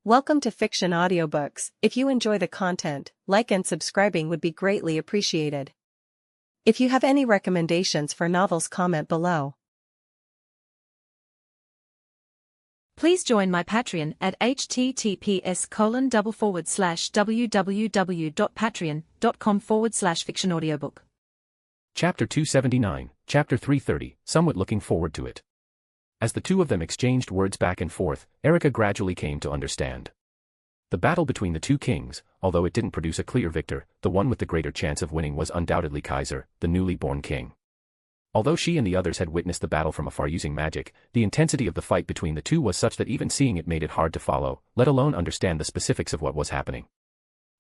Welcome to Fiction Audiobooks. If you enjoy the content, like and subscribing would be greatly appreciated. If you have any recommendations for novels, comment below. Please join my Patreon at https://www.patreon.com/fictionaudiobook. Chapter 279, Chapter 330, somewhat looking forward to it. As the two of them exchanged words back and forth, Erica gradually came to understand. The battle between the two kings, although it didn't produce a clear victor, the one with the greater chance of winning was undoubtedly Kaiser, the newly born king. Although she and the others had witnessed the battle from afar using magic, the intensity of the fight between the two was such that even seeing it made it hard to follow, let alone understand the specifics of what was happening.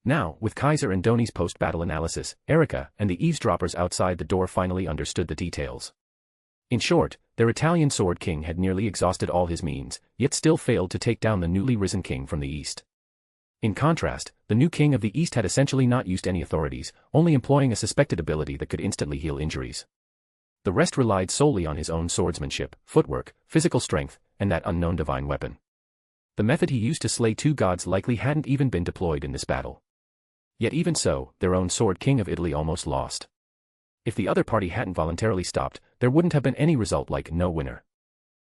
Now, with Kaiser and Donnie's post-battle analysis, Erica and the eavesdroppers outside the door finally understood the details. In short, their Italian sword king had nearly exhausted all his means, yet still failed to take down the newly risen king from the east. In contrast, the new king of the east had essentially not used any authorities, only employing a suspected ability that could instantly heal injuries. The rest relied solely on his own swordsmanship, footwork, physical strength, and that unknown divine weapon. The method he used to slay two gods likely hadn't even been deployed in this battle. Yet even so, their own sword king of Italy almost lost. If the other party hadn't voluntarily stopped, there wouldn't have been any result like no winner.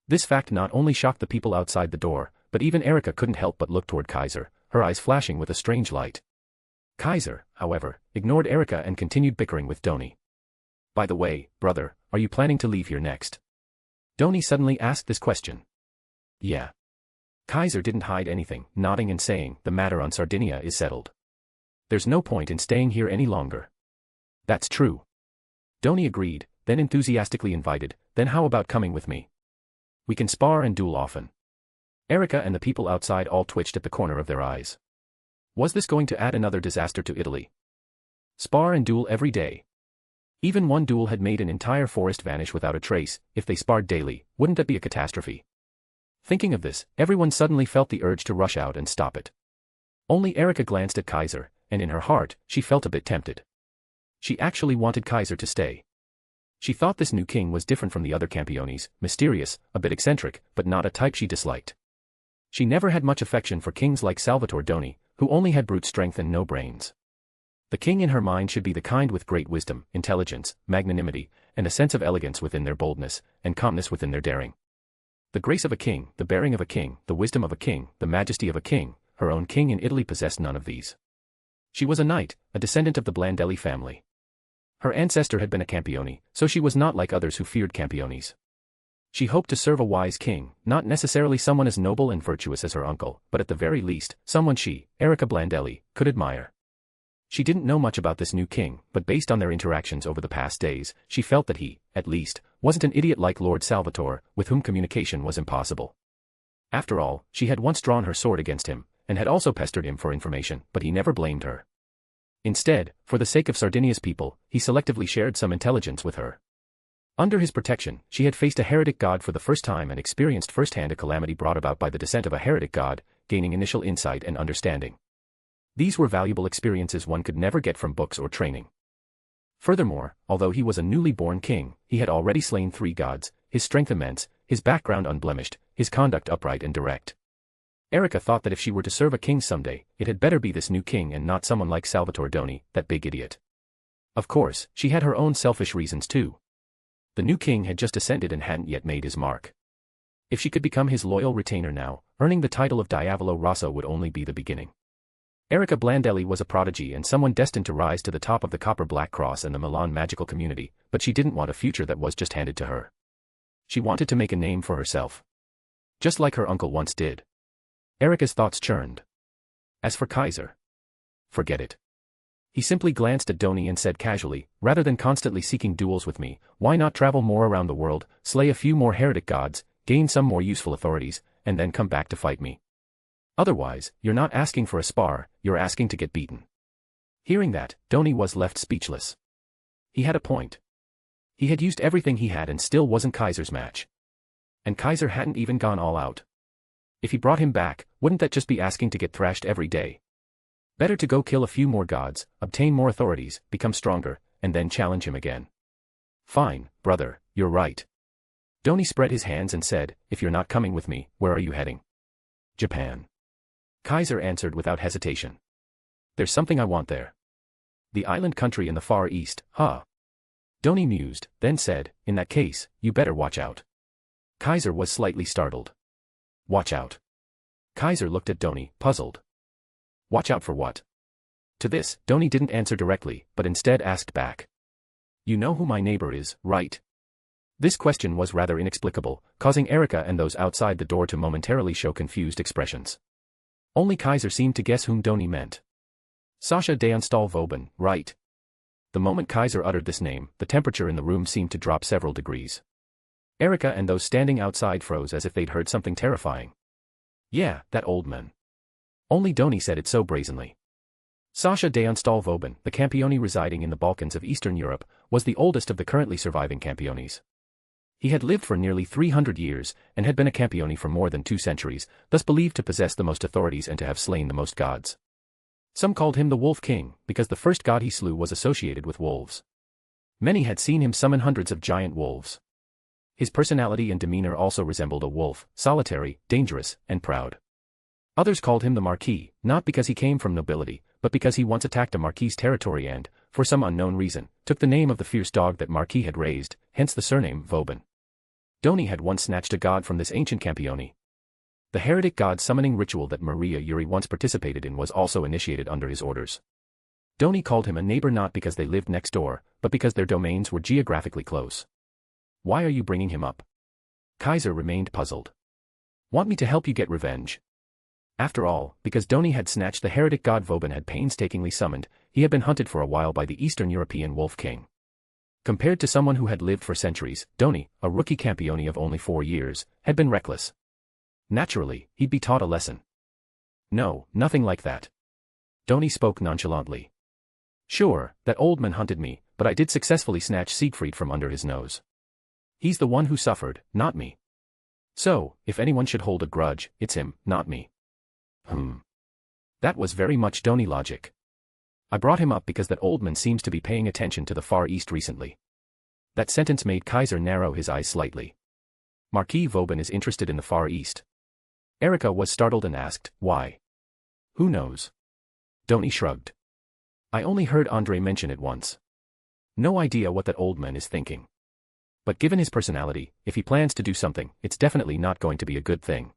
This fact not only shocked the people outside the door, but even Erica couldn't help but look toward Kaiser, her eyes flashing with a strange light. Kaiser, however, ignored Erica and continued bickering with Donnie. "By the way, brother, are you planning to leave here next?" Donnie suddenly asked this question. "Yeah." Kaiser didn't hide anything, nodding and saying, "The matter on Sardinia is settled. There's no point in staying here any longer." "That's true." Donnie agreed, then enthusiastically invited, "Then how about coming with me? We can spar and duel often." Erica and the people outside all twitched at the corner of their eyes. Was this going to add another disaster to Italy? Spar and duel every day. Even one duel had made an entire forest vanish without a trace. If they sparred daily, wouldn't that be a catastrophe? Thinking of this, everyone suddenly felt the urge to rush out and stop it. Only Erica glanced at Kaiser, and in her heart, she felt a bit tempted. She actually wanted Kaiser to stay. She thought this new king was different from the other Campiones, mysterious, a bit eccentric, but not a type she disliked. She never had much affection for kings like Salvatore Donnie, who only had brute strength and no brains. The king in her mind should be the kind with great wisdom, intelligence, magnanimity, and a sense of elegance within their boldness, and calmness within their daring. The grace of a king, the bearing of a king, the wisdom of a king, the majesty of a king, her own king in Italy possessed none of these. She was a knight, a descendant of the Blandelli family. Her ancestor had been a Campione, so she was not like others who feared Campiones. She hoped to serve a wise king, not necessarily someone as noble and virtuous as her uncle, but at the very least, someone she, Erica Blandelli, could admire. She didn't know much about this new king, but based on their interactions over the past days, she felt that he, at least, wasn't an idiot like Lord Salvatore, with whom communication was impossible. After all, she had once drawn her sword against him, and had also pestered him for information, but he never blamed her. Instead, for the sake of Sardinia's people, he selectively shared some intelligence with her. Under his protection, she had faced a heretic god for the first time and experienced firsthand a calamity brought about by the descent of a heretic god, gaining initial insight and understanding. These were valuable experiences one could never get from books or training. Furthermore, although he was a newly born king, he had already slain 3 gods, his strength immense, his background unblemished, his conduct upright and direct. Erica thought that if she were to serve a king someday, it had better be this new king and not someone like Salvatore Donnie, that big idiot. Of course, she had her own selfish reasons too. The new king had just ascended and hadn't yet made his mark. If she could become his loyal retainer now, earning the title of Diavolo Rosso would only be the beginning. Erica Blandelli was a prodigy and someone destined to rise to the top of the Copper Black Cross and the Milan magical community, but she didn't want a future that was just handed to her. She wanted to make a name for herself. Just like her uncle once did. Erica's thoughts churned. As for Kaiser, forget it. He simply glanced at Donnie and said casually, "Rather than constantly seeking duels with me, why not travel more around the world, slay a few more heretic gods, gain some more useful authorities, and then come back to fight me? Otherwise, you're not asking for a spar, you're asking to get beaten." Hearing that, Donnie was left speechless. He had a point. He had used everything he had and still wasn't Kaiser's match. And Kaiser hadn't even gone all out. If he brought him back, wouldn't that just be asking to get thrashed every day? Better to go kill a few more gods, obtain more authorities, become stronger, and then challenge him again. "Fine, brother, you're right." Donnie spread his hands and said, "If you're not coming with me, where are you heading?" "Japan." Kaiser answered without hesitation. There's something I want there. The island country in the Far East, huh? Doni mused, then said, in that case, you better watch out. Kaiser was slightly startled. Watch out. Kaiser looked at Doni, puzzled. Watch out for what? To this, Doni didn't answer directly, but instead asked back. You know who my neighbor is, right? This question was rather inexplicable, causing Erika and those outside the door to momentarily show confused expressions. Only Kaiser seemed to guess whom Doni meant. Sasha Deonstal-Vauban, right? The moment Kaiser uttered this name, the temperature in the room seemed to drop several degrees. Erika and those standing outside froze as if they'd heard something terrifying. Yeah, that old man. Only Doni said it so brazenly. Sasha Deonstal-Vauban, the Campione residing in the Balkans of Eastern Europe, was the oldest of the currently surviving Campiones. He had lived for nearly 300 years, and had been a Campione for more than 2 centuries, thus believed to possess the most authorities and to have slain the most gods. Some called him the Wolf King, because the first god he slew was associated with wolves. Many had seen him summon hundreds of giant wolves. His personality and demeanor also resembled a wolf, solitary, dangerous, and proud. Others called him the Marquis, not because he came from nobility, but because he once attacked a Marquis' territory and, for some unknown reason, took the name of the fierce dog that Marquis had raised, hence the surname Vauban. Doni had once snatched a god from this ancient Campione. The heretic god summoning ritual that Maria Yuri once participated in was also initiated under his orders. Doni called him a neighbor not because they lived next door, but because their domains were geographically close. Why are you bringing him up? Kaiser remained puzzled. Want me to help you get revenge? After all, because Doni had snatched the heretic god Vauban had painstakingly summoned, he had been hunted for a while by the Eastern European Wolf King. Compared to someone who had lived for centuries, Doni, a rookie Campione of only 4 years, had been reckless. Naturally, he'd be taught a lesson. No, nothing like that. Doni spoke nonchalantly. Sure, that old man hunted me, but I did successfully snatch Siegfried from under his nose. He's the one who suffered, not me. So, if anyone should hold a grudge, it's him, not me. That was very much Doni logic. I brought him up because that old man seems to be paying attention to the Far East recently. That sentence made Kaiser narrow his eyes slightly. Marquis Vauban is interested in the Far East. Erika was startled and asked, why? Who knows? Doni shrugged. I only heard Andre mention it once. No idea what that old man is thinking. But given his personality, if he plans to do something, it's definitely not going to be a good thing.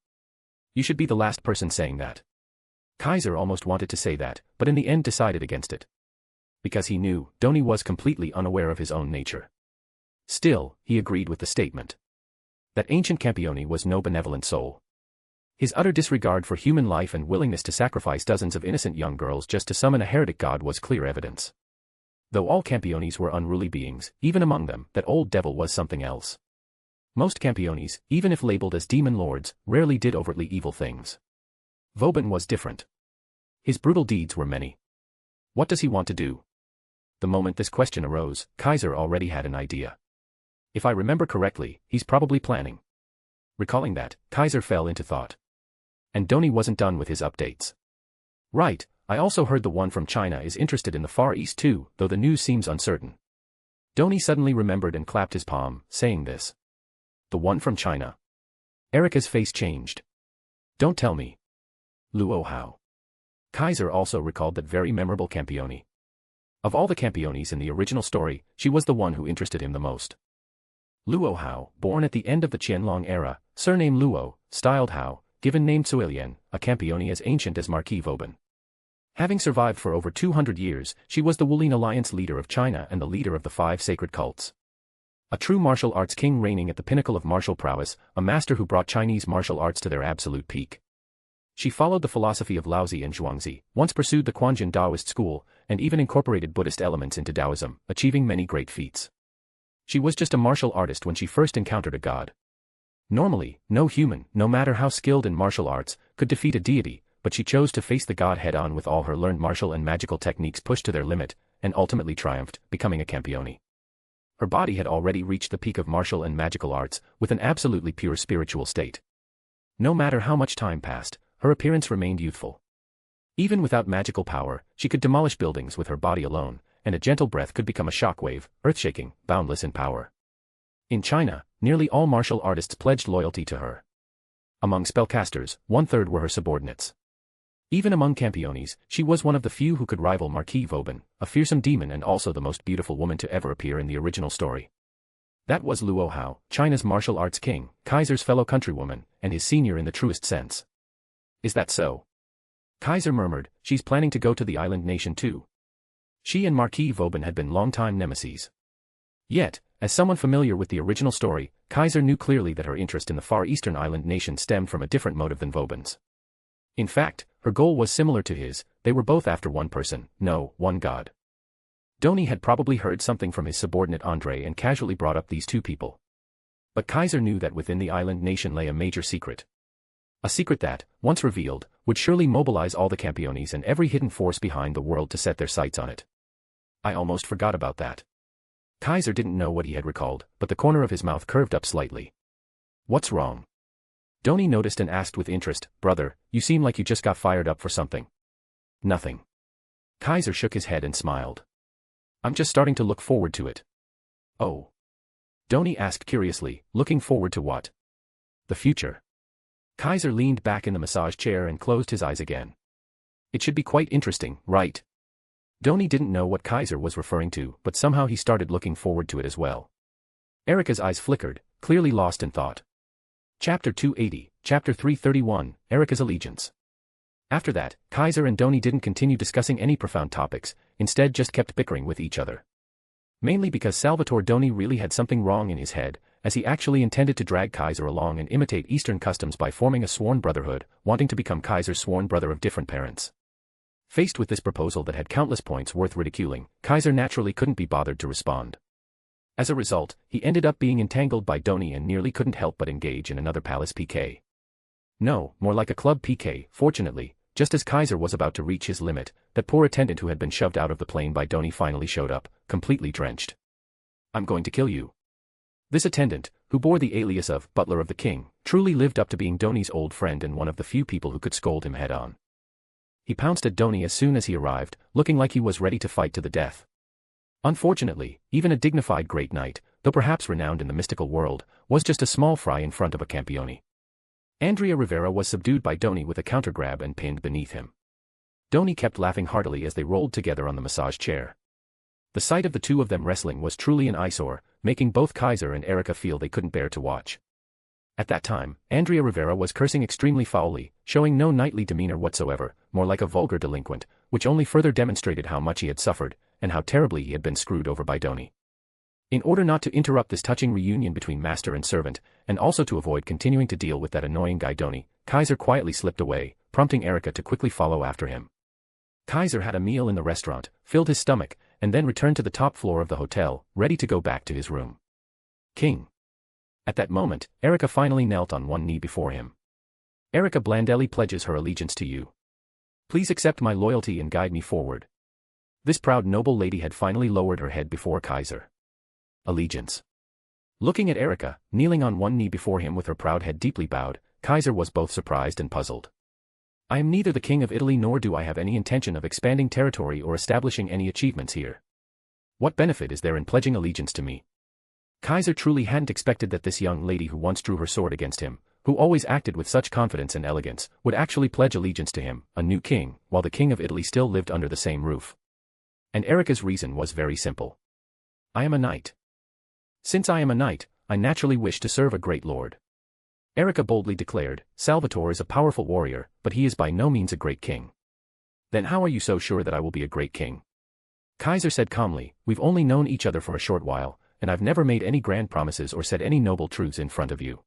You should be the last person saying that. Kaiser almost wanted to say that, but in the end decided against it. Because he knew, Doni was completely unaware of his own nature. Still, he agreed with the statement. That ancient Campione was no benevolent soul. His utter disregard for human life and willingness to sacrifice dozens of innocent young girls just to summon a heretic god was clear evidence. Though all Campiones were unruly beings, even among them, that old devil was something else. Most Campiones, even if labeled as demon lords, rarely did overtly evil things. Vauban was different. His brutal deeds were many. What does he want to do? The moment this question arose, Kaiser already had an idea. If I remember correctly, he's probably planning. Recalling that, Kaiser fell into thought. And Doni wasn't done with his updates. Right, I also heard the one from China is interested in the Far East too, though the news seems uncertain. Doni suddenly remembered and clapped his palm, saying this. The one from China. Erika's face changed. Don't tell me. Luo Hao. Kaiser also recalled that very memorable Campione. Of all the Campiones in the original story, she was the one who interested him the most. Luo Hao, born at the end of the Qianlong era, surname Luo, styled Hao, given name Suilian, a Campione as ancient as Marquis Vauban. Having survived for over 200 years, she was the Wulin Alliance leader of China and the leader of the 5 sacred cults. A true martial arts king reigning at the pinnacle of martial prowess, a master who brought Chinese martial arts to their absolute peak. She followed the philosophy of Laozi and Zhuangzi, once pursued the Quanjin Taoist school, and even incorporated Buddhist elements into Taoism, achieving many great feats. She was just a martial artist when she first encountered a god. Normally, no human, no matter how skilled in martial arts, could defeat a deity, but she chose to face the god head-on with all her learned martial and magical techniques pushed to their limit, and ultimately triumphed, becoming a Campione. Her body had already reached the peak of martial and magical arts, with an absolutely pure spiritual state. No matter how much time passed, her appearance remained youthful. Even without magical power, she could demolish buildings with her body alone, and a gentle breath could become a shockwave, earth-shaking, boundless in power. In China, nearly all martial artists pledged loyalty to her. Among spellcasters, 1/3 were her subordinates. Even among Campiones, she was one of the few who could rival Marquis Vauban, a fearsome demon and also the most beautiful woman to ever appear in the original story. That was Luo Hao, China's martial arts king, Kaiser's fellow countrywoman, and his senior in the truest sense. Is that so? Kaiser murmured, she's planning to go to the island nation too. She and Marquis Vauban had been longtime nemesis. Yet, as someone familiar with the original story, Kaiser knew clearly that her interest in the Far Eastern island nation stemmed from a different motive than Vauban's. In fact, her goal was similar to his, they were both after one person, no, one god. Doni had probably heard something from his subordinate André and casually brought up these two people. But Kaiser knew that within the island nation lay a major secret. A secret that, once revealed, would surely mobilize all the Campiones and every hidden force behind the world to set their sights on it. I almost forgot about that. Kaiser didn't know what he had recalled, but the corner of his mouth curved up slightly. What's wrong? Doni noticed and asked with interest, brother, you seem like you just got fired up for something. Nothing. Kaiser shook his head and smiled. I'm just starting to look forward to it. Oh. Doni asked curiously, looking forward to what? The future. Kaiser leaned back in the massage chair and closed his eyes again. It should be quite interesting, right? Doni didn't know what Kaiser was referring to, but somehow he started looking forward to it as well. Erika's eyes flickered, clearly lost in thought. Chapter 280, Chapter 331, Erika's Allegiance. After that, Kaiser and Doni didn't continue discussing any profound topics, instead just kept bickering with each other. Mainly because Salvatore Doni really had something wrong in his head, as he actually intended to drag Kaiser along and imitate Eastern customs by forming a sworn brotherhood, wanting to become Kaiser's sworn brother of different parents. Faced with this proposal that had countless points worth ridiculing, Kaiser naturally couldn't be bothered to respond. As a result, he ended up being entangled by Doni and nearly couldn't help but engage in another palace PK. No, more like a club PK, fortunately, just as Kaiser was about to reach his limit, that poor attendant who had been shoved out of the plane by Doni finally showed up, completely drenched. I'm going to kill you. This attendant, who bore the alias of Butler of the King, truly lived up to being Doni's old friend and one of the few people who could scold him head-on. He pounced at Doni as soon as he arrived, looking like he was ready to fight to the death. Unfortunately, even a dignified great knight, though perhaps renowned in the mystical world, was just a small fry in front of a Campione. Andrea Rivera was subdued by Doni with a counter-grab and pinned beneath him. Doni kept laughing heartily as they rolled together on the massage chair. The sight of the two of them wrestling was truly an eyesore, making both Kaiser and Erika feel they couldn't bear to watch. At that time, Andrea Rivera was cursing extremely foully, showing no knightly demeanor whatsoever, more like a vulgar delinquent, which only further demonstrated how much he had suffered, and how terribly he had been screwed over by Doni. In order not to interrupt this touching reunion between master and servant, and also to avoid continuing to deal with that annoying guy Doni, Kaiser quietly slipped away, prompting Erika to quickly follow after him. Kaiser had a meal in the restaurant, filled his stomach, and then returned to the top floor of the hotel, ready to go back to his room. King. At that moment, Erika finally knelt on one knee before him. Erika Blandelli pledges her allegiance to you. Please accept my loyalty and guide me forward. This proud noble lady had finally lowered her head before Kaiser. Allegiance. Looking at Erika, kneeling on one knee before him with her proud head deeply bowed, Kaiser was both surprised and puzzled. I am neither the king of Italy nor do I have any intention of expanding territory or establishing any achievements here. What benefit is there in pledging allegiance to me? Kaiser truly hadn't expected that this young lady who once drew her sword against him, who always acted with such confidence and elegance, would actually pledge allegiance to him, a new king, while the king of Italy still lived under the same roof. And Erika's reason was very simple. I am a knight. Since I am a knight, I naturally wish to serve a great lord. Erika boldly declared, Salvatore is a powerful warrior, but he is by no means a great king. Then how are you so sure that I will be a great king? Kaiser said calmly, we've only known each other for a short while, and I've never made any grand promises or said any noble truths in front of you.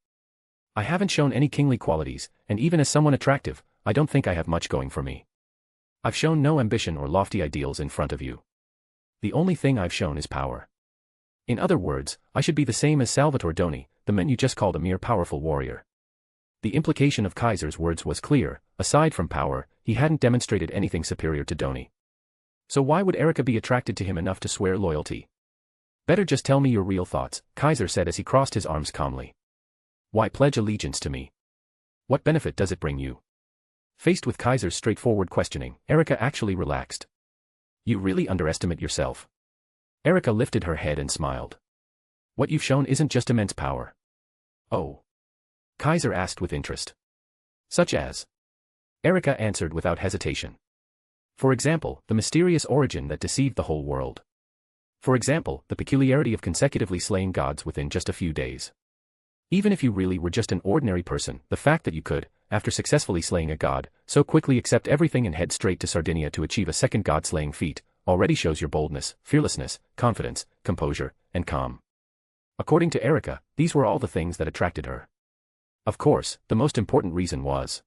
I haven't shown any kingly qualities, and even as someone attractive, I don't think I have much going for me. I've shown no ambition or lofty ideals in front of you. The only thing I've shown is power. In other words, I should be the same as Salvatore Doni, the man you just called a mere powerful warrior. The implication of Kaiser's words was clear, aside from power, he hadn't demonstrated anything superior to Doni. So why would Erika be attracted to him enough to swear loyalty? Better just tell me your real thoughts, Kaiser said as he crossed his arms calmly. Why pledge allegiance to me? What benefit does it bring you? Faced with Kaiser's straightforward questioning, Erika actually relaxed. You really underestimate yourself. Erika lifted her head and smiled. What you've shown isn't just immense power. Oh. Kaiser asked with interest. Such as? Erika answered without hesitation. For example, the mysterious origin that deceived the whole world. For example, the peculiarity of consecutively slaying gods within just a few days. Even if you really were just an ordinary person, the fact that you could, after successfully slaying a god, so quickly accept everything and head straight to Sardinia to achieve a second god-slaying feat, already shows your boldness, fearlessness, confidence, composure, and calm. According to Erika, these were all the things that attracted her. Of course, the most important reason was,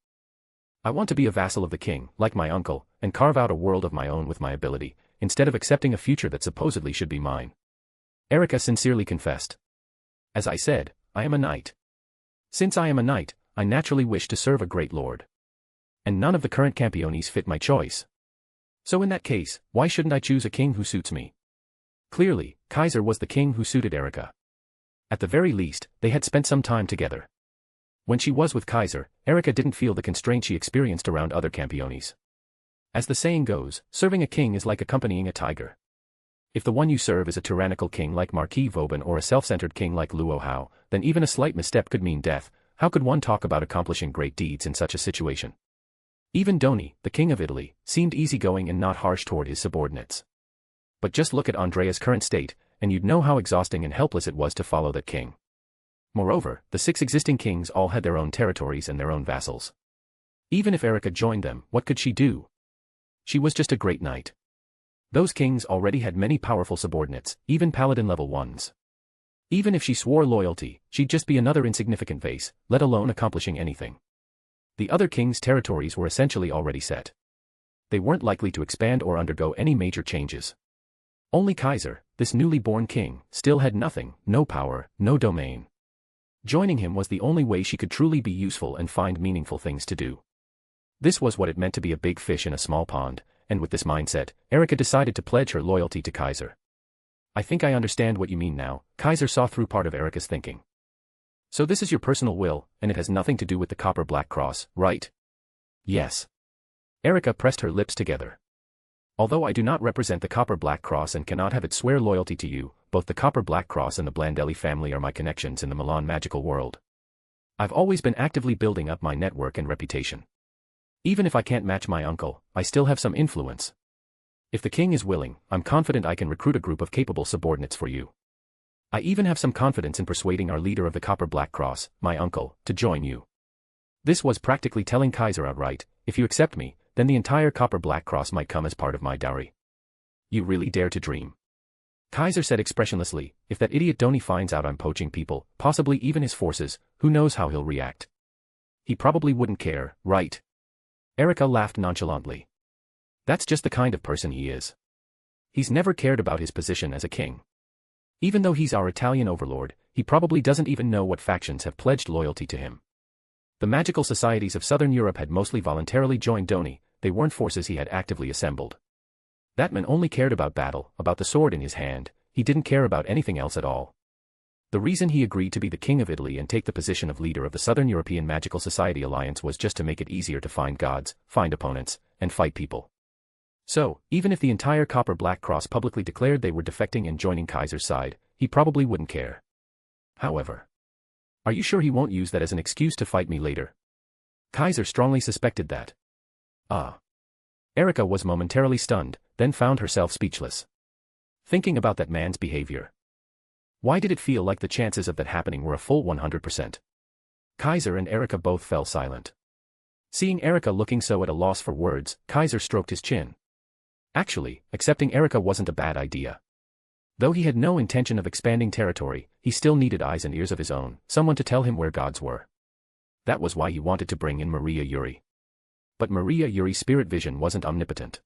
I want to be a vassal of the king, like my uncle, and carve out a world of my own with my ability, instead of accepting a future that supposedly should be mine. Erika sincerely confessed. As I said, I am a knight. Since I am a knight, I naturally wish to serve a great lord. And none of the current Campiones fit my choice. So in that case, why shouldn't I choose a king who suits me? Clearly, Kaiser was the king who suited Erika. At the very least, they had spent some time together. When she was with Kaiser, Erika didn't feel the constraint she experienced around other Campiones. As the saying goes, serving a king is like accompanying a tiger. If the one you serve is a tyrannical king like Marquis Vauban or a self-centered king like Luo Hao, then even a slight misstep could mean death. How could one talk about accomplishing great deeds in such a situation? Even Doni, the king of Italy, seemed easygoing and not harsh toward his subordinates. But just look at Andrea's current state, and you'd know how exhausting and helpless it was to follow that king. Moreover, the 6 existing kings all had their own territories and their own vassals. Even if Erika joined them, what could she do? She was just a great knight. Those kings already had many powerful subordinates, even paladin level ones. Even if she swore loyalty, she'd just be another insignificant vase, let alone accomplishing anything. The other kings' territories were essentially already set. They weren't likely to expand or undergo any major changes. Only Kaiser, this newly born king, still had nothing, no power, no domain. Joining him was the only way she could truly be useful and find meaningful things to do. This was what it meant to be a big fish in a small pond, and with this mindset, Erika decided to pledge her loyalty to Kaiser. I think I understand what you mean now. Kaiser saw through part of Erika's thinking. So this is your personal will, and it has nothing to do with the Copper Black Cross, right? Yes. Erika pressed her lips together. Although I do not represent the Copper Black Cross and cannot have it swear loyalty to you, both the Copper Black Cross and the Blandelli family are my connections in the Milan magical world. I've always been actively building up my network and reputation. Even if I can't match my uncle, I still have some influence. If the king is willing, I'm confident I can recruit a group of capable subordinates for you. I even have some confidence in persuading our leader of the Copper Black Cross, my uncle, to join you. This was practically telling Kaiser outright, if you accept me, then the entire Copper Black Cross might come as part of my dowry. You really dare to dream. Kaiser said expressionlessly, if that idiot Doni finds out I'm poaching people, possibly even his forces, who knows how he'll react. He probably wouldn't care, right? Erika laughed nonchalantly. That's just the kind of person he is. He's never cared about his position as a king. Even though he's our Italian overlord, he probably doesn't even know what factions have pledged loyalty to him. The magical societies of Southern Europe had mostly voluntarily joined Doni, they weren't forces he had actively assembled. That man only cared about battle, about the sword in his hand, he didn't care about anything else at all. The reason he agreed to be the king of Italy and take the position of leader of the Southern European Magical Society Alliance was just to make it easier to find gods, find opponents, and fight people. So, even if the entire Copper Black Cross publicly declared they were defecting and joining Kaiser's side, he probably wouldn't care. However, are you sure he won't use that as an excuse to fight me later? Kaiser strongly suspected that. Erika was momentarily stunned, then found herself speechless. Thinking about that man's behavior. Why did it feel like the chances of that happening were a full 100%? Kaiser and Erika both fell silent. Seeing Erika looking so at a loss for words, Kaiser stroked his chin. Actually, accepting Erika wasn't a bad idea. Though he had no intention of expanding territory, he still needed eyes and ears of his own, someone to tell him where gods were. That was why he wanted to bring in Maria Yuri. But Maria Yuri's spirit vision wasn't omnipotent.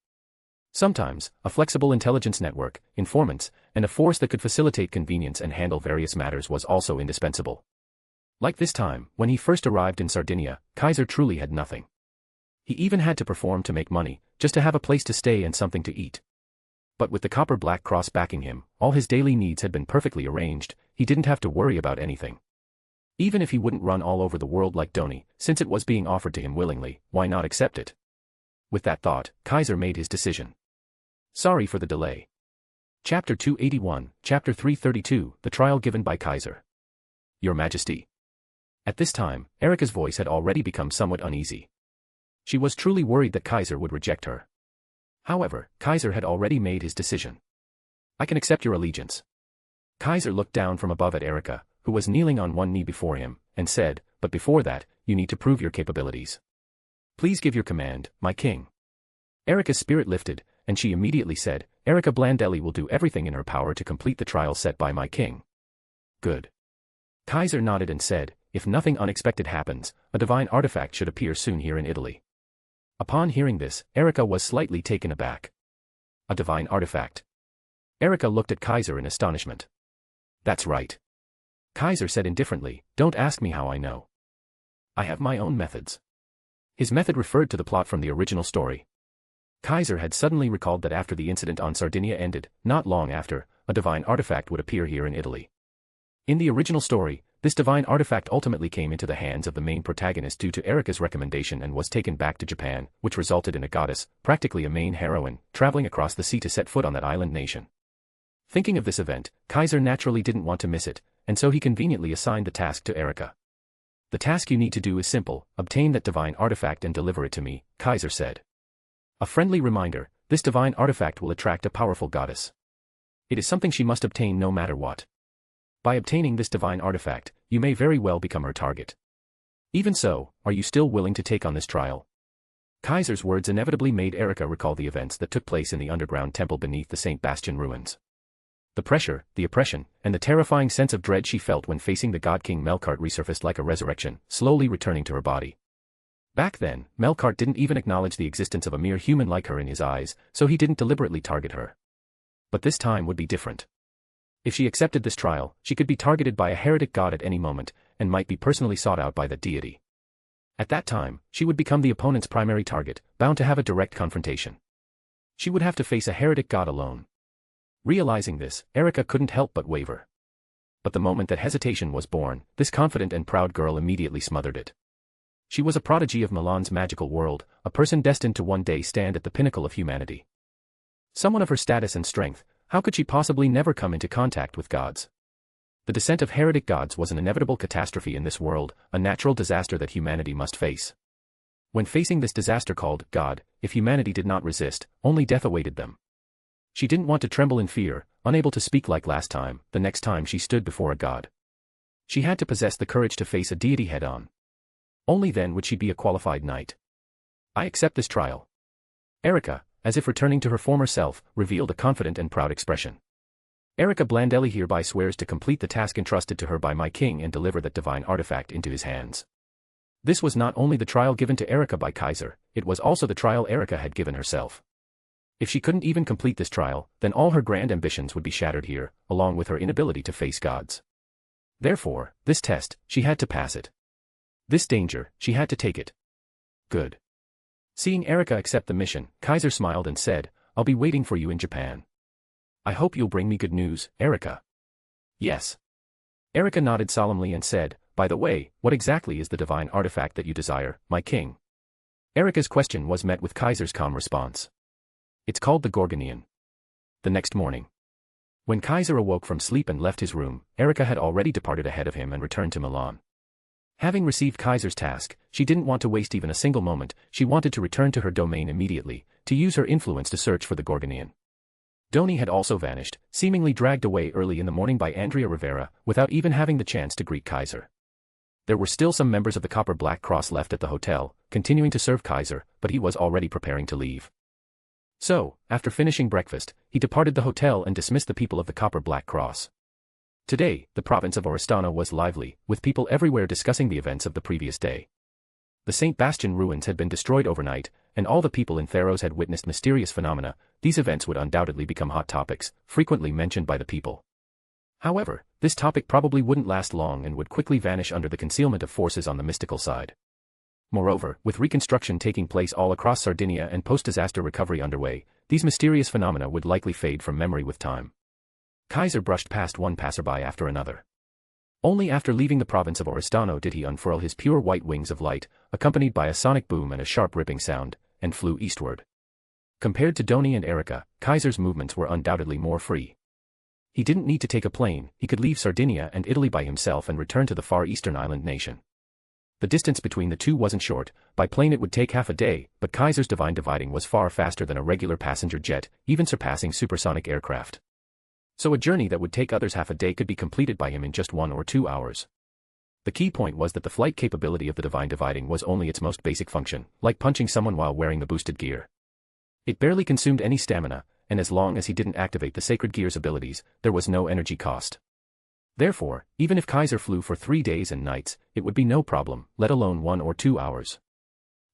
Sometimes, a flexible intelligence network, informants, and a force that could facilitate convenience and handle various matters was also indispensable. Like this time, when he first arrived in Sardinia, Kaiser truly had nothing. He even had to perform to make money, just to have a place to stay and something to eat. But with the Copper Black Cross backing him, all his daily needs had been perfectly arranged, he didn't have to worry about anything. Even if he wouldn't run all over the world like Doni, since it was being offered to him willingly, why not accept it? With that thought, Kaiser made his decision. Sorry for the delay. Chapter 281, Chapter 332, The Trial Given by Kaiser. Your Majesty. At this time, Erika's voice had already become somewhat uneasy. She was truly worried that Kaiser would reject her. However, Kaiser had already made his decision. I can accept your allegiance. Kaiser looked down from above at Erika, who was kneeling on one knee before him, and said, but before that, you need to prove your capabilities. Please give your command, my king. Erika's spirit lifted, and she immediately said, Erika Blandelli will do everything in her power to complete the trial set by my king. Good. Kaiser nodded and said, if nothing unexpected happens, a divine artifact should appear soon here in Italy. Upon hearing this, Erika was slightly taken aback. A divine artifact. Erika looked at Kaiser in astonishment. That's right. Kaiser said indifferently, don't ask me how I know. I have my own methods. His method referred to the plot from the original story. Kaiser had suddenly recalled that after the incident on Sardinia ended, not long after, a divine artifact would appear here in Italy. In the original story, this divine artifact ultimately came into the hands of the main protagonist due to Erika's recommendation and was taken back to Japan, which resulted in a goddess, practically a main heroine, traveling across the sea to set foot on that island nation. Thinking of this event, Kaiser naturally didn't want to miss it, and so he conveniently assigned the task to Erika. The task you need to do is simple, obtain that divine artifact and deliver it to me, Kaiser said. A friendly reminder, this divine artifact will attract a powerful goddess. It is something she must obtain no matter what. By obtaining this divine artifact, you may very well become her target. Even so, are you still willing to take on this trial? Kaiser's words inevitably made Erika recall the events that took place in the underground temple beneath the St. Bastion ruins. The pressure, the oppression, and the terrifying sense of dread she felt when facing the God King Melkart resurfaced like a resurrection, slowly returning to her body. Back then, Melkart didn't even acknowledge the existence of a mere human like her in his eyes, so he didn't deliberately target her. But this time would be different. If she accepted this trial, she could be targeted by a heretic god at any moment, and might be personally sought out by that deity. At that time, she would become the opponent's primary target, bound to have a direct confrontation. She would have to face a heretic god alone. Realizing this, Erika couldn't help but waver. But the moment that hesitation was born, this confident and proud girl immediately smothered it. She was a prodigy of Milan's magical world, a person destined to one day stand at the pinnacle of humanity. Someone of her status and strength, how could she possibly never come into contact with gods? The descent of heretic gods was an inevitable catastrophe in this world, a natural disaster that humanity must face. When facing this disaster called God, if humanity did not resist, only death awaited them. She didn't want to tremble in fear, unable to speak like last time, the next time she stood before a god. She had to possess the courage to face a deity head-on. Only then would she be a qualified knight. I accept this trial. Erika, as if returning to her former self, revealed a confident and proud expression. Erika Blandelli hereby swears to complete the task entrusted to her by my king and deliver that divine artifact into his hands. This was not only the trial given to Erika by Kaiser, it was also the trial Erika had given herself. If she couldn't even complete this trial, then all her grand ambitions would be shattered here, along with her inability to face gods. Therefore, this test, she had to pass it. This danger, she had to take it. Good. Seeing Erika accept the mission, Kaiser smiled and said, I'll be waiting for you in Japan. I hope you'll bring me good news, Erika. Yes. Erika nodded solemnly and said, by the way, what exactly is the divine artifact that you desire, my king? Erika's question was met with Kaiser's calm response. It's called the Gorgonian. The next morning, when Kaiser awoke from sleep and left his room, Erika had already departed ahead of him and returned to Milan. Having received Kaiser's task, she didn't want to waste even a single moment, she wanted to return to her domain immediately, to use her influence to search for the Gorgonian. Doni had also vanished, seemingly dragged away early in the morning by Andrea Rivera, without even having the chance to greet Kaiser. There were still some members of the Copper Black Cross left at the hotel, continuing to serve Kaiser, but he was already preparing to leave. So, after finishing breakfast, he departed the hotel and dismissed the people of the Copper Black Cross. Today, the province of Oristano was lively, with people everywhere discussing the events of the previous day. The St. Bastion ruins had been destroyed overnight, and all the people in Theros had witnessed mysterious phenomena. These events would undoubtedly become hot topics, frequently mentioned by the people. However, this topic probably wouldn't last long and would quickly vanish under the concealment of forces on the mystical side. Moreover, with reconstruction taking place all across Sardinia and post-disaster recovery underway, these mysterious phenomena would likely fade from memory with time. Kaiser brushed past one passerby after another. Only after leaving the province of Oristano did he unfurl his pure white wings of light, accompanied by a sonic boom and a sharp ripping sound, and flew eastward. Compared to Doni and Erika, Kaiser's movements were undoubtedly more free. He didn't need to take a plane, he could leave Sardinia and Italy by himself and return to the far eastern island nation. The distance between the two wasn't short, by plane it would take half a day, but Kaiser's divine dividing was far faster than a regular passenger jet, even surpassing supersonic aircraft. So a journey that would take others half a day could be completed by him in just 1 or 2 hours. The key point was that the flight capability of the divine dividing was only its most basic function, like punching someone while wearing the boosted gear. It barely consumed any stamina, and as long as he didn't activate the sacred gear's abilities, there was no energy cost. Therefore, even if Kaiser flew for 3 days and nights, it would be no problem, let alone 1 or 2 hours.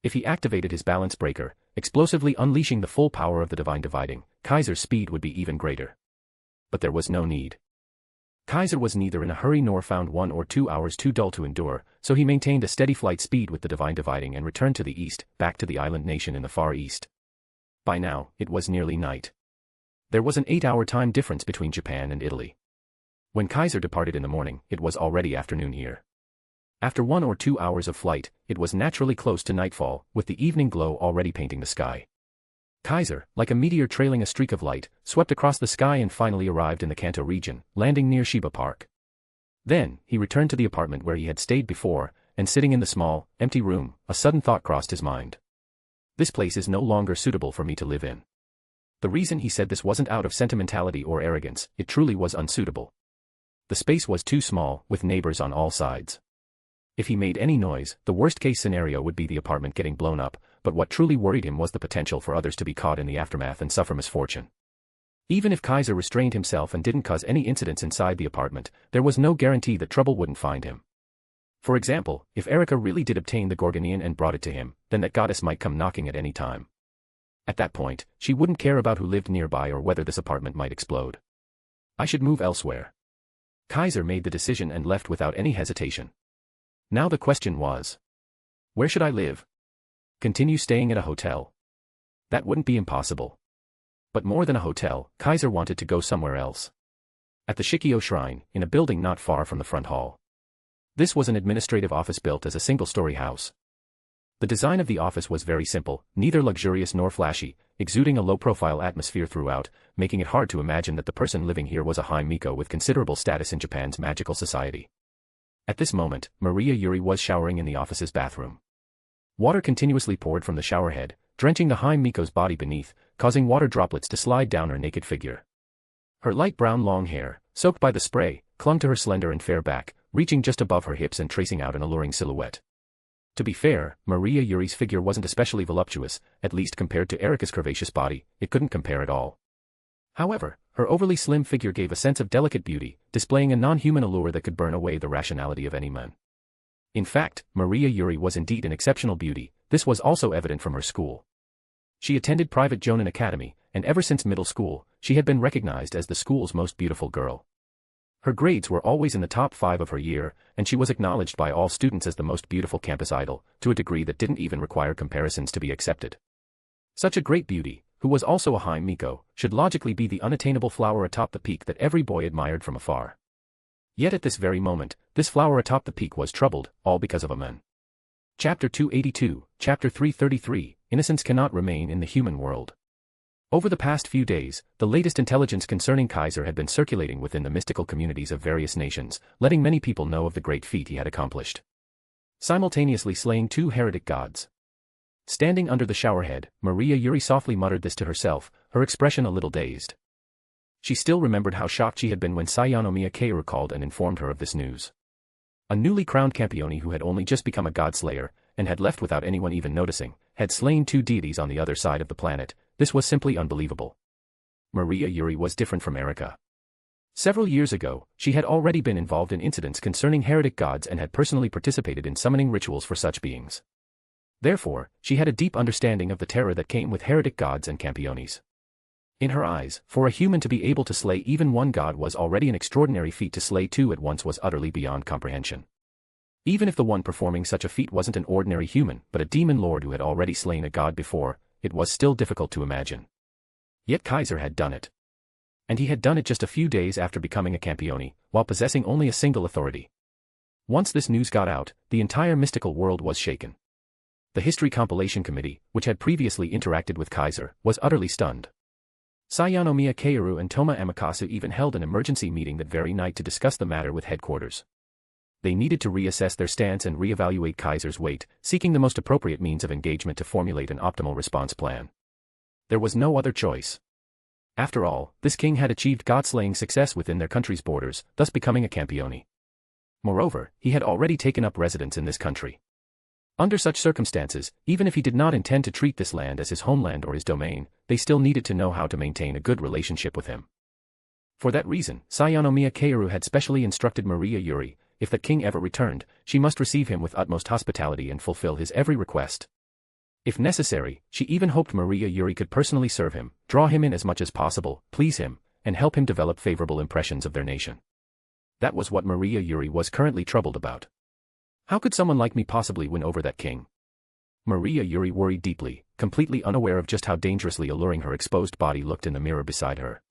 If he activated his balance breaker, explosively unleashing the full power of the divine dividing, Kaiser's speed would be even greater. But there was no need. Kaiser was neither in a hurry nor found 1 or 2 hours too dull to endure, so he maintained a steady flight speed with the divine dividing and returned to the east, back to the island nation in the far east. By now, it was nearly night. There was an 8-hour time difference between Japan and Italy. When Kaiser departed in the morning, it was already afternoon here. After 1 or 2 hours of flight, it was naturally close to nightfall, with the evening glow already painting the sky. Kaiser, like a meteor trailing a streak of light, swept across the sky and finally arrived in the Kanto region, landing near Shiba Park. Then, he returned to the apartment where he had stayed before, and sitting in the small, empty room, a sudden thought crossed his mind. This place is no longer suitable for me to live in. The reason he said this wasn't out of sentimentality or arrogance, it truly was unsuitable. The space was too small, with neighbors on all sides. If he made any noise, the worst-case scenario would be the apartment getting blown up, but what truly worried him was the potential for others to be caught in the aftermath and suffer misfortune. Even if Kaiser restrained himself and didn't cause any incidents inside the apartment, there was no guarantee that trouble wouldn't find him. For example, if Erika really did obtain the Gorgonian and brought it to him, then that goddess might come knocking at any time. At that point, she wouldn't care about who lived nearby or whether this apartment might explode. I should move elsewhere. Kaiser made the decision and left without any hesitation. Now the question was, where should I live? Continue staying at a hotel? That wouldn't be impossible. But more than a hotel, Kaiser wanted to go somewhere else. At the Shikyo Shrine, in a building not far from the front hall. This was an administrative office built as a single-story house. The design of the office was very simple, neither luxurious nor flashy, exuding a low-profile atmosphere throughout, making it hard to imagine that the person living here was a High Miko with considerable status in Japan's magical society. At this moment, Maria Yuri was showering in the office's bathroom. Water continuously poured from the showerhead, drenching the High Miko's body beneath, causing water droplets to slide down her naked figure. Her light brown long hair, soaked by the spray, clung to her slender and fair back, reaching just above her hips and tracing out an alluring silhouette. To be fair, Maria Yuri's figure wasn't especially voluptuous, at least compared to Erika's curvaceous body, it couldn't compare at all. However, her overly slim figure gave a sense of delicate beauty, displaying a non-human allure that could burn away the rationality of any man. In fact, Maria Yuri was indeed an exceptional beauty, this was also evident from her school. She attended private Jonin Academy, and ever since middle school, she had been recognized as the school's most beautiful girl. Her grades were always in the top 5 of her year, and she was acknowledged by all students as the most beautiful campus idol, to a degree that didn't even require comparisons to be accepted. Such a great beauty, who was also a High Miko, should logically be the unattainable flower atop the peak that every boy admired from afar. Yet at this very moment, this flower atop the peak was troubled, all because of a man. Chapter 282, Chapter 333, Innocence Cannot Remain in the Human World. Over the past few days, the latest intelligence concerning Kaiser had been circulating within the mystical communities of various nations, letting many people know of the great feat he had accomplished. Simultaneously slaying 2 heretic gods. Standing under the showerhead, Maria Yuri softly muttered this to herself, her expression a little dazed. She still remembered how shocked she had been when Sayanomiya Keiru called and informed her of this news. A newly crowned Campione who had only just become a god-slayer, and had left without anyone even noticing, had slain 2 deities on the other side of the planet. This was simply unbelievable. Maria Yuri was different from Erika. Several years ago, she had already been involved in incidents concerning heretic gods and had personally participated in summoning rituals for such beings. Therefore, she had a deep understanding of the terror that came with heretic gods and Campiones. In her eyes, for a human to be able to slay even 1 god was already an extraordinary feat. To slay 2 at once was utterly beyond comprehension. Even if the one performing such a feat wasn't an ordinary human, but a demon lord who had already slain a god before, it was still difficult to imagine. Yet Kaiser had done it. And he had done it just a few days after becoming a Campione, while possessing only a single authority. Once this news got out, the entire mystical world was shaken. The History Compilation Committee, which had previously interacted with Kaiser, was utterly stunned. Sayanomiya Keiru and Toma Amikasu even held an emergency meeting that very night to discuss the matter with headquarters. They needed to reassess their stance and reevaluate Kaiser's weight, seeking the most appropriate means of engagement to formulate an optimal response plan. There was no other choice. After all, this king had achieved god-slaying success within their country's borders, thus becoming a Campione. Moreover, he had already taken up residence in this country. Under such circumstances, even if he did not intend to treat this land as his homeland or his domain, they still needed to know how to maintain a good relationship with him. For that reason, Sayanomiya Kaoru had specially instructed Maria Yuri, if that king ever returned, she must receive him with utmost hospitality and fulfill his every request. If necessary, she even hoped Maria Yuri could personally serve him, draw him in as much as possible, please him, and help him develop favorable impressions of their nation. That was what Maria Yuri was currently troubled about. How could someone like me possibly win over that king? Maria Yuri worried deeply, completely unaware of just how dangerously alluring her exposed body looked in the mirror beside her.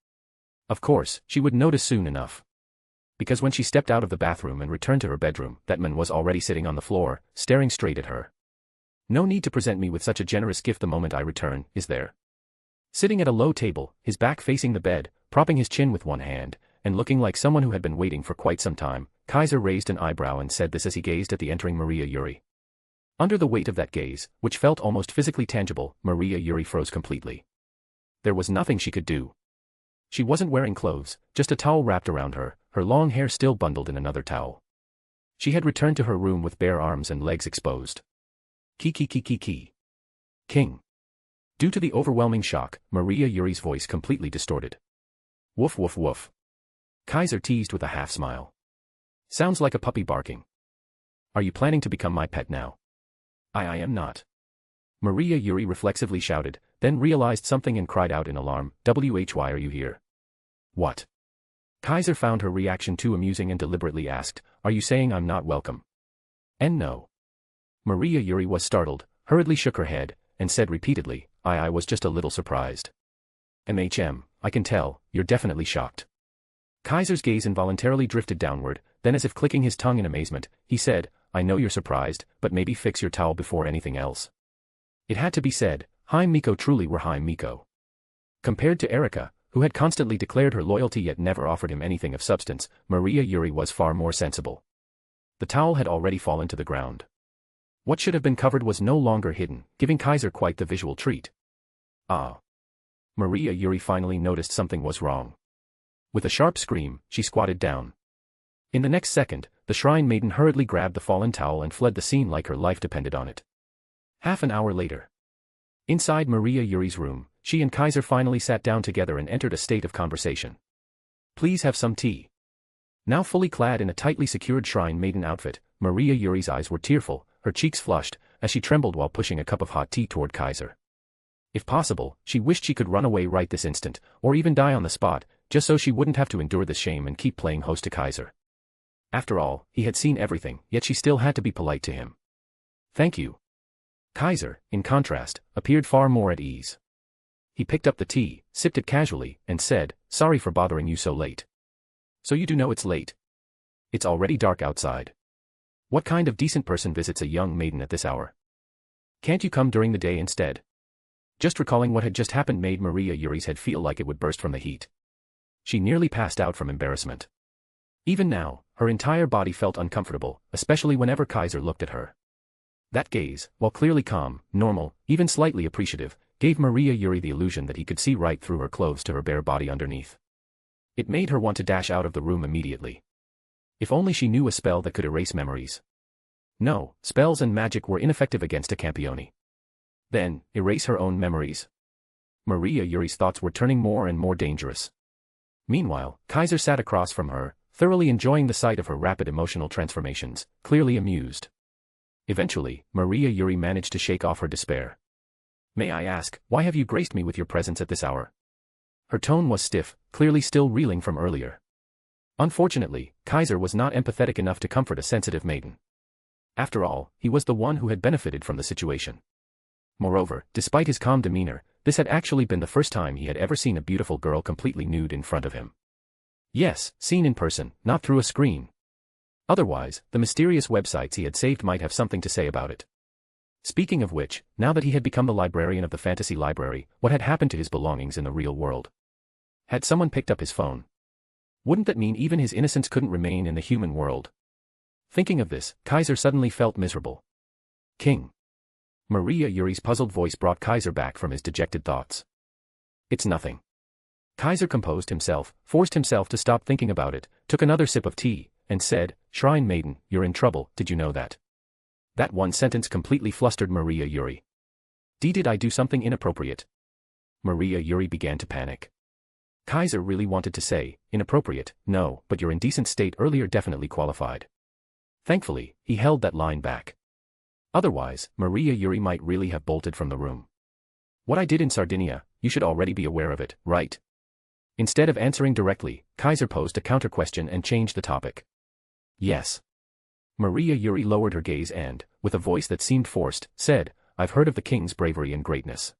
Of course, she would notice soon enough. Because when she stepped out of the bathroom and returned to her bedroom, that man was already sitting on the floor, staring straight at her. No need to present me with such a generous gift the moment I return, is there? Sitting at a low table, his back facing the bed, propping his chin with one hand, and looking like someone who had been waiting for quite some time, Kaiser raised an eyebrow and said this as he gazed at the entering Maria Yuri. Under the weight of that gaze, which felt almost physically tangible, Maria Yuri froze completely. There was nothing she could do. She wasn't wearing clothes, just a towel wrapped around her, her long hair still bundled in another towel. She had returned to her room with bare arms and legs exposed. Ki. King. Due to the overwhelming shock, Maria Yuri's voice completely distorted. Woof woof woof. Kaiser teased with a half-smile. Sounds like a puppy barking. Are you planning to become my pet now? I am not. Maria Yuri reflexively shouted, then realized something and cried out in alarm, why are you here? What? Kaiser found her reaction too amusing and deliberately asked, are you saying I'm not welcome? And no. Maria Yuri was startled, hurriedly shook her head, and said repeatedly, I was just a little surprised. I can tell, you're definitely shocked. Kaiser's gaze involuntarily drifted downward, then as if clicking his tongue in amazement, he said, I know you're surprised, but maybe fix your towel before anything else. It had to be said, High Miko truly were High Miko. Compared to Erika, who had constantly declared her loyalty yet never offered him anything of substance, Maria Yuri was far more sensible. The towel had already fallen to the ground. What should have been covered was no longer hidden, giving Kaiser quite the visual treat. Ah. Maria Yuri finally noticed something was wrong. With a sharp scream, she squatted down. In the next second, the shrine maiden hurriedly grabbed the fallen towel and fled the scene like her life depended on it. Half an hour later. Inside Maria Yuri's room, she and Kaiser finally sat down together and entered a state of conversation. Please have some tea. Now fully clad in a tightly secured shrine maiden outfit, Maria Yuri's eyes were tearful, her cheeks flushed, as she trembled while pushing a cup of hot tea toward Kaiser. If possible, she wished she could run away right this instant, or even die on the spot, just so she wouldn't have to endure the shame and keep playing host to Kaiser. After all, he had seen everything, yet she still had to be polite to him. Thank you. Kaiser, in contrast, appeared far more at ease. He picked up the tea, sipped it casually, and said, sorry for bothering you so late. So you do know it's late? It's already dark outside. What kind of decent person visits a young maiden at this hour? Can't you come during the day instead? Just recalling what had just happened made Maria Yuri's head feel like it would burst from the heat. She nearly passed out from embarrassment. Even now, her entire body felt uncomfortable, especially whenever Kaiser looked at her. That gaze, while clearly calm, normal, even slightly appreciative, gave Maria Yuri the illusion that he could see right through her clothes to her bare body underneath. It made her want to dash out of the room immediately. If only she knew a spell that could erase memories. No, spells and magic were ineffective against a Campione. Then, erase her own memories. Maria Yuri's thoughts were turning more and more dangerous. Meanwhile, Kaiser sat across from her, thoroughly enjoying the sight of her rapid emotional transformations, clearly amused. Eventually, Maria Yuri managed to shake off her despair. May I ask, why have you graced me with your presence at this hour? Her tone was stiff, clearly still reeling from earlier. Unfortunately, Kaiser was not empathetic enough to comfort a sensitive maiden. After all, he was the one who had benefited from the situation. Moreover, despite his calm demeanor, this had actually been the first time he had ever seen a beautiful girl completely nude in front of him. Yes, seen in person, not through a screen. Otherwise, the mysterious websites he had saved might have something to say about it. Speaking of which, now that he had become the librarian of the fantasy library, what had happened to his belongings in the real world? Had someone picked up his phone? Wouldn't that mean even his innocence couldn't remain in the human world? Thinking of this, Kaiser suddenly felt miserable. King. Maria Yuri's puzzled voice brought Kaiser back from his dejected thoughts. It's nothing. Kaiser composed himself, forced himself to stop thinking about it, took another sip of tea, and said, Shrine Maiden, you're in trouble, did you know that? That one sentence completely flustered Maria Yuri. Did I do something inappropriate? Maria Yuri began to panic. Kaiser really wanted to say, inappropriate, no, but your indecent state earlier definitely qualified. Thankfully, he held that line back. Otherwise, Maria Yuri might really have bolted from the room. What I did in Sardinia, you should already be aware of it, right? Instead of answering directly, Kaiser posed a counter-question and changed the topic. Yes. Maria Yuri lowered her gaze and, with a voice that seemed forced, said, I've heard of the king's bravery and greatness.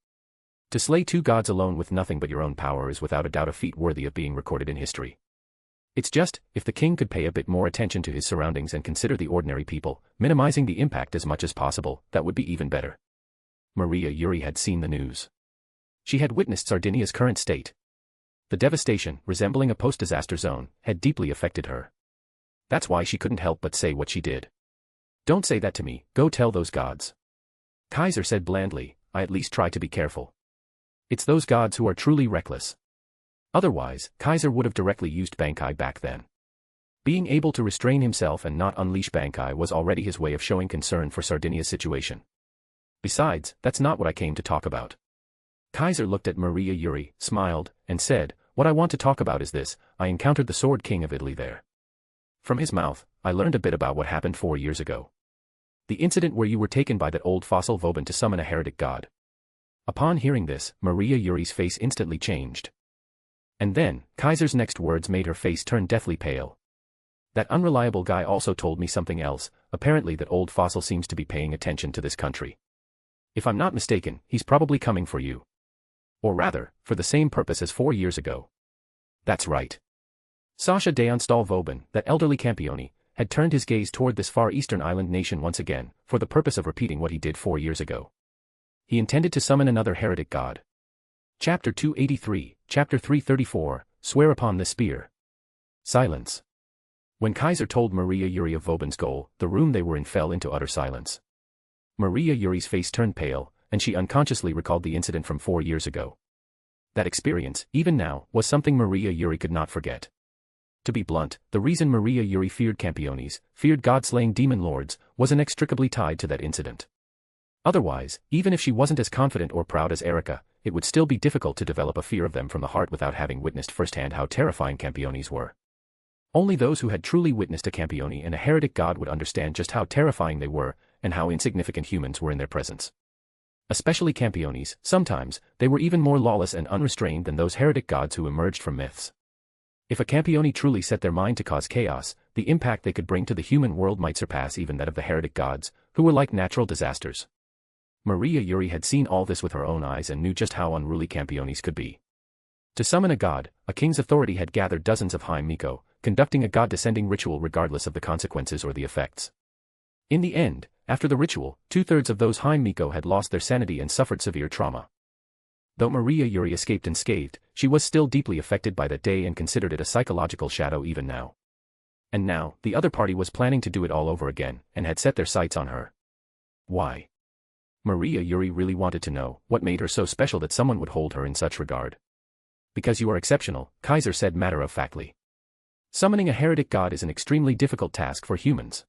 To slay 2 gods alone with nothing but your own power is without a doubt a feat worthy of being recorded in history. It's just, if the king could pay a bit more attention to his surroundings and consider the ordinary people, minimizing the impact as much as possible, that would be even better. Maria Yuri had seen the news. She had witnessed Sardinia's current state. The devastation, resembling a post-disaster zone, had deeply affected her. That's why she couldn't help but say what she did. Don't say that to me, go tell those gods. Kaiser said blandly, I at least try to be careful. It's those gods who are truly reckless. Otherwise, Kaiser would have directly used Bankai back then. Being able to restrain himself and not unleash Bankai was already his way of showing concern for Sardinia's situation. Besides, that's not what I came to talk about. Kaiser looked at Maria Yuri, smiled, and said, what I want to talk about is this, I encountered the Sword King of Italy there. From his mouth, I learned a bit about what happened 4 years ago. The incident where you were taken by that old fossil Vauban to summon a heretic god. Upon hearing this, Maria Yuri's face instantly changed. And then, Kaiser's next words made her face turn deathly pale. That unreliable guy also told me something else, apparently that old fossil seems to be paying attention to this country. If I'm not mistaken, he's probably coming for you. Or rather, for the same purpose as 4 years ago. That's right. Sasha Deonstal Vauban, that elderly Campione, had turned his gaze toward this far eastern island nation once again, for the purpose of repeating what he did 4 years ago. He intended to summon another heretic god. Chapter 283, Chapter 334, Swear upon this spear. Silence. When Kaiser told Maria Yuri of Vauban's goal, the room they were in fell into utter silence. Maria Yuri's face turned pale, and she unconsciously recalled the incident from 4 years ago. That experience, even now, was something Maria Yuri could not forget. To be blunt, the reason Maria Yuri feared Campiones, feared god-slaying demon lords, was inextricably tied to that incident. Otherwise, even if she wasn't as confident or proud as Erica, it would still be difficult to develop a fear of them from the heart without having witnessed firsthand how terrifying Campiones were. Only those who had truly witnessed a Campione and a heretic god would understand just how terrifying they were, and how insignificant humans were in their presence. Especially Campiones, sometimes, they were even more lawless and unrestrained than those heretic gods who emerged from myths. If a Campione truly set their mind to cause chaos, the impact they could bring to the human world might surpass even that of the heretic gods, who were like natural disasters. Maria Yuri had seen all this with her own eyes and knew just how unruly Campiones could be. To summon a god, a king's authority had gathered dozens of High Miko, conducting a god-descending ritual regardless of the consequences or the effects. In the end, after the ritual, 2/3 of those High Miko had lost their sanity and suffered severe trauma. Though Maria Yuri escaped unscathed, she was still deeply affected by that day and considered it a psychological shadow even now. And now, the other party was planning to do it all over again, and had set their sights on her. Why? Maria Yuri really wanted to know what made her so special that someone would hold her in such regard. Because you are exceptional, Kaiser said matter-of-factly. Summoning a heretic god is an extremely difficult task for humans.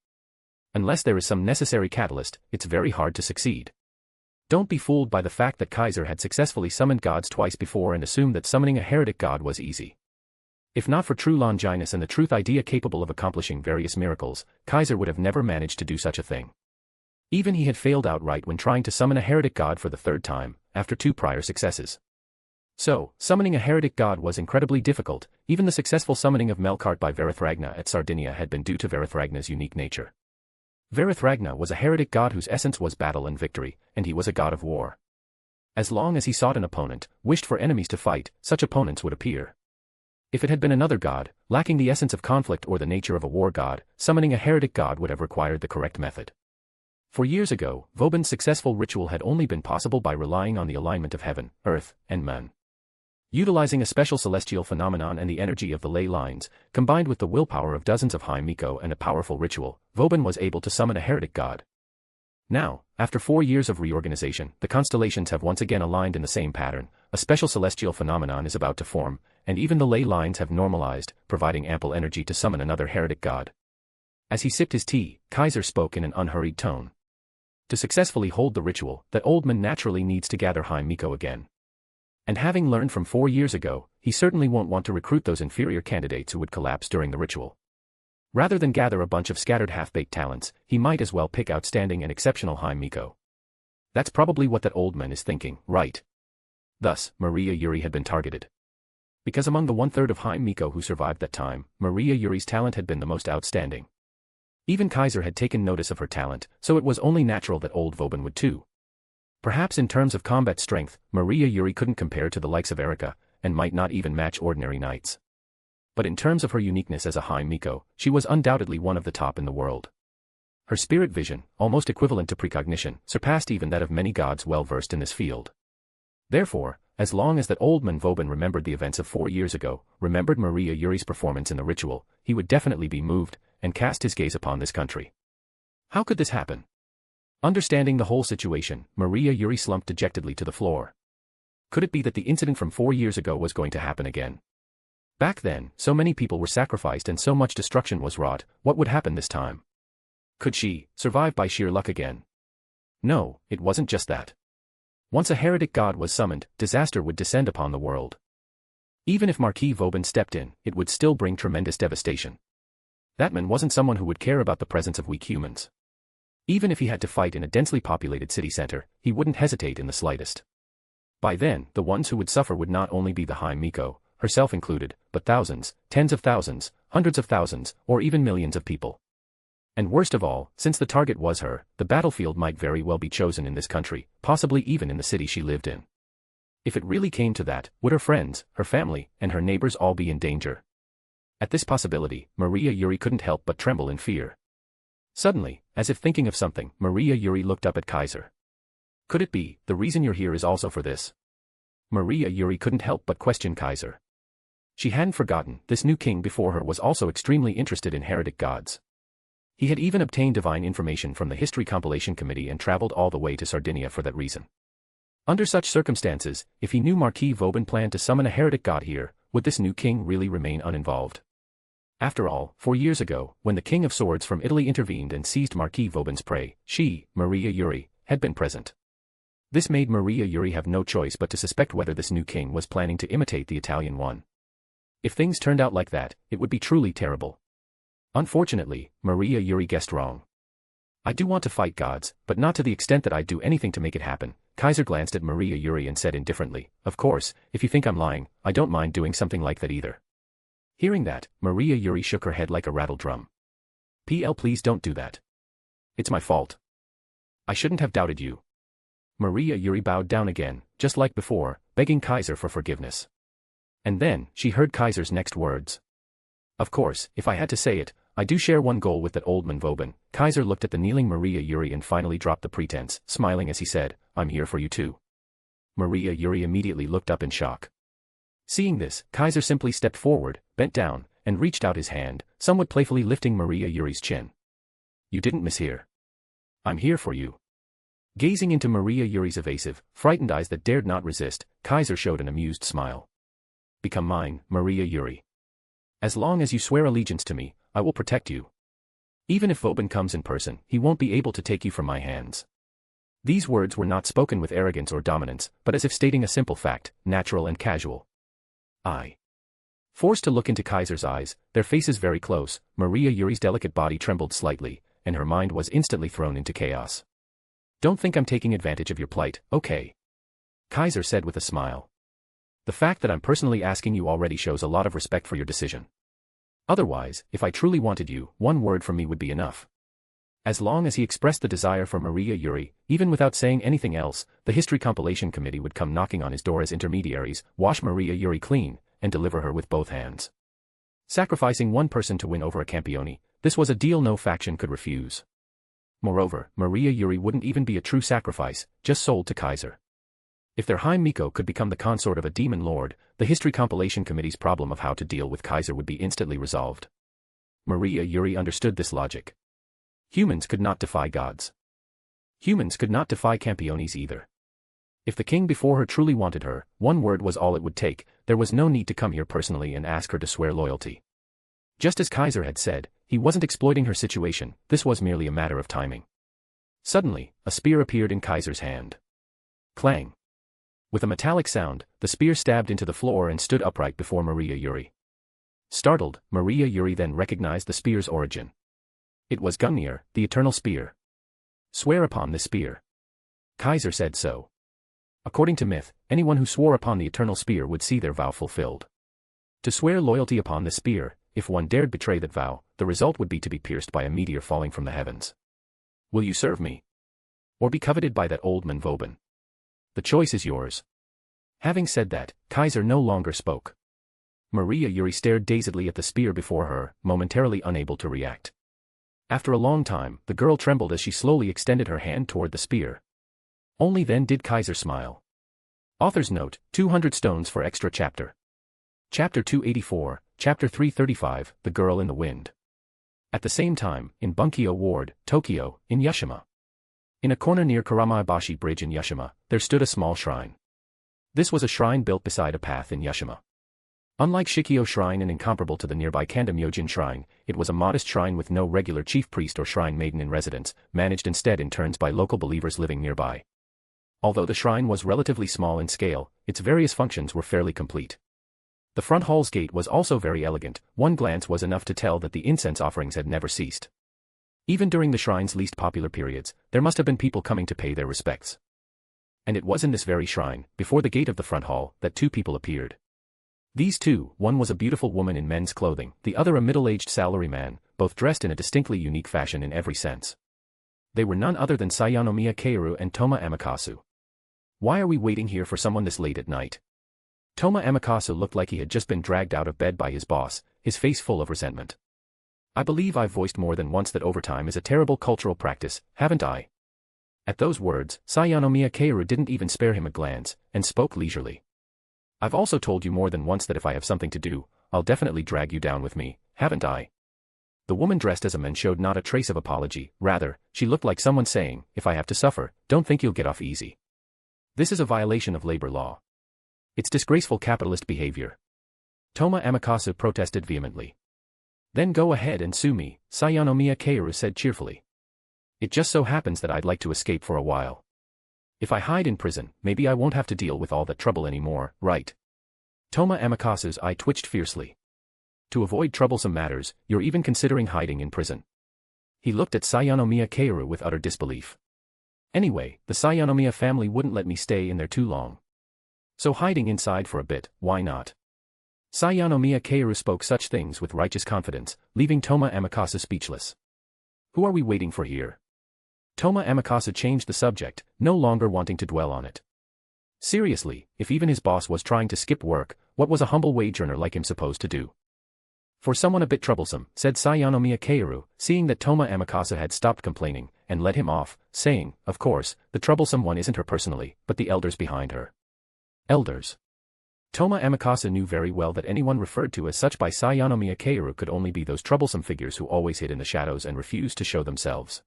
Unless there is some necessary catalyst, it's very hard to succeed. Don't be fooled by the fact that Kaiser had successfully summoned gods twice before and assume that summoning a heretic god was easy. If not for True Longinus and the truth idea capable of accomplishing various miracles, Kaiser would have never managed to do such a thing. Even he had failed outright when trying to summon a heretic god for the 3rd time, after 2 prior successes. So, summoning a heretic god was incredibly difficult. Even the successful summoning of Melkart by Verithragna at Sardinia had been due to Verithragna's unique nature. Verithragna was a heretic god whose essence was battle and victory, and he was a god of war. As long as he sought an opponent, wished for enemies to fight, such opponents would appear. If it had been another god, lacking the essence of conflict or the nature of a war god, summoning a heretic god would have required the correct method. 4 years ago, Vauban's successful ritual had only been possible by relying on the alignment of heaven, earth, and man. Utilizing a special celestial phenomenon and the energy of the ley lines, combined with the willpower of dozens of High Miko and a powerful ritual, Vauban was able to summon a heretic god. Now, after 4 years of reorganization, the constellations have once again aligned in the same pattern, a special celestial phenomenon is about to form, and even the ley lines have normalized, providing ample energy to summon another heretic god. As he sipped his tea, Kaiser spoke in an unhurried tone. To successfully hold the ritual, that old man naturally needs to gather High Miko again. And having learned from 4 years ago, he certainly won't want to recruit those inferior candidates who would collapse during the ritual. Rather than gather a bunch of scattered half-baked talents, he might as well pick outstanding and exceptional High Miko. That's probably what that old man is thinking, right? Thus, Maria Yuri had been targeted. Because among the 1/3 of High Miko who survived that time, Maria Yuri's talent had been the most outstanding. Even Kaiser had taken notice of her talent, so it was only natural that old Vauban would too. Perhaps in terms of combat strength, Maria Yuri couldn't compare to the likes of Erika, and might not even match ordinary knights. But in terms of her uniqueness as a High Miko, she was undoubtedly one of the top in the world. Her spirit vision, almost equivalent to precognition, surpassed even that of many gods well versed in this field. Therefore, as long as that old man Vauban remembered the events of 4 years ago, remembered Maria Yuri's performance in the ritual, he would definitely be moved, and cast his gaze upon this country. How could this happen? Understanding the whole situation, Maria Yuri slumped dejectedly to the floor. Could it be that the incident from 4 years ago was going to happen again? Back then, so many people were sacrificed and so much destruction was wrought, what would happen this time? Could she survive by sheer luck again? No, it wasn't just that. Once a heretic god was summoned, disaster would descend upon the world. Even if Marquis Vauban stepped in, it would still bring tremendous devastation. That man wasn't someone who would care about the presence of weak humans. Even if he had to fight in a densely populated city center, he wouldn't hesitate in the slightest. By then, the ones who would suffer would not only be the High Miko, herself included, but thousands, tens of thousands, hundreds of thousands, or even millions of people. And worst of all, since the target was her, the battlefield might very well be chosen in this country, possibly even in the city she lived in. If it really came to that, would her friends, her family, and her neighbors all be in danger? At this possibility, Maria Yuri couldn't help but tremble in fear. Suddenly, as if thinking of something, Maria Yuri looked up at Kaiser. Could it be, the reason you're here is also for this? Maria Yuri couldn't help but question Kaiser. She hadn't forgotten, this new king before her was also extremely interested in heretic gods. He had even obtained divine information from the History Compilation Committee and traveled all the way to Sardinia for that reason. Under such circumstances, if he knew Marquis Vauban planned to summon a heretic god here, would this new king really remain uninvolved? After all, 4 years ago, when the King of Swords from Italy intervened and seized Marquis Vauban's prey, she, Maria Yuri, had been present. This made Maria Yuri have no choice but to suspect whether this new king was planning to imitate the Italian one. If things turned out like that, it would be truly terrible. Unfortunately, Maria Yuri guessed wrong. I do want to fight gods, but not to the extent that I'd do anything to make it happen. Kaiser glanced at Maria Yuri and said indifferently, of course, if you think I'm lying, I don't mind doing something like that either. Hearing that, Maria Yuri shook her head like a rattle drum. Please don't do that. It's my fault. I shouldn't have doubted you. Maria Yuri bowed down again, just like before, begging Kaiser for forgiveness. And then, she heard Kaiser's next words. Of course, if I had to say it, I do share one goal with that old man Vauban. Kaiser looked at the kneeling Maria Yuri and finally dropped the pretense, smiling as he said, I'm here for you too. Maria Yuri immediately looked up in shock. Seeing this, Kaiser simply stepped forward, bent down, and reached out his hand, somewhat playfully lifting Maria Yuri's chin. You didn't mishear. I'm here for you. Gazing into Maria Yuri's evasive, frightened eyes that dared not resist, Kaiser showed an amused smile. Become mine, Maria Yuri. As long as you swear allegiance to me, I will protect you. Even if Vauban comes in person, he won't be able to take you from my hands. These words were not spoken with arrogance or dominance, but as if stating a simple fact, natural and casual. Forced to look into Kaiser's eyes, their faces very close, Maria Yuri's delicate body trembled slightly, and her mind was instantly thrown into chaos. Don't think I'm taking advantage of your plight, okay? Kaiser said with a smile. The fact that I'm personally asking you already shows a lot of respect for your decision. Otherwise, if I truly wanted you, one word from me would be enough. As long as he expressed the desire for Maria Yuri, even without saying anything else, the History Compilation Committee would come knocking on his door as intermediaries, wash Maria Yuri clean, and deliver her with both hands. Sacrificing one person to win over a Campione, this was a deal no faction could refuse. Moreover, Maria Yuri wouldn't even be a true sacrifice, just sold to Kaiser. If their High Miko could become the consort of a demon lord, the History Compilation Committee's problem of how to deal with Kaiser would be instantly resolved. Maria Yuri understood this logic. Humans could not defy gods. Humans could not defy Campiones either. If the king before her truly wanted her, one word was all it would take. There was no need to come here personally and ask her to swear loyalty. Just as Kaiser had said, he wasn't exploiting her situation, this was merely a matter of timing. Suddenly, a spear appeared in Kaiser's hand. Clang. With a metallic sound, the spear stabbed into the floor and stood upright before Maria Yuri. Startled, Maria Yuri then recognized the spear's origin. It was Gungnir, the eternal spear. Swear upon this spear. Kaiser said so. According to myth, anyone who swore upon the eternal spear would see their vow fulfilled. To swear loyalty upon the spear, if one dared betray that vow, the result would be to be pierced by a meteor falling from the heavens. Will you serve me? Or be coveted by that old man Vauban? The choice is yours. Having said that, Kaiser no longer spoke. Maria Yuri stared dazedly at the spear before her, momentarily unable to react. After a long time, the girl trembled as she slowly extended her hand toward the spear. Only then did Kaiser smile. Author's note, 200 stones for extra chapter. Chapter 284, Chapter 335, The Girl in the Wind. At the same time, in Bunkyo Ward, Tokyo, in Yushima. In a corner near Karamaibashi Bridge in Yushima, there stood a small shrine. This was a shrine built beside a path in Yushima. Unlike Shikyo Shrine and incomparable to the nearby Kanda Myojin Shrine, it was a modest shrine with no regular chief priest or shrine maiden in residence, managed instead in turns by local believers living nearby. Although the shrine was relatively small in scale, its various functions were fairly complete. The front hall's gate was also very elegant. One glance was enough to tell that the incense offerings had never ceased. Even during the shrine's least popular periods, there must have been people coming to pay their respects. And it was in this very shrine, before the gate of the front hall, that two people appeared. These two, one was a beautiful woman in men's clothing, the other a middle-aged salaryman, both dressed in a distinctly unique fashion in every sense. They were none other than Sayanomiya Keiru and Toma Amikasu. Why are we waiting here for someone this late at night? Toma Amikasu looked like he had just been dragged out of bed by his boss, his face full of resentment. I believe I've voiced more than once that overtime is a terrible cultural practice, haven't I? At those words, Sayanomiya Keiru didn't even spare him a glance, and spoke leisurely. I've also told you more than once that if I have something to do, I'll definitely drag you down with me, haven't I? The woman dressed as a man showed not a trace of apology, rather, she looked like someone saying, if I have to suffer, don't think you'll get off easy. This is a violation of labor law. It's disgraceful capitalist behavior. Toma Amikasu protested vehemently. Then go ahead and sue me, Sayanomiya Keiru said cheerfully. It just so happens that I'd like to escape for a while. If I hide in prison, maybe I won't have to deal with all that trouble anymore, right? Toma Amikasu's eye twitched fiercely. To avoid troublesome matters, you're even considering hiding in prison. He looked at Sayanomiya Keiru with utter disbelief. Anyway, the Sayanomiya family wouldn't let me stay in there too long. So hiding inside for a bit, why not? Sayanomiya Keiru spoke such things with righteous confidence, leaving Toma Amikasu speechless. Who are we waiting for here? Toma Amikasu changed the subject, no longer wanting to dwell on it. Seriously, if even his boss was trying to skip work, what was a humble wage earner like him supposed to do? For someone a bit troublesome, said Sayanomiya Keiru, seeing that Toma Amikasu had stopped complaining, and let him off, saying, of course, the troublesome one isn't her personally, but the elders behind her. Elders. Toma Amikasu knew very well that anyone referred to as such by Sayanomiya Keiru could only be those troublesome figures who always hid in the shadows and refused to show themselves.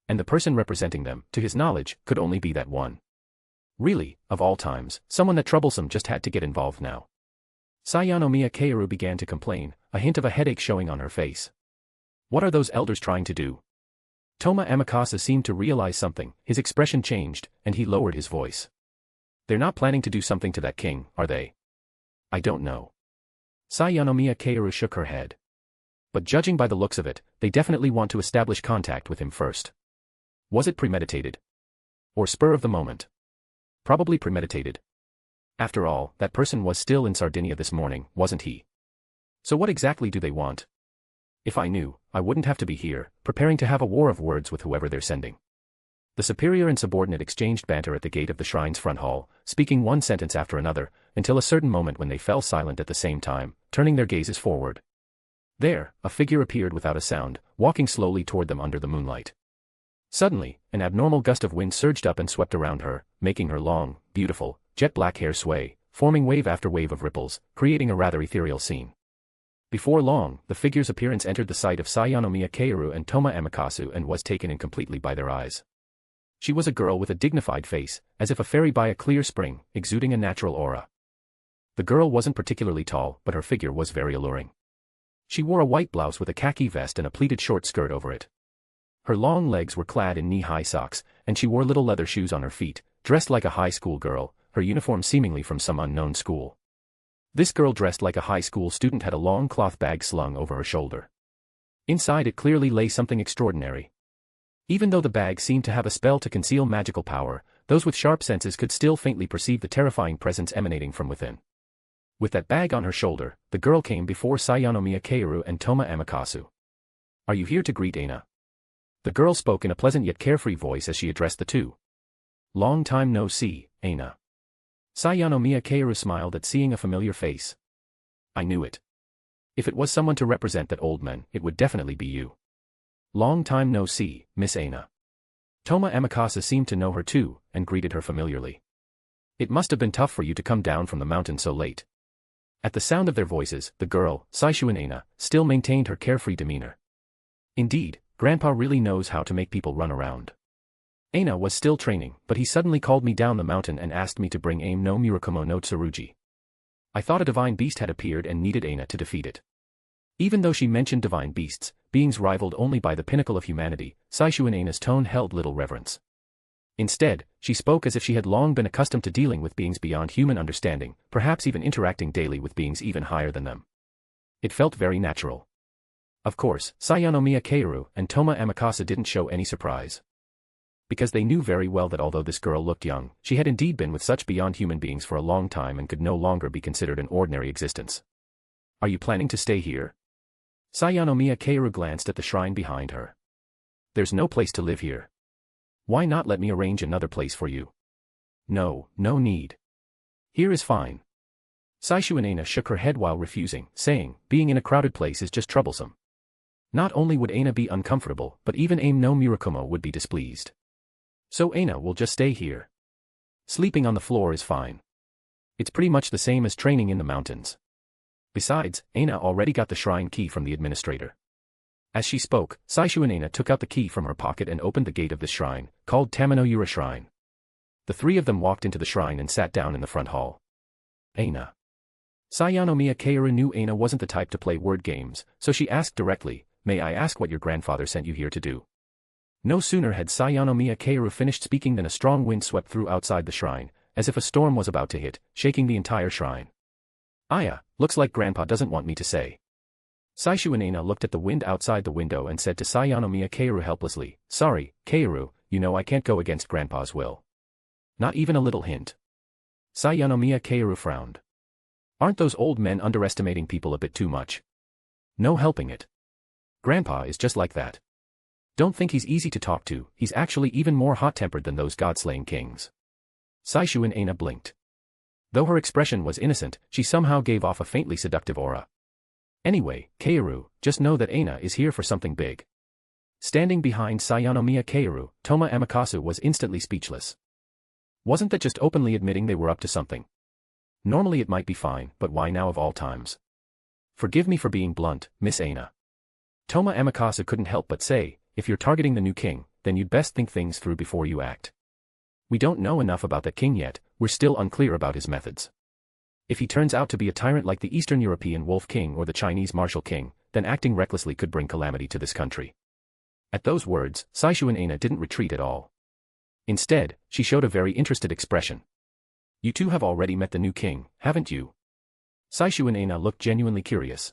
And the person representing them, to his knowledge, could only be that one. Really, of all times, someone that troublesome just had to get involved now. Sayanomiya Keiru began to complain, a hint of a headache showing on her face. What are those elders trying to do? Toma Amikasu seemed to realize something, his expression changed, and he lowered his voice. They're not planning to do something to that king, are they? I don't know. Sayanomiya Keiru shook her head. But judging by the looks of it, they definitely want to establish contact with him first. Was it premeditated? Or spur of the moment? Probably premeditated. After all, that person was still in Sardinia this morning, wasn't he? So what exactly do they want? If I knew, I wouldn't have to be here, preparing to have a war of words with whoever they're sending. The superior and subordinate exchanged banter at the gate of the shrine's front hall, speaking one sentence after another, until a certain moment when they fell silent at the same time, turning their gazes forward. There, a figure appeared without a sound, walking slowly toward them under the moonlight. Suddenly, an abnormal gust of wind surged up and swept around her, making her long, beautiful, jet-black hair sway, forming wave after wave of ripples, creating a rather ethereal scene. Before long, the figure's appearance entered the sight of Sayanomiya Kaoru and Toma Amikasu and was taken in completely by their eyes. She was a girl with a dignified face, as if a fairy by a clear spring, exuding a natural aura. The girl wasn't particularly tall, but her figure was very alluring. She wore a white blouse with a khaki vest and a pleated short skirt over it. Her long legs were clad in knee-high socks, and she wore little leather shoes on her feet, dressed like a high school girl, her uniform seemingly from some unknown school. This girl dressed like a high school student had a long cloth bag slung over her shoulder. Inside it clearly lay something extraordinary. Even though the bag seemed to have a spell to conceal magical power, those with sharp senses could still faintly perceive the terrifying presence emanating from within. With that bag on her shoulder, the girl came before Sayanomiya Kaoru and Toma Amikasu. "Are you here to greet Aina?" The girl spoke in a pleasant yet carefree voice as she addressed the two. "Long time no see, Aina." Sayanomiya Kaoru smiled at seeing a familiar face. "I knew it. If it was someone to represent that old man, it would definitely be you." "Long time no see, Miss Aina." Toma Amikasu seemed to know her too, and greeted her familiarly. "It must have been tough for you to come down from the mountain so late." At the sound of their voices, the girl, Saishuin Aina, still maintained her carefree demeanor. Indeed, Grandpa really knows how to make people run around. Aina was still training, but he suddenly called me down the mountain and asked me to bring Aim no Murakumo no Tsurugi. I thought a divine beast had appeared and needed Aina to defeat it. Even though she mentioned divine beasts, beings rivaled only by the pinnacle of humanity, Saishuin Aina's tone held little reverence. Instead, she spoke as if she had long been accustomed to dealing with beings beyond human understanding, perhaps even interacting daily with beings even higher than them. It felt very natural. Of course, Sayanomiya Kaoru and Toma Amikasu didn't show any surprise. Because they knew very well that although this girl looked young, she had indeed been with such beyond human beings for a long time and could no longer be considered an ordinary existence. "Are you planning to stay here?" Sayanomiya Kaoru glanced at the shrine behind her. "There's no place to live here. Why not let me arrange another place for you?" "No, no need. Here is fine." Saishuin Aina shook her head while refusing, saying, "Being in a crowded place is just troublesome." Not only would Aina be uncomfortable, but even Aim no Murakumo would be displeased. "So Aina will just stay here. Sleeping on the floor is fine. It's pretty much the same as training in the mountains. Besides, Aina already got the shrine key from the administrator." As she spoke, Saishuin Aina took out the key from her pocket and opened the gate of this shrine, called Taminoyura Shrine. The three of them walked into the shrine and sat down in the front hall. "Aina." Sayanomiya Kaoru knew Aina wasn't the type to play word games, so she asked directly, "May I ask what your grandfather sent you here to do?" No sooner had Sayanomiya Kaoru finished speaking than a strong wind swept through outside the shrine, as if a storm was about to hit, shaking the entire shrine. "Aya, looks like Grandpa doesn't want me to say." Saishuin Aina looked at the wind outside the window and said to Sayanomiya Kaoru helplessly, "Sorry, Kaoru, you know I can't go against Grandpa's will." "Not even a little hint?" Sayanomiya Kaoru frowned. "Aren't those old men underestimating people a bit too much?" "No helping it. Grandpa is just like that. Don't think he's easy to talk to, he's actually even more hot-tempered than those god-slaying kings." Saishuin Aina blinked. Though her expression was innocent, she somehow gave off a faintly seductive aura. "Anyway, Kaoru, just know that Aina is here for something big." Standing behind Sayanomiya Kaoru, Toma Amikasu was instantly speechless. Wasn't that just openly admitting they were up to something? Normally it might be fine, but why now of all times? "Forgive me for being blunt, Miss Aina." Toma Amikasu couldn't help but say, "If you're targeting the new king, then you'd best think things through before you act. We don't know enough about that king yet, we're still unclear about his methods. If he turns out to be a tyrant like the Eastern European Wolf King or the Chinese Martial King, then acting recklessly could bring calamity to this country." At those words, Saishuin Aina didn't retreat at all. Instead, she showed a very interested expression. "You two have already met the new king, haven't you?" Saishuin Aina looked genuinely curious.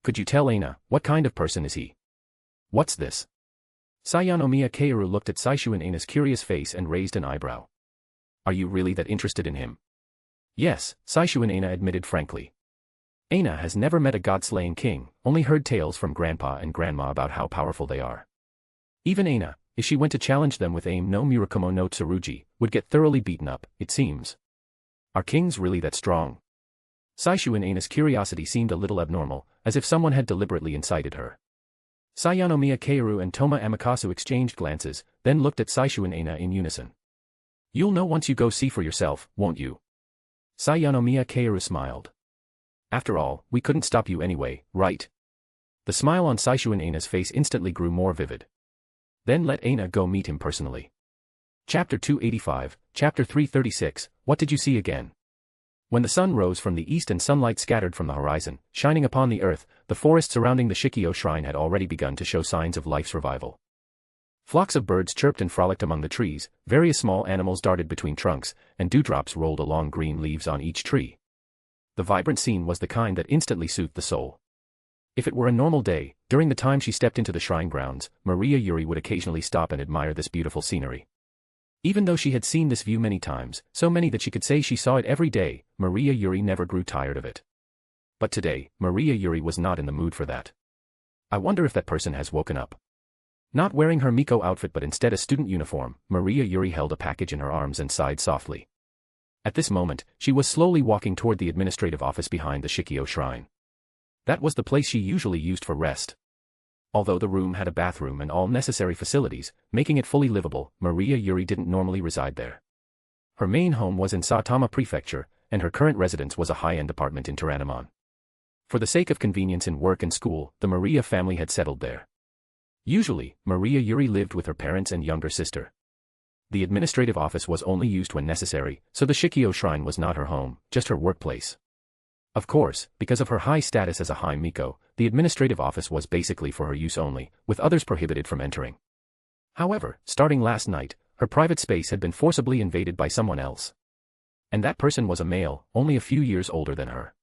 "Could you tell Aina, what kind of person is he?" "What's this?" Sayanomiya Kaoru looked at Saishuin Aina's curious face and raised an eyebrow. "Are you really that interested in him?" "Yes," Saishuin Aina admitted frankly. Aina has never met a god-slaying king, only heard tales from Grandpa and Grandma about how powerful they are. Even Aina, if she went to challenge them with Aim no Murakumo no Tsurugi, would get thoroughly beaten up, it seems. Are kings really that strong? Saishuin Aina's curiosity seemed a little abnormal, as if someone had deliberately incited her. Sayanomiya Kaoru and Toma Amikasu exchanged glances, then looked at Saishu and Aina in unison. You'll know once you go see for yourself, won't you? Sayanomiya Kaoru smiled. After all, we couldn't stop you anyway, right? The smile on Saishu and Aina's face instantly grew more vivid. Then let Aina go meet him personally. Chapter 285, Chapter 336, What did you see again? When the sun rose from the east and sunlight scattered from the horizon, shining upon the earth, the forest surrounding the Shikio shrine had already begun to show signs of life's revival. Flocks of birds chirped and frolicked among the trees, various small animals darted between trunks, and dewdrops rolled along green leaves on each tree. The vibrant scene was the kind that instantly soothed the soul. If it were a normal day, during the time she stepped into the shrine grounds, Maria Yuri would occasionally stop and admire this beautiful scenery. Even though she had seen this view many times, so many that she could say she saw it every day, Maria Yuri never grew tired of it. But today, Maria Yuri was not in the mood for that. I wonder if that person has woken up. Not wearing her Miko outfit but instead a student uniform, Maria Yuri held a package in her arms and sighed softly. At this moment, she was slowly walking toward the administrative office behind the Shikio shrine. That was the place she usually used for rest. Although the room had a bathroom and all necessary facilities, making it fully livable, Maria Yuri didn't normally reside there. Her main home was in Saitama Prefecture, and her current residence was a high-end apartment in Tyrannomon. For the sake of convenience in work and school, the Maria family had settled there. Usually, Maria Yuri lived with her parents and younger sister. The administrative office was only used when necessary, so the Shikio shrine was not her home, just her workplace. Of course, because of her high status as a high Miko, the administrative office was basically for her use only, with others prohibited from entering. However, starting last night, her private space had been forcibly invaded by someone else. And that person was a male, only a few years older than her.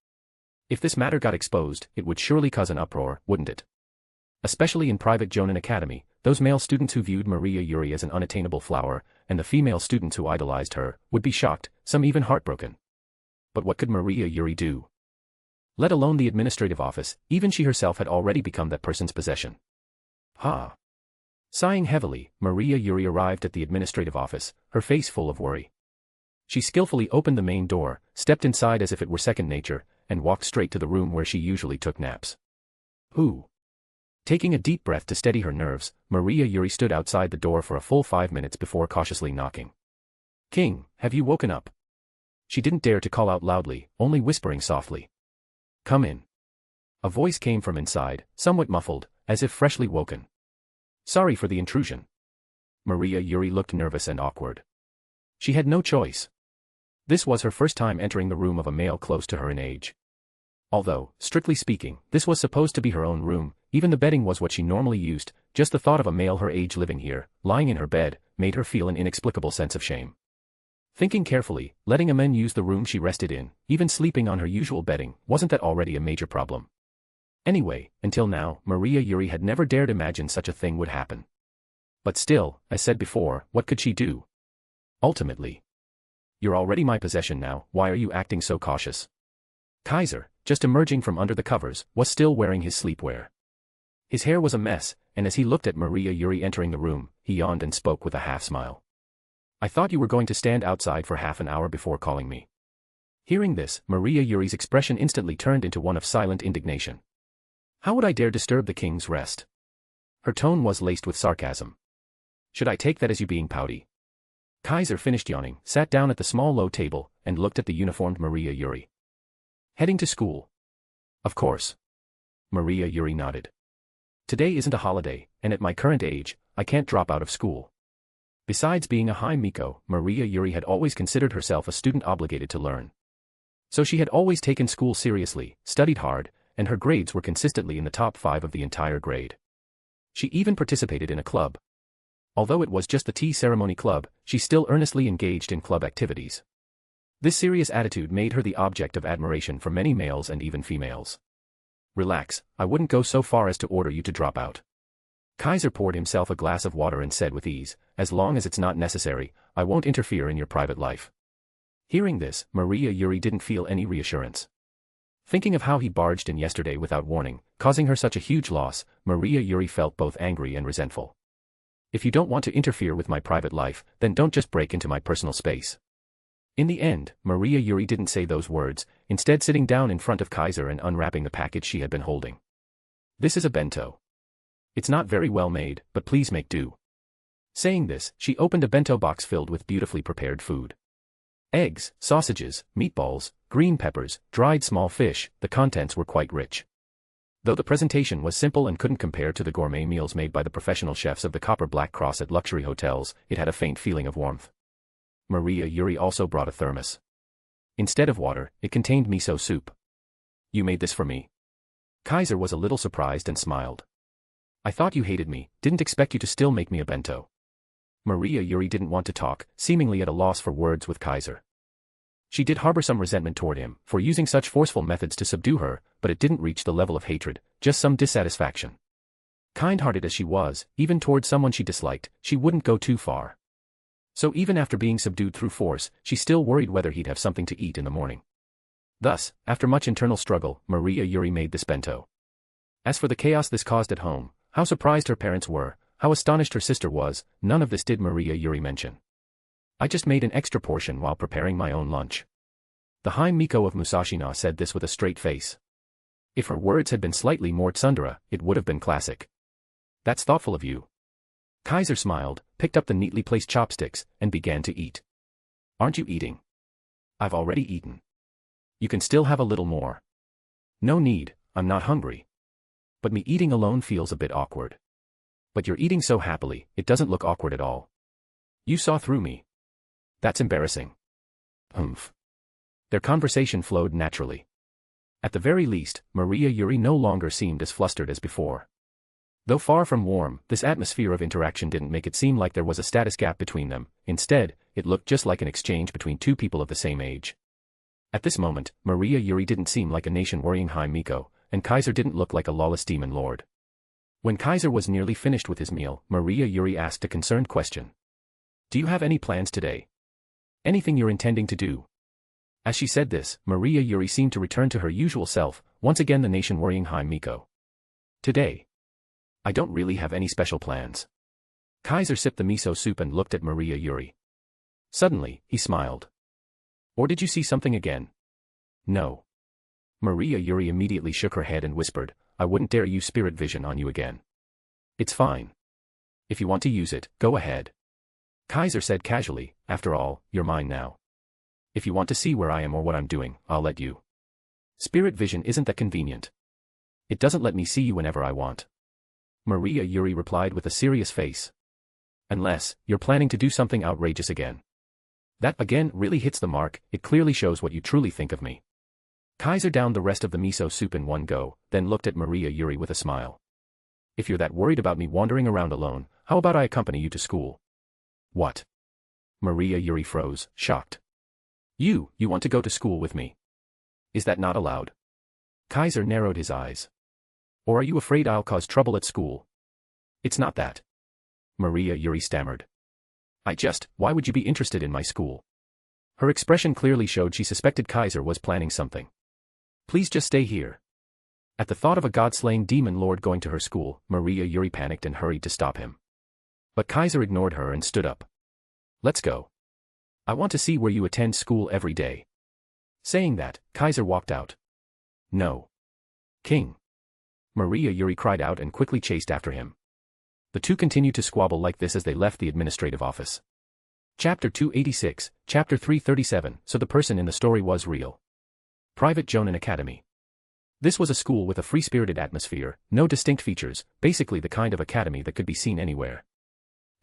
If this matter got exposed, it would surely cause an uproar, wouldn't it? Especially in private Jonin Academy, those male students who viewed Maria Yuri as an unattainable flower, and the female students who idolized her, would be shocked, some even heartbroken. But what could Maria Yuri do? Let alone the administrative office, even she herself had already become that person's possession. Sighing heavily, Maria Yuri arrived at the administrative office, her face full of worry. She skillfully opened the main door, stepped inside as if it were second nature, and walked straight to the room where she usually took naps. Taking a deep breath to steady her nerves, Maria Yuri stood outside the door for a full 5 minutes before cautiously knocking. King, have you woken up? She didn't dare to call out loudly, only whispering softly. Come in. A voice came from inside, somewhat muffled, as if freshly woken. Sorry for the intrusion. Maria Yuri looked nervous and awkward. She had no choice. This was her first time entering the room of a male close to her in age. Although, strictly speaking, this was supposed to be her own room, even the bedding was what she normally used, just the thought of a male her age living here, lying in her bed, made her feel an inexplicable sense of shame. Thinking carefully, letting a man use the room she rested in, even sleeping on her usual bedding, wasn't that already a major problem? Anyway, until now, Maria Yuri had never dared imagine such a thing would happen. But still, as said before, what could she do? Ultimately. You're already my possession now, why are you acting so cautious? Kaiser, just emerging from under the covers, was still wearing his sleepwear. His hair was a mess, and as he looked at Maria Yuri entering the room, he yawned and spoke with a half-smile. I thought you were going to stand outside for half an hour before calling me. Hearing this, Maria Yuri's expression instantly turned into one of silent indignation. How would I dare disturb the king's rest? Her tone was laced with sarcasm. Should I take that as you being pouty? Kaiser finished yawning, sat down at the small low table, and looked at the uniformed Maria Yuri. Heading to school? Of course. Maria Yuri nodded. Today isn't a holiday, and at my current age, I can't drop out of school. Besides being a high Miko, Maria Yuri had always considered herself a student obligated to learn. So she had always taken school seriously, studied hard, and her grades were consistently in the top 5 of the entire grade. She even participated in a club. Although it was just the tea ceremony club, she still earnestly engaged in club activities. This serious attitude made her the object of admiration for many males and even females. Relax, I wouldn't go so far as to order you to drop out. Kaiser poured himself a glass of water and said with ease, as long as it's not necessary, I won't interfere in your private life. Hearing this, Maria Yuri didn't feel any reassurance. Thinking of how he barged in yesterday without warning, causing her such a huge loss, Maria Yuri felt both angry and resentful. If you don't want to interfere with my private life, then don't just break into my personal space. In the end, Maria Yuri didn't say those words, instead sitting down in front of Kaiser and unwrapping the package she had been holding. This is a bento. It's not very well made, but please make do. Saying this, she opened a bento box filled with beautifully prepared food. Eggs, sausages, meatballs, green peppers, dried small fish, the contents were quite rich. Though the presentation was simple and couldn't compare to the gourmet meals made by the professional chefs of the Copper Black Cross at luxury hotels, it had a faint feeling of warmth. Maria Yuri also brought a thermos. Instead of water, it contained miso soup. You made this for me? Kaiser was a little surprised and smiled. I thought you hated me, didn't expect you to still make me a bento. Maria Yuri didn't want to talk, seemingly at a loss for words with Kaiser. She did harbor some resentment toward him for using such forceful methods to subdue her, but it didn't reach the level of hatred, just some dissatisfaction. Kind-hearted as she was, even toward someone she disliked, she wouldn't go too far. So even after being subdued through force, she still worried whether he'd have something to eat in the morning. Thus, after much internal struggle, Maria Yuri made this bento. As for the chaos this caused at home, how surprised her parents were, how astonished her sister was, none of this did Maria Yuri mention. I just made an extra portion while preparing my own lunch. The High Miko of Musashina said this with a straight face. If her words had been slightly more tsundere, it would have been classic. That's thoughtful of you. Kaiser smiled, picked up the neatly placed chopsticks, and began to eat. Aren't you eating? I've already eaten. You can still have a little more. No need, I'm not hungry. But me eating alone feels a bit awkward. But you're eating so happily, it doesn't look awkward at all. You saw through me. That's embarrassing. Humph. Their conversation flowed naturally. At the very least, Maria Yuri no longer seemed as flustered as before. Though far from warm, this atmosphere of interaction didn't make it seem like there was a status gap between them. Instead, it looked just like an exchange between two people of the same age. At this moment, Maria Yuri didn't seem like a nation-worrying High Miko, and Kaiser didn't look like a lawless demon lord. When Kaiser was nearly finished with his meal, Maria Yuri asked a concerned question. Do you have any plans today? Anything you're intending to do? As she said this, Maria Yuri seemed to return to her usual self, once again the nation-worrying High Miko. Today? I don't really have any special plans. Kaiser sipped the miso soup and looked at Maria Yuri. Suddenly, he smiled. Or did you see something again? No. Maria Yuri immediately shook her head and whispered, I wouldn't dare use spirit vision on you again. It's fine. If you want to use it, go ahead. Kaiser said casually, after all, you're mine now. If you want to see where I am or what I'm doing, I'll let you. Spirit vision isn't that convenient. It doesn't let me see you whenever I want. Maria Yuri replied with a serious face. Unless, you're planning to do something outrageous again. That again really hits the mark, it clearly shows what you truly think of me. Kaiser downed the rest of the miso soup in one go, then looked at Maria Yuri with a smile. If you're that worried about me wandering around alone, how about I accompany you to school? What? Maria Yuri froze, shocked. You want to go to school with me? Is that not allowed? Kaiser narrowed his eyes. Or are you afraid I'll cause trouble at school? It's not that. Maria Yuri stammered. Why would you be interested in my school? Her expression clearly showed she suspected Kaiser was planning something. Please just stay here. At the thought of a god-slaying demon lord going to her school, Maria Yuri panicked and hurried to stop him. But Kaiser ignored her and stood up. Let's go. I want to see where you attend school every day. Saying that, Kaiser walked out. No. King. Maria Yuri cried out and quickly chased after him. The two continued to squabble like this as they left the administrative office. Chapter 286, Chapter 337, so the person in the story was real. Private Jonin Academy. This was a school with a free-spirited atmosphere, no distinct features, basically the kind of academy that could be seen anywhere.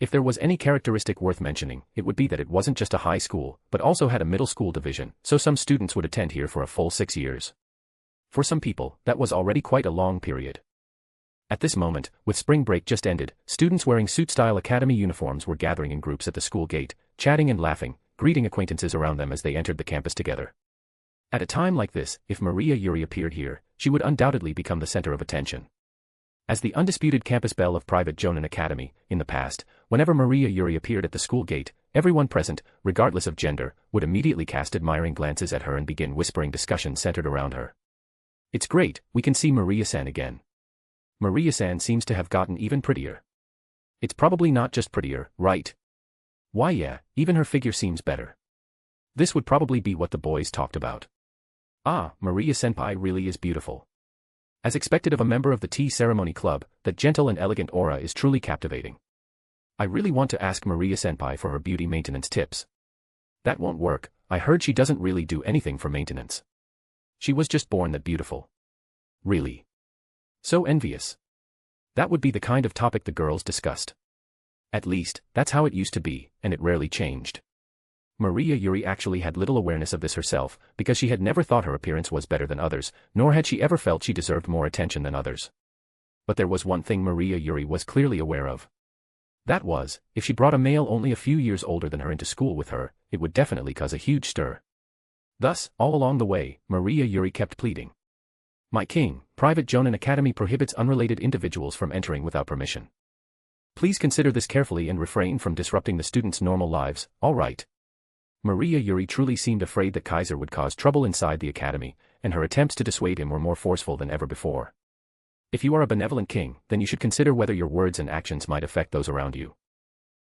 If there was any characteristic worth mentioning, it would be that it wasn't just a high school, but also had a middle school division, so some students would attend here for a full 6 years. For some people, that was already quite a long period. At this moment, with spring break just ended, students wearing suit-style academy uniforms were gathering in groups at the school gate, chatting and laughing, greeting acquaintances around them as they entered the campus together. At a time like this, if Maria Yuri appeared here, she would undoubtedly become the center of attention. As the undisputed campus belle of Private Jonin Academy, in the past, whenever Maria Yuri appeared at the school gate, everyone present, regardless of gender, would immediately cast admiring glances at her and begin whispering discussions centered around her. It's great, we can see Maria-san again. Maria-san seems to have gotten even prettier. It's probably not just prettier, right? Why yeah, even her figure seems better. This would probably be what the boys talked about. Ah, Maria-senpai really is beautiful. As expected of a member of the tea ceremony club, that gentle and elegant aura is truly captivating. I really want to ask Maria-senpai for her beauty maintenance tips. That won't work, I heard she doesn't really do anything for maintenance. She was just born that beautiful. Really? So envious. That would be the kind of topic the girls discussed. At least, that's how it used to be, and it rarely changed. Maria Yuri actually had little awareness of this herself, because she had never thought her appearance was better than others, nor had she ever felt she deserved more attention than others. But there was one thing Maria Yuri was clearly aware of. That was, if she brought a male only a few years older than her into school with her, it would definitely cause a huge stir. Thus, all along the way, Maria Yuri kept pleading. My king, Private Jonin Academy prohibits unrelated individuals from entering without permission. Please consider this carefully and refrain from disrupting the students' normal lives, all right? Maria Yuri truly seemed afraid that Kaiser would cause trouble inside the academy, and her attempts to dissuade him were more forceful than ever before. If you are a benevolent king, then you should consider whether your words and actions might affect those around you.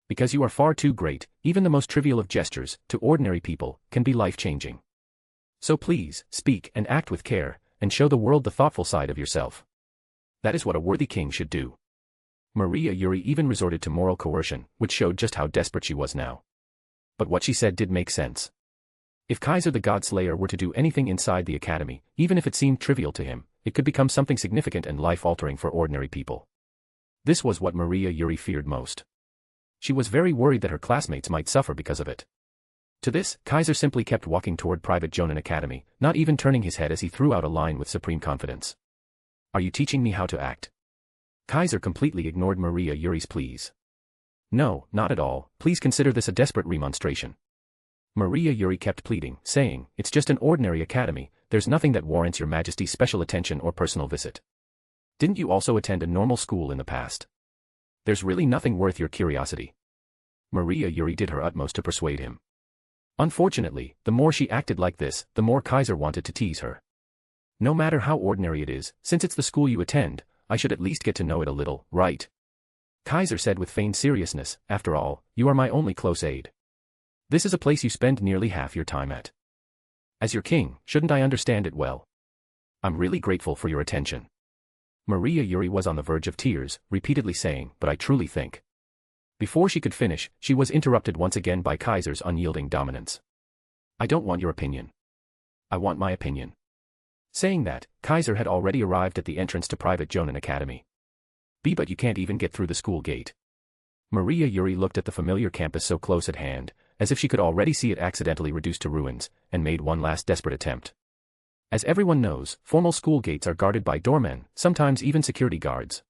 Because you are far too great, even the most trivial of gestures, to ordinary people, can be life-changing. So please, speak and act with care, and show the world the thoughtful side of yourself. That is what a worthy king should do. Maria Yuri even resorted to moral coercion, which showed just how desperate she was now. But what she said did make sense. If Kaiser the God-Slayer were to do anything inside the academy, even if it seemed trivial to him, it could become something significant and life-altering for ordinary people. This was what Maria Yuri feared most. She was very worried that her classmates might suffer because of it. To this, Kaiser simply kept walking toward Private Jonin Academy, not even turning his head as he threw out a line with supreme confidence. Are you teaching me how to act? Kaiser completely ignored Maria Yuri's pleas. No, not at all, please consider this a desperate remonstration. Maria Yuri kept pleading, saying, it's just an ordinary academy, there's nothing that warrants your majesty's special attention or personal visit. Didn't you also attend a normal school in the past? There's really nothing worth your curiosity. Maria Yuri did her utmost to persuade him. Unfortunately, the more she acted like this, the more Kaiser wanted to tease her. No matter how ordinary it is, since it's the school you attend, I should at least get to know it a little, right? Kaiser said with feigned seriousness, after all, you are my only close aide. This is a place you spend nearly half your time at. As your king, shouldn't I understand it well? I'm really grateful for your attention. Maria Yuri was on the verge of tears, repeatedly saying, but I truly think. Before she could finish, she was interrupted once again by Kaiser's unyielding dominance. I don't want your opinion. I want my opinion. Saying that, Kaiser had already arrived at the entrance to Private Jonin Academy. But you can't even get through the school gate. Maria Yuri looked at the familiar campus so close at hand, as if she could already see it accidentally reduced to ruins, and made one last desperate attempt. As everyone knows, formal school gates are guarded by doormen, sometimes even security guards.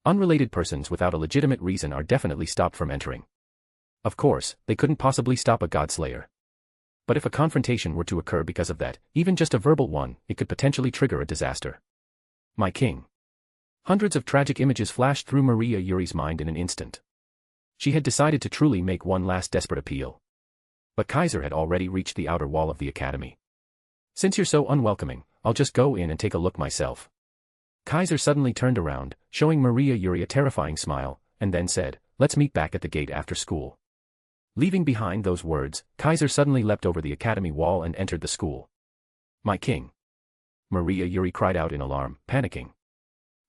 Unrelated persons without a legitimate reason are definitely stopped from entering. Of course, they couldn't possibly stop a God-Slayer. But if a confrontation were to occur because of that, even just a verbal one, it could potentially trigger a disaster. My king. Hundreds of tragic images flashed through Maria Yuri's mind in an instant. She had decided to truly make one last desperate appeal. But Kaiser had already reached the outer wall of the academy. Since you're so unwelcoming, I'll just go in and take a look myself. Kaiser suddenly turned around, showing Maria Yuri a terrifying smile, and then said, let's meet back at the gate after school. Leaving behind those words, Kaiser suddenly leapt over the academy wall and entered the school. My king. Maria Yuri cried out in alarm, panicking.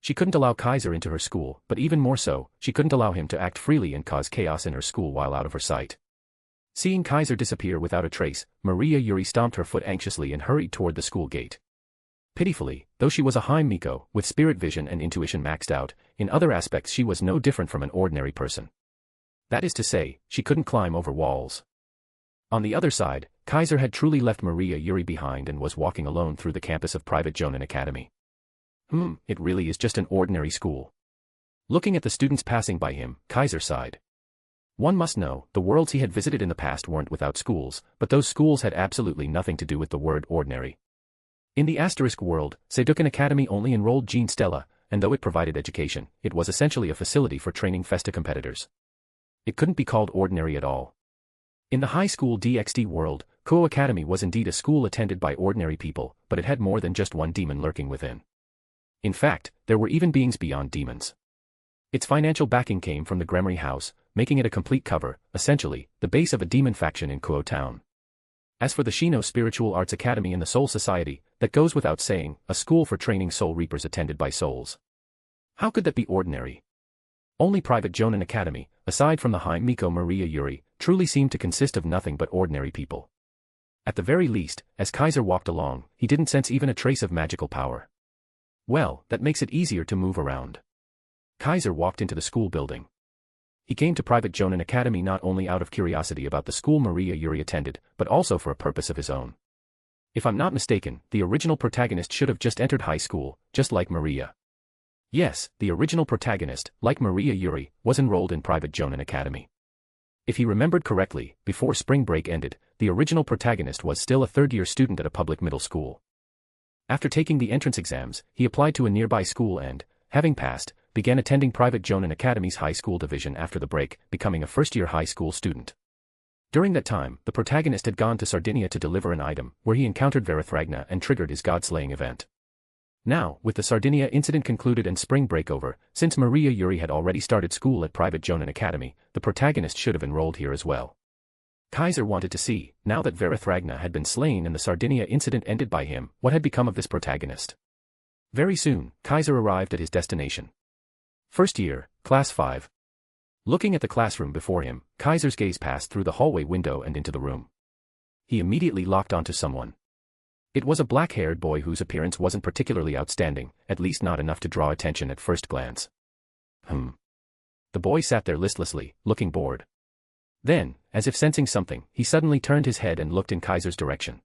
She couldn't allow Kaiser into her school, but even more so, she couldn't allow him to act freely and cause chaos in her school while out of her sight. Seeing Kaiser disappear without a trace, Maria Yuri stomped her foot anxiously and hurried toward the school gate. Pitifully, though she was a High Miko, with spirit vision and intuition maxed out, in other aspects she was no different from an ordinary person. That is to say, she couldn't climb over walls. On the other side, Kaiser had truly left Maria Yuri behind and was walking alone through the campus of Private Jonin Academy. It really is just an ordinary school. Looking at the students passing by him, Kaiser sighed. One must know, the worlds he had visited in the past weren't without schools, but those schools had absolutely nothing to do with the word ordinary. In the Asterisk world, Seidokan Academy only enrolled Jean Stella, and though it provided education, it was essentially a facility for training Festa competitors. It couldn't be called ordinary at all. In the High School DxD world, Kuo Academy was indeed a school attended by ordinary people, but it had more than just one demon lurking within. In fact, there were even beings beyond demons. Its financial backing came from the Gremory House, making it a complete cover, essentially, the base of a demon faction in Kuo Town. As for the Shino Spiritual Arts Academy in the Soul Society, that goes without saying, a school for training soul reapers attended by souls. How could that be ordinary? Only Private Jonin Academy, aside from the High Miko Maria Yuri, truly seemed to consist of nothing but ordinary people. At the very least, as Kaiser walked along, he didn't sense even a trace of magical power. Well, that makes it easier to move around. Kaiser walked into the school building. He came to Private Jonin Academy not only out of curiosity about the school Maria Yuri attended, but also for a purpose of his own. If I'm not mistaken, the original protagonist should have just entered high school, just like Maria. Yes, the original protagonist, like Maria Yuri, was enrolled in Private Jonin Academy. If he remembered correctly, before spring break ended, the original protagonist was still a third-year student at a public middle school. After taking the entrance exams, he applied to a nearby school and, having passed, began attending Private Jonin Academy's high school division after the break, becoming a first-year high school student. During that time, the protagonist had gone to Sardinia to deliver an item, where he encountered Verethraghna and triggered his god-slaying event. Now, with the Sardinia incident concluded and spring break over, since Maria Yuri had already started school at Private Jonin Academy, the protagonist should have enrolled here as well. Kaiser wanted to see, now that Verethraghna had been slain and the Sardinia incident ended by him, what had become of this protagonist. Very soon, Kaiser arrived at his destination. First year, Class 5. Looking at the classroom before him, Kaiser's gaze passed through the hallway window and into the room. He immediately locked onto someone. It was a black-haired boy whose appearance wasn't particularly outstanding, at least not enough to draw attention at first glance. The boy sat there listlessly, looking bored. Then, as if sensing something, he suddenly turned his head and looked in Kaiser's direction.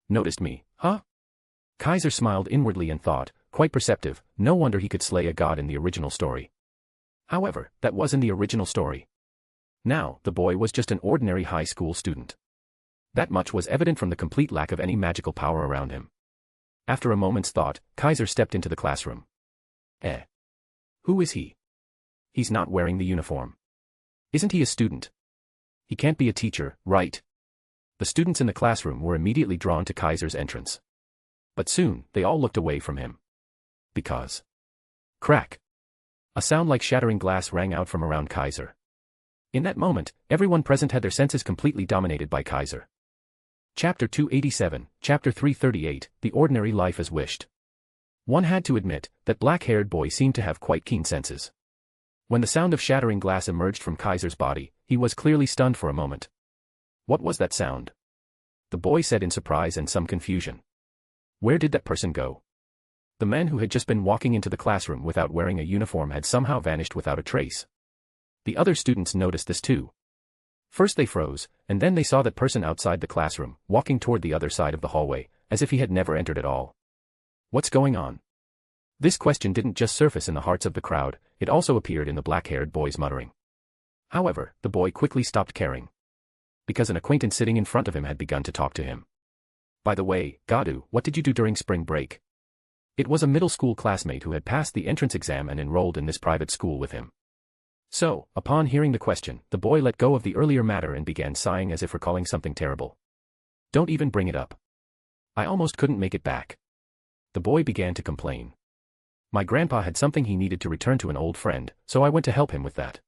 Noticed me, huh? Kaiser smiled inwardly and thought, quite perceptive, no wonder he could slay a god in the original story. However, that wasn't the original story. Now, the boy was just an ordinary high school student. That much was evident from the complete lack of any magical power around him. After a moment's thought, Kaiser stepped into the classroom. Who is he? He's not wearing the uniform. Isn't he a student? He can't be a teacher, right? The students in the classroom were immediately drawn to Kaiser's entrance. But soon, they all looked away from him. Because. Crack! A sound like shattering glass rang out from around Kaiser. In that moment, everyone present had their senses completely dominated by Kaiser. Chapter 287, Chapter 338, The Ordinary Life as Wished. One had to admit that black-haired boy seemed to have quite keen senses. When the sound of shattering glass emerged from Kaiser's body, he was clearly stunned for a moment. What was that sound? The boy said in surprise and some confusion. Where did that person go? The man who had just been walking into the classroom without wearing a uniform had somehow vanished without a trace. The other students noticed this too. First they froze, and then they saw that person outside the classroom, walking toward the other side of the hallway, as if he had never entered at all. What's going on? This question didn't just surface in the hearts of the crowd, it also appeared in the black-haired boy's muttering. However, the boy quickly stopped caring. Because an acquaintance sitting in front of him had begun to talk to him. By the way, Gadu, what did you do during spring break? It was a middle school classmate who had passed the entrance exam and enrolled in this private school with him. So, upon hearing the question, the boy let go of the earlier matter and began sighing as if recalling something terrible. Don't even bring it up. I almost couldn't make it back. The boy began to complain. My grandpa had something he needed to return to an old friend, so I went to help him with that.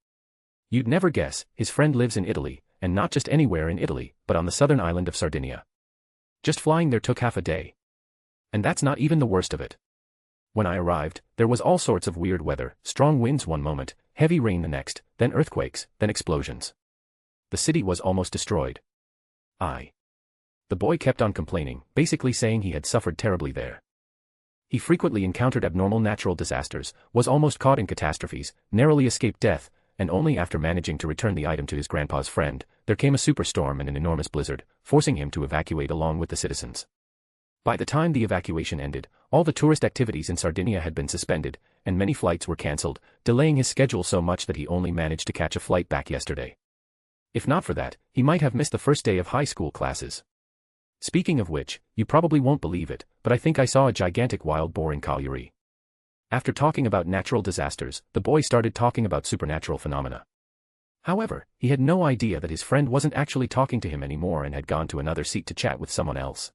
You'd never guess, his friend lives in Italy, and not just anywhere in Italy, but on the southern island of Sardinia. Just flying there took half a day. And that's not even the worst of it. When I arrived, there was all sorts of weird weather, strong winds one moment, heavy rain the next, then earthquakes, then explosions. The city was almost destroyed. The boy kept on complaining, basically saying he had suffered terribly there. He frequently encountered abnormal natural disasters, was almost caught in catastrophes, narrowly escaped death, and only after managing to return the item to his grandpa's friend, there came a superstorm and an enormous blizzard, forcing him to evacuate along with the citizens. By the time the evacuation ended, all the tourist activities in Sardinia had been suspended, and many flights were cancelled, delaying his schedule so much that he only managed to catch a flight back yesterday. If not for that, he might have missed the first day of high school classes. Speaking of which, you probably won't believe it, but I think I saw a gigantic wild boar in Cagliari. After talking about natural disasters, the boy started talking about supernatural phenomena. However, he had no idea that his friend wasn't actually talking to him anymore and had gone to another seat to chat with someone else.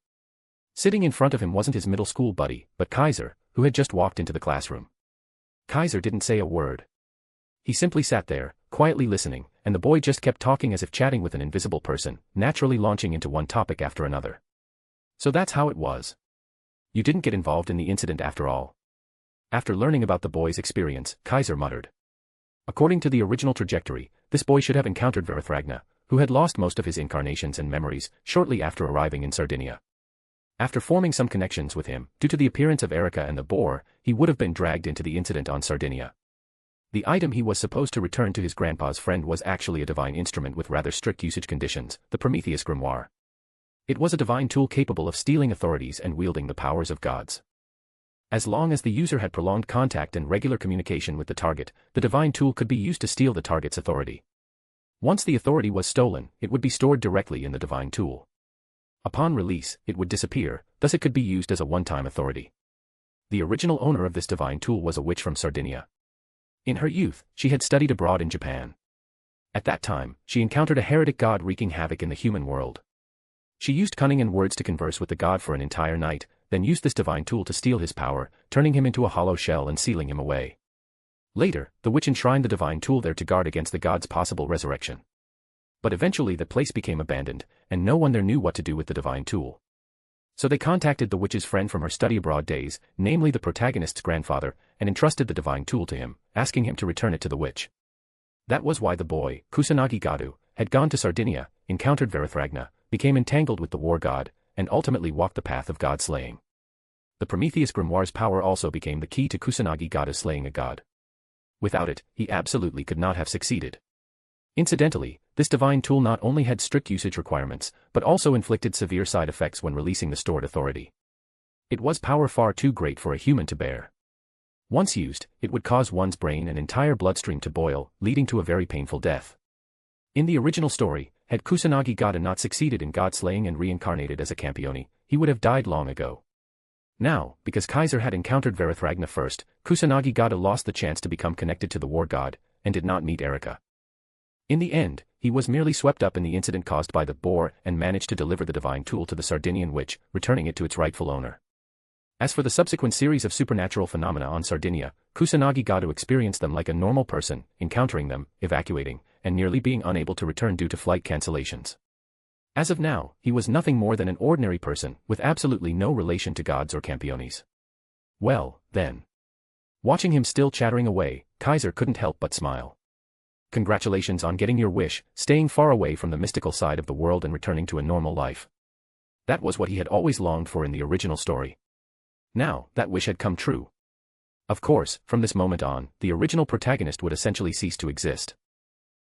Sitting in front of him wasn't his middle school buddy, but Kaiser, who had just walked into the classroom. Kaiser didn't say a word. He simply sat there, quietly listening, and the boy just kept talking as if chatting with an invisible person, naturally launching into one topic after another. So that's how it was. You didn't get involved in the incident after all. After learning about the boy's experience, Kaiser muttered. According to the original trajectory, this boy should have encountered Verethraghna, who had lost most of his incarnations and memories shortly after arriving in Sardinia. After forming some connections with him, due to the appearance of Erica and the boar, he would have been dragged into the incident on Sardinia. The item he was supposed to return to his grandpa's friend was actually a divine instrument with rather strict usage conditions, the Prometheus Grimoire. It was a divine tool capable of stealing authorities and wielding the powers of gods. As long as the user had prolonged contact and regular communication with the target, the divine tool could be used to steal the target's authority. Once the authority was stolen, it would be stored directly in the divine tool. Upon release, it would disappear, thus it could be used as a one-time authority. The original owner of this divine tool was a witch from Sardinia. In her youth, she had studied abroad in Japan. At that time, she encountered a heretic god wreaking havoc in the human world. She used cunning and words to converse with the god for an entire night, then used this divine tool to steal his power, turning him into a hollow shell and sealing him away. Later, the witch enshrined the divine tool there to guard against the god's possible resurrection. But eventually the place became abandoned, and no one there knew what to do with the divine tool. So they contacted the witch's friend from her study abroad days, namely the protagonist's grandfather, and entrusted the divine tool to him, asking him to return it to the witch. That was why the boy, Kusanagi Gadu, had gone to Sardinia, encountered Verethraghna, became entangled with the war god, and ultimately walked the path of god slaying. The Prometheus Grimoire's power also became the key to Kusanagi Gadu slaying a god. Without it, he absolutely could not have succeeded. Incidentally, this divine tool not only had strict usage requirements, but also inflicted severe side effects when releasing the stored authority. It was power far too great for a human to bear. Once used, it would cause one's brain and entire bloodstream to boil, leading to a very painful death. In the original story, had Kusanagi Gadu not succeeded in god-slaying and reincarnated as a Campione, he would have died long ago. Now, because Kaiser had encountered Verethraghna first, Kusanagi Gadu lost the chance to become connected to the war god, and did not meet Erica. In the end, he was merely swept up in the incident caused by the boar and managed to deliver the divine tool to the Sardinian witch, returning it to its rightful owner. As for the subsequent series of supernatural phenomena on Sardinia, Kusanagi Gadu experienced them like a normal person, encountering them, evacuating, and nearly being unable to return due to flight cancellations. As of now, he was nothing more than an ordinary person, with absolutely no relation to gods or Campiones. Well, then. Watching him still chattering away, Kaiser couldn't help but smile. Congratulations on getting your wish, staying far away from the mystical side of the world and returning to a normal life. That was what he had always longed for in the original story. Now, that wish had come true. Of course, from this moment on, the original protagonist would essentially cease to exist.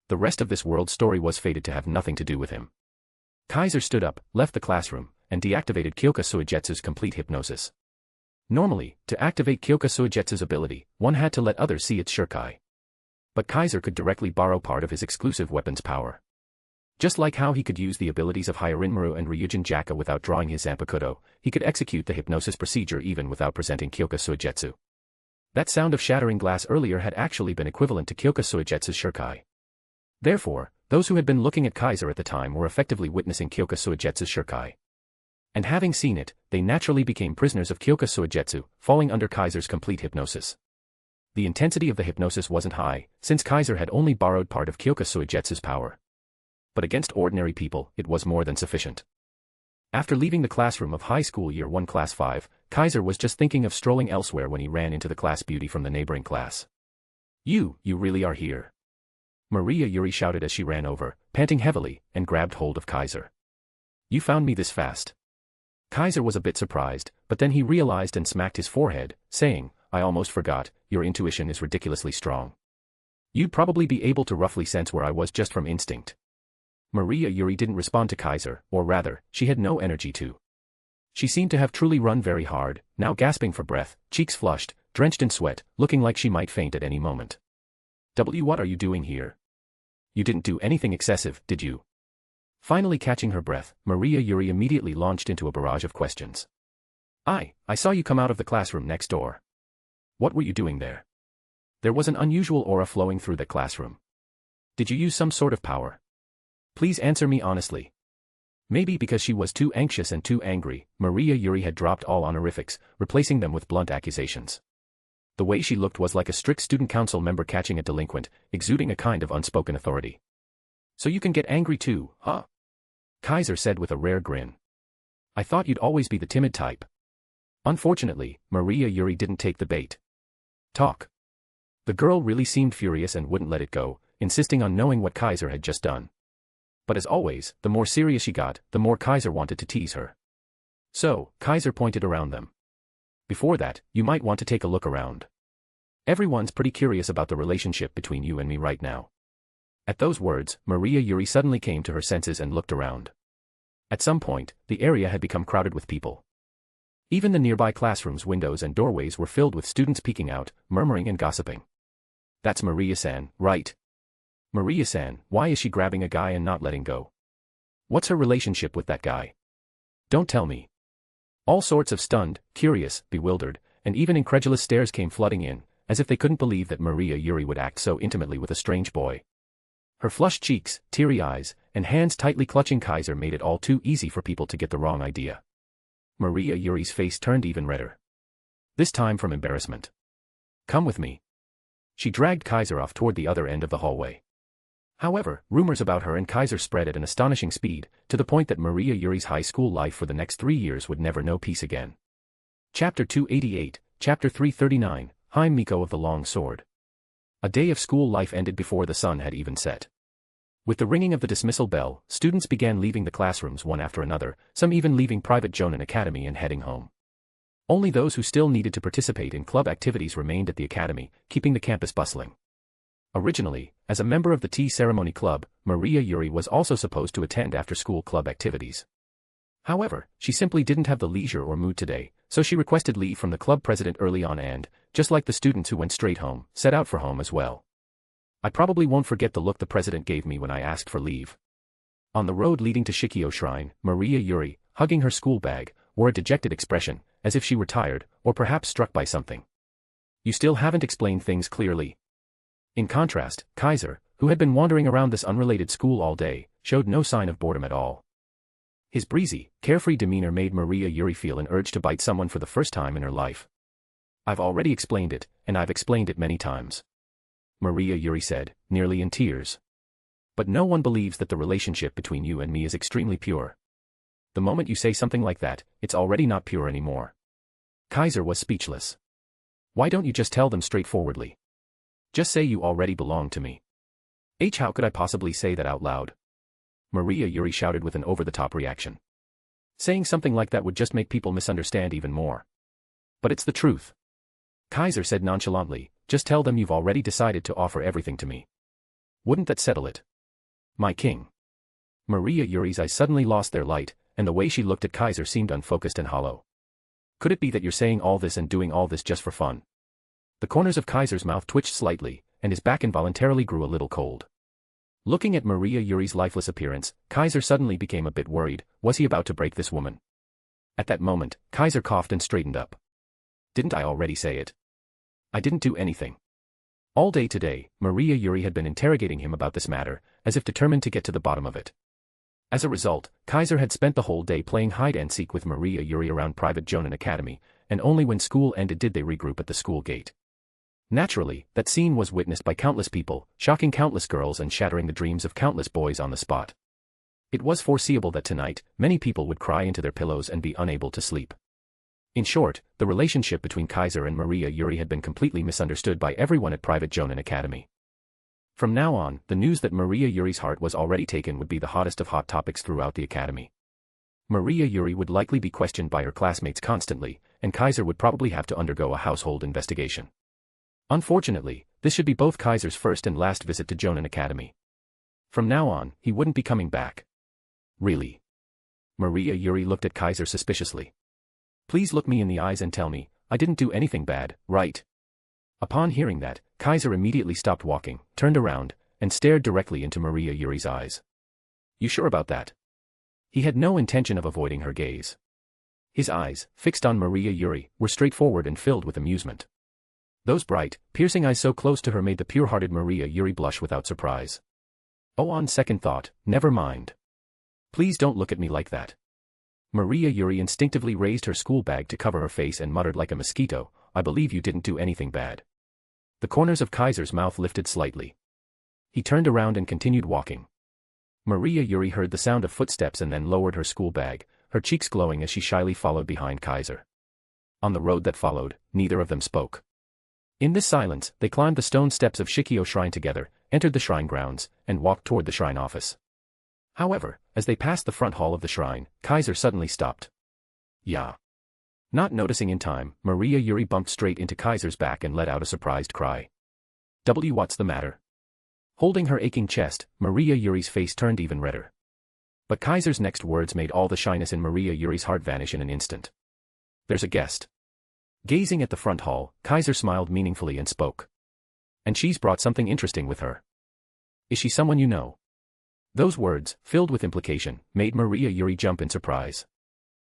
The rest of this world's story was fated to have nothing to do with him. Kaiser stood up, left the classroom, and deactivated Kyoka Suigetsu's complete hypnosis. Normally, to activate Kyoka Suigetsu's ability, one had to let others see its shurikai. But Kaiser could directly borrow part of his exclusive weapon's power. Just like how he could use the abilities of Hyarinmaru and Ryujin Jaka without drawing his Zanpakuto, he could execute the hypnosis procedure even without presenting Kyoka Suigetsu. That sound of shattering glass earlier had actually been equivalent to Kyoka Suigetsu's shurikai. Therefore, those who had been looking at Kaiser at the time were effectively witnessing Kyoka Suigetsu's shurikai. And having seen it, they naturally became prisoners of Kyoka Suigetsu, falling under Kaiser's complete hypnosis. The intensity of the hypnosis wasn't high, since Kaiser had only borrowed part of Kyoka Suigetsu's power. But against ordinary people, it was more than sufficient. After leaving the classroom of High School Year 1 Class 5, Kaiser was just thinking of strolling elsewhere when he ran into the class beauty from the neighboring class. You really are here. Maria Yuri shouted as she ran over, panting heavily, and grabbed hold of Kaiser. You found me this fast. Kaiser was a bit surprised, but then he realized and smacked his forehead, saying, I almost forgot, your intuition is ridiculously strong. You'd probably be able to roughly sense where I was just from instinct. Maria Yuri didn't respond to Kaiser, or rather, she had no energy to. She seemed to have truly run very hard, now gasping for breath, cheeks flushed, drenched in sweat, looking like she might faint at any moment. What are you doing here? You didn't do anything excessive, did you? Finally catching her breath, Maria Yuri immediately launched into a barrage of questions. I saw you come out of the classroom next door. What were you doing there? There was an unusual aura flowing through the classroom. Did you use some sort of power? Please answer me honestly. Maybe because she was too anxious and too angry, Maria Yuri had dropped all honorifics, replacing them with blunt accusations. The way she looked was like a strict student council member catching a delinquent, exuding a kind of unspoken authority. So you can get angry too, huh? Kaiser said with a rare grin. I thought you'd always be the timid type. Unfortunately, Maria Yuri didn't take the bait. Talk. The girl really seemed furious and wouldn't let it go, insisting on knowing what Kaiser had just done. But as always, the more serious she got, the more Kaiser wanted to tease her. So, Kaiser pointed around them. Before that, you might want to take a look around. Everyone's pretty curious about the relationship between you and me right now. At those words, Maria Yuri suddenly came to her senses and looked around. At some point, the area had become crowded with people. Even the nearby classrooms' windows and doorways were filled with students peeking out, murmuring and gossiping. That's Maria-san, right? Maria-san, why is she grabbing a guy and not letting go? What's her relationship with that guy? Don't tell me. All sorts of stunned, curious, bewildered, and even incredulous stares came flooding in, as if they couldn't believe that Maria Yuri would act so intimately with a strange boy. Her flushed cheeks, teary eyes, and hands tightly clutching Kaiser made it all too easy for people to get the wrong idea. Maria Yuri's face turned even redder. This time from embarrassment. Come with me. She dragged Kaiser off toward the other end of the hallway. However, rumors about her and Kaiser spread at an astonishing speed, to the point that Maria Yuri's high school life for the next 3 years would never know peace again. Chapter 288, Chapter 339, Haim Miko of the Long Sword. A day of school life ended before the sun had even set. With the ringing of the dismissal bell, students began leaving the classrooms one after another, some even leaving private Jonin Academy and heading home. Only those who still needed to participate in club activities remained at the academy, keeping the campus bustling. Originally, as a member of the tea ceremony club, Maria Yuri was also supposed to attend after-school club activities. However, she simply didn't have the leisure or mood today, so she requested leave from the club president early on and, just like the students who went straight home, set out for home as well. I probably won't forget the look the president gave me when I asked for leave. On the road leading to Shikio Shrine, Maria Yuri, hugging her school bag, wore a dejected expression, as if she were tired, or perhaps struck by something. You still haven't explained things clearly. In contrast, Kaiser, who had been wandering around this unrelated school all day, showed no sign of boredom at all. His breezy, carefree demeanor made Maria Yuri feel an urge to bite someone for the first time in her life. I've already explained it, and I've explained it many times. Maria Yuri said, nearly in tears. But no one believes that the relationship between you and me is extremely pure. The moment you say something like that, it's already not pure anymore. Kaiser was speechless. Why don't you just tell them straightforwardly? Just say you already belong to me. How could I possibly say that out loud? Maria Yuri shouted with an over-the-top reaction. Saying something like that would just make people misunderstand even more. But it's the truth. Kaiser said nonchalantly, just tell them you've already decided to offer everything to me. Wouldn't that settle it? My king. Maria Yuri's eyes suddenly lost their light, and the way she looked at Kaiser seemed unfocused and hollow. Could it be that you're saying all this and doing all this just for fun? The corners of Kaiser's mouth twitched slightly, and his back involuntarily grew a little cold. Looking at Maria Yuri's lifeless appearance, Kaiser suddenly became a bit worried. Was he about to break this woman? At that moment, Kaiser coughed and straightened up. Didn't I already say it? I didn't do anything. All day today, Maria Yuri had been interrogating him about this matter, as if determined to get to the bottom of it. As a result, Kaiser had spent the whole day playing hide-and-seek with Maria Yuri around private Jonin Academy, and only when school ended did they regroup at the school gate. Naturally, that scene was witnessed by countless people, shocking countless girls and shattering the dreams of countless boys on the spot. It was foreseeable that tonight, many people would cry into their pillows and be unable to sleep. In short, the relationship between Kaiser and Maria Yuri had been completely misunderstood by everyone at private Jonin Academy. From now on, the news that Maria Yuri's heart was already taken would be the hottest of hot topics throughout the academy. Maria Yuri would likely be questioned by her classmates constantly, and Kaiser would probably have to undergo a household investigation. Unfortunately, this should be both Kaiser's first and last visit to Jonin Academy. From now on, he wouldn't be coming back. Really? Maria Yuri looked at Kaiser suspiciously. Please look me in the eyes and tell me, I didn't do anything bad, right? Upon hearing that, Kaiser immediately stopped walking, turned around, and stared directly into Maria Yuri's eyes. You sure about that? He had no intention of avoiding her gaze. His eyes, fixed on Maria Yuri, were straightforward and filled with amusement. Those bright, piercing eyes so close to her made the pure-hearted Maria Yuri blush without surprise. Oh, on second thought, never mind. Please don't look at me like that. Maria Yuri instinctively raised her school bag to cover her face and muttered like a mosquito, I believe you didn't do anything bad. The corners of Kaiser's mouth lifted slightly. He turned around and continued walking. Maria Yuri heard the sound of footsteps and then lowered her school bag, her cheeks glowing as she shyly followed behind Kaiser. On the road that followed, neither of them spoke. In this silence, they climbed the stone steps of Shikio Shrine together, entered the shrine grounds, and walked toward the shrine office. However, as they passed the front hall of the shrine, Kaiser suddenly stopped. Yeah. Not noticing in time, Maria Yuri bumped straight into Kaiser's back and let out a surprised cry. What's the matter? Holding her aching chest, Maria Yuri's face turned even redder. But Kaiser's next words made all the shyness in Maria Yuri's heart vanish in an instant. There's a guest. Gazing at the front hall, Kaiser smiled meaningfully and spoke. And she's brought something interesting with her. Is she someone you know? Those words, filled with implication, made Maria Yuri jump in surprise.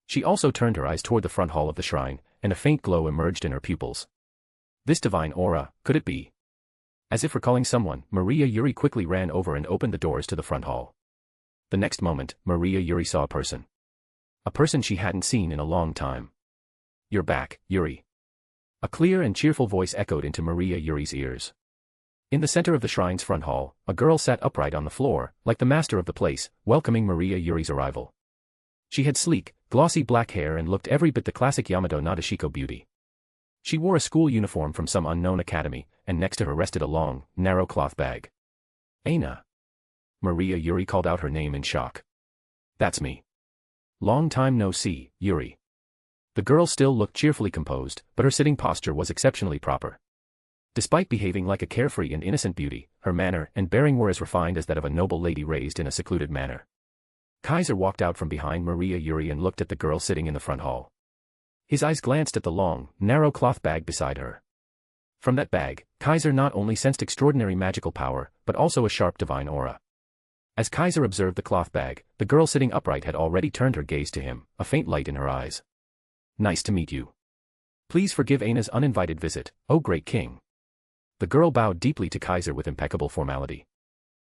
She also turned her eyes toward the front hall of the shrine, and a faint glow emerged in her pupils. This divine aura, could it be? As if recalling someone, Maria Yuri quickly ran over and opened the doors to the front hall. The next moment, Maria Yuri saw a person. A person she hadn't seen in a long time. You're back, Yuri. A clear and cheerful voice echoed into Maria Yuri's ears. In the center of the shrine's front hall, a girl sat upright on the floor, like the master of the place, welcoming Maria Yuri's arrival. She had sleek, glossy black hair and looked every bit the classic Yamato Nadeshiko beauty. She wore a school uniform from some unknown academy, and next to her rested a long, narrow cloth bag. Aina. Maria Yuri called out her name in shock. That's me. Long time no see, Yuri. The girl still looked cheerfully composed, but her sitting posture was exceptionally proper. Despite behaving like a carefree and innocent beauty, her manner and bearing were as refined as that of a noble lady raised in a secluded manor. Kaiser walked out from behind Maria Yuri and looked at the girl sitting in the front hall. His eyes glanced at the long, narrow cloth bag beside her. From that bag, Kaiser not only sensed extraordinary magical power, but also a sharp divine aura. As Kaiser observed the cloth bag, the girl sitting upright had already turned her gaze to him, a faint light in her eyes. Nice to meet you. Please forgive Aina's uninvited visit, O great king. The girl bowed deeply to Kaiser with impeccable formality.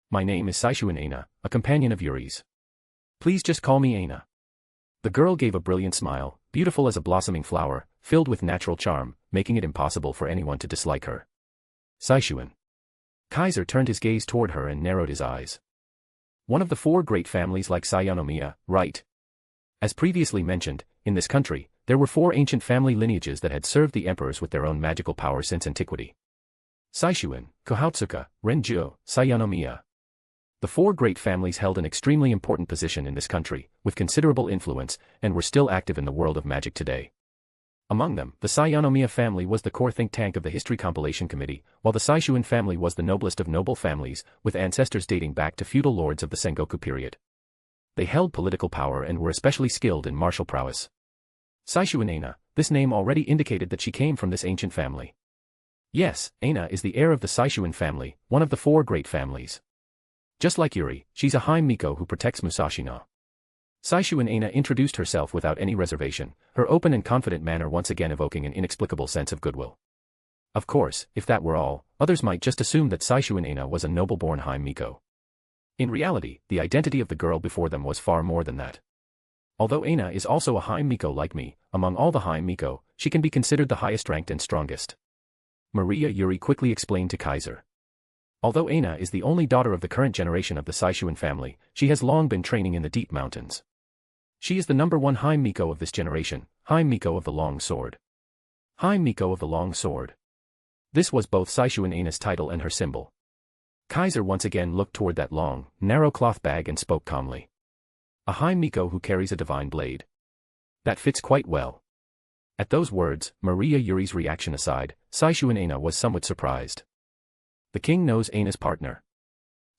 My name is Saishuin Aina, a companion of Yuri's. Please just call me Aina. The girl gave a brilliant smile, beautiful as a blossoming flower, filled with natural charm, making it impossible for anyone to dislike her. Saishuin. Kaiser turned his gaze toward her and narrowed his eyes. One of the four great families like Sayanomiya, right? As previously mentioned, in this country, there were four ancient family lineages that had served the emperors with their own magical power since antiquity. Saishuin, Kohatsuka, Renjo, Sayanomiya. The four great families held an extremely important position in this country, with considerable influence, and were still active in the world of magic today. Among them, the Sayanomiya family was the core think tank of the History Compilation Committee, while the Saishuin family was the noblest of noble families, with ancestors dating back to feudal lords of the Sengoku period. They held political power and were especially skilled in martial prowess. Saishuin Aina, this name already indicated that she came from this ancient family. Yes, Aina is the heir of the Saishuin family, one of the four great families. Just like Yuri, she's a Hime Miko who protects Musashino. Saishuin Aina introduced herself without any reservation, her open and confident manner once again evoking an inexplicable sense of goodwill. Of course, if that were all, others might just assume that Saishuin Aina was a noble-born Hime Miko. In reality, the identity of the girl before them was far more than that. Although Aina is also a Hime Miko like me, among all the Hime Miko, she can be considered the highest ranked and strongest. Maria Yuri quickly explained to Kaiser. Although Aina is the only daughter of the current generation of the Saishuin family, she has long been training in the deep mountains. She is the number one Hime Miko of this generation, Hime Miko of the Long Sword. Hime Miko of the Long Sword. This was both Saishuin Aina's title and her symbol. Kaiser once again looked toward that long, narrow cloth bag and spoke calmly. A Hime Miko who carries a divine blade. That fits quite well. At those words, Maria Yuri's reaction aside, Saishuin Aina was somewhat surprised. The king knows Aina's partner.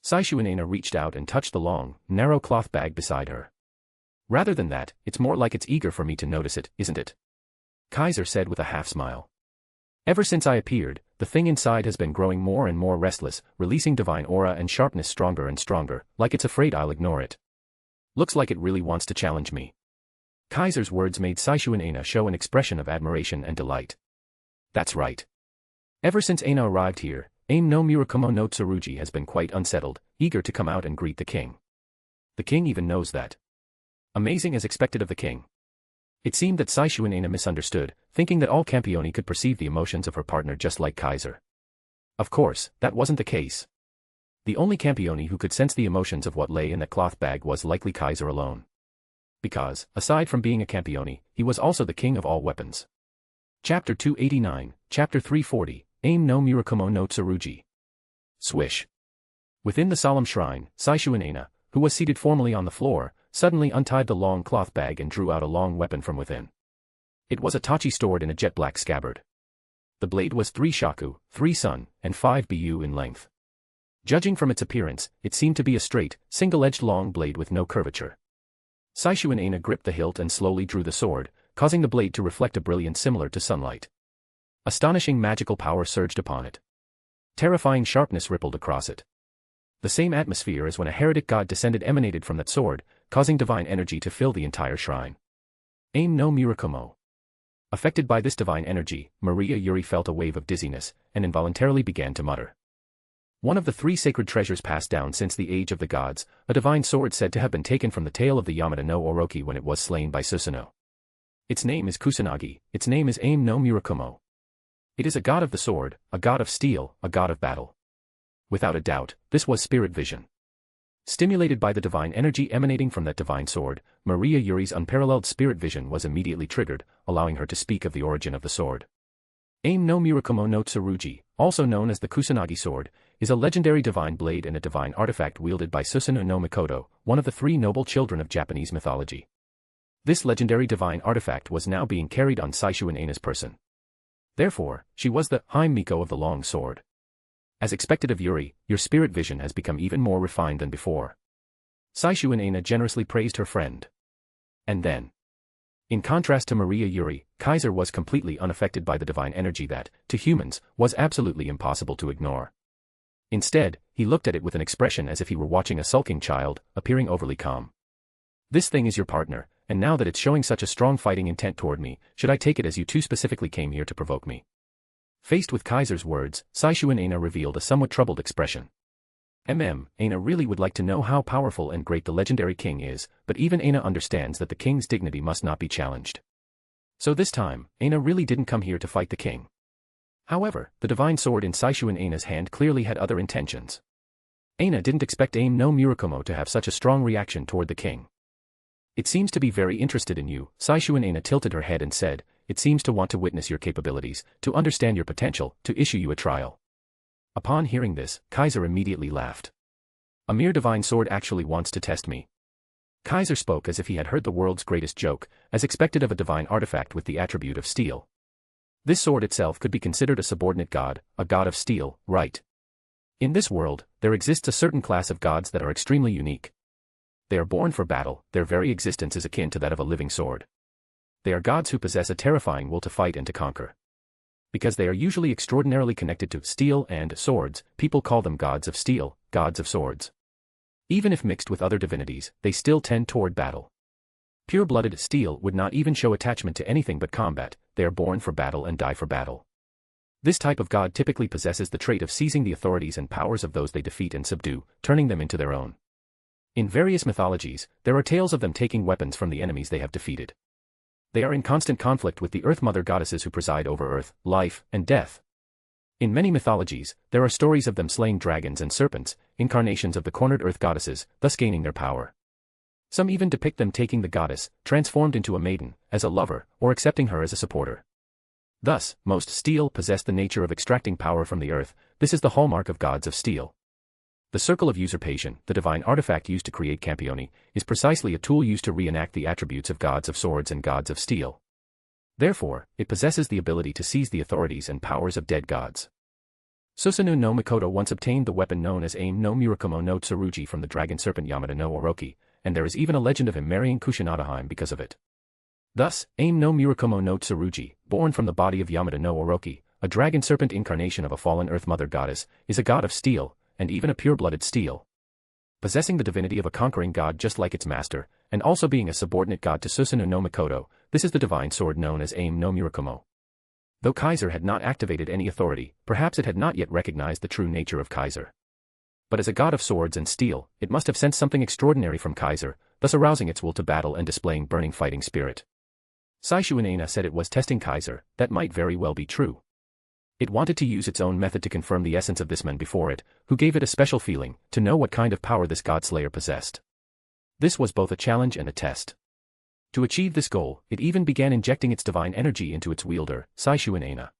Saishuin Aina reached out and touched the long, narrow cloth bag beside her. Rather than that, it's more like it's eager for me to notice it, isn't it? Kaiser said with a half-smile. Ever since I appeared, the thing inside has been growing more and more restless, releasing divine aura and sharpness stronger and stronger, like it's afraid I'll ignore it. Looks like it really wants to challenge me. Kaiser's words made Saishuin Aina show an expression of admiration and delight. That's right. Ever since Aina arrived here, Aim no Murakumo no Tsurugi has been quite unsettled, eager to come out and greet the king. The king even knows that. Amazing as expected of the king. It seemed that Saishuin Aina misunderstood, thinking that all Campione could perceive the emotions of her partner just like Kaiser. Of course, that wasn't the case. The only Campione who could sense the emotions of what lay in that cloth bag was likely Kaiser alone. Because, aside from being a Campione, he was also the king of all weapons. Chapter 289, Chapter 340, Aim no Murakumo no Tsurugi. Swish. Within the solemn shrine, Saishu, who was seated formally on the floor, suddenly untied the long cloth bag and drew out a long weapon from within. It was a tachi stored in a jet-black scabbard. The blade was 3 shaku, 3 sun, and 5 bu in length. Judging from its appearance, it seemed to be a straight, single-edged long blade with no curvature. Saishu gripped the hilt and slowly drew the sword, causing the blade to reflect a brilliance similar to sunlight. Astonishing magical power surged upon it. Terrifying sharpness rippled across it. The same atmosphere as when a heretic god descended emanated from that sword, causing divine energy to fill the entire shrine. Aim no Murakumo. Affected by this divine energy, Maria Yuri felt a wave of dizziness, and involuntarily began to mutter. One of the 3 sacred treasures passed down since the age of the gods, a divine sword said to have been taken from the tail of the Yamada no Orochi when it was slain by Susanoo. Its name is Kusanagi, its name is Aim no Murakumo. It is a god of the sword, a god of steel, a god of battle. Without a doubt, this was spirit vision. Stimulated by the divine energy emanating from that divine sword, Maria Yuri's unparalleled spirit vision was immediately triggered, allowing her to speak of the origin of the sword. Aim no Murakumo no Tsurugi, also known as the Kusanagi sword, is a legendary divine blade and a divine artifact wielded by Susanoo no Mikoto, one of the 3 noble children of Japanese mythology. This legendary divine artifact was now being carried on Saishu person. Therefore, she was the Hime Miko of the long sword. As expected of Yuri, your spirit vision has become even more refined than before. Saishu generously praised her friend. And then, in contrast to Maria Yuri, Kaiser was completely unaffected by the divine energy that, to humans, was absolutely impossible to ignore. Instead, he looked at it with an expression as if he were watching a sulking child, appearing overly calm. This thing is your partner, and now that it's showing such a strong fighting intent toward me, should I take it as you 2 specifically came here to provoke me? Faced with Kaiser's words, Saishu revealed a somewhat troubled expression. Aina really would like to know how powerful and great the legendary king is, but even Aina understands that the king's dignity must not be challenged. So this time, Aina really didn't come here to fight the king. However, the divine sword in Saishu hand clearly had other intentions. Aina didn't expect Aim no Murakumo to have such a strong reaction toward the king. It seems to be very interested in you, Saishu tilted her head and said, it seems to want to witness your capabilities, to understand your potential, to issue you a trial. Upon hearing this, Kaiser immediately laughed. A mere divine sword actually wants to test me. Kaiser spoke as if he had heard the world's greatest joke, as expected of a divine artifact with the attribute of steel. This sword itself could be considered a subordinate god, a god of steel, right? In this world, there exists a certain class of gods that are extremely unique. They are born for battle, their very existence is akin to that of a living sword. They are gods who possess a terrifying will to fight and to conquer. Because they are usually extraordinarily connected to steel and swords, people call them gods of steel, gods of swords. Even if mixed with other divinities, they still tend toward battle. Pure-blooded steel would not even show attachment to anything but combat, they are born for battle and die for battle. This type of god typically possesses the trait of seizing the authorities and powers of those they defeat and subdue, turning them into their own. In various mythologies, there are tales of them taking weapons from the enemies they have defeated. They are in constant conflict with the Earth Mother goddesses who preside over earth, life, and death. In many mythologies, there are stories of them slaying dragons and serpents, incarnations of the cornered earth goddesses, thus gaining their power. Some even depict them taking the goddess, transformed into a maiden, as a lover, or accepting her as a supporter. Thus, most steel possess the nature of extracting power from the earth. This is the hallmark of gods of steel. The Circle of Usurpation, the divine artifact used to create Campione, is precisely a tool used to reenact the attributes of gods of swords and gods of steel. Therefore, it possesses the ability to seize the authorities and powers of dead gods. Susanoo no Mikoto once obtained the weapon known as Aim no Murakumo no Tsurugi from the dragon serpent Yamada no Orochi, and there is even a legend of him marrying Kusanagi because of it. Thus, Aim no Murakumo no Tsurugi, born from the body of Yamada no Orochi, a dragon serpent incarnation of a fallen earth mother goddess, is a god of steel, and even a pure-blooded steel. Possessing the divinity of a conquering god just like its master, and also being a subordinate god to Susanoo no Mikoto, this is the divine sword known as Aim no Murakumo. Though Kaiser had not activated any authority, perhaps it had not yet recognized the true nature of Kaiser. But as a god of swords and steel, it must have sensed something extraordinary from Kaiser, thus arousing its will to battle and displaying burning fighting spirit. Saishu said it was testing Kaiser, that might very well be true. It wanted to use its own method to confirm the essence of this man before it, who gave it a special feeling, to know what kind of power this god-slayer possessed. This was both a challenge and a test. To achieve this goal, it even began injecting its divine energy into its wielder, Saishu Aina.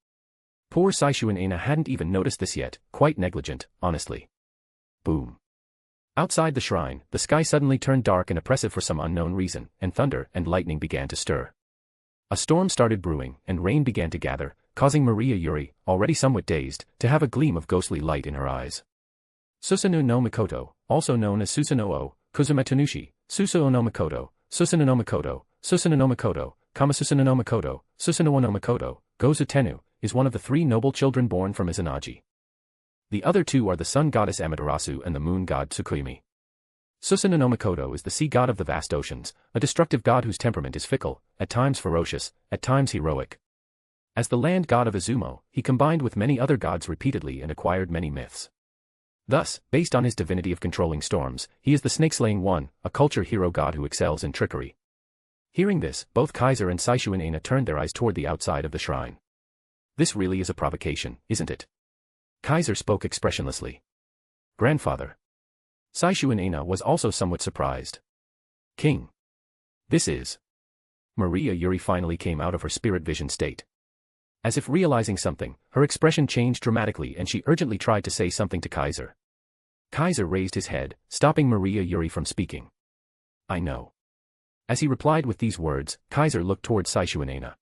Poor Saishu Aina hadn't even noticed this yet, quite negligent, honestly. Boom. Outside the shrine, the sky suddenly turned dark and oppressive for some unknown reason, and thunder and lightning began to stir. A storm started brewing, and rain began to gather, causing Maria Yuri, already somewhat dazed, to have a gleam of ghostly light in her eyes. Susanoo no Mikoto, also known as Susanoo, Kuzumetunushi, Susuo no Mikoto, Susanoo no Mikoto, Susanoo no Mikoto, Kamasusanoo no Mikoto, Susanoo no Mikoto, Gozu Tenu, is one of the 3 noble children born from Izanagi. The other 2 are the sun goddess Amaterasu and the moon god Tsukuyomi. Susanoo no Mikoto is the sea god of the vast oceans, a destructive god whose temperament is fickle, at times ferocious, at times heroic. As the land god of Izumo, he combined with many other gods repeatedly and acquired many myths. Thus, based on his divinity of controlling storms, he is the snake-slaying one, a culture hero god who excels in trickery. Hearing this, both Kaiser and Saishu Aina turned their eyes toward the outside of the shrine. This really is a provocation, isn't it? Kaiser spoke expressionlessly. Grandfather. Saishu Aina was also somewhat surprised. King. This is. Maria Yuri finally came out of her spirit vision state. As if realizing something, her expression changed dramatically and she urgently tried to say something to Kaiser. Kaiser raised his head, stopping Maria Yuri from speaking. I know. As he replied with these words, Kaiser looked towards Saishu Aina.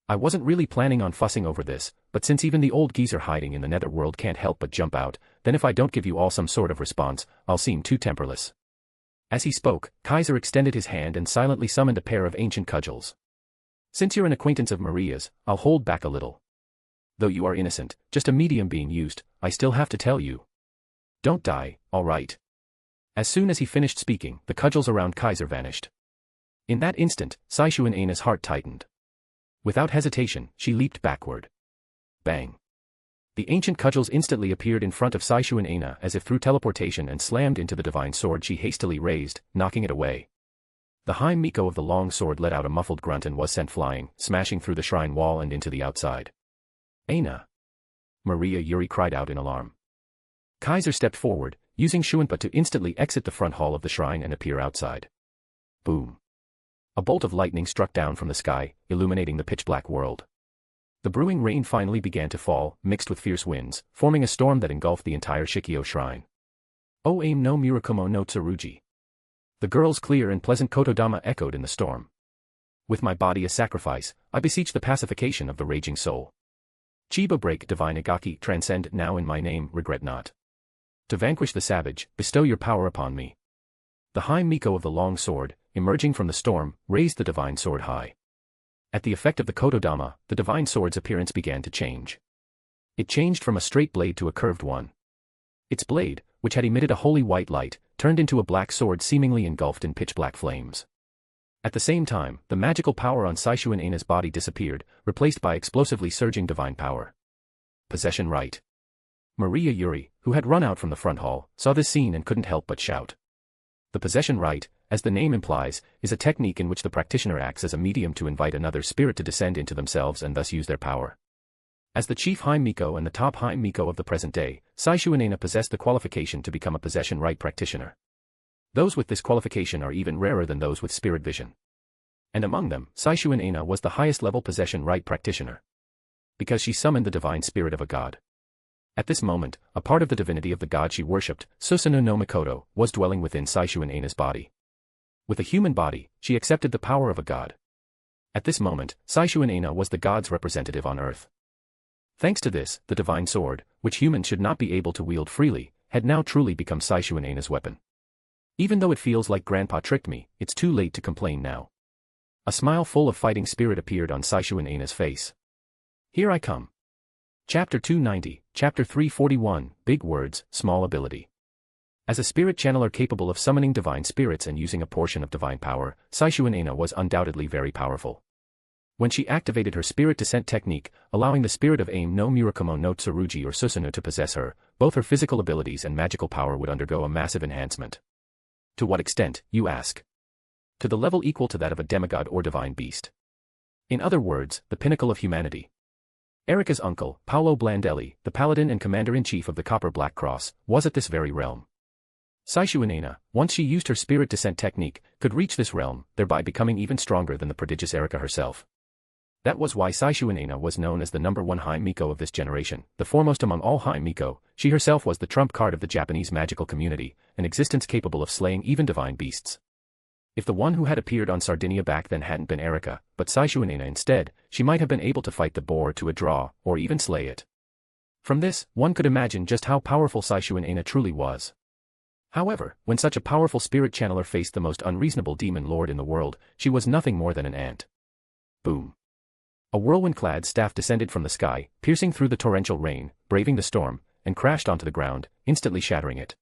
I wasn't really planning on fussing over this, but since even the old geezer hiding in the netherworld can't help but jump out, then if I don't give you all some sort of response, I'll seem too temperless. As he spoke, Kaiser extended his hand and silently summoned a pair of ancient cudgels. Since you're an acquaintance of Maria's, I'll hold back a little. Though you are innocent, just a medium being used, I still have to tell you. Don't die, all right. As soon as he finished speaking, the cudgels around Kaiser vanished. In that instant, Saishu Aina's heart tightened. Without hesitation, she leaped backward. Bang. The ancient cudgels instantly appeared in front of Saishu Aina as if through teleportation and slammed into the divine sword she hastily raised, knocking it away. The High Miko of the long sword let out a muffled grunt and was sent flying, smashing through the shrine wall and into the outside. Aina! Maria Yuri cried out in alarm. Kaiser stepped forward, using Shuanpa to instantly exit the front hall of the shrine and appear outside. Boom. A bolt of lightning struck down from the sky, illuminating the pitch-black world. The brewing rain finally began to fall, mixed with fierce winds, forming a storm that engulfed the entire Shikyo shrine. O aim no Murakumo no Tsurugi. The girl's clear and pleasant kotodama echoed in the storm. With my body a sacrifice, I beseech the pacification of the raging soul. Chiba break divine Igaki, transcend now in my name, regret not. To vanquish the savage, bestow your power upon me. The High Miko of the long sword, emerging from the storm, raised the divine sword high. At the effect of the kotodama, the divine sword's appearance began to change. It changed from a straight blade to a curved one. Its blade, which had emitted a holy white light, turned into a black sword seemingly engulfed in pitch-black flames. At the same time, the magical power on Saishu Aina's body disappeared, replaced by explosively surging divine power. Possession right. Maria Yuri, who had run out from the front hall, saw this scene and couldn't help but shout. The possession right, as the name implies, is a technique in which the practitioner acts as a medium to invite another spirit to descend into themselves and thus use their power. As the chief High Miko and the top High Miko of the present day, Saishu Aina possessed the qualification to become a possession right practitioner. Those with this qualification are even rarer than those with spirit vision. And among them, Saishu Aina was the highest level possession right practitioner. Because she summoned the divine spirit of a god. At this moment, a part of the divinity of the god she worshipped, Susanoo no Mikoto, was dwelling within Saishu Aina's body. With a human body, she accepted the power of a god. At this moment, Saishu Aina was the god's representative on earth. Thanks to this, the divine sword, which humans should not be able to wield freely, had now truly become Saishu Aina's weapon. Even though it feels like Grandpa tricked me, it's too late to complain now. A smile full of fighting spirit appeared on Saishu Aina's face. Here I come. Chapter 290, Chapter 341, Big Words, Small Ability. As a spirit channeler capable of summoning divine spirits and using a portion of divine power, Saishu Aina was undoubtedly very powerful. When she activated her spirit descent technique, allowing the spirit of Aim no Murakumo no Tsurugi or Susanoo to possess her, both her physical abilities and magical power would undergo a massive enhancement. To what extent, you ask? To the level equal to that of a demigod or divine beast. In other words, the pinnacle of humanity. Erica's uncle, Paolo Blandelli, the paladin and commander-in-chief of the Copper Black Cross, was at this very realm. Saishu, once she used her spirit descent technique, could reach this realm, thereby becoming even stronger than the prodigious Erika herself. That was why Saishu was known as the #1 High Miko of this generation, the foremost among all High Miko. She herself was the trump card of the Japanese magical community, an existence capable of slaying even divine beasts. If the one who had appeared on Sardinia back then hadn't been Erika, but Saishu instead, she might have been able to fight the boar to a draw, or even slay it. From this, one could imagine just how powerful Saishu truly was. However, when such a powerful spirit channeler faced the most unreasonable demon lord in the world, she was nothing more than an ant. Boom. A whirlwind-clad staff descended from the sky, piercing through the torrential rain, braving the storm, and crashed onto the ground, instantly shattering it.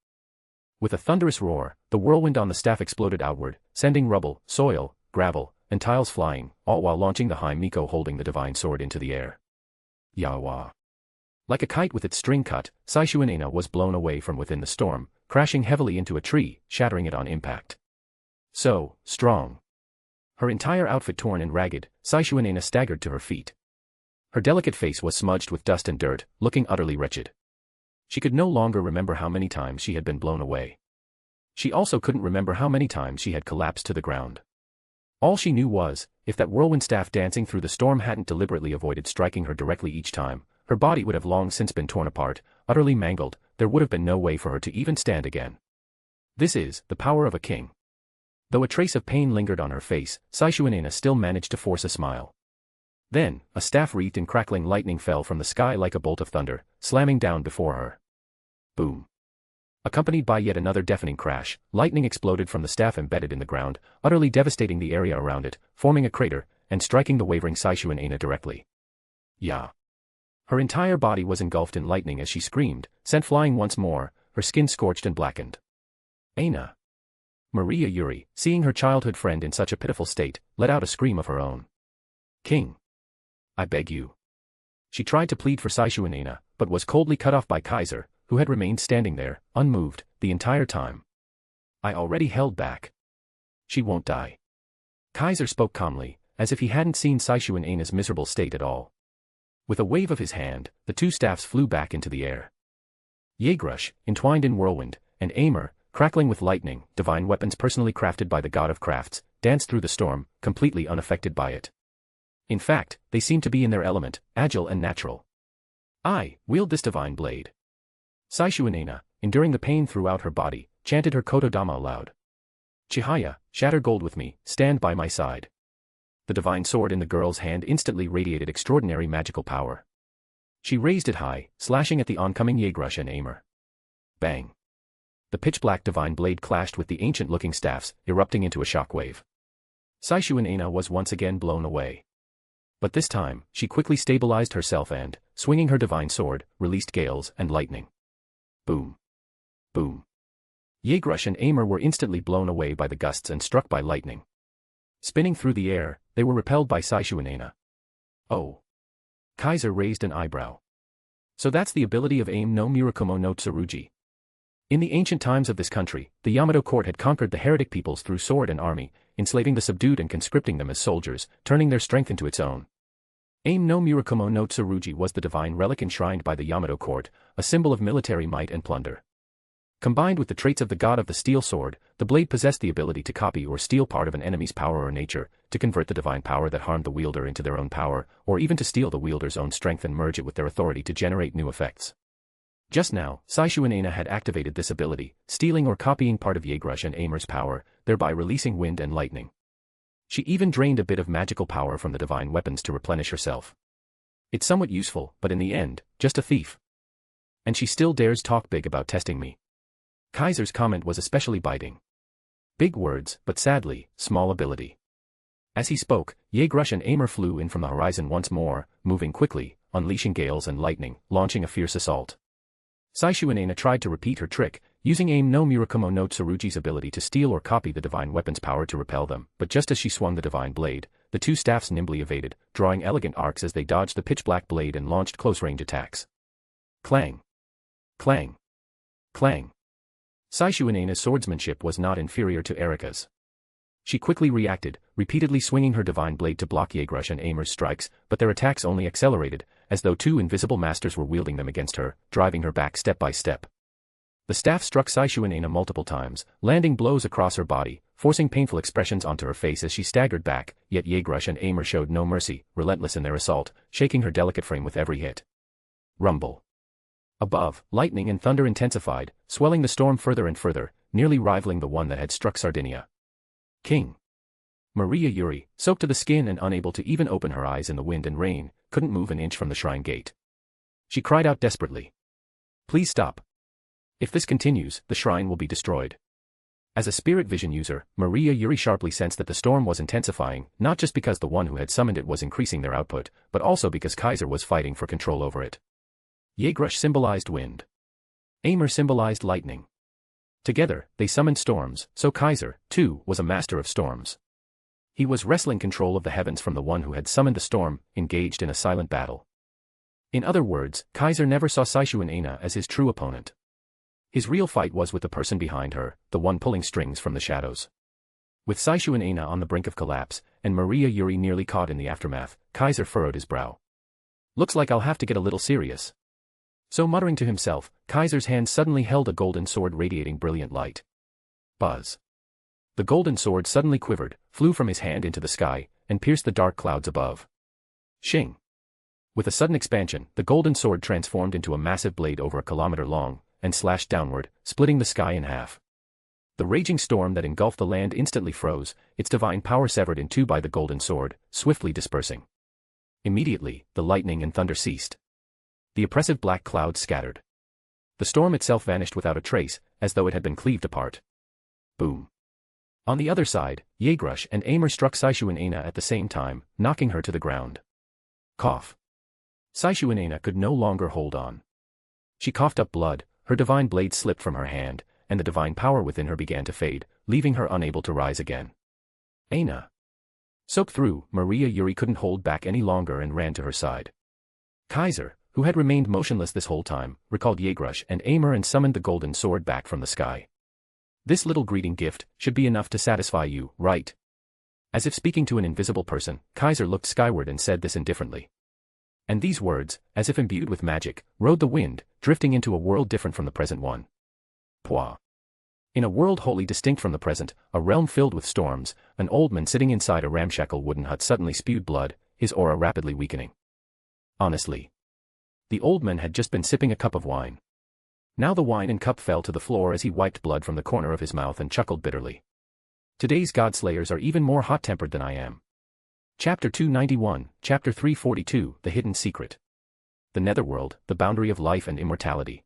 With a thunderous roar, the whirlwind on the staff exploded outward, sending rubble, soil, gravel, and tiles flying, all while launching the High Miko holding the divine sword into the air. Yawa. Like a kite with its string cut, Saishu was blown away from within the storm, crashing heavily into a tree, shattering it on impact. So strong. Her entire outfit torn and ragged, Saishu staggered to her feet. Her delicate face was smudged with dust and dirt, looking utterly wretched. She could no longer remember how many times she had been blown away. She also couldn't remember how many times she had collapsed to the ground. All she knew was, if that whirlwind staff dancing through the storm hadn't deliberately avoided striking her directly each time, her body would have long since been torn apart, utterly mangled. There would have been no way for her to even stand again. This is the power of a king. Though a trace of pain lingered on her face, Saishu still managed to force a smile. Then, a staff wreathed in crackling lightning fell from the sky like a bolt of thunder, slamming down before her. Boom. Accompanied by yet another deafening crash, lightning exploded from the staff embedded in the ground, utterly devastating the area around it, forming a crater, and striking the wavering Saishu directly. Yeah. Her entire body was engulfed in lightning as she screamed, sent flying once more, her skin scorched and blackened. Aina. Maria Yuri, seeing her childhood friend in such a pitiful state, let out a scream of her own. King. I beg you. She tried to plead for Saishu, but was coldly cut off by Kaiser, who had remained standing there, unmoved, the entire time. I already held back. She won't die. Kaiser spoke calmly, as if he hadn't seen Saishu miserable state at all. With a wave of his hand, the two staffs flew back into the air. Yeagrush, entwined in whirlwind, and Aimer, crackling with lightning, divine weapons personally crafted by the god of crafts, danced through the storm, completely unaffected by it. In fact, they seemed to be in their element, agile and natural. I wield this divine blade. Saishu, enduring the pain throughout her body, chanted her Kotodama aloud. Chihaya, shatter gold with me, stand by my side. The divine sword in the girl's hand instantly radiated extraordinary magical power. She raised it high, slashing at the oncoming Yeagrush and Aimer. Bang. The pitch-black divine blade clashed with the ancient-looking staffs, erupting into a shockwave. Saishu was once again blown away. But this time, she quickly stabilized herself and, swinging her divine sword, released gales and lightning. Boom. Boom. Yeagrush and Aimer were instantly blown away by the gusts and struck by lightning. Spinning through the air, they were repelled by Saishu. Oh. Kaiser raised an eyebrow. So that's the ability of Aim no Murakumo no Tsurugi. In the ancient times of this country, the Yamato court had conquered the heretic peoples through sword and army, enslaving the subdued and conscripting them as soldiers, turning their strength into its own. Aim no Murakumo no Tsurugi was the divine relic enshrined by the Yamato court, a symbol of military might and plunder. Combined with the traits of the god of the steel sword, the blade possessed the ability to copy or steal part of an enemy's power or nature, to convert the divine power that harmed the wielder into their own power, or even to steal the wielder's own strength and merge it with their authority to generate new effects. Just now, Saishu had activated this ability, stealing or copying part of Yeagrush and Aimer's power, thereby releasing wind and lightning. She even drained a bit of magical power from the divine weapons to replenish herself. It's somewhat useful, but in the end, just a thief. And she still dares talk big about testing me. Kaiser's comment was especially biting. Big words, but sadly, small ability. As he spoke, Yeagrush and Aimer flew in from the horizon once more, moving quickly, unleashing gales and lightning, launching a fierce assault. Saishu tried to repeat her trick, using Aim no Murakumo no Tsurugi's ability to steal or copy the divine weapon's power to repel them, but just as she swung the divine blade, the two staffs nimbly evaded, drawing elegant arcs as they dodged the pitch-black blade and launched close-range attacks. Clang. Clang. Clang. Saishu swordsmanship was not inferior to Erika's. She quickly reacted, repeatedly swinging her divine blade to block Yeagrush and Aimer's strikes, but their attacks only accelerated, as though two invisible masters were wielding them against her, driving her back step by step. The staff struck Saishuanena multiple times, landing blows across her body, forcing painful expressions onto her face as she staggered back, yet Yeagrush and Aimer showed no mercy, relentless in their assault, shaking her delicate frame with every hit. Rumble. Above, lightning and thunder intensified, swelling the storm further and further, nearly rivaling the one that had struck Sardinia. King. Maria Yuri, soaked to the skin and unable to even open her eyes in the wind and rain, couldn't move an inch from the shrine gate. She cried out desperately. Please stop. If this continues, the shrine will be destroyed. As a spirit vision user, Maria Yuri sharply sensed that the storm was intensifying, not just because the one who had summoned it was increasing their output, but also because Kaiser was fighting for control over it. Yeagrush symbolized wind. Aimer symbolized lightning. Together, they summoned storms, so Kaiser, too, was a master of storms. He was wresting control of the heavens from the one who had summoned the storm, engaged in a silent battle. In other words, Kaiser never saw Saishuanena as his true opponent. His real fight was with the person behind her, the one pulling strings from the shadows. With Saishuanena on the brink of collapse, and Maria Yuri nearly caught in the aftermath, Kaiser furrowed his brow. Looks like I'll have to get a little serious. So muttering to himself, Kaiser's hand suddenly held a golden sword radiating brilliant light. Buzz. The golden sword suddenly quivered, flew from his hand into the sky, and pierced the dark clouds above. Shing. With a sudden expansion, the golden sword transformed into a massive blade over a kilometer long, and slashed downward, splitting the sky in half. The raging storm that engulfed the land instantly froze, its divine power severed in two by the golden sword, swiftly dispersing. Immediately, the lightning and thunder ceased. The oppressive black clouds scattered. The storm itself vanished without a trace, as though it had been cleaved apart. Boom. On the other side, Yeagrush and Aimer struck Saishuanena at the same time, knocking her to the ground. Cough. Saishuanena could no longer hold on. She coughed up blood, her divine blade slipped from her hand, and the divine power within her began to fade, leaving her unable to rise again. Aina. Soaked through, Maria Yuri couldn't hold back any longer and ran to her side. Kaiser, who had remained motionless this whole time, recalled Yeagrush and Aimer and summoned the golden sword back from the sky. This little greeting gift should be enough to satisfy you, right? As if speaking to an invisible person, Kaiser looked skyward and said this indifferently. And these words, as if imbued with magic, rode the wind, drifting into a world different from the present one. Pwa. In a world wholly distinct from the present, a realm filled with storms, an old man sitting inside a ramshackle wooden hut suddenly spewed blood, his aura rapidly weakening. Honestly. The old man had just been sipping a cup of wine. Now the wine and cup fell to the floor as he wiped blood from the corner of his mouth and chuckled bitterly. Today's godslayers are even more hot-tempered than I am. Chapter 291, Chapter 342, The Hidden Secret. The Netherworld, the boundary of life and immortality.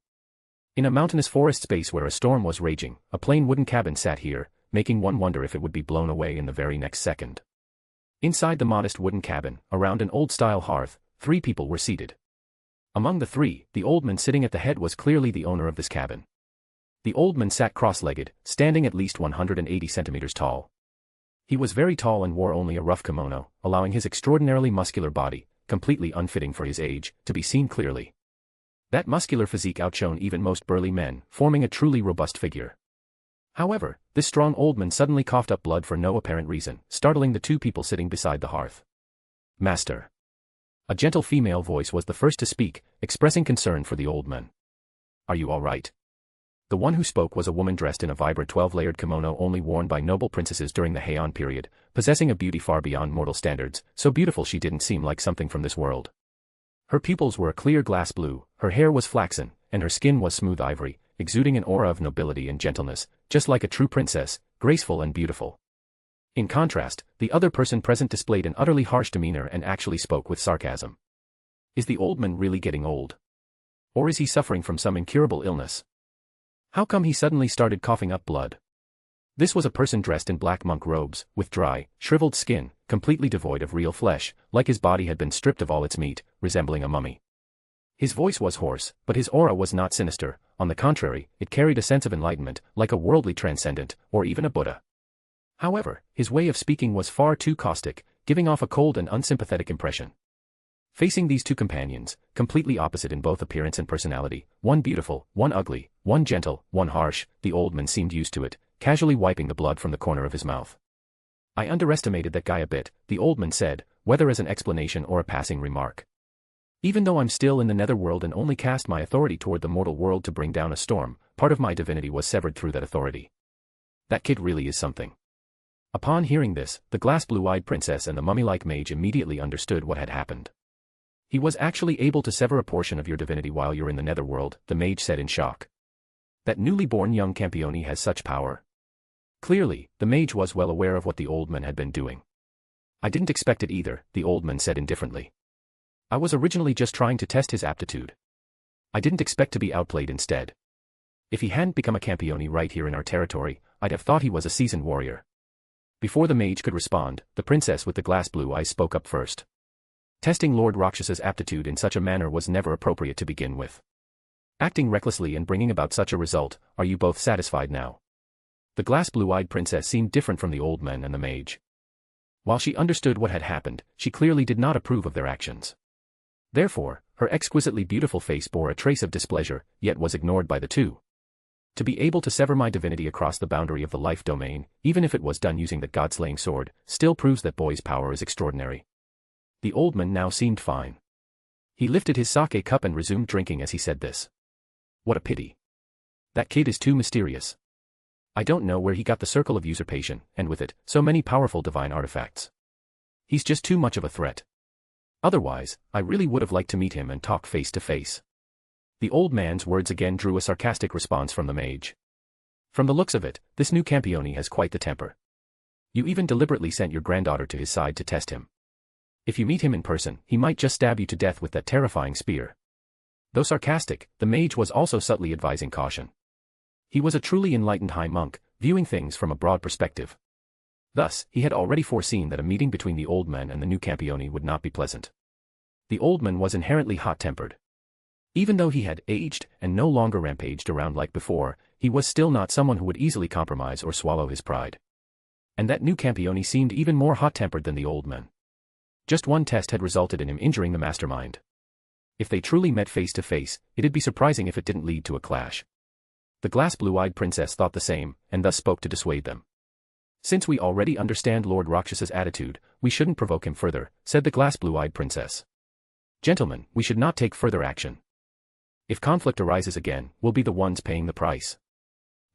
In a mountainous forest space where a storm was raging, a plain wooden cabin sat here, making one wonder if it would be blown away in the very next second. Inside the modest wooden cabin, around an old-style hearth, 3 people were seated. Among the 3, the old man sitting at the head was clearly the owner of this cabin. The old man sat cross-legged, standing at least 180 centimeters tall. He was very tall and wore only a rough kimono, allowing his extraordinarily muscular body, completely unfitting for his age, to be seen clearly. That muscular physique outshone even most burly men, forming a truly robust figure. However, this strong old man suddenly coughed up blood for no apparent reason, startling the 2 people sitting beside the hearth. Master. A gentle female voice was the first to speak, expressing concern for the old man. Are you all right? The one who spoke was a woman dressed in a vibrant 12-layered kimono only worn by noble princesses during the Heian period, possessing a beauty far beyond mortal standards, so beautiful she didn't seem like something from this world. Her pupils were a clear glass blue, her hair was flaxen, and her skin was smooth ivory, exuding an aura of nobility and gentleness, just like a true princess, graceful and beautiful. In contrast, the other person present displayed an utterly harsh demeanor and actually spoke with sarcasm. Is the old man really getting old? Or is he suffering from some incurable illness? How come he suddenly started coughing up blood? This was a person dressed in black monk robes, with dry, shriveled skin, completely devoid of real flesh, like his body had been stripped of all its meat, resembling a mummy. His voice was hoarse, but his aura was not sinister, on the contrary, it carried a sense of enlightenment, like a worldly transcendent, or even a Buddha. However, his way of speaking was far too caustic, giving off a cold and unsympathetic impression. Facing these 2 companions, completely opposite in both appearance and personality, one beautiful, one ugly, one gentle, one harsh, the old man seemed used to it, casually wiping the blood from the corner of his mouth. I underestimated that guy a bit, the old man said, whether as an explanation or a passing remark. Even though I'm still in the netherworld and only cast my authority toward the mortal world to bring down a storm, part of my divinity was severed through that authority. That kid really is something. Upon hearing this, the glass blue-eyed princess and the mummy-like mage immediately understood what had happened. He was actually able to sever a portion of your divinity while you're in the netherworld, the mage said in shock. That newly born young Campione has such power. Clearly, the mage was well aware of what the old man had been doing. I didn't expect it either, the old man said indifferently. I was originally just trying to test his aptitude. I didn't expect to be outplayed instead. If he hadn't become a Campione right here in our territory, I'd have thought he was a seasoned warrior. Before the mage could respond, the princess with the glass blue eyes spoke up first. Testing Lord Rakshas's aptitude in such a manner was never appropriate to begin with. Acting recklessly and bringing about such a result, are you both satisfied now? The glass blue-eyed princess seemed different from the old man and the mage. While she understood what had happened, she clearly did not approve of their actions. Therefore, her exquisitely beautiful face bore a trace of displeasure, yet was ignored by the two. To be able to sever my divinity across the boundary of the life domain, even if it was done using the god-slaying sword, still proves that boy's power is extraordinary. The old man now seemed fine. He lifted his sake cup and resumed drinking as he said this. What a pity. That kid is too mysterious. I don't know where he got the circle of usurpation, and with it, so many powerful divine artifacts. He's just too much of a threat. Otherwise, I really would have liked to meet him and talk face to face. The old man's words again drew a sarcastic response from the mage. From the looks of it, this new Campione has quite the temper. You even deliberately sent your granddaughter to his side to test him. If you meet him in person, he might just stab you to death with that terrifying spear. Though sarcastic, the mage was also subtly advising caution. He was a truly enlightened high monk, viewing things from a broad perspective. Thus, he had already foreseen that a meeting between the old man and the new Campione would not be pleasant. The old man was inherently hot-tempered. Even though he had aged and no longer rampaged around like before, he was still not someone who would easily compromise or swallow his pride. And that new Campione seemed even more hot-tempered than the old man. Just one test had resulted in him injuring the mastermind. If they truly met face to face, it'd be surprising if it didn't lead to a clash. The glass blue-eyed princess thought the same, and thus spoke to dissuade them. Since we already understand Lord Rakshas's attitude, we shouldn't provoke him further, said the glass blue-eyed princess. Gentlemen, we should not take further action. If conflict arises again, we'll be the ones paying the price.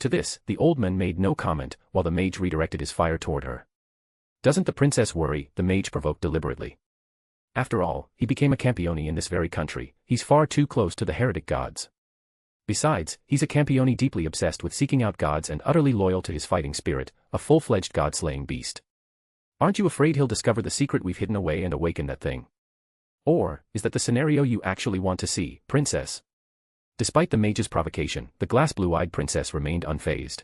To this, the old man made no comment, while the mage redirected his fire toward her. Doesn't the princess worry, the mage provoked deliberately. After all, he became a Campione in this very country, he's far too close to the heretic gods. Besides, he's a Campione deeply obsessed with seeking out gods and utterly loyal to his fighting spirit, a full-fledged god-slaying beast. Aren't you afraid he'll discover the secret we've hidden away and awaken that thing? Or, is that the scenario you actually want to see, princess? Despite the mage's provocation, the glass blue-eyed princess remained unfazed.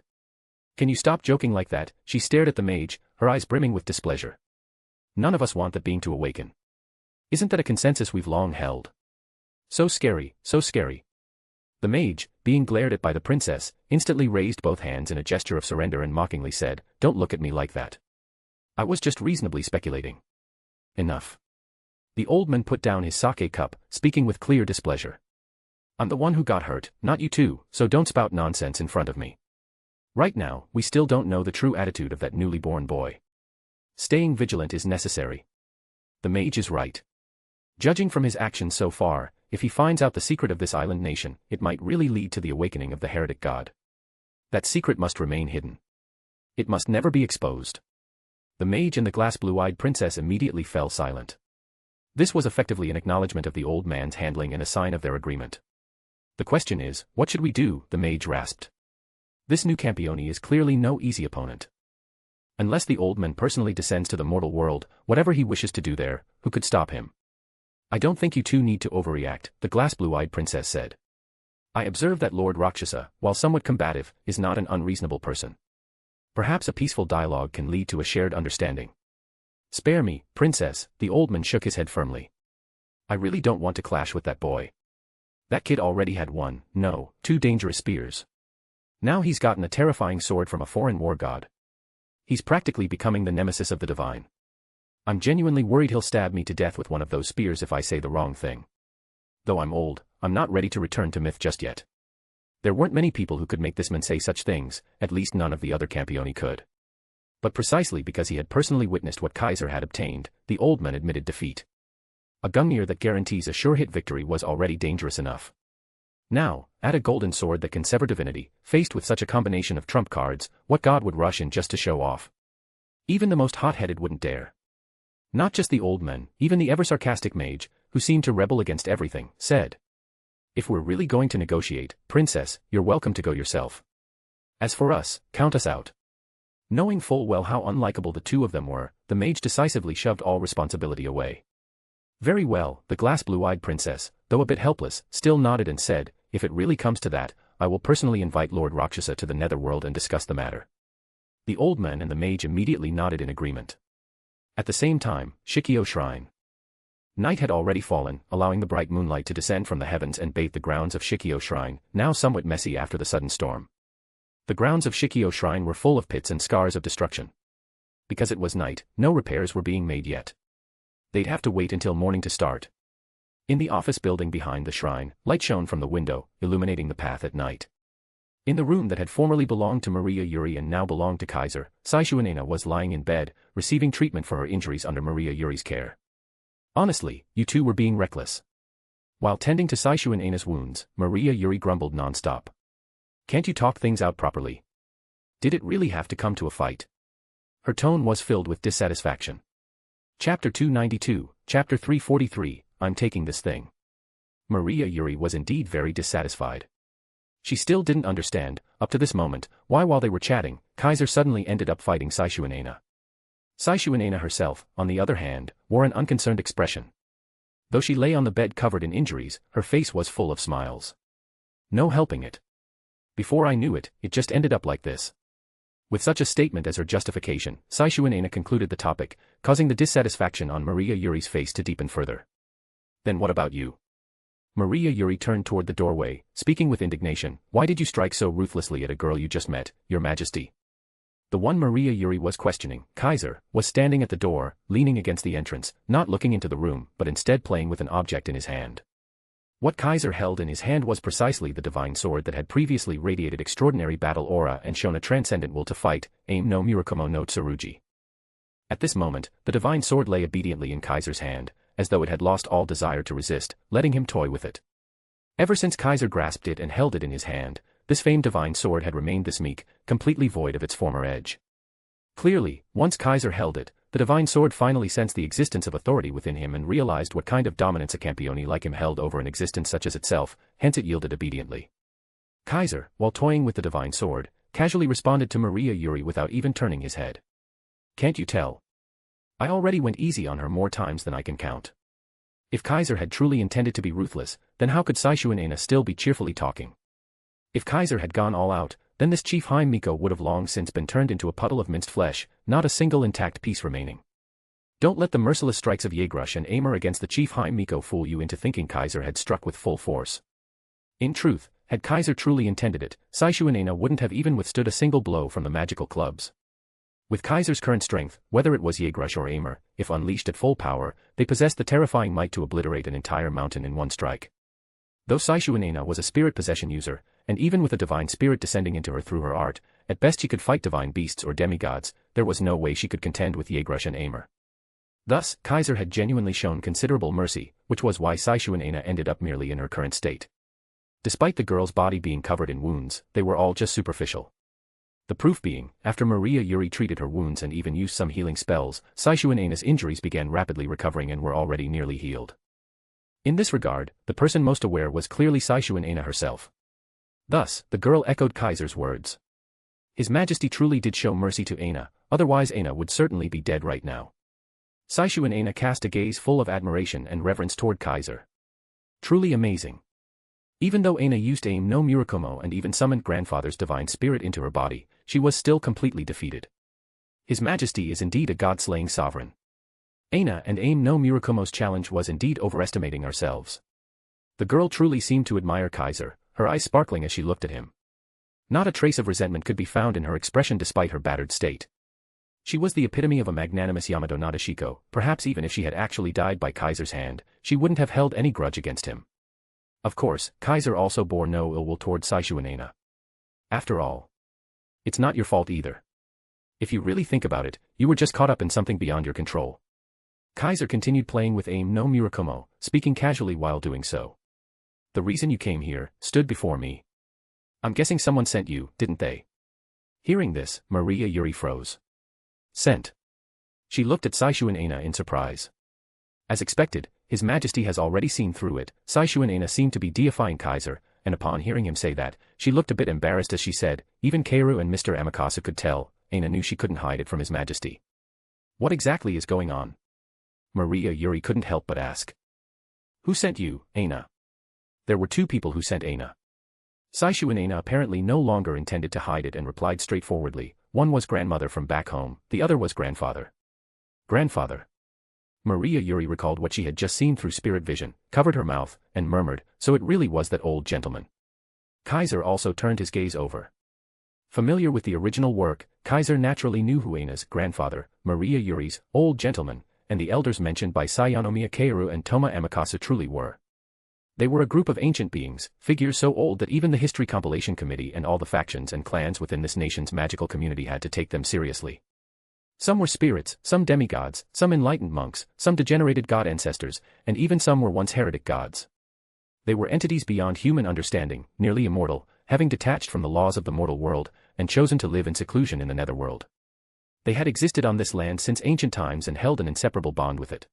Can you stop joking like that? She stared at the mage, her eyes brimming with displeasure. None of us want that being to awaken. Isn't that a consensus we've long held? So scary, so scary. The mage, being glared at by the princess, instantly raised both hands in a gesture of surrender and mockingly said, "Don't look at me like that. I was just reasonably speculating." Enough. The old man put down his sake cup, speaking with clear displeasure. I'm the one who got hurt, not you two, so don't spout nonsense in front of me. Right now, we still don't know the true attitude of that newly born boy. Staying vigilant is necessary. The mage is right. Judging from his actions so far, if he finds out the secret of this island nation, it might really lead to the awakening of the heretic god. That secret must remain hidden. It must never be exposed. The mage and the glass blue-eyed princess immediately fell silent. This was effectively an acknowledgement of the old man's handling and a sign of their agreement. The question is, what should we do? The mage rasped. This new Campione is clearly no easy opponent. Unless the old man personally descends to the mortal world, whatever he wishes to do there, who could stop him? I don't think you two need to overreact, the glass blue-eyed princess said. I observe that Lord Rakshasa, while somewhat combative, is not an unreasonable person. Perhaps a peaceful dialogue can lead to a shared understanding. Spare me, princess, the old man shook his head firmly. I really don't want to clash with that boy. That kid already had two dangerous spears. Now he's gotten a terrifying sword from a foreign war god. He's practically becoming the nemesis of the divine. I'm genuinely worried he'll stab me to death with one of those spears if I say the wrong thing. Though I'm old, I'm not ready to return to myth just yet. There weren't many people who could make this man say such things, at least none of the other Campione could. But precisely because he had personally witnessed what Kaiser had obtained, the old man admitted defeat. A Gungnir that guarantees a sure hit victory was already dangerous enough. Now, add a golden sword that can sever divinity. Faced with such a combination of trump cards, what god would rush in just to show off? Even the most hot-headed wouldn't dare. Not just the old men, even the ever-sarcastic mage, who seemed to rebel against everything, said, "If we're really going to negotiate, princess, you're welcome to go yourself. As for us, count us out." Knowing full well how unlikable the two of them were, the mage decisively shoved all responsibility away. "Very well," the glass blue-eyed princess, though a bit helpless, still nodded and said, "If it really comes to that, I will personally invite Lord Rakshasa to the netherworld and discuss the matter." The old man and the mage immediately nodded in agreement. At the same time, Shikio Shrine. Night had already fallen, allowing the bright moonlight to descend from the heavens and bathe the grounds of Shikio Shrine, now somewhat messy after the sudden storm. The grounds of Shikio Shrine were full of pits and scars of destruction. Because it was night, no repairs were being made yet. They'd have to wait until morning to start. In the office building behind the shrine, light shone from the window, illuminating the path at night. In the room that had formerly belonged to Maria Yuri and now belonged to Kaiser, Saishuanena was lying in bed, receiving treatment for her injuries under Maria Yuri's care. "Honestly, you two were being reckless." While tending to Saishuanena's wounds, Maria Yuri grumbled non-stop. "Can't you talk things out properly? Did it really have to come to a fight?" Her tone was filled with dissatisfaction. Chapter 292, Chapter 343, I'm taking this thing. Maria Yuri was indeed very dissatisfied. She still didn't understand, up to this moment, why while they were chatting, Kaiser suddenly ended up fighting Saishuanena. Saishuanena herself, on the other hand, wore an unconcerned expression. Though she lay on the bed covered in injuries, her face was full of smiles. No helping it. Before I knew it, it just ended up like this. With such a statement as her justification, Saishuanena concluded the topic, causing the dissatisfaction on Maria Yuri's face to deepen further. "Then what about you?" Maria Yuri turned toward the doorway, speaking with indignation. "Why did you strike so ruthlessly at a girl you just met, Your Majesty?" The one Maria Yuri was questioning, Kaiser, was standing at the door, leaning against the entrance, not looking into the room, but instead playing with an object in his hand. What Kaiser held in his hand was precisely the divine sword that had previously radiated extraordinary battle aura and shown a transcendent will to fight, aim no Murakumo no Tsurugi. At this moment, the divine sword lay obediently in Kaiser's hand, as though it had lost all desire to resist, letting him toy with it. Ever since Kaiser grasped it and held it in his hand, this famed divine sword had remained this meek, completely void of its former edge. Clearly, once Kaiser held it, the divine sword finally sensed the existence of authority within him and realized what kind of dominance a Campione like him held over an existence such as itself, hence it yielded obediently. Kaiser, while toying with the divine sword, casually responded to Maria Yuri without even turning his head. "Can't you tell? I already went easy on her more times than I can count." If Kaiser had truly intended to be ruthless, then how could Saishuanena still be cheerfully talking? If Kaiser had gone all out, then this Chief Haim Miko would have long since been turned into a puddle of minced flesh, not a single intact piece remaining. Don't let the merciless strikes of Yegrush and Aimer against the Chief Haim Miko fool you into thinking Kaiser had struck with full force. In truth, had Kaiser truly intended it, Saishuanena wouldn't have even withstood a single blow from the magical clubs. With Kaiser's current strength, whether it was Yegrush or Aimer, if unleashed at full power, they possessed the terrifying might to obliterate an entire mountain in one strike. Though Saishuanena was a spirit possession user, and even with a divine spirit descending into her through her art, at best she could fight divine beasts or demigods, there was no way she could contend with Yegrush and Aimer. Thus, Kaiser had genuinely shown considerable mercy, which was why Saishuanena ended up merely in her current state. Despite the girl's body being covered in wounds, they were all just superficial. The proof being, after Maria Yuri treated her wounds and even used some healing spells, Saishuanena's injuries began rapidly recovering and were already nearly healed. In this regard, the person most aware was clearly Saishuanena herself. Thus, the girl echoed Kaiser's words. His Majesty truly did show mercy to Aina, otherwise Aina would certainly be dead right now. Saishuanena cast a gaze full of admiration and reverence toward Kaiser. Truly amazing. Even though Aina used Aim no Murakumo and even summoned Grandfather's divine spirit into her body, she was still completely defeated. His Majesty is indeed a god-slaying sovereign. Aina and Aim no Murakumo's challenge was indeed overestimating ourselves. The girl truly seemed to admire Kaiser, her eyes sparkling as she looked at him. Not a trace of resentment could be found in her expression despite her battered state. She was the epitome of a magnanimous Yamato Nadeshiko. Perhaps even if she had actually died by Kaiser's hand, she wouldn't have held any grudge against him. Of course, Kaiser also bore no ill will toward Saishuanena. After all, it's not your fault either. If you really think about it, you were just caught up in something beyond your control. Kaiser continued playing with Aim no Murakumo, speaking casually while doing so. The reason you came here, stood before me. I'm guessing someone sent you, didn't they? Hearing this, Maria Yuri froze. Sent. She looked at Saishu Aina in surprise. As expected, His Majesty has already seen through it. Saishu Aina seemed to be deifying Kaiser, and upon hearing him say that, she looked a bit embarrassed as she said, even Keiru and Mr. Amakasu could tell. Aina knew she couldn't hide it from His Majesty. What exactly is going on? Maria Yuri couldn't help but ask. Who sent you, Aina? There were two people who sent Aina. Saishu Aina apparently no longer intended to hide it and replied straightforwardly. One was grandmother from back home, the other was grandfather. Grandfather. Maria Yuri recalled what she had just seen through spirit vision, covered her mouth, and murmured, so it really was that old gentleman. Kaiser also turned his gaze over. Familiar with the original work, Kaiser naturally knew who Aina's grandfather, Maria Yuri's old gentleman, and the elders mentioned by Sayanomiya Keiru and Toma Amakasu truly were. They were a group of ancient beings, figures so old that even the History Compilation Committee and all the factions and clans within this nation's magical community had to take them seriously. Some were spirits, some demigods, some enlightened monks, some degenerated god ancestors, and even some were once heretic gods. They were entities beyond human understanding, nearly immortal, having detached from the laws of the mortal world, and chosen to live in seclusion in the netherworld. They had existed on this land since ancient times and held an inseparable bond with it.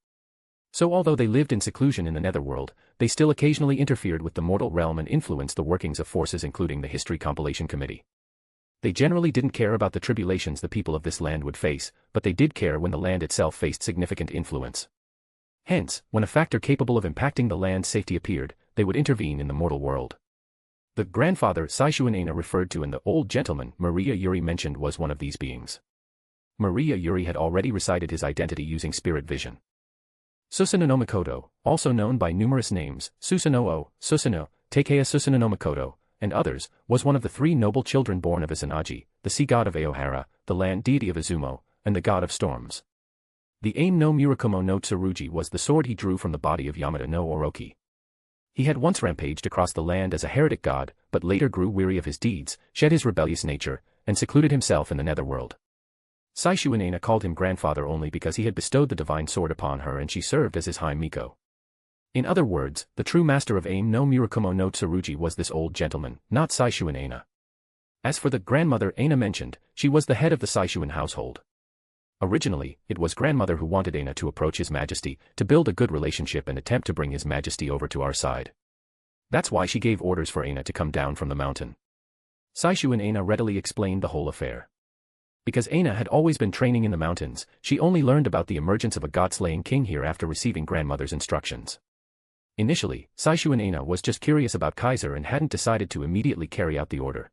So although they lived in seclusion in the netherworld, they still occasionally interfered with the mortal realm and influenced the workings of forces including the History Compilation Committee. They generally didn't care about the tribulations the people of this land would face, but they did care when the land itself faced significant influence. Hence, when a factor capable of impacting the land's safety appeared, they would intervene in the mortal world. The grandfather Saishu Aina referred to and the old gentleman Maria Yuri mentioned was one of these beings. Maria Yuri had already recited his identity using spirit vision. Susanoo no Mikoto, also known by numerous names, Susanoo, Susanoo, Takea Susanoo no Mikoto, and others, was one of the three noble children born of Izanagi, the sea god of Aohara, the land deity of Izumo, and the god of storms. The Aim no Murakumo no Tsurugi was the sword he drew from the body of Yamada no Orochi. He had once rampaged across the land as a heretic god, but later grew weary of his deeds, shed his rebellious nature, and secluded himself in the netherworld. Saishu Aina called him grandfather only because he had bestowed the divine sword upon her and she served as his High Miko. In other words, the true master of Aim no Murakumo no Tsurugi was this old gentleman, not Saishu Aina. As for the grandmother Aina mentioned, she was the head of the Saishuan household. Originally, it was grandmother who wanted Aina to approach His Majesty, to build a good relationship and attempt to bring His Majesty over to our side. That's why she gave orders for Aina to come down from the mountain. Saishu Aina readily explained the whole affair. Because Aina had always been training in the mountains, she only learned about the emergence of a god-slaying king here after receiving grandmother's instructions. Initially, Saishu Aina was just curious about Kaiser and hadn't decided to immediately carry out the order.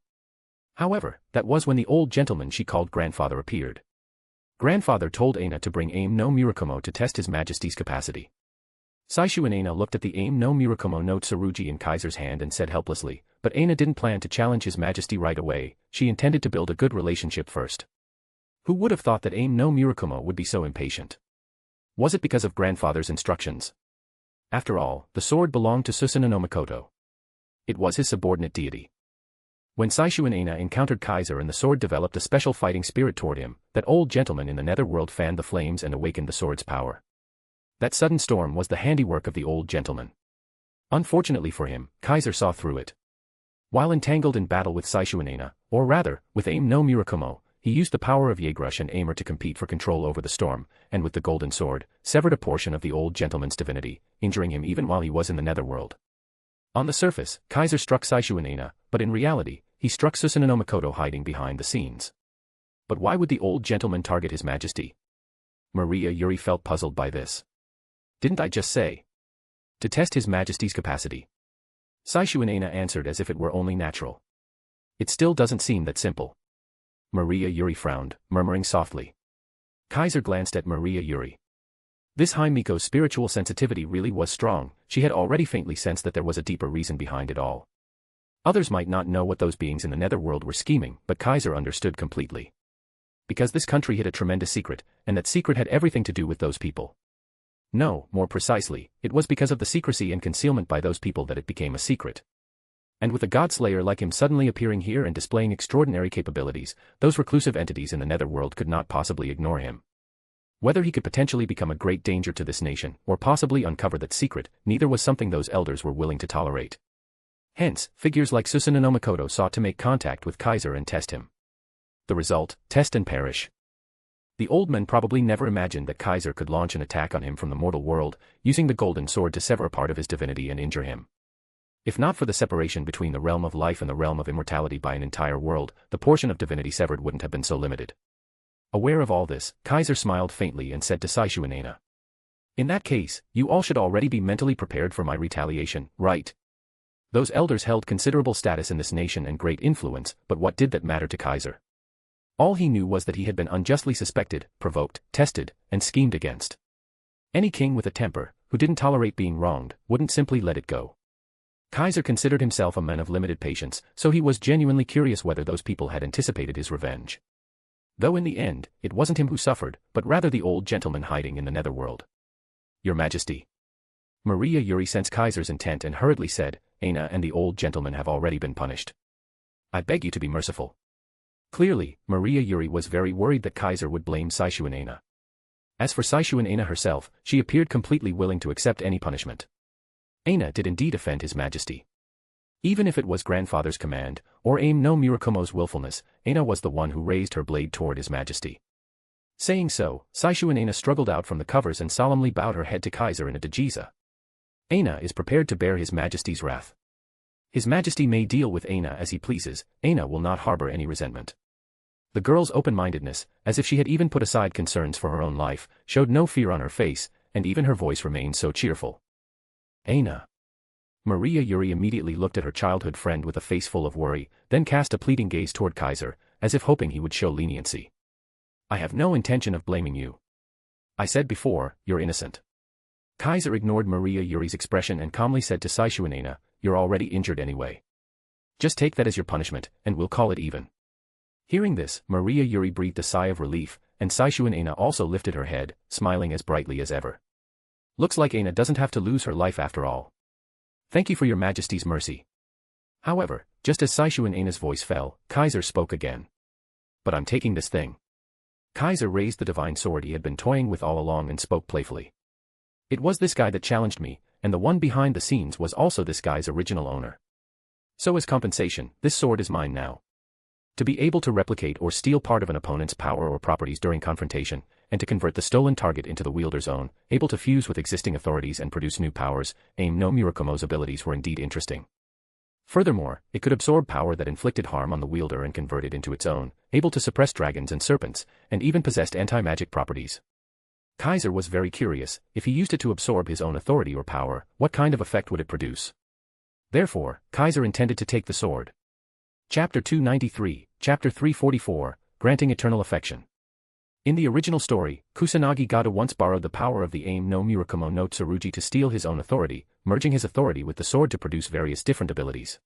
However, that was when the old gentleman she called grandfather appeared. Grandfather told Aina to bring Aim no Murakumo to test His Majesty's capacity. Saishu Aina looked at the Aim no Murakumo no Tsurugi in Kaiser's hand and said helplessly, but Aina didn't plan to challenge His Majesty right away, she intended to build a good relationship first. Who would have thought that Aim no Murakumo would be so impatient? Was it because of grandfather's instructions? After all, the sword belonged to Susanoo no Mikoto. It was his subordinate deity. When Saishu Aina encountered Kaiser and the sword developed a special fighting spirit toward him, that old gentleman in the netherworld fanned the flames and awakened the sword's power. That sudden storm was the handiwork of the old gentleman. Unfortunately for him, Kaiser saw through it. While entangled in battle with Saishu Aina, or rather, with Aim no Murakumo, he used the power of Yaegrush and Aimer to compete for control over the storm, and with the golden sword, severed a portion of the old gentleman's divinity, injuring him even while he was in the netherworld. On the surface, Kaiser struck Saishu Aina, but in reality, he struck Susanoo no Mikoto hiding behind the scenes. But why would the old gentleman target His Majesty? Maria Yuri felt puzzled by this. Didn't I just say? To test His Majesty's capacity. Saishu Aina answered as if it were only natural. It still doesn't seem that simple. Maria Yuri frowned, murmuring softly. Kaiser glanced at Maria Yuri. This High Miko's spiritual sensitivity really was strong, she had already faintly sensed that there was a deeper reason behind it all. Others might not know what those beings in the netherworld were scheming, but Kaiser understood completely. Because this country hid a tremendous secret, and that secret had everything to do with those people. No, more precisely, it was because of the secrecy and concealment by those people that it became a secret. And with a godslayer like him suddenly appearing here and displaying extraordinary capabilities, those reclusive entities in the netherworld could not possibly ignore him. Whether he could potentially become a great danger to this nation, or possibly uncover that secret, neither was something those elders were willing to tolerate. Hence, figures like Susanoo no Mikoto sought to make contact with Kaiser and test him. The result: test and perish. The old men probably never imagined that Kaiser could launch an attack on him from the mortal world, using the golden sword to sever a part of his divinity and injure him. If not for the separation between the realm of life and the realm of immortality by an entire world, the portion of divinity severed wouldn't have been so limited. Aware of all this, Kaiser smiled faintly and said to Saishu and Aina, "In that case, you all should already be mentally prepared for my retaliation, right?" Those elders held considerable status in this nation and great influence, but what did that matter to Kaiser? All he knew was that he had been unjustly suspected, provoked, tested, and schemed against. Any king with a temper, who didn't tolerate being wronged, wouldn't simply let it go. Kaiser considered himself a man of limited patience, so he was genuinely curious whether those people had anticipated his revenge. Though in the end, it wasn't him who suffered, but rather the old gentleman hiding in the netherworld. "Your Majesty." Maria Yuri sensed Kaiser's intent and hurriedly said, "Aina and the old gentleman have already been punished. I beg you to be merciful." Clearly, Maria Yuri was very worried that Kaiser would blame Saishu and Aina. As for Saishu and Aina herself, she appeared completely willing to accept any punishment. Aina did indeed offend His Majesty. Even if it was grandfather's command, or Aim no Murakumo's willfulness, Aina was the one who raised her blade toward His Majesty. Saying so, Saishu and Aina struggled out from the covers and solemnly bowed her head to Kaiser in a dajiza. Aina is prepared to bear His Majesty's wrath. His Majesty may deal with Aina as he pleases, Aina will not harbor any resentment. The girl's open-mindedness, as if she had even put aside concerns for her own life, showed no fear on her face, and even her voice remained so cheerful. "Aina." Maria Yuri immediately looked at her childhood friend with a face full of worry, then cast a pleading gaze toward Kaiser, as if hoping he would show leniency. "I have no intention of blaming you. I said before, you're innocent." Kaiser ignored Maria Yuri's expression and calmly said to Saishu and Aina, "You're already injured anyway. Just take that as your punishment, and we'll call it even." Hearing this, Maria Yuri breathed a sigh of relief, and Saishu and Aina also lifted her head, smiling as brightly as ever. "Looks like Aina doesn't have to lose her life after all. Thank you for your Majesty's mercy." However, just as Saishu and Aina's voice fell, Kaiser spoke again. "But I'm taking this thing." Kaiser raised the divine sword he had been toying with all along and spoke playfully. "It was this guy that challenged me, and the one behind the scenes was also this guy's original owner. So as compensation, this sword is mine now. To be able to replicate or steal part of an opponent's power or properties during confrontation, and to convert the stolen target into the wielder's own, able to fuse with existing authorities and produce new powers, Aim no Murakumo's abilities were indeed interesting. Furthermore, it could absorb power that inflicted harm on the wielder and convert it into its own, able to suppress dragons and serpents, and even possessed anti-magic properties. Kaiser was very curious, if he used it to absorb his own authority or power, what kind of effect would it produce? Therefore, Kaiser intended to take the sword. Chapter 293, Chapter 344, Granting Eternal Affection. In the original story, Kusanagi Gata once borrowed the power of the Aim no Murakumo no Tsurugi to steal his own authority, merging his authority with the sword to produce various different abilities.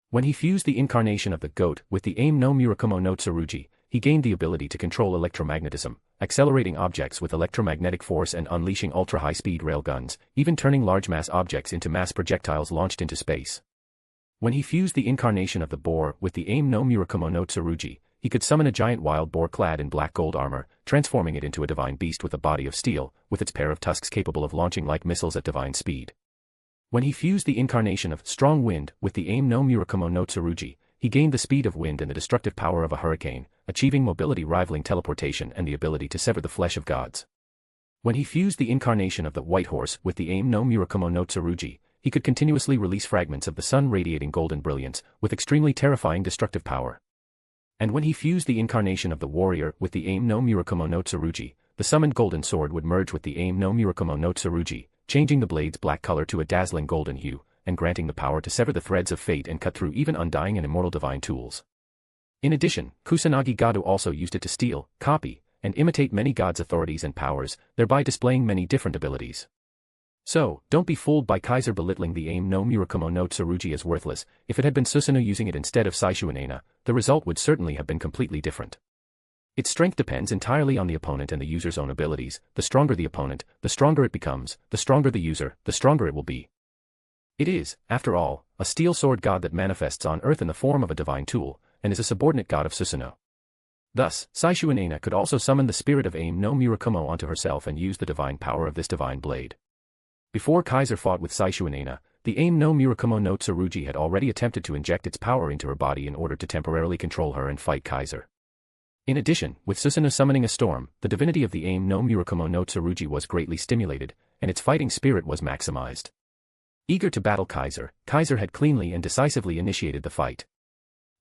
When he fused the incarnation of the goat with the Aim no Murakumo no Tsurugi, he gained the ability to control electromagnetism, accelerating objects with electromagnetic force and unleashing ultra-high-speed railguns, even turning large-mass objects into mass projectiles launched into space. When he fused the incarnation of the boar with the Aim no Murakumo no Tsurugi, he could summon a giant wild boar clad in black gold armor, transforming it into a divine beast with a body of steel, with its pair of tusks capable of launching like missiles at divine speed. When he fused the incarnation of strong wind with the Aim no Murakumo no Tsurugi, he gained the speed of wind and the destructive power of a hurricane, achieving mobility rivaling teleportation and the ability to sever the flesh of gods. When he fused the incarnation of the white horse with the Aim no Murakumo no Tsurugi, he could continuously release fragments of the sun radiating golden brilliance, with extremely terrifying destructive power. And when he fused the incarnation of the warrior with the Aim no Murakumo no Tsurugi, the summoned golden sword would merge with the Aim no Murakumo no Tsurugi, changing the blade's black color to a dazzling golden hue, and granting the power to sever the threads of fate and cut through even undying and immortal divine tools. In addition, Kusanagi Gado also used it to steal, copy, and imitate many gods' authorities and powers, thereby displaying many different abilities. So, don't be fooled by Kaiser belittling the Aim no Murakumo no Tsurugi as worthless. If it had been Susanoo using it instead of Saishu and Aina, the result would certainly have been completely different. Its strength depends entirely on the opponent and the user's own abilities. The stronger the opponent, the stronger it becomes, the stronger the user, the stronger it will be. It is, after all, a steel sword god that manifests on earth in the form of a divine tool, and is a subordinate god of Susanoo. Thus, Saishuanena could also summon the spirit of Aim no Murakumo onto herself and use the divine power of this divine blade. Before Kaiser fought with Saishuanena, the Aim no Murakumo no Tsurugi had already attempted to inject its power into her body in order to temporarily control her and fight Kaiser. In addition, with Susanoo summoning a storm, the divinity of the Aim no Murakumo no Tsurugi was greatly stimulated, and its fighting spirit was maximized. Eager to battle Kaiser, Kaiser had cleanly and decisively initiated the fight.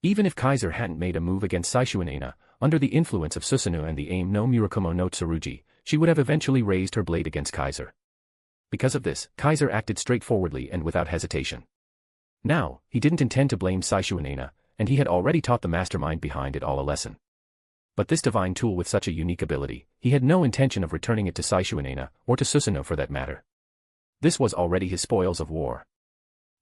Even if Kaiser hadn't made a move against Saishuanena, under the influence of Susanoo and the Aim no Murakumo no Tsurugi, she would have eventually raised her blade against Kaiser. Because of this, Kaiser acted straightforwardly and without hesitation. Now, he didn't intend to blame Saishuanena, and he had already taught the mastermind behind it all a lesson. But this divine tool with such a unique ability, he had no intention of returning it to Saishuanena, or to Susanoo for that matter. This was already his spoils of war.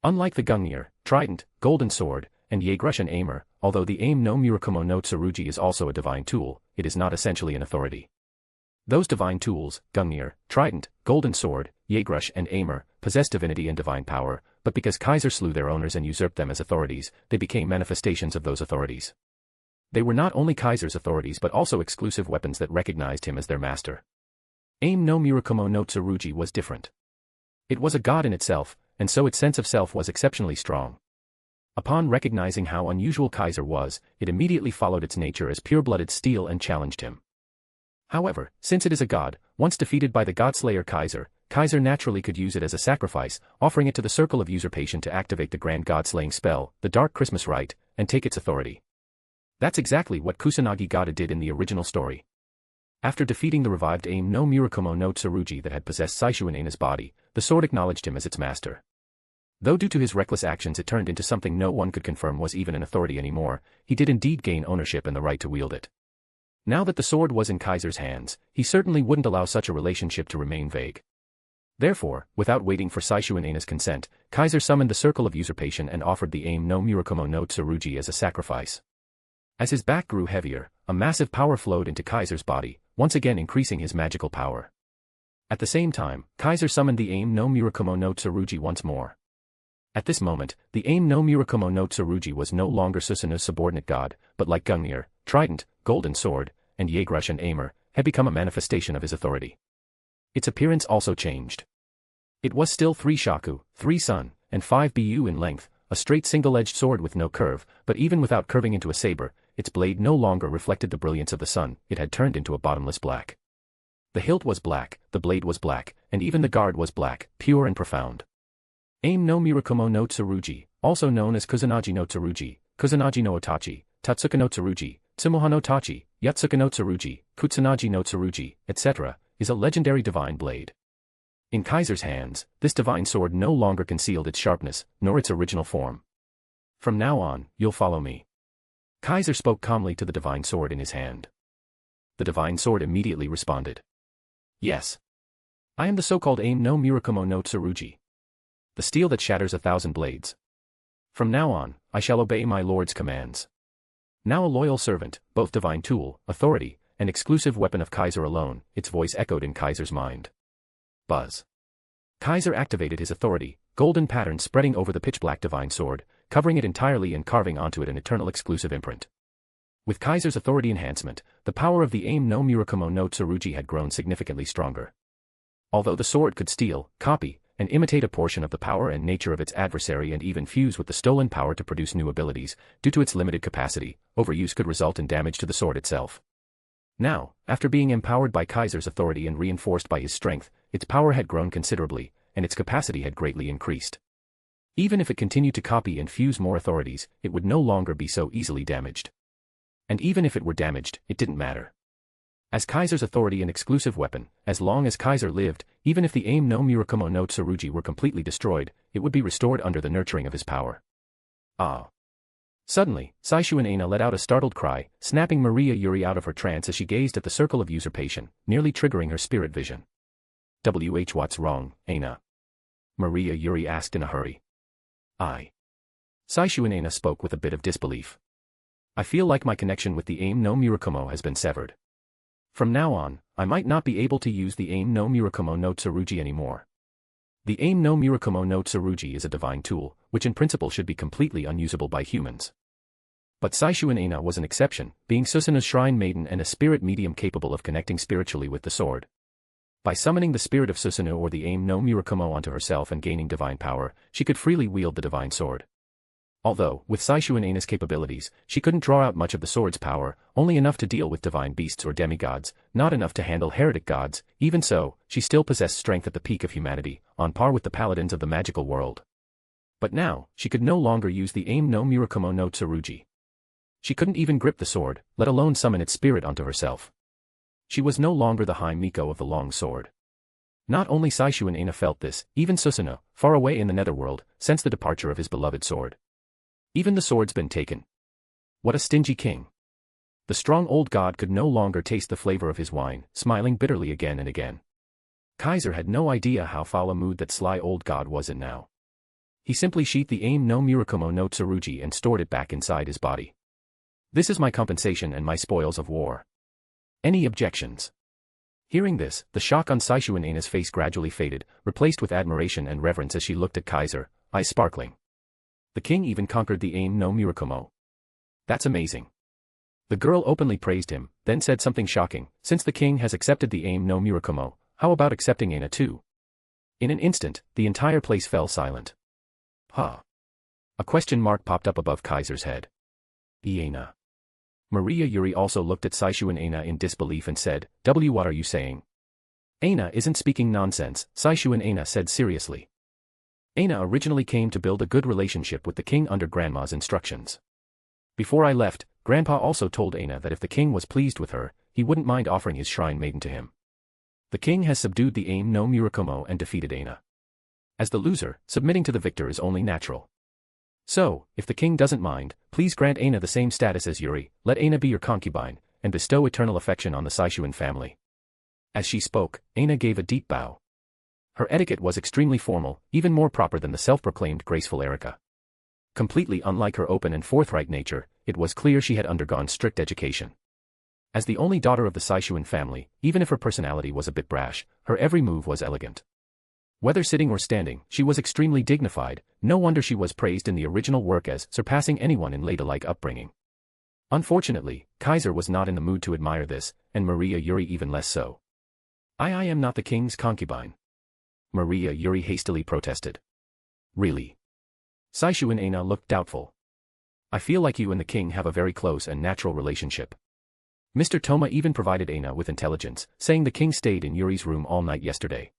Unlike the Gungnir, Trident, Golden Sword, and Yaegrush and Aimer, although the Aim no Murakumo no Tsurugi is also a divine tool, it is not essentially an authority. Those divine tools, Gungnir, Trident, Golden Sword, Yaegrush and Aimer, possess divinity and divine power, but because Kaiser slew their owners and usurped them as authorities, they became manifestations of those authorities. They were not only Kaiser's authorities but also exclusive weapons that recognized him as their master. Aim no Murakumo no Tsurugi was different. It was a god in itself, and so its sense of self was exceptionally strong. Upon recognizing how unusual Kaiser was, it immediately followed its nature as pure-blooded steel and challenged him. However, since it is a god, once defeated by the godslayer Kaiser, Kaiser naturally could use it as a sacrifice, offering it to the circle of usurpation to activate the grand god-slaying spell, the Dark Christmas Rite, and take its authority. That's exactly what Kusanagi Gata did in the original story. After defeating the revived Aim no Murakumo no Tsurugi that had possessed Saishuanena's body, the sword acknowledged him as its master. Though due to his reckless actions it turned into something no one could confirm was even an authority anymore, he did indeed gain ownership and the right to wield it. Now that the sword was in Kaiser's hands, he certainly wouldn't allow such a relationship to remain vague. Therefore, without waiting for Saishuanena's consent, Kaiser summoned the circle of usurpation and offered the Aim no Murakumo no Tsurugi as a sacrifice. As his back grew heavier, a massive power flowed into Kaiser's body, once again increasing his magical power. At the same time, Kaiser summoned the Aim no Murakumo no Tsurugi once more. At this moment, the Aim no Murakumo no Tsurugi was no longer Susanoo's subordinate god, but like Gungnir, Trident, Golden Sword, and Yaegrush and Aimer, had become a manifestation of his authority. Its appearance also changed. It was still 3 shaku, 3 sun, and 5 bu in length, a straight single-edged sword with no curve, but even without curving into a saber, its blade no longer reflected the brilliance of the sun, it had turned into a bottomless black. The hilt was black, the blade was black, and even the guard was black, pure and profound. Aim no Murakumo no Tsurugi, also known as Kusanagi no Tsurugi, Kusanagi no Otachi, Tatsuka no Tsurugi, Tsumoha no Tachi, Yatsuka no Tsurugi, Kutsunagi no Tsurugi, etc., is a legendary divine blade. In Kaiser's hands, this divine sword no longer concealed its sharpness, nor its original form. From now on, you'll follow me. Kaiser spoke calmly to the divine sword in his hand. The divine sword immediately responded. Yes. I am the so-called Aim no Murakumo no Tsurugi. The steel that shatters 1,000 blades. From now on, I shall obey my lord's commands. Now a loyal servant, both divine tool, authority, and exclusive weapon of Kaiser alone, its voice echoed in Kaiser's mind. Buzz. Kaiser activated his authority, golden pattern spreading over the pitch-black divine sword, covering it entirely and carving onto it an eternal exclusive imprint. With Kaiser's authority enhancement, the power of the Aim no Murakumo no Tsurugi had grown significantly stronger. Although the sword could steal, copy, and imitate a portion of the power and nature of its adversary and even fuse with the stolen power to produce new abilities, due to its limited capacity, overuse could result in damage to the sword itself. Now, after being empowered by Kaiser's authority and reinforced by his strength, its power had grown considerably, and its capacity had greatly increased. Even if it continued to copy and fuse more authorities, it would no longer be so easily damaged. And even if it were damaged, it didn't matter. As Kaiser's authority and exclusive weapon, as long as Kaiser lived, even if the Aim no Murakumo no Tsurugi were completely destroyed, it would be restored under the nurturing of his power. Ah. Suddenly, Saishuanena let out a startled cry, snapping Maria Yuri out of her trance as she gazed at the circle of usurpation, nearly triggering her spirit vision. What's wrong, Aina? Maria Yuri asked in a hurry. Saishuanena spoke with a bit of disbelief. I feel like my connection with the Aim no Murakumo has been severed. From now on, I might not be able to use the Aim no Murakumo no Tsurugi anymore. The Aim no Murakumo no Tsurugi is a divine tool, which in principle should be completely unusable by humans. But Saishu and Aina was an exception, being Susanoo's shrine maiden and a spirit medium capable of connecting spiritually with the sword. By summoning the spirit of Susanoo or the Aim no Murakumo onto herself and gaining divine power, she could freely wield the divine sword. Although, with Saishu and Aina's capabilities, she couldn't draw out much of the sword's power, only enough to deal with divine beasts or demigods, not enough to handle heretic gods. Even so, she still possessed strength at the peak of humanity, on par with the paladins of the magical world. But now, she could no longer use the Aim no Murakumo no Tsurugi. She couldn't even grip the sword, let alone summon its spirit onto herself. She was no longer the High Miko of the long sword. Not only Saishu and Aina felt this, even Susanoo, far away in the netherworld, sensed the departure of his beloved sword. Even the sword's been taken. What a stingy king. The strong old god could no longer taste the flavor of his wine, smiling bitterly again and again. Kaiser had no idea how foul a mood that sly old god was in now. He simply sheathed the Aim no Murakumo no Tsurugi and stored it back inside his body. This is my compensation and my spoils of war. Any objections? Hearing this, the shock on Saishu and Aina's face gradually faded, replaced with admiration and reverence as she looked at Kaiser, eyes sparkling. The king even conquered the Aim no Murakumo. That's amazing. The girl openly praised him, then said something shocking. Since the king has accepted the Aim no Murakumo, how about accepting Aina too? In an instant, the entire place fell silent. Huh? A question mark popped up above Kaiser's head. Aina. Maria Yuri also looked at Saishu and Aina in disbelief and said, What are you saying? Aina isn't speaking nonsense, Saishu and Aina said seriously. Aina originally came to build a good relationship with the king under Grandma's instructions. Before I left, Grandpa also told Aina that if the king was pleased with her, he wouldn't mind offering his shrine maiden to him. The king has subdued the Aim no Murakumo and defeated Aina. As the loser, submitting to the victor is only natural. So, if the king doesn't mind, please grant Aina the same status as Yuri, let Aina be your concubine, and bestow eternal affection on the Saishuan family. As she spoke, Aina gave a deep bow. Her etiquette was extremely formal, even more proper than the self-proclaimed graceful Erika. Completely unlike her open and forthright nature, it was clear she had undergone strict education. As the only daughter of the Saishuan family, even if her personality was a bit brash, her every move was elegant. Whether sitting or standing, she was extremely dignified. No wonder she was praised in the original work as surpassing anyone in ladylike upbringing. Unfortunately, Kaiser was not in the mood to admire this, and Maria Yuri even less so. I am not the king's concubine. Maria Yuri hastily protested. Really? Saishu and Aina looked doubtful. I feel like you and the king have a very close and natural relationship. Mr. Toma even provided Aina with intelligence, saying the king stayed in Yuri's room all night yesterday.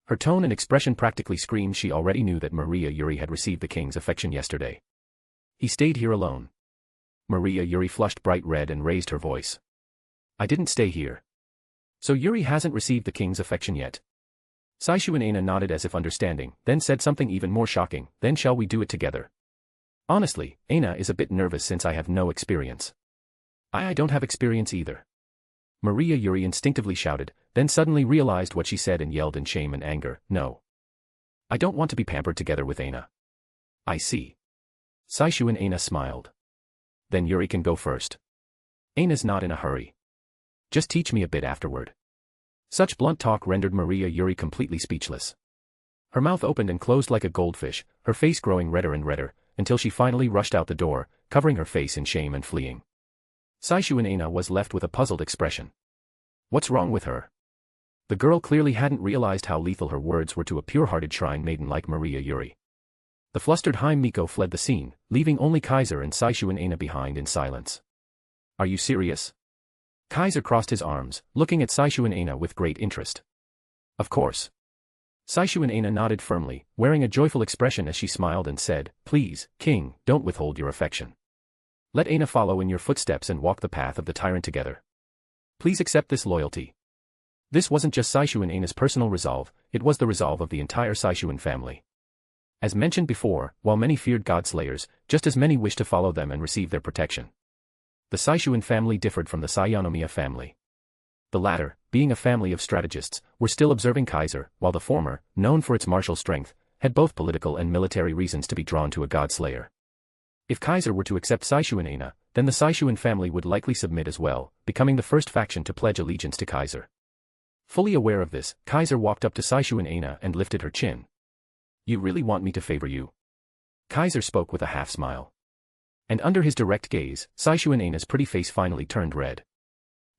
Her tone and expression practically screamed she already knew that Maria Yuri had received the king's affection yesterday. He stayed here alone. Maria Yuri flushed bright red and raised her voice. I didn't stay here. So Yuri hasn't received the king's affection yet. Saishu and Aina nodded as if understanding, then said something even more shocking, then shall we do it together? Honestly, Aina is a bit nervous since I have no experience. I don't have experience either. Maria Yuri instinctively shouted, then suddenly realized what she said and yelled in shame and anger, no. I don't want to be pampered together with Aina. I see. Saishu and Aina smiled. Then Yuri can go first. Aina's not in a hurry. Just teach me a bit afterward. Such blunt talk rendered Maria Yuri completely speechless. Her mouth opened and closed like a goldfish, her face growing redder and redder, until she finally rushed out the door, covering her face in shame and fleeing. Saishu and Aina was left with a puzzled expression. What's wrong with her? The girl clearly hadn't realized how lethal her words were to a pure-hearted shrine maiden like Maria Yuri. The flustered High Miko fled the scene, leaving only Kaiser and Saishu and Aina behind in silence. Are you serious? Kaiser crossed his arms, looking at Saishu and Aina with great interest. Of course. Saishu and Aina nodded firmly, wearing a joyful expression as she smiled and said, Please, King, don't withhold your affection. Let Aina follow in your footsteps and walk the path of the tyrant together. Please accept this loyalty. This wasn't just Saishu and Aina's personal resolve, it was the resolve of the entire Saishuan family. As mentioned before, while many feared God-slayers, just as many wished to follow them and receive their protection. The Saishuan family differed from the Sayanomiya family. The latter, being a family of strategists, were still observing Kaiser, while the former, known for its martial strength, had both political and military reasons to be drawn to a God-slayer. If Kaiser were to accept Saishu and Aina, then the Saishuan family would likely submit as well, becoming the first faction to pledge allegiance to Kaiser. Fully aware of this, Kaiser walked up to Saishu and Aina and lifted her chin. You really want me to favor you? Kaiser spoke with a half-smile. And under his direct gaze, Saishu Aina's pretty face finally turned red.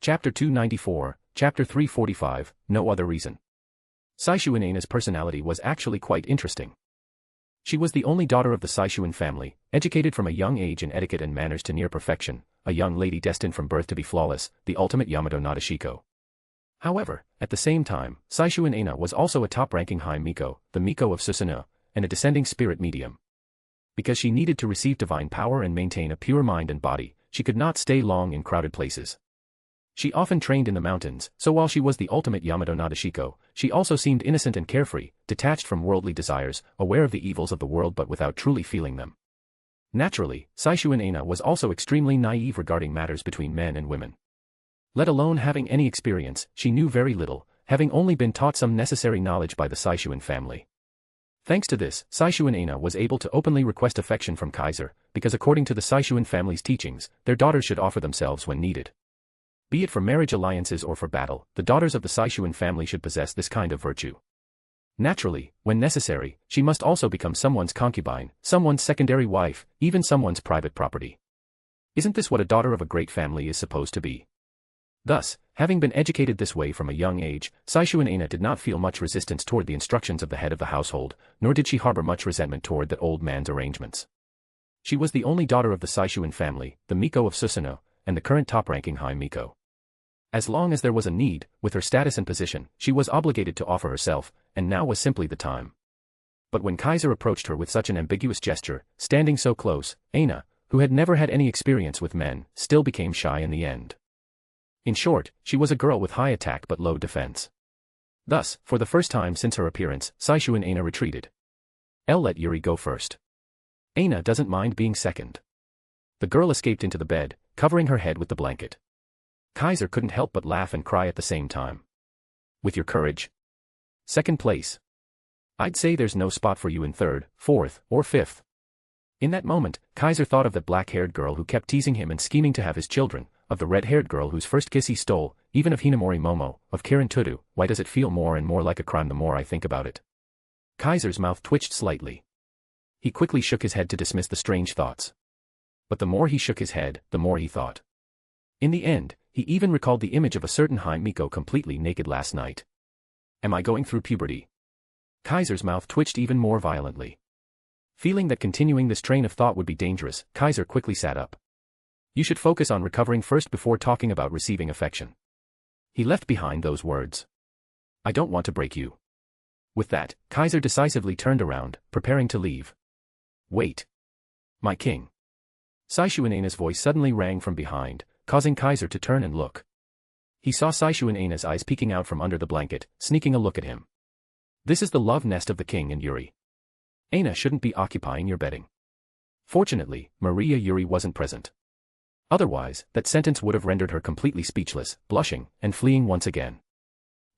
Chapter 294, Chapter 345, No Other Reason. Saishu Aina's personality was actually quite interesting. She was the only daughter of the Saishuan family, educated from a young age in etiquette and manners to near perfection, a young lady destined from birth to be flawless, the ultimate Yamato Nadeshiko. However, at the same time, Saishu Aina was also a top-ranking High Miko, the Miko of Susanoo, and a descending spirit medium. Because she needed to receive divine power and maintain a pure mind and body, she could not stay long in crowded places. She often trained in the mountains, so while she was the ultimate Yamato Nadeshiko, she also seemed innocent and carefree, detached from worldly desires, aware of the evils of the world but without truly feeling them. Naturally, Saishu Aina was also extremely naive regarding matters between men and women. Let alone having any experience, she knew very little, having only been taught some necessary knowledge by the Saishuan family. Thanks to this, Saishu Aina was able to openly request affection from Kaiser, because according to the Saishuan family's teachings, their daughters should offer themselves when needed. Be it for marriage alliances or for battle, the daughters of the Saishuan family should possess this kind of virtue. Naturally, when necessary, she must also become someone's concubine, someone's secondary wife, even someone's private property. Isn't this what a daughter of a great family is supposed to be? Thus, having been educated this way from a young age, Saishu Aina did not feel much resistance toward the instructions of the head of the household, nor did she harbor much resentment toward that old man's arrangements. She was the only daughter of the Saishuan family, the Miko of Susanoo, and the current top-ranking High Miko. As long as there was a need, with her status and position, she was obligated to offer herself, and now was simply the time. But when Kaiser approached her with such an ambiguous gesture, standing so close, Aina, who had never had any experience with men, still became shy in the end. In short, she was a girl with high attack but low defense. Thus, for the first time since her appearance, Saishu Aina retreated. "I'll let Yuri go first. Aina doesn't mind being second." The girl escaped into the bed, covering her head with the blanket. Kaiser couldn't help but laugh and cry at the same time. "With your courage? Second place. I'd say there's no spot for you in third, fourth, or fifth." In that moment, Kaiser thought of that black-haired girl who kept teasing him and scheming to have his children, of the red-haired girl whose first kiss he stole, even of Hinamori Momo, of Karen Tudu. Why does it feel more and more like a crime the more I think about it? Kaiser's mouth twitched slightly. He quickly shook his head to dismiss the strange thoughts. But the more he shook his head, the more he thought. In the end, he even recalled the image of a certain High Miko completely naked last night. Am I going through puberty? Kaiser's mouth twitched even more violently. Feeling that continuing this train of thought would be dangerous, Kaiser quickly sat up. You should focus on recovering first before talking about receiving affection. He left behind those words. I don't want to break you. With that, Kaiser decisively turned around, preparing to leave. Wait. My king. Saishu Aina's voice suddenly rang from behind, causing Kaiser to turn and look. He saw Saishu Aina's eyes peeking out from under the blanket, sneaking a look at him. This is the love nest of the king and Yuri. Aina shouldn't be occupying your bedding. Fortunately, Maria Yuri wasn't present. Otherwise, that sentence would have rendered her completely speechless, blushing, and fleeing once again.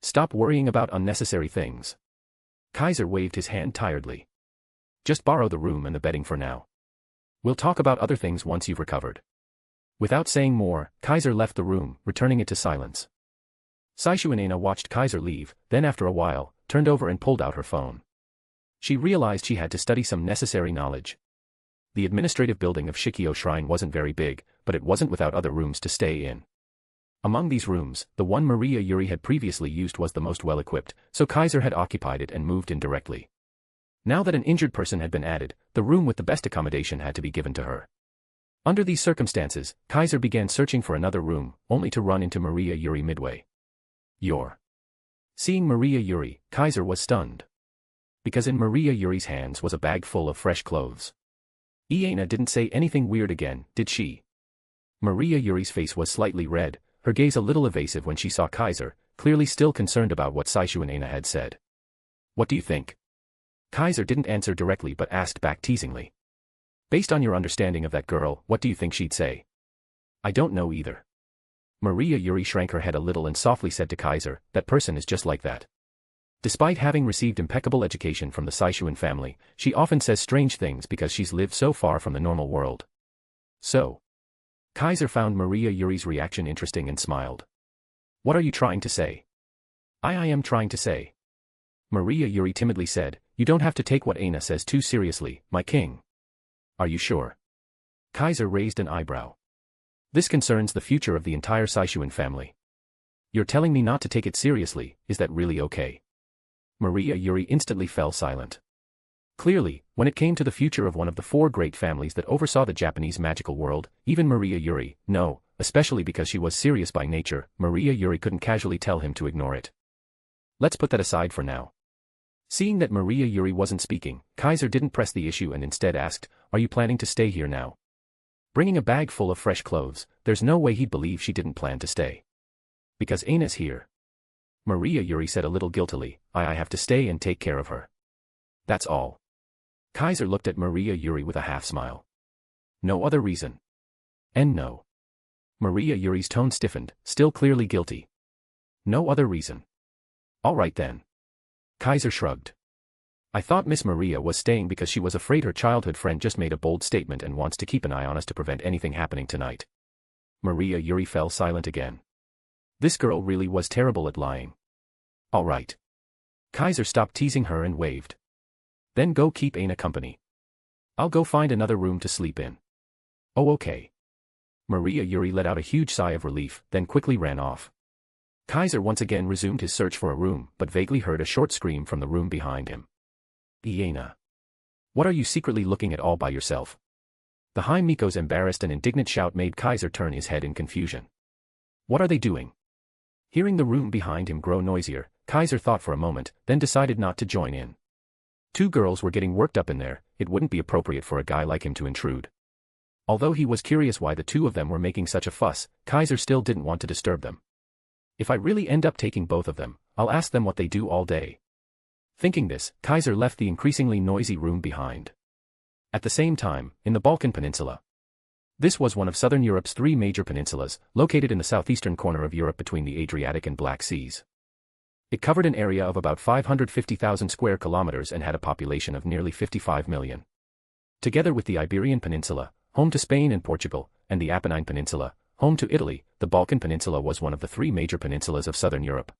Stop worrying about unnecessary things. Kaiser waved his hand tiredly. Just borrow the room and the bedding for now. We'll talk about other things once you've recovered. Without saying more, Kaiser left the room, returning it to silence. Saishu Aina watched Kaiser leave, then after a while, turned over and pulled out her phone. She realized she had to study some necessary knowledge. The administrative building of Shikio Shrine wasn't very big, but it wasn't without other rooms to stay in. Among these rooms, the one Maria Yuri had previously used was the most well-equipped, so Kaiser had occupied it and moved in directly. Now that an injured person had been added, the room with the best accommodation had to be given to her. Under these circumstances, Kaiser began searching for another room, only to run into Maria Yuri midway. Seeing Maria Yuri, Kaiser was stunned. Because in Maria Yuri's hands was a bag full of fresh clothes. Aina didn't say anything weird again, did she? Maria Yuri's face was slightly red, her gaze a little evasive when she saw Kaiser, clearly still concerned about what Saishu Aina had said. What do you think? Kaiser didn't answer directly but asked back teasingly. Based on your understanding of that girl, what do you think she'd say? I don't know either. Maria Yuri shrank her head a little and softly said to Kaiser, that person is just like that. Despite having received impeccable education from the Saishuan family, she often says strange things because she's lived so far from the normal world. So. Kaiser found Maria Yuri's reaction interesting and smiled. What are you trying to say? I am trying to say. Maria Yuri timidly said, you don't have to take what Aina says too seriously, my king. Are you sure? Kaiser raised an eyebrow. This concerns the future of the entire Saishuan family. You're telling me not to take it seriously, is that really okay? Maria Yuri instantly fell silent. Clearly, when it came to the future of one of the four great families that oversaw the Japanese magical world, even Maria Yuri, no, especially because she was serious by nature, Maria Yuri couldn't casually tell him to ignore it. Let's put that aside for now. Seeing that Maria Yuri wasn't speaking, Kaiser didn't press the issue and instead asked, "Are you planning to stay here now?" Bringing a bag full of fresh clothes, there's no way he'd believe she didn't plan to stay. Because Aina's here. Maria Yuri said a little guiltily, I have to stay and take care of her. That's all. Kaiser looked at Maria Yuri with a half-smile. No other reason. And no. Maria Yuri's tone stiffened, still clearly guilty. No other reason. All right then. Kaiser shrugged. I thought Miss Maria was staying because she was afraid her childhood friend just made a bold statement and wants to keep an eye on us to prevent anything happening tonight. Maria Yuri fell silent again. This girl really was terrible at lying. All right. Kaiser stopped teasing her and waved. Then go keep Aina company. I'll go find another room to sleep in. Oh okay. Maria Yuri let out a huge sigh of relief, then quickly ran off. Kaiser once again resumed his search for a room, but vaguely heard a short scream from the room behind him. Aina. What are you secretly looking at all by yourself? The High Miko's embarrassed and indignant shout made Kaiser turn his head in confusion. What are they doing? Hearing the room behind him grow noisier, Kaiser thought for a moment, then decided not to join in. Two girls were getting worked up in there, it wouldn't be appropriate for a guy like him to intrude. Although he was curious why the two of them were making such a fuss, Kaiser still didn't want to disturb them. If I really end up taking both of them, I'll ask them what they do all day. Thinking this, Kaiser left the increasingly noisy room behind. At the same time, in the Balkan Peninsula. This was one of southern Europe's three major peninsulas, located in the southeastern corner of Europe between the Adriatic and Black Seas. It covered an area of about 550,000 square kilometers and had a population of nearly 55 million. Together with the Iberian Peninsula, home to Spain and Portugal, and the Apennine Peninsula, home to Italy, the Balkan Peninsula was one of the three major peninsulas of southern Europe.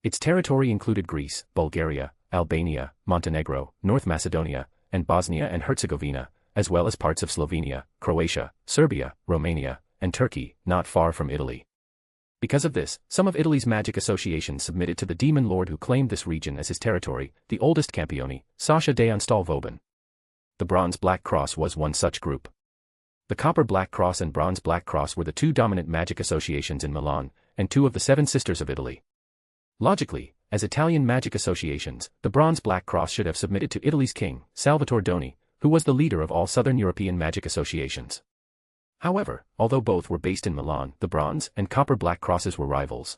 Its territory included Greece, Bulgaria, Albania, Montenegro, North Macedonia, and Bosnia and Herzegovina, as well as parts of Slovenia, Croatia, Serbia, Romania, and Turkey, not far from Italy. Because of this, some of Italy's magic associations submitted to the demon lord who claimed this region as his territory, the oldest Campione, Sasha de Anstalvoben. The Bronze Black Cross was one such group. The Copper Black Cross and Bronze Black Cross were the two dominant magic associations in Milan, and two of the seven sisters of Italy. Logically, as Italian magic associations, the Bronze Black Cross should have submitted to Italy's king, Salvatore Doni, who was the leader of all southern European magic associations. However, although both were based in Milan, the Bronze and Copper Black Crosses were rivals.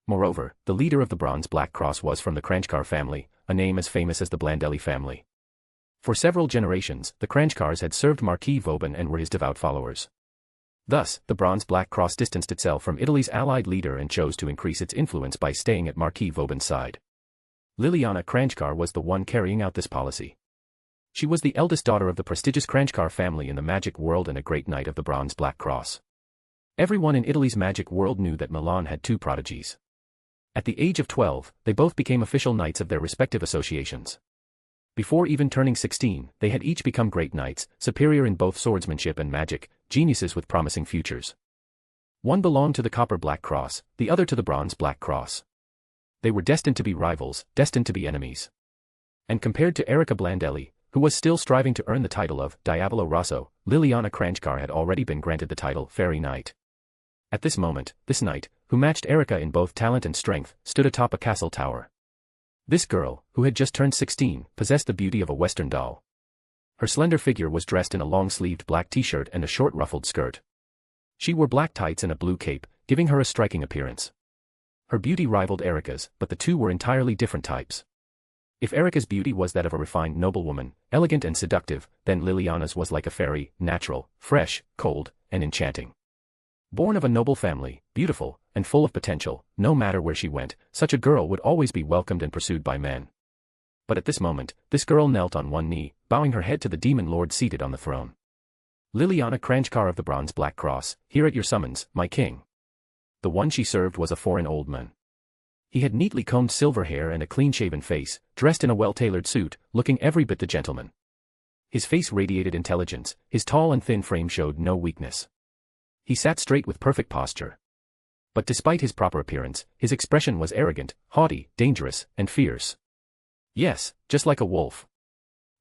Moreover, the leader of the Bronze Black Cross was from the Kranjkar family, a name as famous as the Blandelli family. For several generations, the Kranjkars had served Marquis Vauban and were his devout followers. Thus, the Bronze Black Cross distanced itself from Italy's allied leader and chose to increase its influence by staying at Marquis Vauban's side. Liliana Kranjkar was the one carrying out this policy. She was the eldest daughter of the prestigious Kranjkar family in the magic world and a great knight of the Bronze Black Cross. Everyone in Italy's magic world knew that Milan had two prodigies. At the age of 12, they both became official knights of their respective associations. Before even turning 16, they had each become great knights, superior in both swordsmanship and magic, geniuses with promising futures. One belonged to the Copper Black Cross, the other to the Bronze Black Cross. They were destined to be rivals, destined to be enemies. And compared to Erika Blandelli, who was still striving to earn the title of Diavolo Rosso, Liliana Kranjkar had already been granted the title Fairy Knight. At this moment, this knight, who matched Erika in both talent and strength, stood atop a castle tower. This girl, who had just turned 16, possessed the beauty of a Western doll. Her slender figure was dressed in a long-sleeved black t-shirt and a short ruffled skirt. She wore black tights and a blue cape, giving her a striking appearance. Her beauty rivaled Erika's, but the two were entirely different types. If Erika's beauty was that of a refined noblewoman, elegant and seductive, then Liliana's was like a fairy, natural, fresh, cold, and enchanting. Born of a noble family, beautiful, and full of potential, no matter where she went, such a girl would always be welcomed and pursued by men. But at this moment, this girl knelt on one knee, bowing her head to the demon lord seated on the throne. Liliana Kranjkar of the Bronze Black Cross, here at your summons, my king. The one she served was a foreign old man. He had neatly combed silver hair and a clean-shaven face, dressed in a well-tailored suit, looking every bit the gentleman. His face radiated intelligence, his tall and thin frame showed no weakness. He sat straight with perfect posture. But despite his proper appearance, his expression was arrogant, haughty, dangerous, and fierce. Yes, just like a wolf.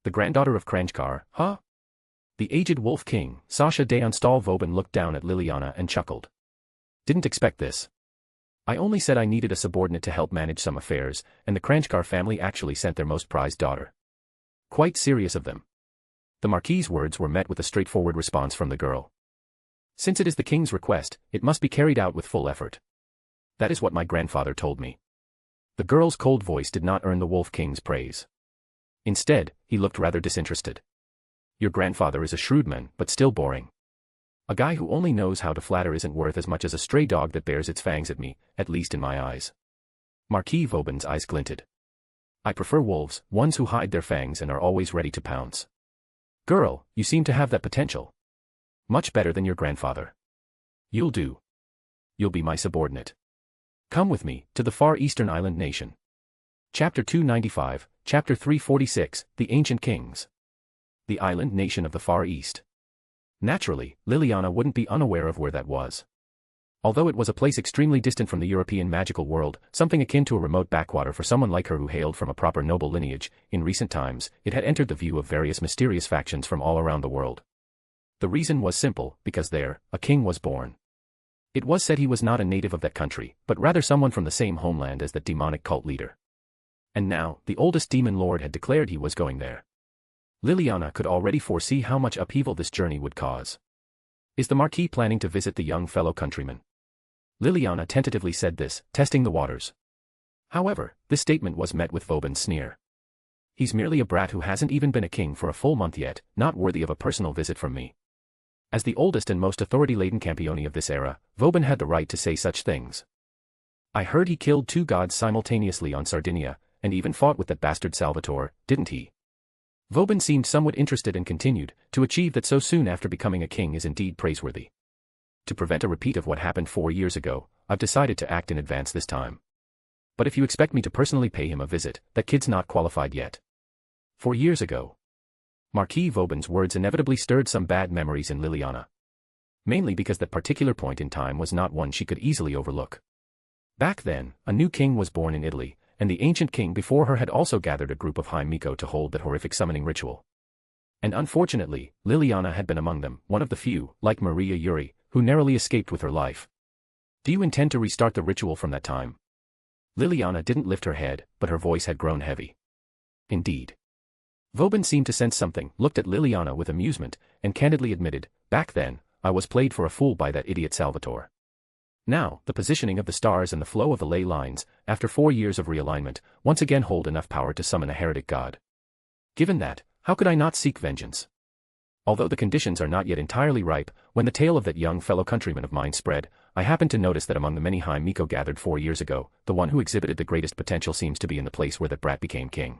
The granddaughter of Kranjkar, huh? The aged wolf king, Sasha Deonstal Vauban looked down at Liliana and chuckled. Didn't expect this. I only said I needed a subordinate to help manage some affairs, and the Kranjkar family actually sent their most prized daughter. Quite serious of them. The Marquis's words were met with a straightforward response from the girl. Since it is the king's request, it must be carried out with full effort. That is what my grandfather told me. The girl's cold voice did not earn the Wolf King's praise. Instead, he looked rather disinterested. Your grandfather is a shrewd man, but still boring. A guy who only knows how to flatter isn't worth as much as a stray dog that bares its fangs at me, at least in my eyes. Marquis Vauban's eyes glinted. I prefer wolves, ones who hide their fangs and are always ready to pounce. Girl, you seem to have that potential. Much better than your grandfather. You'll do. You'll be my subordinate. Come with me, to the far eastern island nation. Chapter 295, Chapter 346, The Ancient Kings. The island nation of the Far East. Naturally, Liliana wouldn't be unaware of where that was. Although it was a place extremely distant from the European magical world, something akin to a remote backwater for someone like her who hailed from a proper noble lineage, in recent times, it had entered the view of various mysterious factions from all around the world. The reason was simple, because there, a king was born. It was said he was not a native of that country, but rather someone from the same homeland as that demonic cult leader. And now, the oldest demon lord had declared he was going there. Liliana could already foresee how much upheaval this journey would cause. Is the Marquis planning to visit the young fellow countryman? Liliana tentatively said this, testing the waters. However, this statement was met with Vauban's sneer. He's merely a brat who hasn't even been a king for a full month yet, not worthy of a personal visit from me. As the oldest and most authority-laden Campione of this era, Vauban had the right to say such things. I heard he killed 2 gods simultaneously on Sardinia, and even fought with that bastard Salvatore, didn't he? Vauban seemed somewhat interested and continued, to achieve that so soon after becoming a king is indeed praiseworthy. To prevent a repeat of what happened 4 years ago, I've decided to act in advance this time. But if you expect me to personally pay him a visit, that kid's not qualified yet. 4 years ago. Marquis Vauban's words inevitably stirred some bad memories in Liliana. Mainly because that particular point in time was not one she could easily overlook. Back then, a new king was born in Italy, and the ancient king before her had also gathered a group of High Miko to hold that horrific summoning ritual. And unfortunately, Liliana had been among them, one of the few, like Maria Yuri, who narrowly escaped with her life. Do you intend to restart the ritual from that time? Liliana didn't lift her head, but her voice had grown heavy. Indeed. Vauban seemed to sense something, looked at Liliana with amusement, and candidly admitted, back then, I was played for a fool by that idiot Salvatore. Now, the positioning of the stars and the flow of the ley lines, after 4 years of realignment, once again hold enough power to summon a heretic god. Given that, how could I not seek vengeance? Although the conditions are not yet entirely ripe, when the tale of that young fellow countryman of mine spread, I happened to notice that among the many High Miko gathered 4 years ago, the one who exhibited the greatest potential seems to be in the place where that brat became king.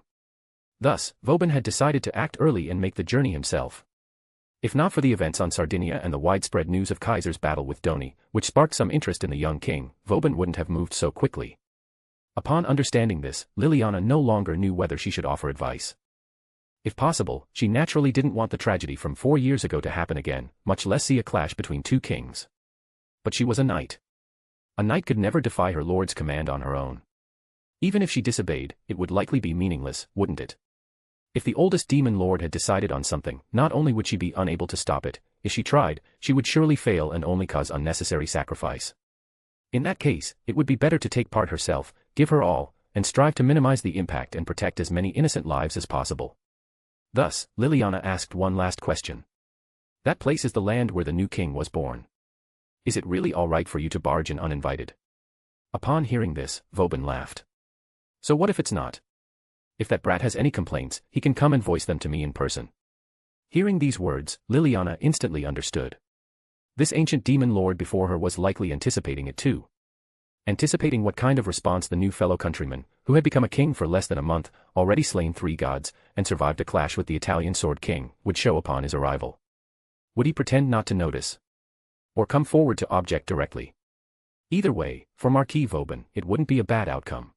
Thus, Vauban had decided to act early and make the journey himself. If not for the events on Sardinia and the widespread news of Kaiser's battle with Doni, which sparked some interest in the young king, Vauban wouldn't have moved so quickly. Upon understanding this, Liliana no longer knew whether she should offer advice. If possible, she naturally didn't want the tragedy from 4 years ago to happen again, much less see a clash between 2 kings. But she was a knight. A knight could never defy her lord's command on her own. Even if she disobeyed, it would likely be meaningless, wouldn't it? If the oldest demon lord had decided on something, not only would she be unable to stop it, if she tried, she would surely fail and only cause unnecessary sacrifice. In that case, it would be better to take part herself, give her all, and strive to minimize the impact and protect as many innocent lives as possible. Thus, Liliana asked one last question. That place is the land where the new king was born. Is it really all right for you to barge in uninvited? Upon hearing this, Vauban laughed. So what if it's not? If that brat has any complaints, he can come and voice them to me in person. Hearing these words, Liliana instantly understood. This ancient demon lord before her was likely anticipating it too. Anticipating what kind of response the new fellow countryman, who had become a king for less than a month, already slain 3 gods, and survived a clash with the Italian sword king, would show upon his arrival. Would he pretend not to notice? Or come forward to object directly? Either way, for Marquis Vauban, it wouldn't be a bad outcome.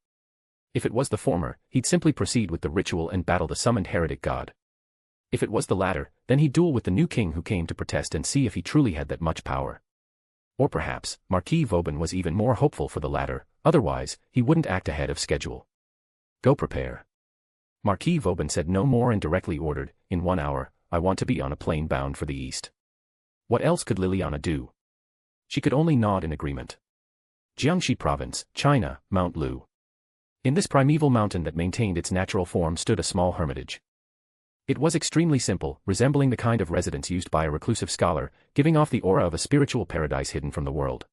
If it was the former, he'd simply proceed with the ritual and battle the summoned heretic god. If it was the latter, then he'd duel with the new king who came to protest and see if he truly had that much power. Or perhaps, Marquis Vauban was even more hopeful for the latter, otherwise, he wouldn't act ahead of schedule. Go prepare. Marquis Vauban said no more and directly ordered, in 1 hour, I want to be on a plane bound for the east. What else could Liliana do? She could only nod in agreement. Jiangxi Province, China, Mount Lu. In this primeval mountain that maintained its natural form stood a small hermitage. It was extremely simple, resembling the kind of residence used by a reclusive scholar, giving off the aura of a spiritual paradise hidden from the world.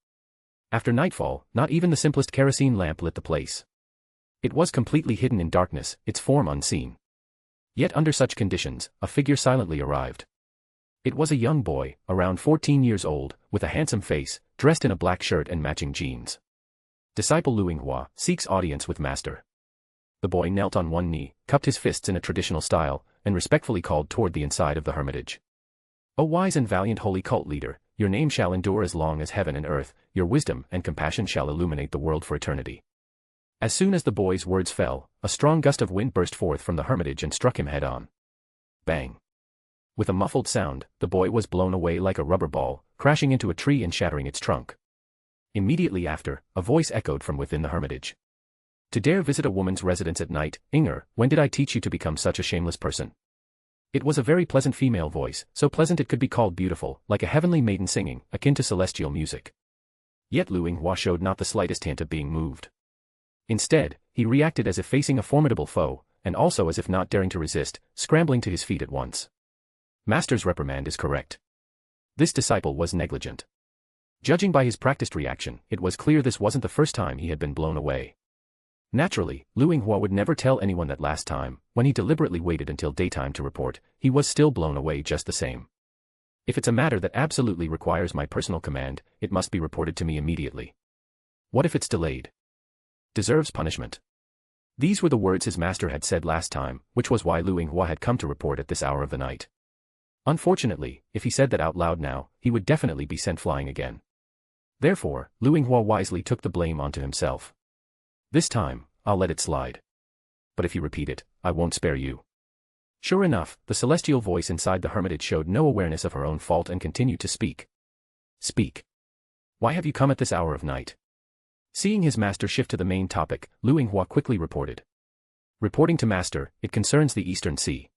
After nightfall, not even the simplest kerosene lamp lit the place. It was completely hidden in darkness, its form unseen. Yet under such conditions, a figure silently arrived. It was a young boy, around 14 years old, with a handsome face, dressed in a black shirt and matching jeans. Disciple Luinghua seeks audience with master. The boy knelt on one knee, cupped his fists in a traditional style, and respectfully called toward the inside of the hermitage. O wise and valiant holy cult leader, your name shall endure as long as heaven and earth, your wisdom and compassion shall illuminate the world for eternity. As soon as the boy's words fell, a strong gust of wind burst forth from the hermitage and struck him head-on. Bang! With a muffled sound, the boy was blown away like a rubber ball, crashing into a tree and shattering its trunk. Immediately after, a voice echoed from within the hermitage. To dare visit a woman's residence at night, Inger, when did I teach you to become such a shameless person? It was a very pleasant female voice, so pleasant it could be called beautiful, like a heavenly maiden singing, akin to celestial music. Yet Luinghua showed not the slightest hint of being moved. Instead, he reacted as if facing a formidable foe, and also as if not daring to resist, scrambling to his feet at once. Master's reprimand is correct. This disciple was negligent. Judging by his practiced reaction, it was clear this wasn't the first time he had been blown away. Naturally, Luinghua would never tell anyone that last time, when he deliberately waited until daytime to report, he was still blown away just the same. If it's a matter that absolutely requires my personal command, it must be reported to me immediately. What if it's delayed? Deserves punishment. These were the words his master had said last time, which was why Luinghua had come to report at this hour of the night. Unfortunately, if he said that out loud now, he would definitely be sent flying again. Therefore, Luinghua wisely took the blame onto himself. This time, I'll let it slide. But if you repeat it, I won't spare you. Sure enough, the celestial voice inside the hermitage showed no awareness of her own fault and continued to speak. Speak. Why have you come at this hour of night? Seeing his master shift to the main topic, Luinghua quickly reported. Reporting to master, it concerns the Eastern Sea.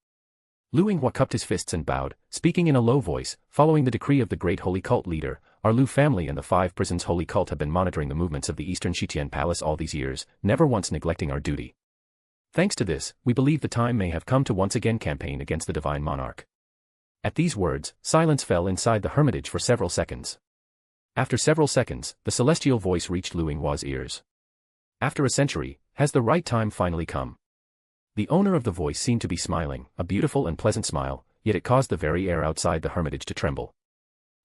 Luinghua cupped his fists and bowed, speaking in a low voice, following the decree of the great holy cult leader, our Lu family and the 5 prisons holy cult have been monitoring the movements of the Eastern Shitian Palace all these years, never once neglecting our duty. Thanks to this, we believe the time may have come to once again campaign against the divine monarch. At these words, silence fell inside the hermitage for several seconds. After several seconds, the celestial voice reached Luinghua's ears. After a century, has the right time finally come? The owner of the voice seemed to be smiling, a beautiful and pleasant smile, yet it caused the very air outside the hermitage to tremble.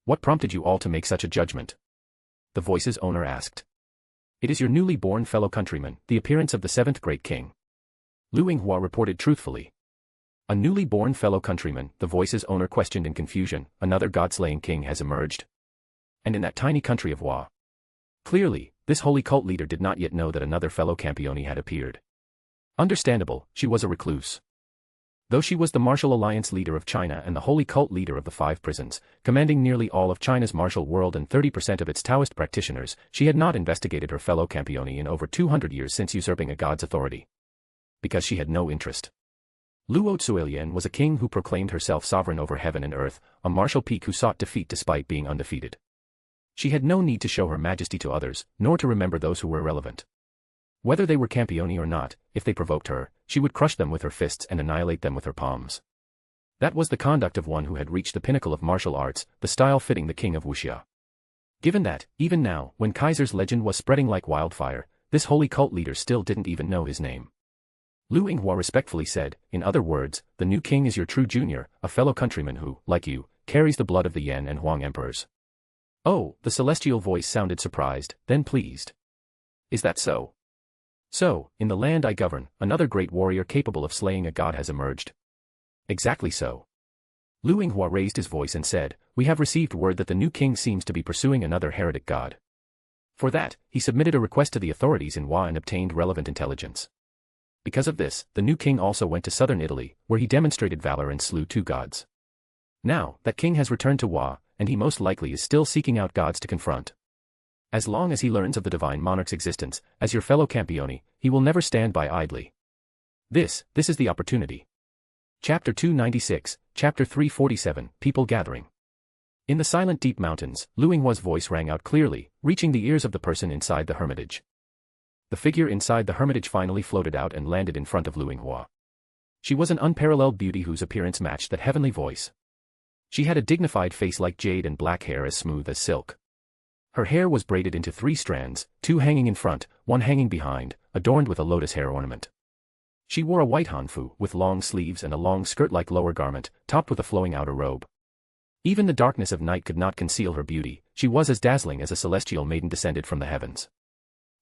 What prompted you all to make such a judgment? The voice's owner asked. It is your newly born fellow countryman, the appearance of the 7th great king. Luinghua reported truthfully. A newly born fellow countryman, the voice's owner questioned in confusion, another god-slaying king has emerged? And in that tiny country of Hua. Clearly, this holy cult leader did not yet know that another fellow Campione had appeared. Understandable, she was a recluse. Though she was the martial alliance leader of China and the holy cult leader of the 5 prisons, commanding nearly all of China's martial world and 30% of its Taoist practitioners, she had not investigated her fellow Campione in over 200 years since usurping a god's authority. Because she had no interest. Luo Tsuelian was a king who proclaimed herself sovereign over heaven and earth, a martial peak who sought defeat despite being undefeated. She had no need to show her majesty to others, nor to remember those who were irrelevant. Whether they were Campione or not, if they provoked her, she would crush them with her fists and annihilate them with her palms. That was the conduct of one who had reached the pinnacle of martial arts, the style fitting the king of Wuxia. Given that, even now, when Kaiser's legend was spreading like wildfire, this holy cult leader still didn't even know his name. Luinghua respectfully said, in other words, the new king is your true junior, a fellow countryman who, like you, carries the blood of the Yan and Huang emperors. Oh, the celestial voice sounded surprised, then pleased. Is that so? So, in the land I govern, another great warrior capable of slaying a god has emerged. Exactly so. Luinghua raised his voice and said, we have received word that the new king seems to be pursuing another heretic god. For that, he submitted a request to the authorities in Hua and obtained relevant intelligence. Because of this, the new king also went to southern Italy, where he demonstrated valor and slew 2 gods. Now, that king has returned to Wa, and he most likely is still seeking out gods to confront. As long as he learns of the divine monarch's existence, as your fellow Campione, he will never stand by idly. This is the opportunity. Chapter 296, Chapter 347, People Gathering. In the silent deep mountains, Lu Yinghua's voice rang out clearly, reaching the ears of the person inside the hermitage. The figure inside the hermitage finally floated out and landed in front of Lu Yinghua. She was an unparalleled beauty whose appearance matched that heavenly voice. She had a dignified face like jade and black hair as smooth as silk. Her hair was braided into 3 strands, 2 hanging in front, 1 hanging behind, adorned with a lotus hair ornament. She wore a white hanfu with long sleeves and a long skirt-like lower garment, topped with a flowing outer robe. Even the darkness of night could not conceal her beauty. She was as dazzling as a celestial maiden descended from the heavens.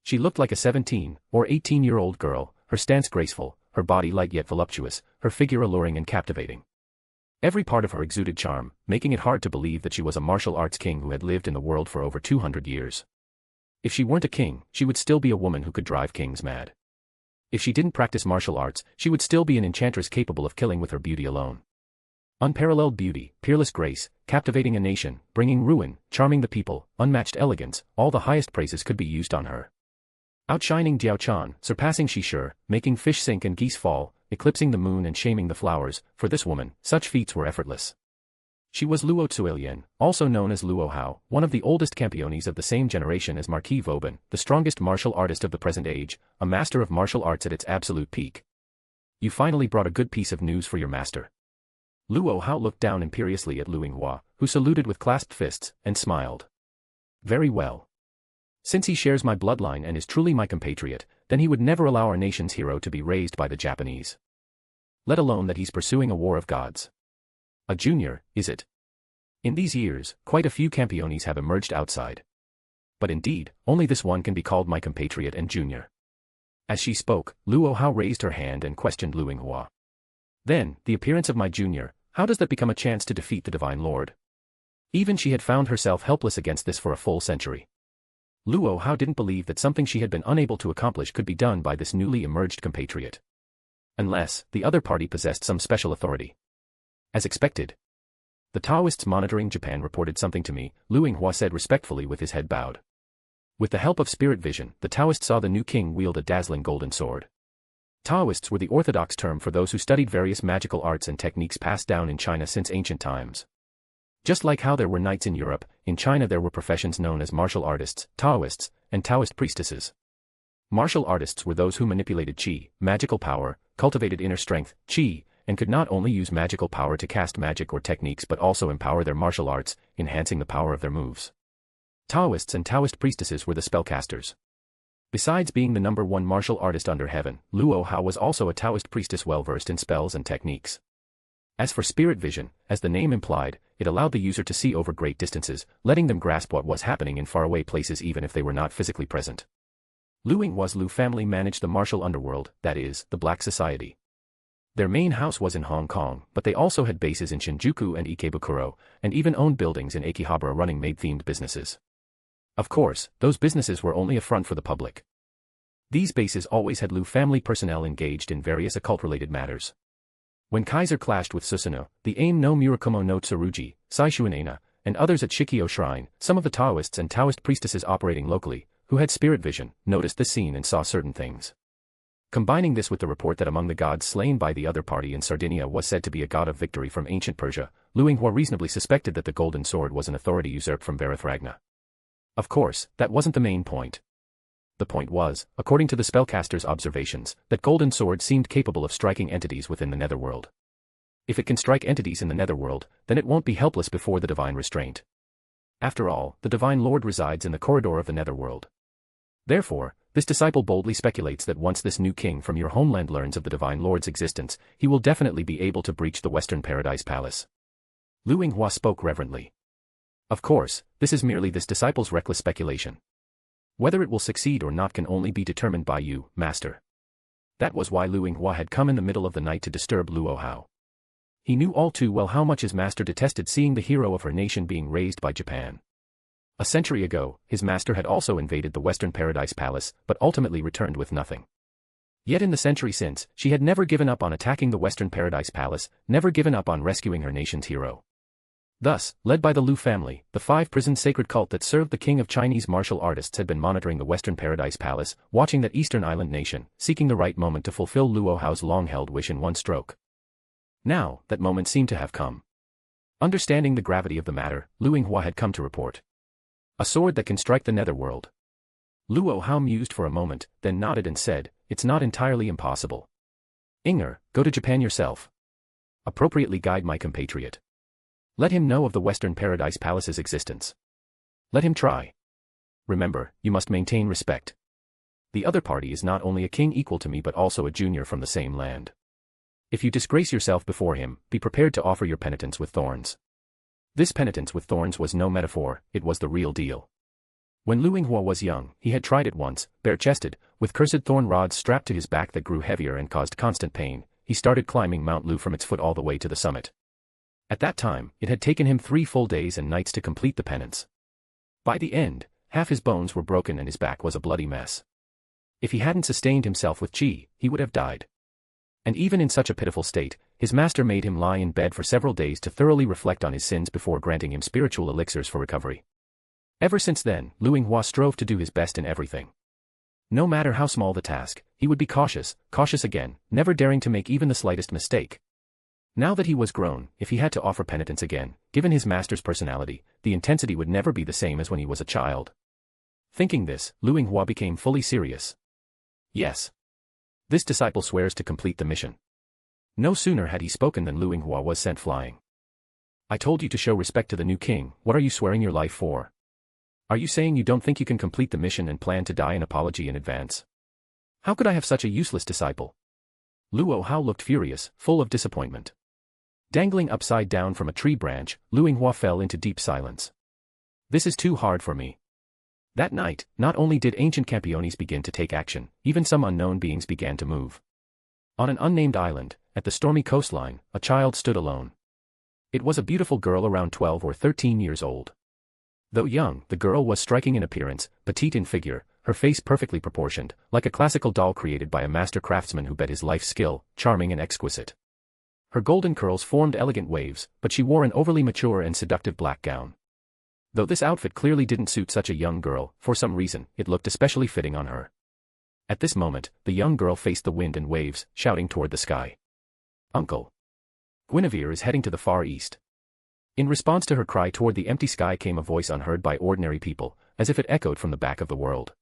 She looked like a 17 or 18-year-old girl, her stance graceful, her body light yet voluptuous, her figure alluring and captivating. Every part of her exuded charm, making it hard to believe that she was a martial arts king who had lived in the world for over 200 years. If she weren't a king, she would still be a woman who could drive kings mad. If she didn't practice martial arts, she would still be an enchantress capable of killing with her beauty alone. Unparalleled beauty, peerless grace, captivating a nation, bringing ruin, charming the people, unmatched elegance, all the highest praises could be used on her. Outshining Diao-chan, surpassing Shishir, making fish sink and geese fall, eclipsing the moon and shaming the flowers, for this woman, such feats were effortless. She was Luo Tsuelian, also known as Luo Hao, one of the oldest Campiones of the same generation as Marquis Vauban, the strongest martial artist of the present age, a master of martial arts at its absolute peak. You finally brought a good piece of news for your master. Luo Hao looked down imperiously at Lu Yinghua, who saluted with clasped fists, and smiled. Very well. Since he shares my bloodline and is truly my compatriot, then he would never allow our nation's hero to be raised by the Japanese. Let alone that he's pursuing a war of gods. A junior, is it? In these years, quite a few Campiones have emerged outside. But indeed, only this one can be called my compatriot and junior. As she spoke, Luo Hao raised her hand and questioned Lu Yinghua. Then, the appearance of my junior, how does that become a chance to defeat the Divine Lord? Even she had found herself helpless against this for a full century. Luo Hao didn't believe that something she had been unable to accomplish could be done by this newly emerged compatriot. Unless, the other party possessed some special authority. As expected. The Taoists monitoring Japan reported something to me, Lu Yinghua said respectfully with his head bowed. With the help of spirit vision, the Taoists saw the new king wield a dazzling golden sword. Taoists were the orthodox term for those who studied various magical arts and techniques passed down in China since ancient times. Just like how there were knights in Europe, in China there were professions known as martial artists, Taoists, and Taoist priestesses. Martial artists were those who manipulated qi, magical power, cultivated inner strength, qi, and could not only use magical power to cast magic or techniques but also empower their martial arts, enhancing the power of their moves. Taoists and Taoist priestesses were the spellcasters. Besides being the #1 martial artist under heaven, Luo Hao was also a Taoist priestess well versed in spells and techniques. As for spirit vision, as the name implied, it allowed the user to see over great distances, letting them grasp what was happening in faraway places even if they were not physically present. Lu Yinhua's Lu family managed the martial underworld, that is, the Black Society. Their main house was in Hong Kong, but they also had bases in Shinjuku and Ikebukuro, and even owned buildings in Akihabara running maid-themed businesses. Of course, those businesses were only a front for the public. These bases always had Lu family personnel engaged in various occult-related matters. When Kaiser clashed with Susanoo, the Aim no Murakumo no Tsurugi, Saishuinena, and others at Shikyo Shrine, some of the Taoists and Taoist priestesses operating locally, who had spirit vision, noticed the scene and saw certain things. Combining this with the report that among the gods slain by the other party in Sardinia was said to be a god of victory from ancient Persia, Lu Yinghua reasonably suspected that the golden sword was an authority usurped from Varathragna. Of course, that wasn't the main point. The point was, according to the spellcaster's observations, that golden sword seemed capable of striking entities within the netherworld. If it can strike entities in the netherworld, then it won't be helpless before the divine restraint. After all, the divine lord resides in the corridor of the netherworld. Therefore, this disciple boldly speculates that once this new king from your homeland learns of the divine lord's existence, he will definitely be able to breach the Western Paradise Palace. Lu Yinghua spoke reverently. Of course, this is merely this disciple's reckless speculation. Whether it will succeed or not can only be determined by you, master. That was why Lu Yinghua had come in the middle of the night to disturb Luo Hao. He knew all too well how much his master detested seeing the hero of her nation being raised by Japan. A century ago, his master had also invaded the Western Paradise Palace, but ultimately returned with nothing. Yet in the century since, she had never given up on attacking the Western Paradise Palace, never given up on rescuing her nation's hero. Thus, led by the Lu family, the five-prison sacred cult that served the king of Chinese martial artists had been monitoring the Western Paradise Palace, watching that eastern island nation, seeking the right moment to fulfill Luo Hao's long-held wish in one stroke. Now, that moment seemed to have come. Understanding the gravity of the matter, Luo Hua had come to report. A sword that can strike the netherworld. Luo Hao mused for a moment, then nodded and said, "It's not entirely impossible. Inger, go to Japan yourself. Appropriately guide my compatriot. Let him know of the Western Paradise Palace's existence. Let him try. Remember, you must maintain respect. The other party is not only a king equal to me but also a junior from the same land. If you disgrace yourself before him, be prepared to offer your penitence with thorns." This penitence with thorns was no metaphor, it was the real deal. When Luo Hua was young, he had tried it once, bare-chested, with cursed thorn rods strapped to his back that grew heavier and caused constant pain. He started climbing Mount Lu from its foot all the way to the summit. At that time, it had taken him 3 full days and nights to complete the penance. By the end, half his bones were broken and his back was a bloody mess. If he hadn't sustained himself with qi, he would have died. And even in such a pitiful state, his master made him lie in bed for several days to thoroughly reflect on his sins before granting him spiritual elixirs for recovery. Ever since then, Luo Hua strove to do his best in everything. No matter how small the task, he would be cautious again, never daring to make even the slightest mistake. Now that he was grown, if he had to offer penitence again, given his master's personality, the intensity would never be the same as when he was a child. Thinking this, Luo Hua became fully serious. Yes. This disciple swears to complete the mission. No sooner had he spoken than Luo Hua was sent flying. "I told you to show respect to the new king, what are you swearing your life for? Are you saying you don't think you can complete the mission and plan to die in apology in advance? How could I have such a useless disciple?" Luo Hao looked furious, full of disappointment. Dangling upside down from a tree branch, Luo Hua fell into deep silence. "This is too hard for me." That night, not only did ancient Campiones begin to take action, even some unknown beings began to move. On an unnamed island, at the stormy coastline, a child stood alone. It was a beautiful girl around 12 or 13 years old. Though young, the girl was striking in appearance, petite in figure, her face perfectly proportioned, like a classical doll created by a master craftsman who bet his life skill, charming and exquisite. Her golden curls formed elegant waves, but she wore an overly mature and seductive black gown. Though this outfit clearly didn't suit such a young girl, for some reason, it looked especially fitting on her. At this moment, the young girl faced the wind and waves, shouting toward the sky. "Uncle! Guinevere is heading to the far east." In response to her cry toward the empty sky came a voice unheard by ordinary people, as if it echoed from the back of the world.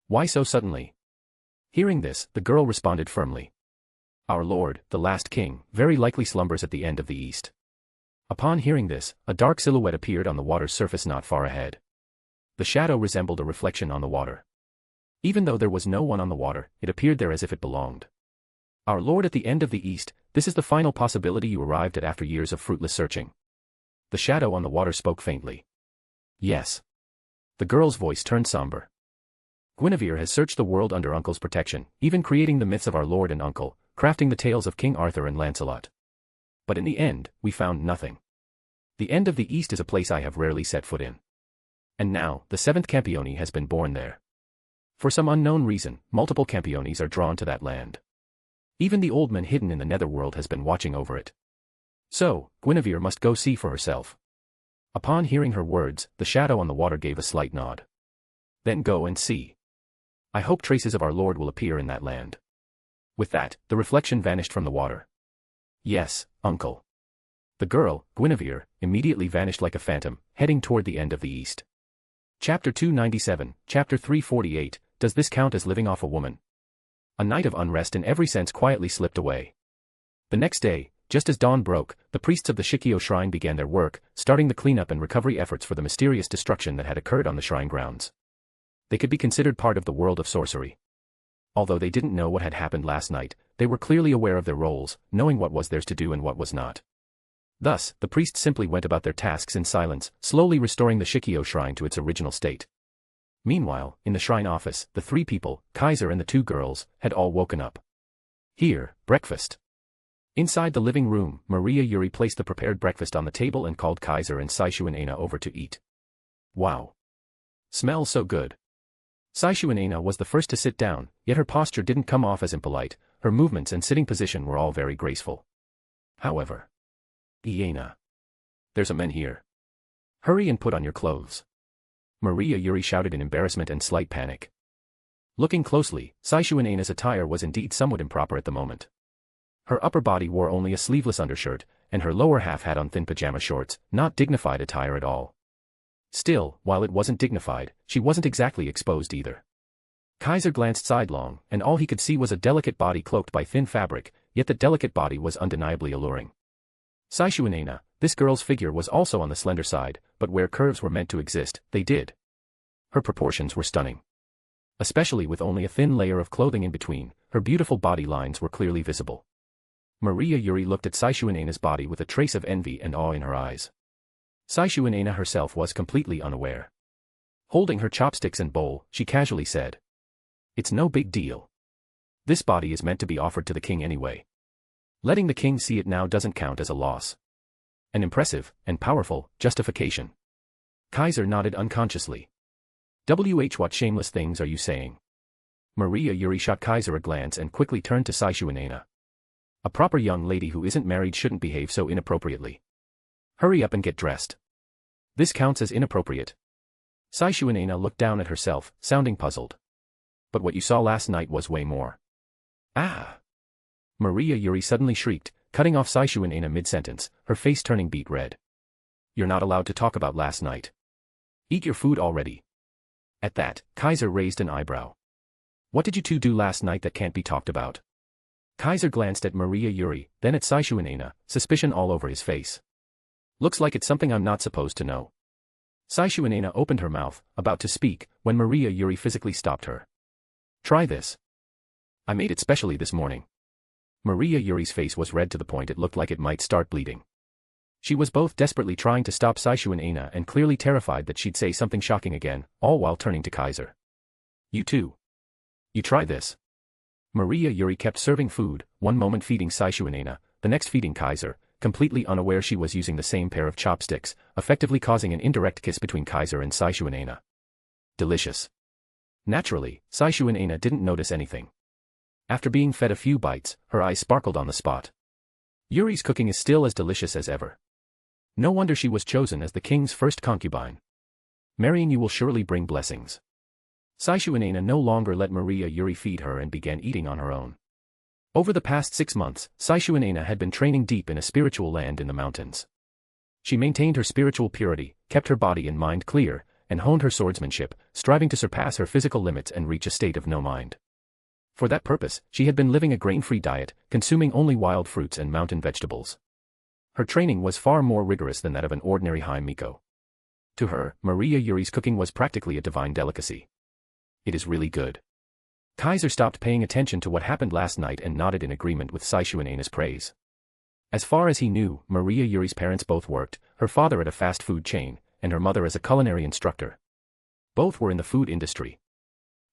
"Why so suddenly?" Hearing this, the girl responded firmly. "Our lord, the last king, very likely slumbers at the end of the east." Upon hearing this, a dark silhouette appeared on the water's surface not far ahead. The shadow resembled a reflection on the water. Even though there was no one on the water, it appeared there as if it belonged. "Our lord at the end of the east, this is the final possibility you arrived at after years of fruitless searching." The shadow on the water spoke faintly. "Yes." The girl's voice turned somber. "Guinevere has searched the world under Uncle's protection, even creating the myths of our lord and uncle, crafting the tales of King Arthur and Lancelot. But in the end, we found nothing. The end of the east is a place I have rarely set foot in. And now, the 7th Campione has been born there. For some unknown reason, multiple Campiones are drawn to that land. Even the old man hidden in the netherworld has been watching over it. So, Guinevere must go see for herself." Upon hearing her words, the shadow on the water gave a slight nod. "Then go and see. I hope traces of our lord will appear in that land." With that, the reflection vanished from the water. "Yes, uncle." The girl, Guinevere, immediately vanished like a phantom, heading toward the end of the east. Chapter 297, Chapter 348, Does this count as living off a woman? A night of unrest in every sense quietly slipped away. The next day, just as dawn broke, the priests of the Shikyo shrine began their work, starting the cleanup and recovery efforts for the mysterious destruction that had occurred on the shrine grounds. They could be considered part of the world of sorcery. Although they didn't know what had happened last night, they were clearly aware of their roles, knowing what was theirs to do and what was not. Thus, the priests simply went about their tasks in silence, slowly restoring the Shikyo shrine to its original state. Meanwhile, in the shrine office, the 3 people, Kaiser and the 2 girls, had all woken up. "Here, breakfast." Inside the living room, Maria Yuri placed the prepared breakfast on the table and called Kaiser and Saishu and Aina over to eat. "Wow. Smells so good." Saishuanena was the first to sit down, yet her posture didn't come off as impolite, her movements and sitting position were all very graceful. However. Iena. There's a man here. Hurry and put on your clothes. Maria Yuri shouted in embarrassment and slight panic. Looking closely, Saishuanena's attire was indeed somewhat improper at the moment. Her upper body wore only a sleeveless undershirt, and her lower half had on thin pajama shorts, not dignified attire at all. Still, while it wasn't dignified, she wasn't exactly exposed either. Kaiser glanced sidelong, and all he could see was a delicate body cloaked by thin fabric, yet the delicate body was undeniably alluring. Saishuanena, this girl's figure was also on the slender side, but where curves were meant to exist, they did. Her proportions were stunning. Especially with only a thin layer of clothing in between, her beautiful body lines were clearly visible. Maria Yuri looked at Saishuanena's body with a trace of envy and awe in her eyes. Saishuanena herself was completely unaware. Holding her chopsticks and bowl, she casually said, "It's no big deal. This body is meant to be offered to the king anyway. Letting the king see it now doesn't count as a loss." An impressive, and powerful, justification. Kaiser nodded unconsciously. What shameless things are you saying? Maria Yuri shot Kaiser a glance and quickly turned to Saishuanena. A proper young lady who isn't married shouldn't behave so inappropriately. Hurry up and get dressed. This counts as inappropriate. Saishuanena looked down at herself, sounding puzzled. But what you saw last night was way more. Ah! Maria Yuri suddenly shrieked, cutting off Saishuanena mid-sentence, her face turning beet red. You're not allowed to talk about last night. Eat your food already. At that, Kaiser raised an eyebrow. What did you two do last night that can't be talked about? Kaiser glanced at Maria Yuri, then at Saishuanena, suspicion all over his face. Looks like it's something I'm not supposed to know. Saishuanena opened her mouth, about to speak, when Maria Yuri physically stopped her. Try this. I made it specially this morning. Maria Yuri's face was red to the point it looked like it might start bleeding. She was both desperately trying to stop Saishuanena and clearly terrified that she'd say something shocking again, all while turning to Kaiser. You too. You try this. Maria Yuri kept serving food, one moment feeding Saishuanena, the next feeding Kaiser, completely unaware she was using the same pair of chopsticks, effectively causing an indirect kiss between Kaiser and Saishuanena. Delicious. Naturally, Saishuanena didn't notice anything. After being fed a few bites, her eyes sparkled on the spot. Yuri's cooking is still as delicious as ever. No wonder she was chosen as the king's first concubine. Marrying you will surely bring blessings. Saishuanena no longer let Maria Yuri feed her and began eating on her own. Over the past 6 months, Saishuanena had been training deep in a spiritual land in the mountains. She maintained her spiritual purity, kept her body and mind clear, and honed her swordsmanship, striving to surpass her physical limits and reach a state of no mind. For that purpose, she had been living a grain-free diet, consuming only wild fruits and mountain vegetables. Her training was far more rigorous than that of an ordinary High Miko. To her, Maria Yuri's cooking was practically a divine delicacy. It is really good. Kaiser stopped paying attention to what happened last night and nodded in agreement with Saishuanena's praise. As far as he knew, Maria Yuri's parents both worked, her father at a fast food chain, and her mother as a culinary instructor. Both were in the food industry.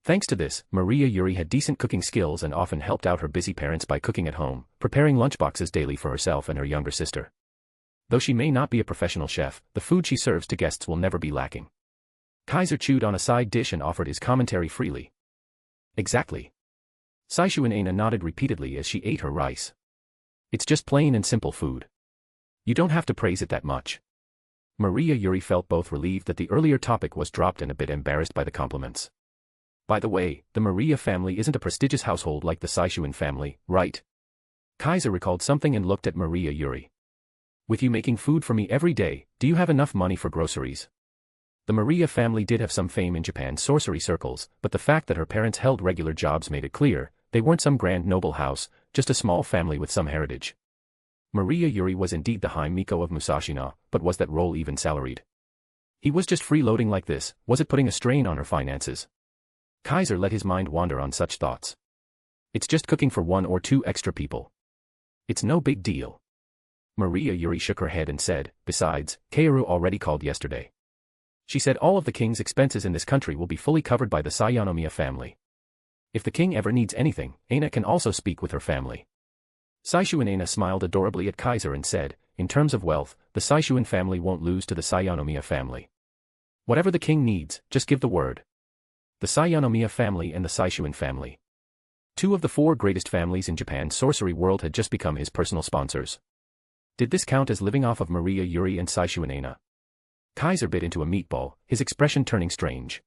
Thanks to this, Maria Yuri had decent cooking skills and often helped out her busy parents by cooking at home, preparing lunchboxes daily for herself and her younger sister. Though she may not be a professional chef, the food she serves to guests will never be lacking. Kaiser chewed on a side dish and offered his commentary freely. Exactly. Saishuanena nodded repeatedly as she ate her rice. It's just plain and simple food. You don't have to praise it that much. Maria Yuri felt both relieved that the earlier topic was dropped and a bit embarrassed by the compliments. By the way, the Maria family isn't a prestigious household like the Saishuan family, right? Kaiser recalled something and looked at Maria Yuri. With you making food for me every day, do you have enough money for groceries? The Maria family did have some fame in Japan's sorcery circles, but the fact that her parents held regular jobs made it clear, they weren't some grand noble house, just a small family with some heritage. Maria Yuri was indeed the High Miko of Musashino, but was that role even salaried? He was just freeloading like this, was it putting a strain on her finances? Kaiser let his mind wander on such thoughts. It's just cooking for 1 or 2 extra people. It's no big deal. Maria Yuri shook her head and said, besides, Kaoru already called yesterday. She said all of the king's expenses in this country will be fully covered by the Sayanomiya family. If the king ever needs anything, Aina can also speak with her family. Saishuanena smiled adorably at Kaiser and said, in terms of wealth, the Saishuan family won't lose to the Sayanomiya family. Whatever the king needs, just give the word. The Sayanomiya family and the Saishuin family. Two of the four greatest families in Japan's sorcery world had just become his personal sponsors. Did this count as living off of Maria Yuri and Saishuin Aina? Kaiser bit into a meatball, his expression turning strange.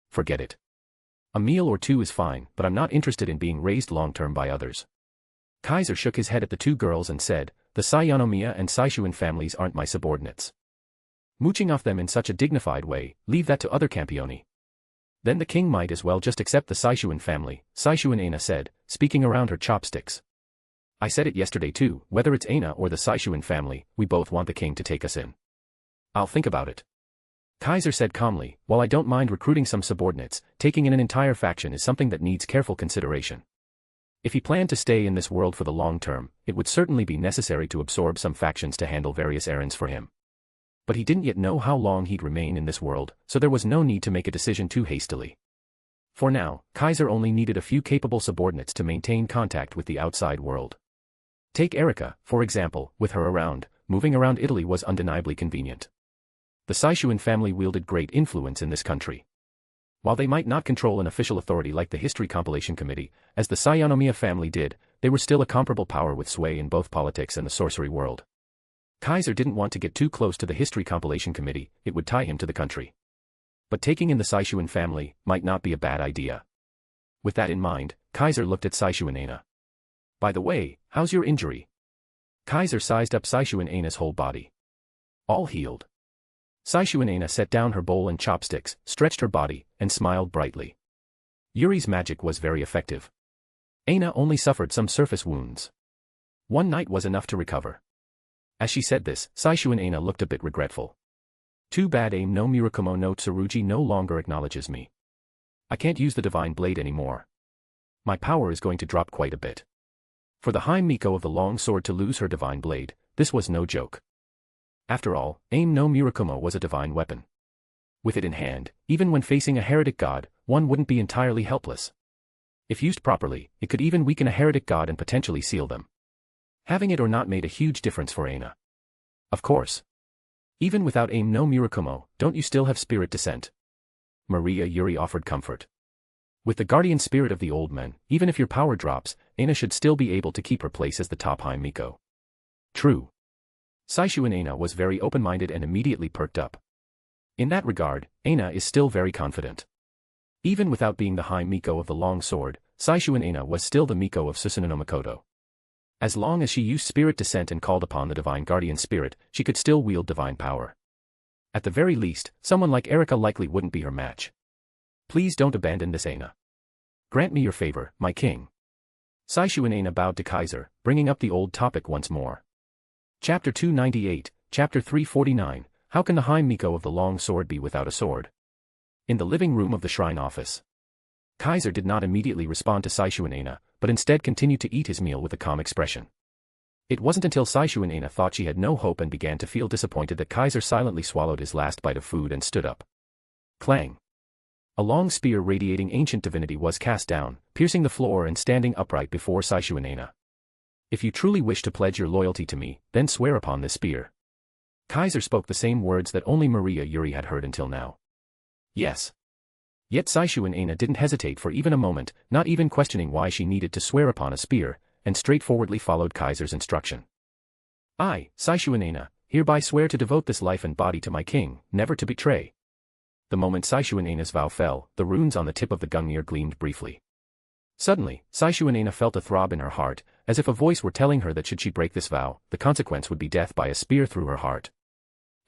Forget it. A meal or two is fine, but I'm not interested in being raised long-term by others. Kaiser shook his head at the two girls and said, the Sayanomiya and Saishuin families aren't my subordinates. Mooching off them in such a dignified way, leave that to other Campione. Then the king might as well just accept the Saishuin family, Saishuin Aina said, speaking around her chopsticks. I said it yesterday too, whether it's Aina or the Saishuin family, we both want the king to take us in. I'll think about it. Kaiser said calmly, while I don't mind recruiting some subordinates, taking in an entire faction is something that needs careful consideration. If he planned to stay in this world for the long term, it would certainly be necessary to absorb some factions to handle various errands for him. But he didn't yet know how long he'd remain in this world, so there was no need to make a decision too hastily. For now, Kaiser only needed a few capable subordinates to maintain contact with the outside world. Take Erika, for example, with her around, moving around Italy was undeniably convenient. The Saishuin family wielded great influence in this country. While they might not control an official authority like the History Compilation Committee, as the Sayanomiya family did, they were still a comparable power with sway in both politics and the sorcery world. Kaiser didn't want to get too close to the History Compilation Committee, it would tie him to the country. But taking in the Saishuin family might not be a bad idea. With that in mind, Kaiser looked at Saishuin Aina. By the way, how's your injury? Kaiser sized up Saishuin Aina's whole body. All healed. Saishuin Aina set down her bowl and chopsticks, stretched her body, and smiled brightly. Yuri's magic was very effective. Aina only suffered some surface wounds. One night was enough to recover. As she said this, Saishuin Aina looked a bit regretful. Too bad Aim no Murakumo no Tsurugi no longer acknowledges me. I can't use the divine blade anymore. My power is going to drop quite a bit. For the High Miko of the long sword to lose her divine blade, this was no joke. After all, Aim no Murakumo was a divine weapon. With it in hand, even when facing a heretic god, one wouldn't be entirely helpless. If used properly, it could even weaken a heretic god and potentially seal them. Having it or not made a huge difference for Aina. Of course. Even without Aim no Murakumo, don't you still have spirit descent? Maria Yuri offered comfort. With the guardian spirit of the old men, even if your power drops, Aina should still be able to keep her place as the top High Miko. True. Saishuin Aina was very open-minded and immediately perked up. In that regard, Aina is still very confident. Even without being the High Miko of the long sword, Saishuin Aina was still the Miko of Susanoo no Makoto. As long as she used spirit descent and called upon the divine guardian spirit, she could still wield divine power. At the very least, someone like Erika likely wouldn't be her match. Please don't abandon this Aina. Grant me your favor, my king. Saishuin Aina bowed to Kaiser, bringing up the old topic once more. Chapter 298, Chapter 349, How can the High Miko of the long sword be without a sword? In the living room of the shrine office. Kaiser did not immediately respond to Saishuin Aina, but instead continued to eat his meal with a calm expression. It wasn't until Saishuin Aina thought she had no hope and began to feel disappointed that Kaiser silently swallowed his last bite of food and stood up. Clang! A long spear radiating ancient divinity was cast down, piercing the floor and standing upright before Saishuin Aina. If you truly wish to pledge your loyalty to me, then swear upon this spear. Kaiser spoke the same words that only Maria Yuri had heard until now. Yes. Yet Saishuin Aina didn't hesitate for even a moment, not even questioning why she needed to swear upon a spear, and straightforwardly followed Kaiser's instruction. I, Saishuin Aina, hereby swear to devote this life and body to my king, never to betray. The moment Saishuin Aina's vow fell, the runes on the tip of the gungnir gleamed briefly. Suddenly, Saishuin Aina felt a throb in her heart, as if a voice were telling her that should she break this vow, the consequence would be death by a spear through her heart.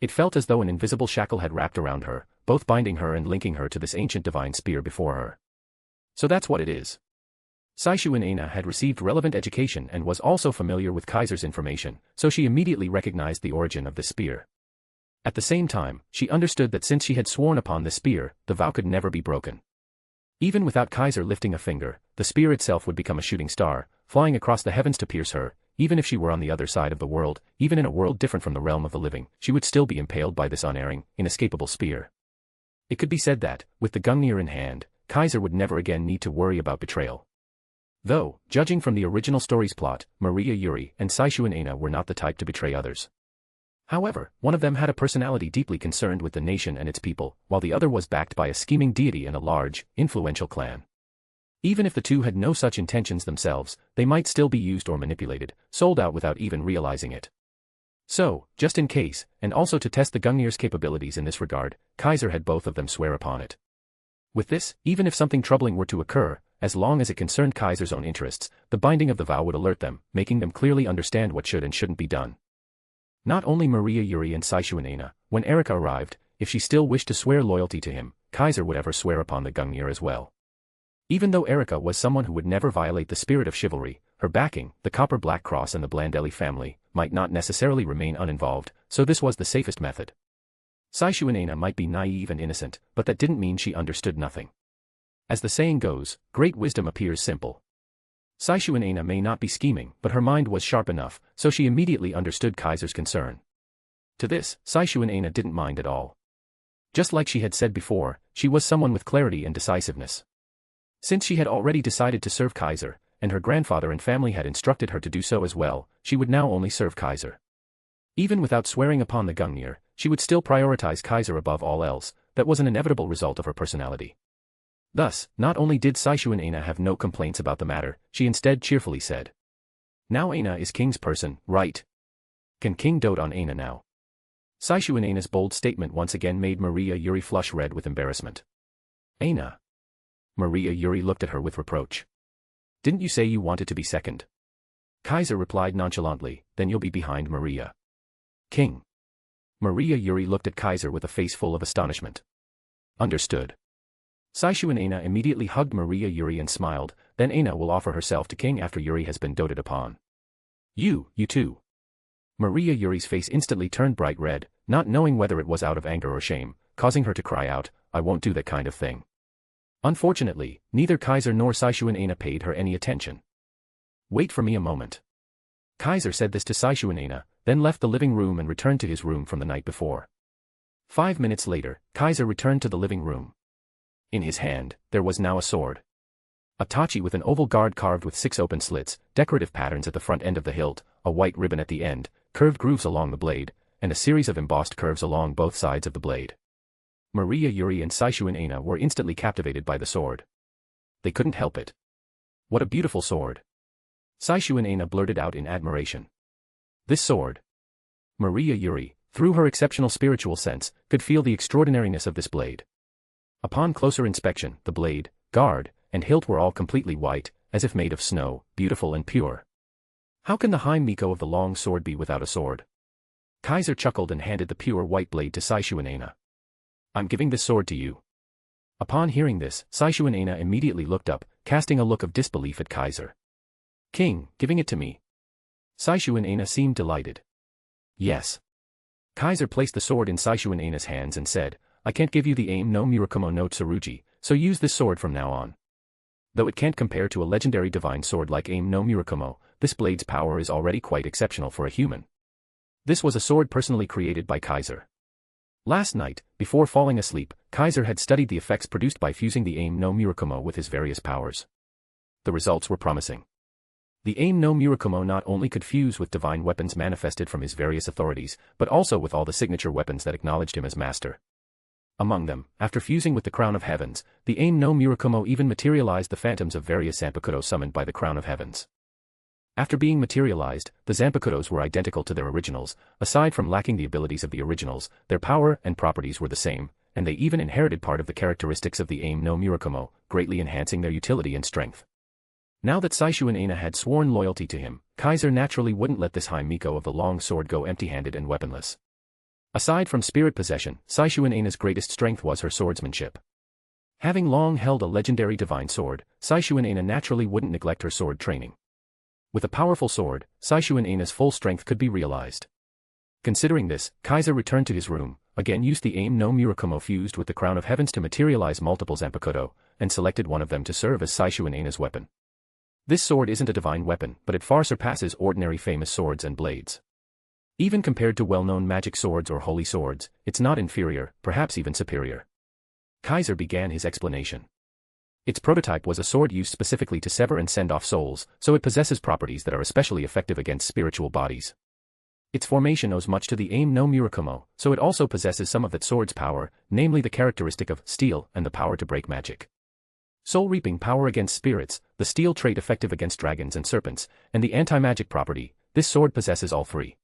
It felt as though an invisible shackle had wrapped around her, both binding her and linking her to this ancient divine spear before her. So that's what it is. Saishuin Aina had received relevant education and was also familiar with Kaiser's information, so she immediately recognized the origin of this spear. At the same time, she understood that since she had sworn upon this spear, the vow could never be broken. Even without Kaiser lifting a finger, the spear itself would become a shooting star, flying across the heavens to pierce her. Even if she were on the other side of the world, even in a world different from the realm of the living, she would still be impaled by this unerring, inescapable spear. It could be said that, with the gungnir in hand, Kaiser would never again need to worry about betrayal. Though, judging from the original story's plot, Maria Yuri and Saishuin Aina were not the type to betray others. However, one of them had a personality deeply concerned with the nation and its people, while the other was backed by a scheming deity and a large, influential clan. Even if the two had no such intentions themselves, they might still be used or manipulated, sold out without even realizing it. So, just in case, and also to test the Gungnir's capabilities in this regard, Kaiser had both of them swear upon it. With this, even if something troubling were to occur, as long as it concerned Kaiser's own interests, the binding of the vow would alert them, making them clearly understand what should and shouldn't be done. Not only Maria Yuri and Saishuanena, when Erika arrived, if she still wished to swear loyalty to him, Kaiser would ever swear upon the Gungnir as well. Even though Erika was someone who would never violate the spirit of chivalry, her backing, the Copper Black Cross and the Blandelli family, might not necessarily remain uninvolved, so this was the safest method. Saishuanena might be naive and innocent, but that didn't mean she understood nothing. As the saying goes, great wisdom appears simple. Saishuanena may not be scheming, but her mind was sharp enough, so she immediately understood Kaiser's concern. To this, Saishuanena didn't mind at all. Just like she had said before, she was someone with clarity and decisiveness. Since she had already decided to serve Kaiser, and her grandfather and family had instructed her to do so as well, she would now only serve Kaiser. Even without swearing upon the Gungnir, she would still prioritize Kaiser above all else. That was an inevitable result of her personality. Thus, not only did Saishuanena have no complaints about the matter, she instead cheerfully said, "Now Aina is king's person, right? Can king dote on Aina now?" Saishuanena's bold statement once again made Maria Yuri flush red with embarrassment. "Aina?" Maria Yuri looked at her with reproach. "Didn't you say you wanted to be second?" Kaiser replied nonchalantly, "Then you'll be behind Maria." "King." Maria Yuri looked at Kaiser with a face full of astonishment. "Understood." Saishuanena immediately hugged Maria Yuri and smiled, "Then Aina will offer herself to king after Yuri has been doted upon." You too." Maria Yuri's face instantly turned bright red, not knowing whether it was out of anger or shame, causing her to cry out, "I won't do that kind of thing." Unfortunately, neither Kaiser nor Saishuanena paid her any attention. "Wait for me a moment." Kaiser said this to Saishuanena, then left the living room and returned to his room from the night before. 5 minutes later, Kaiser returned to the living room. In his hand, there was now a sword. A tachi with an oval guard carved with 6 open slits, decorative patterns at the front end of the hilt, a white ribbon at the end, curved grooves along the blade, and a series of embossed curves along both sides of the blade. Maria Yuri and Saishuanena were instantly captivated by the sword. They couldn't help it. "What a beautiful sword!" Saishuanena blurted out in admiration. "This sword." Maria Yuri, through her exceptional spiritual sense, could feel the extraordinariness of this blade. Upon closer inspection, the blade, guard, and hilt were all completely white, as if made of snow, beautiful and pure. How can the High Miko of the long sword be without a sword? Kaiser chuckled and handed the pure white blade to Saishuanena. "I'm giving this sword to you." Upon hearing this, Saishuanena immediately looked up, casting a look of disbelief at Kaiser. "King, giving it to me?" Saishuanena seemed delighted. "Yes." Kaiser placed the sword in Saishuanena's hands and said, "I can't give you the aim no Murakumo no Tsurugi, so use this sword from now on." Though it can't compare to a legendary divine sword like aim no Murakumo, this blade's power is already quite exceptional for a human. This was a sword personally created by Kaiser. Last night, before falling asleep, Kaiser had studied the effects produced by fusing the aim no Murakumo with his various powers. The results were promising. The aim no Murakumo not only could fuse with divine weapons manifested from his various authorities, but also with all the signature weapons that acknowledged him as master. Among them, after fusing with the Crown of Heavens, the aim no Murakumo even materialized the phantoms of various Zanpakuto summoned by the Crown of Heavens. After being materialized, the Zanpakutos were identical to their originals. Aside from lacking the abilities of the originals, their power and properties were the same, and they even inherited part of the characteristics of the aim no Murakumo, greatly enhancing their utility and strength. Now that Saishuanena had sworn loyalty to him, Kaiser naturally wouldn't let this High Miko of the long sword go empty-handed and weaponless. Aside from spirit possession, Saishuanena's greatest strength was her swordsmanship. Having long held a legendary divine sword, Saishuanena naturally wouldn't neglect her sword training. With a powerful sword, Saishuanena's full strength could be realized. Considering this, Kaiser returned to his room, again used the aim no Murakumo fused with the Crown of Heavens to materialize multiple Zanpakuto, and selected one of them to serve as Saishuanena's weapon. This sword isn't a divine weapon, but it far surpasses ordinary famous swords and blades. Even compared to well-known magic swords or holy swords, it's not inferior, perhaps even superior. Kaiser began his explanation. Its prototype was a sword used specifically to sever and send off souls, so it possesses properties that are especially effective against spiritual bodies. Its formation owes much to the aim no Murakumo, so it also possesses some of that sword's power, namely the characteristic of steel and the power to break magic. Soul reaping power against spirits, the steel trait effective against dragons and serpents, and the anti-magic property, this sword possesses all three.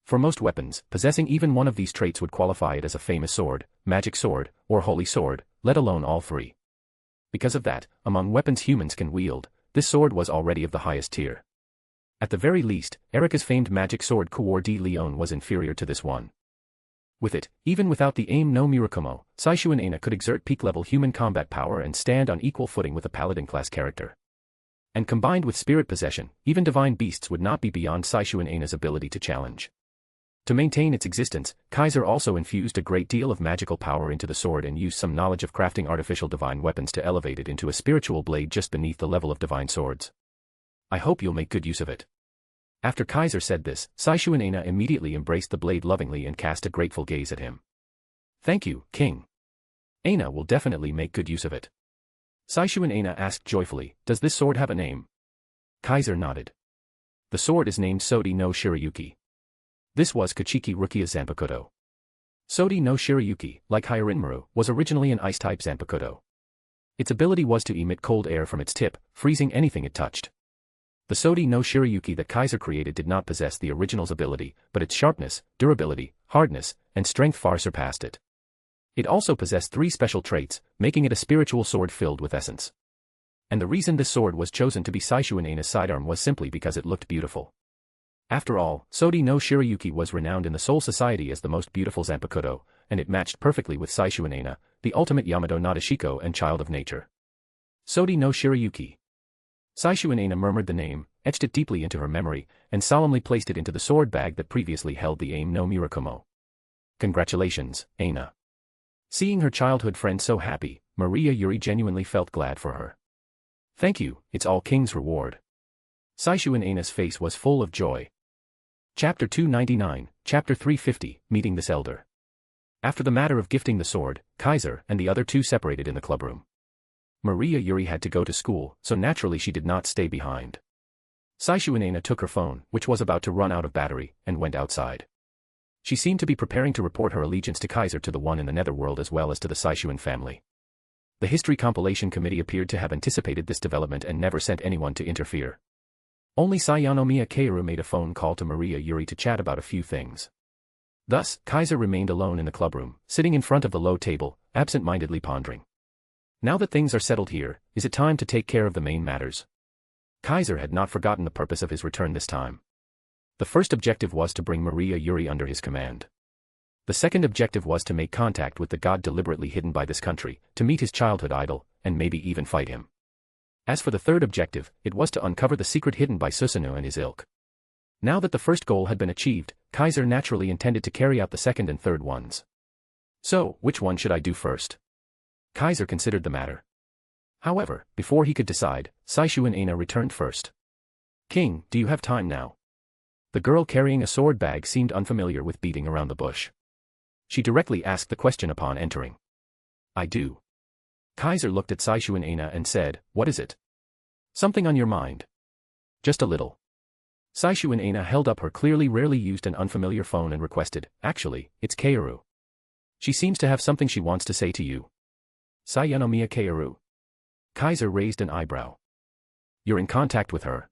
For most weapons, possessing even one of these traits would qualify it as a famous sword, magic sword, or holy sword, let alone all three. Because of that, among weapons humans can wield, this sword was already of the highest tier. At the very least, Erika's famed magic sword Coeur de Leon was inferior to this one. With it, even without the aim no Murakumo, Saishu Aina could exert peak-level human combat power and stand on equal footing with a paladin-class character. And combined with spirit possession, even divine beasts would not be beyond Saishu Aina's ability to challenge. To maintain its existence, Kaiser also infused a great deal of magical power into the sword and used some knowledge of crafting artificial divine weapons to elevate it into a spiritual blade just beneath the level of divine swords. I hope you'll make good use of it. After Kaiser said this, Saishu Aina immediately embraced the blade lovingly and cast a grateful gaze at him. Thank you, King. Aina will definitely make good use of it. Saishu Aina asked joyfully, does this sword have a name? Kaiser nodded. The sword is named Sodi no Shirayuki. This was Kachiki Rukia Zanpakuto. Sodi no Shirayuki, like Hyarinmaru, was originally an ice-type Zanpakuto. Its ability was to emit cold air from its tip, freezing anything it touched. The Sodi no Shirayuki that Kaiser created did not possess the original's ability, but its sharpness, durability, hardness, and strength far surpassed it. It also possessed 3 special traits, making it a spiritual sword filled with essence. And the reason this sword was chosen to be Saishu Aina's sidearm was simply because it looked beautiful. After all, Sodi no Shirayuki was renowned in the Soul Society as the most beautiful Zanpakuto, and it matched perfectly with Saishu Aina, the ultimate Yamato Nadeshiko and child of nature. Sodi no Shirayuki. Saishu Aina murmured the name, etched it deeply into her memory, and solemnly placed it into the sword bag that previously held the aim no Murakumo. Congratulations, Aina. Seeing her childhood friend so happy, Maria Yuri genuinely felt glad for her. Thank you, it's all King's reward. Saishu Aina's face was full of joy. Chapter 299, Chapter 350, Meeting this Elder. After the matter of gifting the sword, Kaiser and the other two separated in the clubroom. Maria Yuri had to go to school, so naturally she did not stay behind. Saishu Aina took her phone, which was about to run out of battery, and went outside. She seemed to be preparing to report her allegiance to Kaiser to the one in the netherworld as well as to the Saishuan family. The History Compilation Committee appeared to have anticipated this development and never sent anyone to interfere. Only Sayanomiya Kaoru made a phone call to Maria Yuri to chat about a few things. Thus, Kaiser remained alone in the clubroom, sitting in front of the low table, absent-mindedly pondering. Now that things are settled here, is it time to take care of the main matters? Kaiser had not forgotten the purpose of his return this time. The first objective was to bring Maria Yuri under his command. The second objective was to make contact with the god deliberately hidden by this country, to meet his childhood idol, and maybe even fight him. As for the third objective, it was to uncover the secret hidden by Susanoo and his ilk. Now that the first goal had been achieved, Kaiser naturally intended to carry out the second and third ones. So, which one should I do first? Kaiser considered the matter. However, before he could decide, Saishu Aina returned first. King, do you have time now? The girl carrying a sword bag seemed unfamiliar with beating around the bush. She directly asked the question upon entering. I do. Kaiser looked at Saishu Aina and said, what is it? Something on your mind? Just a little. Saishu Aina held up her clearly rarely used and unfamiliar phone and requested, actually, it's Kaoru. She seems to have something she wants to say to you. Sayanomiya Kaoru. Kaiser raised an eyebrow. You're in contact with her.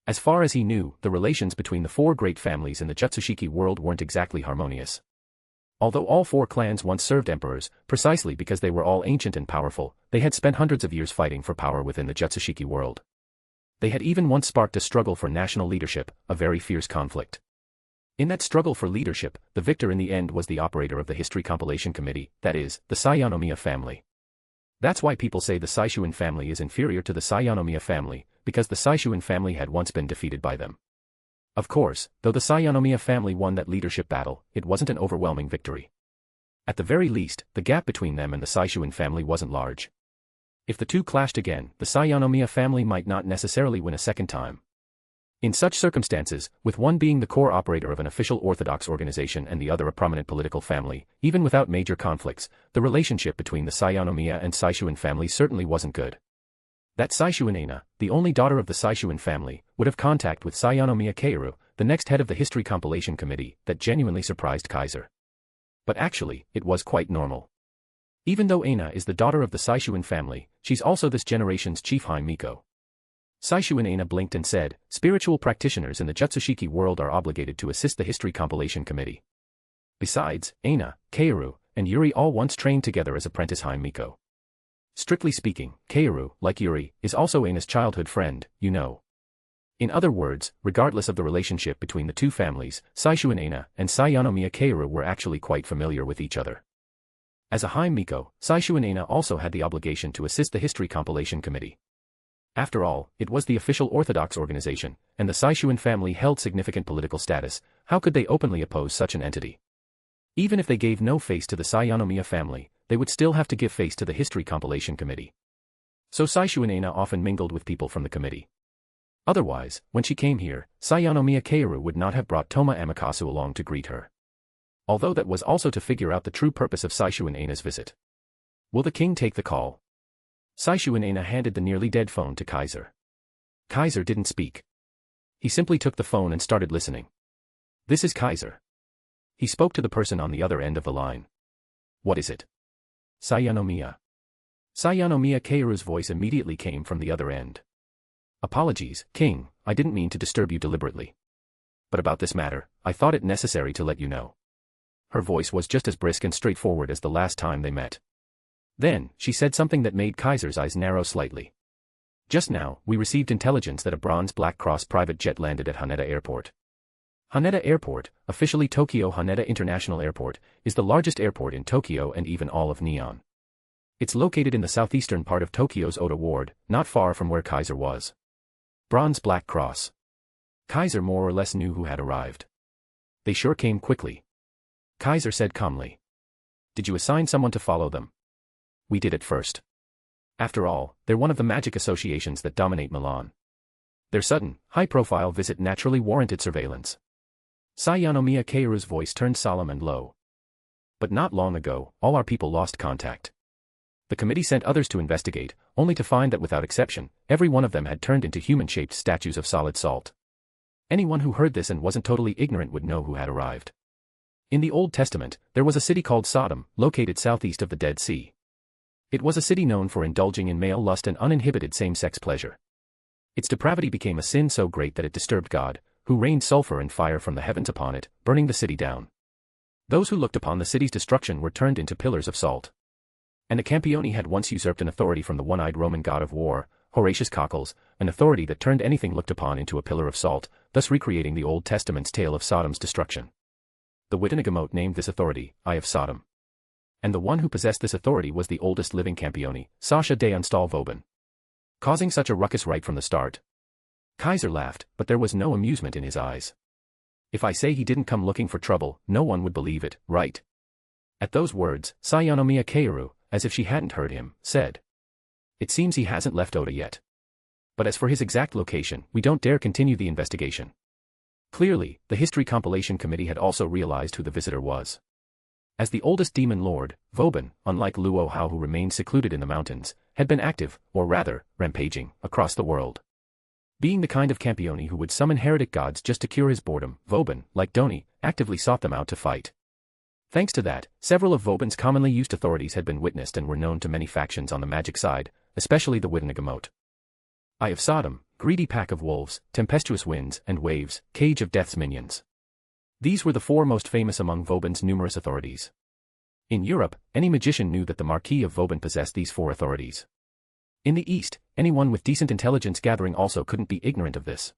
As far as he knew, the relations between the 4 great families in the Jutsushiki world weren't exactly harmonious. Although all 4 clans once served emperors, precisely because they were all ancient and powerful, they had spent hundreds of years fighting for power within the Jutsushiki world. They had even once sparked a struggle for national leadership, a very fierce conflict. In that struggle for leadership, the victor in the end was the operator of the History Compilation Committee, that is, the Sayanomiya family. That's why people say the Saishuan family is inferior to the Sayanomiya family, because the Saishuan family had once been defeated by them. Of course, though the Sayanomiya family won that leadership battle, it wasn't an overwhelming victory. At the very least, the gap between them and the Saishuan family wasn't large. If the two clashed again, the Sayanomiya family might not necessarily win a second time. In such circumstances, with one being the core operator of an official orthodox organization and the other a prominent political family, even without major conflicts, the relationship between the Sayanomiya and Saishuan family certainly wasn't good. That Saishu Aina, the only daughter of the Saishuan family, would have contact with Sayanomiya Kaoru, the next head of the History Compilation Committee, that genuinely surprised Kaiser. But actually, it was quite normal. Even though Aina is the daughter of the Saishuan family, she's also this generation's chief High Miko. Saishuan Aina blinked and said, spiritual practitioners in the Jutsushiki world are obligated to assist the History Compilation Committee. Besides, Aina, Kaoru, and Yuri all once trained together as apprentice High Miko. Strictly speaking, Kaoru, like Yuri, is also Aina's childhood friend, you know. In other words, regardless of the relationship between the two families, Saishuan Aina and Sayanomiya Kaoru were actually quite familiar with each other. As a High Miko, Saishuan Aina also had the obligation to assist the History Compilation Committee. After all, it was the official Orthodox organization, and the Saishuan family held significant political status. How could they openly oppose such an entity? Even if they gave no face to the Sayanomiya family, they would still have to give face to the History Compilation Committee. So Saishuan Aina often mingled with people from the committee. Otherwise, when she came here, Sayanomiya Kaoru would not have brought Toma Amikasu along to greet her. Although that was also to figure out the true purpose of Saishuan Aina's visit. Will the king take the call? Saishuan Aina handed the nearly dead phone to Kaiser. Kaiser didn't speak. He simply took the phone and started listening. This is Kaiser. He spoke to the person on the other end of the line. What is it? Sayanomiya. Sayanomiya Kaoru's voice immediately came from the other end. Apologies, King, I didn't mean to disturb you deliberately. But about this matter, I thought it necessary to let you know. Her voice was just as brisk and straightforward as the last time they met. Then, she said something that made Kaiser's eyes narrow slightly. Just now, we received intelligence that a bronze Black Cross private jet landed at Haneda Airport. Haneda Airport, officially Tokyo Haneda International Airport, is the largest airport in Tokyo and even all of Neon. It's located in the southeastern part of Tokyo's Oda Ward, not far from where Kaiser was. Bronze Black Cross. Kaiser more or less knew who had arrived. They sure came quickly. Kaiser said calmly. Did you assign someone to follow them? We did at first. After all, they're one of the magic associations that dominate Milan. Their sudden, high-profile visit naturally warranted surveillance. Sayanomiya Kaoru's voice turned solemn and low. But not long ago, all our people lost contact. The committee sent others to investigate, only to find that without exception, every one of them had turned into human-shaped statues of solid salt. Anyone who heard this and wasn't totally ignorant would know who had arrived. In the Old Testament, there was a city called Sodom, located southeast of the Dead Sea. It was a city known for indulging in male lust and uninhibited same-sex pleasure. Its depravity became a sin so great that it disturbed God, who rained sulfur and fire from the heavens upon it, burning the city down. Those who looked upon the city's destruction were turned into pillars of salt. And the Campione had once usurped an authority from the one-eyed Roman god of war, Horatius Cockles, an authority that turned anything looked upon into a pillar of salt, thus recreating the Old Testament's tale of Sodom's destruction. The Witanagamot named this authority, Eye of Sodom. And the one who possessed this authority was the oldest living Campione, Sasha de Unstalvoben. Causing such a ruckus right from the start. Kaiser laughed, but there was no amusement in his eyes. If I say he didn't come looking for trouble, no one would believe it, right? At those words, Sayanomiya Kaoru, as if she hadn't heard him, said. It seems he hasn't left Oda yet. But as for his exact location, we don't dare continue the investigation. Clearly, the History Compilation Committee had also realized who the visitor was. As the oldest demon lord, Vauban, unlike Luo Hao who remained secluded in the mountains, had been active, or rather, rampaging, across the world. Being the kind of Campione who would summon heretic gods just to cure his boredom, Vauban, like Doni, actively sought them out to fight. Thanks to that, several of Vauban's commonly used authorities had been witnessed and were known to many factions on the magic side, especially the Witanagamot. Eye of Sodom, greedy pack of wolves, tempestuous winds and waves, cage of death's minions. These were the four most famous among Vauban's numerous authorities. In Europe, any magician knew that the Marquis of Vauban possessed these four authorities. In the East, anyone with decent intelligence gathering also couldn't be ignorant of this.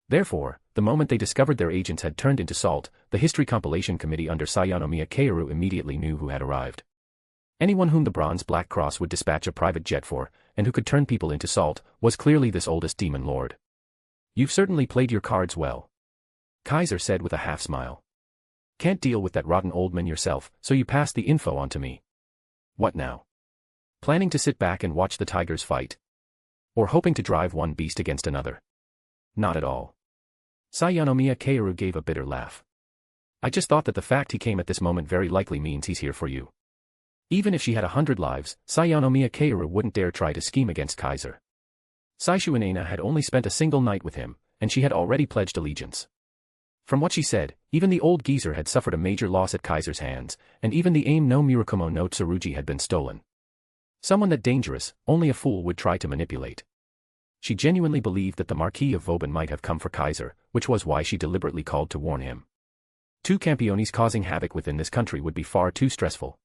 Therefore, the moment they discovered their agents had turned into salt, the History Compilation Committee under Sayanomiya Kaoru immediately knew who had arrived. Anyone whom the Bronze Black Cross would dispatch a private jet for, and who could turn people into salt, was clearly this oldest demon lord. You've certainly played your cards well. Kaiser said with a half-smile. Can't deal with that rotten old man yourself, so you passed the info on to me. What now? Planning to sit back and watch the tigers fight? Or hoping to drive one beast against another? Not at all. Sayanomiya Kaoru gave a bitter laugh. I just thought that the fact he came at this moment very likely means he's here for you. Even if she had 100 lives, Sayanomiya Kaoru wouldn't dare try to scheme against Kaiser. Saishuan Aina had only spent a single night with him, and she had already pledged allegiance. From what she said, even the old geezer had suffered a major loss at Kaiser's hands, and even the aim no Mirakumo no Tsurugi had been stolen. Someone that dangerous, only a fool would try to manipulate. She genuinely believed that the Marquis of Vauban might have come for Kaiser, which was why she deliberately called to warn him. Two Campiones causing havoc within this country would be far too stressful.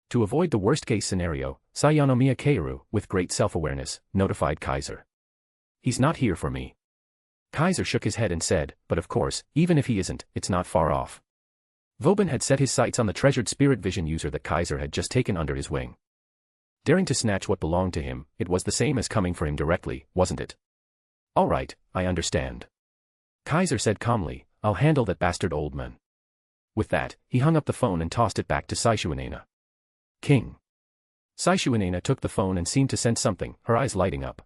To avoid the worst-case scenario, Sayanomiya Keiru, with great self-awareness, notified Kaiser. He's not here for me. Kaiser shook his head and said, but of course, even if he isn't, it's not far off. Vauban had set his sights on the treasured spirit vision user that Kaiser had just taken under his wing. Daring to snatch what belonged to him, it was the same as coming for him directly, wasn't it? All right, I understand. Kaiser said calmly, I'll handle that bastard old man. With that, he hung up the phone and tossed it back to Saishuinena. King. Saishuinena took the phone and seemed to sense something, her eyes lighting up.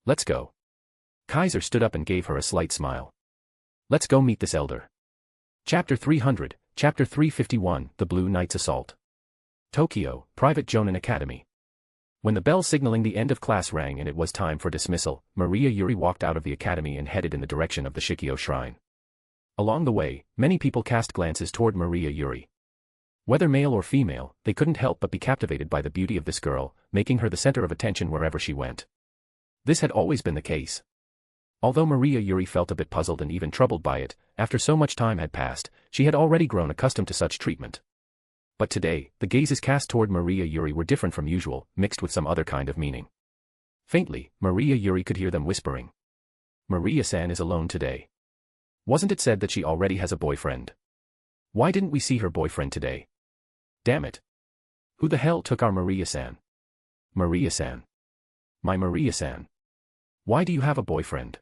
Let's go. Kaiser stood up and gave her a slight smile. Let's go meet this elder. Chapter 300, Chapter 351, The Blue Knight's Assault. Tokyo, Private Jonin Academy. When the bell signaling the end of class rang and it was time for dismissal, Maria Yuri walked out of the academy and headed in the direction of the Shikyo shrine. Along the way, many people cast glances toward Maria Yuri. Whether male or female, they couldn't help but be captivated by the beauty of this girl, making her the center of attention wherever she went. This had always been the case. Although Maria Yuri felt a bit puzzled and even troubled by it, after so much time had passed, she had already grown accustomed to such treatment. But today, the gazes cast toward Maria Yuri were different from usual, mixed with some other kind of meaning. Faintly, Maria Yuri could hear them whispering. Maria-san is alone today. Wasn't it said that she already has a boyfriend? Why didn't we see her boyfriend today? Damn it. Who the hell took our Maria-san? Maria-san. My Maria-san. Why do you have a boyfriend?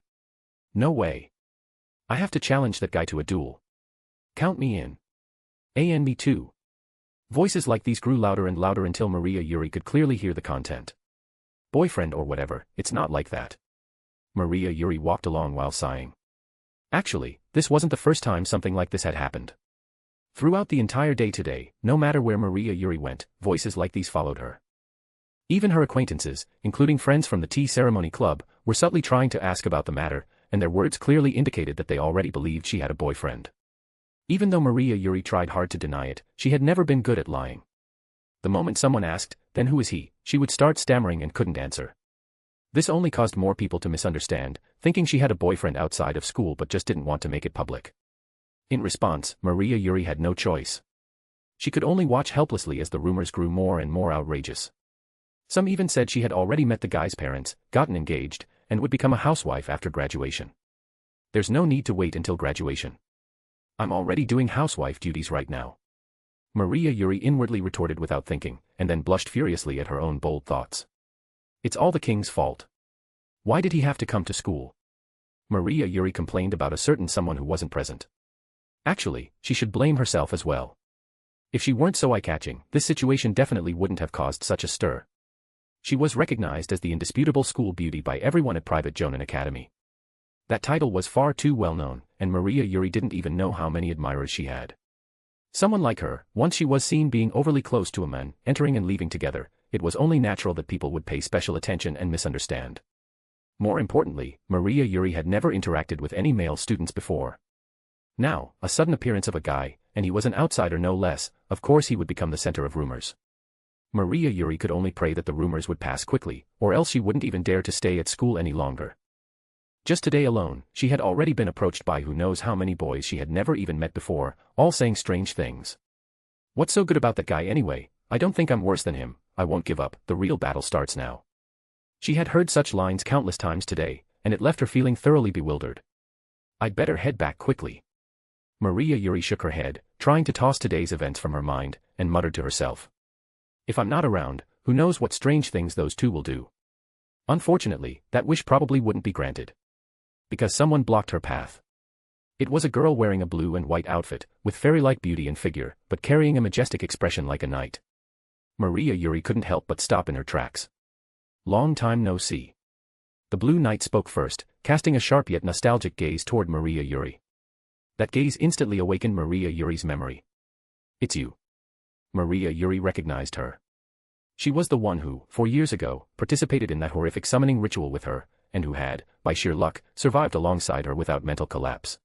No way. I have to challenge that guy to a duel. Count me in. And me too. Voices like these grew louder and louder until Maria Yuri could clearly hear the content. Boyfriend or whatever, it's not like that. Maria Yuri walked along while sighing. Actually, this wasn't the first time something like this had happened. Throughout the entire day today, no matter where Maria Yuri went, voices like these followed her. Even her acquaintances, including friends from the tea ceremony club, were subtly trying to ask about the matter, and their words clearly indicated that they already believed she had a boyfriend. Even though Maria Yuri tried hard to deny it, she had never been good at lying. The moment someone asked, then who is he, she would start stammering and couldn't answer. This only caused more people to misunderstand, thinking she had a boyfriend outside of school but just didn't want to make it public. In response, Maria Yuri had no choice. She could only watch helplessly as the rumors grew more and more outrageous. Some even said she had already met the guy's parents, gotten engaged, and would become a housewife after graduation. There's no need to wait until graduation. I'm already doing housewife duties right now. Maria Yuri inwardly retorted without thinking, and then blushed furiously at her own bold thoughts. It's all the king's fault. Why did he have to come to school? Maria Yuri complained about a certain someone who wasn't present. Actually, she should blame herself as well. If she weren't so eye-catching, this situation definitely wouldn't have caused such a stir. She was recognized as the indisputable school beauty by everyone at Private Jonin Academy. That title was far too well known, and Maria Yuri didn't even know how many admirers she had. Someone like her, once she was seen being overly close to a man, entering and leaving together, it was only natural that people would pay special attention and misunderstand. More importantly, Maria Yuri had never interacted with any male students before. Now, a sudden appearance of a guy, and he was an outsider no less, of course he would become the center of rumors. Maria Yuri could only pray that the rumors would pass quickly, or else she wouldn't even dare to stay at school any longer. Just today alone, she had already been approached by who knows how many boys she had never even met before, all saying strange things. What's so good about that guy anyway? I don't think I'm worse than him, I won't give up, the real battle starts now. She had heard such lines countless times today, and it left her feeling thoroughly bewildered. I'd better head back quickly. Maria Yuri shook her head, trying to toss today's events from her mind, and muttered to herself. If I'm not around, who knows what strange things those two will do. Unfortunately, that wish probably wouldn't be granted. Because someone blocked her path. It was a girl wearing a blue and white outfit, with fairy-like beauty and figure, but carrying a majestic expression like a knight. Maria Yuri couldn't help but stop in her tracks. Long time no see. The Blue Knight spoke first, casting a sharp yet nostalgic gaze toward Maria Yuri. That gaze instantly awakened Maria Yuri's memory. It's you. Maria Yuri recognized her. She was the one who, 4 years ago, participated in that horrific summoning ritual with her, and who had, by sheer luck, survived alongside her without mental collapse.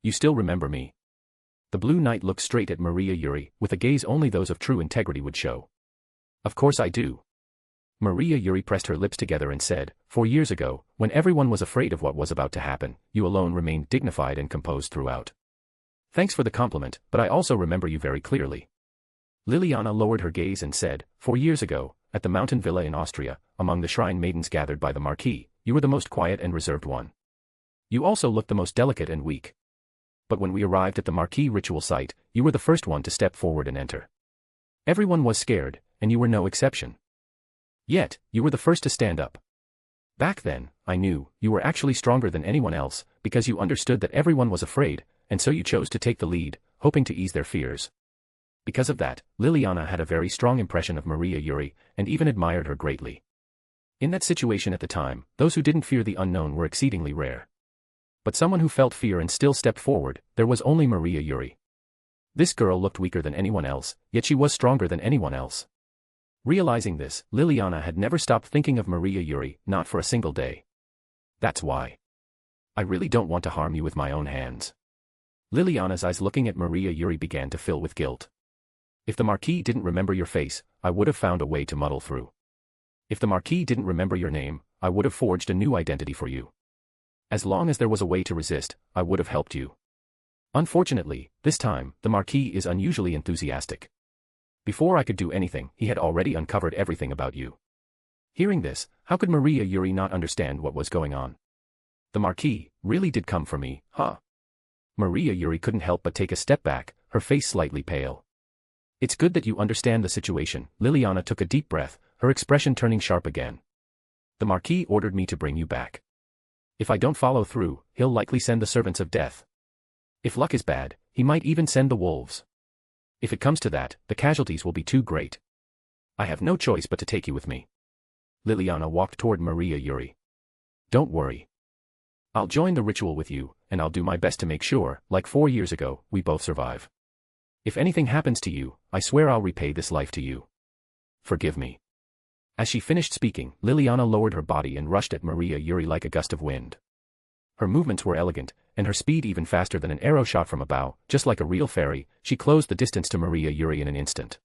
You still remember me? The Blue Knight looked straight at Maria Yuri, with a gaze only those of true integrity would show. Of course I do. Maria Yuri pressed her lips together and said, 4 years ago, when everyone was afraid of what was about to happen, you alone remained dignified and composed throughout. Thanks for the compliment, but I also remember you very clearly. Liliana lowered her gaze and said, 4 years ago, at the mountain villa in Austria, among the shrine maidens gathered by the Marquis, you were the most quiet and reserved one. You also looked the most delicate and weak. But when we arrived at the Marquis ritual site, you were the first one to step forward and enter. Everyone was scared, and you were no exception. Yet, you were the first to stand up. Back then, I knew, you were actually stronger than anyone else, because you understood that everyone was afraid, and so you chose to take the lead, hoping to ease their fears. Because of that, Liliana had a very strong impression of Maria Yuri, and even admired her greatly. In that situation at the time, those who didn't fear the unknown were exceedingly rare. But someone who felt fear and still stepped forward, there was only Maria Yuri. This girl looked weaker than anyone else, yet she was stronger than anyone else. Realizing this, Liliana had never stopped thinking of Maria Yuri, not for a single day. That's why. I really don't want to harm you with my own hands. Liliana's eyes looking at Maria Yuri began to fill with guilt. If the Marquis didn't remember your face, I would have found a way to muddle through. If the Marquis didn't remember your name, I would have forged a new identity for you. As long as there was a way to resist, I would have helped you. Unfortunately, this time, the Marquis is unusually enthusiastic. Before I could do anything, he had already uncovered everything about you. Hearing this, how could Maria Yuri not understand what was going on? The Marquis really did come for me, huh? Maria Yuri couldn't help but take a step back, her face slightly pale. It's good that you understand the situation. Liliana took a deep breath, her expression turning sharp again. The Marquis ordered me to bring you back. If I don't follow through, he'll likely send the servants of death. If luck is bad, he might even send the wolves. If it comes to that, the casualties will be too great. I have no choice but to take you with me. Liliana walked toward Maria Yuri. Don't worry. I'll join the ritual with you, and I'll do my best to make sure, like 4 years ago, we both survive. If anything happens to you, I swear I'll repay this life to you. Forgive me. As she finished speaking, Liliana lowered her body and rushed at Maria Yuri like a gust of wind. Her movements were elegant, and her speed even faster than an arrow shot from a bow. Just like a real fairy, she closed the distance to Maria Yuri in an instant.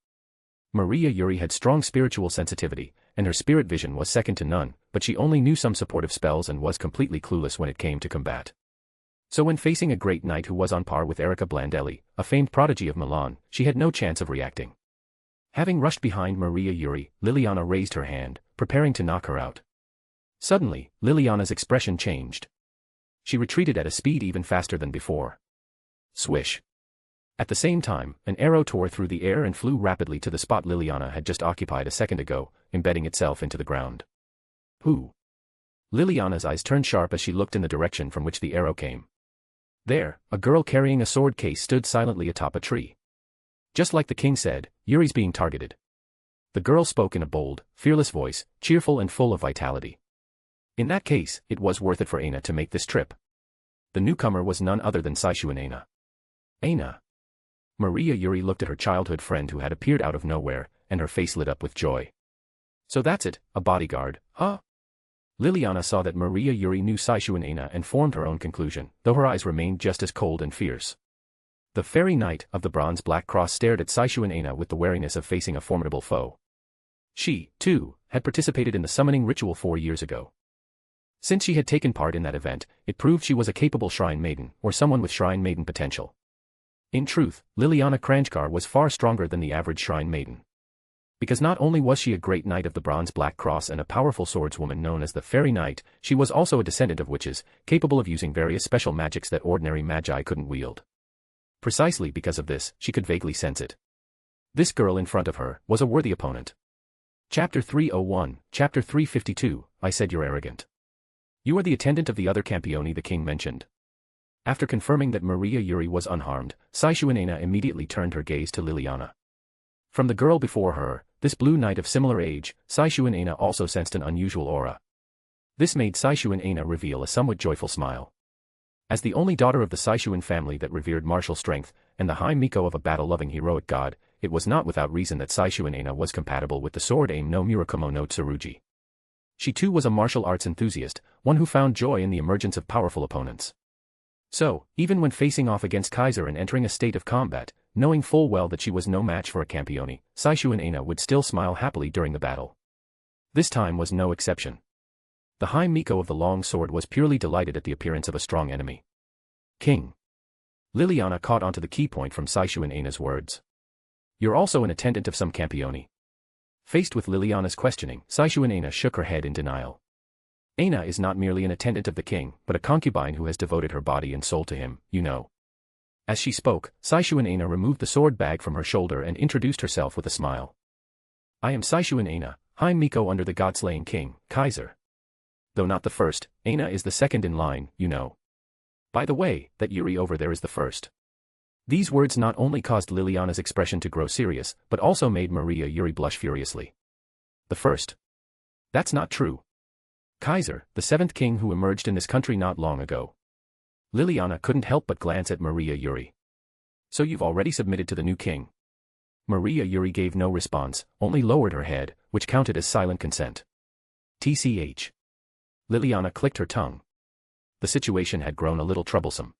Maria Yuri had strong spiritual sensitivity, and her spirit vision was second to none, but she only knew some supportive spells and was completely clueless when it came to combat. So when facing a great knight who was on par with Erika Blandelli, a famed prodigy of Milan, she had no chance of reacting. Having rushed behind Maria Yuri, Liliana raised her hand, preparing to knock her out. Suddenly, Liliana's expression changed. She retreated at a speed even faster than before. Swish. At the same time, an arrow tore through the air and flew rapidly to the spot Liliana had just occupied a second ago, embedding itself into the ground. Who? Liliana's eyes turned sharp as she looked in the direction from which the arrow came. There, a girl carrying a sword case stood silently atop a tree. Just like the king said, Yuri's being targeted. The girl spoke in a bold, fearless voice, cheerful and full of vitality. In that case, it was worth it for Aina to make this trip. The newcomer was none other than Saishu Aina. Aina. Maria Yuri looked at her childhood friend who had appeared out of nowhere, and her face lit up with joy. So that's it, a bodyguard, huh? Liliana saw that Maria Yuri knew Saishu Aina and formed her own conclusion, though her eyes remained just as cold and fierce. The fairy knight of the bronze black cross stared at Saishu Aina with the wariness of facing a formidable foe. She, too, had participated in the summoning ritual 4 years ago. Since she had taken part in that event, it proved she was a capable shrine maiden, or someone with shrine maiden potential. In truth, Liliana Kranjkar was far stronger than the average shrine maiden. Because not only was she a great knight of the bronze black cross and a powerful swordswoman known as the fairy knight, she was also a descendant of witches, capable of using various special magics that ordinary magi couldn't wield. Precisely because of this, she could vaguely sense it. This girl in front of her was a worthy opponent. Chapter 301, Chapter 352, I said you're arrogant. You are the attendant of the other Campione the king mentioned. After confirming that Maria Yuri was unharmed, Saishu Aina immediately turned her gaze to Liliana. From the girl before her, this blue knight of similar age, Saishu Aina also sensed an unusual aura. This made Saishu Aina reveal a somewhat joyful smile. As the only daughter of the Saishuan family that revered martial strength, and the high Miko of a battle-loving heroic god, it was not without reason that Saishu Aina was compatible with the sword aim no Murakumo no Tsurugi. She too was a martial arts enthusiast, one who found joy in the emergence of powerful opponents. So, even when facing off against Kaiser and entering a state of combat, knowing full well that she was no match for a Campione, Saishu and would still smile happily during the battle. This time was no exception. The High Miko of the long sword was purely delighted at the appearance of a strong enemy. King. Liliana caught onto the key point from Saishu and Aina's words. You're also an attendant of some Campione. Faced with Liliana's questioning, Saishu and Aina shook her head in denial. Aina is not merely an attendant of the king, but a concubine who has devoted her body and soul to him, you know. As she spoke, Saishu and Aina removed the sword bag from her shoulder and introduced herself with a smile. I am Saishu and Aina, High Miko under the god-slaying king, Kaiser. Though not the first, Aina is the second in line, you know. By the way, that Yuri over there is the first. These words not only caused Liliana's expression to grow serious, but also made Maria Yuri blush furiously. The first? That's not true. Kaiser, the seventh king who emerged in this country not long ago. Liliana couldn't help but glance at Maria Yuri. So you've already submitted to the new king? Maria Yuri gave no response, only lowered her head, which counted as silent consent. TCH. Liliana clicked her tongue. The situation had grown a little troublesome.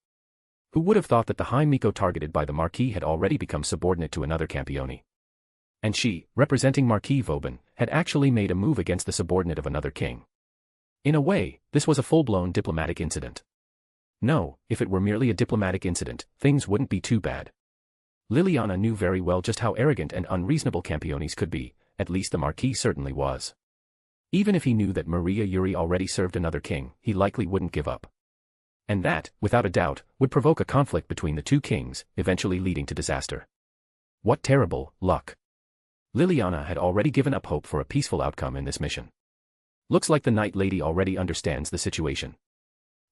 Who would have thought that the High Miko targeted by the Marquis had already become subordinate to another Campione? And she, representing Marquis Vauban, had actually made a move against the subordinate of another king. In a way, this was a full-blown diplomatic incident. No, if it were merely a diplomatic incident, things wouldn't be too bad. Liliana knew very well just how arrogant and unreasonable Campiones could be, at least the Marquis certainly was. Even if he knew that Maria Yuri already served another king, he likely wouldn't give up. And that, without a doubt, would provoke a conflict between the two kings, eventually leading to disaster. What terrible luck. Liliana had already given up hope for a peaceful outcome in this mission. Looks like the Night Lady already understands the situation.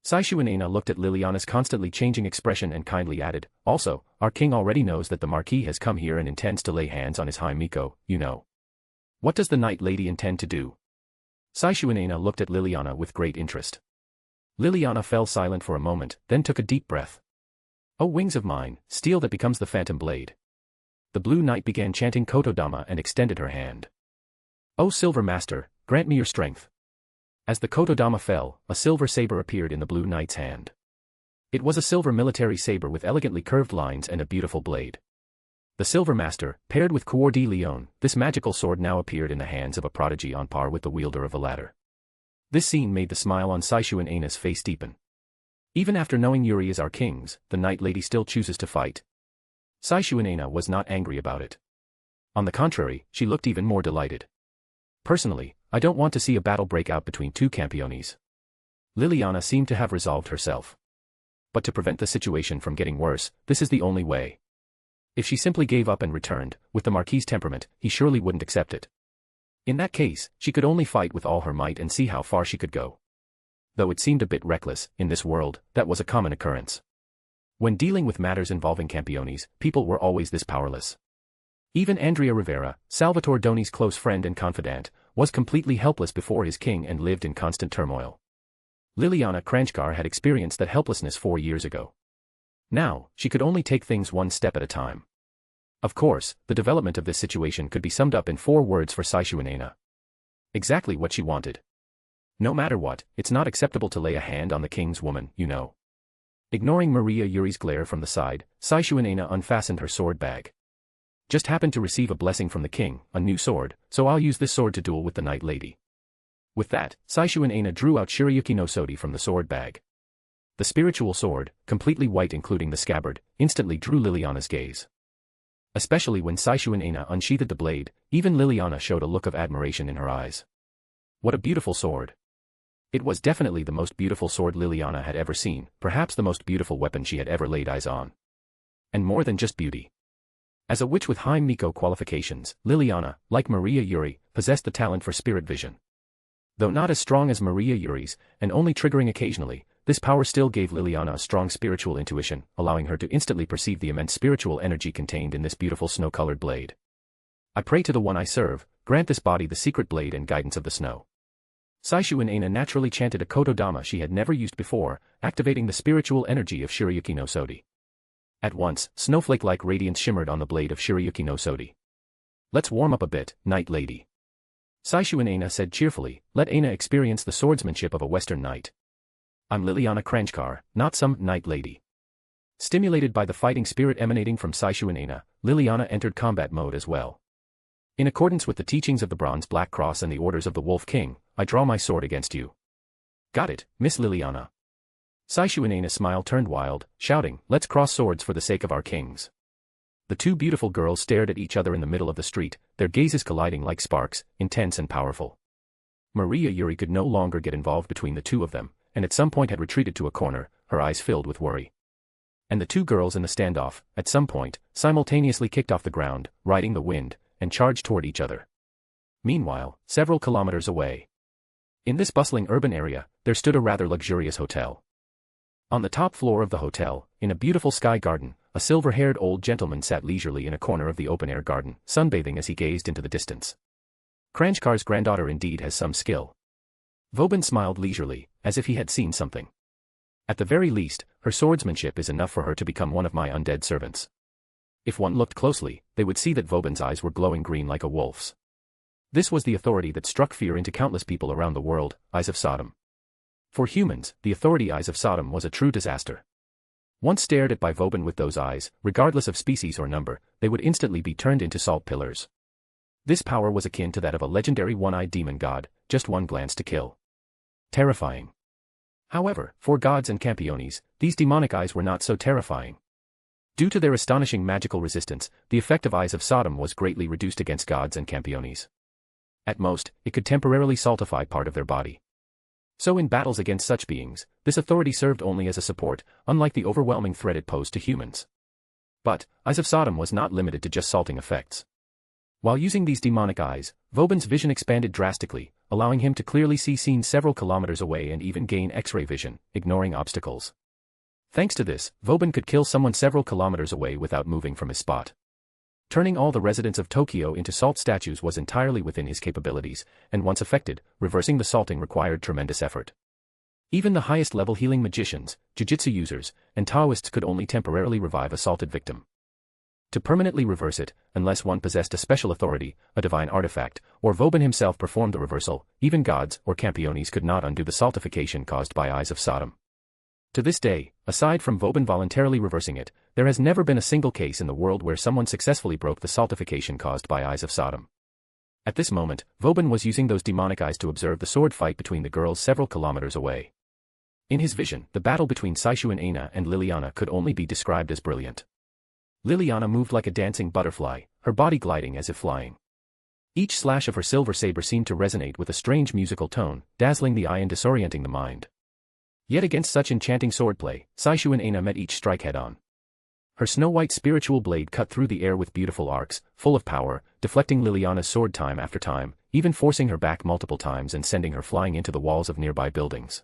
Saishu and Aina looked at Liliana's constantly changing expression and kindly added, also, our king already knows that the Marquis has come here and intends to lay hands on his High Miko, you know. What does the Night Lady intend to do? Saishu and Aina looked at Liliana with great interest. Liliana fell silent for a moment, then took a deep breath. O wings of mine, steel that becomes the phantom blade. The Blue Knight began chanting Kotodama and extended her hand. O Silver Master, grant me your strength. As the Kotodama fell, a silver saber appeared in the Blue Knight's hand. It was a silver military saber with elegantly curved lines and a beautiful blade. The Silver Master, paired with Coeur de Lion, this magical sword now appeared in the hands of a prodigy on par with the wielder of the latter. This scene made the smile on Saishu and Aina's face deepen. Even after knowing Yuri is our kings, the Night Lady still chooses to fight. Saishu and Aina was not angry about it. On the contrary, she looked even more delighted. Personally, I don't want to see a battle break out between two Campiones. Liliana seemed to have resolved herself. But to prevent the situation from getting worse, this is the only way. If she simply gave up and returned, with the Marquis' temperament, he surely wouldn't accept it. In that case, she could only fight with all her might and see how far she could go. Though it seemed a bit reckless, in this world, that was a common occurrence. When dealing with matters involving Campiones, people were always this powerless. Even Andrea Rivera, Salvatore Doni's close friend and confidant, was completely helpless before his king and lived in constant turmoil. Liliana Kranjkar had experienced that helplessness 4 years ago. Now, she could only take things one step at a time. Of course, the development of this situation could be summed up in 4 words for Saishu and Aina. Exactly what she wanted. No matter what, it's not acceptable to lay a hand on the king's woman, you know. Ignoring Maria Yuri's glare from the side, Saishu and Aina unfastened her sword bag. Just happened to receive a blessing from the king, a new sword, so I'll use this sword to duel with the Night Lady. With that, Saishu and Aina drew out Shirayuki no Sodi from the sword bag. The spiritual sword, completely white including the scabbard, instantly drew Liliana's gaze. Especially when Saishu and Aina unsheathed the blade, even Liliana showed a look of admiration in her eyes. What a beautiful sword. It was definitely the most beautiful sword Liliana had ever seen, perhaps the most beautiful weapon she had ever laid eyes on. And more than just beauty. As a witch with High Miko qualifications, Liliana, like Maria Yuri, possessed the talent for spirit vision. Though not as strong as Maria Yuri's, and only triggering occasionally, this power still gave Liliana a strong spiritual intuition, allowing her to instantly perceive the immense spiritual energy contained in this beautiful snow-colored blade. I pray to the one I serve, grant this body the secret blade and guidance of the snow. Saishu and Aina naturally chanted a Kotodama she had never used before, activating the spiritual energy of Shirayuki no Sodi. At once, snowflake-like radiance shimmered on the blade of Shirayuki no Sodi. Let's warm up a bit, Night Lady. Saishu and Aina said cheerfully, let Aina experience the swordsmanship of a Western knight. I'm Liliana Kranjkar, not some night lady. Stimulated by the fighting spirit emanating from Saishu and Aina, Liliana entered combat mode as well. In accordance with the teachings of the Bronze Black Cross and the orders of the Wolf King, I draw my sword against you. Got it, Miss Liliana. Saishu and Aina's smile turned wild, shouting, let's cross swords for the sake of our kings. The two beautiful girls stared at each other in the middle of the street, their gazes colliding like sparks, intense and powerful. Maria Yuri could no longer get involved between the two of them, and at some point had retreated to a corner, her eyes filled with worry. And the two girls in the standoff, at some point, simultaneously kicked off the ground, riding the wind, and charged toward each other. Meanwhile, several kilometers away, in this bustling urban area, there stood a rather luxurious hotel. On the top floor of the hotel, in a beautiful sky garden, a silver-haired old gentleman sat leisurely in a corner of the open-air garden, sunbathing as he gazed into the distance. Kranjkar's granddaughter indeed has some skill. Vauban smiled leisurely, as if he had seen something. At the very least, her swordsmanship is enough for her to become one of my undead servants. If one looked closely, they would see that Vauban's eyes were glowing green like a wolf's. This was the authority that struck fear into countless people around the world, Eyes of Sodom. For humans, the authority Eyes of Sodom was a true disaster. Once stared at by Vauban with those eyes, regardless of species or number, they would instantly be turned into salt pillars. This power was akin to that of a legendary one-eyed demon god, just one glance to kill. Terrifying. However, for gods and Campiones, these demonic eyes were not so terrifying. Due to their astonishing magical resistance, the effect of Eyes of Sodom was greatly reduced against gods and Campiones. At most, it could temporarily saltify part of their body. So in battles against such beings, this authority served only as a support, unlike the overwhelming threat it posed to humans. But, Eyes of Sodom was not limited to just salting effects. While using these demonic eyes, Vauban's vision expanded drastically, allowing him to clearly see scenes several kilometers away and even gain X-ray vision, ignoring obstacles. Thanks to this, Vauban could kill someone several kilometers away without moving from his spot. Turning all the residents of Tokyo into salt statues was entirely within his capabilities, and once affected, reversing the salting required tremendous effort. Even the highest-level healing magicians, jujitsu users, and Taoists could only temporarily revive a salted victim. To permanently reverse it, unless one possessed a special authority, a divine artifact, or Vauban himself performed the reversal, even gods or Campiones could not undo the saltification caused by Eyes of Sodom. To this day, aside from Vauban voluntarily reversing it, there has never been a single case in the world where someone successfully broke the saltification caused by Eyes of Sodom. At this moment, Vauban was using those demonic eyes to observe the sword fight between the girls several kilometers away. In his vision, the battle between Saishu and Aina and Liliana could only be described as brilliant. Liliana moved like a dancing butterfly, her body gliding as if flying. Each slash of her silver saber seemed to resonate with a strange musical tone, dazzling the eye and disorienting the mind. Yet against such enchanting swordplay, Saishu and Aina met each strike head-on. Her snow-white spiritual blade cut through the air with beautiful arcs, full of power, deflecting Liliana's sword time after time, even forcing her back multiple times and sending her flying into the walls of nearby buildings.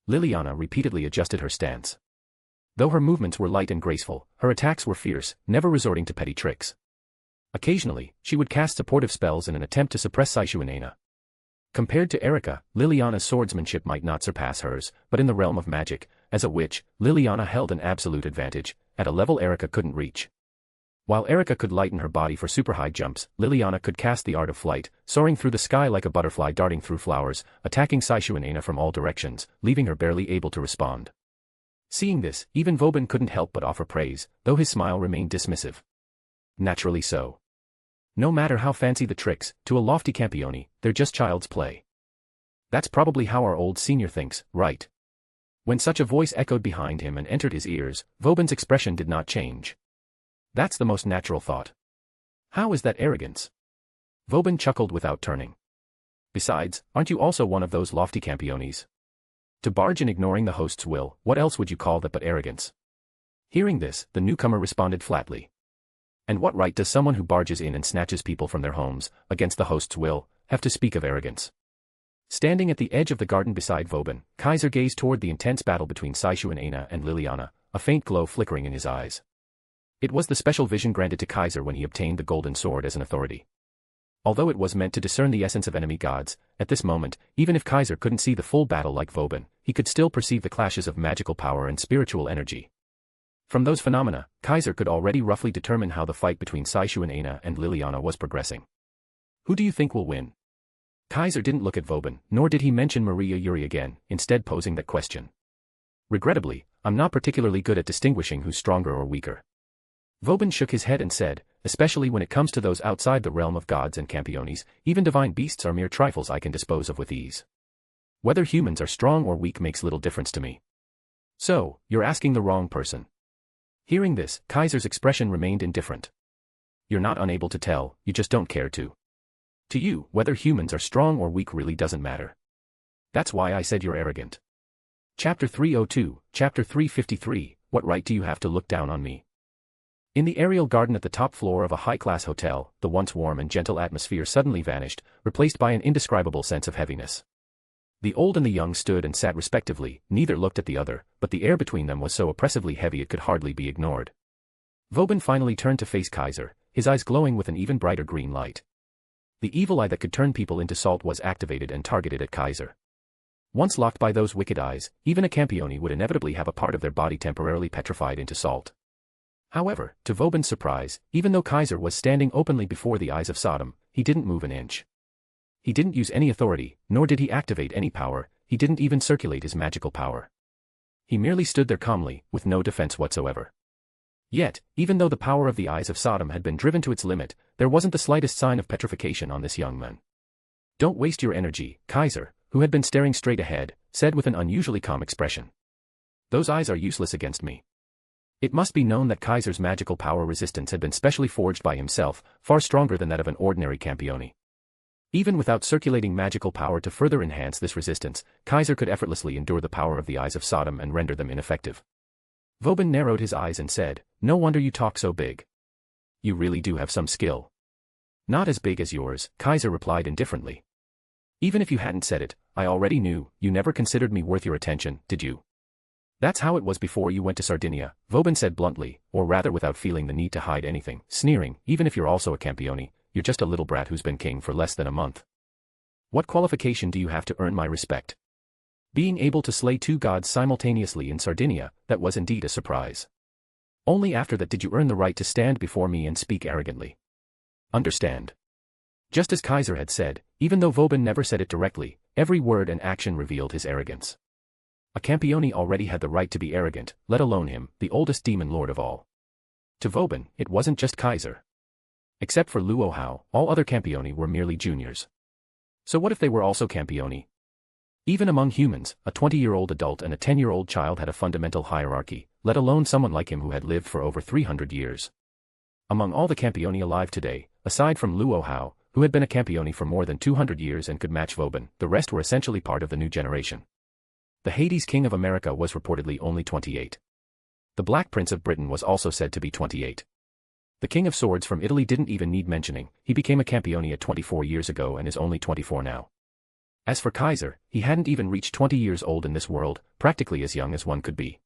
Liliana repeatedly adjusted her stance. Though her movements were light and graceful, her attacks were fierce, never resorting to petty tricks. Occasionally, she would cast supportive spells in an attempt to suppress Saishu and Aina. Compared to Erika, Liliana's swordsmanship might not surpass hers, but in the realm of magic, as a witch, Liliana held an absolute advantage, at a level Erika couldn't reach. While Erika could lighten her body for super high jumps, Liliana could cast the art of flight, soaring through the sky like a butterfly darting through flowers, attacking Saishu and Aina from all directions, leaving her barely able to respond. Seeing this, even Vauban couldn't help but offer praise, though his smile remained dismissive. Naturally so. No matter how fancy the tricks, to a lofty Campione, they're just child's play. That's probably how our old senior thinks, right? When such a voice echoed behind him and entered his ears, Vauban's expression did not change. That's the most natural thought. How is that arrogance? Vauban chuckled without turning. Besides, aren't you also one of those lofty Campiones? To barge in ignoring the host's will, what else would you call that but arrogance? Hearing this, the newcomer responded flatly. And what right does someone who barges in and snatches people from their homes, against the host's will, have to speak of arrogance? Standing at the edge of the garden beside Vauban, Kaiser gazed toward the intense battle between Saishu and Aina and Liliana, a faint glow flickering in his eyes. It was the special vision granted to Kaiser when he obtained the golden sword as an authority. Although it was meant to discern the essence of enemy gods, at this moment, even if Kaiser couldn't see the full battle like Vauban, he could still perceive the clashes of magical power and spiritual energy. From those phenomena, Kaiser could already roughly determine how the fight between Saishu and Aina and Liliana was progressing. Who do you think will win? Kaiser didn't look at Vauban, nor did he mention Maria Yuri again, instead posing that question. Regrettably, I'm not particularly good at distinguishing who's stronger or weaker. Vauban shook his head and said, especially when it comes to those outside the realm of gods and Campiones, even divine beasts are mere trifles I can dispose of with ease. Whether humans are strong or weak makes little difference to me. So, you're asking the wrong person. Hearing this, Kaiser's expression remained indifferent. You're not unable to tell, you just don't care to. To you, whether humans are strong or weak really doesn't matter. That's why I said you're arrogant. Chapter 302, Chapter 353, What right do you have to look down on me? In the aerial garden at the top floor of a high-class hotel, the once warm and gentle atmosphere suddenly vanished, replaced by an indescribable sense of heaviness. The old and the young stood and sat respectively, neither looked at the other, but the air between them was so oppressively heavy it could hardly be ignored. Vauban finally turned to face Kaiser, his eyes glowing with an even brighter green light. The evil eye that could turn people into salt was activated and targeted at Kaiser. Once locked by those wicked eyes, even a Campione would inevitably have a part of their body temporarily petrified into salt. However, to Vauban's surprise, even though Kaiser was standing openly before the eyes of Sodom, he didn't move an inch. He didn't use any authority, nor did he activate any power, he didn't even circulate his magical power. He merely stood there calmly, with no defense whatsoever. Yet, even though the power of the eyes of Sodom had been driven to its limit, there wasn't the slightest sign of petrification on this young man. Don't waste your energy, Kaiser, who had been staring straight ahead, said with an unusually calm expression. Those eyes are useless against me. It must be known that Kaiser's magical power resistance had been specially forged by himself, far stronger than that of an ordinary Campione. Even without circulating magical power to further enhance this resistance, Kaiser could effortlessly endure the power of the eyes of Sodom and render them ineffective. Vauban narrowed his eyes and said, "No wonder you talk so big. You really do have some skill." "Not as big as yours," Kaiser replied indifferently. "Even if you hadn't said it, I already knew, you never considered me worth your attention, did you?" "That's how it was before you went to Sardinia," Vauban said bluntly, or rather without feeling the need to hide anything, sneering, "even if you're also a Campione, you're just a little brat who's been king for less than a month. What qualification do you have to earn my respect?" Being able to slay two gods simultaneously in Sardinia, that was indeed a surprise. Only after that did you earn the right to stand before me and speak arrogantly. Understand? Just as Kaiser had said, even though Vauban never said it directly, every word and action revealed his arrogance. A Campione already had the right to be arrogant, let alone him, the oldest demon lord of all. To Vauban, it wasn't just Kaiser. Except for Luo Hao, all other Campione were merely juniors. So what if they were also Campione? Even among humans, a 20-year-old adult and a 10-year-old child had a fundamental hierarchy, let alone someone like him who had lived for over 300 years. Among all the Campione alive today, aside from Luo Hao, who had been a Campione for more than 200 years and could match Vauban, the rest were essentially part of the new generation. The Hades King of America was reportedly only 28. The Black Prince of Britain was also said to be 28. The King of Swords from Italy didn't even need mentioning, he became a Campione at 24 years ago and is only 24 now. As for Kaiser, he hadn't even reached 20 years old in this world, practically as young as one could be.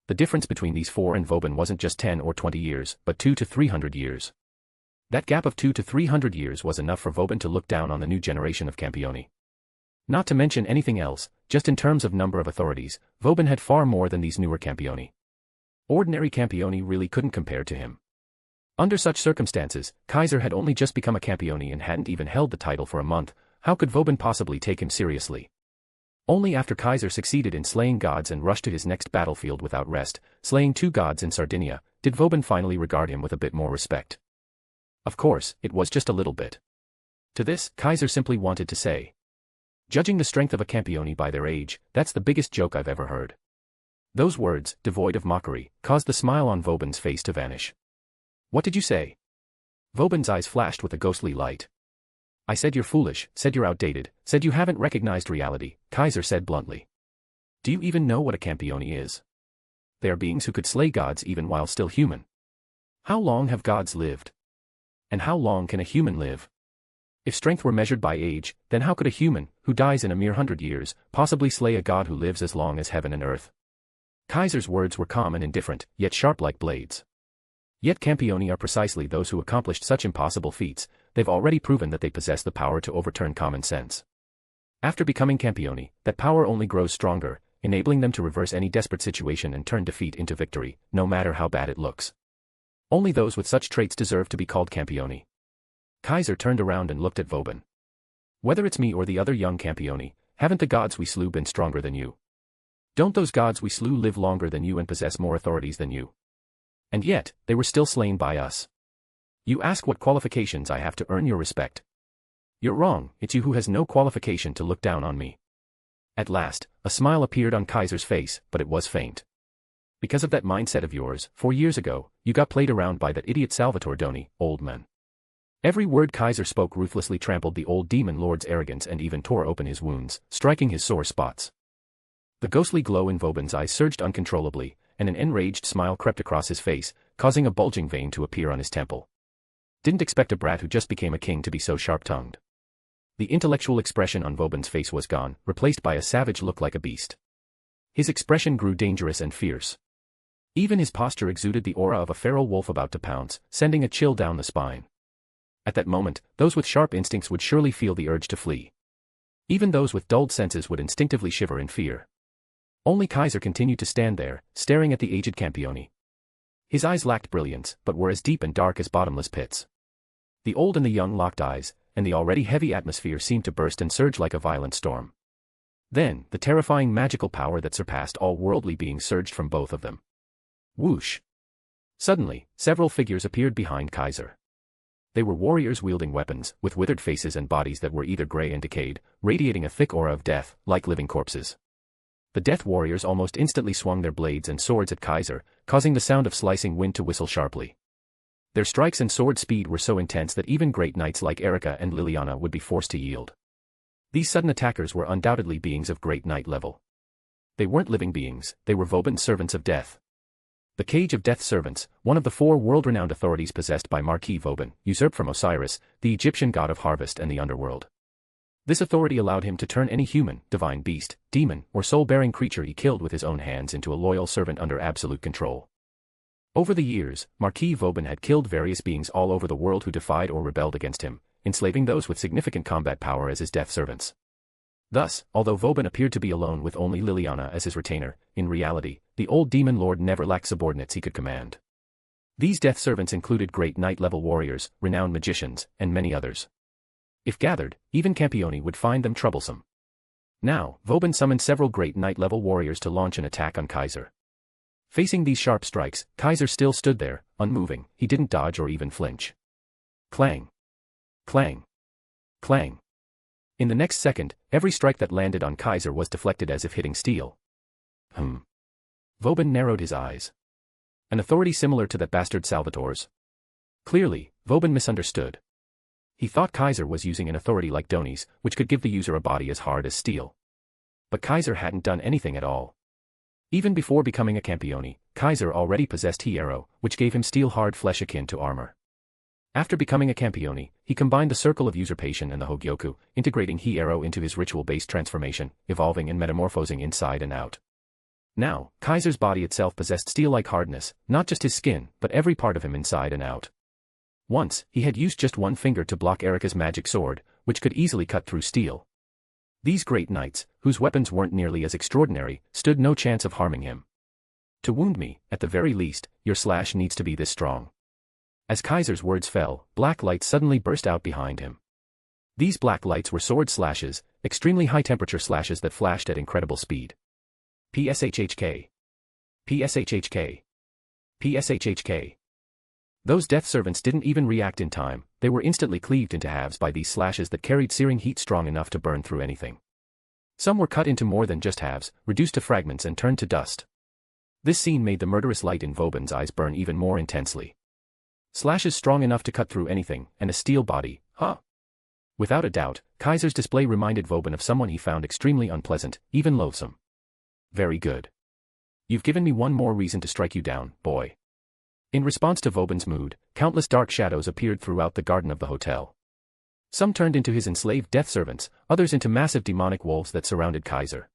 The difference between these four and Vauban wasn't just 10 or 20 years, but 200 to 300 years. That gap of 200 to 300 years was enough for Vauban to look down on the new generation of Campione. Not to mention anything else, just in terms of number of authorities, Vauban had far more than these newer Campione. Ordinary Campione really couldn't compare to him. Under such circumstances, Kaiser had only just become a Campione and hadn't even held the title for a month. How could Vauban possibly take him seriously? Only after Kaiser succeeded in slaying gods and rushed to his next battlefield without rest, slaying two gods in Sardinia, did Vauban finally regard him with a bit more respect. Of course, it was just a little bit. To this, Kaiser simply wanted to say, "Judging the strength of a Campione by their age, that's the biggest joke I've ever heard." Those words, devoid of mockery, caused the smile on Vauban's face to vanish. "What did you say?" Vauban's eyes flashed with a ghostly light. "I said you're foolish, said you're outdated, said you haven't recognized reality," Kaiser said bluntly. "Do you even know what a Campione is? They are beings who could slay gods even while still human. How long have gods lived? And how long can a human live? If strength were measured by age, then how could a human, who dies in a mere 100 years, possibly slay a god who lives as long as heaven and earth?" Kaiser's words were calm and indifferent, yet sharp like blades. Yet Campione are precisely those who accomplished such impossible feats. They've already proven that they possess the power to overturn common sense. After becoming Campione, that power only grows stronger, enabling them to reverse any desperate situation and turn defeat into victory, no matter how bad it looks. Only those with such traits deserve to be called Campione. Kaiser turned around and looked at Vauban. "Whether it's me or the other young Campione, haven't the gods we slew been stronger than you?" Don't those gods we slew live longer than you and possess more authorities than you? And yet, they were still slain by us. You ask what qualifications I have to earn your respect. You're wrong, it's you who has no qualification to look down on me. At last, a smile appeared on Kaiser's face, but it was faint. Because of that mindset of yours, 4 years ago, you got played around by that idiot Salvatore Doni, old man. Every word Kaiser spoke ruthlessly trampled the old demon lord's arrogance and even tore open his wounds, striking his sore spots. The ghostly glow in Vauban's eyes surged uncontrollably, and an enraged smile crept across his face, causing a bulging vein to appear on his temple. Didn't expect a brat who just became a king to be so sharp-tongued. The intellectual expression on Vauban's face was gone, replaced by a savage look like a beast. His expression grew dangerous and fierce. Even his posture exuded the aura of a feral wolf about to pounce, sending a chill down the spine. At that moment, those with sharp instincts would surely feel the urge to flee. Even those with dulled senses would instinctively shiver in fear. Only Kaiser continued to stand there, staring at the aged Campione. His eyes lacked brilliance, but were as deep and dark as bottomless pits. The old and the young locked eyes, and the already heavy atmosphere seemed to burst and surge like a violent storm. Then, the terrifying magical power that surpassed all worldly beings surged from both of them. Whoosh! Suddenly, several figures appeared behind Kaiser. They were warriors wielding weapons, with withered faces and bodies that were either gray and decayed, radiating a thick aura of death, like living corpses. The death warriors almost instantly swung their blades and swords at Kaiser, causing the sound of slicing wind to whistle sharply. Their strikes and sword speed were so intense that even great knights like Erika and Liliana would be forced to yield. These sudden attackers were undoubtedly beings of great knight level. They weren't living beings, they were Vauban's servants of death. The Cage of Death Servants, one of the 4 world-renowned authorities possessed by Marquis Vauban, usurped from Osiris, the Egyptian god of harvest and the underworld. This authority allowed him to turn any human, divine beast, demon, or soul-bearing creature he killed with his own hands into a loyal servant under absolute control. Over the years, Marquis Vauban had killed various beings all over the world who defied or rebelled against him, enslaving those with significant combat power as his death servants. Thus, although Vauban appeared to be alone with only Liliana as his retainer, in reality, the old demon lord never lacked subordinates he could command. These death servants included great knight-level warriors, renowned magicians, and many others. If gathered, even Campione would find them troublesome. Now, Vauban summoned several great knight-level warriors to launch an attack on Kaiser. Facing these sharp strikes, Kaiser still stood there, unmoving, he didn't dodge or even flinch. Clang! Clang! Clang! In the next second, every strike that landed on Kaiser was deflected as if hitting steel. Vauban narrowed his eyes. An authority similar to that bastard Salvatore's. Clearly, Vauban misunderstood. He thought Kaiser was using an authority like Doni's, which could give the user a body as hard as steel. But Kaiser hadn't done anything at all. Even before becoming a Campione, Kaiser already possessed Hierro, which gave him steel-hard flesh akin to armor. After becoming a Campione, he combined the Circle of Usurpation and the Hogyoku, integrating Hierro into his ritual-based transformation, evolving and metamorphosing inside and out. Now, Kaiser's body itself possessed steel-like hardness, not just his skin, but every part of him inside and out. Once, he had used just one finger to block Erika's magic sword, which could easily cut through steel. These great knights, whose weapons weren't nearly as extraordinary, stood no chance of harming him. To wound me, at the very least, your slash needs to be this strong. As Kaiser's words fell, black lights suddenly burst out behind him. These black lights were sword slashes, extremely high-temperature slashes that flashed at incredible speed. PSHHK. PSHHK. PSHHK. Those death servants didn't even react in time, they were instantly cleaved into halves by these slashes that carried searing heat strong enough to burn through anything. Some were cut into more than just halves, reduced to fragments and turned to dust. This scene made the murderous light in Vauban's eyes burn even more intensely. Slashes strong enough to cut through anything, and a steel body, huh? Without a doubt, Kaiser's display reminded Vauban of someone he found extremely unpleasant, even loathsome. Very good. You've given me one more reason to strike you down, boy. In response to Vauban's mood, countless dark shadows appeared throughout the garden of the hotel. Some turned into his enslaved death servants, others into massive demonic wolves that surrounded Kaiser.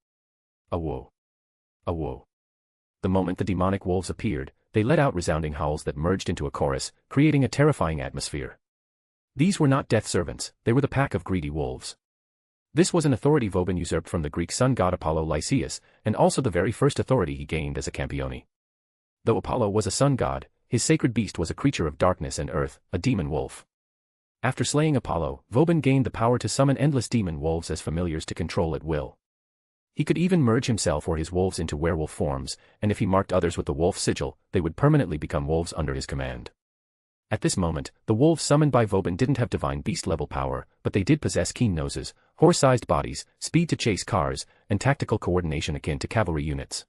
Awoe. Awoe. The moment the demonic wolves appeared, they let out resounding howls that merged into a chorus, creating a terrifying atmosphere. These were not death servants, they were the pack of greedy wolves. This was an authority Vauban usurped from the Greek sun god Apollo Lycaeus, and also the very first authority he gained as a Campione. Though Apollo was a sun god, his sacred beast was a creature of darkness and earth, a demon wolf. After slaying Apollo, Vauban gained the power to summon endless demon wolves as familiars to control at will. He could even merge himself or his wolves into werewolf forms, and if he marked others with the wolf sigil, they would permanently become wolves under his command. At this moment, the wolves summoned by Vauban didn't have divine beast-level power, but they did possess keen noses, horse-sized bodies, speed to chase cars, and tactical coordination akin to cavalry units.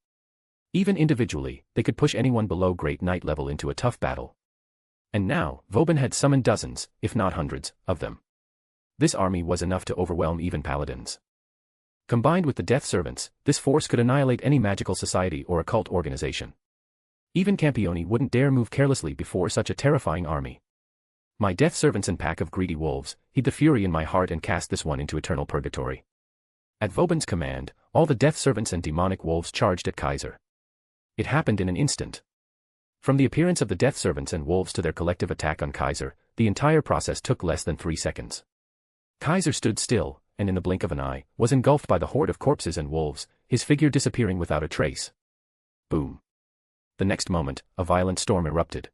Even individually, they could push anyone below Great Knight level into a tough battle. And now, Vauban had summoned dozens, if not hundreds, of them. This army was enough to overwhelm even paladins. Combined with the Death Servants, this force could annihilate any magical society or occult organization. Even Campione wouldn't dare move carelessly before such a terrifying army. My Death Servants and pack of greedy wolves, heed the fury in my heart and cast this one into eternal purgatory. At Vauban's command, all the Death Servants and demonic wolves charged at Kaiser. It happened in an instant. From the appearance of the Death Servants and wolves to their collective attack on Kaiser, the entire process took less than 3 seconds. Kaiser stood still, and in the blink of an eye, was engulfed by the horde of corpses and wolves, his figure disappearing without a trace. Boom. The next moment, a violent storm erupted.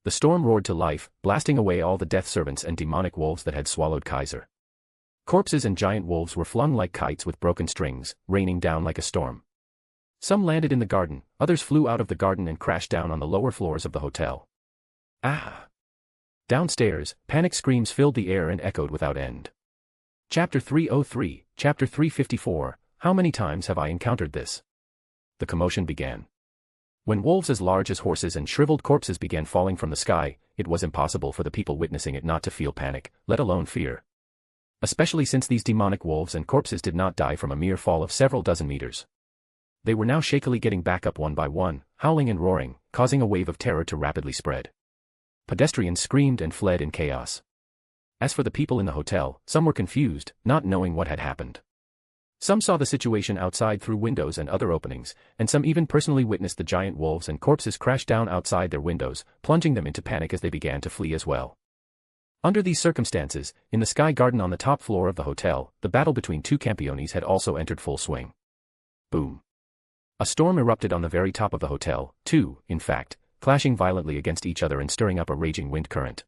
The storm roared to life, blasting away all the Death Servants and demonic wolves that had swallowed Kaiser. Corpses and giant wolves were flung like kites with broken strings, raining down like a storm. Some landed in the garden, others flew out of the garden and crashed down on the lower floors of the hotel. Ah! Downstairs, panic screams filled the air and echoed without end. Chapter 303, Chapter 354, How many times have I encountered this? The commotion began. When wolves as large as horses and shriveled corpses began falling from the sky, it was impossible for the people witnessing it not to feel panic, let alone fear. Especially since these demonic wolves and corpses did not die from a mere fall of several dozen meters. They were now shakily getting back up one by one, howling and roaring, causing a wave of terror to rapidly spread. Pedestrians screamed and fled in chaos. As for the people in the hotel, some were confused, not knowing what had happened. Some saw the situation outside through windows and other openings, and some even personally witnessed the giant wolves and corpses crash down outside their windows, plunging them into panic as they began to flee as well. Under these circumstances, in the sky garden on the top floor of the hotel, the battle between two Campiones had also entered full swing. Boom. A storm erupted on the very top of the hotel, two, in fact, clashing violently against each other and stirring up a raging wind current.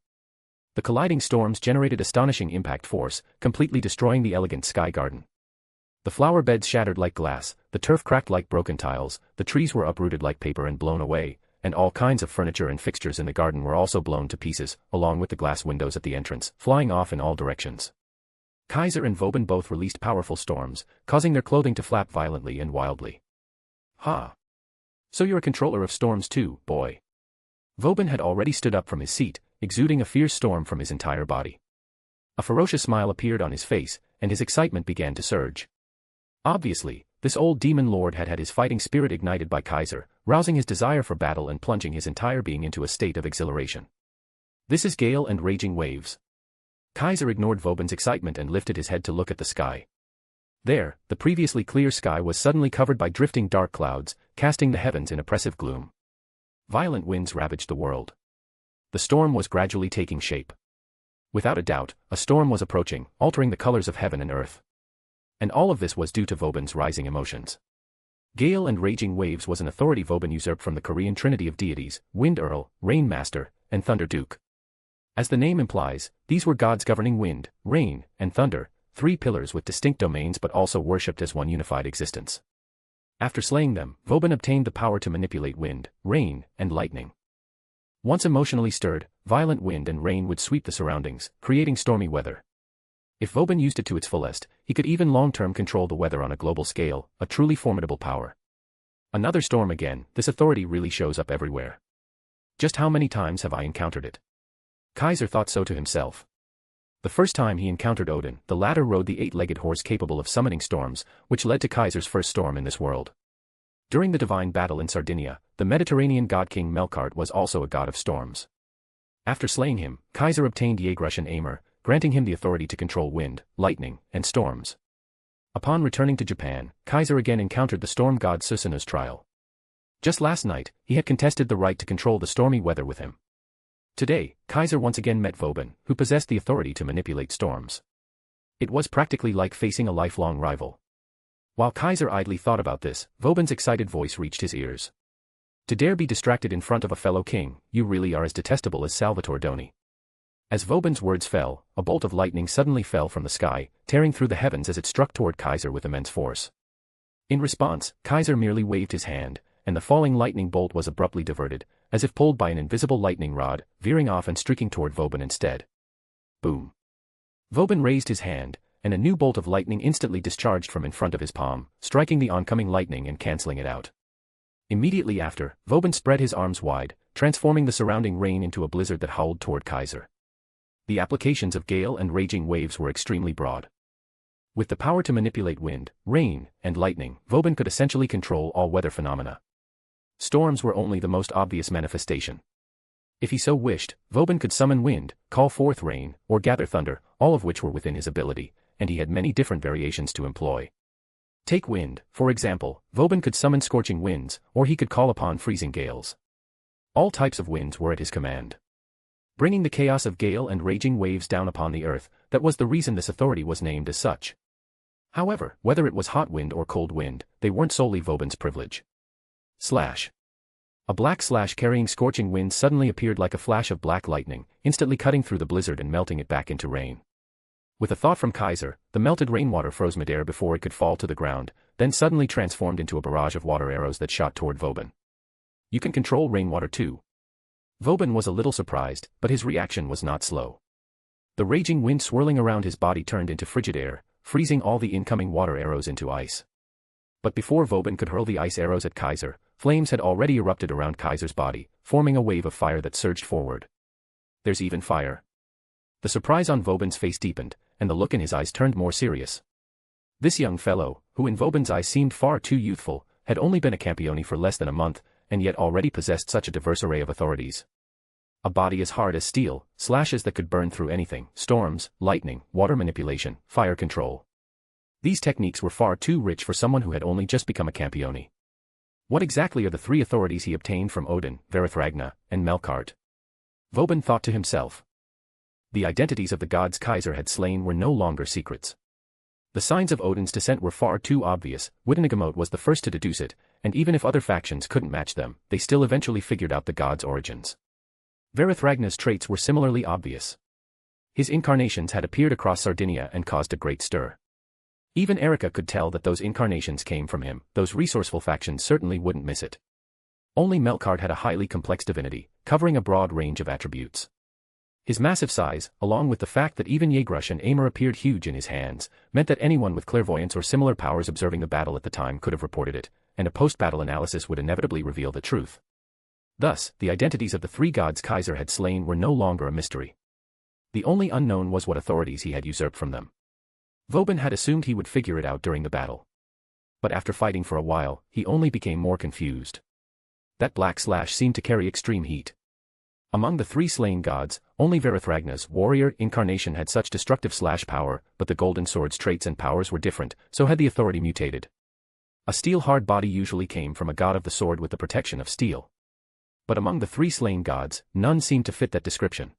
The colliding storms generated astonishing impact force, completely destroying the elegant sky garden. The flower beds shattered like glass, the turf cracked like broken tiles, the trees were uprooted like paper and blown away, and all kinds of furniture and fixtures in the garden were also blown to pieces, along with the glass windows at the entrance, flying off in all directions. Kaiser and Vauban both released powerful storms, causing their clothing to flap violently and wildly. Ha! So you're a controller of storms too, boy. Vauban had already stood up from his seat, exuding a fierce storm from his entire body. A ferocious smile appeared on his face, and his excitement began to surge. Obviously, this old demon lord had had his fighting spirit ignited by Kaiser, rousing his desire for battle and plunging his entire being into a state of exhilaration. This is gale and raging waves. Kaiser ignored Vauban's excitement and lifted his head to look at the sky. There, the previously clear sky was suddenly covered by drifting dark clouds, casting the heavens in oppressive gloom. Violent winds ravaged the world. The storm was gradually taking shape. Without a doubt, a storm was approaching, altering the colors of heaven and earth. And all of this was due to Vauban's rising emotions. Gale and raging waves was an authority Vauban usurped from the Korean trinity of deities, Wind Earl, Rain Master, and Thunder Duke. As the name implies, these were gods governing wind, rain, and thunder, three pillars with distinct domains but also worshipped as one unified existence. After slaying them, Vauban obtained the power to manipulate wind, rain, and lightning. Once emotionally stirred, violent wind and rain would sweep the surroundings, creating stormy weather. If Vauban used it to its fullest, he could even long-term control the weather on a global scale, a truly formidable power. Another storm again, this authority really shows up everywhere. Just how many times have I encountered it? Kaiser thought so to himself. The first time he encountered Odin, the latter rode the eight-legged horse capable of summoning storms, which led to Kaiser's first storm in this world. During the divine battle in Sardinia, the Mediterranean god King Melkart was also a god of storms. After slaying him, Kaiser obtained Jägerischen Aimer, granting him the authority to control wind, lightning, and storms. Upon returning to Japan, Kaiser again encountered the storm god Susanoo's trial. Just last night, he had contested the right to control the stormy weather with him. Today, Kaiser once again met Vauban, who possessed the authority to manipulate storms. It was practically like facing a lifelong rival. While Kaiser idly thought about this, Vauban's excited voice reached his ears. To dare be distracted in front of a fellow king, you really are as detestable as Salvatore Doni. As Vauban's words fell, a bolt of lightning suddenly fell from the sky, tearing through the heavens as it struck toward Kaiser with immense force. In response, Kaiser merely waved his hand, and the falling lightning bolt was abruptly diverted, as if pulled by an invisible lightning rod, veering off and streaking toward Vauban instead. Boom. Vauban raised his hand, and a new bolt of lightning instantly discharged from in front of his palm, striking the oncoming lightning and canceling it out. Immediately after, Vauban spread his arms wide, transforming the surrounding rain into a blizzard that howled toward Kaiser. The applications of gale and raging waves were extremely broad. With the power to manipulate wind, rain, and lightning, Vauban could essentially control all weather phenomena. Storms were only the most obvious manifestation. If he so wished, Vauban could summon wind, call forth rain, or gather thunder, all of which were within his ability, and he had many different variations to employ. Take wind, for example. Vauban could summon scorching winds, or he could call upon freezing gales. All types of winds were at his command. Bringing the chaos of gale and raging waves down upon the earth, that was the reason this authority was named as such. However, whether it was hot wind or cold wind, they weren't solely Vauban's privilege. Slash. A black slash carrying scorching winds suddenly appeared like a flash of black lightning, instantly cutting through the blizzard and melting it back into rain. With a thought from Kaiser, the melted rainwater froze midair before it could fall to the ground, then suddenly transformed into a barrage of water arrows that shot toward Vauban. You can control rainwater too. Vauban was a little surprised, but his reaction was not slow. The raging wind swirling around his body turned into frigid air, freezing all the incoming water arrows into ice. But before Vauban could hurl the ice arrows at Kaiser, flames had already erupted around Kaiser's body, forming a wave of fire that surged forward. There's even fire. The surprise on Vauban's face deepened, and the look in his eyes turned more serious. This young fellow, who in Vauban's eyes seemed far too youthful, had only been a Campione for less than a month, and yet already possessed such a diverse array of authorities. A body as hard as steel, slashes that could burn through anything, storms, lightning, water manipulation, fire control. These techniques were far too rich for someone who had only just become a Campione. What exactly are the three authorities he obtained from Odin, Verithraghna, and Melkart? Vauban thought to himself. The identities of the gods Kaiser had slain were no longer secrets. The signs of Odin's descent were far too obvious. Witanagamot was the first to deduce it, and even if other factions couldn't match them, they still eventually figured out the god's origins. Verithraghna's traits were similarly obvious. His incarnations had appeared across Sardinia and caused a great stir. Even Erica could tell that those incarnations came from him. Those resourceful factions certainly wouldn't miss it. Only Melkart had a highly complex divinity, covering a broad range of attributes. His massive size, along with the fact that even Yegrush and Amor appeared huge in his hands, meant that anyone with clairvoyance or similar powers observing the battle at the time could have reported it, and a post-battle analysis would inevitably reveal the truth. Thus, the identities of the three gods Kaiser had slain were no longer a mystery. The only unknown was what authorities he had usurped from them. Vauban had assumed he would figure it out during the battle. But after fighting for a while, he only became more confused. That black slash seemed to carry extreme heat. Among the three slain gods, only Verithraghna's warrior incarnation had such destructive slash power, but the Golden Sword's traits and powers were different, so had the authority mutated. A steel-hard body usually came from a god of the sword with the protection of steel. But among the three slain gods, none seemed to fit that description.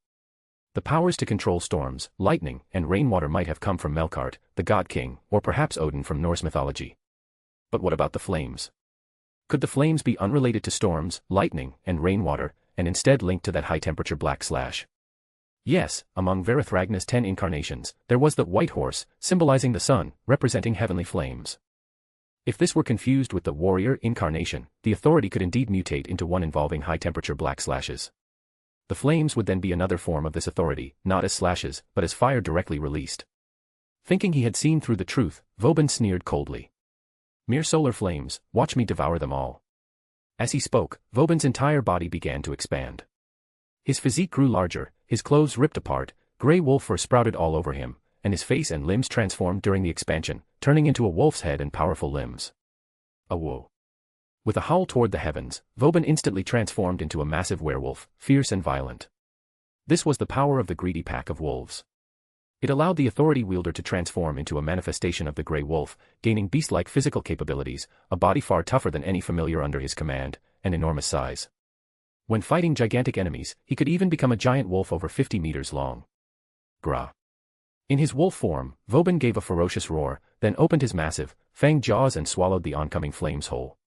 The powers to control storms, lightning, and rainwater might have come from Melkart, the god king, or perhaps Odin from Norse mythology. But what about the flames? Could the flames be unrelated to storms, lightning, and rainwater, and instead linked to that high-temperature black slash? Yes, among Verithraghna's 10 incarnations, there was the white horse, symbolizing the sun, representing heavenly flames. If this were confused with the warrior incarnation, the authority could indeed mutate into one involving high-temperature black slashes. The flames would then be another form of this authority, not as slashes, but as fire directly released. Thinking he had seen through the truth, Vauban sneered coldly. Mere solar flames, watch me devour them all. As he spoke, Vauban's entire body began to expand. His physique grew larger, his clothes ripped apart, grey wolf fur sprouted all over him, and his face and limbs transformed during the expansion, turning into a wolf's head and powerful limbs. A whoa. With a howl toward the heavens, Vauban instantly transformed into a massive werewolf, fierce and violent. This was the power of the greedy pack of wolves. It allowed the authority wielder to transform into a manifestation of the grey wolf, gaining beast-like physical capabilities, a body far tougher than any familiar under his command, and enormous size. When fighting gigantic enemies, he could even become a giant wolf over 50 meters long. Grah. In his wolf form, Vauban gave a ferocious roar, then opened his massive, fanged jaws and swallowed the oncoming flames whole.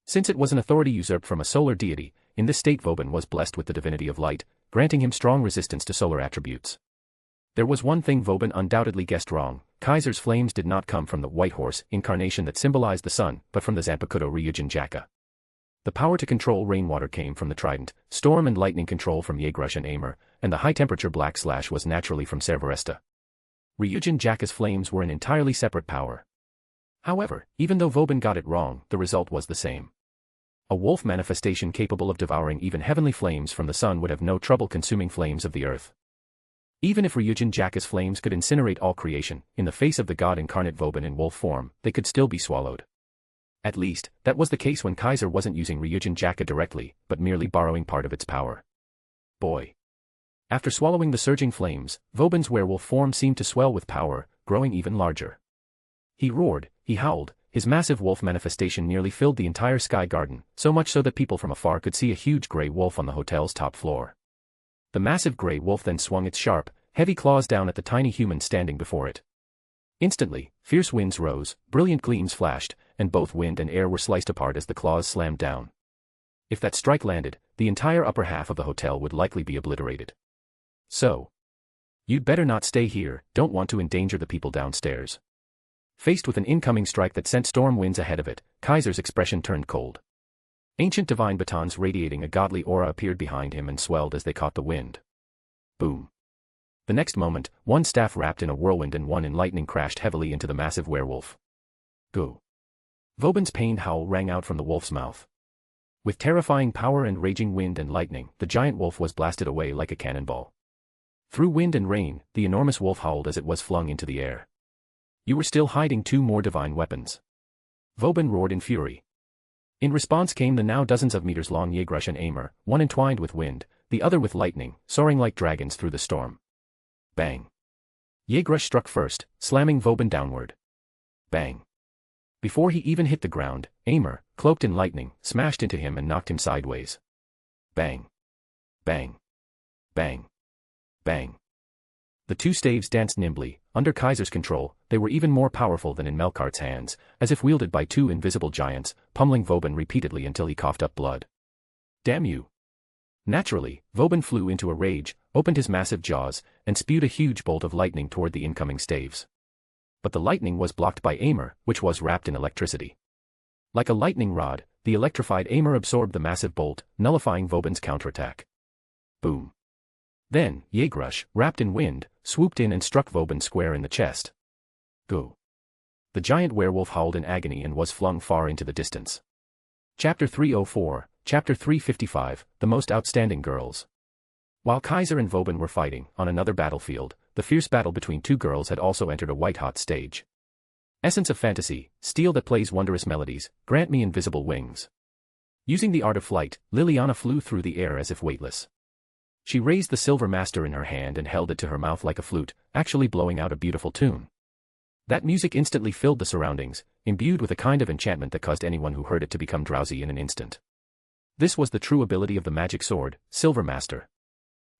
Since it was an authority usurped from a solar deity, in this state Vauban was blessed with the divinity of light, granting him strong resistance to solar attributes. There was one thing Vauban undoubtedly guessed wrong. Kaiser's flames did not come from the white horse incarnation that symbolized the sun, but from the Zanpakuto Ryujin Jaka. The power to control rainwater came from the trident, storm and lightning control from Yeagrush and Aimer, and the high-temperature black slash was naturally from Ser-Veresta. Ryujin Jaka's flames were an entirely separate power. However, even though Vauban got it wrong, the result was the same. A wolf manifestation capable of devouring even heavenly flames from the sun would have no trouble consuming flames of the earth. Even if Ryujin Jaka's flames could incinerate all creation, in the face of the god incarnate Vauban in wolf form, they could still be swallowed. At least, that was the case when Kaiser wasn't using Ryujin Jaka directly, but merely borrowing part of its power. Boy. After swallowing the surging flames, Vauban's werewolf form seemed to swell with power, growing even larger. He roared, he howled, his massive wolf manifestation nearly filled the entire sky garden, so much so that people from afar could see a huge grey wolf on the hotel's top floor. The massive grey wolf then swung its sharp, heavy claws down at the tiny human standing before it. Instantly, fierce winds rose, brilliant gleams flashed, and both wind and air were sliced apart as the claws slammed down. If that strike landed, the entire upper half of the hotel would likely be obliterated. So, you'd better not stay here, don't want to endanger the people downstairs. Faced with an incoming strike that sent storm winds ahead of it, Kaiser's expression turned cold. Ancient divine batons radiating a godly aura appeared behind him and swelled as they caught the wind. Boom. The next moment, one staff wrapped in a whirlwind and one in lightning crashed heavily into the massive werewolf. Go. Vauban's pained howl rang out from the wolf's mouth. With terrifying power and raging wind and lightning, the giant wolf was blasted away like a cannonball. Through wind and rain, the enormous wolf howled as it was flung into the air. You were still hiding 2 more divine weapons. Vauban roared in fury. In response came the now dozens of meters long Yeagrush and Aimer, one entwined with wind, the other with lightning, soaring like dragons through the storm. Bang. Yeagrush struck first, slamming Vauban downward. Bang. Before he even hit the ground, Aimer, cloaked in lightning, smashed into him and knocked him sideways. Bang. Bang. Bang. Bang. The 2 staves danced nimbly, under Kaiser's control. They were even more powerful than in Melkart's hands, as if wielded by 2 invisible giants, pummeling Vauban repeatedly until he coughed up blood. Damn you. Naturally, Vauban flew into a rage, opened his massive jaws, and spewed a huge bolt of lightning toward the incoming staves. But the lightning was blocked by Aimer, which was wrapped in electricity. Like a lightning rod, the electrified Aimer absorbed the massive bolt, nullifying Vauban's counterattack. Boom. Then, Yeagrush, wrapped in wind, swooped in and struck Vauban square in the chest. Go. The giant werewolf howled in agony and was flung far into the distance. Chapter 304, Chapter 355, The Most Outstanding Girls. While Kaiser and Vauban were fighting, on another battlefield, the fierce battle between 2 girls had also entered a white-hot stage. Essence of fantasy, steel that plays wondrous melodies, grant me invisible wings. Using the art of flight, Liliana flew through the air as if weightless. She raised the silver master in her hand and held it to her mouth like a flute, actually blowing out a beautiful tune. That music instantly filled the surroundings, imbued with a kind of enchantment that caused anyone who heard it to become drowsy in an instant. This was the true ability of the magic sword, Silver Master.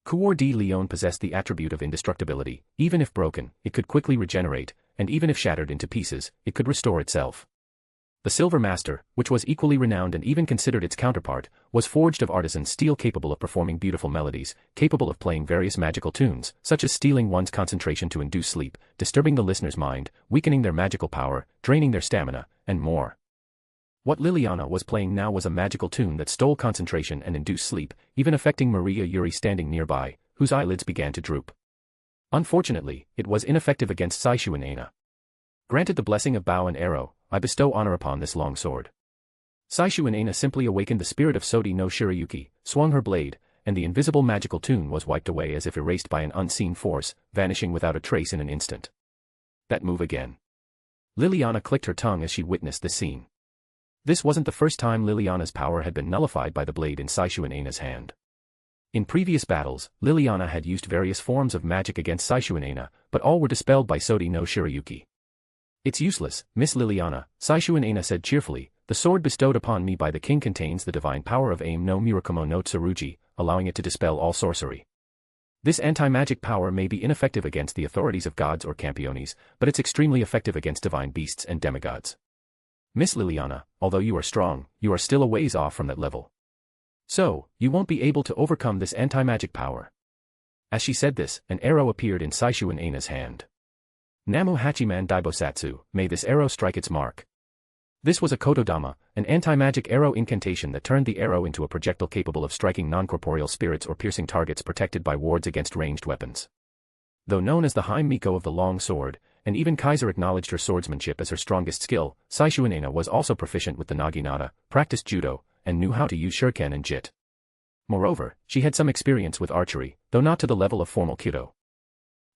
Coeur de Lion possessed the attribute of indestructibility. Even if broken, it could quickly regenerate, and even if shattered into pieces, it could restore itself. The Silver Master, which was equally renowned and even considered its counterpart, was forged of artisan steel capable of performing beautiful melodies, capable of playing various magical tunes, such as stealing one's concentration to induce sleep, disturbing the listener's mind, weakening their magical power, draining their stamina, and more. What Liliana was playing now was a magical tune that stole concentration and induced sleep, even affecting Maria Yuri standing nearby, whose eyelids began to droop. Unfortunately, it was ineffective against Saishu and Aina. Granted the blessing of bow and arrow, I bestow honor upon this long sword. Saishu and Aina simply awakened the spirit of Sodi no Shirayuki, swung her blade, and the invisible magical tune was wiped away as if erased by an unseen force, vanishing without a trace in an instant. That move again. Liliana clicked her tongue as she witnessed this scene. This wasn't the first time Liliana's power had been nullified by the blade in Saishu and Aina's hand. In previous battles, Liliana had used various forms of magic against Saishu and Aina, but all were dispelled by Sodi no Shirayuki. It's useless, Miss Liliana, Saishu and Aina said cheerfully. The sword bestowed upon me by the king contains the divine power of Aim no Murakumo no Tsurugi, allowing it to dispel all sorcery. This anti-magic power may be ineffective against the authorities of gods or Campiones, but it's extremely effective against divine beasts and demigods. Miss Liliana, although you are strong, you are still a ways off from that level. So, you won't be able to overcome this anti-magic power. As she said this, an arrow appeared in Saishu and Aina's hand. Namu Hachiman Daibosatsu, may this arrow strike its mark. This was a Kotodama, an anti-magic arrow incantation that turned the arrow into a projectile capable of striking non-corporeal spirits or piercing targets protected by wards against ranged weapons. Though known as the High Miko of the Long Sword, and even Kaiser acknowledged her swordsmanship as her strongest skill, Saishuinena was also proficient with the naginata, practiced judo, and knew how to use shuriken and jit. Moreover, she had some experience with archery, though not to the level of formal kyudo.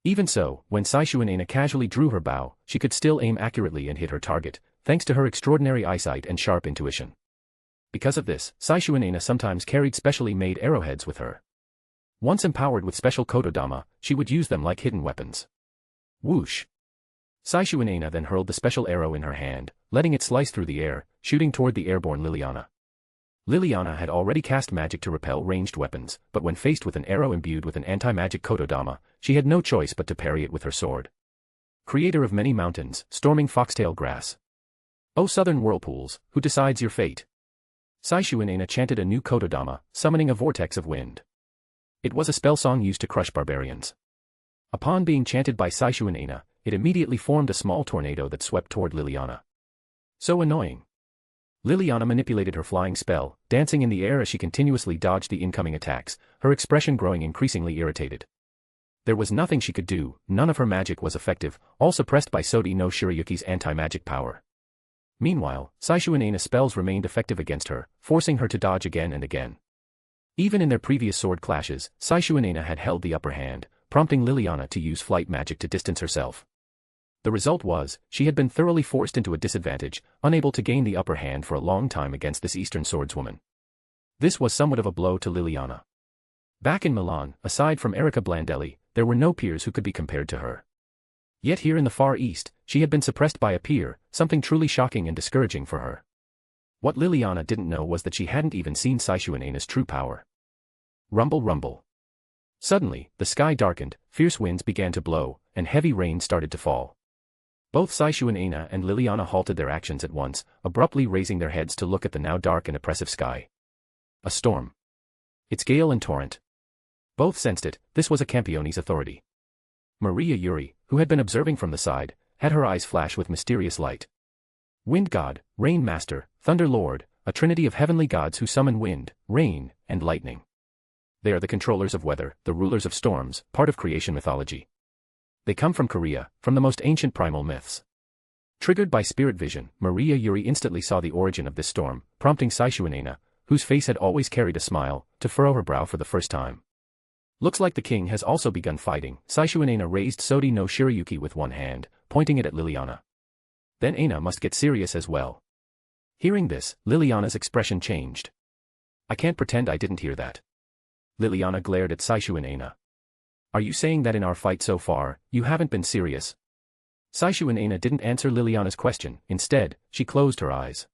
Even so, when Saishuinena casually drew her bow, she could still aim accurately and hit her target, thanks to her extraordinary eyesight and sharp intuition. Because of this, Saishuinena sometimes carried specially made arrowheads with her. Once empowered with special Kotodama, she would use them like hidden weapons. Whoosh! Saishuinena then hurled the special arrow in her hand, letting it slice through the air, shooting toward the airborne Liliana. Liliana had already cast magic to repel ranged weapons, but when faced with an arrow imbued with an anti-magic Kotodama, she had no choice but to parry it with her sword. Creator of many mountains, storming foxtail grass. O southern whirlpools, who decides your fate? Saishuinena chanted a new Kotodama, summoning a vortex of wind. It was a spell song used to crush barbarians. Upon being chanted by Saishuinena, it immediately formed a small tornado that swept toward Liliana. So annoying. Liliana manipulated her flying spell, dancing in the air as she continuously dodged the incoming attacks, her expression growing increasingly irritated. There was nothing she could do, none of her magic was effective, all suppressed by Sodi no Shirayuki's anti-magic power. Meanwhile, Saishuinena's spells remained effective against her, forcing her to dodge again and again. Even in their previous sword clashes, Saishuinena had held the upper hand, prompting Liliana to use flight magic to distance herself. The result was, she had been thoroughly forced into a disadvantage, unable to gain the upper hand for a long time against this Eastern swordswoman. This was somewhat of a blow to Liliana. Back in Milan, aside from Erika Blandelli, there were no peers who could be compared to her. Yet here in the Far East, she had been suppressed by a peer, something truly shocking and discouraging for her. What Liliana didn't know was that she hadn't even seen Saishuinena's true power. Rumble rumble. Suddenly, the sky darkened, fierce winds began to blow, and heavy rain started to fall. Both Saishuinena and Liliana halted their actions at once, abruptly raising their heads to look at the now dark and oppressive sky. A storm. Its gale and torrent. Both sensed it, this was a Campione's authority. Maria Yuri, who had been observing from the side, had her eyes flash with mysterious light. Wind God, Rain Master, Thunder Lord, a trinity of heavenly gods who summon wind, rain, and lightning. They are the controllers of weather, the rulers of storms, part of creation mythology. They come from Korea, from the most ancient primal myths. Triggered by spirit vision, Maria Yuri instantly saw the origin of this storm, prompting Saishuinena, whose face had always carried a smile, to furrow her brow for the first time. Looks like the king has also begun fighting. Saishuinena raised Sodi no Shirayuki with one hand, pointing it at Liliana. Then Aina must get serious as well. Hearing this, Liliana's expression changed. I can't pretend I didn't hear that. Liliana glared at Saishuinena. Are you saying that in our fight so far, you haven't been serious? Saishuinena didn't answer Liliana's question, instead, she closed her eyes.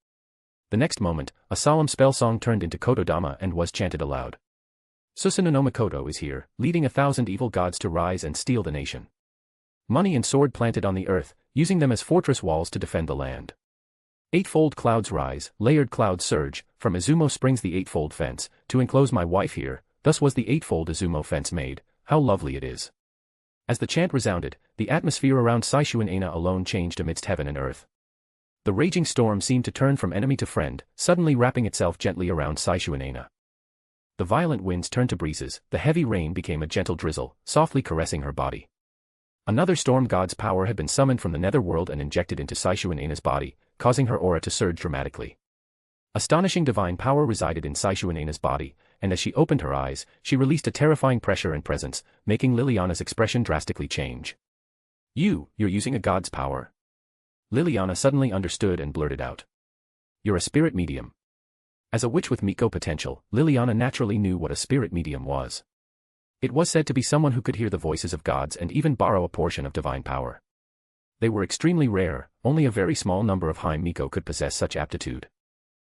The next moment, a solemn spell song turned into Kotodama and was chanted aloud. Susanoo no Mikoto is here, leading 1,000 evil gods to rise and steal the nation. Money and sword planted on the earth, using them as fortress walls to defend the land. Eightfold clouds rise, layered clouds surge, from Izumo springs the eightfold fence, to enclose my wife here, thus was the eightfold Izumo fence made, how lovely it is. As the chant resounded, the atmosphere around Saishuinena alone changed amidst heaven and earth. The raging storm seemed to turn from enemy to friend, suddenly wrapping itself gently around Saishuinena. The violent winds turned to breezes, the heavy rain became a gentle drizzle, softly caressing her body. Another storm god's power had been summoned from the netherworld and injected into Saishuinena's body, causing her aura to surge dramatically. Astonishing divine power resided in Saishuinena's body, and as she opened her eyes, she released a terrifying pressure and presence, making Liliana's expression drastically change. You're using a god's power. Liliana suddenly understood and blurted out. You're a spirit medium. As a witch with Miko potential, Liliana naturally knew what a spirit medium was. It was said to be someone who could hear the voices of gods and even borrow a portion of divine power. They were extremely rare, only a very small number of High Miko could possess such aptitude.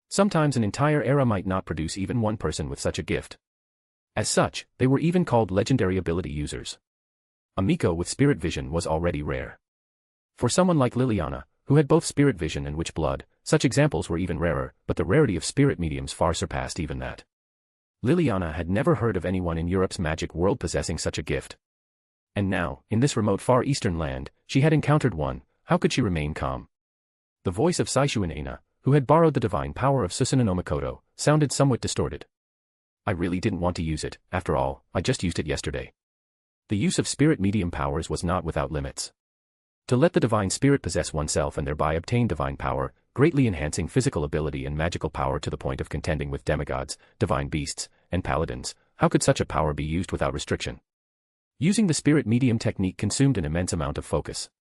Sometimes an entire era might not produce even one person with such a gift. As such, they were even called legendary ability users. A Miko with spirit vision was already rare. For someone like Liliana, who had both spirit vision and witch blood, such examples were even rarer, but the rarity of spirit mediums far surpassed even that. Liliana had never heard of anyone in Europe's magic world possessing such a gift. And now, in this remote Far Eastern land, she had encountered one. How could she remain calm? The voice of Saishu Aina, who had borrowed the divine power of Susanoo no Makoto, sounded somewhat distorted. I really didn't want to use it, after all, I just used it yesterday. The use of spirit medium powers was not without limits. To let the divine spirit possess oneself and thereby obtain divine power, greatly enhancing physical ability and magical power to the point of contending with demigods, divine beasts, and paladins, how could such a power be used without restriction? Using the spirit medium technique consumed an immense amount of focus.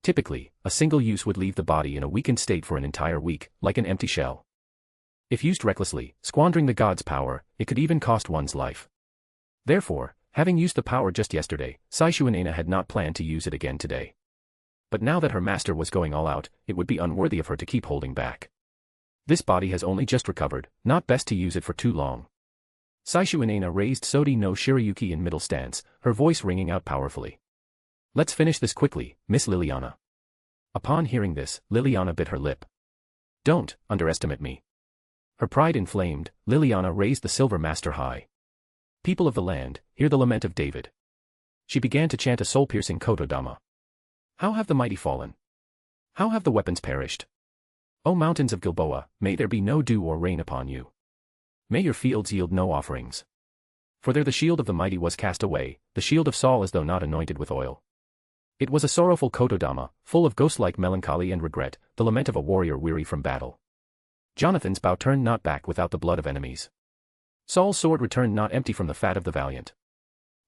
Typically, a single use would leave the body in a weakened state for an entire week, like an empty shell. If used recklessly, squandering the god's power, it could even cost one's life. Therefore, having used the power just yesterday, Saishu Aina had not planned to use it again today. But now that her master was going all out, it would be unworthy of her to keep holding back. This body has only just recovered, not best to use it for too long. Saishu Aina raised Sodi no Shirayuki in middle stance, her voice ringing out powerfully. Let's finish this quickly, Miss Liliana. Upon hearing this, Liliana bit her lip. Don't underestimate me. Her pride inflamed, Liliana raised the silver master high. People of the land, hear the lament of David. She began to chant a soul-piercing Kotodama. How have the mighty fallen? How have the weapons perished? O mountains of Gilboa, may there be no dew or rain upon you. May your fields yield no offerings. For there the shield of the mighty was cast away, the shield of Saul as though not anointed with oil. It was a sorrowful Kotodama, full of ghost-like melancholy and regret, the lament of a warrior weary from battle. Jonathan's bow turned not back without the blood of enemies. Saul's sword returned not empty from the fat of the valiant.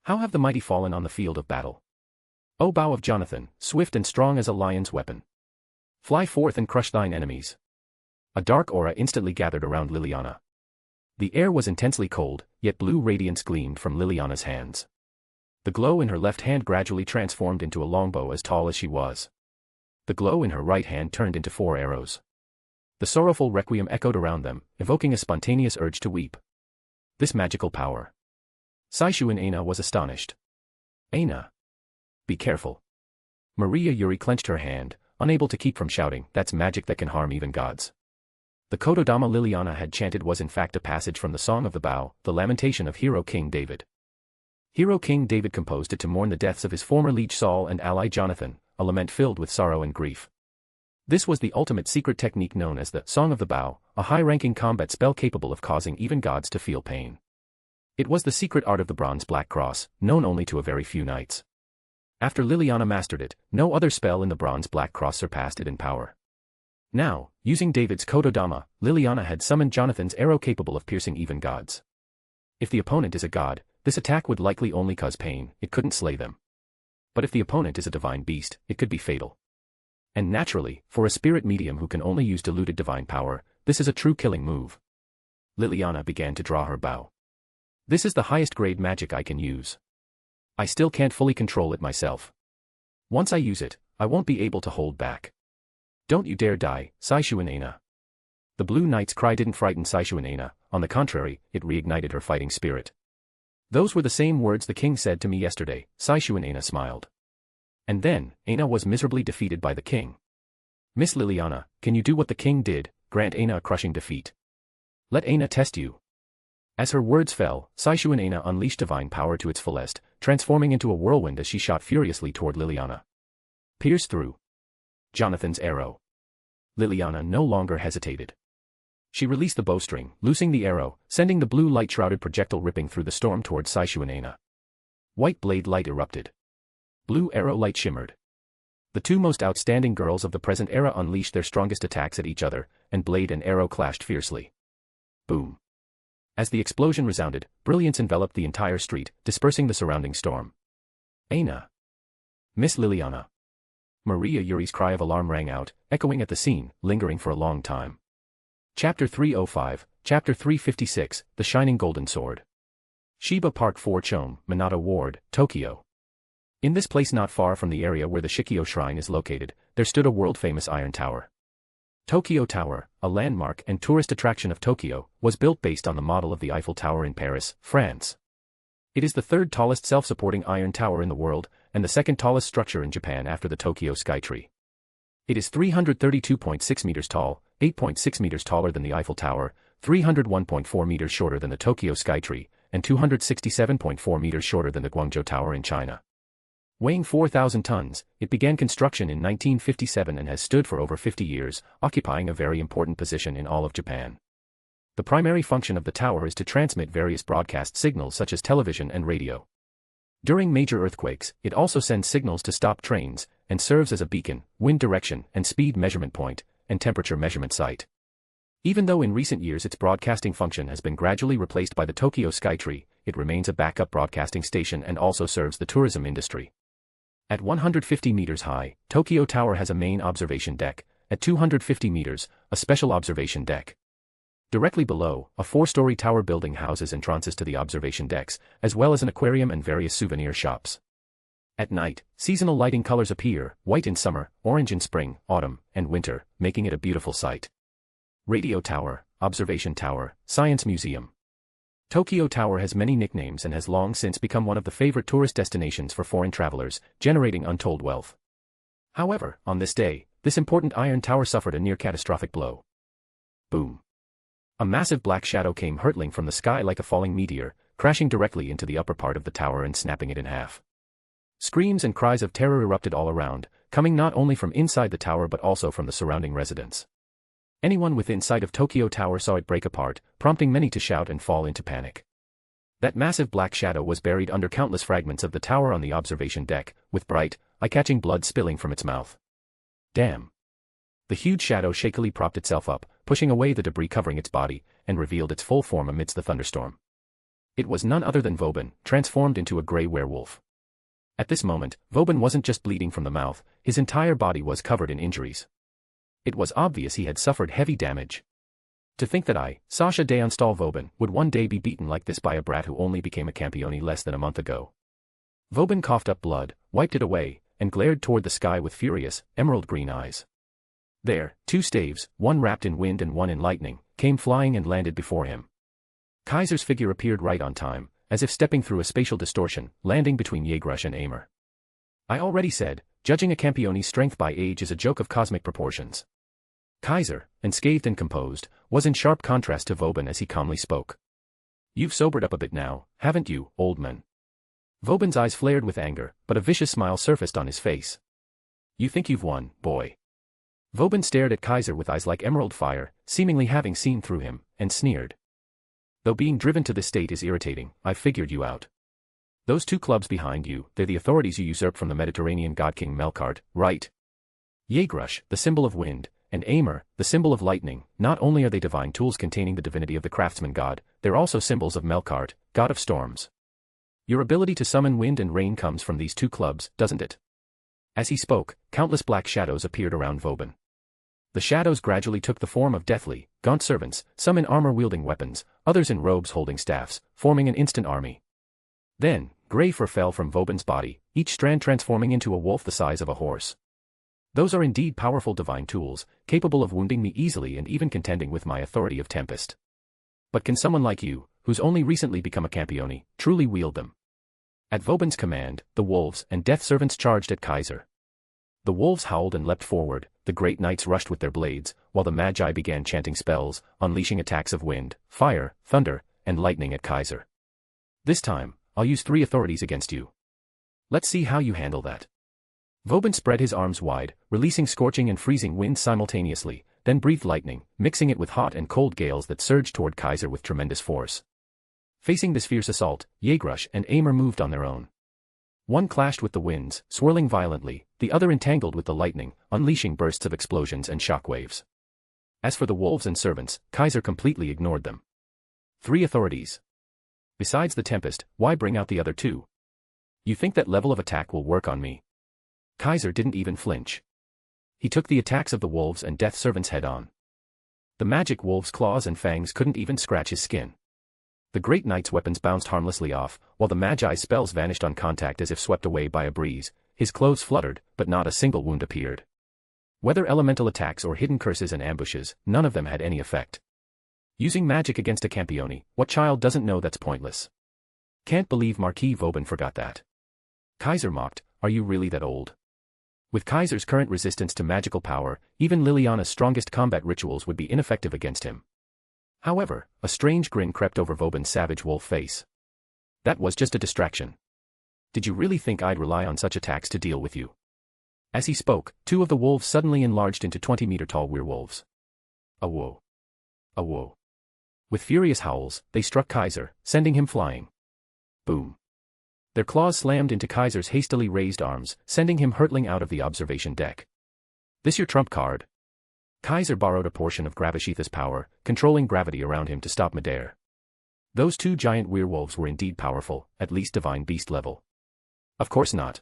How have the mighty fallen on the field of battle? O bow of Jonathan, swift and strong as a lion's weapon. Fly forth and crush thine enemies. A dark aura instantly gathered around Liliana. The air was intensely cold, yet blue radiance gleamed from Liliana's hands. The glow in her left hand gradually transformed into a longbow as tall as she was. The glow in her right hand turned into 4 arrows. The sorrowful requiem echoed around them, evoking a spontaneous urge to weep. This magical power. Saishu Aina was astonished. Aina. Be careful. Maria Yuri clenched her hand, unable to keep from shouting, that's magic that can harm even gods. The Kotodama Liliana had chanted was in fact a passage from the Song of the Bow, the lamentation of hero King David. Hero King David composed it to mourn the deaths of his former liege Saul and ally Jonathan, a lament filled with sorrow and grief. This was the ultimate secret technique known as the Song of the Bow, a high-ranking combat spell capable of causing even gods to feel pain. It was the secret art of the Bronze Black Cross, known only to a very few knights. After Liliana mastered it, no other spell in the Bronze Black Cross surpassed it in power. Now, using David's Kotodama, Liliana had summoned Jonathan's arrow capable of piercing even gods. If the opponent is a god, this attack would likely only cause pain, it couldn't slay them. But if the opponent is a divine beast, it could be fatal. And naturally, for a spirit medium who can only use diluted divine power, this is a true killing move. Liliana began to draw her bow. This is the highest grade magic I can use. I still can't fully control it myself. Once I use it, I won't be able to hold back. Don't you dare die, Saishu Aina. The Blue Knight's cry didn't frighten Saishu Aina, on the contrary, it reignited her fighting spirit. Those were the same words the king said to me yesterday, Saishu Aina smiled. And then, Aina was miserably defeated by the king. Miss Liliana, can you do what the king did, grant Aina a crushing defeat? Let Aina test you. As her words fell, Saishu Aina unleashed divine power to its fullest, transforming into a whirlwind as she shot furiously toward Liliana. Pierce through. Jonathan's arrow. Liliana no longer hesitated. She released the bowstring, loosing the arrow, sending the blue light-shrouded projectile ripping through the storm toward Saishu Aina. White blade light erupted. Blue arrow light shimmered. The two most outstanding girls of the present era unleashed their strongest attacks at each other, and blade and arrow clashed fiercely. Boom. As the explosion resounded, brilliance enveloped the entire street, dispersing the surrounding storm. Aina. Miss Liliana. Maria Yuri's cry of alarm rang out, echoing at the scene, lingering for a long time. Chapter 305, Chapter 356, The Shining Golden Sword. Shiba Park 4 Chome, Minato Ward, Tokyo. In this place not far from the area where the Shikyo Shrine is located, there stood a world-famous iron tower. Tokyo Tower, a landmark and tourist attraction of Tokyo, was built based on the model of the Eiffel Tower in Paris, France. It is the third tallest self-supporting iron tower in the world, and the second tallest structure in Japan after the Tokyo Skytree. It is 332.6 meters tall, 8.6 meters taller than the Eiffel Tower, 301.4 meters shorter than the Tokyo Skytree, and 267.4 meters shorter than the Guangzhou Tower in China. Weighing 4,000 tons, it began construction in 1957 and has stood for over 50 years, occupying a very important position in all of Japan. The primary function of the tower is to transmit various broadcast signals such as television and radio. During major earthquakes, it also sends signals to stop trains, and serves as a beacon, wind direction and speed measurement point, and temperature measurement site. Even though in recent years its broadcasting function has been gradually replaced by the Tokyo Skytree, it remains a backup broadcasting station and also serves the tourism industry. At 150 meters high, Tokyo Tower has a main observation deck, at 250 meters, a special observation deck. Directly below, a 4-story tower building houses entrances to the observation decks, as well as an aquarium and various souvenir shops. At night, seasonal lighting colors appear, white in summer, orange in spring, autumn, and winter, making it a beautiful sight. Radio Tower, Observation Tower, Science Museum. Tokyo Tower has many nicknames and has long since become one of the favorite tourist destinations for foreign travelers, generating untold wealth. However, on this day, this important iron tower suffered a near-catastrophic blow. Boom. A massive black shadow came hurtling from the sky like a falling meteor, crashing directly into the upper part of the tower and snapping it in half. Screams and cries of terror erupted all around, coming not only from inside the tower but also from the surrounding residents. Anyone within sight of Tokyo Tower saw it break apart, prompting many to shout and fall into panic. That massive black shadow was buried under countless fragments of the tower on the observation deck, with bright, eye-catching blood spilling from its mouth. Damn. The huge shadow shakily propped itself up, pushing away the debris covering its body, and revealed its full form amidst the thunderstorm. It was none other than Vauban, transformed into a grey werewolf. At this moment, Vauban wasn't just bleeding from the mouth, his entire body was covered in injuries. It was obvious he had suffered heavy damage. To think that I, Sasha Deonstal Vauban, would one day be beaten like this by a brat who only became a Campione less than a month ago. Vauban coughed up blood, wiped it away, and glared toward the sky with furious, emerald-green eyes. There, 2 staves, one wrapped in wind and one in lightning, came flying and landed before him. Kaiser's figure appeared right on time, as if stepping through a spatial distortion, landing between Jaegrush and Aimer. I already said, judging a Campione's strength by age is a joke of cosmic proportions. Kaiser, unscathed and composed, was in sharp contrast to Vauban as he calmly spoke. You've sobered up a bit now, haven't you, old man? Vauban's eyes flared with anger, but a vicious smile surfaced on his face. You think you've won, boy? Vauban stared at Kaiser with eyes like emerald fire, seemingly having seen through him, and sneered. Though being driven to this state is irritating, I've figured you out. Those 2 clubs behind you, they're the authorities you usurped from the Mediterranean god king Melkart, right? Jaegrush, the symbol of wind, and Aimer, the symbol of lightning, not only are they divine tools containing the divinity of the craftsman god, they're also symbols of Melkart, god of storms. Your ability to summon wind and rain comes from these 2 clubs, doesn't it? As he spoke, countless black shadows appeared around Vauban. The shadows gradually took the form of deathly, gaunt servants, some in armor wielding weapons, others in robes holding staffs, forming an instant army. Then, grey fur fell from Vauban's body, each strand transforming into a wolf the size of a horse. Those are indeed powerful divine tools, capable of wounding me easily and even contending with my authority of Tempest. But can someone like you, who's only recently become a Campione, truly wield them? At Vauban's command, the wolves and death servants charged at Kaiser. The wolves howled and leapt forward, the great knights rushed with their blades, while the magi began chanting spells, unleashing attacks of wind, fire, thunder, and lightning at Kaiser. This time, I'll use 3 authorities against you. Let's see how you handle that. Vauban spread his arms wide, releasing scorching and freezing winds simultaneously, then breathed lightning, mixing it with hot and cold gales that surged toward Kaiser with tremendous force. Facing this fierce assault, Jaegrush and Aimer moved on their own. One clashed with the winds, swirling violently, the other entangled with the lightning, unleashing bursts of explosions and shockwaves. As for the wolves and servants, Kaiser completely ignored them. 3 authorities. Besides the Tempest, why bring out the other 2? You think that level of attack will work on me? Kaiser didn't even flinch. He took the attacks of the wolves and death servants head-on. The magic wolves' claws and fangs couldn't even scratch his skin. The great knight's weapons bounced harmlessly off, while the magi's spells vanished on contact as if swept away by a breeze. His clothes fluttered, but not a single wound appeared. Whether elemental attacks or hidden curses and ambushes, none of them had any effect. Using magic against a Campione, what child doesn't know that's pointless? Can't believe Marquis Vauban forgot that. Kaiser mocked, are you really that old? With Kaiser's current resistance to magical power, even Liliana's strongest combat rituals would be ineffective against him. However, a strange grin crept over Vauban's savage wolf face. That was just a distraction. Did you really think I'd rely on such attacks to deal with you? As he spoke, two of the wolves suddenly enlarged into 20-meter-tall werewolves. A whoa. A whoa. With furious howls, they struck Kaiser, sending him flying. Boom. Their claws slammed into Kaiser's hastily raised arms, sending him hurtling out of the observation deck. This your trump card? Kaiser borrowed a portion of Gravisheath's power, controlling gravity around him to stop midair. Those two giant werewolves were indeed powerful, at least divine beast level. Of course not.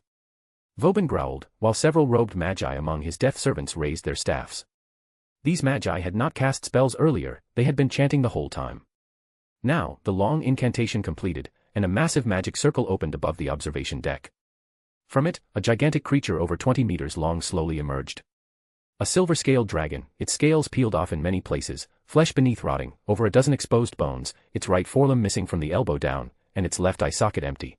Vauban growled, while several robed magi among his death servants raised their staffs. These magi had not cast spells earlier, they had been chanting the whole time. Now, the long incantation completed, and a massive magic circle opened above the observation deck. From it, a gigantic creature over 20 meters long slowly emerged. A silver-scaled dragon, its scales peeled off in many places, flesh beneath rotting, over a dozen exposed bones, its right forelimb missing from the elbow down, and its left eye socket empty.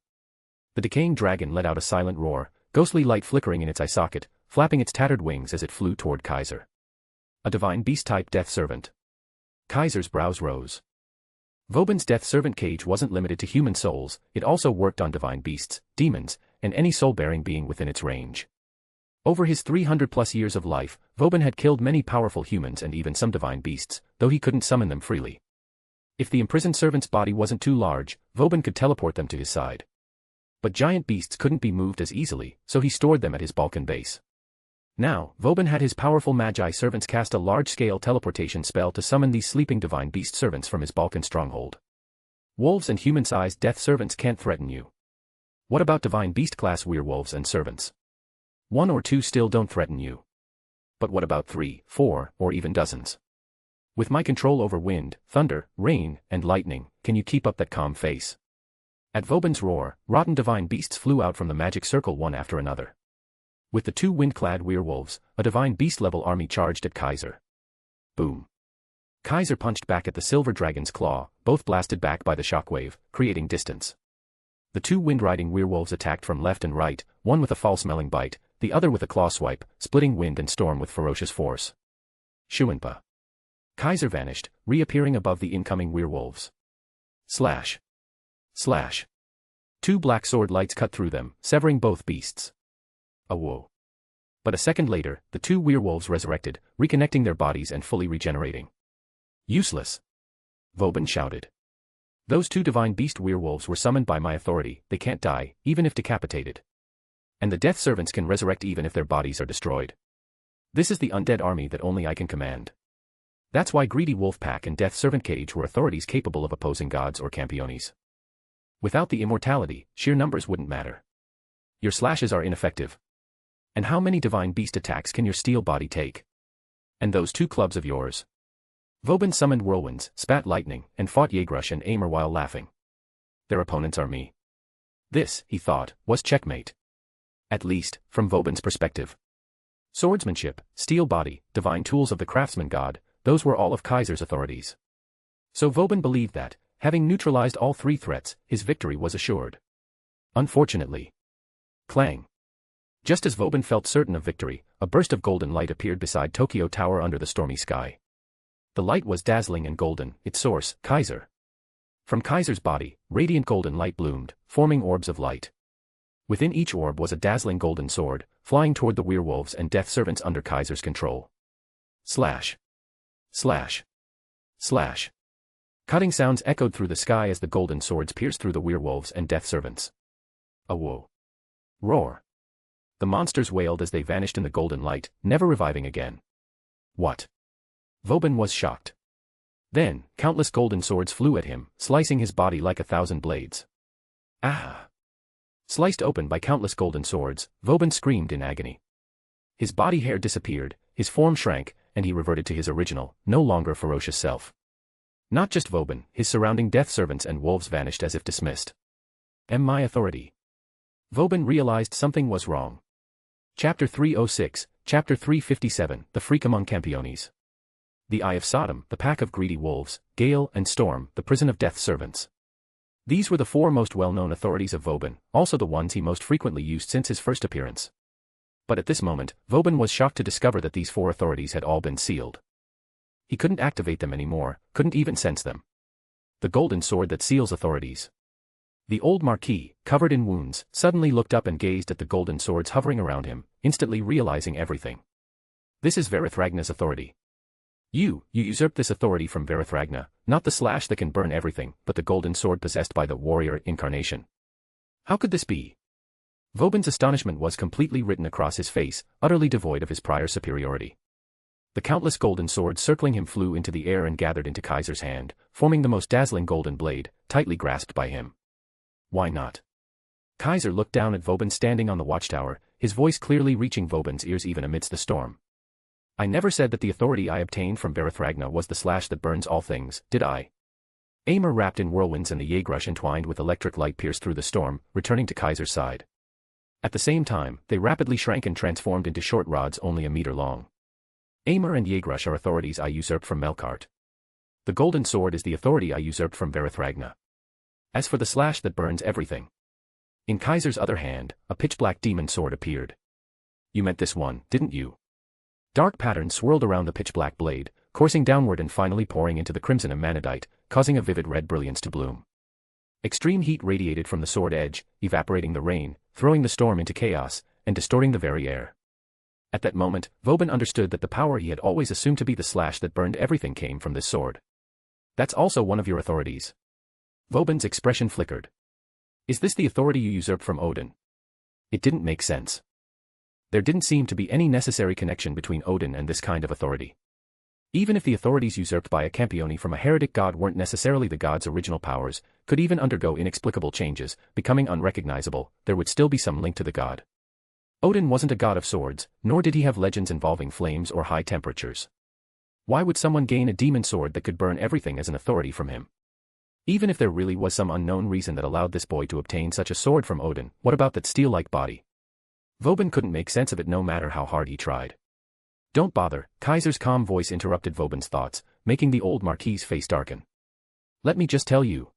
The decaying dragon let out a silent roar, ghostly light flickering in its eye socket, flapping its tattered wings as it flew toward Kaiser. A divine beast-type death servant. Kaiser's brows rose. Vauban's death servant cage wasn't limited to human souls, it also worked on divine beasts, demons, and any soul-bearing being within its range. Over his 300-plus years of life, Vauban had killed many powerful humans and even some divine beasts, though he couldn't summon them freely. If the imprisoned servant's body wasn't too large, Vauban could teleport them to his side. But giant beasts couldn't be moved as easily, so he stored them at his Balkan base. Now, Vauban had his powerful magi servants cast a large-scale teleportation spell to summon these sleeping divine beast servants from his Balkan stronghold. Wolves and human-sized death servants can't threaten you. What about divine beast-class werewolves and servants? 1 or 2 still don't threaten you. But what about 3, 4, or even dozens? With my control over wind, thunder, rain, and lightning, can you keep up that calm face? At Vauban's roar, rotten divine beasts flew out from the magic circle one after another. With the 2 wind-clad werewolves, a divine beast-level army charged at Kaiser. Boom. Kaiser punched back at the silver dragon's claw, both blasted back by the shockwave, creating distance. The 2 wind-riding werewolves attacked from left and right, one with a foul-smelling bite, the other with a claw swipe, splitting wind and storm with ferocious force. Shuinpa. Kaiser vanished, reappearing above the incoming werewolves. Slash. Slash. 2 black sword lights cut through them, severing both beasts. A whoa. But a second later, the 2 werewolves resurrected, reconnecting their bodies and fully regenerating. Useless. Vauban shouted. Those 2 divine beast werewolves were summoned by my authority, they can't die, even if decapitated. And the death servants can resurrect even if their bodies are destroyed. This is the undead army that only I can command. That's why Greedy Wolf Pack and Death Servant Cage were authorities capable of opposing gods or Campiones. Without the immortality, sheer numbers wouldn't matter. Your slashes are ineffective. And how many divine beast attacks can your steel body take? And those 2 clubs of yours? Vauban summoned whirlwinds, spat lightning, and fought Yegrush and Aimer while laughing. Their opponents are me. This, he thought, was checkmate. At least, from Vauban's perspective. Swordsmanship, steel body, divine tools of the craftsman god, those were all of Kaiser's authorities. So Vauban believed that, having neutralized all 3 threats, his victory was assured. Unfortunately. Clang. Just as Vauban felt certain of victory, a burst of golden light appeared beside Tokyo Tower under the stormy sky. The light was dazzling and golden, its source, Kaiser. From Kaiser's body, radiant golden light bloomed, forming orbs of light. Within each orb was a dazzling golden sword, flying toward the werewolves and death servants under Kaiser's control. Slash. Slash. Slash. Cutting sounds echoed through the sky as the golden swords pierced through the werewolves and death servants. A whoa. Roar. The monsters wailed as they vanished in the golden light, never reviving again. What? Vauban was shocked. Then, countless golden swords flew at him, slicing his body like 1,000 blades. Ah! Sliced open by countless golden swords, Vauban screamed in agony. His body hair disappeared, his form shrank, and he reverted to his original, no longer ferocious self. Not just Vauban, his surrounding death servants and wolves vanished as if dismissed. Am my authority? Vauban realized something was wrong. Chapter 306, Chapter 357, The Freak Among Campiones. The Eye of Sodom, the Pack of Greedy Wolves, Gale and Storm, the Prison of Death Servants. These were the 4 most well-known authorities of Vauban, also the ones he most frequently used since his first appearance. But at this moment, Vauban was shocked to discover that these 4 authorities had all been sealed. He couldn't activate them anymore, couldn't even sense them. The golden sword that seals authorities. The old Marquis, covered in wounds, suddenly looked up and gazed at the golden swords hovering around him, instantly realizing everything. This is Verithragna's authority. You usurped this authority from Verithragna, not the slash that can burn everything, but the golden sword possessed by the warrior incarnation. How could this be? Vauban's astonishment was completely written across his face, utterly devoid of his prior superiority. The countless golden swords circling him flew into the air and gathered into Kaiser's hand, forming the most dazzling golden blade, tightly grasped by him. Why not? Kaiser looked down at Vauban standing on the watchtower, his voice clearly reaching Vauban's ears even amidst the storm. I never said that the authority I obtained from Verithragna was the slash that burns all things, did I? Aimer wrapped in whirlwinds and the Jägrush entwined with electric light pierced through the storm, returning to Kaiser's side. At the same time, they rapidly shrank and transformed into short rods only a meter long. Aimer and Jägrush are authorities I usurped from Melkart. The golden sword is the authority I usurped from Verithragna. As for the slash that burns everything. In Kaiser's other hand, a pitch-black demon sword appeared. You meant this one, didn't you? Dark patterns swirled around the pitch-black blade, coursing downward and finally pouring into the crimson amanadite, causing a vivid red brilliance to bloom. Extreme heat radiated from the sword edge, evaporating the rain, throwing the storm into chaos, and distorting the very air. At that moment, Vauban understood that the power he had always assumed to be the slash that burned everything came from this sword. That's also one of your authorities. Vauban's expression flickered. Is this the authority you usurped from Odin? It didn't make sense. There didn't seem to be any necessary connection between Odin and this kind of authority. Even if the authorities usurped by a Campione from a heretic god weren't necessarily the god's original powers, could even undergo inexplicable changes, becoming unrecognizable, there would still be some link to the god. Odin wasn't a god of swords, nor did he have legends involving flames or high temperatures. Why would someone gain a demon sword that could burn everything as an authority from him? Even if there really was some unknown reason that allowed this boy to obtain such a sword from Odin, what about that steel-like body? Vauban couldn't make sense of it no matter how hard he tried. Don't bother, Kaiser's calm voice interrupted Vauban's thoughts, making the old Marquis's face darken. Let me just tell you.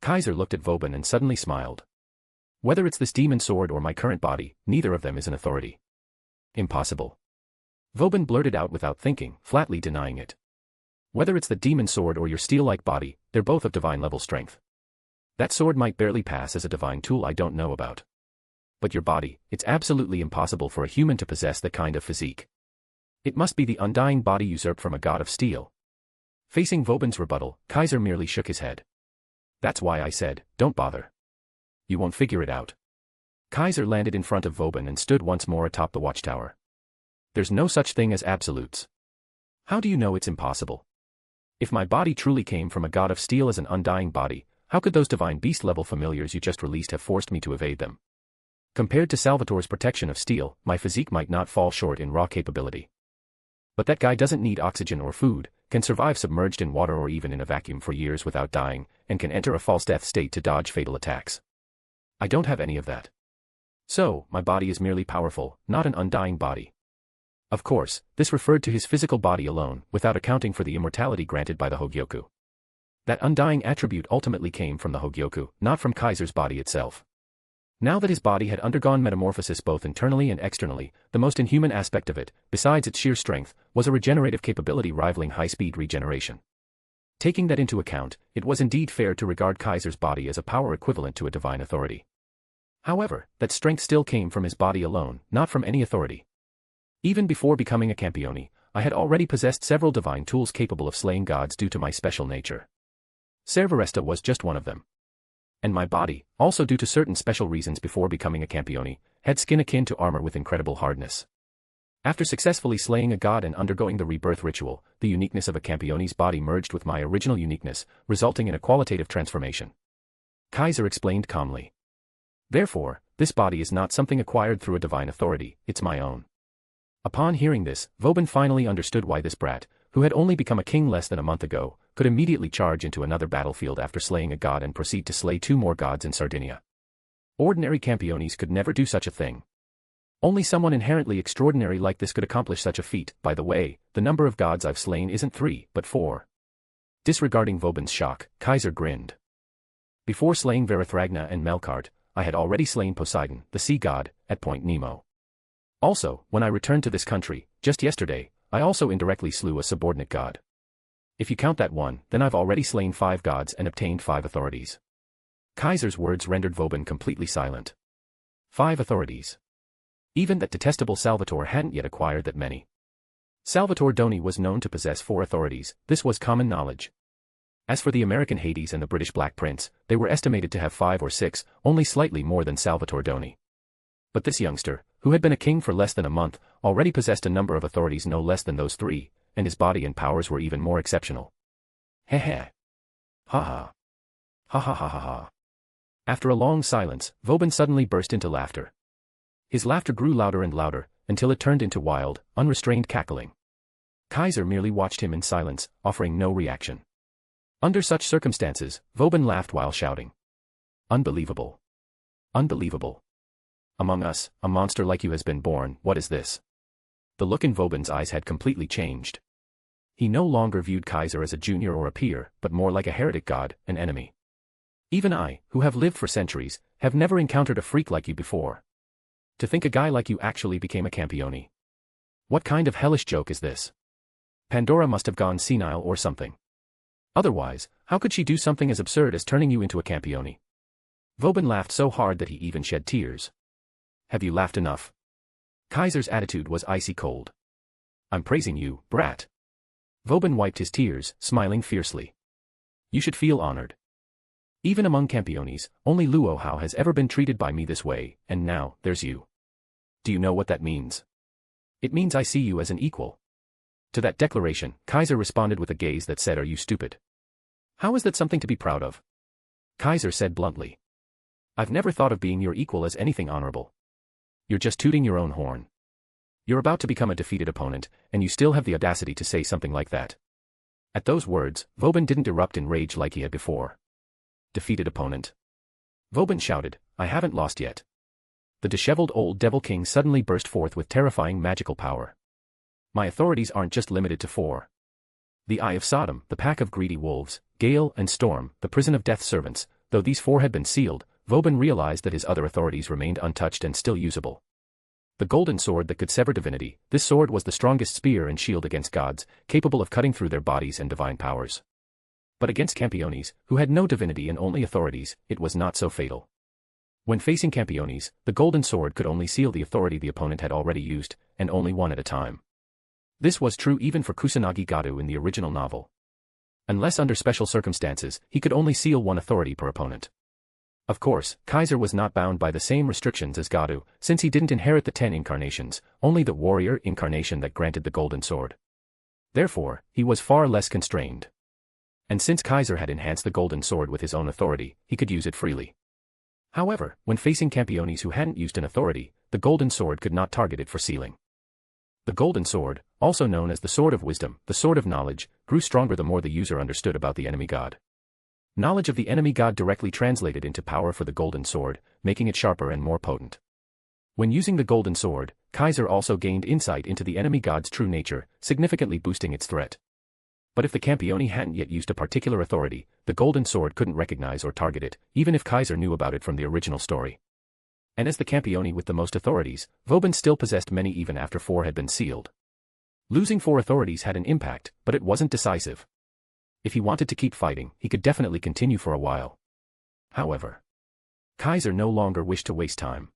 Kaiser looked at Vauban and suddenly smiled. Whether it's this demon sword or my current body, neither of them is an authority. Impossible. Vauban blurted out without thinking, flatly denying it. Whether it's the demon sword or your steel-like body, they're both of divine-level strength. That sword might barely pass as a divine tool I don't know about. But your body, it's absolutely impossible for a human to possess that kind of physique. It must be the undying body usurped from a god of steel. Facing Vauban's rebuttal, Kaiser merely shook his head. That's why I said, don't bother. You won't figure it out. Kaiser landed in front of Vauban and stood once more atop the watchtower. There's no such thing as absolutes. How do you know it's impossible? If my body truly came from a god of steel as an undying body, how could those divine beast-level familiars you just released have forced me to evade them? Compared to Salvatore's protection of steel, my physique might not fall short in raw capability. But that guy doesn't need oxygen or food, can survive submerged in water or even in a vacuum for years without dying, and can enter a false death state to dodge fatal attacks. I don't have any of that. So, my body is merely powerful, not an undying body. Of course, this referred to his physical body alone, without accounting for the immortality granted by the Hogyoku. That undying attribute ultimately came from the Hogyoku, not from Kaiser's body itself. Now that his body had undergone metamorphosis both internally and externally, the most inhuman aspect of it, besides its sheer strength, was a regenerative capability rivaling high-speed regeneration. Taking that into account, it was indeed fair to regard Kaiser's body as a power equivalent to a divine authority. However, that strength still came from his body alone, not from any authority. Even before becoming a Campione, I had already possessed several divine tools capable of slaying gods due to my special nature. Ser-Veresta was just one of them. And my body, also due to certain special reasons before becoming a Campione, had skin akin to armor with incredible hardness. After successfully slaying a god and undergoing the rebirth ritual, the uniqueness of a Campione's body merged with my original uniqueness, resulting in a qualitative transformation. Kaiser explained calmly. Therefore, this body is not something acquired through a divine authority, it's my own. Upon hearing this, Vauban finally understood why this brat, who had only become a king less than a month ago, could immediately charge into another battlefield after slaying a god and proceed to slay 2 more gods in Sardinia. Ordinary Campiones could never do such a thing. Only someone inherently extraordinary like this could accomplish such a feat. By the way, the number of gods I've slain isn't 3, but 4. Disregarding Vauban's shock, Kaiser grinned. Before slaying Verithragna and Melkart, I had already slain Poseidon, the sea god, at Point Nemo. Also, when I returned to this country, just yesterday, I also indirectly slew a subordinate god. If you count that one, then I've already slain 5 gods and obtained 5 authorities. Kaiser's words rendered Vauban completely silent. 5 authorities. Even that detestable Salvatore hadn't yet acquired that many. Salvatore Doni was known to possess 4 authorities, this was common knowledge. As for the American Hades and the British Black Prince, they were estimated to have 5 or 6, only slightly more than Salvatore Doni. But this youngster, who had been a king for less than a month, already possessed a number of authorities no less than those 3, and his body and powers were even more exceptional. Heh heh. Ha ha. Ha ha ha ha ha. After a long silence, Vauban suddenly burst into laughter. His laughter grew louder and louder, until it turned into wild, unrestrained cackling. Kaiser merely watched him in silence, offering no reaction. Under such circumstances, Vauban laughed while shouting. Unbelievable. Unbelievable. Among us, a monster like you has been born, what is this? The look in Vauban's eyes had completely changed. He no longer viewed Kaiser as a junior or a peer, but more like a heretic god, an enemy. Even I, who have lived for centuries, have never encountered a freak like you before. To think a guy like you actually became a Campione. What kind of hellish joke is this? Pandora must have gone senile or something. Otherwise, how could she do something as absurd as turning you into a Campione? Vauban laughed so hard that he even shed tears. Have you laughed enough? Kaiser's attitude was icy cold. I'm praising you, brat. Vauban wiped his tears, smiling fiercely. You should feel honored. Even among Campiones, only Luo Hao has ever been treated by me this way, and now, there's you. Do you know what that means? It means I see you as an equal. To that declaration, Kaiser responded with a gaze that said, "Are you stupid? How is that something to be proud of?" Kaiser said bluntly. I've never thought of being your equal as anything honorable. You're just tooting your own horn. You're about to become a defeated opponent, and you still have the audacity to say something like that. At those words, Vauban didn't erupt in rage like he had before. Defeated opponent. Vauban shouted, I haven't lost yet. The disheveled old Devil King suddenly burst forth with terrifying magical power. My authorities aren't just limited to 4. The Eye of Sodom, the Pack of Greedy Wolves, Gale and Storm, the Prison of Death's Servants, though these 4 had been sealed, Vauban realized that his other authorities remained untouched and still usable. The golden sword that could sever divinity, this sword was the strongest spear and shield against gods, capable of cutting through their bodies and divine powers. But against Campiones, who had no divinity and only authorities, it was not so fatal. When facing Campiones, the golden sword could only seal the authority the opponent had already used, and only one at a time. This was true even for Kusanagi Gado in the original novel. Unless under special circumstances, he could only seal 1 authority per opponent. Of course, Kaiser was not bound by the same restrictions as Gado, since he didn't inherit the 10 incarnations, only the warrior incarnation that granted the golden sword. Therefore, he was far less constrained. And since Kaiser had enhanced the golden sword with his own authority, he could use it freely. However, when facing Campiones who hadn't used an authority, the golden sword could not target it for sealing. The golden sword, also known as the Sword of Wisdom, the Sword of Knowledge, grew stronger the more the user understood about the enemy god. Knowledge of the enemy god directly translated into power for the golden sword, making it sharper and more potent. When using the golden sword, Kaiser also gained insight into the enemy god's true nature, significantly boosting its threat. But if the Campione hadn't yet used a particular authority, the golden sword couldn't recognize or target it, even if Kaiser knew about it from the original story. And as the Campione with the most authorities, Vauban still possessed many even after 4 had been sealed. Losing 4 authorities had an impact, but it wasn't decisive. If he wanted to keep fighting, he could definitely continue for a while. However, Kaiser no longer wished to waste time.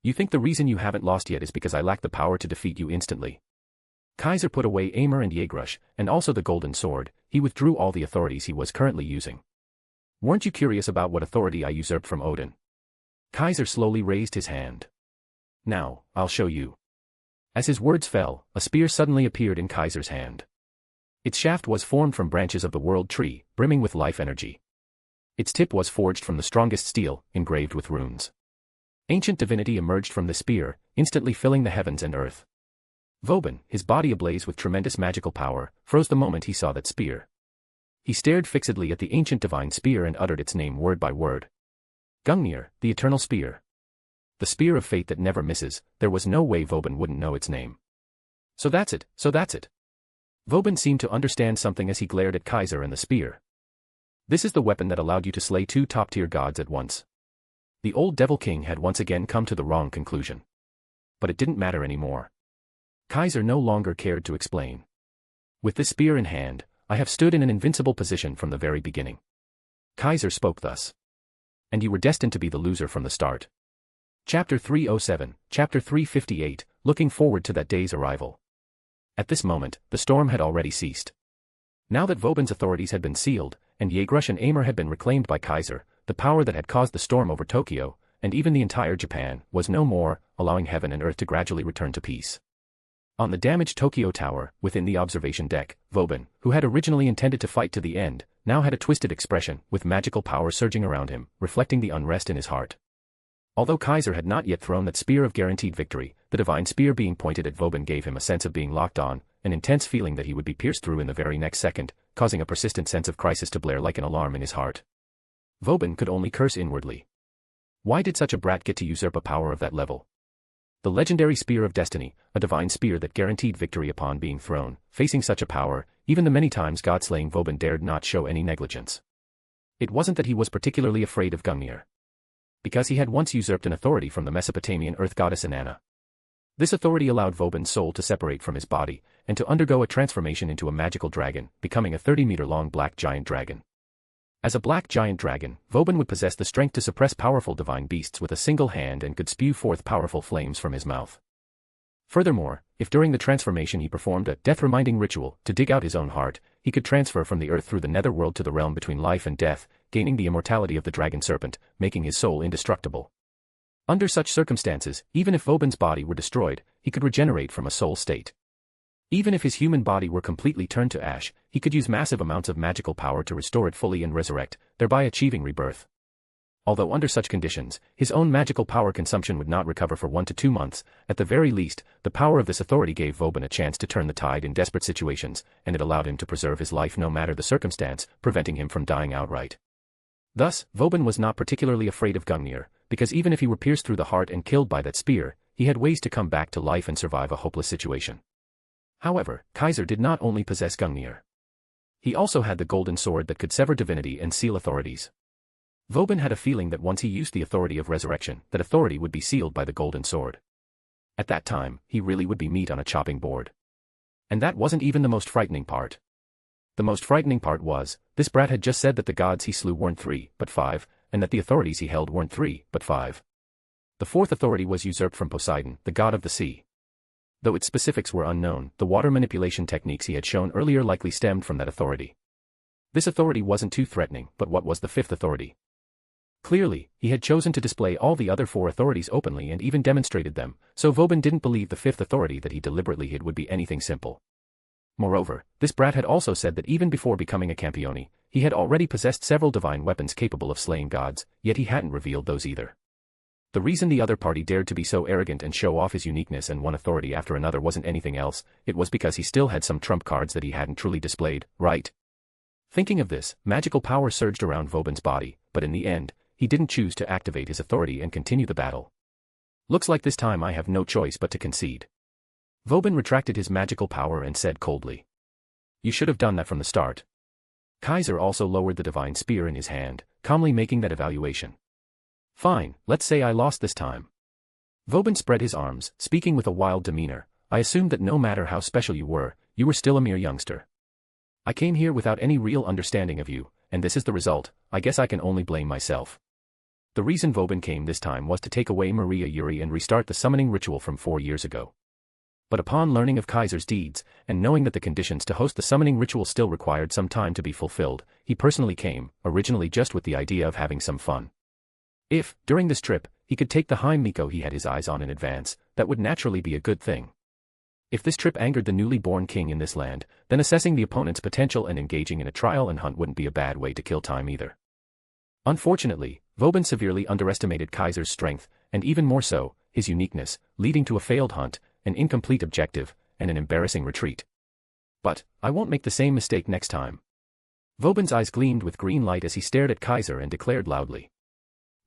You think the reason you haven't lost yet is because I lack the power to defeat you instantly? Kaiser put away Aimer and Jägrush, and also the golden sword. He withdrew all the authorities he was currently using. Weren't you curious about what authority I usurped from Odin? Kaiser slowly raised his hand. Now, I'll show you. As his words fell, a spear suddenly appeared in Kaiser's hand. Its shaft was formed from branches of the world tree, brimming with life energy. Its tip was forged from the strongest steel, engraved with runes. Ancient divinity emerged from the spear, instantly filling the heavens and earth. Vauban, his body ablaze with tremendous magical power, froze the moment he saw that spear. He stared fixedly at the ancient divine spear and uttered its name word by word. Gungnir, the eternal spear. The spear of fate that never misses. There was no way Vauban wouldn't know its name. So that's it. Vauban seemed to understand something as he glared at Kaiser and the spear. This is the weapon that allowed you to slay 2 top-tier gods at once. The old Devil King had once again come to the wrong conclusion. But it didn't matter anymore. Kaiser no longer cared to explain. With this spear in hand, I have stood in an invincible position from the very beginning. Kaiser spoke thus. And you were destined to be the loser from the start. Chapter 307, Chapter 358, looking forward to that day's arrival. At this moment, the storm had already ceased. Now that Vauban's authorities had been sealed, and Jaegrush and Aimer had been reclaimed by Kaiser, the power that had caused the storm over Tokyo, and even the entire Japan, was no more, allowing heaven and earth to gradually return to peace. On the damaged Tokyo Tower, within the observation deck, Vauban, who had originally intended to fight to the end, now had a twisted expression, with magical power surging around him, reflecting the unrest in his heart. Although Kaiser had not yet thrown that spear of guaranteed victory, the divine spear being pointed at Vauban gave him a sense of being locked on, an intense feeling that he would be pierced through in the very next second, causing a persistent sense of crisis to blare like an alarm in his heart. Vauban could only curse inwardly. Why did such a brat get to usurp a power of that level? The legendary Spear of Destiny, a divine spear that guaranteed victory upon being thrown, facing such a power, even the many times God-slaying Vauban dared not show any negligence. It wasn't that he was particularly afraid of Gungnir, because he had once usurped an authority from the Mesopotamian earth goddess Inanna. This authority allowed Vauban's soul to separate from his body, and to undergo a transformation into a magical dragon, becoming a 30-meter-long black giant dragon. As a black giant dragon, Vauban would possess the strength to suppress powerful divine beasts with a single hand and could spew forth powerful flames from his mouth. Furthermore, if during the transformation he performed a death-reminding ritual to dig out his own heart, he could transfer from the earth through the netherworld to the realm between life and death, gaining the immortality of the dragon serpent, making his soul indestructible. Under such circumstances, even if Vauban's body were destroyed, he could regenerate from a soul state. Even if his human body were completely turned to ash, he could use massive amounts of magical power to restore it fully and resurrect, thereby achieving rebirth. Although under such conditions, his own magical power consumption would not recover for 1 to 2 months, at the very least, the power of this authority gave Vauban a chance to turn the tide in desperate situations, and it allowed him to preserve his life no matter the circumstance, preventing him from dying outright. Thus, Vauban was not particularly afraid of Gungnir, because even if he were pierced through the heart and killed by that spear, he had ways to come back to life and survive a hopeless situation. However, Kaiser did not only possess Gungnir. He also had the golden sword that could sever divinity and seal authorities. Vauban had a feeling that once he used the authority of resurrection, that authority would be sealed by the golden sword. At that time, he really would be meat on a chopping board. And that wasn't even the most frightening part. The most frightening part was, this brat had just said that the gods he slew weren't 3, but 5, and that the authorities he held weren't 3, but 5. The fourth authority was usurped from Poseidon, the god of the sea. Though its specifics were unknown, the water manipulation techniques he had shown earlier likely stemmed from that authority. This authority wasn't too threatening, but what was the fifth authority? Clearly, he had chosen to display all the other 4 authorities openly and even demonstrated them, so Vauban didn't believe the fifth authority that he deliberately hid would be anything simple. Moreover, this brat had also said that even before becoming a Campione, he had already possessed several divine weapons capable of slaying gods, yet he hadn't revealed those either. The reason the other party dared to be so arrogant and show off his uniqueness and one authority after another wasn't anything else, it was because he still had some trump cards that he hadn't truly displayed, right? Thinking of this, magical power surged around Vauban's body, but in the end, he didn't choose to activate his authority and continue the battle. Looks like this time I have no choice but to concede. Vauban retracted his magical power and said coldly. You should have done that from the start. Kaiser also lowered the divine spear in his hand, calmly making that evaluation. Fine, let's say I lost this time. Vauban spread his arms, speaking with a wild demeanor. I assumed that no matter how special you were still a mere youngster. I came here without any real understanding of you, and this is the result. I guess I can only blame myself. The reason Vauban came this time was to take away Maria Yuri and restart the summoning ritual from 4 years ago. But upon learning of Kaiser's deeds, and knowing that the conditions to host the summoning ritual still required some time to be fulfilled, he personally came, originally just with the idea of having some fun. If, during this trip, he could take the Hime Miko he had his eyes on in advance, that would naturally be a good thing. If this trip angered the newly born king in this land, then assessing the opponent's potential and engaging in a trial and hunt wouldn't be a bad way to kill time either. Unfortunately, Vauban severely underestimated Kaiser's strength, and even more so, his uniqueness, leading to a failed hunt, an incomplete objective, and an embarrassing retreat. But, I won't make the same mistake next time. Vauban's eyes gleamed with green light as he stared at Kaiser and declared loudly.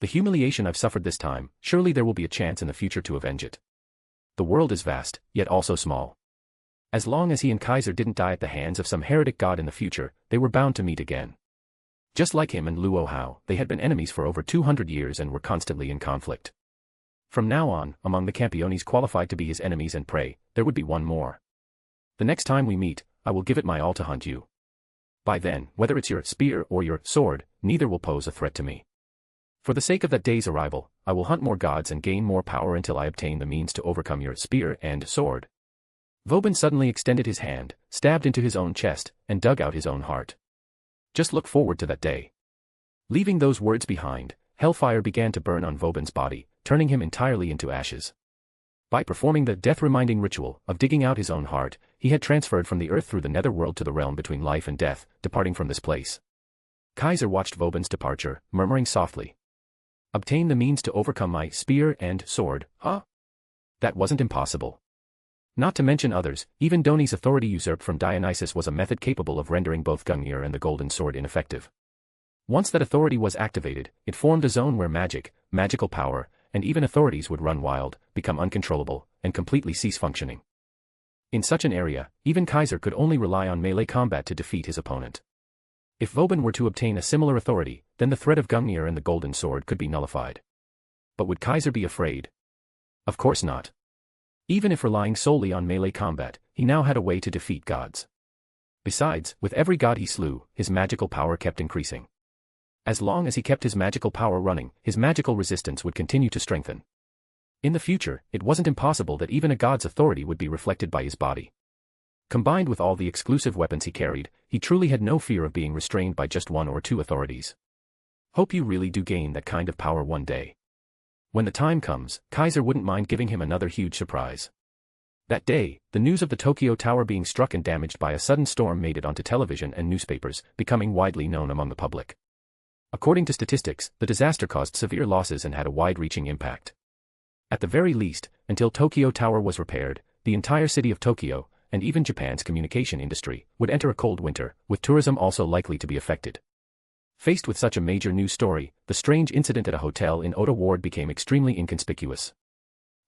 The humiliation I've suffered this time, surely there will be a chance in the future to avenge it. The world is vast, yet also small. As long as he and Kaiser didn't die at the hands of some heretic god in the future, they were bound to meet again. Just like him and Luo Hao, they had been enemies for over 200 years and were constantly in conflict. From now on, among the Campiones qualified to be his enemies and prey, there would be one more. The next time we meet, I will give it my all to hunt you. By then, whether it's your spear or your sword, neither will pose a threat to me. For the sake of that day's arrival, I will hunt more gods and gain more power until I obtain the means to overcome your spear and sword. Vauban suddenly extended his hand, stabbed into his own chest, and dug out his own heart. Just look forward to that day. Leaving those words behind, hellfire began to burn on Vauban's body, turning him entirely into ashes. By performing the death-reminding ritual of digging out his own heart, he had transferred from the earth through the netherworld to the realm between life and death, departing from this place. Kaiser watched Vauban's departure, murmuring softly. Obtain the means to overcome my spear and sword, huh? That wasn't impossible. Not to mention others, even Doni's authority usurped from Dionysus was a method capable of rendering both Gungnir and the Golden Sword ineffective. Once that authority was activated, it formed a zone where magic, magical power, and even authorities would run wild, become uncontrollable, and completely cease functioning. In such an area, even Kaiser could only rely on melee combat to defeat his opponent. If Vauban were to obtain a similar authority, then the threat of Gungnir and the Golden Sword could be nullified. But would Kaiser be afraid? Of course not. Even if relying solely on melee combat, he now had a way to defeat gods. Besides, with every god he slew, his magical power kept increasing. As long as he kept his magical power running, his magical resistance would continue to strengthen. In the future, it wasn't impossible that even a god's authority would be reflected by his body. Combined with all the exclusive weapons he carried, he truly had no fear of being restrained by just one or two authorities. Hope you really do gain that kind of power one day. When the time comes, Kaiser wouldn't mind giving him another huge surprise. That day, the news of the Tokyo Tower being struck and damaged by a sudden storm made it onto television and newspapers, becoming widely known among the public. According to statistics, the disaster caused severe losses and had a wide-reaching impact. At the very least, until Tokyo Tower was repaired, the entire city of Tokyo, and even Japan's communication industry, would enter a cold winter, with tourism also likely to be affected. Faced with such a major news story, the strange incident at a hotel in Oda Ward became extremely inconspicuous.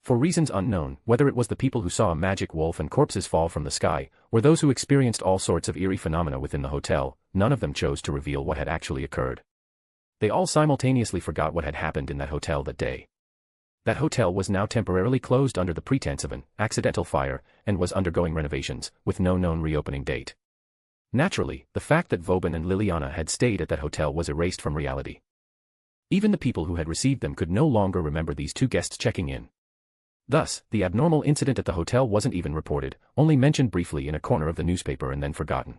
For reasons unknown, whether it was the people who saw a magic wolf and corpses fall from the sky, or those who experienced all sorts of eerie phenomena within the hotel, none of them chose to reveal what had actually occurred. They all simultaneously forgot what had happened in that hotel that day. That hotel was now temporarily closed under the pretense of an accidental fire, and was undergoing renovations, with no known reopening date. Naturally, the fact that Vauban and Liliana had stayed at that hotel was erased from reality. Even the people who had received them could no longer remember these two guests checking in. Thus, the abnormal incident at the hotel wasn't even reported, only mentioned briefly in a corner of the newspaper and then forgotten.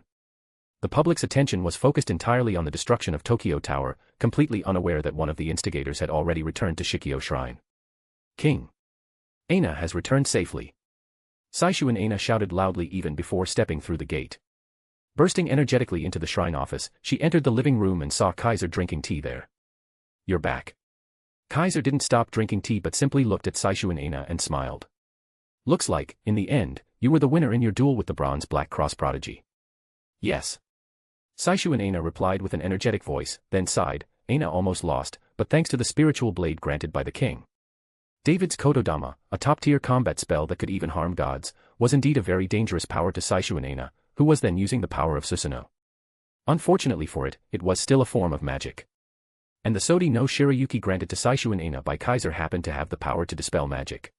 The public's attention was focused entirely on the destruction of Tokyo Tower, completely unaware that one of the instigators had already returned to Shikio Shrine. King Aina has returned safely. Saishu and Aina shouted loudly even before stepping through the gate. Bursting energetically into the shrine office, she entered the living room and saw Kaiser drinking tea there. You're back. Kaiser didn't stop drinking tea but simply looked at Saishu and Aina and smiled. Looks like, in the end, you were the winner in your duel with the Bronze Black Cross prodigy. Yes. Saishu and Aina replied with an energetic voice, then sighed. Aina almost lost, but thanks to the spiritual blade granted by the king. David's Kotodama, a top-tier combat spell that could even harm gods, was indeed a very dangerous power to Saishu and Aina, who was then using the power of Susanoo. Unfortunately for it, it was still a form of magic. And the Sodi no Shirayuki granted to Saishu and Aina by Kaiser happened to have the power to dispel magic.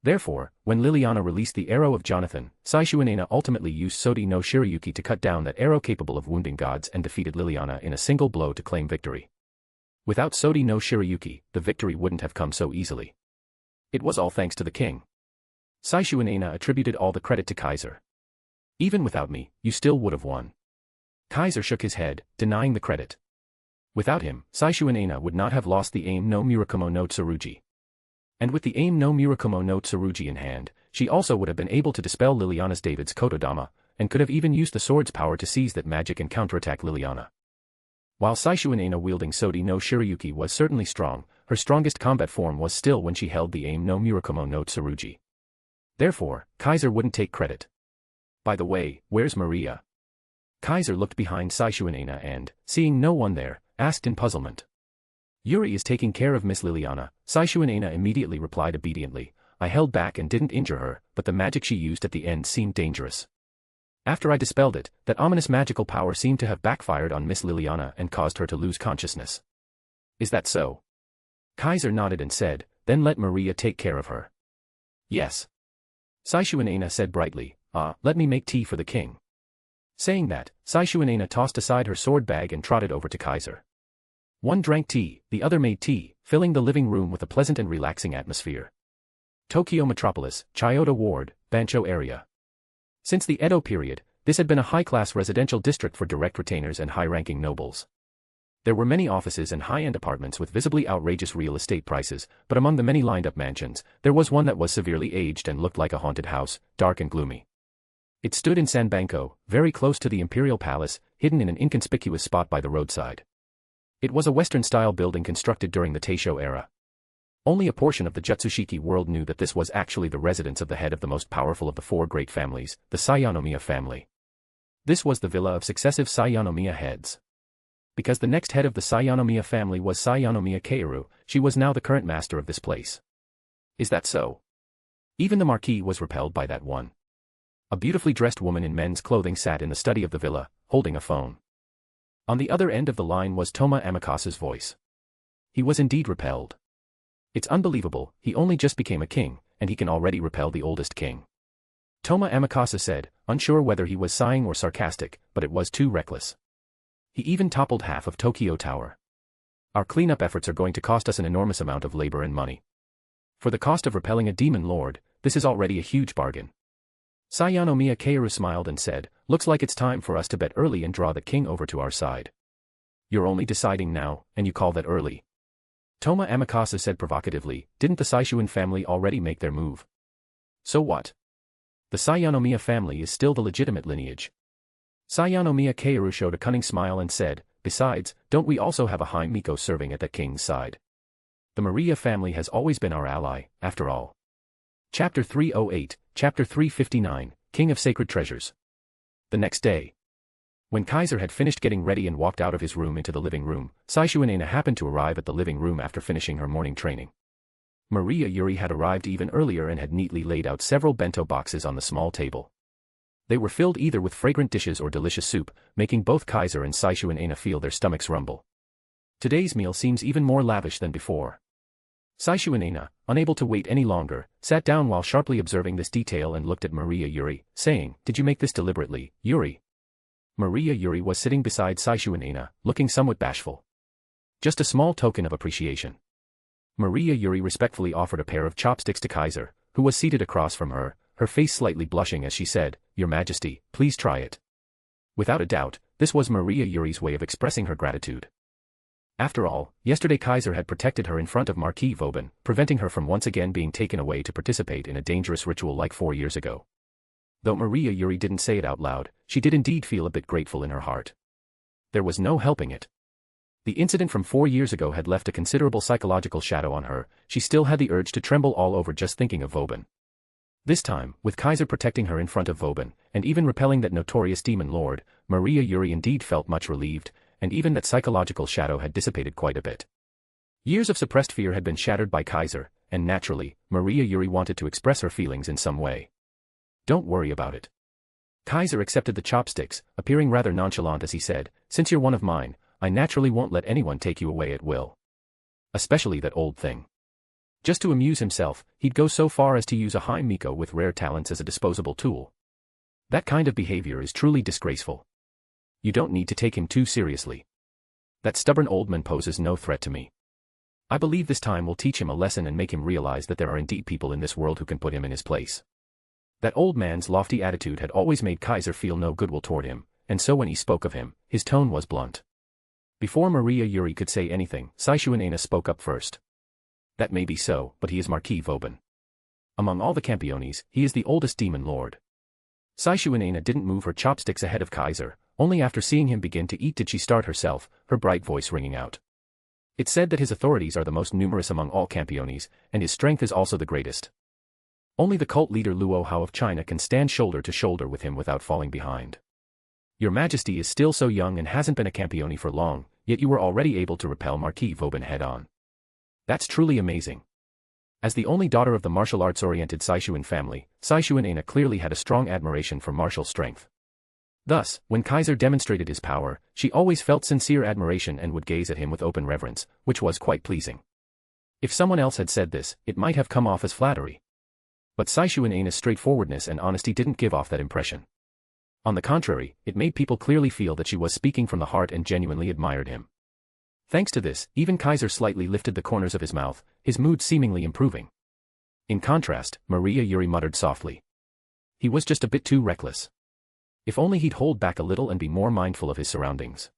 Therefore, when Liliana released the arrow of Jonathan, Saishu and Aina ultimately used Sodi no Shirayuki to cut down that arrow capable of wounding gods and defeated Liliana in a single blow to claim victory. Without Sodi no Shirayuki, the victory wouldn't have come so easily. It was all thanks to the king. Saishu and Aina attributed all the credit to Kaiser. Even without me, you still would have won. Kaiser shook his head, denying the credit. Without him, Saishu and Aina would not have lost the aim no Murakumo no Tsurugi. And with the aim no Murakumo no Tsurugi in hand, she also would have been able to dispel Liliana's David's Kotodama, and could have even used the sword's power to seize that magic and counterattack Liliana. While Saishu and Aina wielding Sodi no Shirayuki was certainly strong, her strongest combat form was still when she held the aim no Murakumo no Tsurugi. Therefore, Kaiser wouldn't take credit. By the way, where's Maria? Kaiser looked behind Saishu and Aina and, seeing no one there, asked in puzzlement. Yuri is taking care of Miss Liliana. Saishu and Aina immediately replied obediently. I held back and didn't injure her, but the magic she used at the end seemed dangerous. After I dispelled it, that ominous magical power seemed to have backfired on Miss Liliana and caused her to lose consciousness. Is that so? Kaiser nodded and said, then let Maria take care of her. Yes. Saishu and Aina said brightly, let me make tea for the king. Saying that, Saishu and Aina tossed aside her sword bag and trotted over to Kaiser. One drank tea, the other made tea, filling the living room with a pleasant and relaxing atmosphere. Tokyo Metropolis, Chiyoda Ward, Bancho area. Since the Edo period, this had been a high-class residential district for direct retainers and high-ranking nobles. There were many offices and high-end apartments with visibly outrageous real estate prices, but among the many lined-up mansions, there was one that was severely aged and looked like a haunted house, dark and gloomy. It stood in Sanbanko, very close to the Imperial Palace, hidden in an inconspicuous spot by the roadside. It was a Western-style building constructed during the Taisho era. Only a portion of the Jutsushiki world knew that this was actually the residence of the head of the most powerful of the four great families, the Sayanomiya family. This was the villa of successive Sayanomiya heads. Because the next head of the Sayanomiya family was Sayanomiya Keiru, she was now the current master of this place. Is that so? Even the Marquis was repelled by that one. A beautifully dressed woman in men's clothing sat in the study of the villa, holding a phone. On the other end of the line was Toma Amikasa's voice. He was indeed repelled. It's unbelievable, he only just became a king, and he can already repel the oldest king. Toma Amikasa said, unsure whether he was sighing or sarcastic, but it was too reckless. He even toppled half of Tokyo Tower. Our cleanup efforts are going to cost us an enormous amount of labor and money. For the cost of repelling a demon lord, this is already a huge bargain. Sayanomiya Keiru smiled and said, looks like it's time for us to bet early and draw the king over to our side. You're only deciding now, and you call that early? Toma Amikasa said provocatively, didn't the Saishuin family already make their move? So what? The Sayanomiya family is still the legitimate lineage. Sayanomiya Keiru showed a cunning smile and said, besides, don't we also have a High Miko serving at the king's side? The Maria family has always been our ally, after all. Chapter 308, Chapter 359, King of Sacred Treasures. The next day. When Kaiser had finished getting ready and walked out of his room into the living room, Saishuinena happened to arrive at the living room after finishing her morning training. Maria Yuri had arrived even earlier and had neatly laid out several bento boxes on the small table. They were filled either with fragrant dishes or delicious soup, making both Kaiser and Saishuinena feel their stomachs rumble. Today's meal seems even more lavish than before. Saishuinena, unable to wait any longer, sat down while sharply observing this detail and looked at Maria Yuri, saying, did you make this deliberately, Yuri? Maria Yuri was sitting beside Saishuinena, looking somewhat bashful. Just a small token of appreciation. Maria Yuri respectfully offered a pair of chopsticks to Kaiser, who was seated across from her face slightly blushing as she said, Your Majesty, please try it. Without a doubt, this was Maria Yuri's way of expressing her gratitude. After all, yesterday Kaiser had protected her in front of Marquis Vauban, preventing her from once again being taken away to participate in a dangerous ritual like 4 years ago. Though Maria Yuri didn't say it out loud, she did indeed feel a bit grateful in her heart. There was no helping it. The incident from 4 years ago had left a considerable psychological shadow on her. She still had the urge to tremble all over just thinking of Vauban. This time, with Kaiser protecting her in front of Vauban, and even repelling that notorious demon lord, Maria Yuri indeed felt much relieved, and even that psychological shadow had dissipated quite a bit. Years of suppressed fear had been shattered by Kaiser, and naturally, Maria Yuri wanted to express her feelings in some way. Don't worry about it. Kaiser accepted the chopsticks, appearing rather nonchalant as he said, since you're one of mine, I naturally won't let anyone take you away at will. Especially that old thing. Just to amuse himself, he'd go so far as to use a High Miko with rare talents as a disposable tool. That kind of behavior is truly disgraceful. You don't need to take him too seriously. That stubborn old man poses no threat to me. I believe this time will teach him a lesson and make him realize that there are indeed people in this world who can put him in his place. That old man's lofty attitude had always made Kaiser feel no goodwill toward him, and so when he spoke of him, his tone was blunt. Before Maria Yuri could say anything, Saishuinena spoke up first. That may be so, but he is Marquis Vauban. Among all the Campiones, he is the oldest demon lord. Saishuinena didn't move her chopsticks ahead of Kaiser, only after seeing him begin to eat did she start herself, her bright voice ringing out. It's said that his authorities are the most numerous among all Campiones, and his strength is also the greatest. Only the cult leader Luo Hao of China can stand shoulder to shoulder with him without falling behind. Your Majesty is still so young and hasn't been a Campione for long, yet you were already able to repel Marquis Vauban head-on. That's truly amazing. As the only daughter of the martial arts-oriented Saishuin family, Saishuinena clearly had a strong admiration for martial strength. Thus, when Kaiser demonstrated his power, she always felt sincere admiration and would gaze at him with open reverence, which was quite pleasing. If someone else had said this, it might have come off as flattery. But Saishuinena's straightforwardness and honesty didn't give off that impression. On the contrary, it made people clearly feel that she was speaking from the heart and genuinely admired him. Thanks to this, even Kaiser slightly lifted the corners of his mouth, his mood seemingly improving. In contrast, Maria Yuri muttered softly. He was just a bit too reckless. If only he'd hold back a little and be more mindful of his surroundings.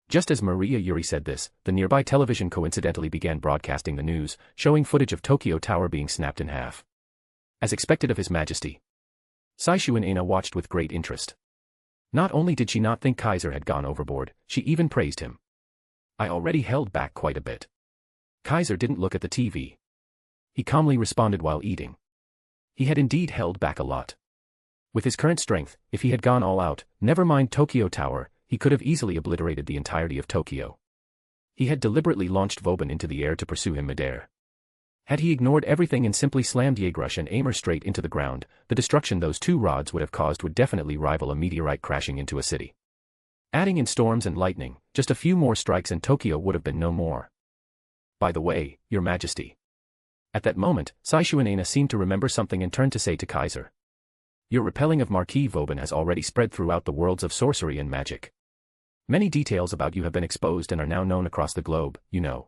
Just as Maria Yuri said this, the nearby television coincidentally began broadcasting the news, showing footage of Tokyo Tower being snapped in half. As expected of His Majesty. Saishu Aina watched with great interest. Not only did she not think Kaiser had gone overboard, she even praised him. I already held back quite a bit. Kaiser didn't look at the TV. He calmly responded while eating. He had indeed held back a lot. With his current strength, if he had gone all out, never mind Tokyo Tower, he could have easily obliterated the entirety of Tokyo. He had deliberately launched Vauban into the air to pursue him midair. Had he ignored everything and simply slammed Jaegrush and Aimer straight into the ground, the destruction those two rods would have caused would definitely rival a meteorite crashing into a city. Adding in storms and lightning, just a few more strikes and Tokyo would have been no more. By the way, Your Majesty. At that moment, Saishu Aina seemed to remember something and turned to say to Kaiser. Your repelling of Marquis Vauban has already spread throughout the worlds of sorcery and magic. Many details about you have been exposed and are now known across the globe, you know.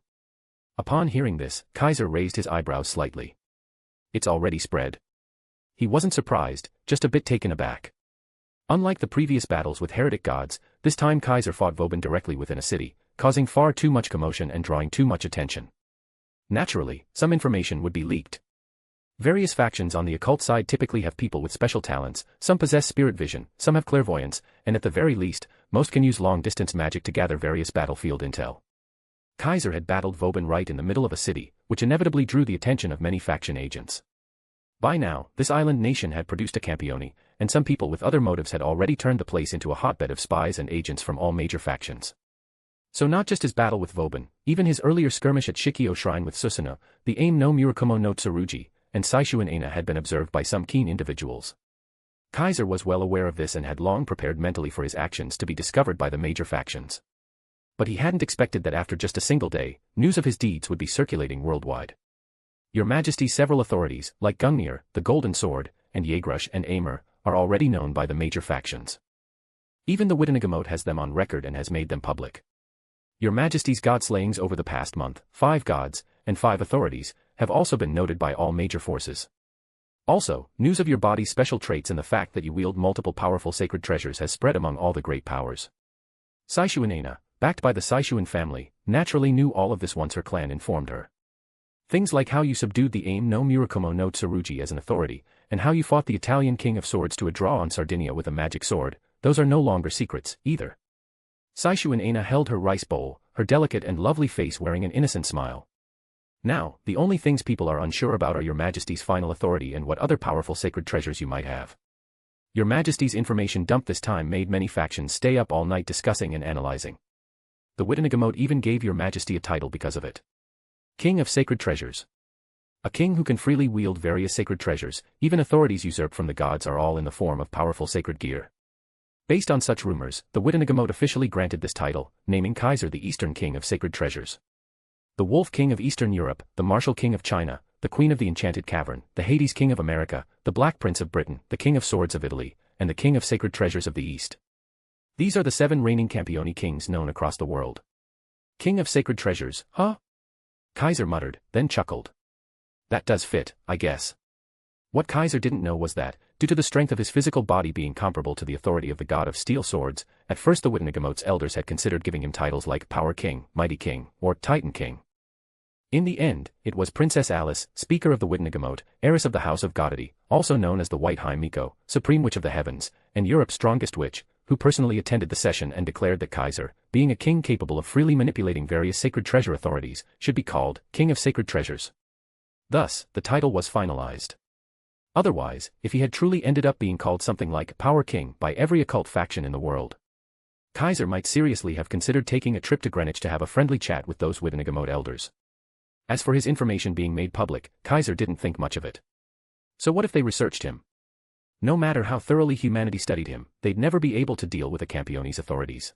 Upon hearing this, Kaiser raised his eyebrows slightly. It's already spread. He wasn't surprised, just a bit taken aback. Unlike the previous battles with heretic gods, this time Kaiser fought Vauban directly within a city, causing far too much commotion and drawing too much attention. Naturally, some information would be leaked. Various factions on the occult side typically have people with special talents, some possess spirit vision, some have clairvoyance, and at the very least, most can use long-distance magic to gather various battlefield intel. Kaiser had battled Vauban right in the middle of a city, which inevitably drew the attention of many faction agents. By now, this island nation had produced a Campione, and some people with other motives had already turned the place into a hotbed of spies and agents from all major factions. So not just his battle with Vauban, even his earlier skirmish at Shikio Shrine with Susanoo, the aim no Murakumo no Tsurugi, and Saishu Aina had been observed by some keen individuals. Kaiser was well aware of this and had long prepared mentally for his actions to be discovered by the major factions. But he hadn't expected that after just a single day, news of his deeds would be circulating worldwide. Your Majesty, several authorities, like Gungnir, the Golden Sword, and Jaegrush and Aimer, are already known by the major factions. Even the Witanagemote has them on record and has made them public. Your Majesty's godslayings over the past month, 5 gods, and 5 authorities, have also been noted by all major forces. Also, news of your body's special traits and the fact that you wield multiple powerful sacred treasures has spread among all the great powers. Saishu Aina, backed by the Saishuan family, naturally knew all of this once her clan informed her. Things like how you subdued the aim no Murakumo no Tsurugi as an authority, and how you fought the Italian King of Swords to a draw on Sardinia with a magic sword, those are no longer secrets, either. Saishu Aina held her rice bowl, her delicate and lovely face wearing an innocent smile. Now, the only things people are unsure about are Your Majesty's final authority and what other powerful sacred treasures you might have. Your Majesty's information dump this time made many factions stay up all night discussing and analyzing. The Witanagemote even gave Your Majesty a title because of it. King of Sacred Treasures. A king who can freely wield various sacred treasures, even authorities usurped from the gods, are all in the form of powerful sacred gear. Based on such rumors, the Witanagemote officially granted this title, naming Kaiser the Eastern King of Sacred Treasures. The Wolf King of Eastern Europe, the Martial King of China, the Queen of the Enchanted Cavern, the Hades King of America, the Black Prince of Britain, the King of Swords of Italy, and the King of Sacred Treasures of the East. These are the 7 reigning Campione kings known across the world. King of Sacred Treasures, huh? Kaiser muttered, then chuckled. That does fit, I guess. What Kaiser didn't know was that, due to the strength of his physical body being comparable to the authority of the god of steel swords, at first the Witanagemote's elders had considered giving him titles like Power King, Mighty King, or Titan King. In the end, it was Princess Alice, Speaker of the Witanagemote, heiress of the House of Godity, also known as the White High Miko, Supreme Witch of the Heavens, and Europe's strongest witch, who personally attended the session and declared that Kaiser, being a king capable of freely manipulating various sacred treasure authorities, should be called King of Sacred Treasures. Thus, the title was finalized. Otherwise, if he had truly ended up being called something like Power King by every occult faction in the world, Kaiser might seriously have considered taking a trip to Greenwich to have a friendly chat with those Witanagemote elders. As for his information being made public, Kaiser didn't think much of it. So what if they researched him? No matter how thoroughly humanity studied him, they'd never be able to deal with the Campione's authorities.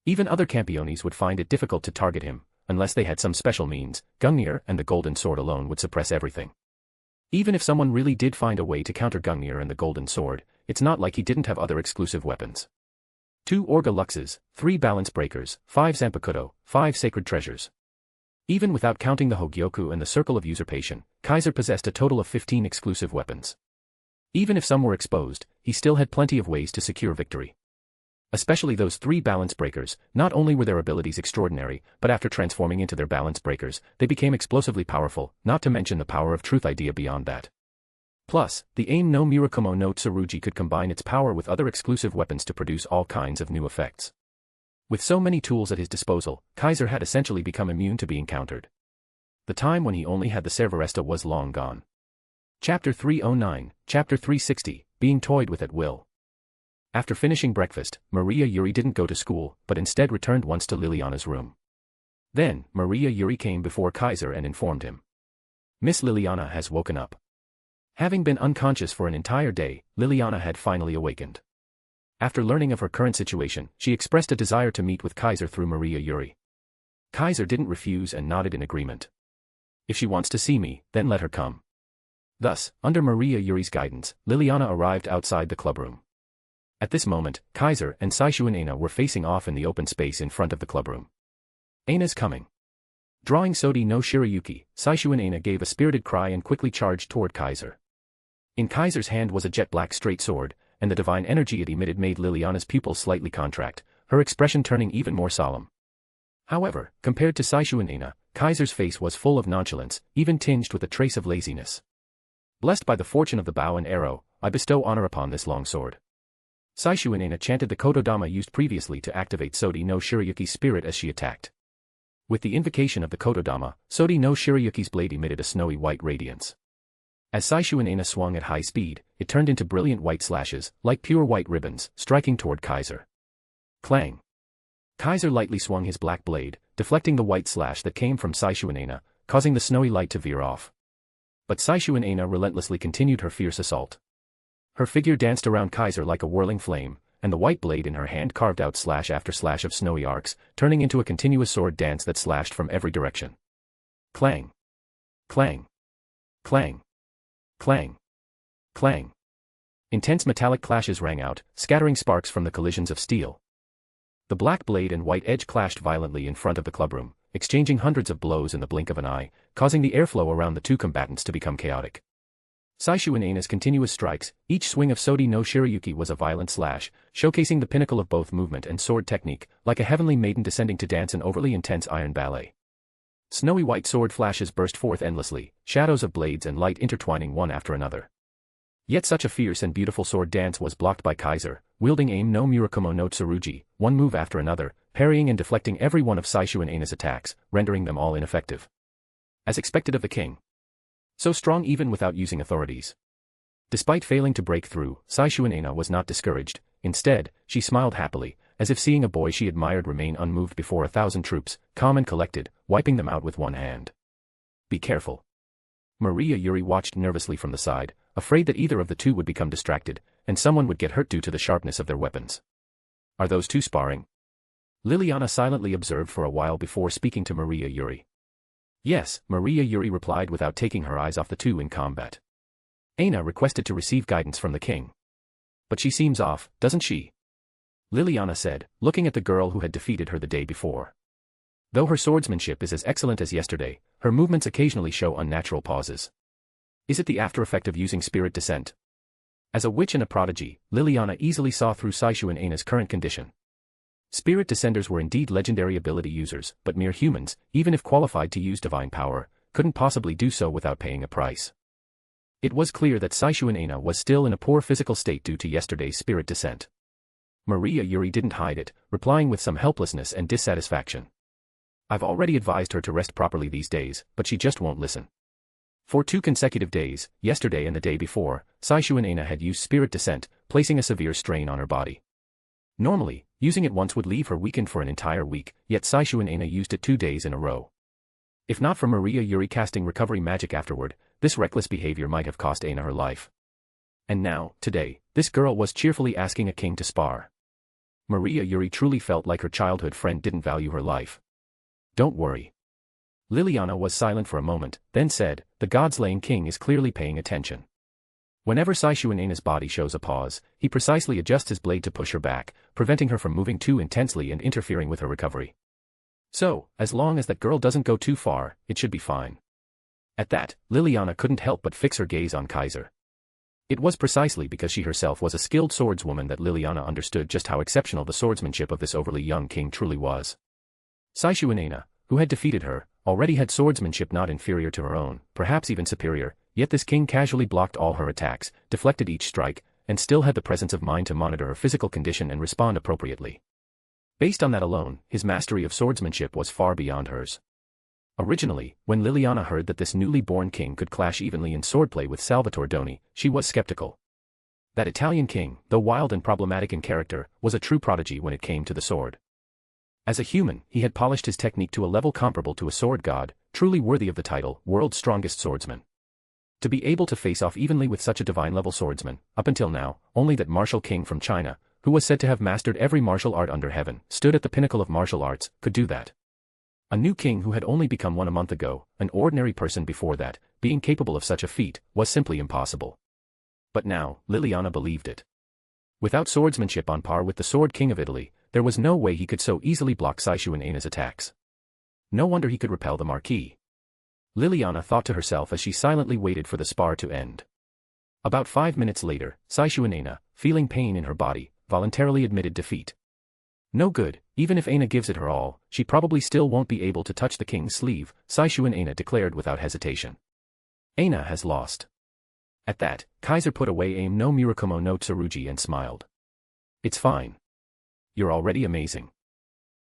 Even other Campiones would find it difficult to target him, unless they had some special means. Gungnir and the Golden Sword alone would suppress everything. Even if someone really did find a way to counter Gungnir and the Golden Sword, it's not like he didn't have other exclusive weapons. 2 Orga Luxes, 3 Balance Breakers, 5 Zanpakuto, 5 Sacred Treasures. Even without counting the Hogyoku and the Circle of Usurpation, Kaiser possessed a total of 15 exclusive weapons. Even if some were exposed, he still had plenty of ways to secure victory. Especially those 3 balance breakers, not only were their abilities extraordinary, but after transforming into their balance breakers, they became explosively powerful, not to mention the power of truth idea beyond that. Plus, the Aim no Murakumo no Tsurugi could combine its power with other exclusive weapons to produce all kinds of new effects. With so many tools at his disposal, Kaiser had essentially become immune to being countered. The time when he only had the Ser-Veresta was long gone. Chapter 309, Chapter 360, Being Toyed with at Will. After finishing breakfast, Maria Yuri didn't go to school, but instead returned once to Liliana's room. Then, Maria Yuri came before Kaiser and informed him. Miss Liliana has woken up. Having been unconscious for an entire day, Liliana had finally awakened. After learning of her current situation, she expressed a desire to meet with Kaiser through Maria Yuri. Kaiser didn't refuse and nodded in agreement. If she wants to see me, then let her come. Thus, under Maria Yuri's guidance, Liliana arrived outside the clubroom. At this moment, Kaiser and Saishu and Aina were facing off in the open space in front of the clubroom. Aina's coming. Drawing Sodi no Shirayuki, Saishu and Aina gave a spirited cry and quickly charged toward Kaiser. In Kaiser's hand was a jet-black straight sword, and the divine energy it emitted made Liliana's pupils slightly contract, her expression turning even more solemn. However, compared to Saishu and Aina, Kaiser's face was full of nonchalance, even tinged with a trace of laziness. Blessed by the fortune of the bow and arrow, I bestow honor upon this long sword. Saishu and Aina chanted the Kotodama used previously to activate Sodi no Shirayuki's spirit as she attacked. With the invocation of the Kotodama, Sodi no Shirayuki's blade emitted a snowy white radiance. As Saishu and Aina swung at high speed, it turned into brilliant white slashes, like pure white ribbons, striking toward Kaiser. Clang! Kaiser lightly swung his black blade, deflecting the white slash that came from Saishu and Aina, causing the snowy light to veer off. But Saishu and Aina relentlessly continued her fierce assault. Her figure danced around Kaiser like a whirling flame, and the white blade in her hand carved out slash after slash of snowy arcs, turning into a continuous sword dance that slashed from every direction. Clang! Clang! Clang! Clang! Clang! Intense metallic clashes rang out, scattering sparks from the collisions of steel. The black blade and white edge clashed violently in front of the clubroom, exchanging hundreds of blows in the blink of an eye, causing the airflow around the two combatants to become chaotic. Saishu and Aina's continuous strikes, each swing of Sodi no Shirayuki was a violent slash, showcasing the pinnacle of both movement and sword technique, like a heavenly maiden descending to dance an overly intense iron ballet. Snowy white sword flashes burst forth endlessly, shadows of blades and light intertwining one after another. Yet such a fierce and beautiful sword dance was blocked by Kaiser, wielding Aim no Murakumo no Tsurugi, one move after another, parrying and deflecting every one of Saishu and Aina's attacks, rendering them all ineffective. As expected of the king. So strong even without using authorities. Despite failing to break through, Saishu and Aina was not discouraged. Instead, she smiled happily, as if seeing a boy she admired remain unmoved before 1,000 troops, calm and collected, wiping them out with one hand. Be careful. Maria Yuri watched nervously from the side, afraid that either of the two would become distracted, and someone would get hurt due to the sharpness of their weapons. Are those two sparring? Liliana silently observed for a while before speaking to Maria Yuri. Yes, Maria Yuri replied without taking her eyes off the two in combat. Aina requested to receive guidance from the king. But she seems off, doesn't she? Liliana said, looking at the girl who had defeated her the day before. Though her swordsmanship is as excellent as yesterday, her movements occasionally show unnatural pauses. Is it the after effect of using spirit descent? As a witch and a prodigy, Liliana easily saw through Saishu and Aina's current condition. Spirit descenders were indeed legendary ability users, but mere humans, even if qualified to use divine power, couldn't possibly do so without paying a price. It was clear that Saishu and Aina was still in a poor physical state due to yesterday's spirit descent. Maria Yuri didn't hide it, replying with some helplessness and dissatisfaction. I've already advised her to rest properly these days, but she just won't listen. For 2 consecutive days, yesterday and the day before, Saishu and Aina had used spirit descent, placing a severe strain on her body. Normally, using it once would leave her weakened for an entire week, yet Saishu and Aina used it 2 days in a row. If not for Maria Yuri casting recovery magic afterward, this reckless behavior might have cost Aina her life. And now, today, this girl was cheerfully asking a king to spar. Maria Yuri truly felt like her childhood friend didn't value her life. Don't worry. Liliana was silent for a moment, then said, the god-slaying king is clearly paying attention. Whenever Saishuanena's body shows a pause, he precisely adjusts his blade to push her back, preventing her from moving too intensely and interfering with her recovery. So, as long as that girl doesn't go too far, it should be fine. At that, Liliana couldn't help but fix her gaze on Kaiser. It was precisely because she herself was a skilled swordswoman that Liliana understood just how exceptional the swordsmanship of this overly young king truly was. Saishuanena, who had defeated her, already had swordsmanship not inferior to her own, perhaps even superior, yet this king casually blocked all her attacks, deflected each strike, and still had the presence of mind to monitor her physical condition and respond appropriately. Based on that alone, his mastery of swordsmanship was far beyond hers. Originally, when Liliana heard that this newly born king could clash evenly in swordplay with Salvatore Doni, she was skeptical. That Italian king, though wild and problematic in character, was a true prodigy when it came to the sword. As a human, he had polished his technique to a level comparable to a sword god, truly worthy of the title, world's strongest swordsman. To be able to face off evenly with such a divine-level swordsman, up until now, only that martial king from China, who was said to have mastered every martial art under heaven, stood at the pinnacle of martial arts, could do that. A new king who had only become one a month ago, an ordinary person before that, being capable of such a feat, was simply impossible. But now, Liliana believed it. Without swordsmanship on par with the Sword King of Italy, there was no way he could so easily block Saishuanena's attacks. No wonder he could repel the Marquis. Liliana thought to herself as she silently waited for the spar to end. About 5 minutes later, Saishuanena, feeling pain in her body, voluntarily admitted defeat. No good, even if Aina gives it her all, she probably still won't be able to touch the king's sleeve, Saishuanena declared without hesitation. Aina has lost. At that, Kaiser put away Aim no Murakumo no Tsurugi and smiled. It's fine. You're already amazing.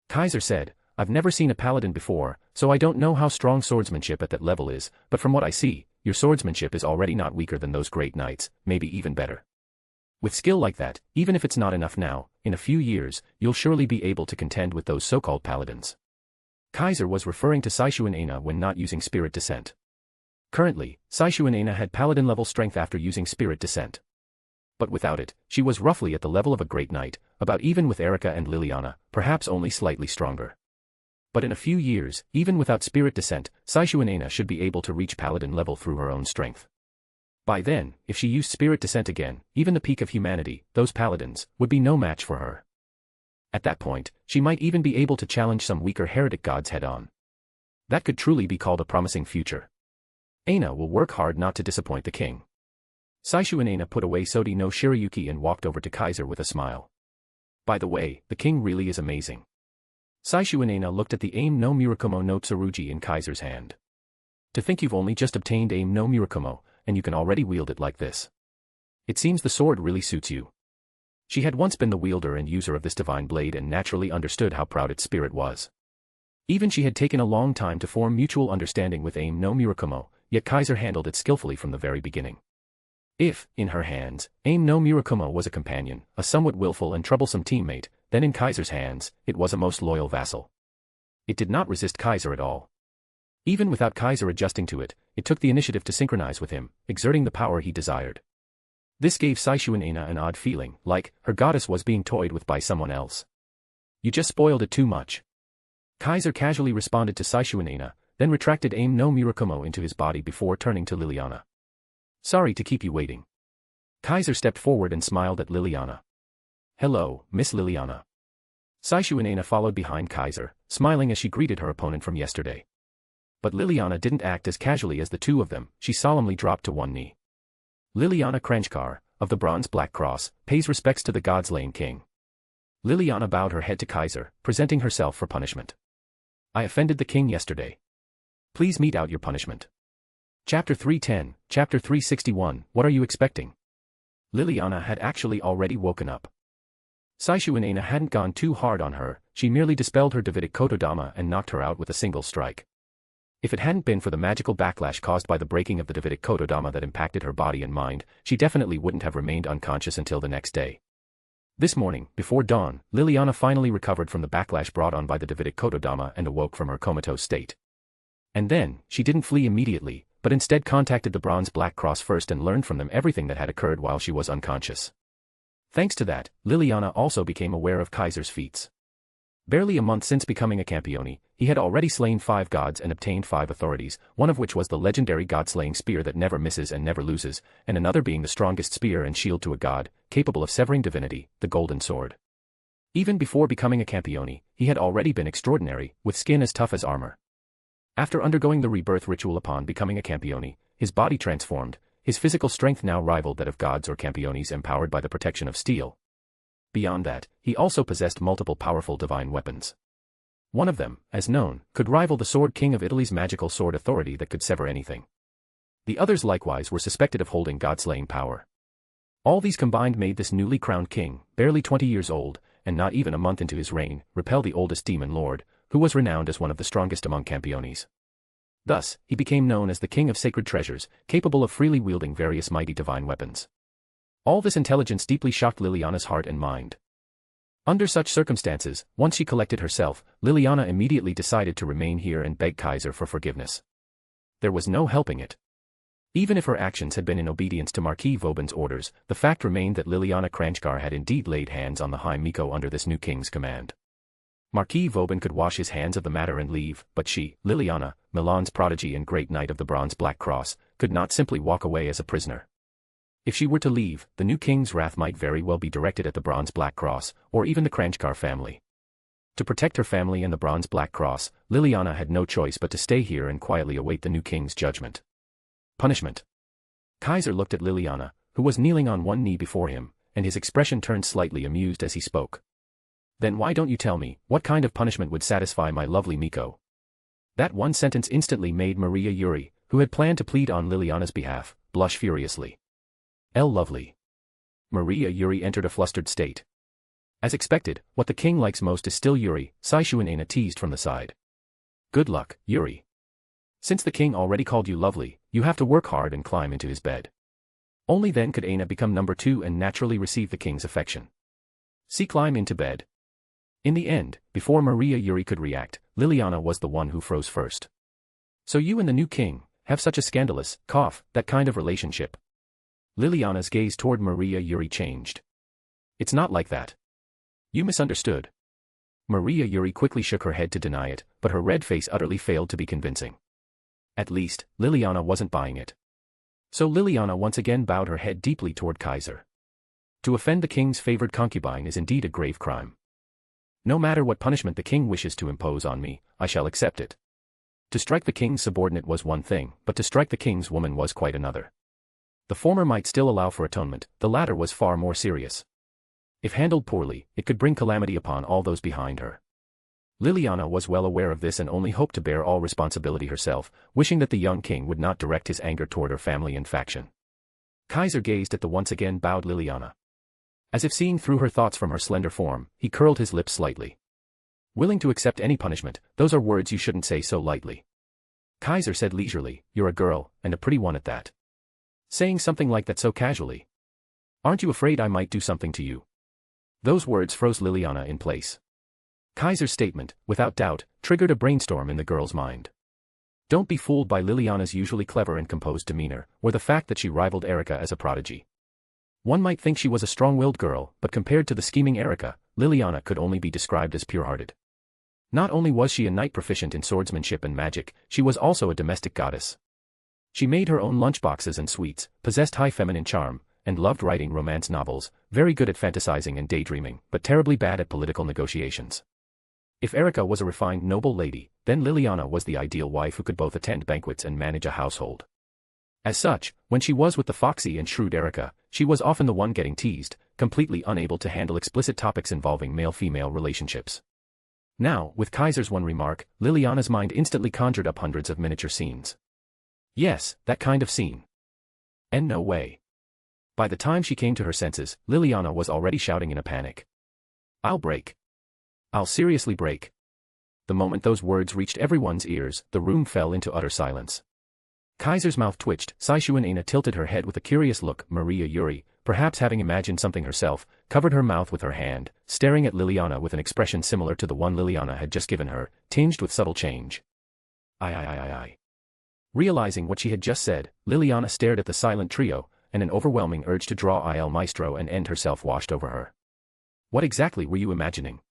Kaiser said, I've never seen a paladin before, so I don't know how strong swordsmanship at that level is, but from what I see, your swordsmanship is already not weaker than those great knights, maybe even better. With skill like that, even if it's not enough now, in a few years, you'll surely be able to contend with those so-called paladins. Kaiser was referring to Saishuanena when not using Spirit Descent. Currently, Saishuanena had paladin-level strength after using Spirit Descent. But without it, she was roughly at the level of a great knight, about even with Erika and Liliana, perhaps only slightly stronger. But in a few years, even without Spirit Descent, Saishuanena should be able to reach paladin level through her own strength. By then, if she used Spirit Descent again, even the peak of humanity, those paladins, would be no match for her. At that point, she might even be able to challenge some weaker heretic gods head-on. That could truly be called a promising future. Aina will work hard not to disappoint the king. Saishuanena put away Sodi no Shirayuki and walked over to Kaiser with a smile. By the way, the king really is amazing. Saishuanena looked at the Aim no Murakumo no Tsurugi in Kaiser's hand. To think you've only just obtained Aim no Murakumo, and you can already wield it like this. It seems the sword really suits you. She had once been the wielder and user of this divine blade and naturally understood how proud its spirit was. Even she had taken a long time to form mutual understanding with Aim no Murakumo, yet Kaiser handled it skillfully from the very beginning. If, in her hands, Aim no Murakumo was a companion, a somewhat willful and troublesome teammate, then in Kaiser's hands, it was a most loyal vassal. It did not resist Kaiser at all. Even without Kaiser adjusting to it, it took the initiative to synchronize with him, exerting the power he desired. This gave Saishuanena an odd feeling, like her goddess was being toyed with by someone else. You just spoiled it too much. Kaiser casually responded to Saishuanena, then retracted Aim no Murakumo into his body before turning to Liliana. Sorry to keep you waiting. Kaiser stepped forward and smiled at Liliana. Hello, Miss Liliana. Saishuanena followed behind Kaiser, smiling as she greeted her opponent from yesterday. But Liliana didn't act as casually as the two of them, she solemnly dropped to one knee. Liliana Krenchkar, of the Bronze Black Cross, pays respects to the God's Lane King. Liliana bowed her head to Kaiser, presenting herself for punishment. I offended the king yesterday. Please mete out your punishment. Chapter 310, Chapter 361, What are you expecting? Liliana had actually already woken up. Saishuanena hadn't gone too hard on her, she merely dispelled her Davidic Kotodama and knocked her out with a single strike. If it hadn't been for the magical backlash caused by the breaking of the Davidic Kotodama that impacted her body and mind, she definitely wouldn't have remained unconscious until the next day. This morning, before dawn, Liliana finally recovered from the backlash brought on by the Davidic Kotodama and awoke from her comatose state. And then, she didn't flee immediately, but instead contacted the Bronze Black Cross first and learned from them everything that had occurred while she was unconscious. Thanks to that, Liliana also became aware of Kaiser's feats. Barely a month since becoming a Campione, he had already slain 5 gods and obtained 5 authorities, one of which was the legendary god-slaying spear that never misses and never loses, and another being the strongest spear and shield to a god, capable of severing divinity, the golden sword. Even before becoming a Campione, he had already been extraordinary, with skin as tough as armor. After undergoing the rebirth ritual upon becoming a Campione, his body transformed, his physical strength now rivaled that of gods or Campiones empowered by the protection of steel. Beyond that, he also possessed multiple powerful divine weapons. One of them, as known, could rival the Sword King of Italy's magical sword authority that could sever anything. The others likewise were suspected of holding god-slaying power. All these combined made this newly crowned king, barely 20 years old, and not even a month into his reign, repel the oldest demon lord, who was renowned as one of the strongest among Campiones. Thus, he became known as the King of Sacred Treasures, capable of freely wielding various mighty divine weapons. All this intelligence deeply shocked Liliana's heart and mind. Under such circumstances, once she collected herself, Liliana immediately decided to remain here and beg Kaiser for forgiveness. There was no helping it. Even if her actions had been in obedience to Marquis Vauban's orders, the fact remained that Liliana Kranjkar had indeed laid hands on the High Miko under this new king's command. Marquis Vauban could wash his hands of the matter and leave, but she, Liliana, Milan's prodigy and great knight of the Bronze Black Cross, could not simply walk away as a prisoner. If she were to leave, the new king's wrath might very well be directed at the Bronze Black Cross, or even the Kranjkar family. To protect her family and the Bronze Black Cross, Liliana had no choice but to stay here and quietly await the new king's judgment. Punishment. Kaiser looked at Liliana, who was kneeling on one knee before him, and his expression turned slightly amused as he spoke. Then why don't you tell me, what kind of punishment would satisfy my lovely Miko? That one sentence instantly made Maria Yuri, who had planned to plead on Liliana's behalf, blush furiously. Lovely. Maria Yuri entered a flustered state. As expected, what the king likes most is still Yuri, Saishuan teased from the side. Good luck, Yuri. Since the king already called you lovely, you have to work hard and climb into his bed. Only then could Aina become number 2 and naturally receive the king's affection. See, climb into bed. In the end, before Maria Yuri could react, Liliana was the one who froze first. So you and the new king have such a scandalous, that kind of relationship? Liliana's gaze toward Maria Yuri changed. It's not like that. You misunderstood. Maria Yuri quickly shook her head to deny it, but her red face utterly failed to be convincing. At least, Liliana wasn't buying it. So Liliana once again bowed her head deeply toward Kaiser. To offend the king's favored concubine is indeed a grave crime. No matter what punishment the king wishes to impose on me, I shall accept it. To strike the king's subordinate was one thing, but to strike the king's woman was quite another. The former might still allow for atonement, the latter was far more serious. If handled poorly, it could bring calamity upon all those behind her. Liliana was well aware of this and only hoped to bear all responsibility herself, wishing that the young king would not direct his anger toward her family and faction. Kaiser gazed at the once again bowed Liliana. As if seeing through her thoughts from her slender form, he curled his lips slightly. Willing to accept any punishment, those are words you shouldn't say so lightly. Kaiser said leisurely, you're a girl, and a pretty one at that. Saying something like that so casually. Aren't you afraid I might do something to you? Those words froze Liliana in place. Kaiser's statement, without doubt, triggered a brainstorm in the girl's mind. Don't be fooled by Liliana's usually clever and composed demeanor, or the fact that she rivaled Erika as a prodigy. One might think she was a strong-willed girl, but compared to the scheming Erika, Liliana could only be described as pure-hearted. Not only was she a knight proficient in swordsmanship and magic, she was also a domestic goddess. She made her own lunchboxes and sweets, possessed high feminine charm, and loved writing romance novels, very good at fantasizing and daydreaming, but terribly bad at political negotiations. If Erika was a refined noble lady, then Liliana was the ideal wife who could both attend banquets and manage a household. As such, when she was with the foxy and shrewd Erika, she was often the one getting teased, completely unable to handle explicit topics involving male-female relationships. Now, with Kaiser's one remark, Liliana's mind instantly conjured up hundreds of miniature scenes. Yes, that kind of scene. And no way. By the time she came to her senses, Liliana was already shouting in a panic. I'll break. I'll seriously break. The moment those words reached everyone's ears, the room fell into utter silence. Kaiser's mouth twitched, Saishuan tilted her head with a curious look, Maria Yuri, perhaps having imagined something herself, covered her mouth with her hand, staring at Liliana with an expression similar to the one Liliana had just given her, tinged with subtle change. I. Realizing what she had just said, Liliana stared at the silent trio, and an overwhelming urge to draw Il Maestro and end herself washed over her. What exactly were you imagining?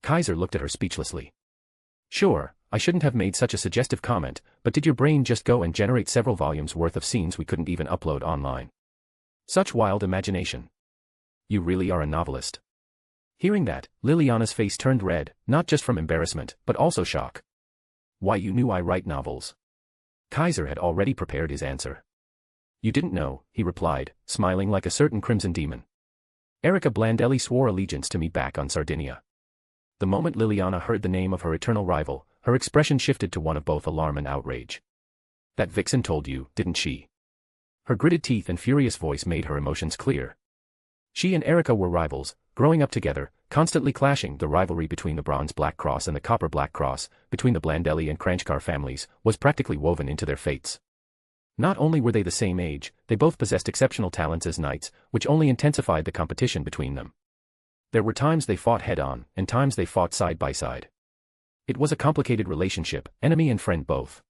Kaiser looked at her speechlessly. Sure, I shouldn't have made such a suggestive comment, but did your brain just go and generate several volumes worth of scenes we couldn't even upload online? Such wild imagination. You really are a novelist. Hearing that, Liliana's face turned red, not just from embarrassment, but also shock. Why, you knew I write novels. Kaiser had already prepared his answer. You didn't know, he replied, smiling like a certain crimson demon. Erika Blandelli swore allegiance to me back on Sardinia. The moment Liliana heard the name of her eternal rival, her expression shifted to one of both alarm and outrage. That vixen told you, didn't she? Her gritted teeth and furious voice made her emotions clear. She and Erika were rivals, growing up together, constantly clashing. The rivalry between the Bronze Black Cross and the Copper Black Cross, between the Blandelli and Kranjkar families, was practically woven into their fates. Not only were they the same age, they both possessed exceptional talents as knights, which only intensified the competition between them. There were times they fought head-on, and times they fought side by side. It was a complicated relationship, enemy and friend both.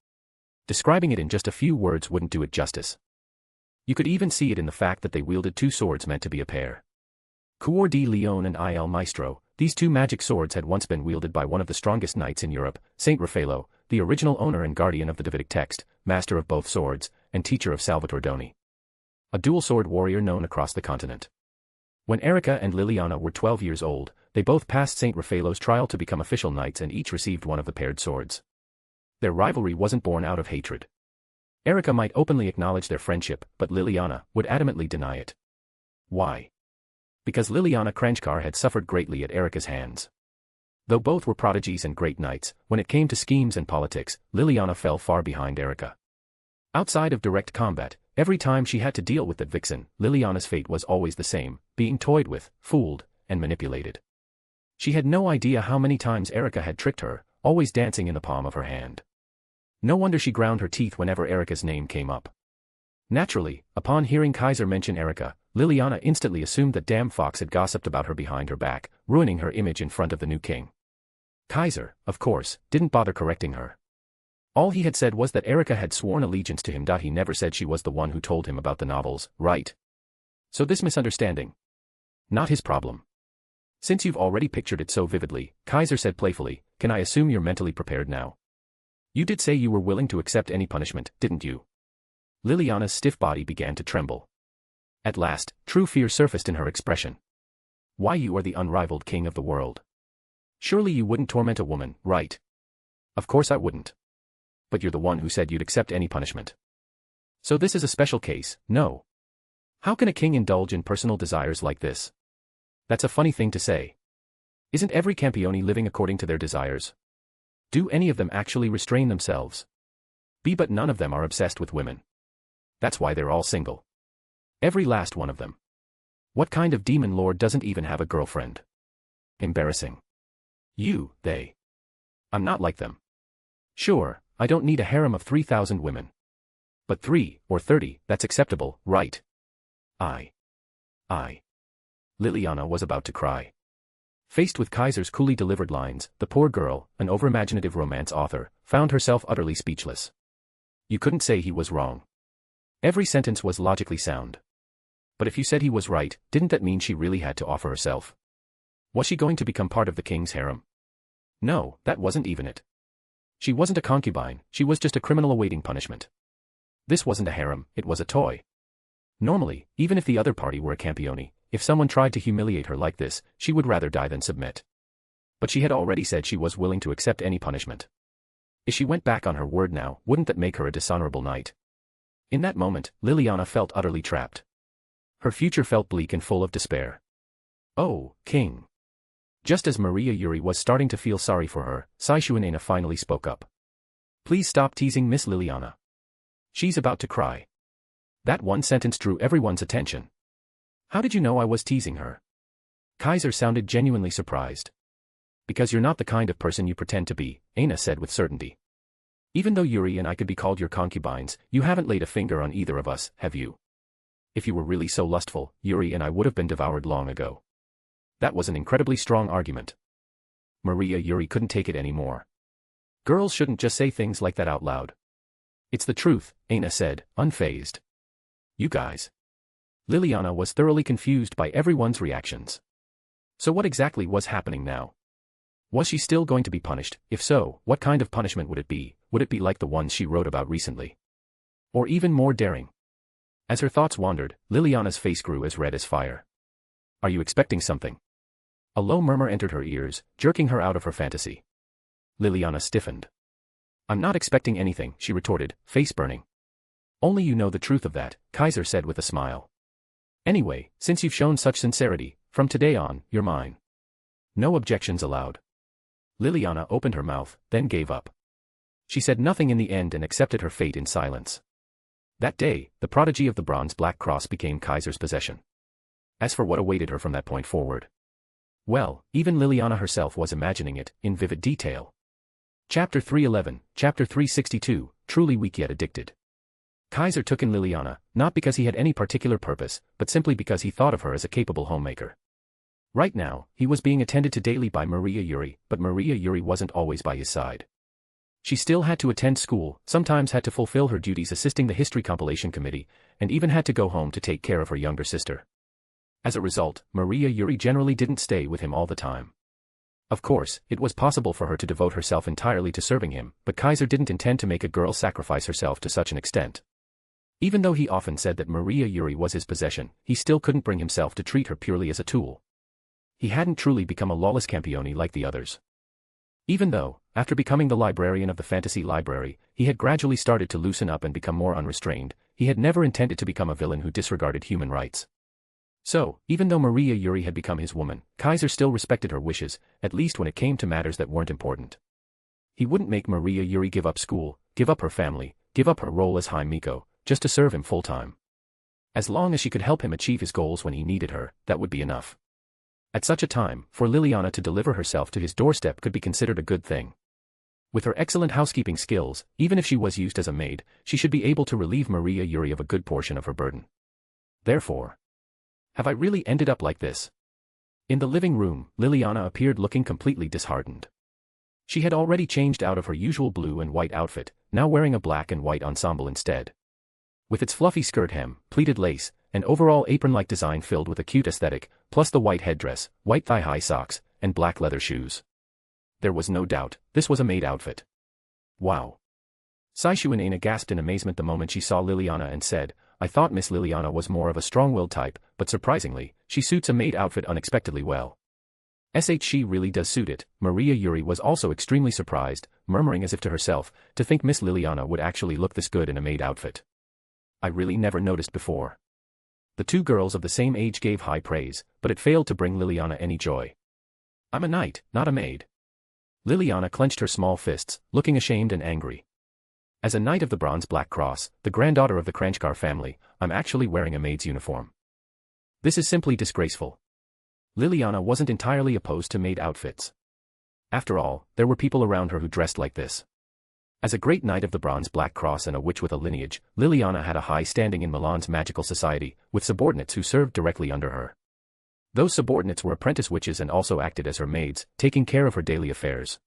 Describing it in just a few words wouldn't do it justice. You could even see it in the fact that they wielded two swords meant to be a pair. Cuor de Leon and Il Maestro, these two magic swords had once been wielded by one of the strongest knights in Europe, Saint Raffaello, the original owner and guardian of the Davidic text, master of both swords, and teacher of Salvator Doni. A dual-sword warrior known across the continent. When Erika and Liliana were 12 years old, they both passed Saint Raffaello's trial to become official knights and each received one of the paired swords. Their rivalry wasn't born out of hatred. Erika might openly acknowledge their friendship, but Liliana would adamantly deny it. Why? Because Liliana Kranjkar had suffered greatly at Erika's hands. Though both were prodigies and great knights, when it came to schemes and politics, Liliana fell far behind Erika. Outside of direct combat, every time she had to deal with that vixen, Liliana's fate was always the same, being toyed with, fooled, and manipulated. She had no idea how many times Erika had tricked her, always dancing in the palm of her hand. No wonder she ground her teeth whenever Erika's name came up. Naturally, upon hearing Kaiser mention Erika, Liliana instantly assumed that damn fox had gossiped about her behind her back, ruining her image in front of the new king. Kaiser, of course, didn't bother correcting her. All he had said was that Erika had sworn allegiance to him. He never said she was the one who told him about the novels, right? So this misunderstanding? Not his problem. Since you've already pictured it so vividly, Kaiser said playfully, can I assume you're mentally prepared now? You did say you were willing to accept any punishment, didn't you? Liliana's stiff body began to tremble. At last, true fear surfaced in her expression. Why, you are the unrivaled king of the world. Surely you wouldn't torment a woman, right? Of course I wouldn't. But you're the one who said you'd accept any punishment. So this is a special case, no? How can a king indulge in personal desires like this? That's a funny thing to say. Isn't every Campione living according to their desires? Do any of them actually restrain themselves? But none of them are obsessed with women. That's why they're all single. Every last one of them. What kind of demon lord doesn't even have a girlfriend? Embarrassing. They. I'm not like them. Sure, I don't need a harem of 3,000 women. But 3, or 30, that's acceptable, right? I. Liliana was about to cry. Faced with Kaiser's coolly delivered lines, the poor girl, an overimaginative romance author, found herself utterly speechless. You couldn't say he was wrong. Every sentence was logically sound. But if you said he was right, didn't that mean she really had to offer herself? Was she going to become part of the king's harem? No, that wasn't even it. She wasn't a concubine, she was just a criminal awaiting punishment. This wasn't a harem, it was a toy. Normally, even if the other party were a Campione, if someone tried to humiliate her like this, she would rather die than submit. But she had already said she was willing to accept any punishment. If she went back on her word now, wouldn't that make her a dishonorable knight? In that moment, Liliana felt utterly trapped. Her future felt bleak and full of despair. Oh, king. Just as Maria Yuri was starting to feel sorry for her, Saishuanena finally spoke up. Please stop teasing Miss Liliana. She's about to cry. That one sentence drew everyone's attention. How did you know I was teasing her? Kaiser sounded genuinely surprised. Because you're not the kind of person you pretend to be, Aina said with certainty. Even though Yuri and I could be called your concubines, you haven't laid a finger on either of us, have you? If you were really so lustful, Yuri and I would have been devoured long ago. That was an incredibly strong argument. Maria Yuri couldn't take it anymore. Girls shouldn't just say things like that out loud. It's the truth, Aina said, unfazed. You guys. Liliana was thoroughly confused by everyone's reactions. So what exactly was happening now? Was she still going to be punished? If so, what kind of punishment would it be? Would it be like the ones she wrote about recently? Or even more daring? As her thoughts wandered, Liliana's face grew as red as fire. Are you expecting something? A low murmur entered her ears, jerking her out of her fantasy. Liliana stiffened. I'm not expecting anything, she retorted, face burning. Only you know the truth of that, Kaiser said with a smile. Anyway, since you've shown such sincerity, from today on, you're mine. No objections allowed. Liliana opened her mouth, then gave up. She said nothing in the end and accepted her fate in silence. That day, the prodigy of the Bronze Black Cross became Kaiser's possession. As for what awaited her from that point forward, well, even Liliana herself was imagining it, in vivid detail. Chapter 311, Chapter 362, Truly Weak Yet Addicted. Kaiser took in Liliana, not because he had any particular purpose, but simply because he thought of her as a capable homemaker. Right now, he was being attended to daily by Maria Yuri, but Maria Yuri wasn't always by his side. She still had to attend school, sometimes had to fulfill her duties assisting the history compilation committee, and even had to go home to take care of her younger sister. As a result, Maria Yuri generally didn't stay with him all the time. Of course, it was possible for her to devote herself entirely to serving him, but Kaiser didn't intend to make a girl sacrifice herself to such an extent. Even though he often said that Maria Yuri was his possession, he still couldn't bring himself to treat her purely as a tool. He hadn't truly become a lawless Campione like the others. Even though, after becoming the librarian of the fantasy library, he had gradually started to loosen up and become more unrestrained, he had never intended to become a villain who disregarded human rights. So, even though Maria Yuri had become his woman, Kaiser still respected her wishes, at least when it came to matters that weren't important. He wouldn't make Maria Yuri give up school, give up her family, give up her role as High Miko, just to serve him full-time. As long as she could help him achieve his goals when he needed her, that would be enough. At such a time, for Liliana to deliver herself to his doorstep could be considered a good thing. With her excellent housekeeping skills, even if she was used as a maid, she should be able to relieve Maria Yuri of a good portion of her burden. Therefore, have I really ended up like this? In the living room, Liliana appeared looking completely disheartened. She had already changed out of her usual blue and white outfit, now wearing a black and white ensemble instead. With its fluffy skirt hem, pleated lace, and overall apron-like design filled with a cute aesthetic, plus the white headdress, white thigh-high socks, and black leather shoes. There was no doubt, this was a maid outfit. Wow. Saishu Inanna gasped in amazement the moment she saw Liliana and said, I thought Miss Liliana was more of a strong-willed type, but surprisingly, she suits a maid outfit unexpectedly well. She really does suit it. Maria Yuri was also extremely surprised, murmuring as if to herself, to think Miss Liliana would actually look this good in a maid outfit. I really never noticed before. The two girls of the same age gave high praise, but it failed to bring Liliana any joy. I'm a knight, not a maid. Liliana clenched her small fists, looking ashamed and angry. As a knight of the Bronze Black Cross, the granddaughter of the Kranjkar family, I'm actually wearing a maid's uniform. This is simply disgraceful. Liliana wasn't entirely opposed to maid outfits. After all, there were people around her who dressed like this. As a great knight of the Bronze Black Cross and a witch with a lineage, Liliana had a high standing in Milan's magical society, with subordinates who served directly under her. Those subordinates were apprentice witches and also acted as her maids, taking care of her daily affairs.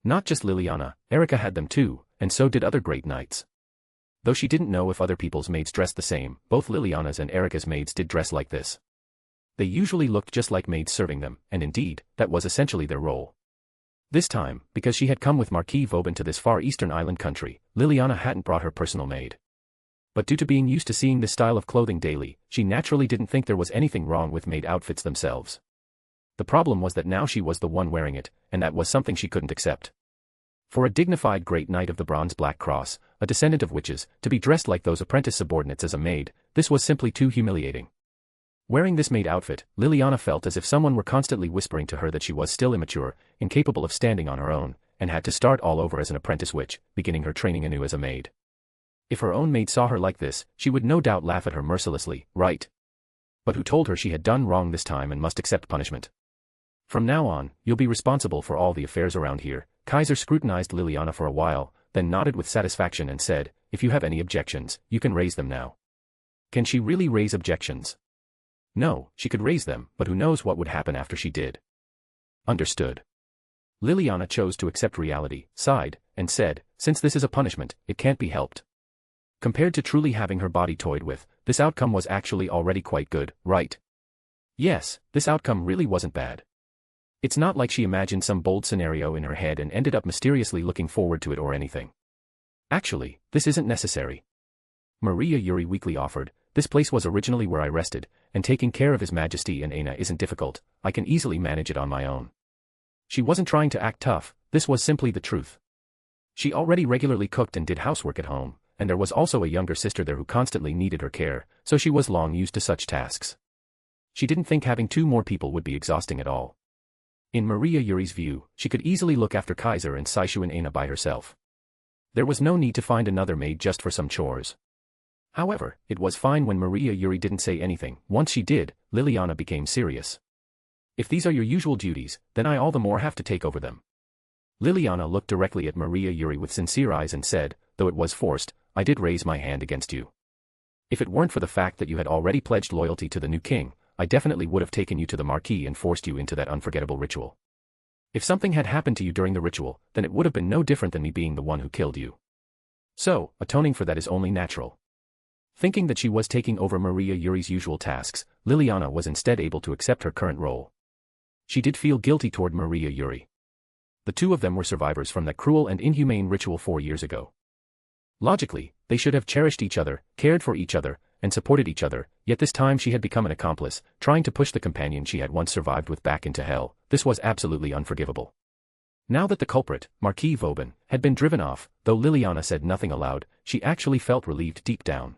Not just Liliana, Erika had them too, and so did other great knights. Though she didn't know if other people's maids dressed the same, both Liliana's and Erika's maids did dress like this. They usually looked just like maids serving them, and indeed, that was essentially their role. This time, because she had come with Marquis Vauban to this far eastern island country, Liliana hadn't brought her personal maid. But due to being used to seeing this style of clothing daily, she naturally didn't think there was anything wrong with maid outfits themselves. The problem was that now she was the one wearing it, and that was something she couldn't accept. For a dignified great knight of the Bronze Black Cross, a descendant of witches, to be dressed like those apprentice subordinates as a maid, this was simply too humiliating. Wearing this maid outfit, Liliana felt as if someone were constantly whispering to her that she was still immature, incapable of standing on her own, and had to start all over as an apprentice witch, beginning her training anew as a maid. If her own maid saw her like this, she would no doubt laugh at her mercilessly, right? But who told her she had done wrong this time and must accept punishment? From now on, you'll be responsible for all the affairs around here. Kaiser scrutinized Liliana for a while, then nodded with satisfaction and said, if you have any objections, you can raise them now. Can she really raise objections? No, she could raise them, but who knows what would happen after she did. Understood. Liliana chose to accept reality, sighed, and said, since this is a punishment, it can't be helped. Compared to truly having her body toyed with, this outcome was actually already quite good, right? Yes, this outcome really wasn't bad. It's not like she imagined some bold scenario in her head and ended up mysteriously looking forward to it or anything. Actually, this isn't necessary. Maria Yuri weakly offered, this place was originally where I rested, and taking care of His Majesty and Aina isn't difficult, I can easily manage it on my own. She wasn't trying to act tough, this was simply the truth. She already regularly cooked and did housework at home, and there was also a younger sister there who constantly needed her care, so she was long used to such tasks. She didn't think having 2 more people would be exhausting at all. In Maria Yuri's view, she could easily look after Kaiser and Saishu and Aina by herself. There was no need to find another maid just for some chores. However, it was fine when Maria Yuri didn't say anything. Once she did, Liliana became serious. If these are your usual duties, then I all the more have to take over them. Liliana looked directly at Maria Yuri with sincere eyes and said, though it was forced, I did raise my hand against you. If it weren't for the fact that you had already pledged loyalty to the new king, I definitely would have taken you to the marquee and forced you into that unforgettable ritual. If something had happened to you during the ritual, then it would have been no different than me being the one who killed you. So, atoning for that is only natural. Thinking that she was taking over Maria Yuri's usual tasks, Liliana was instead able to accept her current role. She did feel guilty toward Maria Yuri. The 2 of them were survivors from that cruel and inhumane ritual 4 years ago. Logically, they should have cherished each other, cared for each other, and supported each other, yet this time she had become an accomplice, trying to push the companion she had once survived with back into hell. This was absolutely unforgivable. Now that the culprit, Marquis Vauban, had been driven off, though Liliana said nothing aloud, she actually felt relieved deep down.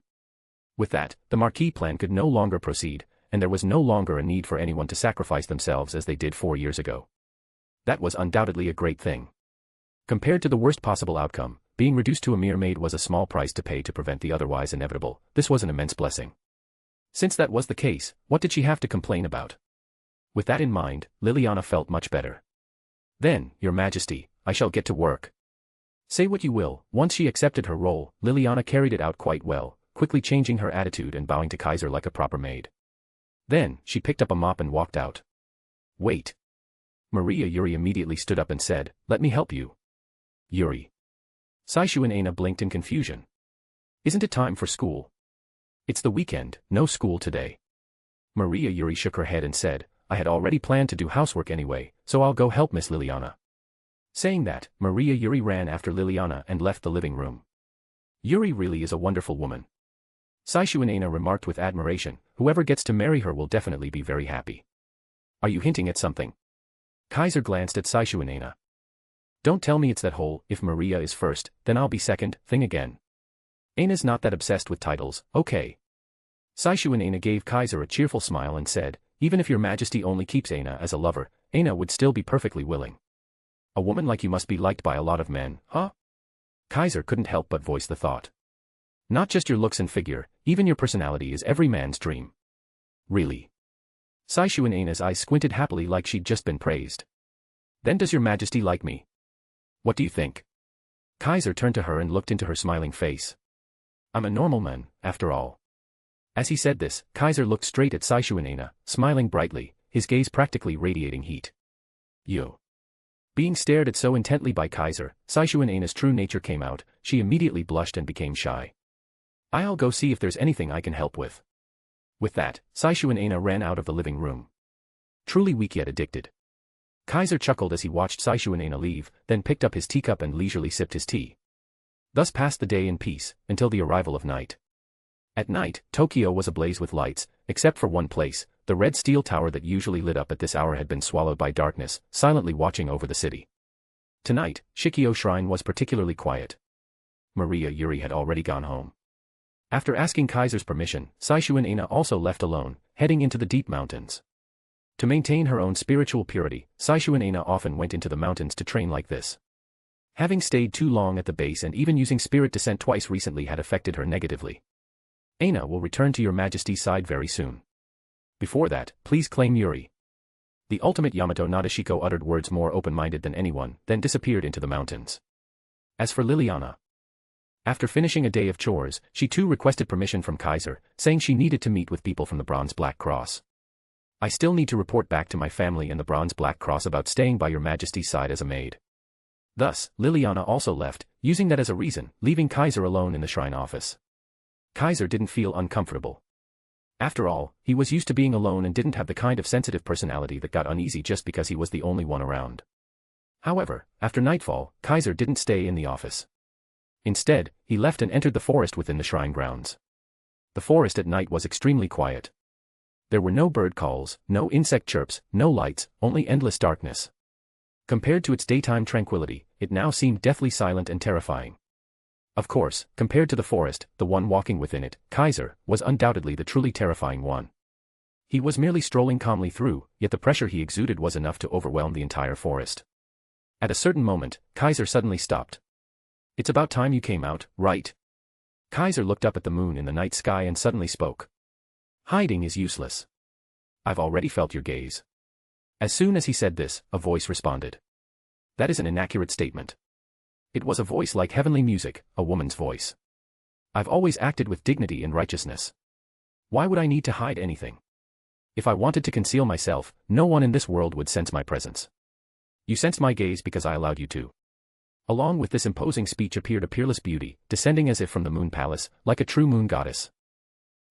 With that, the Marquis plan could no longer proceed, and there was no longer a need for anyone to sacrifice themselves as they did 4 years ago. That was undoubtedly a great thing. Compared to the worst possible outcome, being reduced to a mere maid was a small price to pay to prevent the otherwise inevitable. This was an immense blessing. Since that was the case, what did she have to complain about? With that in mind, Liliana felt much better. Then, Your Majesty, I shall get to work. Say what you will. Once she accepted her role, Liliana carried it out quite well, quickly changing her attitude and bowing to Kaiser like a proper maid. Then, she picked up a mop and walked out. Wait. Maria Yuri immediately stood up and said, let me help you. Yuri. Saishu and Aina blinked in confusion. Isn't it time for school? It's the weekend, no school today. Maria Yuri shook her head and said, I had already planned to do housework anyway, so I'll go help Miss Liliana. Saying that, Maria Yuri ran after Liliana and left the living room. Yuri really is a wonderful woman. Saishu and Aina remarked with admiration, whoever gets to marry her will definitely be very happy. Are you hinting at something? Kaiser glanced at Saishu and Aina. Don't tell me it's that whole, if Maria is first, then I'll be second, thing again. Aina's not that obsessed with titles, okay. Saishu and Aina gave Kaiser a cheerful smile and said, even if Your Majesty only keeps Aina as a lover, Aina would still be perfectly willing. A woman like you must be liked by a lot of men, huh? Kaiser couldn't help but voice the thought. Not just your looks and figure, even your personality is every man's dream. Really? Saishu and Aina's eyes squinted happily like she'd just been praised. Then does Your Majesty like me? What do you think? Kaiser turned to her and looked into her smiling face. I'm a normal man, after all. As he said this, Kaiser looked straight at Saishu and Aina, smiling brightly, his gaze practically radiating heat. You. Being stared at so intently by Kaiser, Saishu and Aina's true nature came out, she immediately blushed and became shy. I'll go see if there's anything I can help with. With that, Saishu and Aina ran out of the living room. Truly weak yet addicted. Kaiser chuckled as he watched Saishu and Aina leave, then picked up his teacup and leisurely sipped his tea. Thus passed the day in peace, until the arrival of night. At night, Tokyo was ablaze with lights, except for one place, the red steel tower that usually lit up at this hour had been swallowed by darkness, silently watching over the city. Tonight, Shikio Shrine was particularly quiet. Maria Yuri had already gone home. After asking Kaiser's permission, Saishu and Aina also left alone, heading into the deep mountains. To maintain her own spiritual purity, Saishu and Aina often went into the mountains to train like this. Having stayed too long at the base and even using spirit descent twice recently had affected her negatively. Aina will return to Your Majesty's side very soon. Before that, please claim Yuri. The ultimate Yamato Nadeshiko uttered words more open-minded than anyone, then disappeared into the mountains. As for Liliana. After finishing a day of chores, she too requested permission from Kaiser, saying she needed to meet with people from the Bronze Black Cross. I still need to report back to my family and the Bronze Black Cross about staying by Your Majesty's side as a maid. Thus, Liliana also left, using that as a reason, leaving Kaiser alone in the shrine office. Kaiser didn't feel uncomfortable. After all, he was used to being alone and didn't have the kind of sensitive personality that got uneasy just because he was the only one around. However, after nightfall, Kaiser didn't stay in the office. Instead, he left and entered the forest within the shrine grounds. The forest at night was extremely quiet. There were no bird calls, no insect chirps, no lights, only endless darkness. Compared to its daytime tranquility, it now seemed deathly silent and terrifying. Of course, compared to the forest, the one walking within it, Kaiser, was undoubtedly the truly terrifying one. He was merely strolling calmly through, yet the pressure he exuded was enough to overwhelm the entire forest. At a certain moment, Kaiser suddenly stopped. "It's about time you came out, right?" Kaiser looked up at the moon in the night sky and suddenly spoke. "Hiding is useless. I've already felt your gaze." As soon as he said this, a voice responded. That is an inaccurate statement. It was a voice like heavenly music, a woman's voice. "I've always acted with dignity and righteousness. Why would I need to hide anything? If I wanted to conceal myself, no one in this world would sense my presence. You sensed my gaze because I allowed you to." Along with this imposing speech appeared a peerless beauty, descending as if from the moon palace, like a true moon goddess.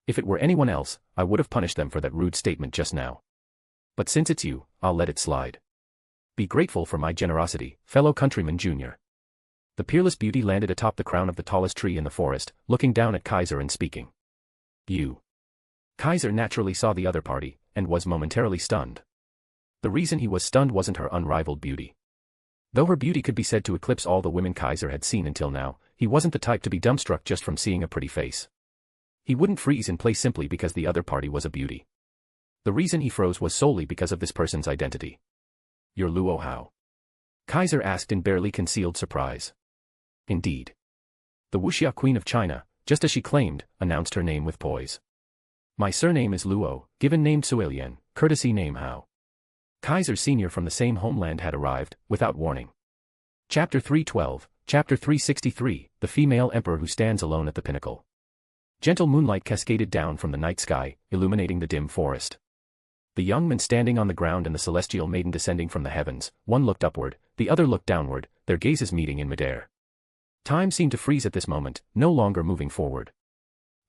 If it were anyone else, I would have punished them for that rude statement just now. But since it's you, I'll let it slide. Be grateful for my generosity, fellow countryman Junior. The peerless beauty landed atop the crown of the tallest tree in the forest, looking down at Kaiser and speaking. "You." Kaiser naturally saw the other party, and was momentarily stunned. The reason he was stunned wasn't her unrivaled beauty. Though her beauty could be said to eclipse all the women Kaiser had seen until now, he wasn't the type to be dumbstruck just from seeing a pretty face. He wouldn't freeze in place simply because the other party was a beauty. The reason he froze was solely because of this person's identity. "You're Luo Hao?" Kaiser asked in barely concealed surprise. Indeed. The Wuxia Queen of China, just as she claimed, announced her name with poise. "My surname is Luo, given name Suilian, courtesy name Hao." Kaiser Sr. from the same homeland had arrived, without warning. Chapter 312, Chapter 363, The Female Emperor Who Stands Alone at the Pinnacle. Gentle moonlight cascaded down from the night sky, illuminating the dim forest. The young man standing on the ground and the celestial maiden descending from the heavens, one looked upward, the other looked downward, their gazes meeting in midair. Time seemed to freeze at this moment, no longer moving forward.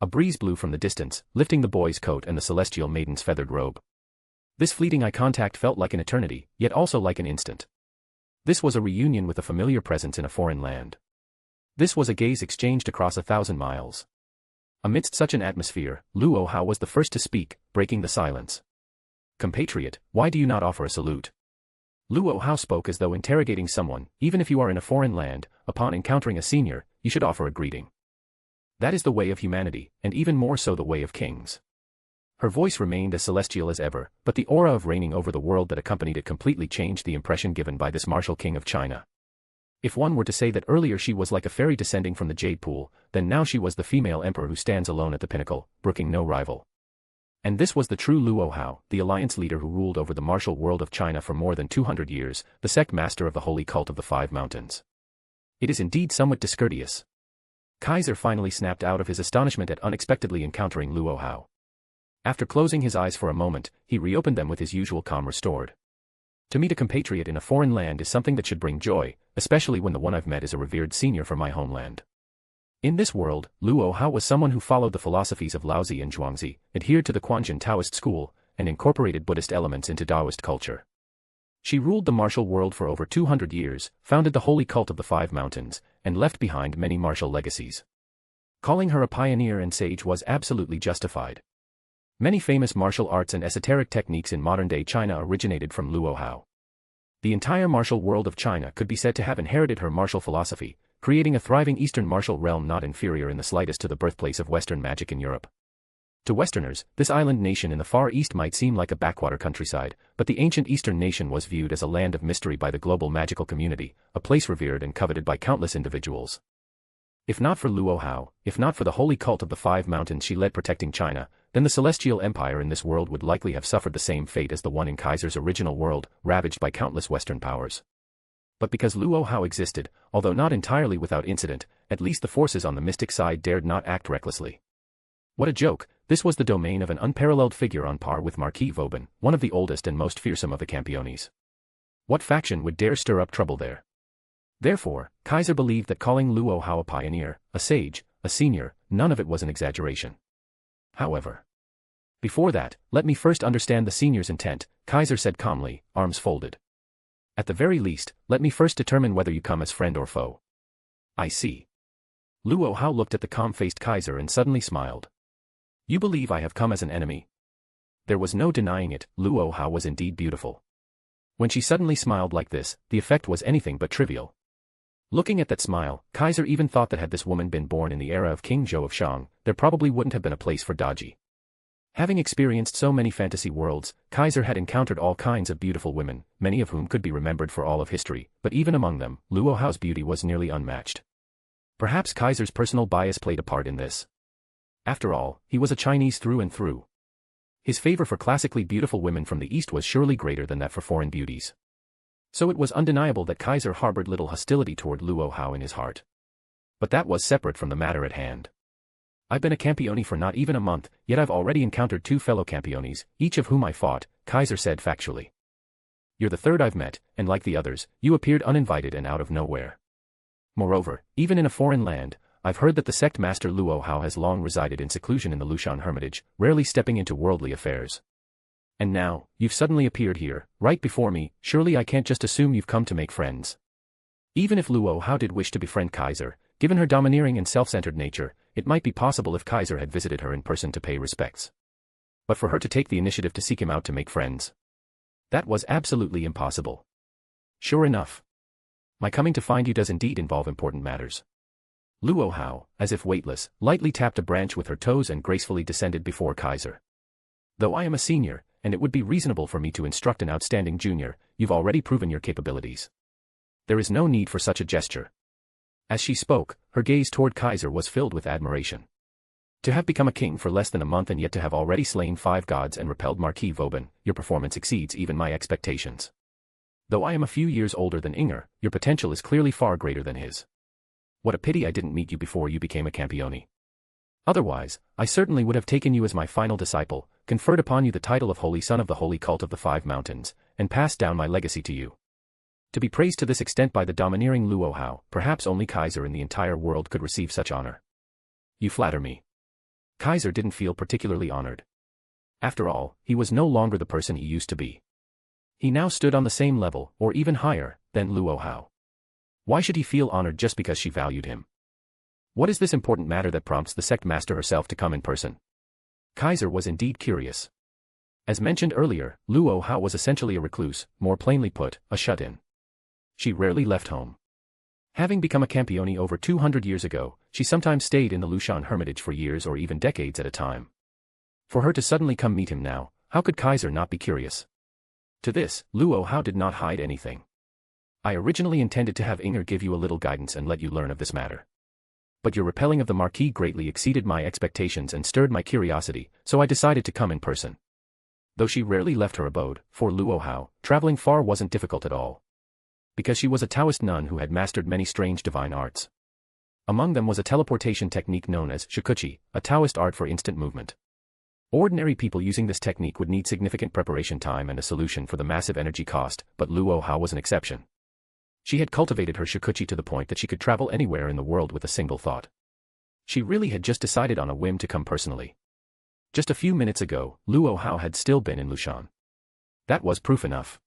A breeze blew from the distance, lifting the boy's coat and the celestial maiden's feathered robe. This fleeting eye contact felt like an eternity, yet also like an instant. This was a reunion with a familiar presence in a foreign land. This was a gaze exchanged across 1,000 miles. Amidst such an atmosphere, Luo Hao was the first to speak, breaking the silence. "Compatriot, why do you not offer a salute?" Luo Hao spoke as though interrogating someone. "Even if you are in a foreign land, upon encountering a senior, you should offer a greeting. That is the way of humanity, and even more so the way of kings." Her voice remained as celestial as ever, but the aura of reigning over the world that accompanied it completely changed the impression given by this martial king of China. If one were to say that earlier she was like a fairy descending from the jade pool, then now she was the female emperor who stands alone at the pinnacle, brooking no rival. And this was the true Luo Hao, the alliance leader who ruled over the martial world of China for more than 200 years, the sect master of the holy cult of the Five Mountains. It is indeed somewhat discourteous. Kaiser finally snapped out of his astonishment at unexpectedly encountering Luo Hao. After closing his eyes for a moment, he reopened them with his usual calm restored. To meet a compatriot in a foreign land is something that should bring joy, especially when the one I've met is a revered senior from my homeland. In this world, Luo Hao was someone who followed the philosophies of Laozi and Zhuangzi, adhered to the Quanzhen Taoist school, and incorporated Buddhist elements into Taoist culture. She ruled the martial world for over 200 years, founded the holy cult of the Five Mountains, and left behind many martial legacies. Calling her a pioneer and sage was absolutely justified. Many famous martial arts and esoteric techniques in modern-day China originated from Luo Hao. The entire martial world of China could be said to have inherited her martial philosophy, creating a thriving Eastern martial realm not inferior in the slightest to the birthplace of Western magic in Europe. To Westerners, this island nation in the Far East might seem like a backwater countryside, but the ancient Eastern nation was viewed as a land of mystery by the global magical community, a place revered and coveted by countless individuals. If not for Luo Hao, if not for the holy cult of the Five Mountains she led protecting China, then the celestial empire in this world would likely have suffered the same fate as the one in Kaiser's original world, ravaged by countless Western powers. But because Luo Hao existed, although not entirely without incident, at least the forces on the mystic side dared not act recklessly. What a joke, this was the domain of an unparalleled figure on par with Marquis Vauban, one of the oldest and most fearsome of the Campiones. What faction would dare stir up trouble there? Therefore, Kaiser believed that calling Luo Hao a pioneer, a sage, a senior, none of it was an exaggeration. However, Before that, let me first understand the senior's intent, Kaiser said calmly, arms folded. At the very least, let me first determine whether you come as friend or foe. I see. Luo Hao looked at the calm-faced Kaiser and suddenly smiled. You believe I have come as an enemy? There was no denying it, Luo Hao was indeed beautiful. When she suddenly smiled like this, the effect was anything but trivial. Looking at that smile, Kaiser even thought that had this woman been born in the era of King Zhou of Shang, there probably wouldn't have been a place for Daji. Having experienced so many fantasy worlds, Kaiser had encountered all kinds of beautiful women, many of whom could be remembered for all of history, but even among them, Luo Hao's beauty was nearly unmatched. Perhaps Kaiser's personal bias played a part in this. After all, he was a Chinese through and through. His favor for classically beautiful women from the East was surely greater than that for foreign beauties. So it was undeniable that Kaiser harbored little hostility toward Luo Hao in his heart. But that was separate from the matter at hand. I've been a Campione for not even a month, yet I've already encountered 2 fellow Campiones, each of whom I fought, Kaiser said factually. You're the third I've met, and like the others, you appeared uninvited and out of nowhere. Moreover, even in a foreign land, I've heard that the sect master Luo Hao has long resided in seclusion in the Lushan Hermitage, rarely stepping into worldly affairs. And now, you've suddenly appeared here, right before me, surely I can't just assume you've come to make friends. Even if Luo Hao did wish to befriend Kaiser, given her domineering and self-centered nature, it might be possible if Kaiser had visited her in person to pay respects. But for her to take the initiative to seek him out to make friends, that was absolutely impossible. Sure enough. My coming to find you does indeed involve important matters. Luo Hao, as if weightless, lightly tapped a branch with her toes and gracefully descended before Kaiser. Though I am a senior, and it would be reasonable for me to instruct an outstanding junior, you've already proven your capabilities. There is no need for such a gesture. As she spoke, her gaze toward Kaiser was filled with admiration. To have become a king for less than a month and yet to have already slain 5 gods and repelled Marquis Vauban, your performance exceeds even my expectations. Though I am a few years older than Inger, your potential is clearly far greater than his. What a pity I didn't meet you before you became a Campione. Otherwise, I certainly would have taken you as my final disciple, conferred upon you the title of Holy Son of the Holy Cult of the 5 Mountains, and passed down my legacy to you. To be praised to this extent by the domineering Luo Hao, perhaps only Kaiser in the entire world could receive such honor. You flatter me. Kaiser didn't feel particularly honored. After all, he was no longer the person he used to be. He now stood on the same level, or even higher, than Luo Hao. Why should he feel honored just because she valued him? What is this important matter that prompts the sect master herself to come in person? Kaiser was indeed curious. As mentioned earlier, Luo Hao was essentially a recluse, more plainly put, a shut-in. She rarely left home. Having become a Campione over 200 years ago, she sometimes stayed in the Lushan Hermitage for years or even decades at a time. For her to suddenly come meet him now, how could Kaiser not be curious? To this, Luo Hao did not hide anything. I originally intended to have Inger give you a little guidance and let you learn of this matter. But your repelling of the Marquis greatly exceeded my expectations and stirred my curiosity, so I decided to come in person. Though she rarely left her abode, for Luo Hao, traveling far wasn't difficult at all. Because she was a Taoist nun who had mastered many strange divine arts. Among them was a teleportation technique known as shikuchi, a Taoist art for instant movement. Ordinary people using this technique would need significant preparation time and a solution for the massive energy cost, but Luo Hao was an exception. She had cultivated her shikuchi to the point that she could travel anywhere in the world with a single thought. She really had just decided on a whim to come personally. Just a few minutes ago, Luo Hao had still been in Lushan. That was proof enough.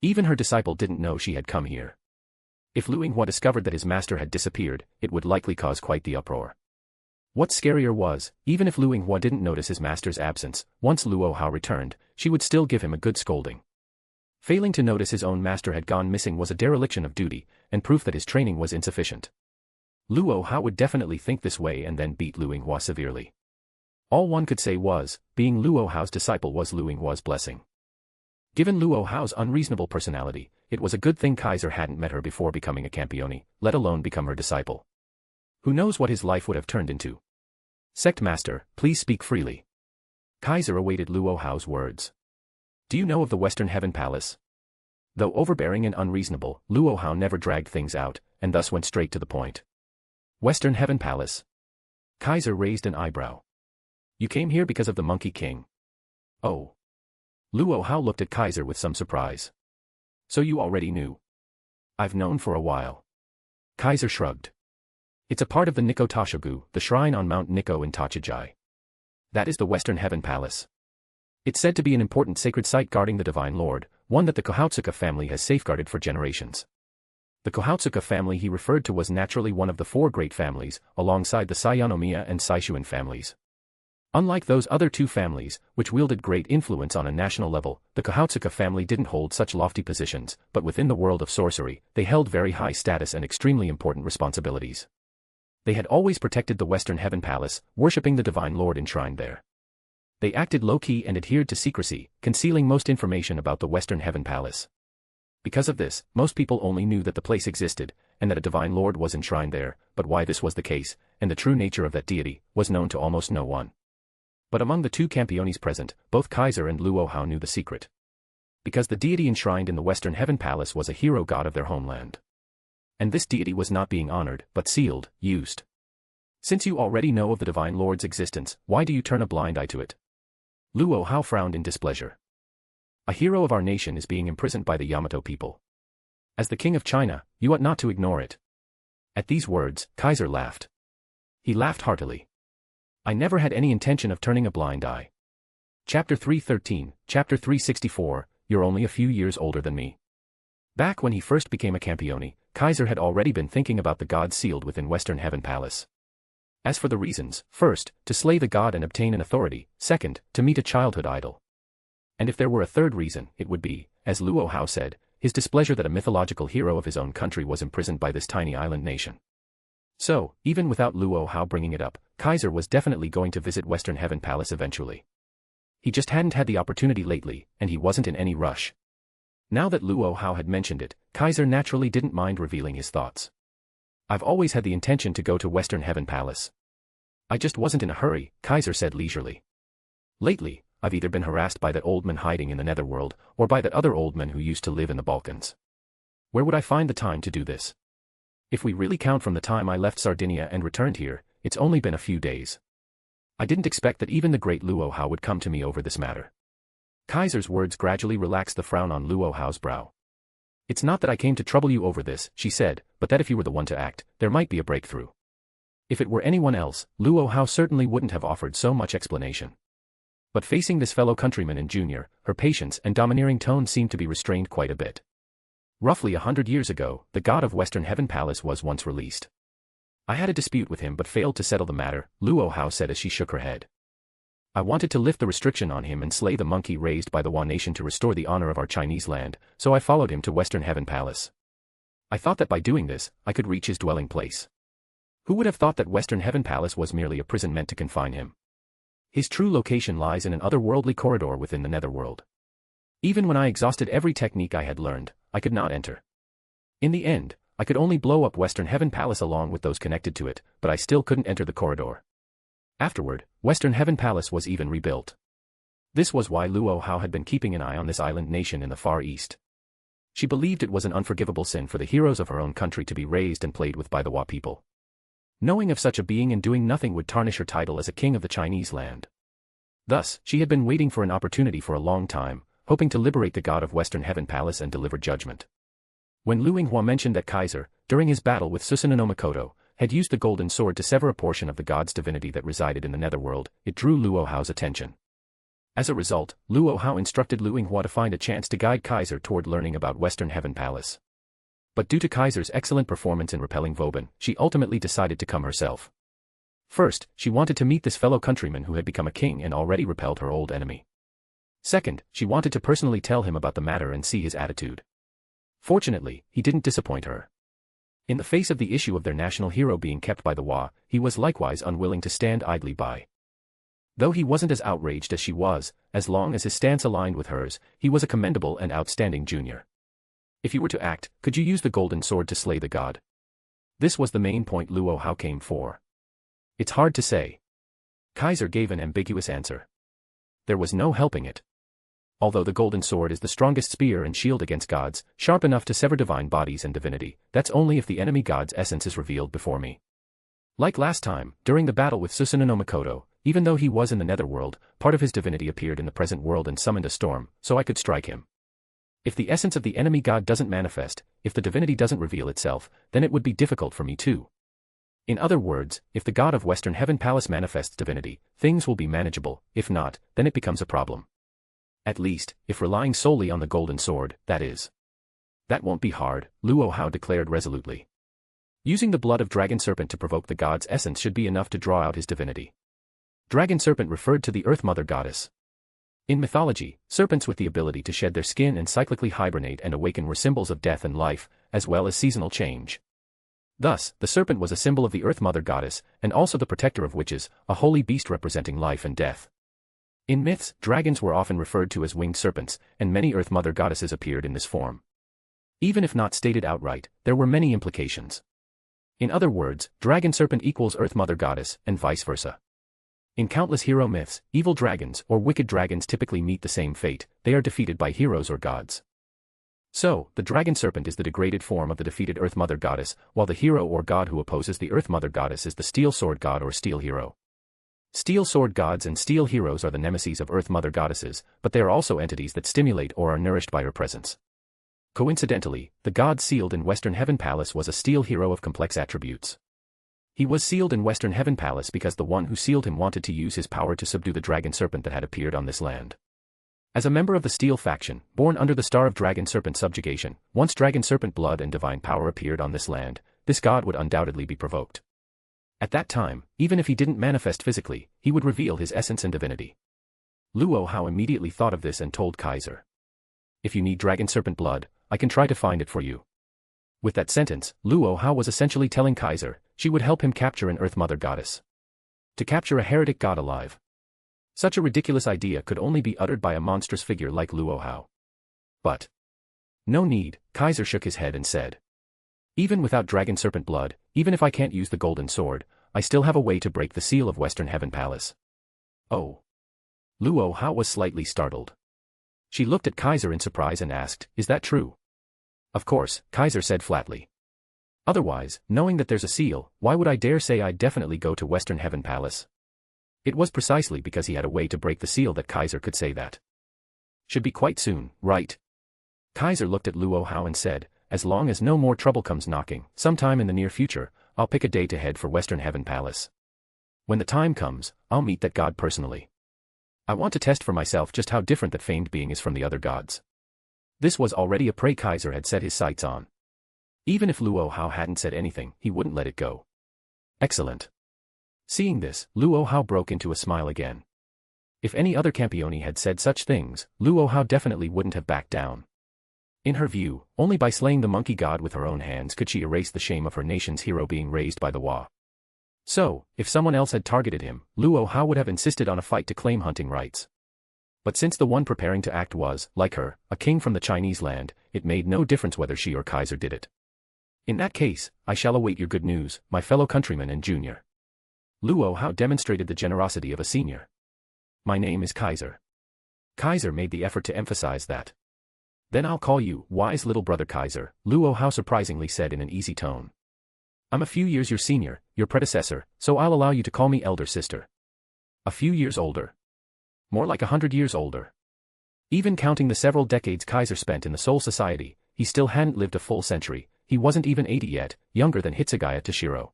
Even her disciple didn't know she had come here. If Lu Yinghua discovered that his master had disappeared, it would likely cause quite the uproar. What scarier was, even if Lu Yinghua didn't notice his master's absence, once Luo Hao returned, she would still give him a good scolding. Failing to notice his own master had gone missing was a dereliction of duty, and proof that his training was insufficient. Luo Hao would definitely think this way and then beat Lu Yinghua severely. All one could say was, being Luo Hao's disciple was Lu Yinghua's blessing. Given Luo Hao's unreasonable personality, it was a good thing Kaiser hadn't met her before becoming a Campione, let alone become her disciple. Who knows what his life would have turned into? Sect Master, please speak freely. Kaiser awaited Luo Hao's words. Do you know of the Western Heaven Palace? Though overbearing and unreasonable, Luo Hao never dragged things out, and thus went straight to the point. Western Heaven Palace. Kaiser raised an eyebrow. You came here because of the Monkey King. Oh. Luo Hao looked at Kaiser with some surprise. So you already knew. I've known for a while. Kaiser shrugged. It's a part of the Nikko Tashogu, the shrine on Mount Nikko in Tachijai. That is the Western Heaven Palace. It's said to be an important sacred site guarding the Divine Lord, one that the Kohotsuka family has safeguarded for generations. The Kohotsuka family he referred to was naturally one of the four great families, alongside the Saiyanomiya and Saishuan families. Unlike those other two families, which wielded great influence on a national level, the Kohotsuka family didn't hold such lofty positions, but within the world of sorcery, they held very high status and extremely important responsibilities. They had always protected the Western Heaven Palace, worshipping the Divine Lord enshrined there. They acted low-key and adhered to secrecy, concealing most information about the Western Heaven Palace. Because of this, most people only knew that the place existed, and that a Divine Lord was enshrined there, but why this was the case, and the true nature of that deity, was known to almost no one. But among the two Campiones present, both Kaiser and Luo Hao knew the secret. Because the deity enshrined in the Western Heaven Palace was a hero god of their homeland. And this deity was not being honored, but sealed, used. Since you already know of the Divine Lord's existence, why do you turn a blind eye to it? Luo Hao frowned in displeasure. A hero of our nation is being imprisoned by the Yamato people. As the king of China, you ought not to ignore it. At these words, Kaiser laughed. He laughed heartily. I never had any intention of turning a blind eye. Chapter 313, Chapter 364, You're only a few years older than me. Back when he first became a Campione, Kaiser had already been thinking about the god sealed within Western Heaven Palace. As for the reasons, first, to slay the god and obtain an authority, second, to meet a childhood idol. And if there were a third reason, it would be, as Luo Hao said, his displeasure that a mythological hero of his own country was imprisoned by this tiny island nation. So, even without Luo Hao bringing it up, Kaiser was definitely going to visit Western Heaven Palace eventually. He just hadn't had the opportunity lately, and he wasn't in any rush. Now that Luo Hao had mentioned it, Kaiser naturally didn't mind revealing his thoughts. I've always had the intention to go to Western Heaven Palace. I just wasn't in a hurry, Kaiser said leisurely. Lately, I've either been harassed by that old man hiding in the netherworld, or by that other old man who used to live in the Balkans. Where would I find the time to do this? If we really count from the time I left Sardinia and returned here, it's only been a few days. I didn't expect that even the great Luo Hao would come to me over this matter. Kaiser's words gradually relaxed the frown on Luo Hao's brow. It's not that I came to trouble you over this, she said, but that if you were the one to act, there might be a breakthrough. If it were anyone else, Luo Hao certainly wouldn't have offered so much explanation. But facing this fellow countryman and junior, her patience and domineering tone seemed to be restrained quite a bit. Roughly 100 years ago, the god of Western Heaven Palace was once released. I had a dispute with him but failed to settle the matter, Luo Hao said as she shook her head. I wanted to lift the restriction on him and slay the monkey raised by the Hua nation to restore the honor of our Chinese land, so I followed him to Western Heaven Palace. I thought that by doing this, I could reach his dwelling place. Who would have thought that Western Heaven Palace was merely a prison meant to confine him? His true location lies in an otherworldly corridor within the netherworld. Even when I exhausted every technique I had learned, I could not enter. In the end, I could only blow up Western Heaven Palace along with those connected to it, but I still couldn't enter the corridor. Afterward, Western Heaven Palace was even rebuilt. This was why Luo Hao had been keeping an eye on this island nation in the Far East. She believed it was an unforgivable sin for the heroes of her own country to be raised and played with by the Hua people. Knowing of such a being and doing nothing would tarnish her title as a king of the Chinese land. Thus, she had been waiting for an opportunity for a long time, hoping to liberate the god of Western Heaven Palace and deliver judgment. When Lu Yinghua mentioned that Kaiser, during his battle with Susanoo Makoto, had used the golden sword to sever a portion of the god's divinity that resided in the netherworld, it drew Luo Hao's attention. As a result, Luo Hao instructed Lu Yinghua to find a chance to guide Kaiser toward learning about Western Heaven Palace. But due to Kaiser's excellent performance in repelling Vauban, she ultimately decided to come herself. First, she wanted to meet this fellow countryman who had become a king and already repelled her old enemy. Second, she wanted to personally tell him about the matter and see his attitude. Fortunately, he didn't disappoint her. In the face of the issue of their national hero being kept by the Hua, he was likewise unwilling to stand idly by. Though he wasn't as outraged as she was, as long as his stance aligned with hers, he was a commendable and outstanding junior. If you were to act, could you use the golden sword to slay the god? This was the main point Luo Hao came for. It's hard to say. Kaiser gave an ambiguous answer. There was no helping it. Although the golden sword is the strongest spear and shield against gods, sharp enough to sever divine bodies and divinity, that's only if the enemy god's essence is revealed before me. Like last time, during the battle with Susanoo Makoto, even though he was in the netherworld, part of his divinity appeared in the present world and summoned a storm, so I could strike him. If the essence of the enemy god doesn't manifest, if the divinity doesn't reveal itself, then it would be difficult for me too. In other words, if the god of Western Heaven Palace manifests divinity, things will be manageable, if not, then it becomes a problem. At least, if relying solely on the golden sword, that is. That won't be hard, Luo Hao declared resolutely. Using the blood of dragon serpent to provoke the god's essence should be enough to draw out his divinity. Dragon serpent referred to the Earth Mother goddess. In mythology, serpents with the ability to shed their skin and cyclically hibernate and awaken were symbols of death and life, as well as seasonal change. Thus, the serpent was a symbol of the Earth Mother goddess, and also the protector of witches, a holy beast representing life and death. In myths, dragons were often referred to as winged serpents, and many Earth Mother goddesses appeared in this form. Even if not stated outright, there were many implications. In other words, dragon serpent equals Earth Mother goddess, and vice versa. In countless hero myths, evil dragons or wicked dragons typically meet the same fate, they are defeated by heroes or gods. So, the dragon serpent is the degraded form of the defeated Earth Mother goddess, while the hero or god who opposes the Earth Mother goddess is the steel sword god or steel hero. Steel sword gods and steel heroes are the nemesis of Earth Mother goddesses, but they are also entities that stimulate or are nourished by her presence. Coincidentally, the god sealed in Western Heaven Palace was a steel hero of complex attributes. He was sealed in Western Heaven Palace because the one who sealed him wanted to use his power to subdue the dragon serpent that had appeared on this land. As a member of the Steel faction, born under the star of dragon serpent subjugation, once dragon serpent blood and divine power appeared on this land, this god would undoubtedly be provoked. At that time, even if he didn't manifest physically, he would reveal his essence and divinity. Luo Hao immediately thought of this and told Kaiser. If you need dragon serpent blood, I can try to find it for you. With that sentence, Luo Hao was essentially telling Kaiser, she would help him capture an Earth Mother goddess. To capture a heretic god alive. Such a ridiculous idea could only be uttered by a monstrous figure like Luo Hao. But no need, Kaiser shook his head and said. Even without dragon serpent blood, even if I can't use the golden sword, I still have a way to break the seal of Western Heaven Palace. Oh. Luo Hao was slightly startled. She looked at Kaiser in surprise and asked, is that true? Of course, Kaiser said flatly. Otherwise, knowing that there's a seal, why would I dare say I'd definitely go to Western Heaven Palace? It was precisely because he had a way to break the seal that Kaiser could say that. Should be quite soon, right? Kaiser looked at Luo Hao and said, as long as no more trouble comes knocking, sometime in the near future, I'll pick a day to head for Western Heaven Palace. When the time comes, I'll meet that god personally. I want to test for myself just how different that famed being is from the other gods. This was already a prey Kaiser had set his sights on. Even if Luo Hao hadn't said anything, he wouldn't let it go. Excellent. Seeing this, Luo Hao broke into a smile again. If any other Campione had said such things, Luo Hao definitely wouldn't have backed down. In her view, only by slaying the monkey god with her own hands could she erase the shame of her nation's hero being raised by the Wa. So, if someone else had targeted him, Luo Hao would have insisted on a fight to claim hunting rights. But since the one preparing to act was, like her, a king from the Chinese land, it made no difference whether she or Kaiser did it. In that case, I shall await your good news, my fellow countryman and junior. Luo Hao demonstrated the generosity of a senior. My name is Kaiser. Kaiser made the effort to emphasize that. Then I'll call you, wise little brother Kaiser, Luo Hao surprisingly said in an easy tone. I'm a few years your senior, your predecessor, so I'll allow you to call me elder sister. A few years older. More like 100 years older. Even counting the several decades Kaiser spent in the Soul Society, he still hadn't lived a full century, he wasn't even 80 yet, younger than Hitsugaya Toshiro.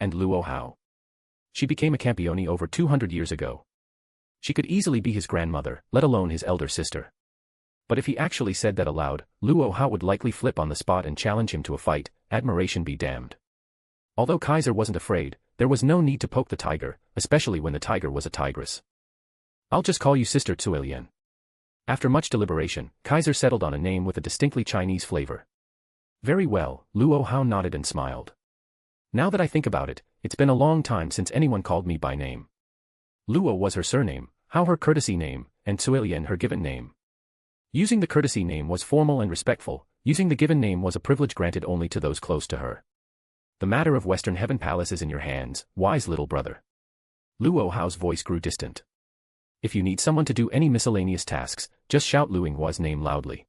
And Luo Hao. She became a Campione over 200 years ago. She could easily be his grandmother, let alone his elder sister. But if he actually said that aloud, Luo Hao would likely flip on the spot and challenge him to a fight, admiration be damned. Although Kaiser wasn't afraid, there was no need to poke the tiger, especially when the tiger was a tigress. I'll just call you Sister Tsuelian. After much deliberation, Kaiser settled on a name with a distinctly Chinese flavor. Very well, Luo Hao nodded and smiled. Now that I think about it, it's been a long time since anyone called me by name. Luo was her surname, Hao her courtesy name, and Tsuelian her given name. Using the courtesy name was formal and respectful, using the given name was a privilege granted only to those close to her. The matter of Western Heaven Palace is in your hands, wise little brother. Luo Hao's voice grew distant. If you need someone to do any miscellaneous tasks, just shout Luing Hua's name loudly.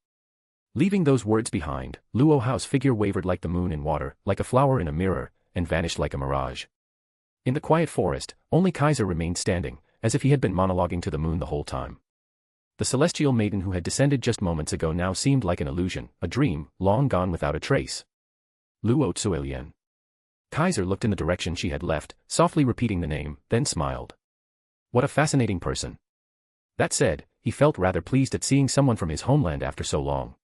Leaving those words behind, Luo Hao's figure wavered like the moon in water, like a flower in a mirror, and vanished like a mirage. In the quiet forest, only Kaiser remained standing, as if he had been monologuing to the moon the whole time. The celestial maiden who had descended just moments ago now seemed like an illusion, a dream, long gone without a trace. Luo Tsuelian. Kaiser looked in the direction she had left, softly repeating the name, then smiled. What a fascinating person. That said, he he felt rather pleased at seeing someone from his homeland after so long.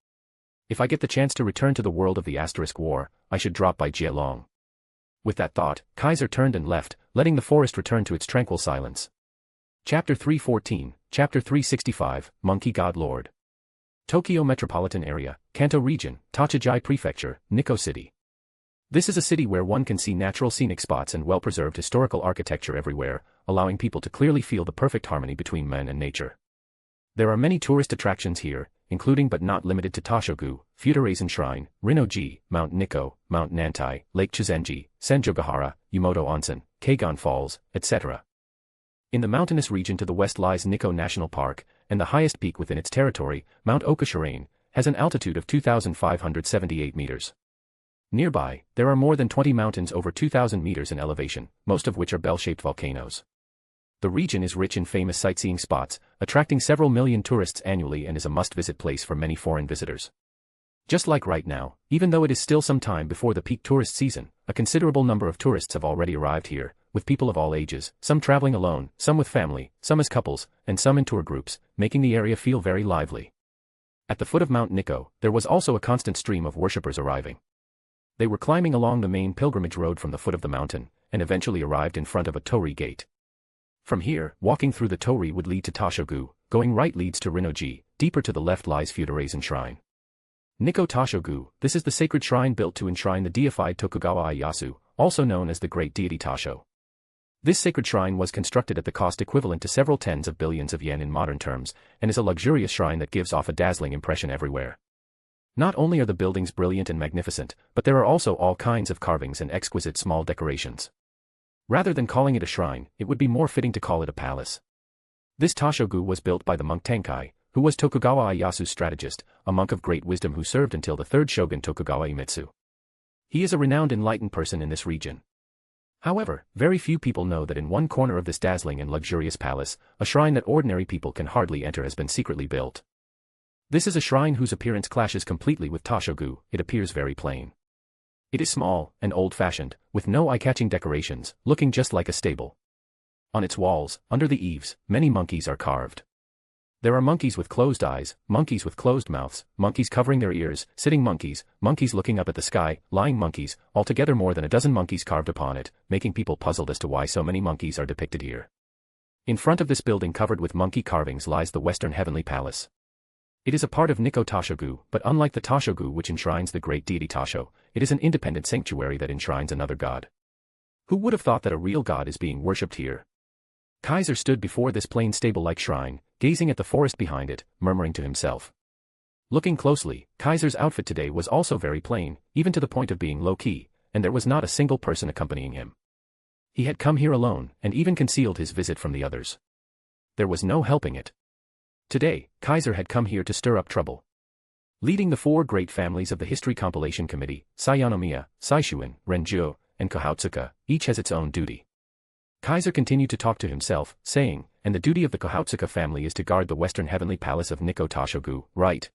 If I get the chance to return to the world of the Asterisk War, I should drop by Jielong. With that thought, Kaiser turned and left, letting the forest return to its tranquil silence. Chapter 314, Chapter 365, Monkey God Lord. Tokyo Metropolitan Area, Kanto Region, Tochigi Prefecture, Nikko City. This is a city where one can see natural scenic spots and well-preserved historical architecture everywhere, allowing people to clearly feel the perfect harmony between man and nature. There are many tourist attractions here, including but not limited to Toshogu, Fudoraisen Shrine, Rinnoji, Mount Nikko, Mount Nantai, Lake Chizenji, Senjogahara, Yumoto Onsen, Keigan Falls, etc. In the mountainous region to the west lies Nikko National Park, and the highest peak within its territory, Mount Okashirain, has an altitude of 2,578 meters. Nearby, there are more than 20 mountains over 2,000 meters in elevation, most of which are bell-shaped volcanoes. The region is rich in famous sightseeing spots, attracting several million tourists annually and is a must-visit place for many foreign visitors. Just like right now, even though it is still some time before the peak tourist season, a considerable number of tourists have already arrived here, with people of all ages, some traveling alone, some with family, some as couples, and some in tour groups, making the area feel very lively. At the foot of Mount Nikko, there was also a constant stream of worshippers arriving. They were climbing along the main pilgrimage road from the foot of the mountain, and eventually arrived in front of a torii gate. From here, walking through the torii would lead to Toshogu, going right leads to Rinnoji, deeper to the left lies Fudoraisen Shrine. Nikko Toshogu, this is the sacred shrine built to enshrine the deified Tokugawa Ieyasu, also known as the great deity Tasho. This sacred shrine was constructed at the cost equivalent to several tens of billions of yen in modern terms, and is a luxurious shrine that gives off a dazzling impression everywhere. Not only are the buildings brilliant and magnificent, but there are also all kinds of carvings and exquisite small decorations. Rather than calling it a shrine, it would be more fitting to call it a palace. This Toshogu was built by the monk Tenkai, who was Tokugawa Ieyasu's strategist, a monk of great wisdom who served until the third shogun Tokugawa Iemitsu. He is a renowned enlightened person in this region. However, very few people know that in one corner of this dazzling and luxurious palace, a shrine that ordinary people can hardly enter has been secretly built. This is a shrine whose appearance clashes completely with Toshogu. It appears very plain. It is small and old-fashioned, with no eye-catching decorations, looking just like a stable. On its walls, under the eaves, many monkeys are carved. There are monkeys with closed eyes, monkeys with closed mouths, monkeys covering their ears, sitting monkeys, monkeys looking up at the sky, lying monkeys, altogether more than a dozen monkeys carved upon it, making people puzzled as to why so many monkeys are depicted here. In front of this building covered with monkey carvings lies the Western Heavenly Palace. It is a part of Nikko Toshogu, but unlike the Toshogu which enshrines the great deity Tasho, it is an independent sanctuary that enshrines another god. Who would have thought that a real god is being worshipped here? Kaiser stood before this plain stable-like shrine, gazing at the forest behind it, murmuring to himself. Looking closely, Kaiser's outfit today was also very plain, even to the point of being low-key, and there was not a single person accompanying him. He had come here alone, and even concealed his visit from the others. There was no helping it. Today, Kaiser had come here to stir up trouble. Leading the four great families of the History Compilation Committee, Saiyanomiya, Saishuin, Renjo, and Kohatsuka, each has its own duty. Kaiser continued to talk to himself, saying, and the duty of the Kohatsuka family is to guard the Western Heavenly Palace of Nikko Toshogu, right?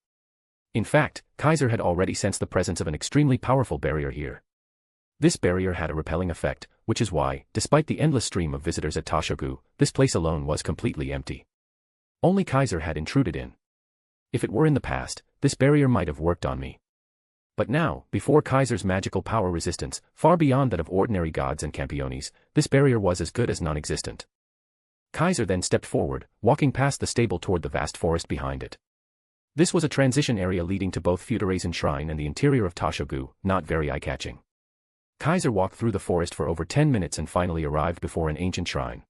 In fact, Kaiser had already sensed the presence of an extremely powerful barrier here. This barrier had a repelling effect, which is why, despite the endless stream of visitors at Toshogu, this place alone was completely empty. Only Kaiser had intruded in. If it were in the past, this barrier might have worked on me. But now, before Kaiser's magical power resistance, far beyond that of ordinary gods and Campiones, this barrier was as good as non-existent. Kaiser then stepped forward, walking past the stable toward the vast forest behind it. This was a transition area leading to both Fudoraisen Shrine and the interior of Toshogu, not very eye-catching. Kaiser walked through the forest for over 10 minutes and finally arrived before an ancient shrine.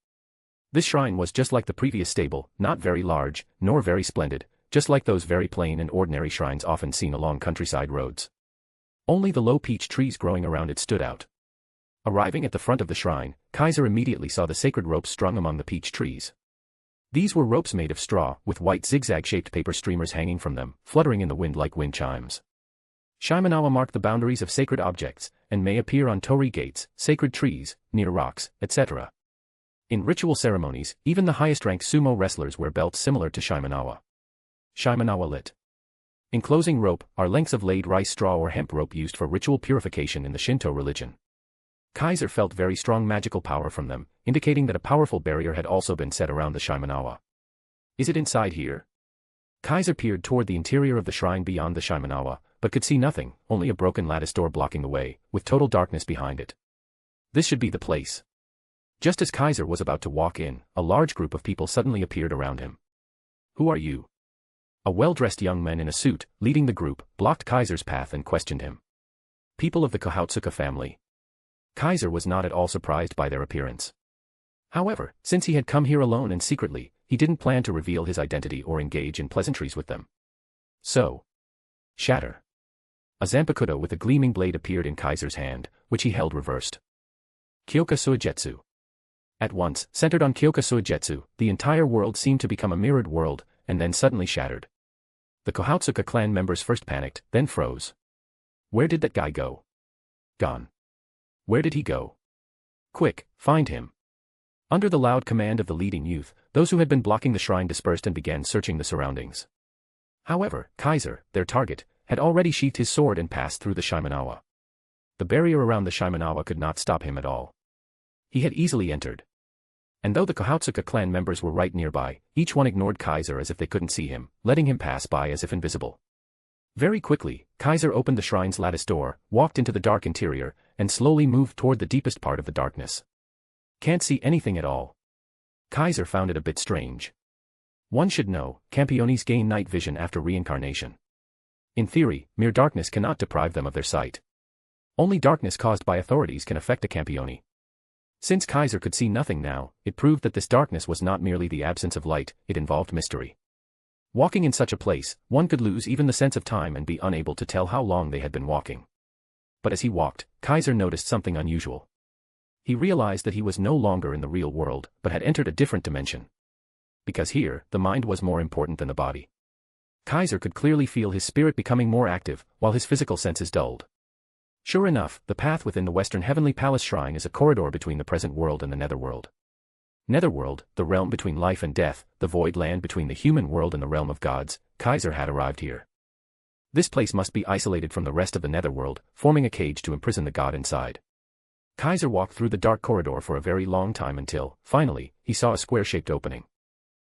This shrine was just like the previous stable, not very large, nor very splendid, just like those very plain and ordinary shrines often seen along countryside roads. Only the low peach trees growing around it stood out. Arriving at the front of the shrine, Kaiser immediately saw the sacred ropes strung among the peach trees. These were ropes made of straw, with white zigzag-shaped paper streamers hanging from them, fluttering in the wind like wind chimes. Shimenawa marked the boundaries of sacred objects, and may appear on torii gates, sacred trees, near rocks, etc. In ritual ceremonies, even the highest-ranked sumo wrestlers wear belts similar to Shimenawa. Shimenawa lit. Enclosing rope are lengths of laid rice straw or hemp rope used for ritual purification in the Shinto religion. Kaiser felt very strong magical power from them, indicating that a powerful barrier had also been set around the Shimenawa. Is it inside here? Kaiser peered toward the interior of the shrine beyond the Shimenawa, but could see nothing, only a broken lattice door blocking the way, with total darkness behind it. This should be the place. Just as Kaiser was about to walk in, a large group of people suddenly appeared around him. Who are you? A well-dressed young man in a suit, leading the group, blocked Kaiser's path and questioned him. People of the Kohotsuka family. Kaiser was not at all surprised by their appearance. However, since he had come here alone and secretly, he didn't plan to reveal his identity or engage in pleasantries with them. So. Shatter. A zanpakuto with a gleaming blade appeared in Kaiser's hand, which he held reversed. Kyoka Suigetsu. At once, centered on Kyoka Suigetsu, the entire world seemed to become a mirrored world, and then suddenly shattered. The Kohotsuka clan members first panicked, then froze. Where did that guy go? Gone. Where did he go? Quick, find him. Under the loud command of the leading youth, those who had been blocking the shrine dispersed and began searching the surroundings. However, Kaiser, their target, had already sheathed his sword and passed through the Shimenawa. The barrier around the Shimenawa could not stop him at all. He had easily entered. And though the Kohotsuka clan members were right nearby, each one ignored Kaiser as if they couldn't see him, letting him pass by as if invisible. Very quickly, Kaiser opened the shrine's lattice door, walked into the dark interior, and slowly moved toward the deepest part of the darkness. Can't see anything at all. Kaiser found it a bit strange. One should know, Campiones gain night vision after reincarnation. In theory, mere darkness cannot deprive them of their sight. Only darkness caused by authorities can affect a Campione. Since Kaiser could see nothing now, it proved that this darkness was not merely the absence of light, it involved mystery. Walking in such a place, one could lose even the sense of time and be unable to tell how long they had been walking. But as he walked, Kaiser noticed something unusual. He realized that he was no longer in the real world, but had entered a different dimension. Because here, the mind was more important than the body. Kaiser could clearly feel his spirit becoming more active, while his physical senses dulled. Sure enough, the path within the Western Heavenly Palace Shrine is a corridor between the present world and the Netherworld. Netherworld, the realm between life and death, the void land between the human world and the realm of gods, Kaiser had arrived here. This place must be isolated from the rest of the Netherworld, forming a cage to imprison the god inside. Kaiser walked through the dark corridor for a very long time until, finally, he saw a square-shaped opening.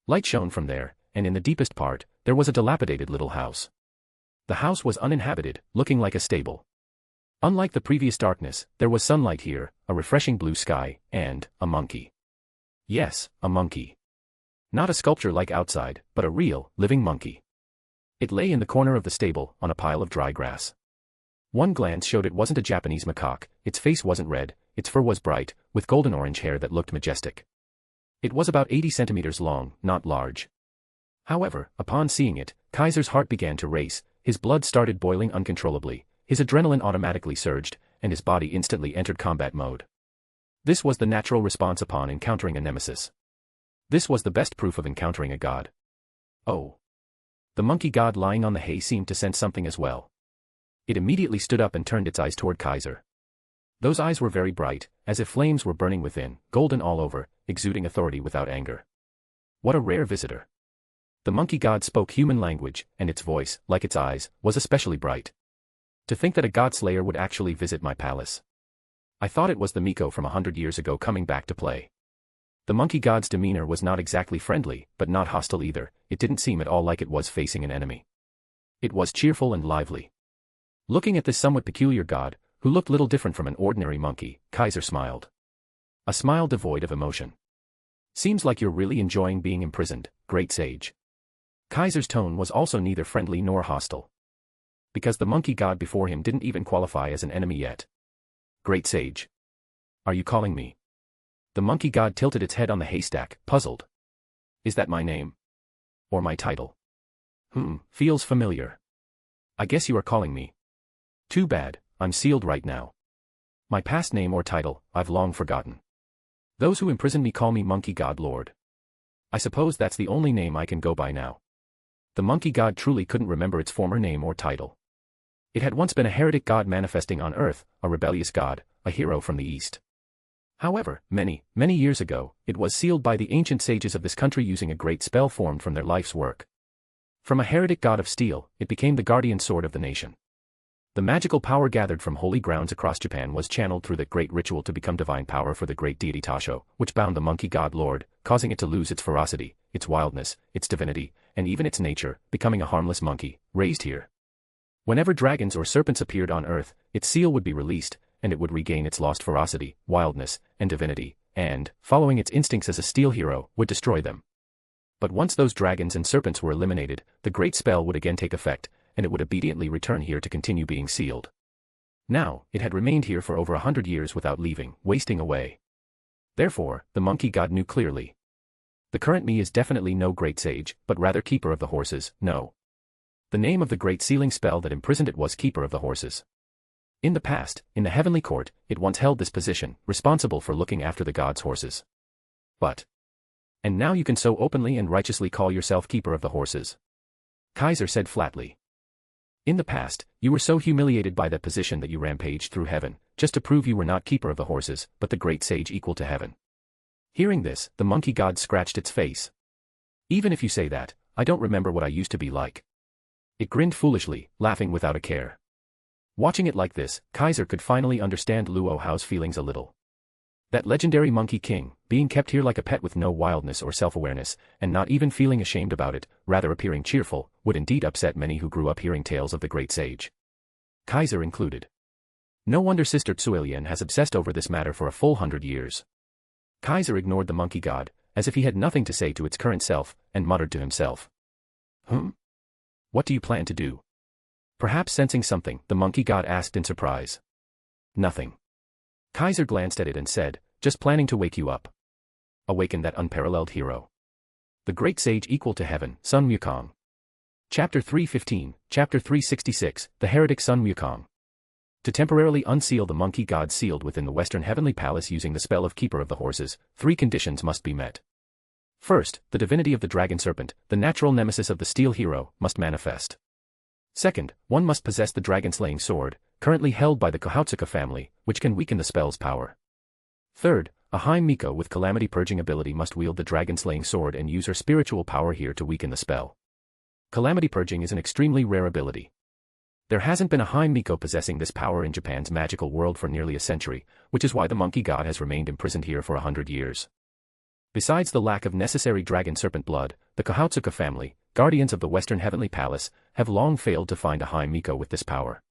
Light shone from there, and in the deepest part, there was a dilapidated little house. The house was uninhabited, looking like a stable. Unlike the previous darkness, there was sunlight here, a refreshing blue sky, and a monkey. Yes, a monkey. Not a sculpture like outside, but a real, living monkey. It lay in the corner of the stable, on a pile of dry grass. One glance showed it wasn't a Japanese macaque, its face wasn't red, its fur was bright, with golden-orange hair that looked majestic. It was about 80 centimeters long, not large. However, upon seeing it, Kaiser's heart began to race, his blood started boiling uncontrollably, his adrenaline automatically surged, and his body instantly entered combat mode. This was the natural response upon encountering a nemesis. This was the best proof of encountering a god. Oh. The monkey god lying on the hay seemed to sense something as well. It immediately stood up and turned its eyes toward Kaiser. Those eyes were very bright, as if flames were burning within, golden all over, exuding authority without anger. What a rare visitor. The monkey god spoke human language, and its voice, like its eyes, was especially bright. To think that a god slayer would actually visit my palace. I thought it was the Miko from 100 years ago coming back to play. The monkey god's demeanor was not exactly friendly, but not hostile either, it didn't seem at all like it was facing an enemy. It was cheerful and lively. Looking at this somewhat peculiar god, who looked little different from an ordinary monkey, Kaiser smiled. A smile devoid of emotion. Seems like you're really enjoying being imprisoned, great sage. Kaiser's tone was also neither friendly nor hostile. Because the monkey god before him didn't even qualify as an enemy yet. Great sage. Are you calling me? The monkey god tilted its head on the haystack, puzzled. Is that my name? Or my title? Feels familiar. I guess you are calling me. Too bad, I'm sealed right now. My past name or title, I've long forgotten. Those who imprison me call me Monkey God Lord. I suppose that's the only name I can go by now. The monkey god truly couldn't remember its former name or title. It had once been a heretic god manifesting on Earth, a rebellious god, a hero from the East. However, many, many years ago, it was sealed by the ancient sages of this country using a great spell formed from their life's work. From a heretic god of steel, it became the guardian sword of the nation. The magical power gathered from holy grounds across Japan was channeled through that great ritual to become divine power for the great deity Tasho, which bound the monkey god lord, causing it to lose its ferocity, its wildness, its divinity, and even its nature, becoming a harmless monkey, raised here. Whenever dragons or serpents appeared on Earth, its seal would be released, and it would regain its lost ferocity, wildness, and divinity, and, following its instincts as a steel hero, would destroy them. But once those dragons and serpents were eliminated, the great spell would again take effect, and it would obediently return here to continue being sealed. Now, it had remained here for over 100 years without leaving, wasting away. Therefore, the monkey god knew clearly. The current me is definitely no great sage, but rather keeper of the horses, no. The name of the great sealing spell that imprisoned it was Keeper of the Horses. In the past, in the heavenly court, it once held this position, responsible for looking after the god's horses. And now you can so openly and righteously call yourself Keeper of the Horses? Kaiser said flatly. In the past, you were so humiliated by that position that you rampaged through heaven, just to prove you were not Keeper of the Horses, but the great sage equal to heaven. Hearing this, the monkey god scratched its face. Even if you say that, I don't remember what I used to be like. It grinned foolishly, laughing without a care. Watching it like this, Kaiser could finally understand Luo Hao's feelings a little. That legendary monkey king, being kept here like a pet with no wildness or self-awareness, and not even feeling ashamed about it, rather appearing cheerful, would indeed upset many who grew up hearing tales of the great sage. Kaiser included. No wonder Sister Tsuelian has obsessed over this matter for a full 100 years. Kaiser ignored the monkey god, as if he had nothing to say to its current self, and muttered to himself. What do you plan to do? Perhaps sensing something, the monkey god asked in surprise. Nothing. Kaiser glanced at it and said, just planning to wake you up. Awaken that unparalleled hero. The great sage equal to heaven, Sun Wukong. Chapter 315, Chapter 366, The Heretic Sun Wukong. To temporarily unseal the monkey god sealed within the Western Heavenly Palace using the spell of Keeper of the Horses, 3 conditions must be met. First, the divinity of the dragon serpent, the natural nemesis of the steel hero, must manifest. Second, one must possess the dragon-slaying sword, currently held by the Kohatsuka family, which can weaken the spell's power. Third, a High Miko with calamity-purging ability must wield the dragon-slaying sword and use her spiritual power here to weaken the spell. Calamity-purging is an extremely rare ability. There hasn't been a High Miko possessing this power in Japan's magical world for nearly a century, which is why the monkey god has remained imprisoned here for 100 years. Besides the lack of necessary dragon-serpent blood, the Kohatsuka family, guardians of the Western Heavenly Palace, have long failed to find a High Miko with this power.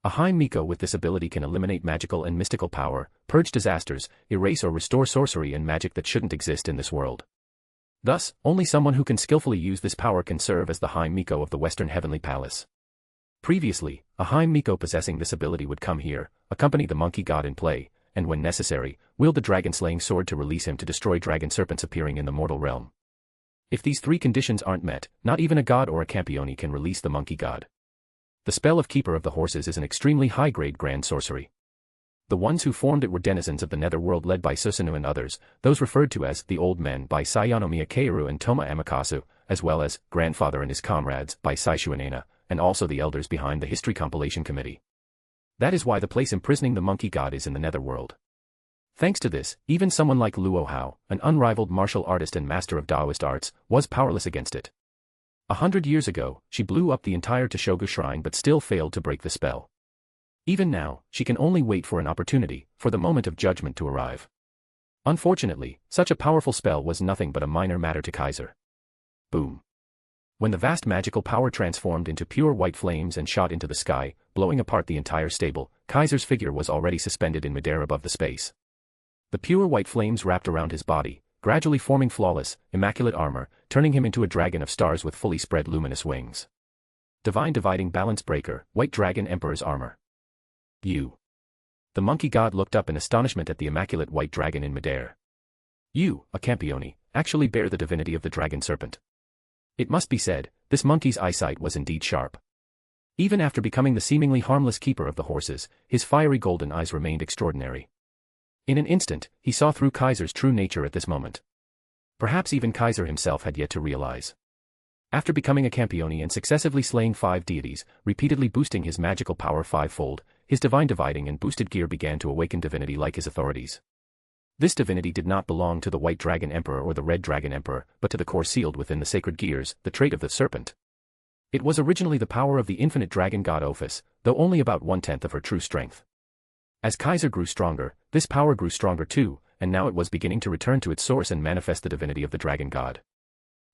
A High Miko with this ability can eliminate magical and mystical power, purge disasters, erase or restore sorcery and magic that shouldn't exist in this world. Thus, only someone who can skillfully use this power can serve as the High Miko of the Western Heavenly Palace. Previously, a High Miko possessing this ability would come here, accompany the monkey god in play, and when necessary, wield the dragon-slaying sword to release him to destroy dragon serpents appearing in the mortal realm. If these 3 conditions aren't met, not even a god or a Campione can release the monkey god. The spell of Keeper of the Horses is an extremely high-grade grand sorcery. The ones who formed it were denizens of the netherworld led by Susanoo and others, those referred to as the Old Men by Sayanomiya Keiru and Toma Amakasu, as well as Grandfather and his comrades by Saishuanena, and also the elders behind the History Compilation Committee. That is why the place imprisoning the monkey god is in the netherworld. Thanks to this, even someone like Luo Hao, an unrivaled martial artist and master of Taoist arts, was powerless against it. 100 years ago, she blew up the entire Toshogu shrine but still failed to break the spell. Even now, she can only wait for an opportunity, for the moment of judgment to arrive. Unfortunately, such a powerful spell was nothing but a minor matter to Kaiser. Boom. When the vast magical power transformed into pure white flames and shot into the sky, blowing apart the entire stable, Kaiser's figure was already suspended in midair above the space. The pure white flames wrapped around his body, gradually forming flawless, immaculate armor, turning him into a dragon of stars with fully spread luminous wings. Divine Dividing Balance Breaker, White Dragon Emperor's Armor. You. The monkey god looked up in astonishment at the immaculate white dragon in midair. You, a Campione, actually bear the divinity of the dragon serpent. It must be said, this monkey's eyesight was indeed sharp. Even after becoming the seemingly harmless keeper of the horses, his fiery golden eyes remained extraordinary. In an instant, he saw through Kaiser's true nature at this moment. Perhaps even Kaiser himself had yet to realize. After becoming a Campione and successively slaying 5 deities, repeatedly boosting his magical power 5-fold, his divine dividing and boosted gear began to awaken divinity like his authorities. This divinity did not belong to the White Dragon Emperor or the Red Dragon Emperor, but to the core sealed within the sacred gears, the trait of the serpent. It was originally the power of the infinite dragon god Ophis, though only about 1/10 of her true strength. As Kaiser grew stronger, this power grew stronger too, and now it was beginning to return to its source and manifest the divinity of the dragon god.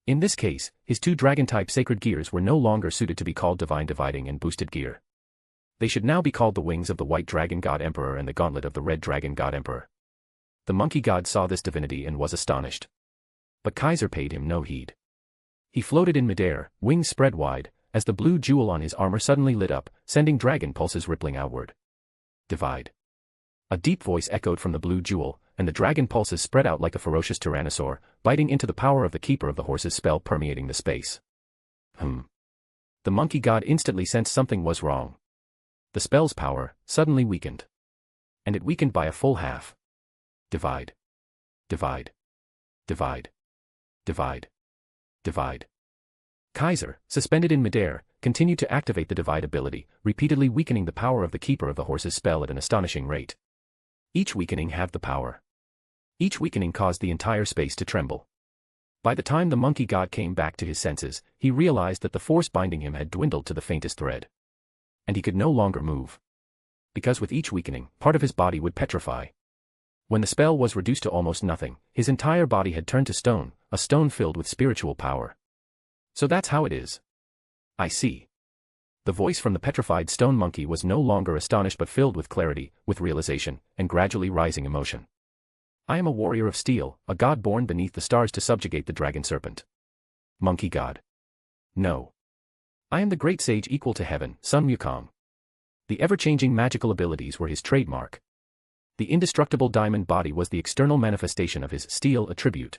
In this case, his two dragon-type sacred gears were no longer suited to be called divine dividing and boosted gear. They should now be called the wings of the white dragon god emperor and the gauntlet of the red dragon god emperor. The monkey god saw this divinity and was astonished. But Kaiser paid him no heed. He floated in midair, wings spread wide, as the blue jewel on his armor suddenly lit up, sending dragon pulses rippling outward. Divide. A deep voice echoed from the blue jewel, and the dragon pulses spread out like a ferocious tyrannosaur, biting into the power of the keeper of the horse's spell permeating the space. The monkey god instantly sensed something was wrong. The spell's power suddenly weakened. And it weakened by a full half. Divide. Divide. Divide. Divide. Divide. Kaiser, suspended in midair, continued to activate the divide ability, repeatedly weakening the power of the keeper of the horse's spell at an astonishing rate. Each weakening halved the power. Each weakening caused the entire space to tremble. By the time the monkey god came back to his senses, he realized that the force binding him had dwindled to the faintest thread. And he could no longer move. Because with each weakening, part of his body would petrify. When the spell was reduced to almost nothing, his entire body had turned to stone, a stone filled with spiritual power. So that's how it is. I see. The voice from the petrified stone monkey was no longer astonished but filled with clarity, with realization, and gradually rising emotion. I am a warrior of steel, a god born beneath the stars to subjugate the dragon serpent. Monkey god. No. I am the great sage equal to heaven, Sun Wukong. The ever-changing magical abilities were his trademark. The indestructible diamond body was the external manifestation of his steel attribute.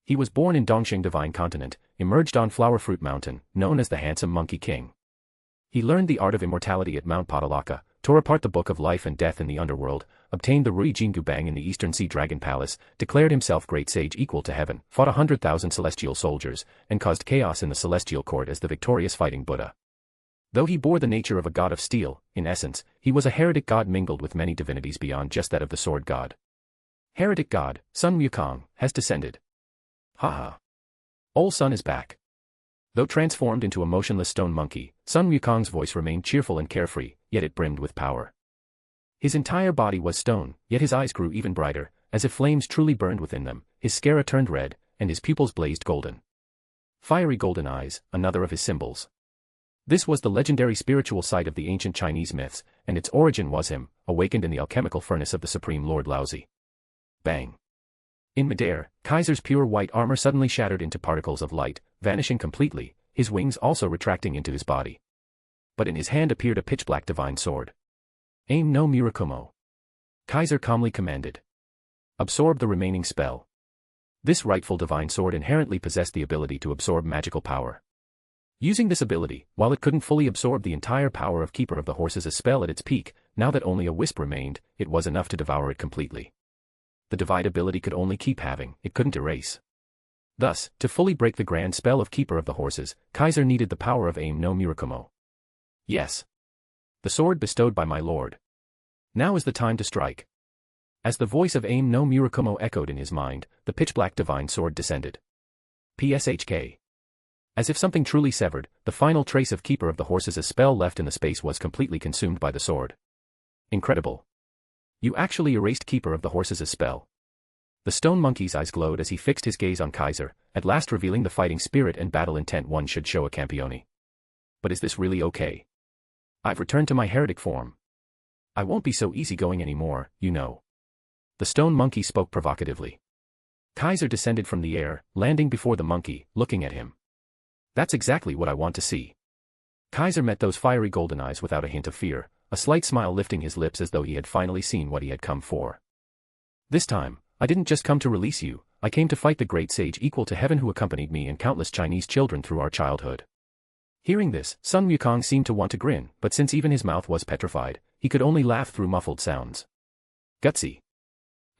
He was born in Dongxing Divine Continent, emerged on Flower Fruit Mountain, known as the Handsome Monkey King. He learned the art of immortality at Mount Patalaka, tore apart the Book of Life and Death in the underworld, obtained the Rui Jingu Bang in the Eastern Sea Dragon Palace, declared himself great sage equal to heaven, fought 100,000 celestial soldiers, and caused chaos in the celestial court as the victorious fighting Buddha. Though he bore the nature of a god of steel, in essence, he was a heretic god mingled with many divinities beyond just that of the sword god. Heretic god, Sun Wukong, has descended. Haha. Ol Sun is back. Though transformed into a motionless stone monkey, Sun Wukong's voice remained cheerful and carefree, yet it brimmed with power. His entire body was stone, yet his eyes grew even brighter, as if flames truly burned within them, his sclera turned red, and his pupils blazed golden. Fiery golden eyes, another of his symbols. This was the legendary spiritual sight of the ancient Chinese myths, and its origin was him, awakened in the alchemical furnace of the supreme Lord Laozi. Bang. In midair, Kaiser's pure white armor suddenly shattered into particles of light, vanishing completely, his wings also retracting into his body. But in his hand appeared a pitch-black divine sword. Aim no Murakumo. Kaiser calmly commanded. Absorb the remaining spell. This rightful divine sword inherently possessed the ability to absorb magical power. Using this ability, while it couldn't fully absorb the entire power of Keeper of the Horses' spell at its peak, now that only a wisp remained, it was enough to devour it completely. The divide ability could only keep having, it couldn't erase. Thus, to fully break the grand spell of Keeper of the Horses, Kaiser needed the power of Aim no Murakumo. Yes. The sword bestowed by my lord. Now is the time to strike. As the voice of Aim no Murakumo echoed in his mind, the pitch-black divine sword descended. PSHK. As if something truly severed, the final trace of Keeper of the Horses' spell left in the space was completely consumed by the sword. Incredible. You actually erased Keeper of the Horses' spell. The stone monkey's eyes glowed as he fixed his gaze on Kaiser, at last revealing the fighting spirit and battle intent one should show a Campione. But is this really okay? I've returned to my heretic form. I won't be so easygoing anymore, you know. The stone monkey spoke provocatively. Kaiser descended from the air, landing before the monkey, looking at him. That's exactly what I want to see. Kaiser met those fiery golden eyes without a hint of fear, a slight smile lifting his lips as though he had finally seen what he had come for. This time, I didn't just come to release you, I came to fight the great sage equal to heaven who accompanied me and countless Chinese children through our childhood. Hearing this, Sun Wukong seemed to want to grin, but since even his mouth was petrified, he could only laugh through muffled sounds. Gutsy.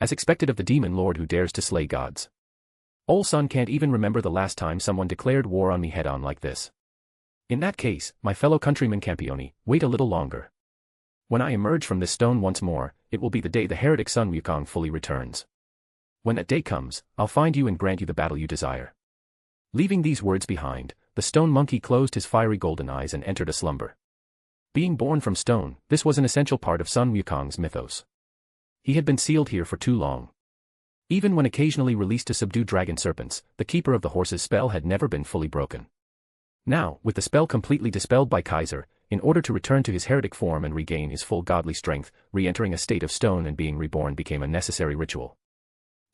As expected of the demon lord who dares to slay gods. Ol Sun can't even remember the last time someone declared war on me head-on like this. In that case, my fellow countryman Campione, wait a little longer. When I emerge from this stone once more, it will be the day the heretic Sun Wukong fully returns. When that day comes, I'll find you and grant you the battle you desire. Leaving these words behind, the stone monkey closed his fiery golden eyes and entered a slumber. Being born from stone, this was an essential part of Sun Wukong's mythos. He had been sealed here for too long. Even when occasionally released to subdue dragon serpents, the Keeper of the Horse's spell had never been fully broken. Now, with the spell completely dispelled by Kaiser, in order to return to his heretic form and regain his full godly strength, re-entering a state of stone and being reborn became a necessary ritual.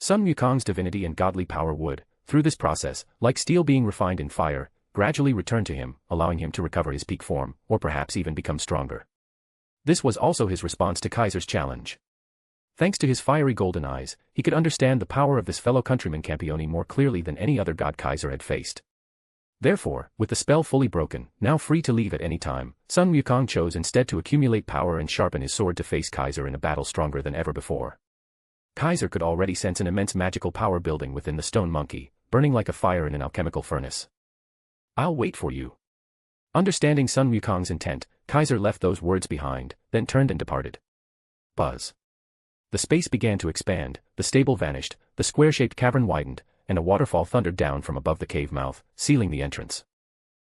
Sun Wukong's divinity and godly power would, through this process, like steel being refined in fire, gradually return to him, allowing him to recover his peak form, or perhaps even become stronger. This was also his response to Kaiser's challenge. Thanks to his fiery golden eyes, he could understand the power of this fellow countryman Campione more clearly than any other god Kaiser had faced. Therefore, with the spell fully broken, now free to leave at any time, Sun Wukong chose instead to accumulate power and sharpen his sword to face Kaiser in a battle stronger than ever before. Kaiser could already sense an immense magical power building within the stone monkey, burning like a fire in an alchemical furnace. "I'll wait for you." Understanding Sun Wukong's intent, Kaiser left those words behind, then turned and departed. Buzz. The space began to expand, the stable vanished, the square-shaped cavern widened, and a waterfall thundered down from above the cave mouth, sealing the entrance.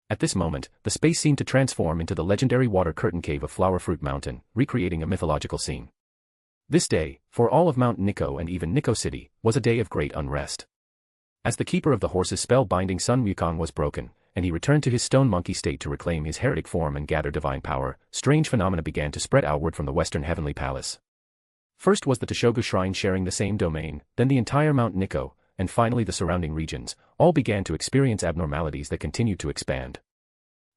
At this moment, the space seemed to transform into the legendary water curtain cave of Flower Fruit Mountain, recreating a mythological scene. This day, for all of Mount Nikko and even Nikko City, was a day of great unrest. As the Keeper of the Horse's spell binding Sun Wukong was broken, and he returned to his stone monkey state to reclaim his heretic form and gather divine power, strange phenomena began to spread outward from the western heavenly palace. First was the Toshogu Shrine sharing the same domain, then the entire Mount Nikko, and finally the surrounding regions, all began to experience abnormalities that continued to expand.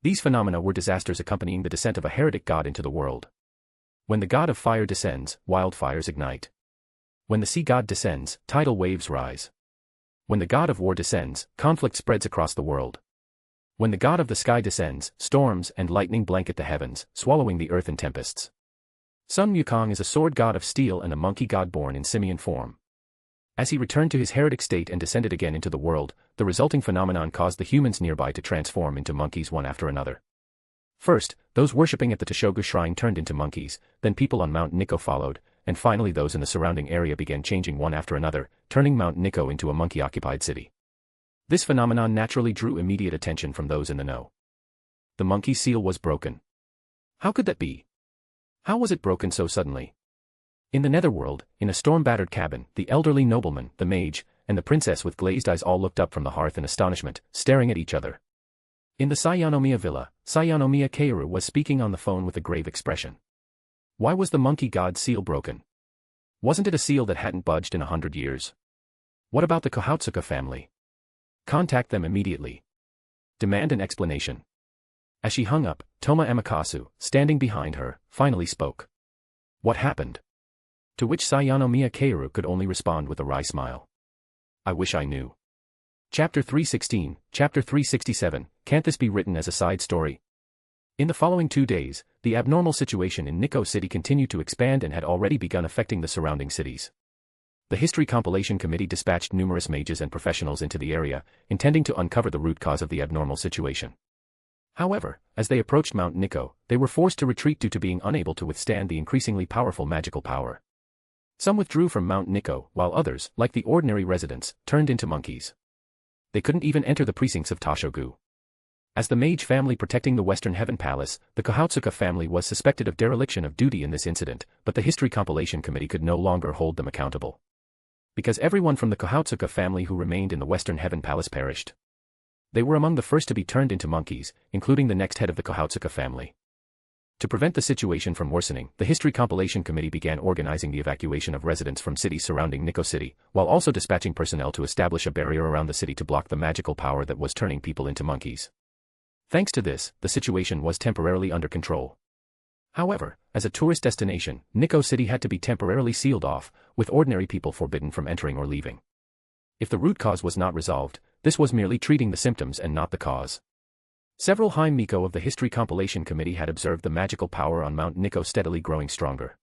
These phenomena were disasters accompanying the descent of a heretic god into the world. When the god of fire descends, wildfires ignite. When the sea god descends, tidal waves rise. When the god of war descends, conflict spreads across the world. When the god of the sky descends, storms and lightning blanket the heavens, swallowing the earth in tempests. Sun Wukong is a sword god of steel and a monkey god born in simian form. As he returned to his heretic state and descended again into the world, the resulting phenomenon caused the humans nearby to transform into monkeys one after another. First, those worshipping at the Toshogu Shrine turned into monkeys, then people on Mount Nikko followed, and finally those in the surrounding area began changing one after another, turning Mount Nikko into a monkey-occupied city. This phenomenon naturally drew immediate attention from those in the know. The monkey seal was broken. How could that be? How was it broken so suddenly? In the netherworld, in a storm-battered cabin, the elderly nobleman, the mage, and the princess with glazed eyes all looked up from the hearth in astonishment, staring at each other. In the Sayanomiya villa, Sayanomiya Keiru was speaking on the phone with a grave expression. Why was the monkey god seal broken? Wasn't it a seal that hadn't budged in 100 years? What about the Kohatsuka family? Contact them immediately. Demand an explanation. As she hung up, Toma Amakasu, standing behind her, finally spoke. What happened? To which Sayanomiya Keiru could only respond with a wry smile. I wish I knew. Chapter 316, Chapter 367, can't this be written as a side story? In the following 2 days, the abnormal situation in Nikko City continued to expand and had already begun affecting the surrounding cities. The History Compilation Committee dispatched numerous mages and professionals into the area, intending to uncover the root cause of the abnormal situation. However, as they approached Mount Nikko, they were forced to retreat due to being unable to withstand the increasingly powerful magical power. Some withdrew from Mount Nikko, while others, like the ordinary residents, turned into monkeys. They couldn't even enter the precincts of Toshogu. As the mage family protecting the Western Heaven Palace, the Kohatsuka family was suspected of dereliction of duty in this incident, but the History Compilation Committee could no longer hold them accountable. Because everyone from the Kohatsuka family who remained in the Western Heaven Palace perished. They were among the first to be turned into monkeys, including the next head of the Kohatsuka family. To prevent the situation from worsening, the History Compilation Committee began organizing the evacuation of residents from cities surrounding Nikko City, while also dispatching personnel to establish a barrier around the city to block the magical power that was turning people into monkeys. Thanks to this, the situation was temporarily under control. However, as a tourist destination, Nikko City had to be temporarily sealed off, with ordinary people forbidden from entering or leaving. If the root cause was not resolved, this was merely treating the symptoms and not the cause. Several High Miko of the History Compilation Committee had observed the magical power on Mount Nikko steadily growing stronger.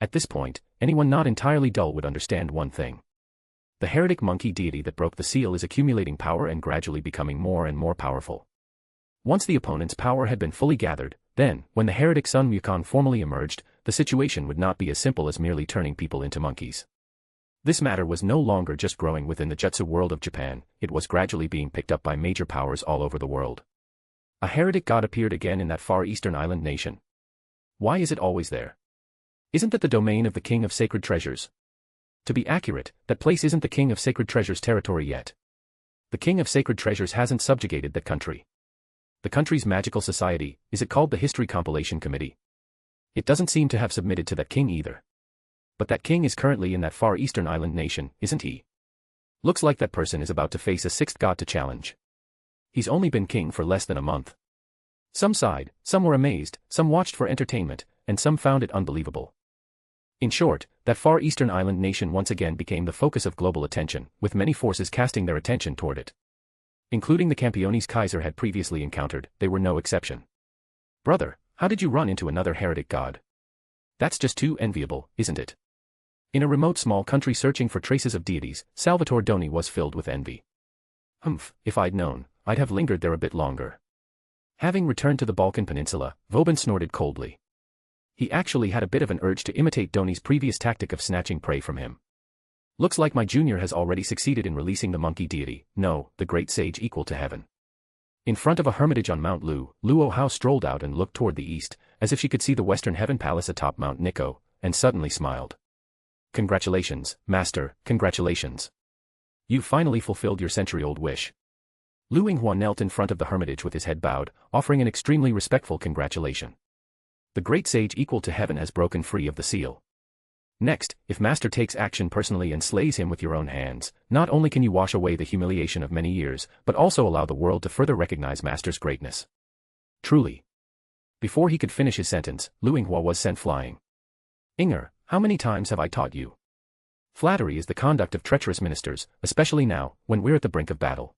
At this point, anyone not entirely dull would understand one thing. The heretic monkey deity that broke the seal is accumulating power and gradually becoming more and more powerful. Once the opponent's power had been fully gathered, then, when the heretic Sun Wukong formally emerged, the situation would not be as simple as merely turning people into monkeys. This matter was no longer just growing within the jutsu world of Japan, it was gradually being picked up by major powers all over the world. A heretic god appeared again in that far eastern island nation. Why is it always there? Isn't that the domain of the king of sacred treasures? To be accurate, that place isn't the King of Sacred Treasures territory yet. The King of Sacred Treasures hasn't subjugated that country. The country's magical society, is it called the History Compilation Committee? It doesn't seem to have submitted to that king either. But that king is currently in that far eastern island nation, isn't he? Looks like that person is about to face a sixth god to challenge. He's only been king for less than a month. Some sighed, some were amazed, some watched for entertainment, and some found it unbelievable. In short, that far eastern island nation once again became the focus of global attention, with many forces casting their attention toward it. Including the Campione's Kaiser had previously encountered, they were no exception. Brother, how did you run into another heretic god? That's just too enviable, isn't it? In a remote small country searching for traces of deities, Salvatore Doni was filled with envy. Humph, if I'd known, I'd have lingered there a bit longer. Having returned to the Balkan Peninsula, Vauban snorted coldly. He actually had a bit of an urge to imitate Doni's previous tactic of snatching prey from him. Looks like my junior has already succeeded in releasing the monkey deity, no, the great sage equal to heaven. In front of a hermitage on Mount Luo Hao strolled out and looked toward the east, as if she could see the western heaven palace atop Mount Nikko, and suddenly smiled. Congratulations, master, congratulations. You've finally fulfilled your century-old wish. Lu Yinghua knelt in front of the hermitage with his head bowed, offering an extremely respectful congratulation. The great sage equal to heaven has broken free of the seal. Next, if Master takes action personally and slays him with your own hands, not only can you wash away the humiliation of many years, but also allow the world to further recognize Master's greatness. Truly. Before he could finish his sentence, Lu Yinghua was sent flying. Inger, how many times have I taught you? Flattery is the conduct of treacherous ministers, especially now, when we're at the brink of battle.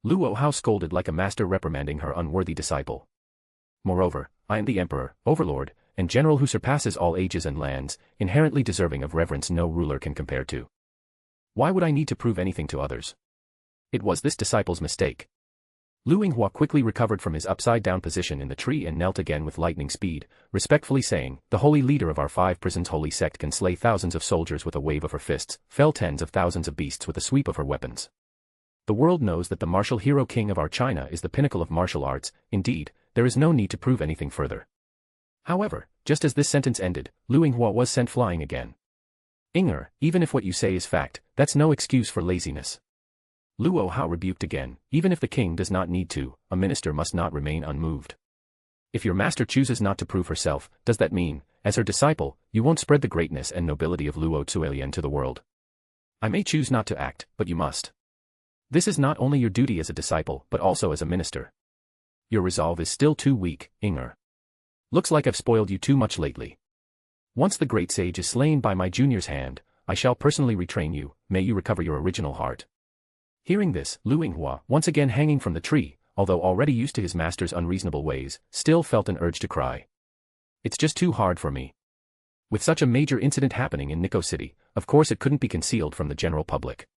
Luo Hao scolded like a master reprimanding her unworthy disciple. Moreover, I am the emperor, overlord, and general who surpasses all ages and lands, inherently deserving of reverence no ruler can compare to. Why would I need to prove anything to others? It was this disciple's mistake. Lu Yinghua quickly recovered from his upside-down position in the tree and knelt again with lightning speed, respectfully saying, the holy leader of our 5 prisons holy sect can slay thousands of soldiers with a wave of her fists, fell tens of thousands of beasts with a sweep of her weapons. The world knows that the martial hero king of our China is the pinnacle of martial arts, indeed, there is no need to prove anything further. However, just as this sentence ended, Lu Yinghua was sent flying again. Inger, even if what you say is fact, that's no excuse for laziness. Luo Hao rebuked again, even if the king does not need to, a minister must not remain unmoved. If your master chooses not to prove herself, does that mean, as her disciple, you won't spread the greatness and nobility of Luo Zuelian to the world? I may choose not to act, but you must. This is not only your duty as a disciple, but also as a minister. Your resolve is still too weak, Inger. Looks like I've spoiled you too much lately. Once the great sage is slain by my junior's hand, I shall personally retrain you, may you recover your original heart. Hearing this, Lu Yinghua, once again hanging from the tree, although already used to his master's unreasonable ways, still felt an urge to cry. It's just too hard for me. With such a major incident happening in Nikko City, of course it couldn't be concealed from the general public.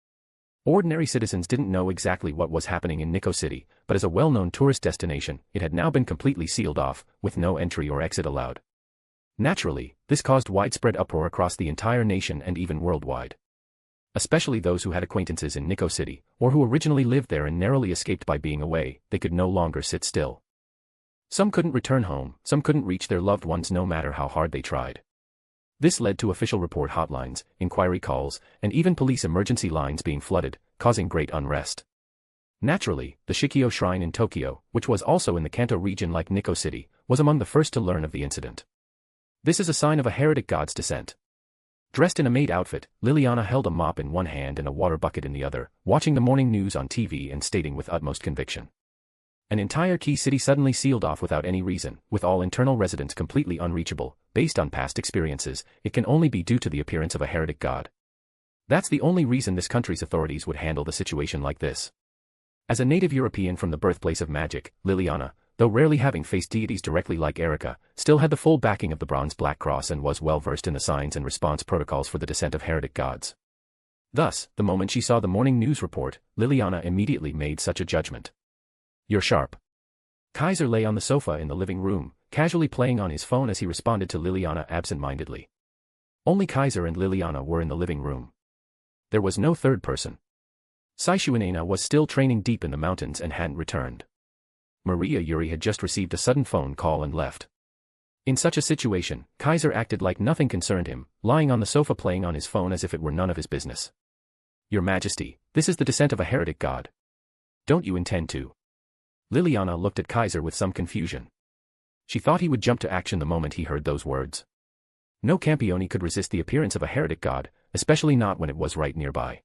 Ordinary citizens didn't know exactly what was happening in Nikko City, but as a well-known tourist destination, it had now been completely sealed off, with no entry or exit allowed. Naturally, this caused widespread uproar across the entire nation and even worldwide. Especially those who had acquaintances in Nikko City, or who originally lived there and narrowly escaped by being away, they could no longer sit still. Some couldn't return home, some couldn't reach their loved ones no matter how hard they tried. This led to official report hotlines, inquiry calls, and even police emergency lines being flooded, causing great unrest. Naturally, the Shikyo Shrine in Tokyo, which was also in the Kanto region like Nikko City, was among the first to learn of the incident. This is a sign of a heretic god's descent. Dressed in a maid outfit, Liliana held a mop in one hand and a water bucket in the other, watching the morning news on TV and stating with utmost conviction. An entire key city suddenly sealed off without any reason, with all internal residents completely unreachable. Based on past experiences, it can only be due to the appearance of a heretic god. That's the only reason this country's authorities would handle the situation like this. As a native European from the birthplace of magic, Liliana, though rarely having faced deities directly like Erica, still had the full backing of the Bronze Black Cross and was well versed in the signs and response protocols for the descent of heretic gods. Thus, the moment she saw the morning news report, Liliana immediately made such a judgment. You're sharp. Kaiser lay on the sofa in the living room, casually playing on his phone as he responded to Liliana absent-mindedly. Only Kaiser and Liliana were in the living room. There was no third person. Saishuinena was still training deep in the mountains and hadn't returned. Maria Yuri had just received a sudden phone call and left. In such a situation, Kaiser acted like nothing concerned him, lying on the sofa playing on his phone as if it were none of his business. Your Majesty, this is the descent of a heretic god. Don't you intend to? Liliana looked at Kaiser with some confusion. She thought he would jump to action the moment he heard those words. No Campione could resist the appearance of a heretic god, especially not when it was right nearby.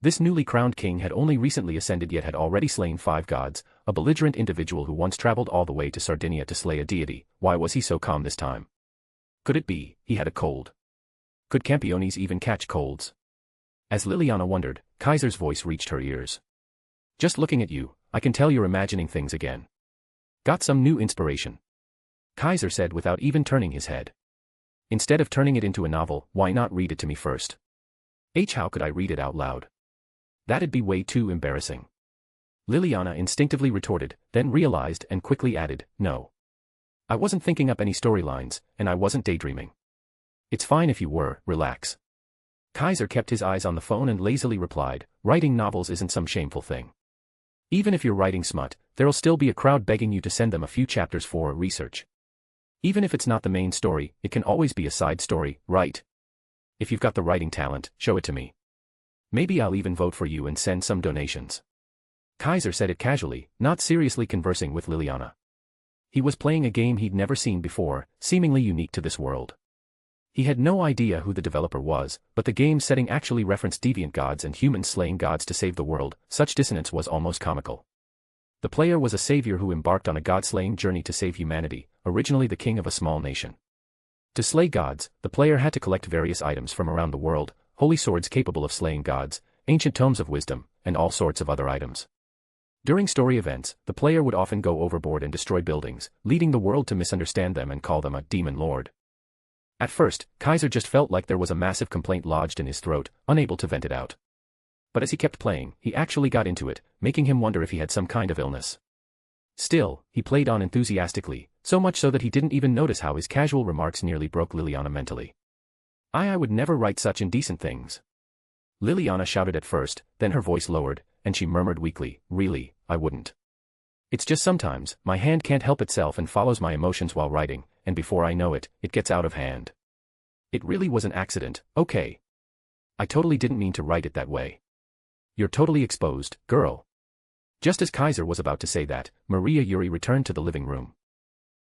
This newly crowned king had only recently ascended yet had already slain 5 gods, a belligerent individual who once traveled all the way to Sardinia to slay a deity. Why was he so calm this time? Could it be, he had a cold? Could Campiones even catch colds? As Liliana wondered, Kaiser's voice reached her ears. Just looking at you, I can tell you're imagining things again. Got some new inspiration? Kaiser said without even turning his head. Instead of turning it into a novel, why not read it to me first? How could I read it out loud? That'd be way too embarrassing. Liliana instinctively retorted, then realized and quickly added, no. I wasn't thinking up any storylines, and I wasn't daydreaming. It's fine if you were, relax. Kaiser kept his eyes on the phone and lazily replied, writing novels isn't some shameful thing. Even if you're writing smut, there'll still be a crowd begging you to send them a few chapters for research. Even if it's not the main story, it can always be a side story, right? If you've got the writing talent, show it to me. Maybe I'll even vote for you and send some donations. Kaiser said it casually, not seriously conversing with Liliana. He was playing a game he'd never seen before, seemingly unique to this world. He had no idea who the developer was, but the game's setting actually referenced deviant gods and humans slaying gods to save the world. Such dissonance was almost comical. The player was a savior who embarked on a god-slaying journey to save humanity, originally the king of a small nation. To slay gods, the player had to collect various items from around the world, holy swords capable of slaying gods, ancient tomes of wisdom, and all sorts of other items. During story events, the player would often go overboard and destroy buildings, leading the world to misunderstand them and call them a demon lord. At first, Kaiser just felt like there was a massive complaint lodged in his throat, unable to vent it out. But as he kept playing, he actually got into it, making him wonder if he had some kind of illness. Still, he played on enthusiastically, so much so that he didn't even notice how his casual remarks nearly broke Liliana mentally. I would never write such indecent things. Liliana shouted at first, then her voice lowered, and she murmured weakly, really, I wouldn't. It's just sometimes, my hand can't help itself and follows my emotions while writing, and before I know it, it gets out of hand. It really was an accident, okay. I totally didn't mean to write it that way. You're totally exposed, girl. Just as Kaiser was about to say that, Maria Yuri returned to the living room.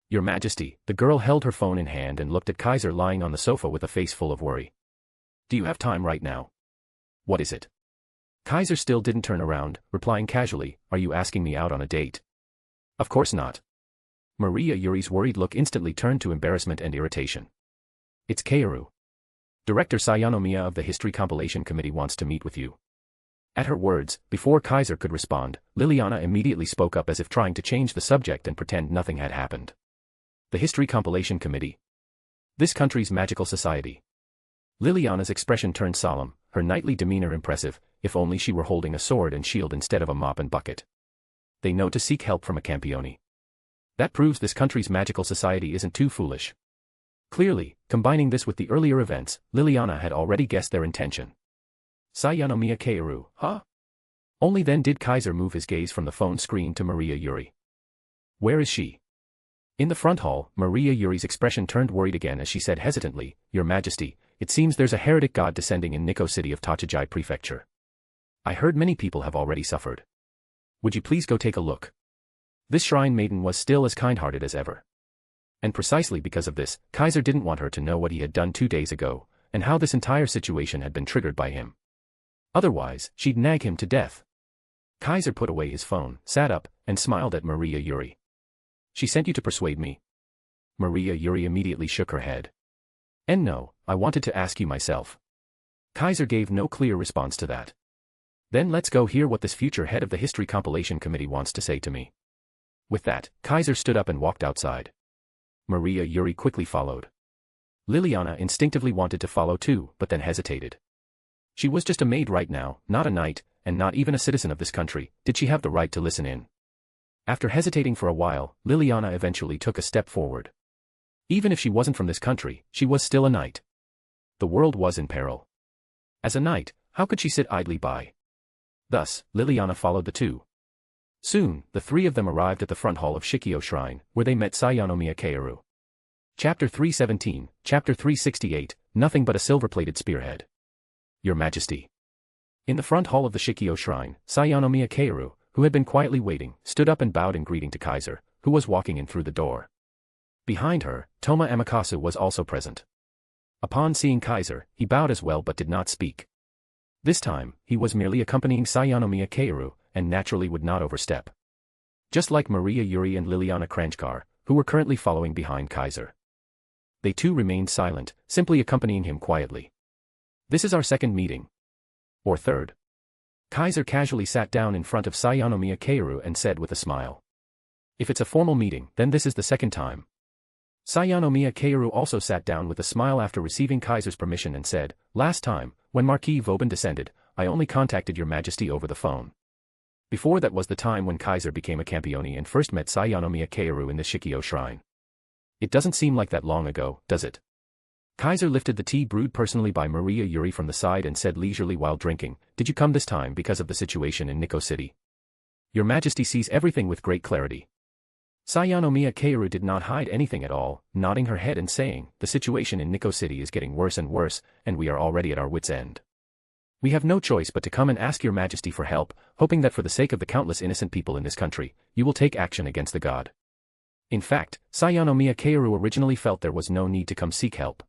Your Majesty, the girl held her phone in hand and looked at Kaiser lying on the sofa with a face full of worry. Do you have time right now? What is it? Kaiser still didn't turn around, replying casually, are you asking me out on a date? Of course not. Maria Yuri's worried look instantly turned to embarrassment and irritation. It's Kaoru. Director Sayanomiya of the History Compilation Committee wants to meet with you. At her words, before Kaiser could respond, Liliana immediately spoke up as if trying to change the subject and pretend nothing had happened. The History Compilation Committee. This country's magical society. Liliana's expression turned solemn, her knightly demeanor impressive, if only she were holding a sword and shield instead of a mop and bucket. They know to seek help from a Campione. That proves this country's magical society isn't too foolish. Clearly, combining this with the earlier events, Liliana had already guessed their intention. Sayanomiya Kaoru, huh? Only then did Kaiser move his gaze from the phone screen to Maria Yuri. Where is she? In the front hall, Maria Yuri's expression turned worried again as she said hesitantly, Your Majesty, it seems there's a heretic god descending in Nikko city of Tochijai Prefecture. I heard many people have already suffered. Would you please go take a look? This shrine maiden was still as kind-hearted as ever. And precisely because of this, Kaiser didn't want her to know what he had done 2 days ago, and how this entire situation had been triggered by him. Otherwise, she'd nag him to death. Kaiser put away his phone, sat up, and smiled at Maria Yuri. She sent you to persuade me? Maria Yuri immediately shook her head. And no, I wanted to ask you myself. Kaiser gave no clear response to that. Then let's go hear what this future head of the History Compilation Committee wants to say to me. With that, Kaiser stood up and walked outside. Maria Yuri quickly followed. Liliana instinctively wanted to follow too, but then hesitated. She was just a maid right now, not a knight, and not even a citizen of this country. Did she have the right to listen in? After hesitating for a while, Liliana eventually took a step forward. Even if she wasn't from this country, she was still a knight. The world was in peril. As a knight, how could she sit idly by? Thus, Liliana followed the two. Soon, the three of them arrived at the front hall of Shikio Shrine, where they met Sayanomiya Kaoru. Chapter 317, Chapter 368, Nothing but a silver-plated spearhead. Your Majesty. In the front hall of the Shikyo Shrine, Sayanomiya Keiru, who had been quietly waiting, stood up and bowed in greeting to Kaiser, who was walking in through the door. Behind her, Toma Amikasu was also present. Upon seeing Kaiser, he bowed as well but did not speak. This time, he was merely accompanying Sayanomiya Keiru, and naturally would not overstep. Just like Maria Yuri and Liliana Kranjkar, who were currently following behind Kaiser. They too remained silent, simply accompanying him quietly. This is our second meeting. Or third. Kaiser casually sat down in front of Sayanomiya Keiru and said with a smile. If it's a formal meeting, then this is the second time. Sayanomiya Keiru also sat down with a smile after receiving Kaiser's permission and said, last time, when Marquis Vauban descended, I only contacted your Majesty over the phone. Before that was the time when Kaiser became a Campione and first met Sayanomiya Keiru in the Shikyo Shrine. It doesn't seem like that long ago, does it? Kaiser lifted the tea brewed personally by Maria Yuri from the side and said leisurely while drinking, did you come this time because of the situation in Nikko City? Your Majesty sees everything with great clarity. Sayanomiya Keiru did not hide anything at all, nodding her head and saying, the situation in Nikko City is getting worse and worse, and we are already at our wits' end. We have no choice but to come and ask your Majesty for help, hoping that for the sake of the countless innocent people in this country, you will take action against the god. In fact, Sayanomiya Keiru originally felt there was no need to come seek help.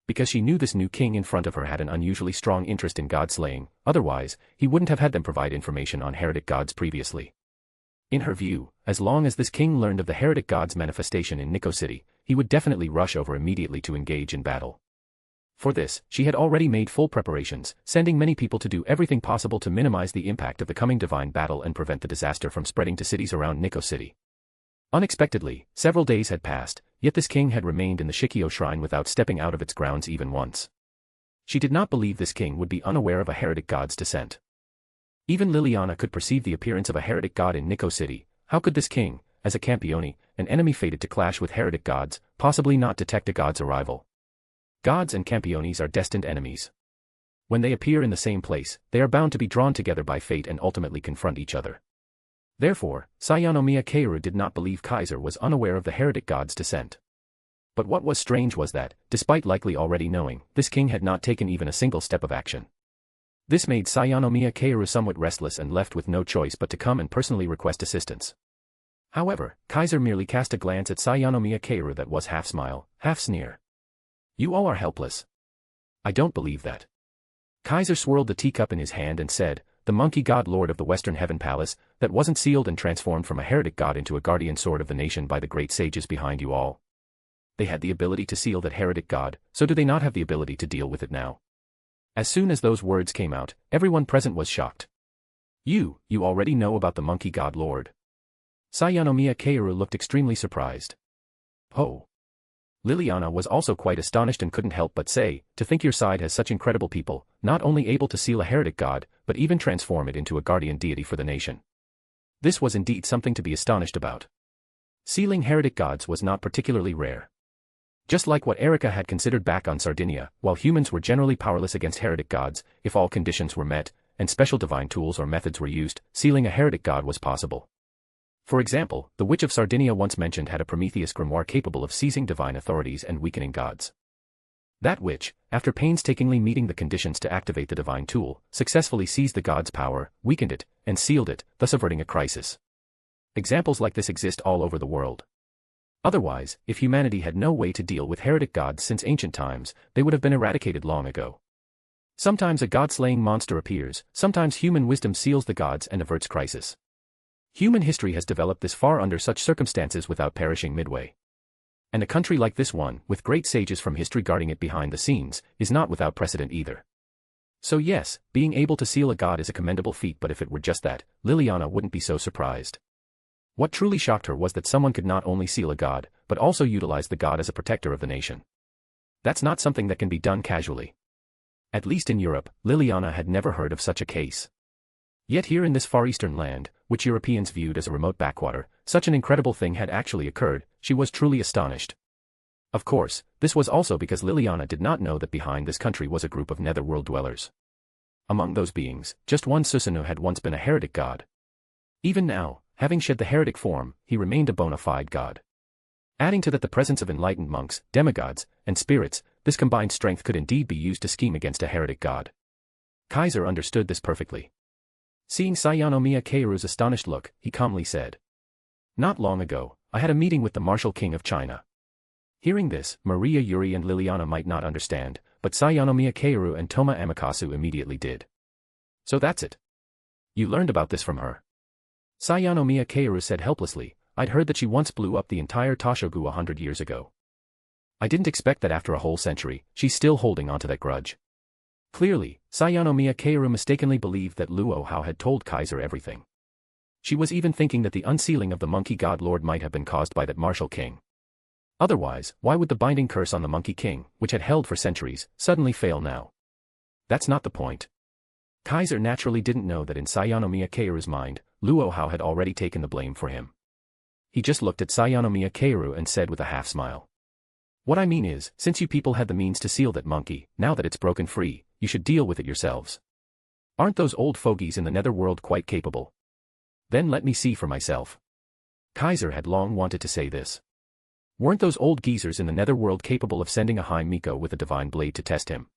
Because she knew this new king in front of her had an unusually strong interest in god slaying, otherwise, he wouldn't have had them provide information on heretic gods previously. In her view, as long as this king learned of the heretic god's manifestation in Nikko City, he would definitely rush over immediately to engage in battle. For this, she had already made full preparations, sending many people to do everything possible to minimize the impact of the coming divine battle and prevent the disaster from spreading to cities around Nikko City. Unexpectedly, several days had passed, yet this king had remained in the Shikyo Shrine without stepping out of its grounds even once. She did not believe this king would be unaware of a heretic god's descent. Even Liliana could perceive the appearance of a heretic god in Nikko City. How could this king, as a Campione, an enemy fated to clash with heretic gods, possibly not detect a god's arrival? Gods and Campiones are destined enemies. When they appear in the same place, they are bound to be drawn together by fate and ultimately confront each other. Therefore, Sayanomiya Keiru did not believe Kaiser was unaware of the heretic god's descent. But what was strange was that, despite likely already knowing, this king had not taken even a single step of action. This made Sayanomiya Keiru somewhat restless and left with no choice but to come and personally request assistance. However, Kaiser merely cast a glance at Sayanomiya Keiru that was half smile, half sneer. You all are helpless. I don't believe that. Kaiser swirled the teacup in his hand and said, the monkey god lord of the Western Heaven Palace, that wasn't sealed and transformed from a heretic god into a guardian sword of the nation by the great sages behind you all. They had the ability to seal that heretic god, so do they not have the ability to deal with it now? As soon as those words came out, everyone present was shocked. You already know about the monkey god lord. Sayanomiya Keiru looked extremely surprised. Oh. Liliana was also quite astonished and couldn't help but say, to think your side has such incredible people, not only able to seal a heretic god, but even transform it into a guardian deity for the nation. This was indeed something to be astonished about. Sealing heretic gods was not particularly rare. Just like what Erika had considered back on Sardinia, while humans were generally powerless against heretic gods, if all conditions were met, and special divine tools or methods were used, sealing a heretic god was possible. For example, the Witch of Sardinia once mentioned had a Prometheus grimoire capable of seizing divine authorities and weakening gods. That witch, after painstakingly meeting the conditions to activate the divine tool, successfully seized the god's power, weakened it, and sealed it, thus averting a crisis. Examples like this exist all over the world. Otherwise, if humanity had no way to deal with heretic gods since ancient times, they would have been eradicated long ago. Sometimes a god-slaying monster appears, sometimes human wisdom seals the gods and averts crisis. Human history has developed this far under such circumstances without perishing midway. And a country like this one, with great sages from history guarding it behind the scenes, is not without precedent either. So yes, being able to seal a god is a commendable feat, but if it were just that, Liliana wouldn't be so surprised. What truly shocked her was that someone could not only seal a god, but also utilize the god as a protector of the nation. That's not something that can be done casually. At least in Europe, Liliana had never heard of such a case. Yet here in this far eastern land, which Europeans viewed as a remote backwater, such an incredible thing had actually occurred. She was truly astonished. Of course, this was also because Liliana did not know that behind this country was a group of netherworld dwellers. Among those beings, just one Susanoo had once been a heretic god. Even now, having shed the heretic form, he remained a bona fide god. Adding to that the presence of enlightened monks, demigods, and spirits, this combined strength could indeed be used to scheme against a heretic god. Kaiser understood this perfectly. Seeing Sayanomiya Keiru's astonished look, he calmly said, "Not long ago, I had a meeting with the martial king of China." Hearing this, Maria Yuri and Liliana might not understand, but Sayanomiya Keiru and Toma Amikasu immediately did. "So that's it. You learned about this from her?" Sayanomiya Keiru said helplessly, "I'd heard that she once blew up the entire Toshogu 100 years ago. I didn't expect that after a whole century, she's still holding onto that grudge." Clearly, Sayanomiya Keiru mistakenly believed that Luo Hao had told Kaiser everything. She was even thinking that the unsealing of the monkey god lord might have been caused by that martial king. Otherwise, why would the binding curse on the monkey king, which had held for centuries, suddenly fail now? That's not the point. Kaiser naturally didn't know that in Sayanomiya Keiru's mind, Luo Hao had already taken the blame for him. He just looked at Sayanomiya Keiru and said with a half-smile, "What I mean is, since you people had the means to seal that monkey, now that it's broken free, you should deal with it yourselves. Aren't those old fogies in the netherworld quite capable? Then let me see for myself." Kaiser had long wanted to say this. Weren't those old geezers in the netherworld capable of sending a High Miko with a divine blade to test him?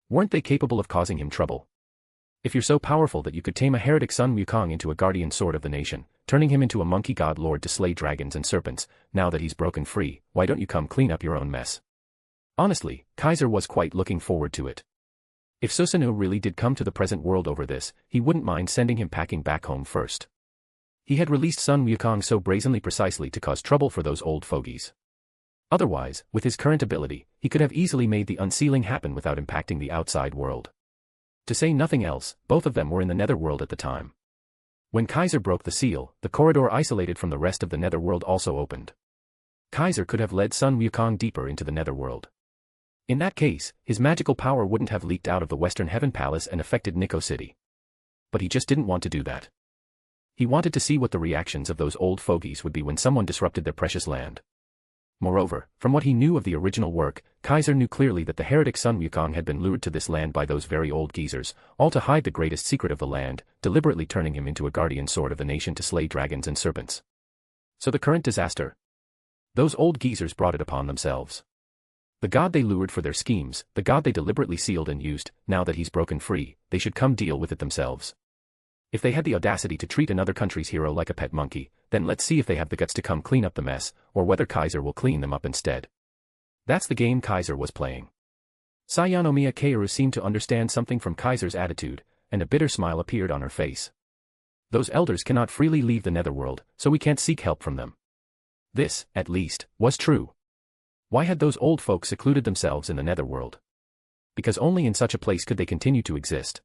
Weren't they capable of causing him trouble? If you're so powerful that you could tame a heretic Sun Wukong into a guardian sword of the nation, turning him into a monkey god lord to slay dragons and serpents, now that he's broken free, why don't you come clean up your own mess? Honestly, Kaiser was quite looking forward to it. If Susanoo really did come to the present world over this, he wouldn't mind sending him packing back home first. He had released Sun Wukong so brazenly precisely to cause trouble for those old fogies. Otherwise, with his current ability, he could have easily made the unsealing happen without impacting the outside world. To say nothing else, both of them were in the netherworld at the time. When Kaiser broke the seal, the corridor isolated from the rest of the netherworld also opened. Kaiser could have led Sun Wukong deeper into the netherworld. In that case, his magical power wouldn't have leaked out of the Western Heaven Palace and affected Nikko City. But he just didn't want to do that. He wanted to see what the reactions of those old fogies would be when someone disrupted their precious land. Moreover, from what he knew of the original work, Kaiser knew clearly that the heretic Sun Wukong had been lured to this land by those very old geezers, all to hide the greatest secret of the land, deliberately turning him into a guardian sword of the nation to slay dragons and serpents. So the current disaster? Those old geezers brought it upon themselves. The god they lured for their schemes, the god they deliberately sealed and used, now that he's broken free, they should come deal with it themselves. If they had the audacity to treat another country's hero like a pet monkey, then let's see if they have the guts to come clean up the mess, or whether Kaiser will clean them up instead. That's the game Kaiser was playing. Sayanomiya Keiru seemed to understand something from Kaiser's attitude, and a bitter smile appeared on her face. Those elders cannot freely leave the netherworld, so we can't seek help from them. This, at least, was true. Why had those old folk secluded themselves in the netherworld? Because only in such a place could they continue to exist.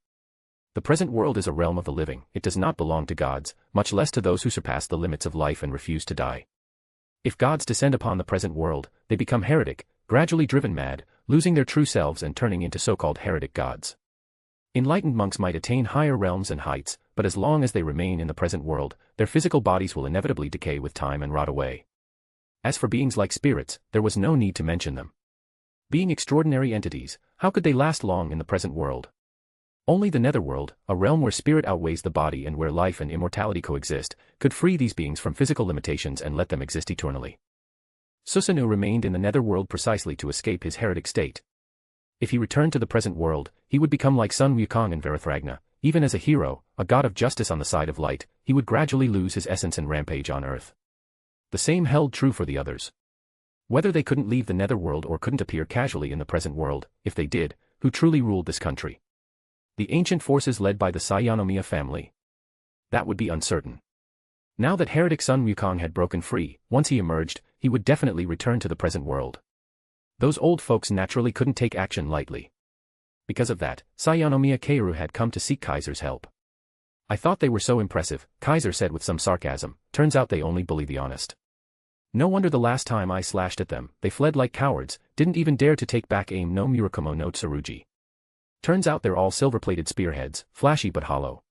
The present world is a realm of the living, it does not belong to gods, much less to those who surpass the limits of life and refuse to die. If gods descend upon the present world, they become heretic, gradually driven mad, losing their true selves and turning into so-called heretic gods. Enlightened monks might attain higher realms and heights, but as long as they remain in the present world, their physical bodies will inevitably decay with time and rot away. As for beings like spirits, there was no need to mention them. Being extraordinary entities, how could they last long in the present world? Only the netherworld, a realm where spirit outweighs the body and where life and immortality coexist, could free these beings from physical limitations and let them exist eternally. Susanoo remained in the netherworld precisely to escape his heretic state. If he returned to the present world, he would become like Sun Wukong and Verithragna. Even as a hero, a god of justice on the side of light, he would gradually lose his essence and rampage on earth. The same held true for the others. Whether they couldn't leave the netherworld or couldn't appear casually in the present world, if they did, who truly ruled this country? The ancient forces led by the Sayanomiya family? That would be uncertain. Now that heretic Sun Wukong had broken free, once he emerged, he would definitely return to the present world. Those old folks naturally couldn't take action lightly. Because of that, Sayanomiya Keiru had come to seek Kaiser's help. "I thought they were so impressive," Kaiser said with some sarcasm, "turns out they only bully the honest. No wonder the last time I slashed at them, they fled like cowards, didn't even dare to take back aim no Murakumo no Tsurugi. Turns out they're all silver-plated spearheads, flashy but hollow.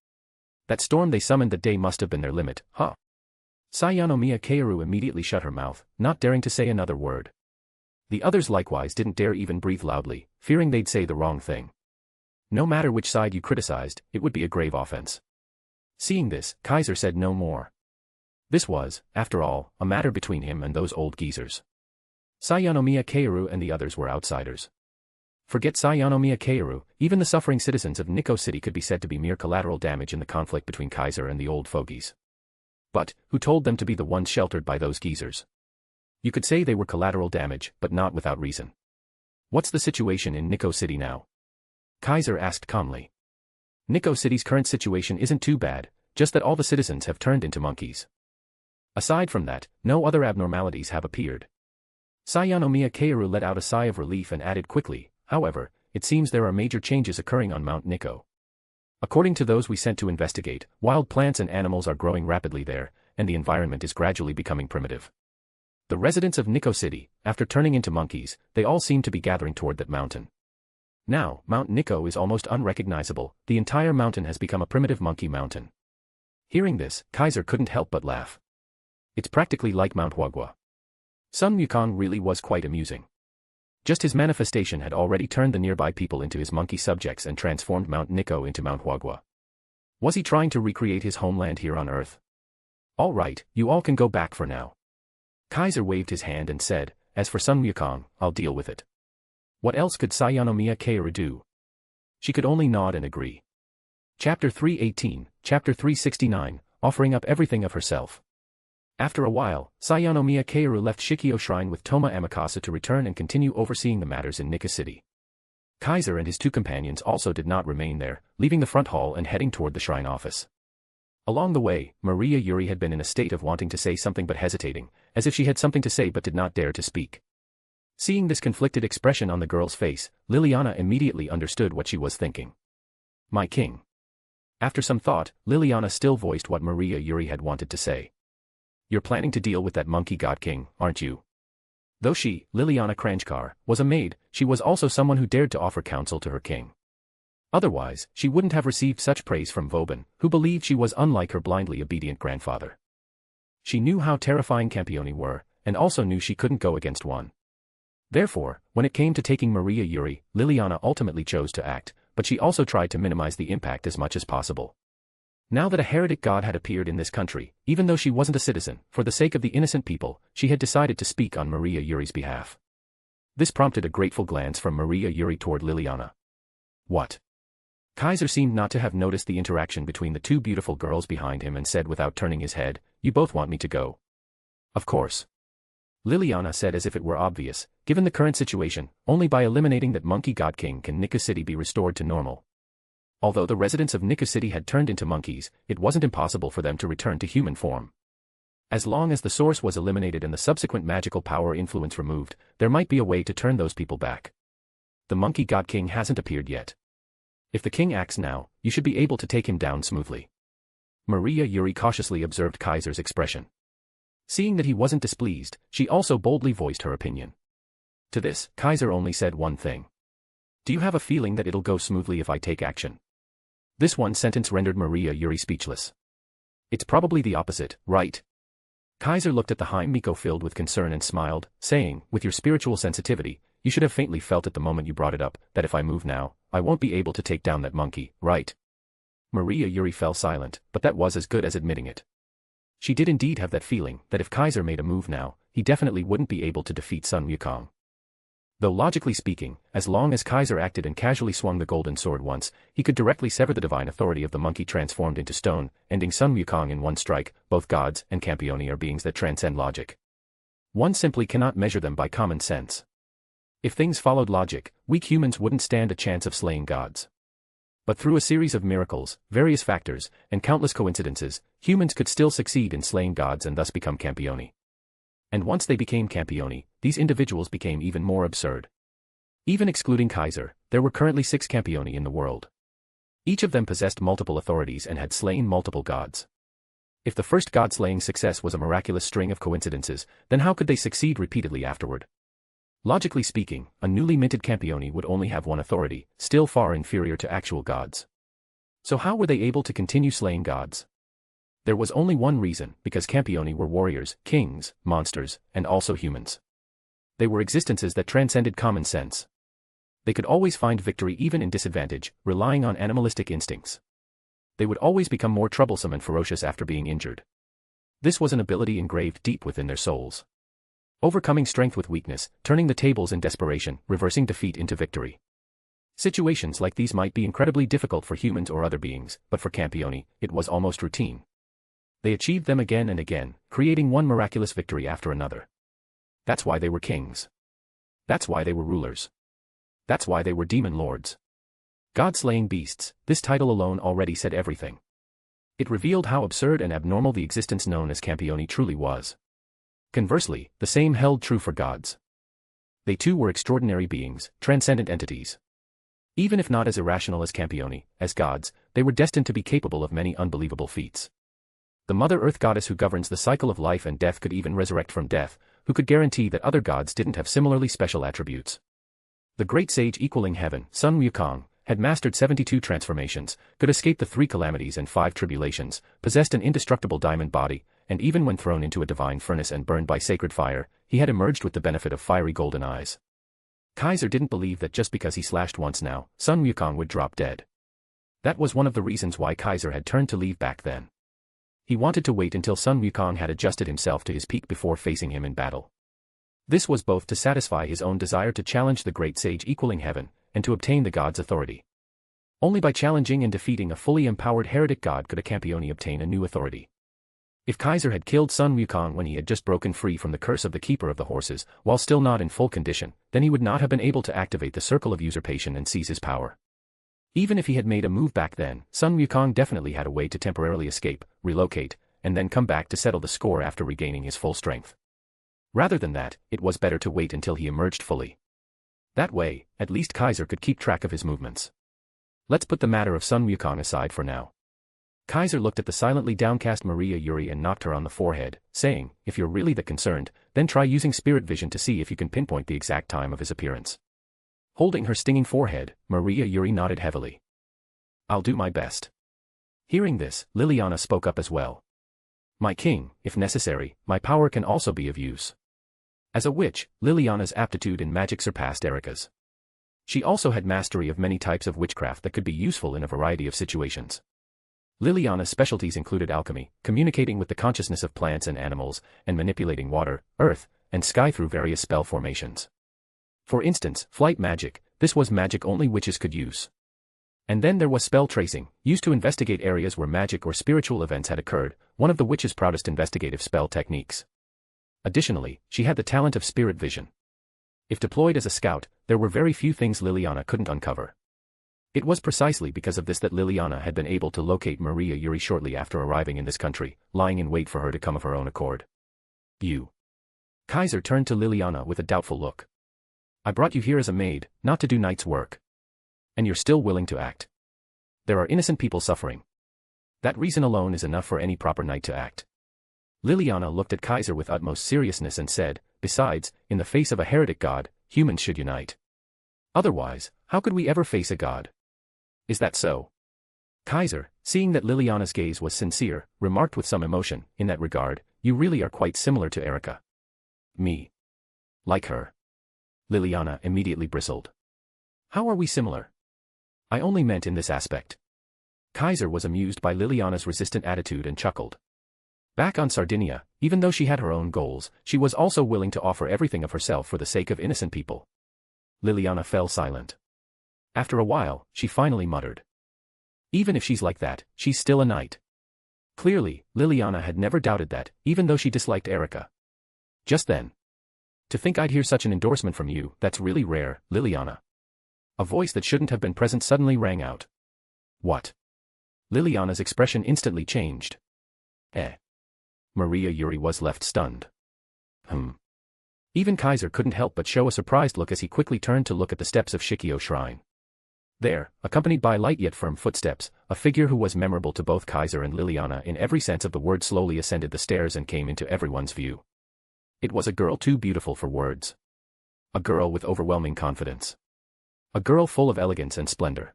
That storm they summoned that day must have been their limit, huh?" Sayanomiya Keiru immediately shut her mouth, not daring to say another word. The others likewise didn't dare even breathe loudly, fearing they'd say the wrong thing. No matter which side you criticized, it would be a grave offense. Seeing this, Kaiser said no more. This was, after all, a matter between him and those old geezers. Sayanomiya Keiru and the others were outsiders. Forget Sayanomiya Keiru, even the suffering citizens of Nikko City could be said to be mere collateral damage in the conflict between Kaiser and the old fogies. But, who told them to be the ones sheltered by those geezers? You could say they were collateral damage, but not without reason. What's the situation in Nikko City now? Kaiser asked calmly. Nikko City's current situation isn't too bad, just that all the citizens have turned into monkeys. Aside from that, no other abnormalities have appeared. Sayanomiya Keiru let out a sigh of relief and added quickly, however, it seems there are major changes occurring on Mount Nikko. According to those we sent to investigate, wild plants and animals are growing rapidly there, and the environment is gradually becoming primitive. The residents of Nikko City, after turning into monkeys, they all seem to be gathering toward that mountain. Now, Mount Nikko is almost unrecognizable, the entire mountain has become a primitive monkey mountain. Hearing this, Kaiser couldn't help but laugh. It's practically like Mount Huagua. Sun Wukong really was quite amusing. Just his manifestation had already turned the nearby people into his monkey subjects and transformed Mount Nikko into Mount Huagua. Was he trying to recreate his homeland here on Earth? All right, you all can go back for now. Kaiser waved his hand and said, as for Sun Wukong, I'll deal with it. What else could Sayanomiya Keiru do? She could only nod and agree. Chapter 318, Chapter 369, offering up everything of herself. After a while, Sayanomiya Keiru left Shikio Shrine with Toma Amakasa to return and continue overseeing the matters in Nikko City. Kaiser and his two companions also did not remain there, leaving the front hall and heading toward the shrine office. Along the way, Maria Yuri had been in a state of wanting to say something but hesitating, as if she had something to say but did not dare to speak. Seeing this conflicted expression on the girl's face, Liliana immediately understood what she was thinking. My king. After some thought, Liliana still voiced what Maria Yuri had wanted to say. You're planning to deal with that monkey god king, aren't you? Though she, Liliana Kranjkar, was a maid, she was also someone who dared to offer counsel to her king. Otherwise, she wouldn't have received such praise from Vauban, who believed she was unlike her blindly obedient grandfather. She knew how terrifying Campione were, and also knew she couldn't go against one. Therefore, when it came to taking Maria Yuri, Liliana ultimately chose to act, but she also tried to minimize the impact as much as possible. Now that a heretic god had appeared in this country, even though she wasn't a citizen, for the sake of the innocent people, she had decided to speak on Maria Yuri's behalf. This prompted a grateful glance from Maria Yuri toward Liliana. What? Kaiser seemed not to have noticed the interaction between the two beautiful girls behind him and said without turning his head, You both want me to go? Of course. Liliana said as if it were obvious, given the current situation, only by eliminating that monkey god king can Nikko City be restored to normal. Although the residents of Nikko City had turned into monkeys, it wasn't impossible for them to return to human form. As long as the source was eliminated and the subsequent magical power influence removed, there might be a way to turn those people back. The monkey god king hasn't appeared yet. If the king acts now, you should be able to take him down smoothly. Maria Yuri cautiously observed Kaiser's expression. Seeing that he wasn't displeased, she also boldly voiced her opinion. To this, Kaiser only said one thing. Do you have a feeling that it'll go smoothly if I take action? This one sentence rendered Maria Yuri speechless. It's probably the opposite, right? Kaiser looked at the High Miko filled with concern and smiled, saying, with your spiritual sensitivity, you should have faintly felt at the moment you brought it up, that if I move now, I won't be able to take down that monkey, right? Maria Yuri fell silent, but that was as good as admitting it. She did indeed have that feeling, that if Kaiser made a move now, he definitely wouldn't be able to defeat Sun Wukong. Though logically speaking, as long as Kaiser acted and casually swung the golden sword once, he could directly sever the divine authority of the monkey transformed into stone, ending Sun Wukong in one strike. Both gods and Campione are beings that transcend logic. One simply cannot measure them by common sense. If things followed logic, weak humans wouldn't stand a chance of slaying gods. But through a series of miracles, various factors, and countless coincidences, humans could still succeed in slaying gods and thus become Campione. And once they became Campione, these individuals became even more absurd. Even excluding Kaiser, there were currently 6 Campione in the world. Each of them possessed multiple authorities and had slain multiple gods. If the first god-slaying success was a miraculous string of coincidences, then how could they succeed repeatedly afterward? Logically speaking, a newly minted Campione would only have one authority, still far inferior to actual gods. So how were they able to continue slaying gods? There was only one reason, because Campione were warriors, kings, monsters, and also humans. They were existences that transcended common sense. They could always find victory even in disadvantage, relying on animalistic instincts. They would always become more troublesome and ferocious after being injured. This was an ability engraved deep within their souls. Overcoming strength with weakness, turning the tables in desperation, reversing defeat into victory. Situations like these might be incredibly difficult for humans or other beings, but for Campione, it was almost routine. They achieved them again and again, creating one miraculous victory after another. That's why they were kings. That's why they were rulers. That's why they were demon lords. God-slaying beasts, this title alone already said everything. It revealed how absurd and abnormal the existence known as Campione truly was. Conversely, the same held true for gods. They too were extraordinary beings, transcendent entities. Even if not as irrational as Campione, as gods, they were destined to be capable of many unbelievable feats. The Mother Earth goddess who governs the cycle of life and death could even resurrect from death, who could guarantee that other gods didn't have similarly special attributes. The great sage equaling heaven, Sun Wukong, had mastered 72 transformations, could escape the 3 calamities and 5 tribulations, possessed an indestructible diamond body, and even when thrown into a divine furnace and burned by sacred fire, he had emerged with the benefit of fiery golden eyes. Kaiser didn't believe that just because he slashed once now, Sun Wukong would drop dead. That was one of the reasons why Kaiser had turned to leave back then. He wanted to wait until Sun Wukong had adjusted himself to his peak before facing him in battle. This was both to satisfy his own desire to challenge the great sage equaling heaven, and to obtain the god's authority. Only by challenging and defeating a fully empowered heretic god could a Campione obtain a new authority. If Kaiser had killed Sun Wukong when he had just broken free from the curse of the Keeper of the Horses, while still not in full condition, then he would not have been able to activate the circle of usurpation and seize his power. Even if he had made a move back then, Sun Wukong definitely had a way to temporarily escape, relocate, and then come back to settle the score after regaining his full strength. Rather than that, it was better to wait until he emerged fully. That way, at least Kaiser could keep track of his movements. Let's put the matter of Sun Wukong aside for now. Kaiser looked at the silently downcast Maria Yuri and knocked her on the forehead, saying, "If you're really that concerned, then try using spirit vision to see if you can pinpoint the exact time of his appearance." Holding her stinging forehead, Maria Yuri nodded heavily. "I'll do my best." Hearing this, Liliana spoke up as well. "My king, if necessary, my power can also be of use." As a witch, Liliana's aptitude in magic surpassed Erika's. She also had mastery of many types of witchcraft that could be useful in a variety of situations. Liliana's specialties included alchemy, communicating with the consciousness of plants and animals, and manipulating water, earth, and sky through various spell formations. For instance, flight magic, this was magic only witches could use. And then there was spell tracing, used to investigate areas where magic or spiritual events had occurred, one of the witch's proudest investigative spell techniques. Additionally, she had the talent of spirit vision. If deployed as a scout, there were very few things Liliana couldn't uncover. It was precisely because of this that Liliana had been able to locate Maria Yuri shortly after arriving in this country, lying in wait for her to come of her own accord. "You." Kaiser turned to Liliana with a doubtful look. "I brought you here as a maid, not to do knight's work. And you're still willing to act. There are innocent people suffering. That reason alone is enough for any proper knight to act." Liliana looked at Kaiser with utmost seriousness and said, "Besides, in the face of a heretic god, humans should unite. Otherwise, how could we ever face a god? Is that so?" Kaiser, seeing that Liliana's gaze was sincere, remarked with some emotion, "In that regard, you really are quite similar to Erika." "Me? Like her?" Liliana immediately bristled. "How are we similar?" "I only meant in this aspect." Kaiser was amused by Liliana's resistant attitude and chuckled. Back on Sardinia, even though she had her own goals, she was also willing to offer everything of herself for the sake of innocent people. Liliana fell silent. After a while, she finally muttered, "Even if she's like that, she's still a knight." Clearly, Liliana had never doubted that, even though she disliked Erika. Just then. "To think I'd hear such an endorsement from you, that's really rare, Liliana." A voice that shouldn't have been present suddenly rang out. "What?" Liliana's expression instantly changed. Maria Yuri was left stunned. Even Kaiser couldn't help but show a surprised look as he quickly turned to look at the steps of Shikio Shrine. There, accompanied by light yet firm footsteps, a figure who was memorable to both Kaiser and Liliana in every sense of the word slowly ascended the stairs and came into everyone's view. It was a girl too beautiful for words. A girl with overwhelming confidence. A girl full of elegance and splendor.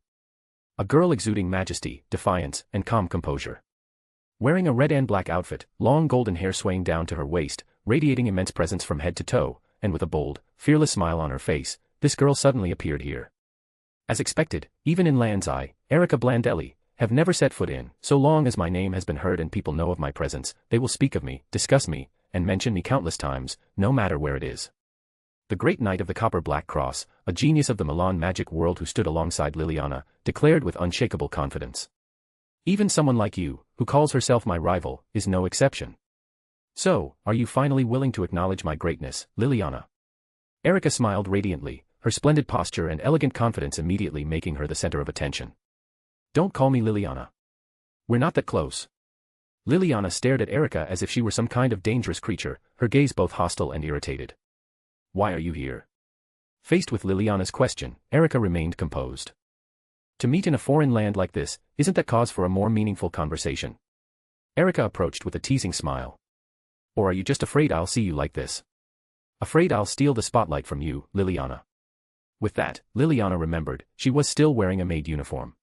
A girl exuding majesty, defiance, and calm composure. Wearing a red and black outfit, long golden hair swaying down to her waist, radiating immense presence from head to toe, and with a bold, fearless smile on her face, this girl suddenly appeared here. As expected, even in Land's eye, Erika Blandelli, have never set foot in. So long as my name has been heard and people know of my presence, they will speak of me, discuss me, and mention me countless times, no matter where it is. The great knight of the Copper Black Cross, a genius of the Milan magic world who stood alongside Liliana, declared with unshakable confidence. Even someone like you, who calls herself my rival, is no exception. So, are you finally willing to acknowledge my greatness, Liliana? Erika smiled radiantly, her splendid posture and elegant confidence immediately making her the center of attention. Don't call me Liliana. We're not that close. Liliana stared at Erika as if she were some kind of dangerous creature, her gaze both hostile and irritated. Why are you here? Faced with Liliana's question, Erika remained composed. To meet in a foreign land like this, isn't that cause for a more meaningful conversation? Erika approached with a teasing smile. Or are you just afraid I'll see you like this? Afraid I'll steal the spotlight from you, Liliana. With that, Liliana remembered, she was still wearing a maid uniform.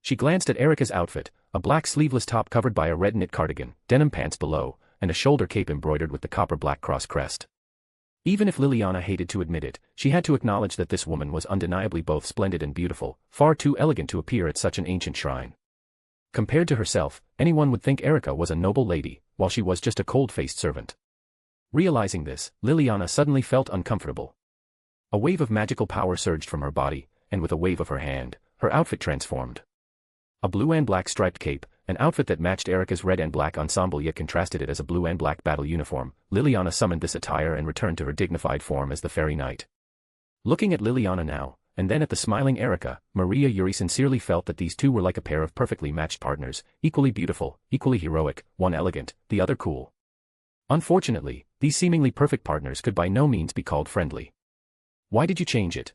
She glanced at Erika's outfit, a black sleeveless top covered by a red knit cardigan, denim pants below, and a shoulder cape embroidered with the Copper Black Cross crest. Even if Liliana hated to admit it, she had to acknowledge that this woman was undeniably both splendid and beautiful, far too elegant to appear at such an ancient shrine. Compared to herself, anyone would think Erika was a noble lady, while she was just a cold-faced servant. Realizing this, Liliana suddenly felt uncomfortable. A wave of magical power surged from her body, and with a wave of her hand, her outfit transformed. A blue and black striped cape, an outfit that matched Erika's red and black ensemble yet contrasted it as a blue and black battle uniform. Liliana summoned this attire and returned to her dignified form as the fairy knight. Looking at Liliana now, and then at the smiling Erika, Maria Yuri sincerely felt that these two were like a pair of perfectly matched partners, equally beautiful, equally heroic, one elegant, the other cool. Unfortunately, these seemingly perfect partners could by no means be called friendly. Why did you change it?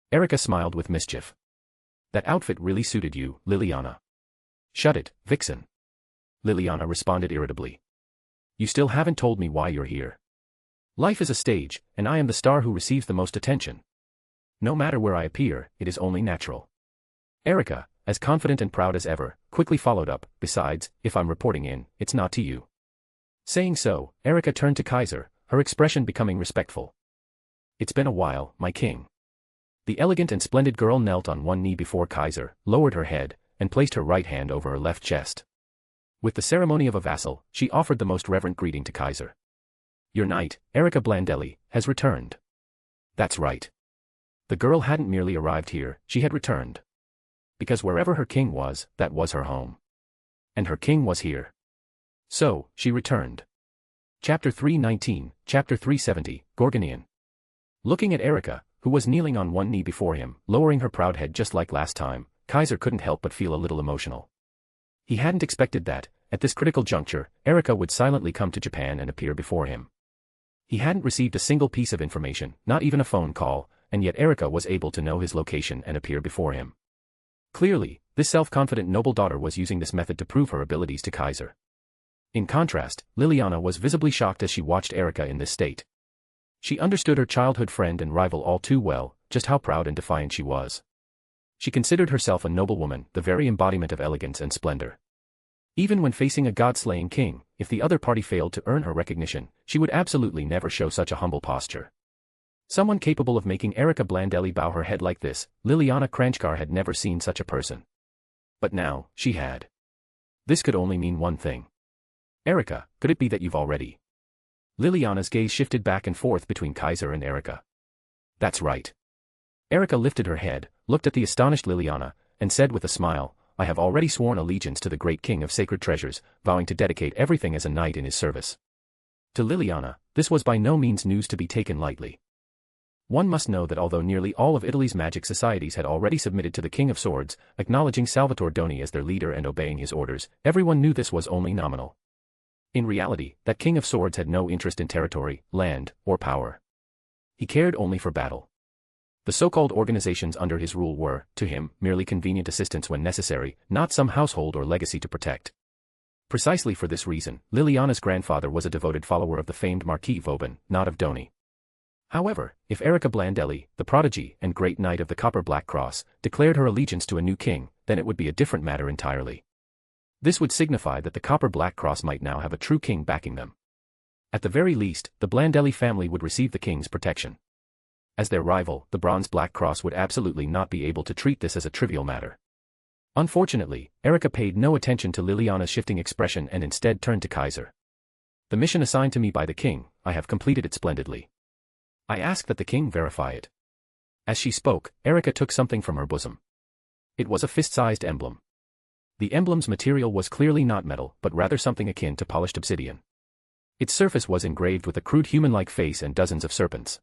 Erika smiled with mischief. That outfit really suited you, Liliana. Shut it, vixen. Liliana responded irritably. You still haven't told me why you're here. Life is a stage, and I am the star who receives the most attention. No matter where I appear, it is only natural. Erika, as confident and proud as ever, quickly followed up, besides, if I'm reporting in, it's not to you. Saying so, Erika turned to Kaiser, her expression becoming respectful. It's been a while, my king. The elegant and splendid girl knelt on one knee before Kaiser, lowered her head, and placed her right hand over her left chest. With the ceremony of a vassal, she offered the most reverent greeting to Kaiser. Your knight, Erika Blandelli, has returned. That's right. The girl hadn't merely arrived here, she had returned. Because wherever her king was, that was her home. And her king was here. So, she returned. Chapter 319, Chapter 370, Gorgonian. Looking at Erika, who was kneeling on one knee before him, lowering her proud head just like last time, Kaiser couldn't help but feel a little emotional. He hadn't expected that, at this critical juncture, Erika would silently come to Japan and appear before him. He hadn't received a single piece of information, not even a phone call, and yet Erika was able to know his location and appear before him. Clearly, this self-confident noble daughter was using this method to prove her abilities to Kaiser. In contrast, Liliana was visibly shocked as she watched Erika in this state. She understood her childhood friend and rival all too well, just how proud and defiant she was. She considered herself a noble woman, the very embodiment of elegance and splendor. Even when facing a god-slaying king, if the other party failed to earn her recognition, she would absolutely never show such a humble posture. Someone capable of making Erika Blandelli bow her head like this, Liliana Kranjkar had never seen such a person. But now, she had. This could only mean one thing. Erika, could it be that you've already? Liliana's gaze shifted back and forth between Kaiser and Erika. That's right. Erika lifted her head, looked at the astonished Liliana, and said with a smile, I have already sworn allegiance to the great king of sacred treasures, vowing to dedicate everything as a knight in his service. To Liliana, this was by no means news to be taken lightly. One must know that although nearly all of Italy's magic societies had already submitted to the King of Swords, acknowledging Salvatore Doni as their leader and obeying his orders, everyone knew this was only nominal. In reality, that King of Swords had no interest in territory, land, or power. He cared only for battle. The so-called organizations under his rule were, to him, merely convenient assistants when necessary, not some household or legacy to protect. Precisely for this reason, Liliana's grandfather was a devoted follower of the famed Marquis Vauban, not of Doni. However, if Erika Blandelli, the prodigy and great knight of the Copper Black Cross, declared her allegiance to a new king, then it would be a different matter entirely. This would signify that the Copper Black Cross might now have a true king backing them. At the very least, the Blandelli family would receive the king's protection. As their rival, the Bronze Black Cross would absolutely not be able to treat this as a trivial matter. Unfortunately, Erika paid no attention to Liliana's shifting expression and instead turned to Kaiser. The mission assigned to me by the king, I have completed it splendidly. I ask that the king verify it. As she spoke, Erika took something from her bosom. It was a fist-sized emblem. The emblem's material was clearly not metal, but rather something akin to polished obsidian. Its surface was engraved with a crude human-like face and dozens of serpents.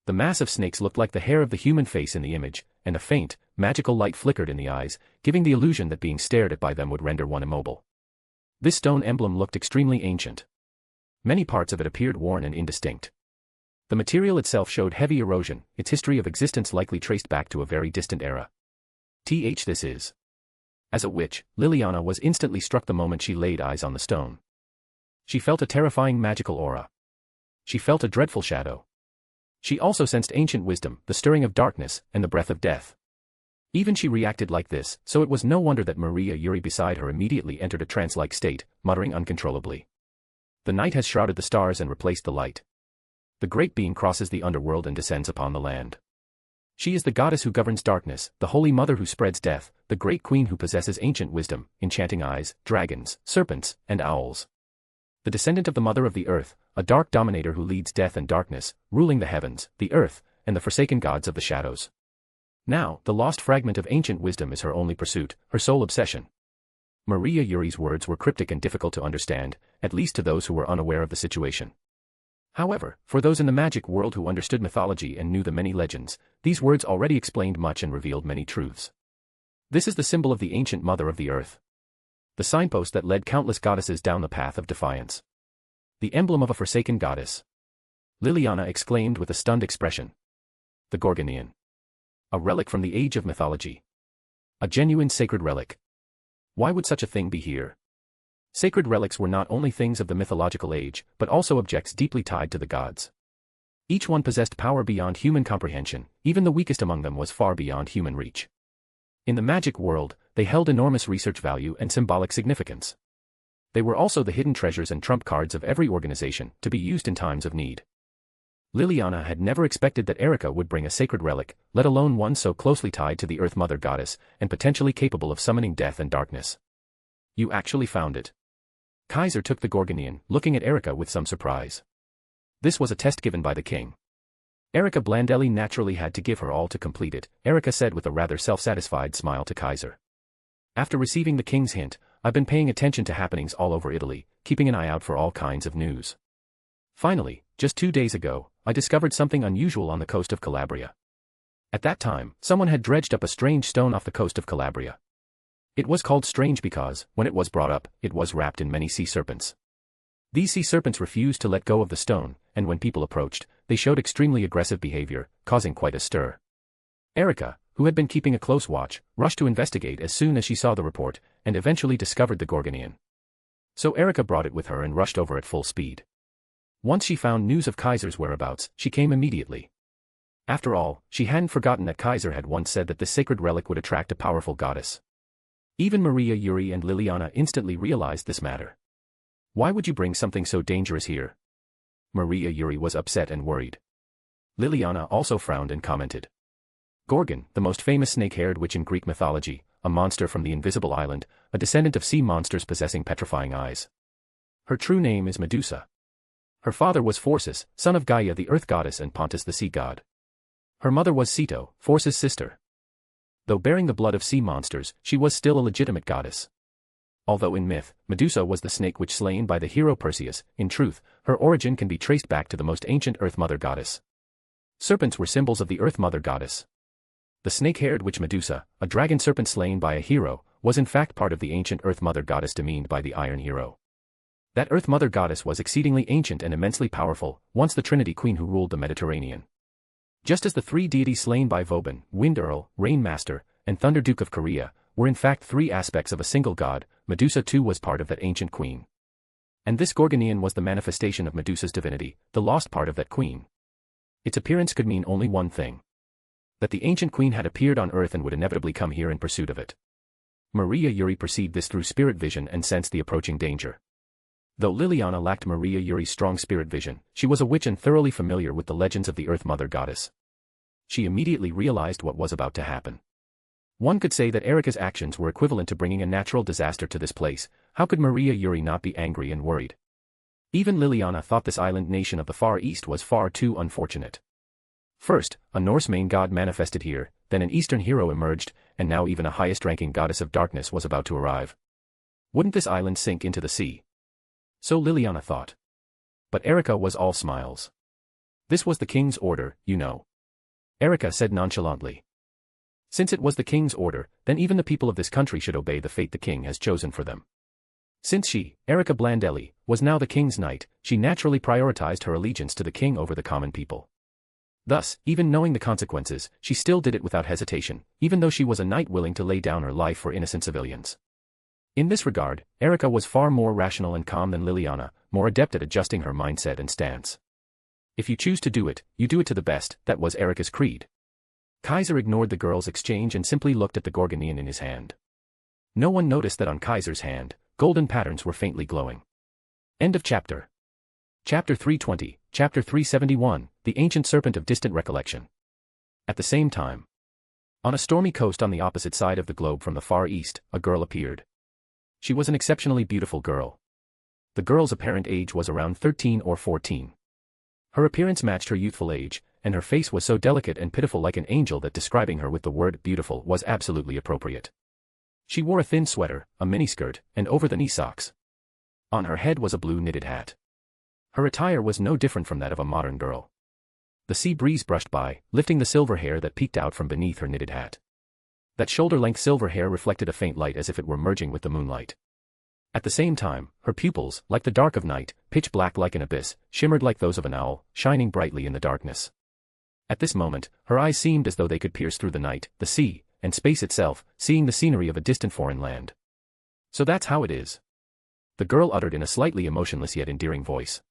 The mass of snakes looked like the hair of the human face in the image, and a faint, magical light flickered in the eyes, giving the illusion that being stared at by them would render one immobile. This stone emblem looked extremely ancient. Many parts of it appeared worn and indistinct. The material itself showed heavy erosion, its history of existence likely traced back to a very distant era. This is. As a witch, Liliana was instantly struck the moment she laid eyes on the stone. She felt a terrifying magical aura. She felt a dreadful shadow. She also sensed ancient wisdom, the stirring of darkness, and the breath of death. Even she reacted like this, so it was no wonder that Maria Yuri beside her immediately entered a trance-like state, muttering uncontrollably. The night has shrouded the stars and replaced the light. The great being crosses the underworld and descends upon the land. She is the goddess who governs darkness, the holy mother who spreads death, the great queen who possesses ancient wisdom, enchanting eyes, dragons, serpents, and owls. The descendant of the mother of the earth, a dark dominator who leads death and darkness, ruling the heavens, the earth, and the forsaken gods of the shadows. Now, the lost fragment of ancient wisdom is her only pursuit, her sole obsession. Maria Yuri's words were cryptic and difficult to understand, at least to those who were unaware of the situation. However, for those in the magic world who understood mythology and knew the many legends, these words already explained much and revealed many truths. This is the symbol of the ancient mother of the earth. The signpost that led countless goddesses down the path of defiance. The emblem of a forsaken goddess. Liliana exclaimed with a stunned expression. The Gorgonian. A relic from the age of mythology. A genuine sacred relic. Why would such a thing be here? Sacred relics were not only things of the mythological age, but also objects deeply tied to the gods. Each one possessed power beyond human comprehension, even the weakest among them was far beyond human reach. In the magic world, they held enormous research value and symbolic significance. They were also the hidden treasures and trump cards of every organization, to be used in times of need. Liliana had never expected that Erika would bring a sacred relic, let alone one so closely tied to the Earth Mother Goddess, and potentially capable of summoning death and darkness. You actually found it. Kaiser took the Gorgonian, looking at Erika with some surprise. This was a test given by the king. Erika Blandelli naturally had to give her all to complete it, Erika said with a rather self-satisfied smile to Kaiser. After receiving the king's hint, I've been paying attention to happenings all over Italy, keeping an eye out for all kinds of news. Finally, just 2 days ago, I discovered something unusual on the coast of Calabria. At that time, someone had dredged up a strange stone off the coast of Calabria. It was called strange because, when it was brought up, it was wrapped in many sea serpents. These sea serpents refused to let go of the stone, and when people approached, they showed extremely aggressive behavior, causing quite a stir. Erika, who had been keeping a close watch, rushed to investigate as soon as she saw the report, and eventually discovered the Gorgonian. So Erika brought it with her and rushed over at full speed. Once she found news of Kaiser's whereabouts, she came immediately. After all, she hadn't forgotten that Kaiser had once said that this sacred relic would attract a powerful goddess. Even Maria Yuri and Liliana instantly realized this matter. Why would you bring something so dangerous here? Maria Yuri was upset and worried. Liliana also frowned and commented. Gorgon, the most famous snake-haired witch in Greek mythology, a monster from the invisible island, a descendant of sea monsters possessing petrifying eyes. Her true name is Medusa. Her father was Phorcys, son of Gaia the earth goddess and Pontus the sea god. Her mother was Ceto, Phorcys' sister. Though bearing the blood of sea monsters, she was still a legitimate goddess. Although in myth, Medusa was the snake witch slain by the hero Perseus, in truth, her origin can be traced back to the most ancient Earth Mother Goddess. Serpents were symbols of the Earth Mother Goddess. The snake-haired witch Medusa, a dragon serpent slain by a hero, was in fact part of the ancient Earth Mother Goddess demeaned by the Iron Hero. That Earth Mother Goddess was exceedingly ancient and immensely powerful, once the Trinity Queen who ruled the Mediterranean. Just as the three deities slain by Vauban, Wind Earl, Rain Master, and Thunder Duke of Korea, were in fact three aspects of a single god, Medusa too was part of that ancient queen. And this Gorgonian was the manifestation of Medusa's divinity, the lost part of that queen. Its appearance could mean only one thing. That the ancient queen had appeared on Earth and would inevitably come here in pursuit of it. Maria Yuri perceived this through spirit vision and sensed the approaching danger. Though Liliana lacked Maria Yuri's strong spirit vision, she was a witch and thoroughly familiar with the legends of the Earth Mother Goddess. She immediately realized what was about to happen. One could say that Erika's actions were equivalent to bringing a natural disaster to this place. How could Maria Yuri not be angry and worried? Even Liliana thought this island nation of the Far East was far too unfortunate. First, a Norse main god manifested here, then an Eastern hero emerged, and now even a highest-ranking goddess of darkness was about to arrive. Wouldn't this island sink into the sea? So Liliana thought. But Erika was all smiles. This was the king's order, you know. Erika said nonchalantly. Since it was the king's order, then even the people of this country should obey the fate the king has chosen for them. Since she, Erika Blandelli, was now the king's knight, she naturally prioritized her allegiance to the king over the common people. Thus, even knowing the consequences, she still did it without hesitation, even though she was a knight willing to lay down her life for innocent civilians. In this regard, Erika was far more rational and calm than Liliana, more adept at adjusting her mindset and stance. If you choose to do it, you do it to the best, that was Erika's creed. Kaiser ignored the girl's exchange and simply looked at the Gorgonian in his hand. No one noticed that on Kaiser's hand, golden patterns were faintly glowing. End of chapter. Chapter 320, Chapter 371, The Ancient Serpent of Distant Recollection. At the same time, on a stormy coast on the opposite side of the globe from the Far East, a girl appeared. She was an exceptionally beautiful girl. The girl's apparent age was around 13 or 14. Her appearance matched her youthful age, and her face was so delicate and pitiful like an angel that describing her with the word beautiful was absolutely appropriate. She wore a thin sweater, a miniskirt, and over-the-knee socks. On her head was a blue knitted hat. Her attire was no different from that of a modern girl. The sea breeze brushed by, lifting the silver hair that peeked out from beneath her knitted hat. That shoulder-length silver hair reflected a faint light as if it were merging with the moonlight. At the same time, her pupils, like the dark of night, pitch black like an abyss, shimmered like those of an owl, shining brightly in the darkness. At this moment, her eyes seemed as though they could pierce through the night, the sea, and space itself, seeing the scenery of a distant foreign land. So that's how it is. The girl uttered in a slightly emotionless yet endearing voice.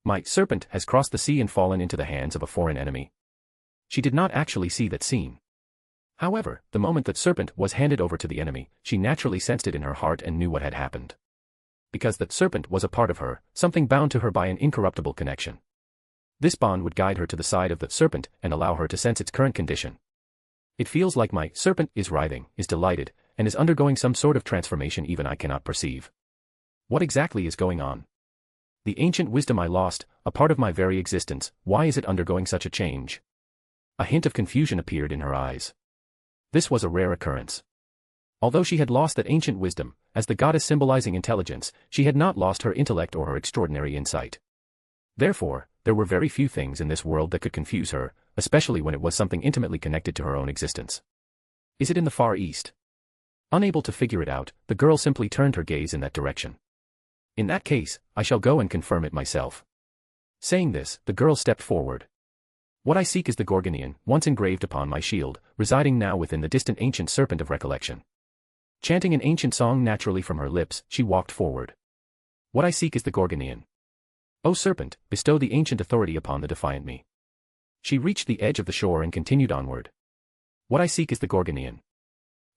My serpent has crossed the sea and fallen into the hands of a foreign enemy. She did not actually see that scene. However, the moment that serpent was handed over to the enemy, she naturally sensed it in her heart and knew what had happened. Because that serpent was a part of her, something bound to her by an incorruptible connection. This bond would guide her to the side of the serpent and allow her to sense its current condition. It feels like my serpent is writhing, is delighted, and is undergoing some sort of transformation even I cannot perceive. What exactly is going on? The ancient wisdom I lost, a part of my very existence, why is it undergoing such a change? A hint of confusion appeared in her eyes. This was a rare occurrence. Although she had lost that ancient wisdom, as the goddess symbolizing intelligence, she had not lost her intellect or her extraordinary insight. Therefore, there were very few things in this world that could confuse her, especially when it was something intimately connected to her own existence. Is it in the Far East? Unable to figure it out, the girl simply turned her gaze in that direction. In that case, I shall go and confirm it myself. Saying this, the girl stepped forward. What I seek is the Gorgonian, once engraved upon my shield, residing now within the distant ancient serpent of recollection. Chanting an ancient song naturally from her lips, she walked forward. What I seek is the Gorgonian. O serpent, bestow the ancient authority upon the defiant me. She reached the edge of the shore and continued onward. What I seek is the Gorgonian.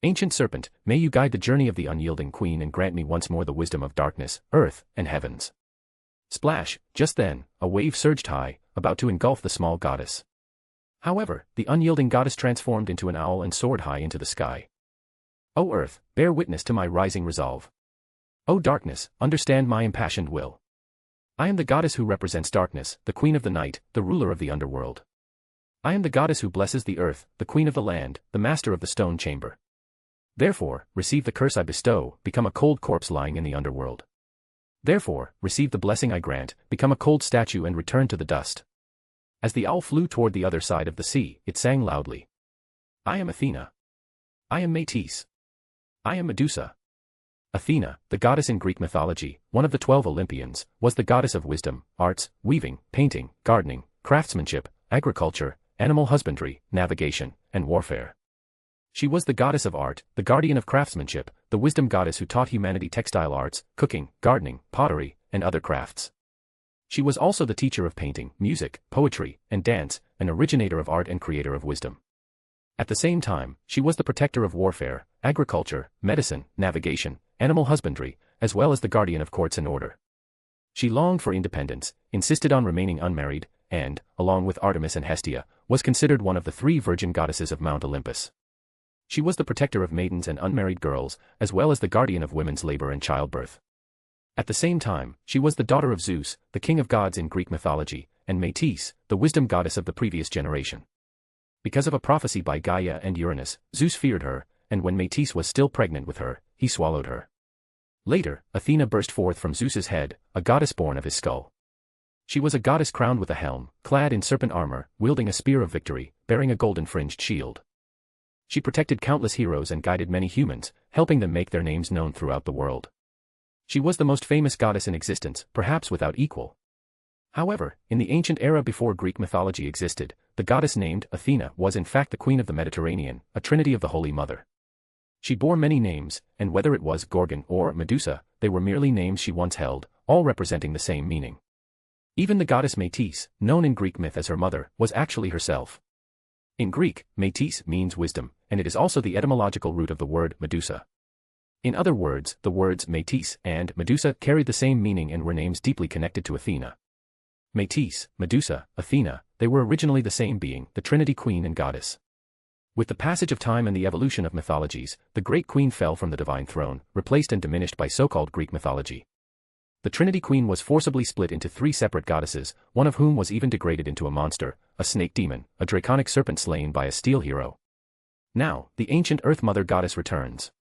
Ancient serpent, may you guide the journey of the unyielding queen and grant me once more the wisdom of darkness, earth, and heavens. Splash, just then, a wave surged high, about to engulf the small goddess. However, the unyielding goddess transformed into an owl and soared high into the sky. O earth, bear witness to my rising resolve. O darkness, understand my impassioned will. I am the goddess who represents darkness, the queen of the night, the ruler of the underworld. I am the goddess who blesses the earth, the queen of the land, the master of the stone chamber. Therefore, receive the curse I bestow, become a cold corpse lying in the underworld. Therefore, receive the blessing I grant, become a cold statue and return to the dust. As the owl flew toward the other side of the sea, it sang loudly. I am Athena. I am Metis. I am Medusa. Athena, the goddess in Greek mythology, one of the 12 Olympians, was the goddess of wisdom, arts, weaving, painting, gardening, craftsmanship, agriculture, animal husbandry, navigation, and warfare. She was the goddess of art, the guardian of craftsmanship, the wisdom goddess who taught humanity textile arts, cooking, gardening, pottery, and other crafts. She was also the teacher of painting, music, poetry, and dance, an originator of art and creator of wisdom. At the same time, she was the protector of warfare, agriculture, medicine, navigation, animal husbandry, as well as the guardian of courts and order. She longed for independence, insisted on remaining unmarried, and, along with Artemis and Hestia, was considered one of the 3 virgin goddesses of Mount Olympus. She was the protector of maidens and unmarried girls, as well as the guardian of women's labor and childbirth. At the same time, she was the daughter of Zeus, the king of gods in Greek mythology, and Metis, the wisdom goddess of the previous generation. Because of a prophecy by Gaia and Uranus, Zeus feared her, and when Metis was still pregnant with her, he swallowed her. Later, Athena burst forth from Zeus's head, a goddess born of his skull. She was a goddess crowned with a helm, clad in serpent armor, wielding a spear of victory, bearing a golden-fringed shield. She protected countless heroes and guided many humans, helping them make their names known throughout the world. She was the most famous goddess in existence, perhaps without equal. However, in the ancient era before Greek mythology existed, the goddess named Athena was in fact the queen of the Mediterranean, a trinity of the Holy Mother. She bore many names, and whether it was Gorgon or Medusa, they were merely names she once held, all representing the same meaning. Even the goddess Metis, known in Greek myth as her mother, was actually herself. In Greek, Metis means wisdom, and it is also the etymological root of the word Medusa. In other words, the words Metis and Medusa carried the same meaning and were names deeply connected to Athena. Metis, Medusa, Athena, they were originally the same being, the Trinity Queen and Goddess. With the passage of time and the evolution of mythologies, the Great Queen fell from the divine throne, replaced and diminished by so-called Greek mythology. The Trinity Queen was forcibly split into three separate goddesses, one of whom was even degraded into a monster, a snake demon, a draconic serpent slain by a steel hero. Now, the ancient Earth Mother goddess returns.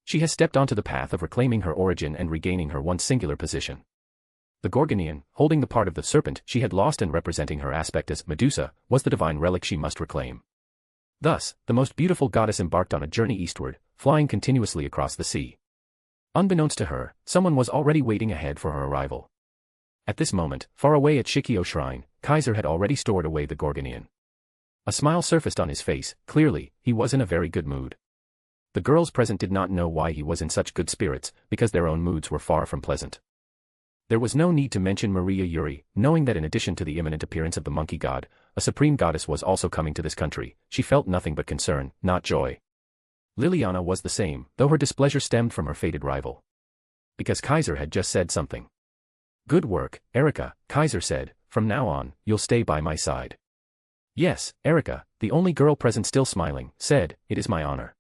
She has stepped onto the path of reclaiming her origin and regaining her once singular position. The Gorgonian, holding the part of the serpent she had lost and representing her aspect as Medusa, was the divine relic she must reclaim. Thus, the most beautiful goddess embarked on a journey eastward, flying continuously across the sea. Unbeknownst to her, someone was already waiting ahead for her arrival. At this moment, far away at Shikio Shrine, Kaiser had already stored away the Gorgonian. A smile surfaced on his face, clearly, he was in a very good mood. The girls present did not know why he was in such good spirits, because their own moods were far from pleasant. There was no need to mention Maria Yuri, knowing that in addition to the imminent appearance of the monkey god, a supreme goddess was also coming to this country. She felt nothing but concern, not joy. Liliana was the same, though her displeasure stemmed from her fated rival. Because Kaiser had just said something. "Good work, Erika," Kaiser said, "from now on, you'll stay by my side." "Yes, Erika," the only girl present still smiling, said, "it is my honor."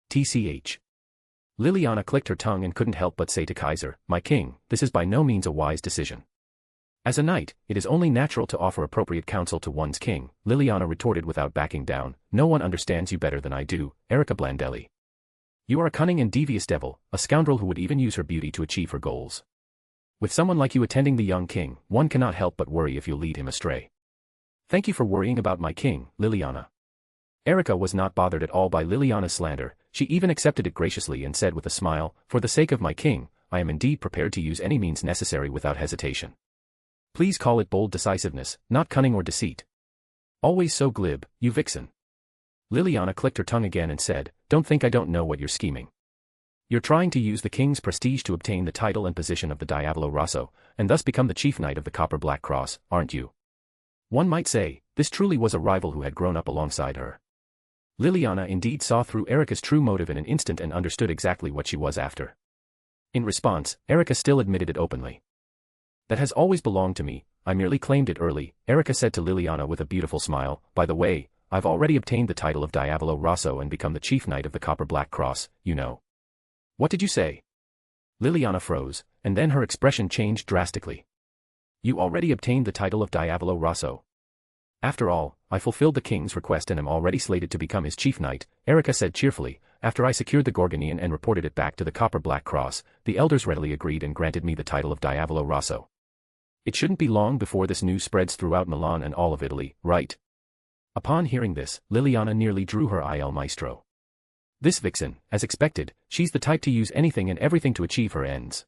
TCH. Liliana clicked her tongue and couldn't help but say to Kaiser, "My king, this is by no means a wise decision." "As a knight, it is only natural to offer appropriate counsel to one's king," Liliana retorted without backing down. "No one understands you better than I do, Erika Blandelli. You are a cunning and devious devil, a scoundrel who would even use her beauty to achieve her goals. With someone like you attending the young king, one cannot help but worry if you'll lead him astray." "Thank you for worrying about my king, Liliana." Erika was not bothered at all by Liliana's slander. She even accepted it graciously and said with a smile, "For the sake of my king, I am indeed prepared to use any means necessary without hesitation. Please call it bold decisiveness, not cunning or deceit." "Always so glib, you vixen." Liliana clicked her tongue again and said, "Don't think I don't know what you're scheming. You're trying to use the king's prestige to obtain the title and position of the Diavolo Rosso, and thus become the chief knight of the Copper Black Cross, aren't you?" One might say, this truly was a rival who had grown up alongside her. Liliana indeed saw through Erika's true motive in an instant and understood exactly what she was after. In response, Erika still admitted it openly. "That has always belonged to me, I merely claimed it early," Erika said to Liliana with a beautiful smile. "By the way, I've already obtained the title of Diavolo Rosso and become the chief knight of the Copper Black Cross, you know." "What did you say?" Liliana froze, and then her expression changed drastically. "You already obtained the title of Diavolo Rosso?" "After all, I fulfilled the king's request and am already slated to become his chief knight," Erika said cheerfully. "After I secured the Gorgonian and reported it back to the Copper Black Cross, the elders readily agreed and granted me the title of Diavolo Rosso. It shouldn't be long before this news spreads throughout Milan and all of Italy, right?" Upon hearing this, Liliana nearly drew her eye, El Maestro. This vixen, as expected, she's the type to use anything and everything to achieve her ends.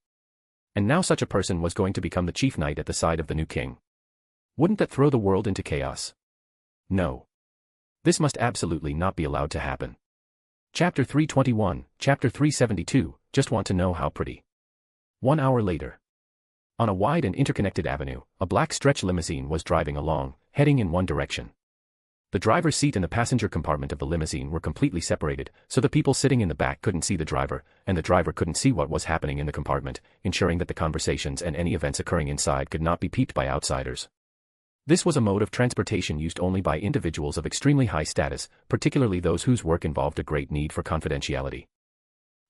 And now such a person was going to become the chief knight at the side of the new king. Wouldn't that throw the world into chaos? No. This must absolutely not be allowed to happen. Chapter 321, Chapter 372, just want to know how pretty. 1 hour later. On a wide and interconnected avenue, a black stretch limousine was driving along, heading in one direction. The driver's seat and the passenger compartment of the limousine were completely separated, so the people sitting in the back couldn't see the driver, and the driver couldn't see what was happening in the compartment, ensuring that the conversations and any events occurring inside could not be peeped by outsiders. This was a mode of transportation used only by individuals of extremely high status, particularly those whose work involved a great need for confidentiality.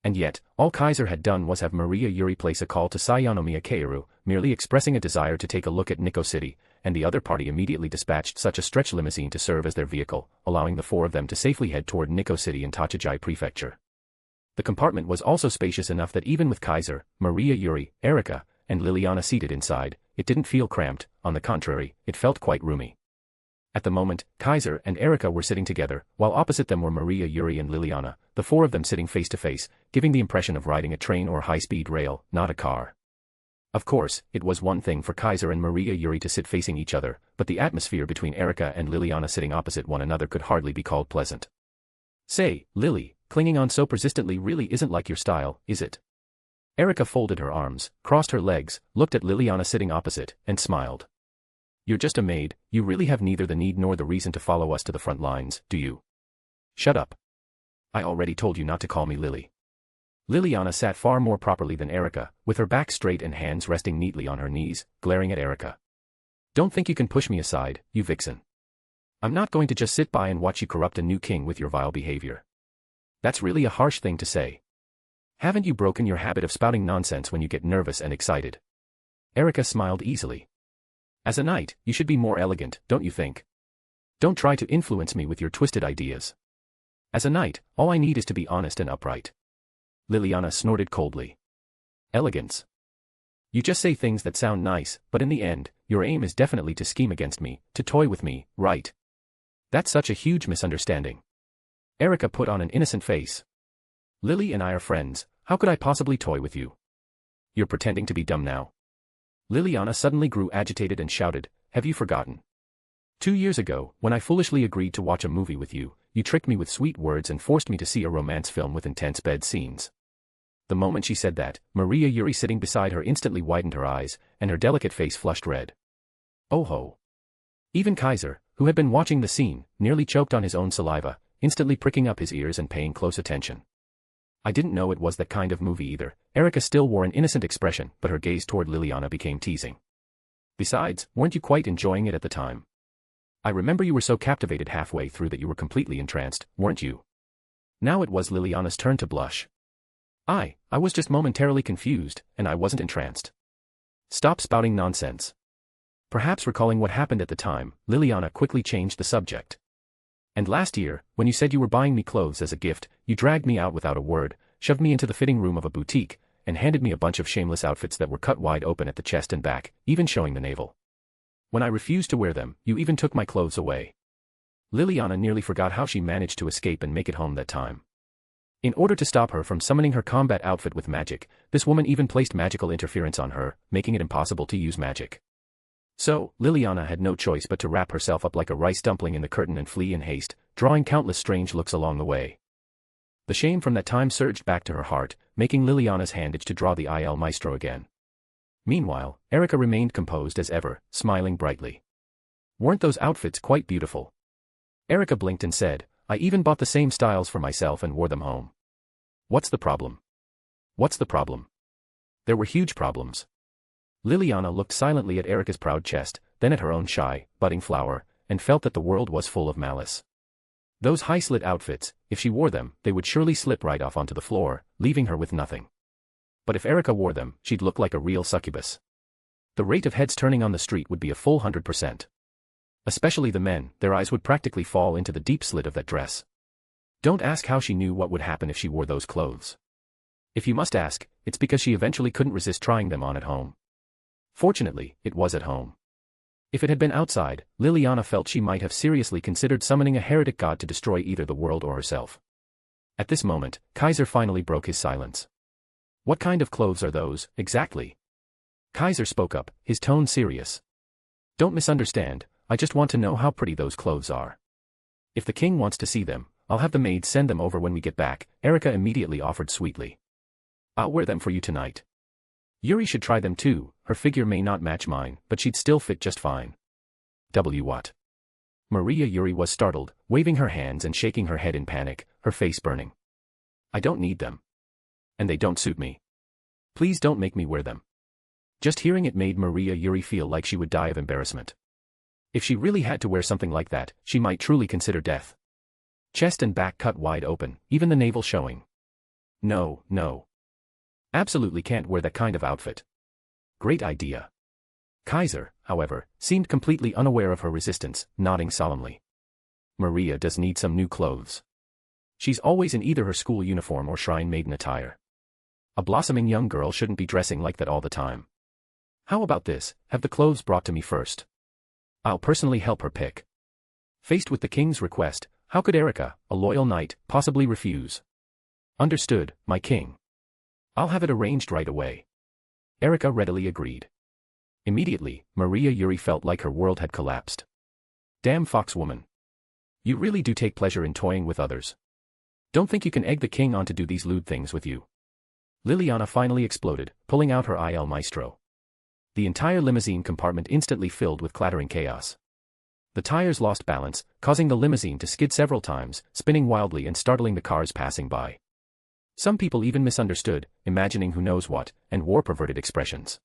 And yet, all Kaiser had done was have Maria Yuri place a call to Sayanomiya Keiru, merely expressing a desire to take a look at Nikko City, and the other party immediately dispatched such a stretch limousine to serve as their vehicle, allowing the four of them to safely head toward Nikko City in Tachijai Prefecture. The compartment was also spacious enough that even with Kaiser, Maria Yuri, Erika, and Liliana seated inside, it didn't feel cramped. On the contrary, it felt quite roomy. At the moment, Kaiser and Erika were sitting together, while opposite them were Maria Yuri and Liliana, the four of them sitting face to face, giving the impression of riding a train or high-speed rail, not a car. Of course, it was one thing for Kaiser and Maria Yuri to sit facing each other, but the atmosphere between Erika and Liliana sitting opposite one another could hardly be called pleasant. Say, Lily, clinging on so persistently really isn't like your style, is it? Erika folded her arms, crossed her legs, looked at Liliana sitting opposite, and smiled. You're just a maid, you really have neither the need nor the reason to follow us to the front lines, do you? Shut up. I already told you not to call me Lily. Liliana sat far more properly than Erika, with her back straight and hands resting neatly on her knees, glaring at Erika. Don't think you can push me aside, you vixen. I'm not going to just sit by and watch you corrupt a new king with your vile behavior. That's really a harsh thing to say. Haven't you broken your habit of spouting nonsense when you get nervous and excited? Erika smiled easily. As a knight, you should be more elegant, don't you think? Don't try to influence me with your twisted ideas. As a knight, all I need is to be honest and upright. Liliana snorted coldly. Elegance. You just say things that sound nice, but in the end, your aim is definitely to scheme against me, to toy with me, right? That's such a huge misunderstanding. Erika put on an innocent face. Lily and I are friends, how could I possibly toy with you? You're pretending to be dumb now. Liliana suddenly grew agitated and shouted, have you forgotten? 2 years ago, when I foolishly agreed to watch a movie with you, you tricked me with sweet words and forced me to see a romance film with intense bed scenes. The moment she said that, Maria Yuri sitting beside her instantly widened her eyes, and her delicate face flushed red. Oh ho! Even Kaiser, who had been watching the scene, nearly choked on his own saliva, instantly pricking up his ears and paying close attention. I didn't know it was that kind of movie either. Erika still wore an innocent expression, but her gaze toward Liliana became teasing. Besides, weren't you quite enjoying it at the time? I remember you were so captivated halfway through that you were completely entranced, weren't you? Now it was Liliana's turn to blush. I was just momentarily confused, and I wasn't entranced. Stop spouting nonsense. Perhaps recalling what happened at the time, Liliana quickly changed the subject. And last year, when you said you were buying me clothes as a gift, you dragged me out without a word, shoved me into the fitting room of a boutique, and handed me a bunch of shameless outfits that were cut wide open at the chest and back, even showing the navel. When I refused to wear them, you even took my clothes away. Liliana nearly forgot how she managed to escape and make it home that time. In order to stop her from summoning her combat outfit with magic, this woman even placed magical interference on her, making it impossible to use magic. So, Liliana had no choice but to wrap herself up like a rice dumpling in the curtain and flee in haste, drawing countless strange looks along the way. The shame from that time surged back to her heart, making Liliana's hand itch to draw the Il Maestro again. Meanwhile, Erika remained composed as ever, smiling brightly. Weren't those outfits quite beautiful? Erika blinked and said, I even bought the same styles for myself and wore them home. What's the problem? What's the problem? There were huge problems. Liliana looked silently at Erika's proud chest, then at her own shy, budding flower, and felt that the world was full of malice. Those high-slit outfits, if she wore them, they would surely slip right off onto the floor, leaving her with nothing. But if Erika wore them, she'd look like a real succubus. The rate of heads turning on the street would be a full 100%. Especially the men, their eyes would practically fall into the deep slit of that dress. Don't ask how she knew what would happen if she wore those clothes. If you must ask, it's because she eventually couldn't resist trying them on at home. Fortunately, it was at home. If it had been outside, Liliana felt she might have seriously considered summoning a heretic god to destroy either the world or herself. At this moment, Kaiser finally broke his silence. What kind of clothes are those, exactly? Kaiser spoke up, his tone serious. Don't misunderstand, I just want to know how pretty those clothes are. If the king wants to see them, I'll have the maid send them over when we get back, Erika immediately offered sweetly. I'll wear them for you tonight. Yuri should try them too, her figure may not match mine, but she'd still fit just fine. What? Maria Yuri was startled, waving her hands and shaking her head in panic, her face burning. I don't need them. And they don't suit me. Please don't make me wear them. Just hearing it made Maria Yuri feel like she would die of embarrassment. If she really had to wear something like that, she might truly consider death. Chest and back cut wide open, even the navel showing. No, no. Absolutely can't wear that kind of outfit. Great idea. Kaiser, however, seemed completely unaware of her resistance, nodding solemnly. Maria does need some new clothes. She's always in either her school uniform or shrine maiden attire. A blossoming young girl shouldn't be dressing like that all the time. How about this, have the clothes brought to me first? I'll personally help her pick. Faced with the king's request, how could Erika, a loyal knight, possibly refuse? Understood, my king. I'll have it arranged right away. Erika readily agreed. Immediately, Maria Yuri felt like her world had collapsed. Damn foxwoman. You really do take pleasure in toying with others. Don't think you can egg the king on to do these lewd things with you. Liliana finally exploded, pulling out her Il Maestro. The entire limousine compartment instantly filled with clattering chaos. The tires lost balance, causing the limousine to skid several times, spinning wildly and startling the cars passing by. Some people even misunderstood, imagining who knows what, and wore perverted expressions.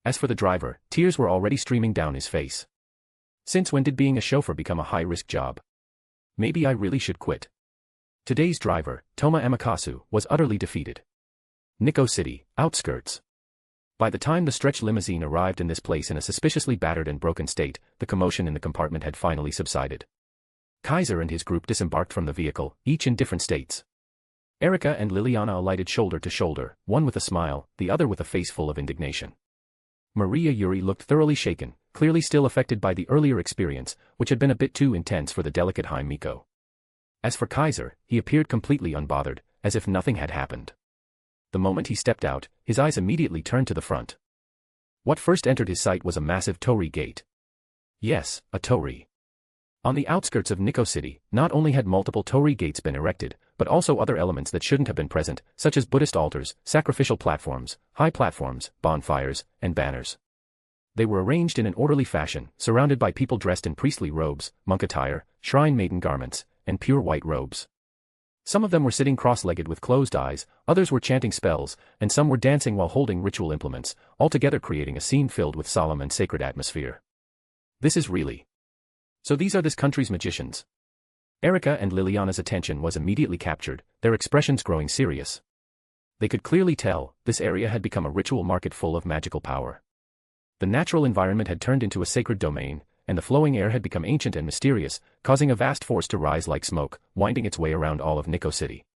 As for the driver, tears were already streaming down his face. Since when did being a chauffeur become a high-risk job? Maybe I really should quit. Today's driver, Toma Amakasu, was utterly defeated. Nikko City, outskirts. By the time the stretch limousine arrived in this place in a suspiciously battered and broken state, the commotion in the compartment had finally subsided. Kaiser and his group disembarked from the vehicle, each in different states. Erika and Liliana alighted shoulder to shoulder, one with a smile, the other with a face full of indignation. Maria Yuri looked thoroughly shaken, clearly still affected by the earlier experience, which had been a bit too intense for the delicate Haim Miko. As for Kaiser, he appeared completely unbothered, as if nothing had happened. The moment he stepped out, his eyes immediately turned to the front. What first entered his sight was a massive torii gate. Yes, a torii. On the outskirts of Nikko City, not only had multiple torii gates been erected, but also other elements that shouldn't have been present, such as Buddhist altars, sacrificial platforms, high platforms, bonfires, and banners. They were arranged in an orderly fashion, surrounded by people dressed in priestly robes, monk attire, shrine maiden garments, and pure white robes. Some of them were sitting cross-legged with closed eyes, others were chanting spells, and some were dancing while holding ritual implements, altogether creating a scene filled with solemn and sacred atmosphere. This is really. So these are this country's magicians. Erika and Liliana's attention was immediately captured, their expressions growing serious. They could clearly tell, this area had become a ritual market full of magical power. The natural environment had turned into a sacred domain, and the flowing air had become ancient and mysterious, causing a vast force to rise like smoke, winding its way around all of Nikko City.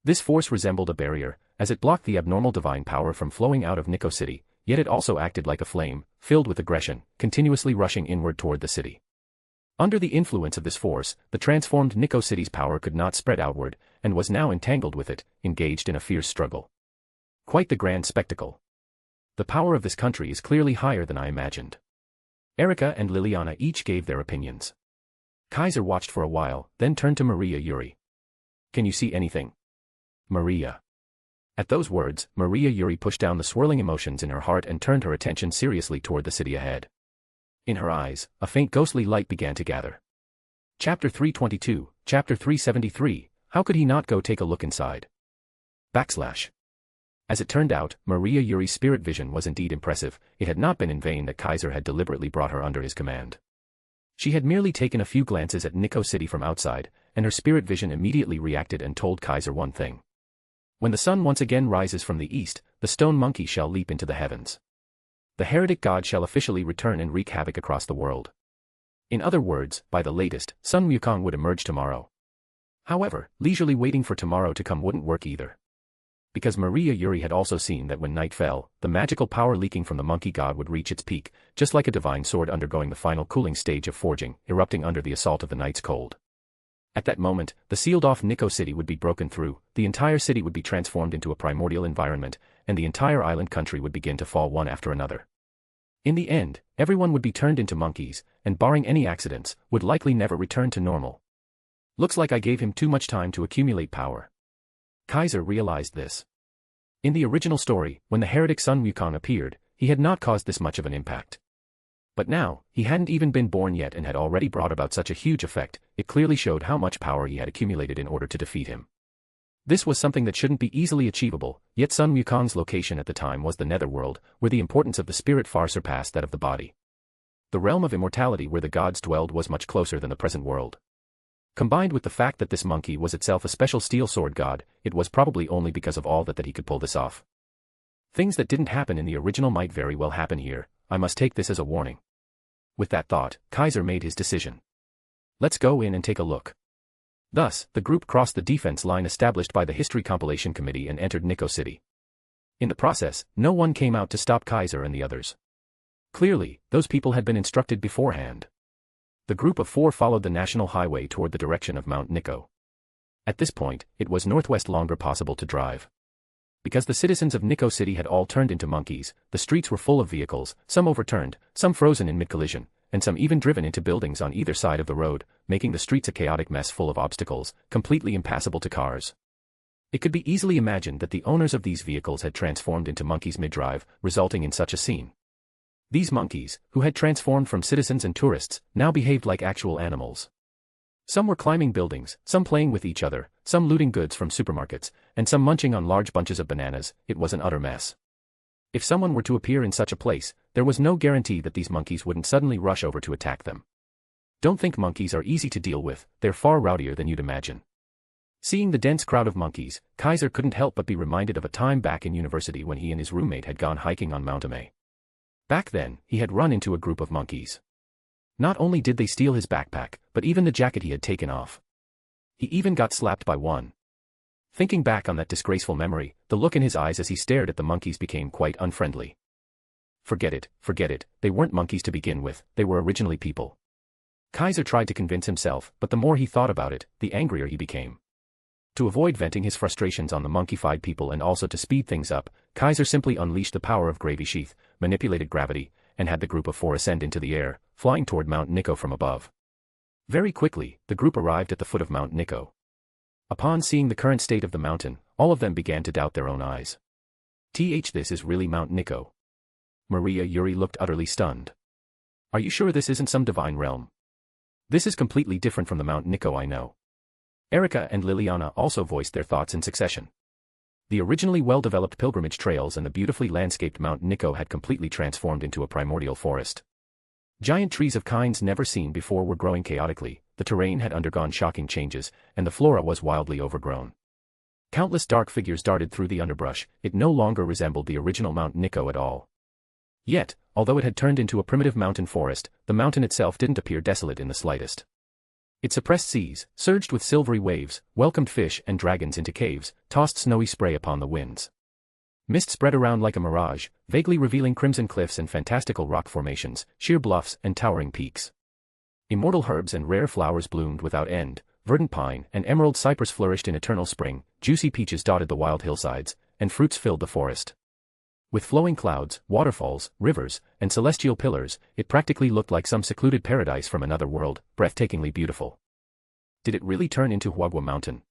This force resembled a barrier, as it blocked the abnormal divine power from flowing out of Nikko City, yet it also acted like a flame, filled with aggression, continuously rushing inward toward the city. Under the influence of this force, the transformed Nikko City's power could not spread outward, and was now entangled with it, engaged in a fierce struggle. Quite the grand spectacle. The power of this country is clearly higher than I imagined. Erika and Liliana each gave their opinions. Kaiser watched for a while, then turned to Maria Yuri. Can you see anything? Maria. At those words, Maria Yuri pushed down the swirling emotions in her heart and turned her attention seriously toward the city ahead. In her eyes, a faint ghostly light began to gather. Chapter 322, Chapter 373, how could he not go take a look inside? // As it turned out, Maria Yuri's spirit vision was indeed impressive. It had not been in vain that Kaiser had deliberately brought her under his command. She had merely taken a few glances at Nikko City from outside, and her spirit vision immediately reacted and told Kaiser one thing. When the sun once again rises from the east, the stone monkey shall leap into the heavens. The heretic god shall officially return and wreak havoc across the world. In other words, by the latest, Sun Wukong would emerge tomorrow. However, leisurely waiting for tomorrow to come wouldn't work either. Because Maria Yuri had also seen that when night fell, the magical power leaking from the monkey god would reach its peak, just like a divine sword undergoing the final cooling stage of forging, erupting under the assault of the night's cold. At that moment, the sealed-off Nikko City would be broken through, the entire city would be transformed into a primordial environment, and the entire island country would begin to fall one after another. In the end, everyone would be turned into monkeys, and barring any accidents, would likely never return to normal. Looks like I gave him too much time to accumulate power. Kaiser realized this. In the original story, when the heretic Sun Wukong appeared, he had not caused this much of an impact. But now, he hadn't even been born yet and had already brought about such a huge effect. It clearly showed how much power he had accumulated in order to defeat him. This was something that shouldn't be easily achievable, yet Sun Wukong's location at the time was the netherworld, where the importance of the spirit far surpassed that of the body. The realm of immortality where the gods dwelled was much closer than the present world. Combined with the fact that this monkey was itself a special steel sword god, it was probably only because of all that he could pull this off. Things that didn't happen in the original might very well happen here. I must take this as a warning. With that thought, Kaiser made his decision. Let's go in and take a look. Thus, the group crossed the defense line established by the History Compilation Committee and entered Nico City. In the process, no one came out to stop Kaiser and the others. Clearly, those people had been instructed beforehand. The group of 4 followed the national highway toward the direction of Mount Nico. At this point, it was northwest longer possible to drive. Because the citizens of Nico City had all turned into monkeys, the streets were full of vehicles, some overturned, some frozen in mid-collision, and some even driven into buildings on either side of the road, making the streets a chaotic mess full of obstacles, completely impassable to cars. It could be easily imagined that the owners of these vehicles had transformed into monkeys mid-drive, resulting in such a scene. These monkeys, who had transformed from citizens and tourists, now behaved like actual animals. Some were climbing buildings, some playing with each other, some looting goods from supermarkets, and some munching on large bunches of bananas. It was an utter mess. If someone were to appear in such a place, there was no guarantee that these monkeys wouldn't suddenly rush over to attack them. Don't think monkeys are easy to deal with, they're far rowdier than you'd imagine. Seeing the dense crowd of monkeys, Kaiser couldn't help but be reminded of a time back in university when he and his roommate had gone hiking on Mount Ame. Back then, he had run into a group of monkeys. Not only did they steal his backpack, but even the jacket he had taken off. He even got slapped by one. Thinking back on that disgraceful memory, the look in his eyes as he stared at the monkeys became quite unfriendly. Forget it, they weren't monkeys to begin with, they were originally people. Kaiser tried to convince himself, but the more he thought about it, the angrier he became. To avoid venting his frustrations on the monkeyfied people and also to speed things up, Kaiser simply unleashed the power of Gravisheath, manipulated gravity, and had the group of 4 ascend into the air, flying toward Mount Nico from above. Very quickly, the group arrived at the foot of Mount Nico. Upon seeing the current state of the mountain, all of them began to doubt their own eyes. This is really Mount Nico. Maria Yuri looked utterly stunned. Are you sure this isn't some divine realm? This is completely different from the Mount Nico I know. Erica and Liliana also voiced their thoughts in succession. The originally well-developed pilgrimage trails and the beautifully landscaped Mount Nico had completely transformed into a primordial forest. Giant trees of kinds never seen before were growing chaotically, the terrain had undergone shocking changes, and the flora was wildly overgrown. Countless dark figures darted through the underbrush, it no longer resembled the original Mount Nico at all. Yet, although it had turned into a primitive mountain forest, the mountain itself didn't appear desolate in the slightest. It suppressed seas, surged with silvery waves, welcomed fish and dragons into caves, tossed snowy spray upon the winds. Mist spread around like a mirage, vaguely revealing crimson cliffs and fantastical rock formations, sheer bluffs and towering peaks. Immortal herbs and rare flowers bloomed without end, verdant pine and emerald cypress flourished in eternal spring, juicy peaches dotted the wild hillsides, and fruits filled the forest. With flowing clouds, waterfalls, rivers, and celestial pillars, it practically looked like some secluded paradise from another world, breathtakingly beautiful. Did it really turn into Huagua Mountain?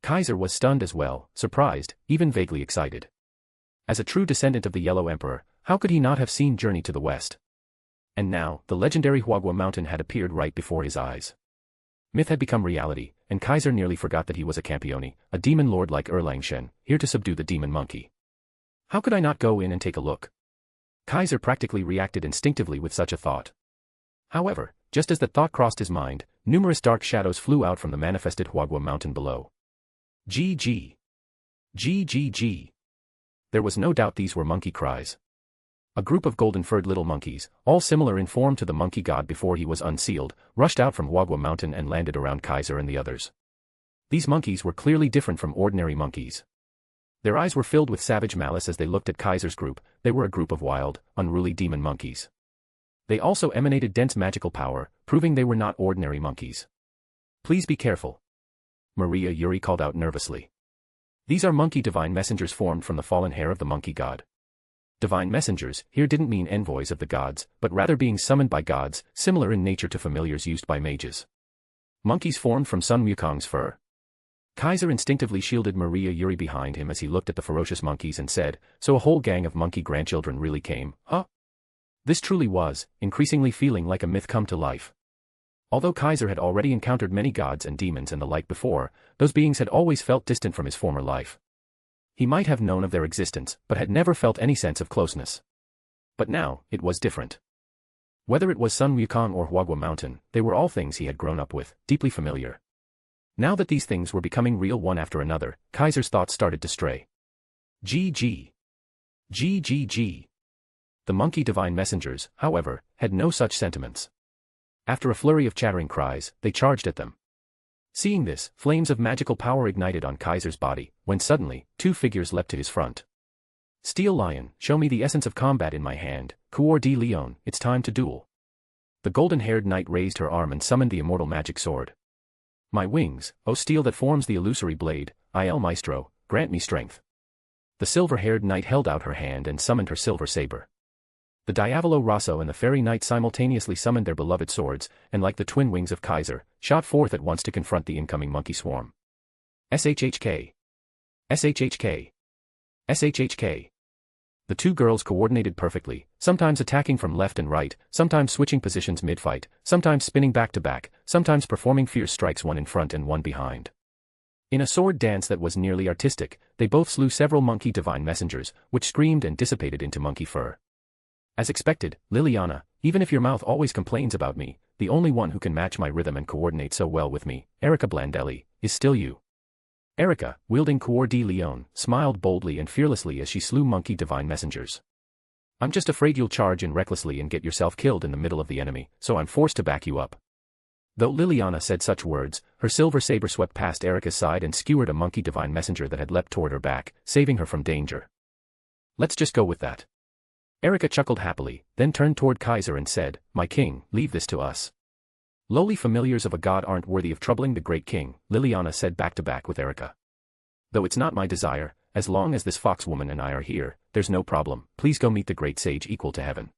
Kaiser was stunned as well, surprised, even vaguely excited. As a true descendant of the Yellow Emperor, how could he not have seen Journey to the West? And now, the legendary Huagua Mountain had appeared right before his eyes. Myth had become reality, and Kaiser nearly forgot that he was a Campione, a demon lord like Erlangshen, here to subdue the demon monkey. How could I not go in and take a look? Kaiser practically reacted instinctively with such a thought. However, just as the thought crossed his mind, numerous dark shadows flew out from the manifested Huagua Mountain below. GG. GGG. There was no doubt these were monkey cries. A group of golden-furred little monkeys, all similar in form to the monkey god before he was unsealed, rushed out from Huagua Mountain and landed around Kaiser and the others. These monkeys were clearly different from ordinary monkeys. Their eyes were filled with savage malice as they looked at Kaiser's group. They were a group of wild, unruly demon monkeys. They also emanated dense magical power, proving they were not ordinary monkeys. Please be careful. Maria Yuri called out nervously. These are monkey divine messengers formed from the fallen hair of the monkey god. Divine messengers here didn't mean envoys of the gods, but rather being summoned by gods, similar in nature to familiars used by mages. Monkeys formed from Sun Wukong's fur. Kaiser instinctively shielded Maria Yuri behind him as he looked at the ferocious monkeys and said, so a whole gang of monkey grandchildren really came, huh? This truly was, increasingly feeling like a myth come to life. Although Kaiser had already encountered many gods and demons and the like before, those beings had always felt distant from his former life. He might have known of their existence, but had never felt any sense of closeness. But now, it was different. Whether it was Sun Wukong or Huagua Mountain, they were all things he had grown up with, deeply familiar. Now that these things were becoming real one after another, Kaiser's thoughts started to stray. GG. GGG. The monkey divine messengers, however, had no such sentiments. After a flurry of chattering cries, they charged at them. Seeing this, flames of magical power ignited on Kaiser's body, when suddenly, two figures leapt to his front. Steel Lion, show me the essence of combat in my hand, Coeur de Lion, it's time to duel. The golden-haired knight raised her arm and summoned the immortal magic sword. My wings, O steel that forms the illusory blade, Il Maestro, grant me strength. The silver-haired knight held out her hand and summoned her silver saber. The Diavolo Rosso and the fairy knight simultaneously summoned their beloved swords, and like the twin wings of Kaiser, shot forth at once to confront the incoming monkey swarm. SHHK. SHHK. SHHK. The two girls coordinated perfectly, sometimes attacking from left and right, sometimes switching positions mid-fight, sometimes spinning back to back, sometimes performing fierce strikes one in front and one behind. In a sword dance that was nearly artistic, they both slew several monkey divine messengers, which screamed and dissipated into monkey fur. As expected, Liliana, even if your mouth always complains about me, the only one who can match my rhythm and coordinate so well with me, Erica Blandelli, is still you. Erica, wielding Coeur de Lion, smiled boldly and fearlessly as she slew monkey divine messengers. I'm just afraid you'll charge in recklessly and get yourself killed in the middle of the enemy, so I'm forced to back you up. Though Liliana said such words, her silver saber swept past Erica's side and skewered a monkey divine messenger that had leapt toward her back, saving her from danger. Let's just go with that. Erica chuckled happily, then turned toward Kaiser and said, My king, leave this to us. Lowly familiars of a god aren't worthy of troubling the great king, Liliana said back to back with Erica. Though it's not my desire, as long as this foxwoman and I are here, there's no problem, please go meet the great sage equal to heaven.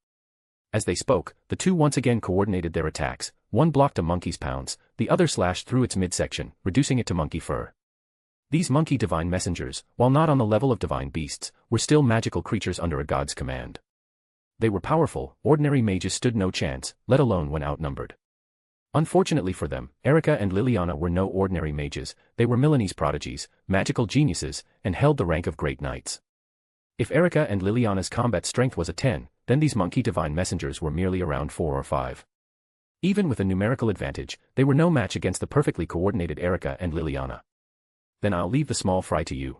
As they spoke, the two once again coordinated their attacks, one blocked a monkey's pounce, the other slashed through its midsection, reducing it to monkey fur. These monkey divine messengers, while not on the level of divine beasts, were still magical creatures under a god's command. They were powerful, ordinary mages stood no chance, let alone when outnumbered. Unfortunately for them, Erica and Liliana were no ordinary mages, they were Milanese prodigies, magical geniuses, and held the rank of great knights. If Erica and Liliana's combat strength was a 10, then these monkey divine messengers were merely around 4 or 5. Even with a numerical advantage, they were no match against the perfectly coordinated Erica and Liliana. Then I'll leave the small fry to you.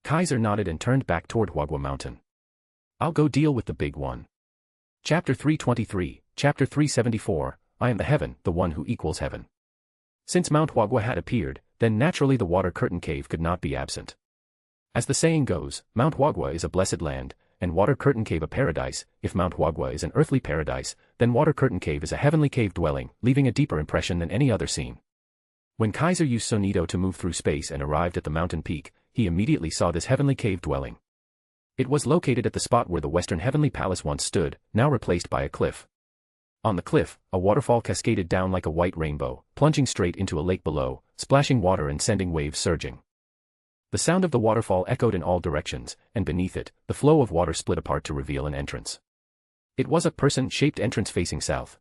Kaiser nodded and turned back toward Huagua Mountain. I'll go deal with the big one. Chapter 323, Chapter 374, I am the heaven, the one who equals heaven. Since Mount Huagua had appeared, then naturally the water curtain cave could not be absent. As the saying goes, Mount Huagua is a blessed land, and water curtain cave a paradise. If Mount Huagua is an earthly paradise, then water curtain cave is a heavenly cave dwelling, leaving a deeper impression than any other scene. When Kaiser used Sonido to move through space and arrived at the mountain peak, he immediately saw this heavenly cave dwelling. It was located at the spot where the Western Heavenly Palace once stood, now replaced by a cliff. On the cliff, a waterfall cascaded down like a white rainbow, plunging straight into a lake below, splashing water and sending waves surging. The sound of the waterfall echoed in all directions, and beneath it, the flow of water split apart to reveal an entrance. It was a person-shaped entrance facing south.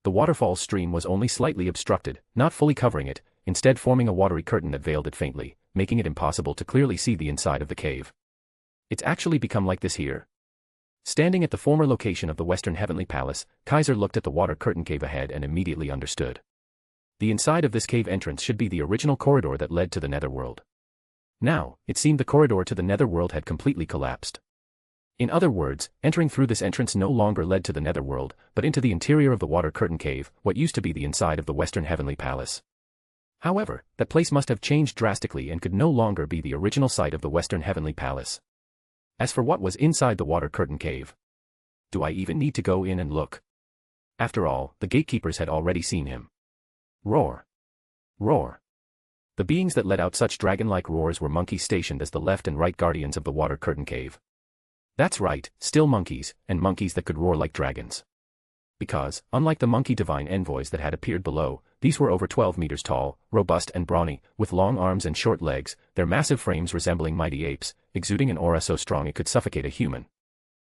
The waterfall's stream was only slightly obstructed, not fully covering it, instead forming a watery curtain that veiled it faintly, making it impossible to clearly see the inside of the cave. It's actually become like this here. Standing at the former location of the Western Heavenly Palace, Kaiser looked at the water curtain cave ahead and immediately understood. The inside of this cave entrance should be the original corridor that led to the netherworld. Now, it seemed the corridor to the netherworld had completely collapsed. In other words, entering through this entrance no longer led to the netherworld, but into the interior of the water curtain cave, what used to be the inside of the Western Heavenly Palace. However, that place must have changed drastically and could no longer be the original site of the Western Heavenly Palace. As for what was inside the water curtain cave, do I even need to go in and look? After all, the gatekeepers had already seen him. Roar. Roar. The beings that let out such dragon-like roars were monkeys stationed as the left and right guardians of the water curtain cave. That's right, still monkeys, and monkeys that could roar like dragons. Because, unlike the monkey divine envoys that had appeared below, these were over 12 meters tall, robust and brawny, with long arms and short legs, their massive frames resembling mighty apes, exuding an aura so strong it could suffocate a human.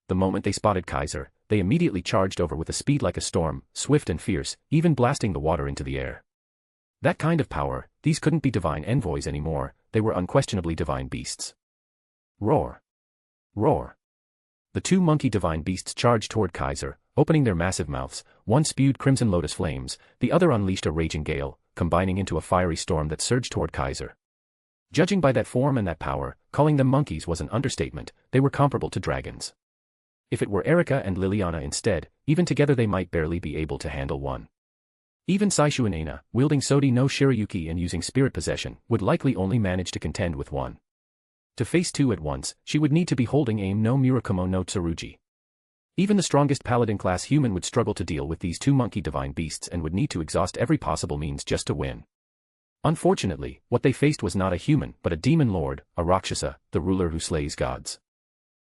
The moment they spotted Kaiser, they immediately charged over with a speed like a storm, swift and fierce, even blasting the water into the air. That kind of power, these couldn't be divine envoys anymore, they were unquestionably divine beasts. Roar. Roar. The two monkey divine beasts charged toward Kaiser, opening their massive mouths. One spewed crimson lotus flames, the other unleashed a raging gale, combining into a fiery storm that surged toward Kaiser. Judging by that form and that power, calling them monkeys was an understatement. They were comparable to dragons. If it were Erika and Liliana instead, even together they might barely be able to handle one. Even Saishu Inanna, wielding Sodi no Shirayuki and using spirit possession, would likely only manage to contend with one. To face two at once, she would need to be holding aim no Murakumo no Tsurugi. Even the strongest paladin-class human would struggle to deal with these two monkey divine beasts and would need to exhaust every possible means just to win. Unfortunately, what they faced was not a human but a demon lord, a Rakshasa, the ruler who slays gods.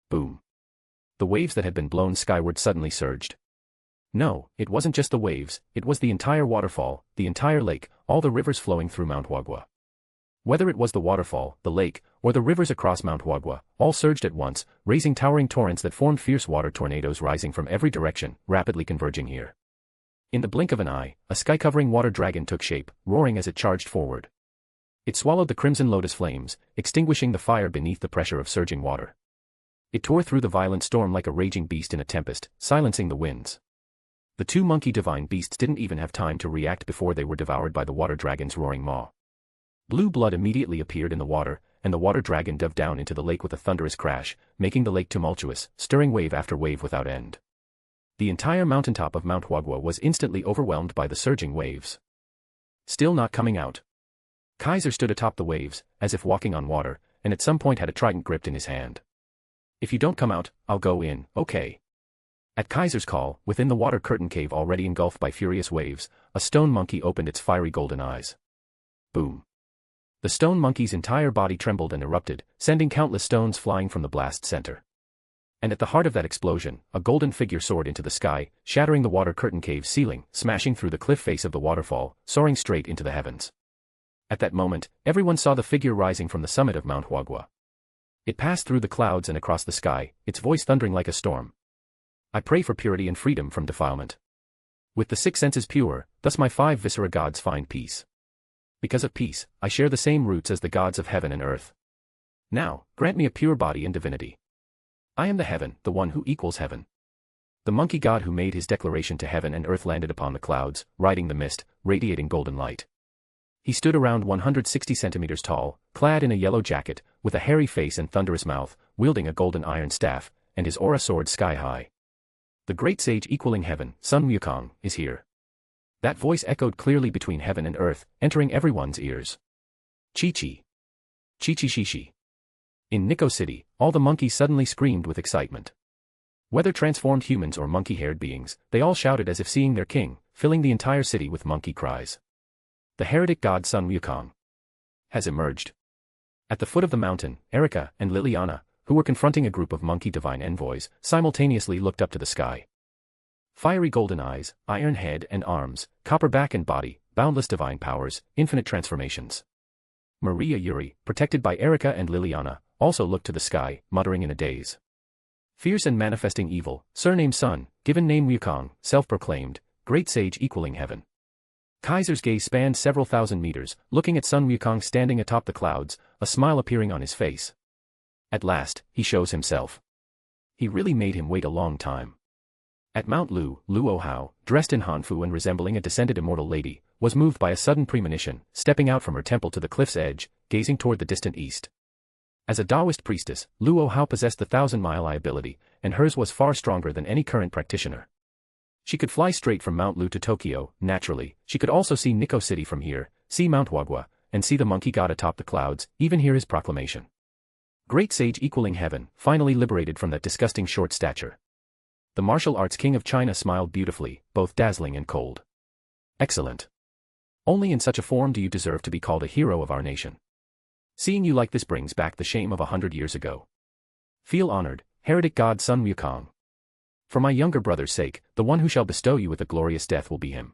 Boom. The waves that had been blown skyward suddenly surged. No, it wasn't just the waves, it was the entire waterfall, the entire lake, all the rivers flowing through Mount Huagua. Whether it was the waterfall, the lake, or the rivers across Mount Huagua, all surged at once, raising towering torrents that formed fierce water tornadoes rising from every direction, rapidly converging here. In the blink of an eye, a sky-covering water dragon took shape, roaring as it charged forward. It swallowed the crimson lotus flames, extinguishing the fire beneath the pressure of surging water. It tore through the violent storm like a raging beast in a tempest, silencing the winds. The two monkey divine beasts didn't even have time to react before they were devoured by the water dragon's roaring maw. Blue blood immediately appeared in the water, and the water dragon dove down into the lake with a thunderous crash, making the lake tumultuous, stirring wave after wave without end. The entire mountaintop of Mount Huagua was instantly overwhelmed by the surging waves. Still not coming out. Kaiser stood atop the waves, as if walking on water, and at some point had a trident gripped in his hand. If you don't come out, I'll go in, okay. At Kaiser's call, within the water curtain cave already engulfed by furious waves, a stone monkey opened its fiery golden eyes. Boom. The stone monkey's entire body trembled and erupted, sending countless stones flying from the blast center. And at the heart of that explosion, a golden figure soared into the sky, shattering the water curtain cave's ceiling, smashing through the cliff face of the waterfall, soaring straight into the heavens. At that moment, everyone saw the figure rising from the summit of Mount Huagua. It passed through the clouds and across the sky, its voice thundering like a storm. I pray for purity and freedom from defilement. With the six senses pure, thus my five viscera gods find peace. Because of peace, I share the same roots as the gods of heaven and earth. Now, grant me a pure body and divinity. I am the heaven, the one who equals heaven. The monkey god who made his declaration to heaven and earth landed upon the clouds, riding the mist, radiating golden light. He stood around 160 centimeters tall, clad in a yellow jacket, with a hairy face and thunderous mouth, wielding a golden iron staff, and his aura soared sky high. The great sage equaling heaven, Sun Wukong, is here. That voice echoed clearly between heaven and earth, entering everyone's ears. Chi-chi. Chi-chi-shi-shi. In Nico City, all the monkeys suddenly screamed with excitement. Whether transformed humans or monkey-haired beings, they all shouted as if seeing their king, filling the entire city with monkey cries. The heretic god Sun Wukong has emerged. At the foot of the mountain, Erika and Liliana, who were confronting a group of monkey divine envoys, simultaneously looked up to the sky. Fiery golden eyes, iron head and arms, copper back and body, boundless divine powers, infinite transformations. Maria Yuri, protected by Erika and Liliana, also looked to the sky, muttering in a daze. Fierce and manifesting evil, surnamed Sun, given name Wukong, self-proclaimed, great sage equaling heaven. Kaiser's gaze spanned several thousand meters, looking at Sun Wukong standing atop the clouds, a smile appearing on his face. At last, he shows himself. He really made him wait a long time. At Mount Lu, Luo Hao, dressed in Hanfu and resembling a descended immortal lady, was moved by a sudden premonition, stepping out from her temple to the cliff's edge, gazing toward the distant east. As a Taoist priestess, Luo Hao possessed the 1,000-mile eye ability, and hers was far stronger than any current practitioner. She could fly straight from Mount Lu to Tokyo, naturally. She could also see Nico City from here, see Mount Huagua, and see the monkey god atop the clouds, even hear his proclamation. Great sage equaling heaven, finally liberated from that disgusting short stature. The martial arts king of China smiled beautifully, both dazzling and cold. Excellent. Only in such a form do you deserve to be called a hero of our nation. Seeing you like this brings back the shame of 100 years ago. Feel honored, heretic god Sun Wukong. For my younger brother's sake, the one who shall bestow you with a glorious death will be him.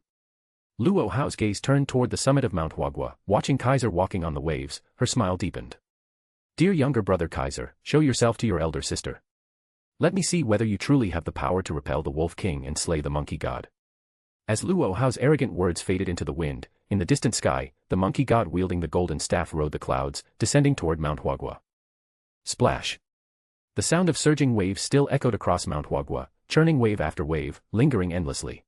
Luo Hao's gaze turned toward the summit of Mount Huagua, watching Kaiser walking on the waves, her smile deepened. Dear younger brother Kaiser, show yourself to your elder sister. Let me see whether you truly have the power to repel the Wolf King and slay the monkey god. As Luo Hao's arrogant words faded into the wind, in the distant sky, the monkey god wielding the golden staff rode the clouds, descending toward Mount Huagua. Splash! The sound of surging waves still echoed across Mount Huagua, churning wave after wave, lingering endlessly.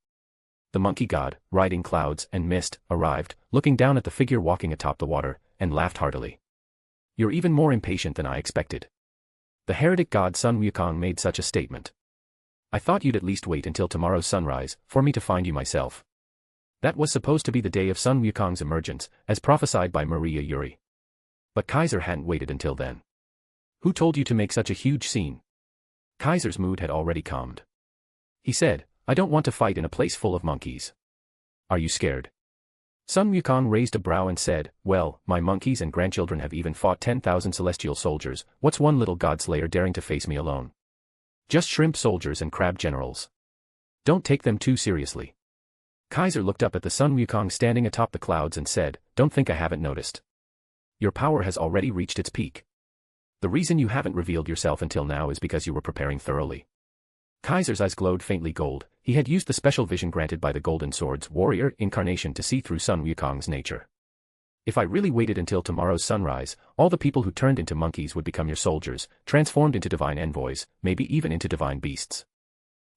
The monkey god, riding clouds and mist, arrived, looking down at the figure walking atop the water, and laughed heartily. "You're even more impatient than I expected." The heretic god Sun Wukong made such a statement. "I thought you'd at least wait until tomorrow's sunrise, for me to find you myself." That was supposed to be the day of Sun Wukong's emergence, as prophesied by Maria Yuri. But Kaiser hadn't waited until then. "Who told you to make such a huge scene?" Kaiser's mood had already calmed. He said, "I don't want to fight in a place full of monkeys." "Are you scared?" Sun Wukong raised a brow and said, "Well, my monkeys and grandchildren have even fought 10,000 celestial soldiers. What's one little god slayer daring to face me alone? Just shrimp soldiers and crab generals. Don't take them too seriously." Kaiser looked up at the Sun Wukong standing atop the clouds and said, "Don't think I haven't noticed. Your power has already reached its peak. The reason you haven't revealed yourself until now is because you were preparing thoroughly." Kaiser's eyes glowed faintly gold. He had used the special vision granted by the Golden Sword's warrior incarnation to see through Sun Wukong's nature. "If I really waited until tomorrow's sunrise, all the people who turned into monkeys would become your soldiers, transformed into divine envoys, maybe even into divine beasts.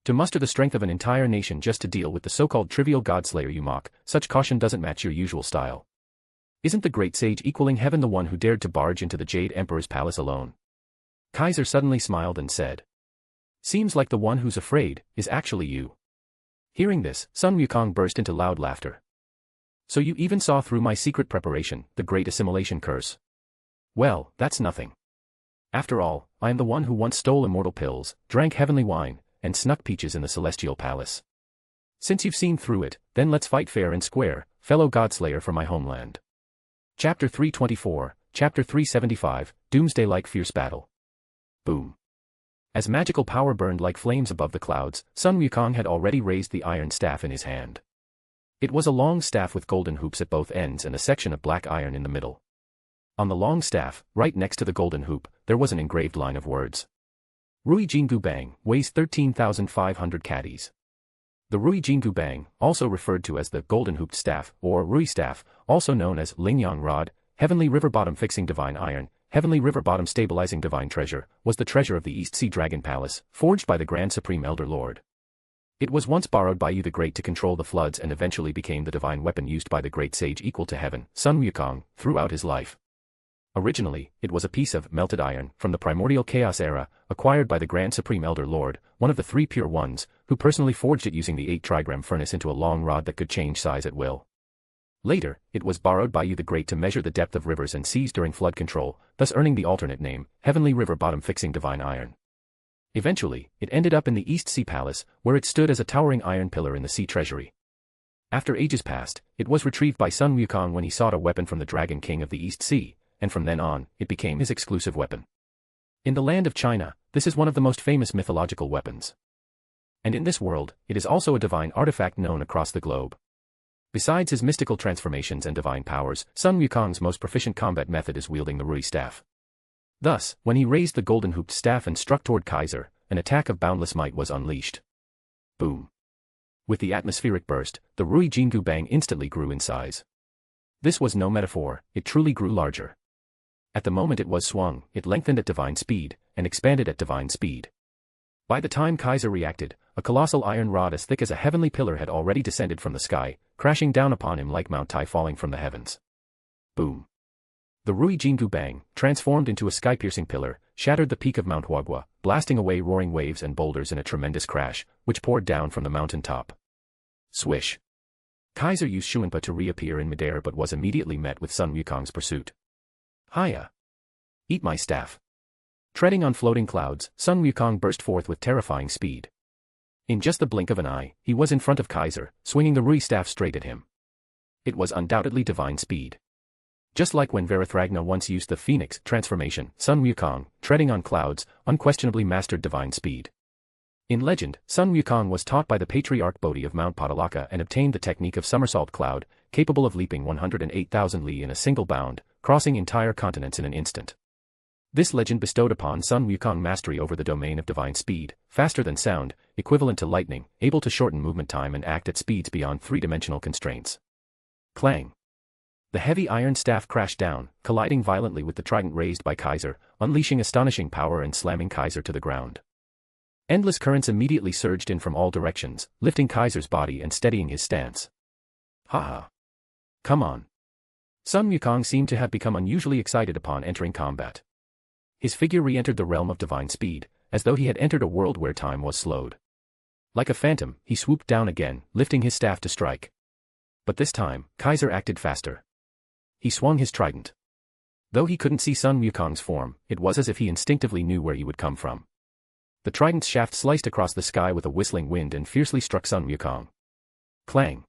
To muster the strength of an entire nation just to deal with the so-called trivial godslayer you mock, such caution doesn't match your usual style. Isn't the great sage equaling heaven the one who dared to barge into the Jade Emperor's palace alone?" Kaiser suddenly smiled and said, "Seems like the one who's afraid is actually you." Hearing this, Sun Wukong burst into loud laughter. "So you even saw through my secret preparation, the great assimilation curse? Well, that's nothing. After all, I am the one who once stole immortal pills, drank heavenly wine, and snuck peaches in the celestial palace. Since you've seen through it, then let's fight fair and square, fellow godslayer for my homeland." Chapter 324, Chapter 375, Doomsday-like Fierce Battle. Boom. As magical power burned like flames above the clouds, Sun Wukong had already raised the iron staff in his hand. It was a long staff with golden hoops at both ends and a section of black iron in the middle. On the long staff, right next to the golden hoop, there was an engraved line of words. "Rui Jingu Bang, weighs 13,500 caddies." The Rui Jingu Bang, also referred to as the Golden Hooped Staff, or Rui Staff, also known as Lingyang Rod, Heavenly River Bottom Fixing Divine Iron, Heavenly River Bottom Stabilizing Divine Treasure, was the treasure of the East Sea Dragon Palace, forged by the Grand Supreme Elder Lord. It was once borrowed by Yu the Great to control the floods and eventually became the divine weapon used by the great sage equal to heaven, Sun Wukong, throughout his life. Originally, it was a piece of melted iron from the primordial chaos era, acquired by the Grand Supreme Elder Lord, one of the three pure ones, who personally forged it using the 8 trigram furnace into a long rod that could change size at will. Later, it was borrowed by Yu the Great to measure the depth of rivers and seas during flood control, thus earning the alternate name, Heavenly River Bottom Fixing Divine Iron. Eventually, it ended up in the East Sea Palace, where it stood as a towering iron pillar in the sea treasury. After ages passed, it was retrieved by Sun Wukong when he sought a weapon from the Dragon King of the East Sea, and from then on, it became his exclusive weapon. In the land of China, this is one of the most famous mythological weapons. And in this world, it is also a divine artifact known across the globe. Besides his mystical transformations and divine powers, Sun Wukong's most proficient combat method is wielding the Rui Staff. Thus, when he raised the golden hooped staff and struck toward Kaiser, an attack of boundless might was unleashed. Boom. With the atmospheric burst, the Rui Jingu Bang instantly grew in size. This was no metaphor, it truly grew larger. At the moment it was swung, it lengthened at divine speed, and expanded at divine speed. By the time Kaiser reacted, a colossal iron rod as thick as a heavenly pillar had already descended from the sky, crashing down upon him like Mount Tai falling from the heavens. Boom. The Rui Jingu Bang, transformed into a sky-piercing pillar, shattered the peak of Mount Huagua, blasting away roaring waves and boulders in a tremendous crash, which poured down from the mountain top. Swish. Kaiser used Shuanpa to reappear in midair but was immediately met with Sun Wukong's pursuit. Hiya! Eat my staff. Treading on floating clouds, Sun Wukong burst forth with terrifying speed. In just the blink of an eye, he was in front of Kaiser, swinging the Rui staff straight at him. It was undoubtedly divine speed. Just like when Varathragna once used the Phoenix transformation, Sun Wukong, treading on clouds, unquestionably mastered divine speed. In legend, Sun Wukong was taught by the patriarch Bodhi of Mount Patalaka and obtained the technique of somersault cloud, capable of leaping 108,000 li in a single bound, crossing entire continents in an instant. This legend bestowed upon Sun Wukong mastery over the domain of divine speed, faster than sound, equivalent to lightning, able to shorten movement time and act at speeds beyond three-dimensional constraints. Clang! The heavy iron staff crashed down, colliding violently with the trident raised by Kaiser, unleashing astonishing power and slamming Kaiser to the ground. Endless currents immediately surged in from all directions, lifting Kaiser's body and steadying his stance. Haha. Come on. Sun Wukong seemed to have become unusually excited upon entering combat. His figure re-entered the realm of divine speed, as though he had entered a world where time was slowed. Like a phantom, he swooped down again, lifting his staff to strike. But this time, Kaiser acted faster. He swung his trident. Though he couldn't see Sun Wukong's form, it was as if he instinctively knew where he would come from. The trident's shaft sliced across the sky with a whistling wind and fiercely struck Sun Wukong. Clang.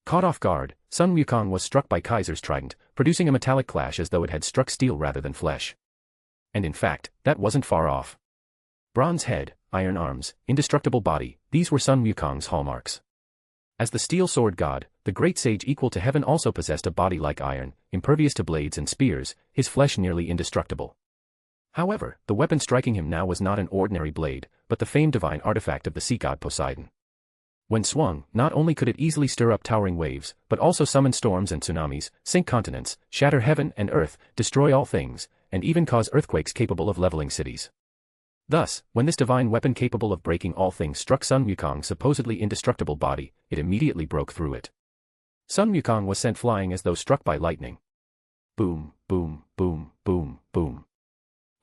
Caught off guard, Sun Wukong was struck by Kaiser's trident, producing a metallic clash as though it had struck steel rather than flesh. And in fact, that wasn't far off. Bronze head, iron arms, indestructible body, these were Sun Wukong's hallmarks. As the steel sword god, the great sage equal to heaven also possessed a body like iron, impervious to blades and spears, his flesh nearly indestructible. However, the weapon striking him now was not an ordinary blade, but the famed divine artifact of the sea god Poseidon. When swung, not only could it easily stir up towering waves, but also summon storms and tsunamis, sink continents, shatter heaven and earth, destroy all things, and even cause earthquakes capable of leveling cities. Thus, when this divine weapon capable of breaking all things struck Sun Wukong's supposedly indestructible body, it immediately broke through it. Sun Wukong was sent flying as though struck by lightning. Boom, boom, boom, boom, boom.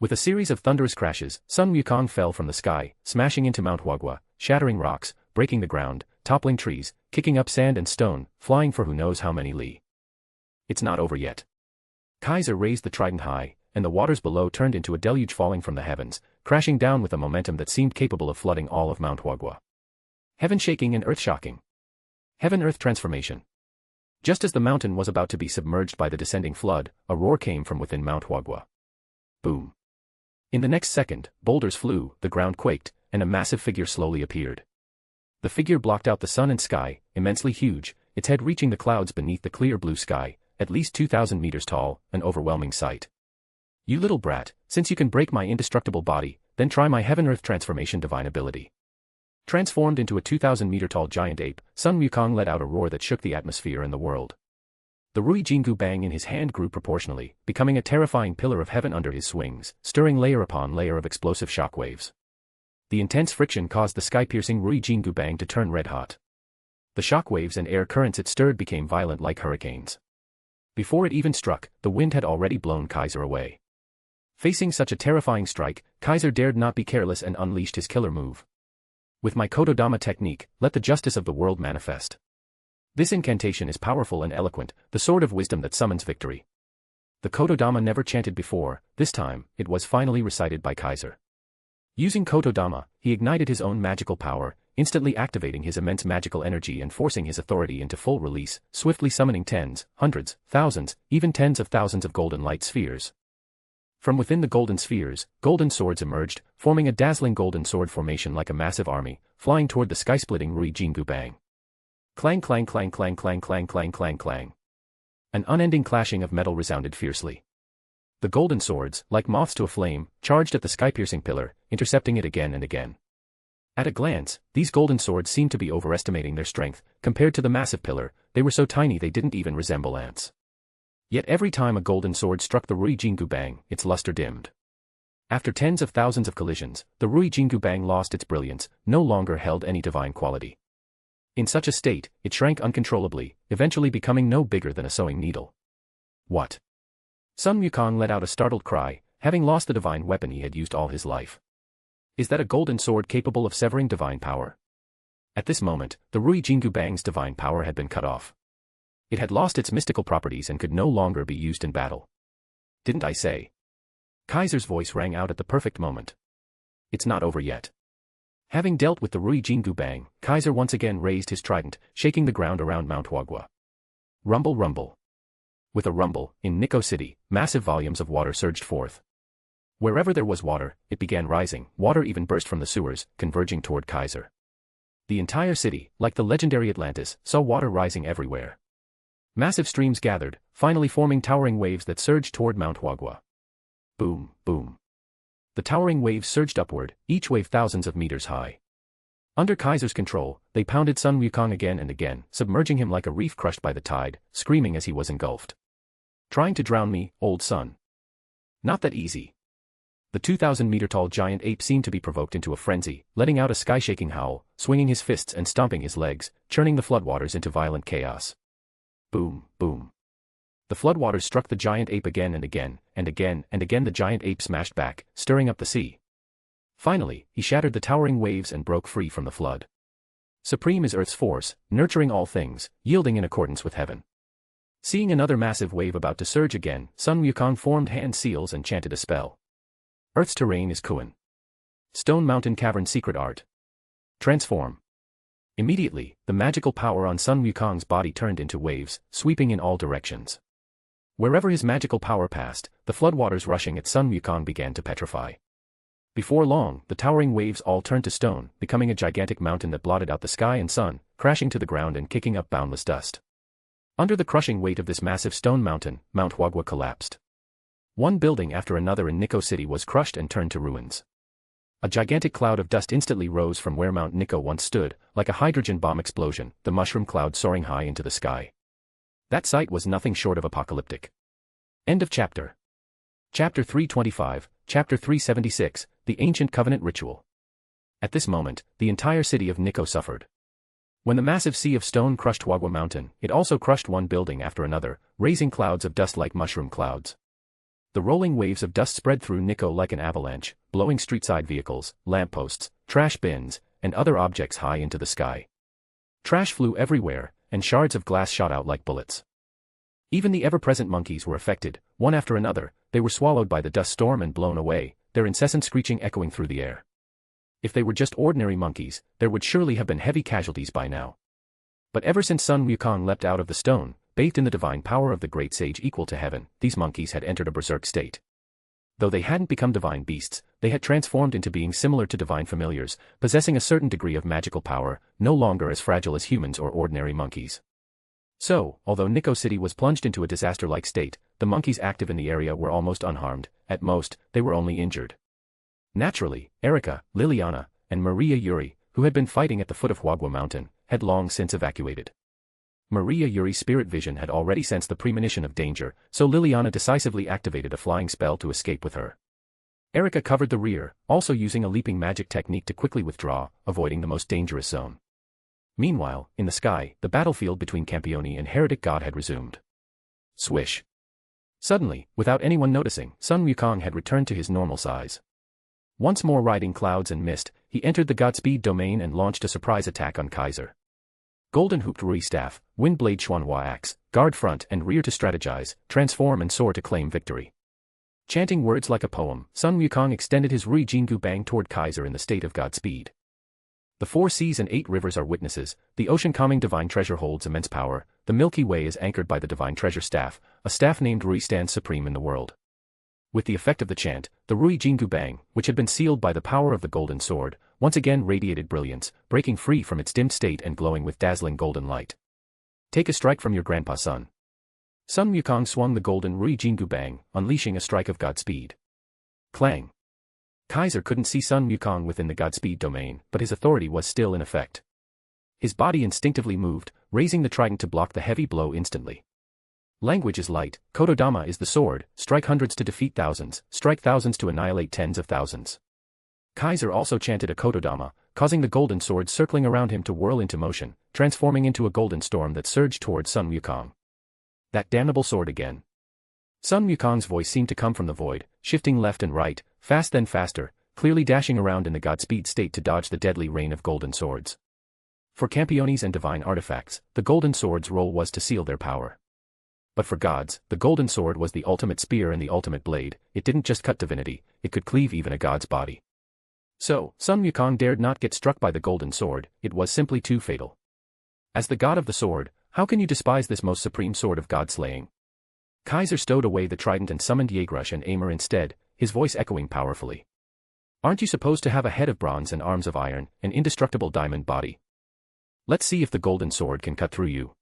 With a series of thunderous crashes, Sun Wukong fell from the sky, smashing into Mount Huagua, shattering rocks, breaking the ground, toppling trees, kicking up sand and stone, flying for who knows how many li. It's not over yet. Kaiser raised the trident high, and the waters below turned into a deluge falling from the heavens, crashing down with a momentum that seemed capable of flooding all of Mount Huagua. Heaven shaking and earth shocking. Heaven-earth transformation. Just as the mountain was about to be submerged by the descending flood, a roar came from within Mount Huagua. Boom. In the next second, boulders flew, the ground quaked, and a massive figure slowly appeared. The figure blocked out the sun and sky, immensely huge, its head reaching the clouds beneath the clear blue sky, at least 2,000 meters tall, an overwhelming sight. You little brat, since you can break my indestructible body, then try my heaven-earth transformation divine ability. Transformed into a 2,000-meter-tall giant ape, Sun Wukong let out a roar that shook the atmosphere and the world. The Rui Jingu Bang in his hand grew proportionally, becoming a terrifying pillar of heaven under his swings, stirring layer upon layer of explosive shockwaves. The intense friction caused the sky-piercing Rui Jingu Bang to turn red-hot. The shockwaves and air currents it stirred became violent like hurricanes. Before it even struck, the wind had already blown Kaiser away. Facing such a terrifying strike, Kaiser dared not be careless and unleashed his killer move. With my Kododama technique, let the justice of the world manifest. This incantation is powerful and eloquent, the sword of wisdom that summons victory. The Kododama never chanted before, this time, it was finally recited by Kaiser. Using Kododama, he ignited his own magical power, instantly activating his immense magical energy and forcing his authority into full release, swiftly summoning tens, hundreds, thousands, even tens of thousands of golden light spheres. From within the golden spheres, golden swords emerged, forming a dazzling golden sword formation like a massive army, flying toward the sky-splitting Rui Jingu Bang. Clang clang clang clang clang clang clang clang clang. An unending clashing of metal resounded fiercely. The golden swords, like moths to a flame, charged at the sky-piercing pillar, intercepting it again and again. At a glance, these golden swords seemed to be overestimating their strength, compared to the massive pillar, they were so tiny they didn't even resemble ants. Yet every time a golden sword struck the Rui Jingu Bang, its luster dimmed. After tens of thousands of collisions, the Rui Jingu Bang lost its brilliance, no longer held any divine quality. In such a state, it shrank uncontrollably, eventually becoming no bigger than a sewing needle. What? Sun Wukong let out a startled cry, having lost the divine weapon he had used all his life. Is that a golden sword capable of severing divine power? At this moment, the Rui Jingu Bang's divine power had been cut off. It had lost its mystical properties and could no longer be used in battle. Didn't I say? Kaiser's voice rang out at the perfect moment. It's not over yet. Having dealt with the Rui Jingu Bang, Kaiser once again raised his trident, shaking the ground around Mount Huagua. Rumble rumble. With a rumble, in Nikko City, massive volumes of water surged forth. Wherever there was water, it began rising, water even burst from the sewers, converging toward Kaiser. The entire city, like the legendary Atlantis, saw water rising everywhere. Massive streams gathered, finally forming towering waves that surged toward Mount Huagua. Boom, boom. The towering waves surged upward, each wave thousands of meters high. Under Kaiser's control, they pounded Sun Wukong again and again, submerging him like a reef crushed by the tide, screaming as he was engulfed. Trying to drown me, old son. Not that easy. The 2,000-meter-tall giant ape seemed to be provoked into a frenzy, letting out a sky-shaking howl, swinging his fists and stomping his legs, churning the floodwaters into violent chaos. Boom, boom. The floodwaters struck the giant ape again and again, and again and again the giant ape smashed back, stirring up the sea. Finally, he shattered the towering waves and broke free from the flood. Supreme is Earth's force, nurturing all things, yielding in accordance with heaven. Seeing another massive wave about to surge again, Sun Wukong formed hand seals and chanted a spell. Earth's terrain is Kuan. Stone Mountain Cavern Secret Art. Transform. Immediately, the magical power on Sun Wukong's body turned into waves, sweeping in all directions. Wherever his magical power passed, the floodwaters rushing at Sun Wukong began to petrify. Before long, the towering waves all turned to stone, becoming a gigantic mountain that blotted out the sky and sun, crashing to the ground and kicking up boundless dust. Under the crushing weight of this massive stone mountain, Mount Huagua collapsed. One building after another in Nikko City was crushed and turned to ruins. A gigantic cloud of dust instantly rose from where Mount Nikko once stood, like a hydrogen bomb explosion, the mushroom cloud soaring high into the sky. That sight was nothing short of apocalyptic. End of chapter. Chapter 325, Chapter 376, The Ancient Covenant Ritual. At this moment, the entire city of Nikko suffered. When the massive sea of stone crushed Huagua Mountain, it also crushed one building after another, raising clouds of dust like mushroom clouds. The rolling waves of dust spread through Nikko like an avalanche, blowing street-side vehicles, lampposts, trash bins, and other objects high into the sky. Trash flew everywhere, and shards of glass shot out like bullets. Even the ever-present monkeys were affected, one after another. They were swallowed by the dust storm and blown away, their incessant screeching echoing through the air. If they were just ordinary monkeys, there would surely have been heavy casualties by now. But ever since Sun Wukong leapt out of the stone, bathed in the divine power of the great sage equal to heaven, these monkeys had entered a berserk state. Though they hadn't become divine beasts, they had transformed into beings similar to divine familiars, possessing a certain degree of magical power, no longer as fragile as humans or ordinary monkeys. So, although Nikko City was plunged into a disaster-like state, the monkeys active in the area were almost unharmed. At most, they were only injured. Naturally, Erica, Liliana, and Maria Yuri, who had been fighting at the foot of Huagua Mountain, had long since evacuated. Maria Yuri's spirit vision had already sensed the premonition of danger, so Liliana decisively activated a flying spell to escape with her. Erica covered the rear, also using a leaping magic technique to quickly withdraw, avoiding the most dangerous zone. Meanwhile, in the sky, the battlefield between Campione and Heretic God had resumed. Swish. Suddenly, without anyone noticing, Sun Wukong had returned to his normal size. Once more riding clouds and mist, he entered the Godspeed domain and launched a surprise attack on Kaiser. Golden Hooped Rui Staff, Wind Blade Xuanhua Axe, guard front and rear to strategize, transform and soar to claim victory. Chanting words like a poem, Sun Wukong extended his Rui Jingu Bang toward Kaiser in the state of Godspeed. The 4 seas and 8 rivers are witnesses, the ocean-calming divine treasure holds immense power, the Milky Way is anchored by the divine treasure staff, a staff named Rui stands supreme in the world. With the effect of the chant, the Rui Jingu Bang, which had been sealed by the power of the golden sword, once again radiated brilliance, breaking free from its dimmed state and glowing with dazzling golden light. Take a strike from your grandpa Sun. Sun Wukong swung the golden Rui Jingu Bang, unleashing a strike of Godspeed. Clang. Kaiser couldn't see Sun Wukong within the Godspeed domain, but his authority was still in effect. His body instinctively moved, raising the trident to block the heavy blow instantly. Language is light, Kotodama is the sword, strike hundreds to defeat thousands, strike thousands to annihilate tens of thousands. Kaiser also chanted a Kotodama, causing the golden sword circling around him to whirl into motion, transforming into a golden storm that surged towards Sun Wukong. That damnable sword again. Sun Wukong's voice seemed to come from the void, shifting left and right, fast then faster, clearly dashing around in the Godspeed state to dodge the deadly rain of golden swords. For Campiones and divine artifacts, the golden sword's role was to seal their power. But for gods, the golden sword was the ultimate spear and the ultimate blade. It didn't just cut divinity, it could cleave even a god's body. So, Sun Wukong dared not get struck by the golden sword, it was simply too fatal. As the god of the sword, how can you despise this most supreme sword of god-slaying? Kaiser stowed away the trident and summoned Yeagrush and Aimer instead, his voice echoing powerfully. Aren't you supposed to have a head of bronze and arms of iron, an indestructible diamond body? Let's see if the golden sword can cut through you.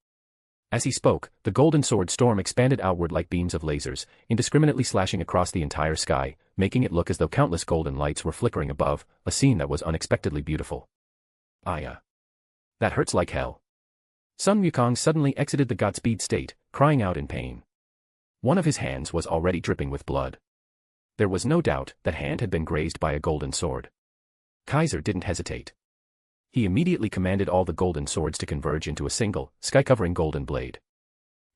As he spoke, the golden sword storm expanded outward like beams of lasers, indiscriminately slashing across the entire sky, making it look as though countless golden lights were flickering above, a scene that was unexpectedly beautiful. Aya. That hurts like hell. Sun Wukong suddenly exited the Godspeed state, crying out in pain. One of his hands was already dripping with blood. There was no doubt that hand had been grazed by a golden sword. Kaiser didn't hesitate. He immediately commanded all the golden swords to converge into a single, sky-covering golden blade.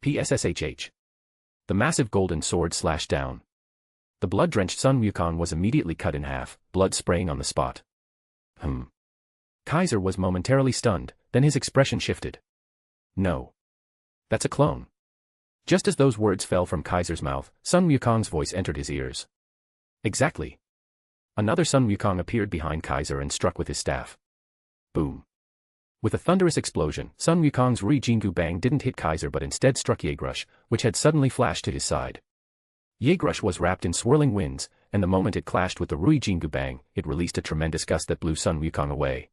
PSSHH. The massive golden sword slashed down. The blood-drenched Sun Wukong was immediately cut in half, blood spraying on the spot. Kaiser was momentarily stunned, then his expression shifted. No. That's a clone. Just as those words fell from Kaiser's mouth, Sun Wukong's voice entered his ears. Exactly. Another Sun Wukong appeared behind Kaiser and struck with his staff. Boom. With a thunderous explosion, Sun Wukong's Rui Jingu Bang didn't hit Kaiser but instead struck Yegrush, which had suddenly flashed to his side. Yegrush was wrapped in swirling winds, and the moment it clashed with the Rui Jingu Bang, it released a tremendous gust that blew Sun Wukong away.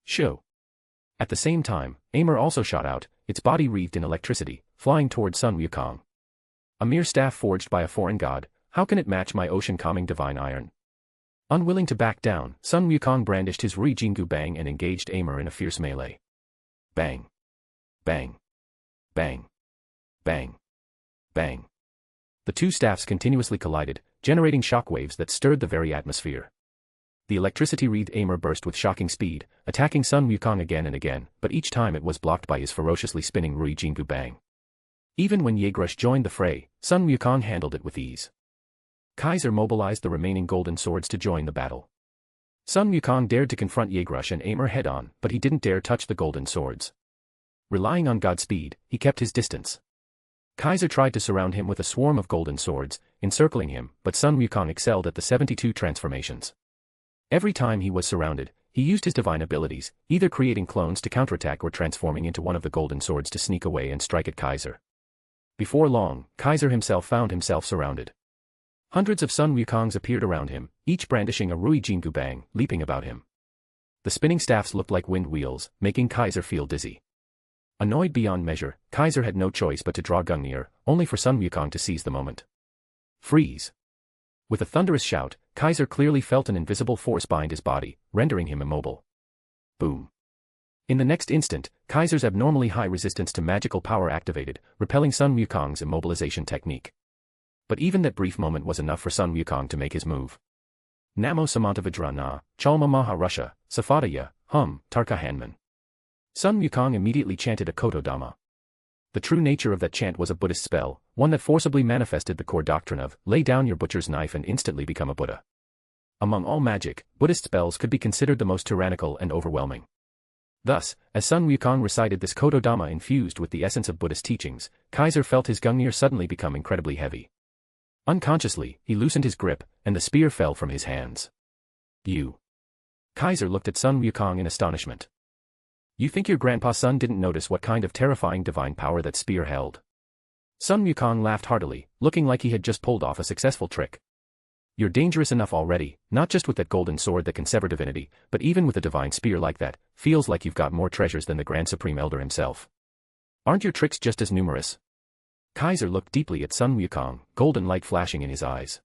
Shoo. At the same time, Aimer also shot out, its body wreathed in electricity, flying toward Sun Wukong. A mere staff forged by a foreign god, how can it match my ocean-calming divine iron? Unwilling to back down, Sun Wukong brandished his Rui Jingu Bang and engaged Aimer in a fierce melee. Bang. Bang. Bang. Bang. Bang. The two staffs continuously collided, generating shockwaves that stirred the very atmosphere. The electricity-wreathed Aimer burst with shocking speed, attacking Sun Wukong again and again, but each time it was blocked by his ferociously spinning Rui Jingu Bang. Even when Yegrush joined the fray, Sun Wukong handled it with ease. Kaiser mobilized the remaining golden swords to join the battle. Sun Wukong dared to confront Yegrush and Aimer head-on, but he didn't dare touch the golden swords. Relying on Godspeed, he kept his distance. Kaiser tried to surround him with a swarm of golden swords, encircling him, but Sun Wukong excelled at the 72 transformations. Every time he was surrounded, he used his divine abilities, either creating clones to counterattack or transforming into one of the golden swords to sneak away and strike at Kaiser. Before long, Kaiser himself found himself surrounded. Hundreds of Sun Wukongs appeared around him, each brandishing a Rui Jingu Bang, leaping about him. The spinning staffs looked like wind wheels, making Kaiser feel dizzy. Annoyed beyond measure, Kaiser had no choice but to draw Gungnir, only for Sun Wukong to seize the moment. Freeze! With a thunderous shout, Kaiser clearly felt an invisible force bind his body, rendering him immobile. Boom! In the next instant, Kaiser's abnormally high resistance to magical power activated, repelling Sun Wukong's immobilization technique. But even that brief moment was enough for Sun Wukong to make his move. Namo Samantavidra Na, Chalma Maha Russia, Safadaya, Tarka Hanman. Sun Wukong immediately chanted a Kotodama. The true nature of that chant was a Buddhist spell, one that forcibly manifested the core doctrine of, lay down your butcher's knife and instantly become a Buddha. Among all magic, Buddhist spells could be considered the most tyrannical and overwhelming. Thus, as Sun Wukong recited this Kotodama infused with the essence of Buddhist teachings, Kaiser felt his Gungnir suddenly become incredibly heavy. Unconsciously, he loosened his grip, and the spear fell from his hands. You. Kaiser looked at Sun Wukong in astonishment. You think your grandpa's son didn't notice what kind of terrifying divine power that spear held? Sun Wukong laughed heartily, looking like he had just pulled off a successful trick. You're dangerous enough already, not just with that golden sword that can sever divinity, but even with a divine spear like that, feels like you've got more treasures than the Grand Supreme Elder himself. Aren't your tricks just as numerous? Kaiser looked deeply at Sun Wukong, golden light flashing in his eyes.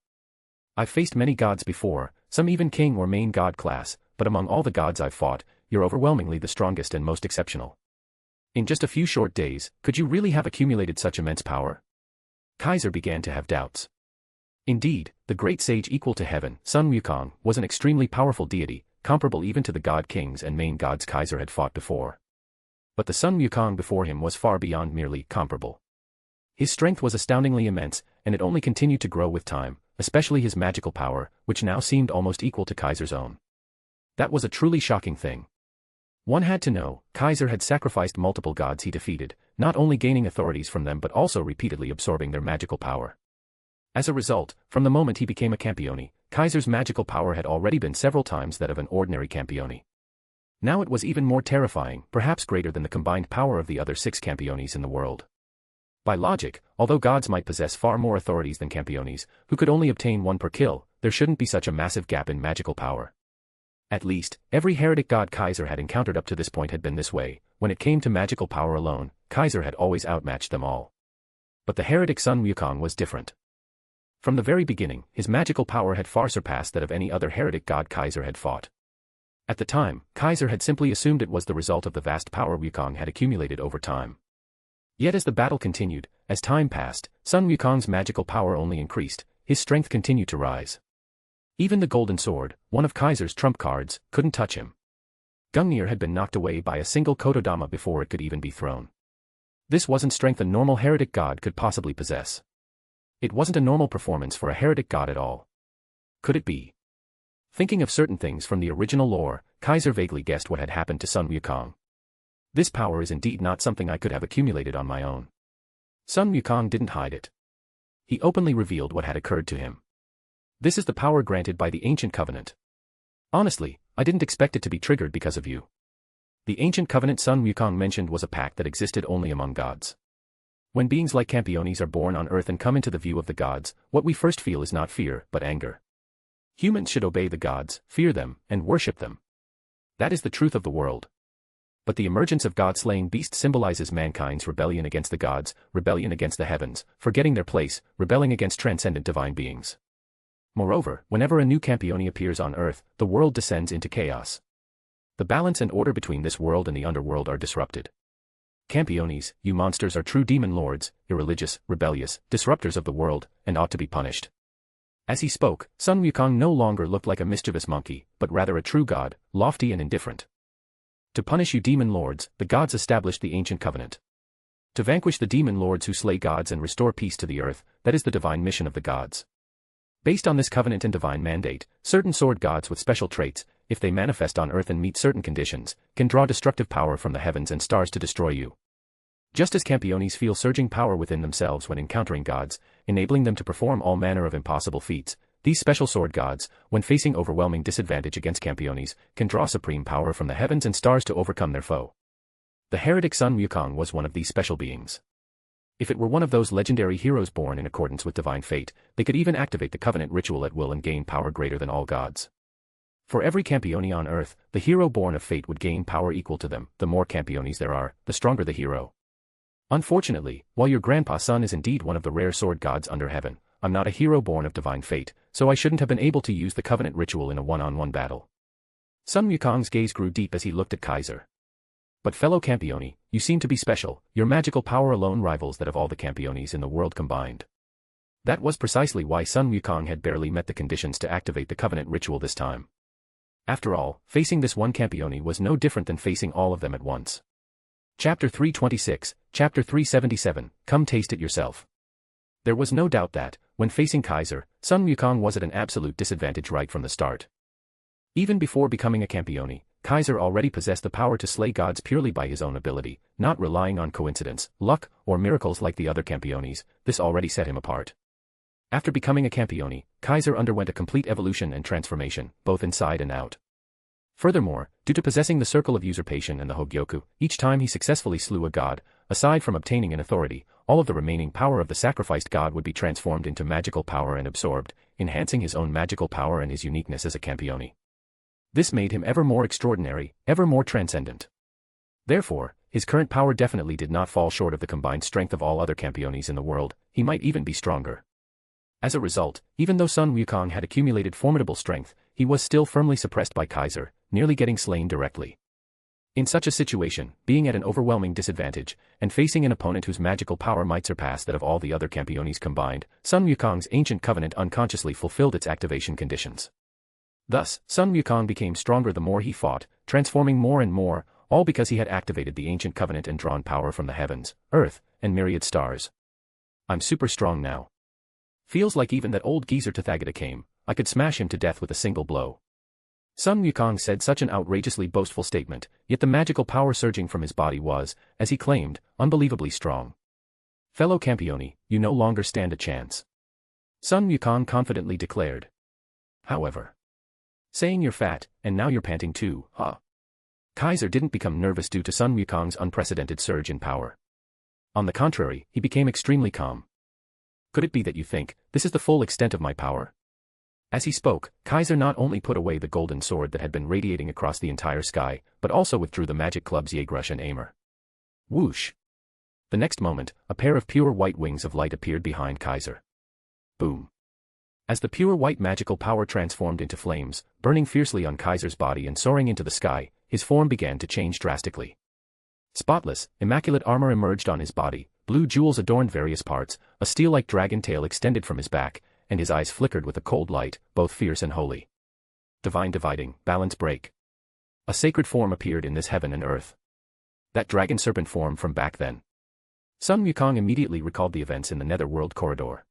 I've faced many gods before, some even king or main god class, but among all the gods I've fought, you're overwhelmingly the strongest and most exceptional. In just a few short days, could you really have accumulated such immense power? Kaiser began to have doubts. Indeed, the great sage equal to heaven, Sun Wukong, was an extremely powerful deity, comparable even to the god kings and main gods Kaiser had fought before. But the Sun Wukong before him was far beyond merely comparable. His strength was astoundingly immense, and it only continued to grow with time, especially his magical power, which now seemed almost equal to Kaiser's own. That was a truly shocking thing. One had to know, Kaiser had sacrificed multiple gods he defeated, not only gaining authorities from them but also repeatedly absorbing their magical power. As a result, from the moment he became a Campione, Kaiser's magical power had already been several times that of an ordinary Campione. Now it was even more terrifying, perhaps greater than the combined power of the other 6 Campiones in the world. By logic, although gods might possess far more authorities than Campiones, who could only obtain 1 per kill, there shouldn't be such a massive gap in magical power. At least, every heretic god Kaiser had encountered up to this point had been this way. When it came to magical power alone, Kaiser had always outmatched them all. But the heretic Sun Wukong was different. From the very beginning, his magical power had far surpassed that of any other heretic god Kaiser had fought. At the time, Kaiser had simply assumed it was the result of the vast power Wukong had accumulated over time. Yet as the battle continued, as time passed, Sun Wukong's magical power only increased, his strength continued to rise. Even the golden sword, one of Kaiser's trump cards, couldn't touch him. Gungnir had been knocked away by a single Kododama before it could even be thrown. This wasn't strength a normal heretic god could possibly possess. It wasn't a normal performance for a heretic god at all. Could it be? Thinking of certain things from the original lore, Kaiser vaguely guessed what had happened to Sun Wukong. This power is indeed not something I could have accumulated on my own. Sun Wukong didn't hide it. He openly revealed what had occurred to him. This is the power granted by the Ancient Covenant. Honestly, I didn't expect it to be triggered because of you. The Ancient Covenant Sun Wukong mentioned was a pact that existed only among gods. When beings like Campiones are born on Earth and come into the view of the gods, what we first feel is not fear, but anger. Humans should obey the gods, fear them, and worship them. That is the truth of the world. But the emergence of god-slaying beasts symbolizes mankind's rebellion against the gods, rebellion against the heavens, forgetting their place, rebelling against transcendent divine beings. Moreover, whenever a new Campione appears on Earth, the world descends into chaos. The balance and order between this world and the underworld are disrupted. Campiones, you monsters are true demon lords, irreligious, rebellious, disruptors of the world, and ought to be punished. As he spoke, Sun Wukong no longer looked like a mischievous monkey, but rather a true god, lofty and indifferent. To punish you demon lords, the gods established the Ancient Covenant. To vanquish the demon lords who slay gods and restore peace to the earth, that is the divine mission of the gods. Based on this covenant and divine mandate, certain sword gods with special traits, if they manifest on Earth and meet certain conditions, can draw destructive power from the heavens and stars to destroy you. Just as Campiones feel surging power within themselves when encountering gods, enabling them to perform all manner of impossible feats, these special sword gods, when facing overwhelming disadvantage against Campiones, can draw supreme power from the heavens and stars to overcome their foe. The heretic Sun Wukong was one of these special beings. If it were one of those legendary heroes born in accordance with divine fate, they could even activate the covenant ritual at will and gain power greater than all gods. For every Campione on Earth, the hero born of fate would gain power equal to them. The more Campiones there are, the stronger the hero. Unfortunately, while your grandpa Sun is indeed one of the rare sword gods under heaven, I'm not a hero born of divine fate, so I shouldn't have been able to use the covenant ritual in a one-on-one battle. Sun Wukong's gaze grew deep as he looked at Kaiser. But fellow Campione, you seem to be special, your magical power alone rivals that of all the Campiones in the world combined. That was precisely why Sun Wukong had barely met the conditions to activate the covenant ritual this time. After all, facing this one Campione was no different than facing all of them at once. Chapter 326, Chapter 377, Come taste it yourself. There was no doubt that, when facing Kaiser, Sun Wukong was at an absolute disadvantage right from the start. Even before becoming a Campione, Kaiser already possessed the power to slay gods purely by his own ability, not relying on coincidence, luck, or miracles like the other Campiones. This already set him apart. After becoming a Campione, Kaiser underwent a complete evolution and transformation, both inside and out. Furthermore, due to possessing the Circle of Usurpation and the Hogyoku, each time he successfully slew a god, aside from obtaining an authority, all of the remaining power of the sacrificed god would be transformed into magical power and absorbed, enhancing his own magical power and his uniqueness as a Campione. This made him ever more extraordinary, ever more transcendent. Therefore, his current power definitely did not fall short of the combined strength of all other Campiones in the world. He might even be stronger. As a result, even though Sun Wukong had accumulated formidable strength, he was still firmly suppressed by Kaiser, nearly getting slain directly. In such a situation, being at an overwhelming disadvantage, and facing an opponent whose magical power might surpass that of all the other Campiones combined, Sun Wukong's ancient covenant unconsciously fulfilled its activation conditions. Thus, Sun Wukong became stronger the more he fought, transforming more and more, all because he had activated the ancient covenant and drawn power from the heavens, earth, and myriad stars. I'm super strong now. Feels like even that old geezer Tathagata came, I could smash him to death with a single blow. Sun Wukong said such an outrageously boastful statement, yet the magical power surging from his body was, as he claimed, unbelievably strong. Fellow Campione, you no longer stand a chance. Sun Wukong confidently declared. However, saying you're fat, and now you're panting too, huh? Kaiser didn't become nervous due to Sun Wukong's unprecedented surge in power. On the contrary, he became extremely calm. Could it be that you think, this is the full extent of my power? As he spoke, Kaiser not only put away the golden sword that had been radiating across the entire sky, but also withdrew the magic clubs Yeagrush and Aimer. Whoosh! The next moment, a pair of pure white wings of light appeared behind Kaiser. Boom! As the pure white magical power transformed into flames, burning fiercely on Kaiser's body and soaring into the sky, his form began to change drastically. Spotless, immaculate armor emerged on his body, blue jewels adorned various parts, a steel-like dragon tail extended from his back, and his eyes flickered with a cold light, both fierce and holy. Divine dividing, balance break. A sacred form appeared in this heaven and earth. That dragon serpent form from back then. Sun Wukong immediately recalled the events in the netherworld corridor.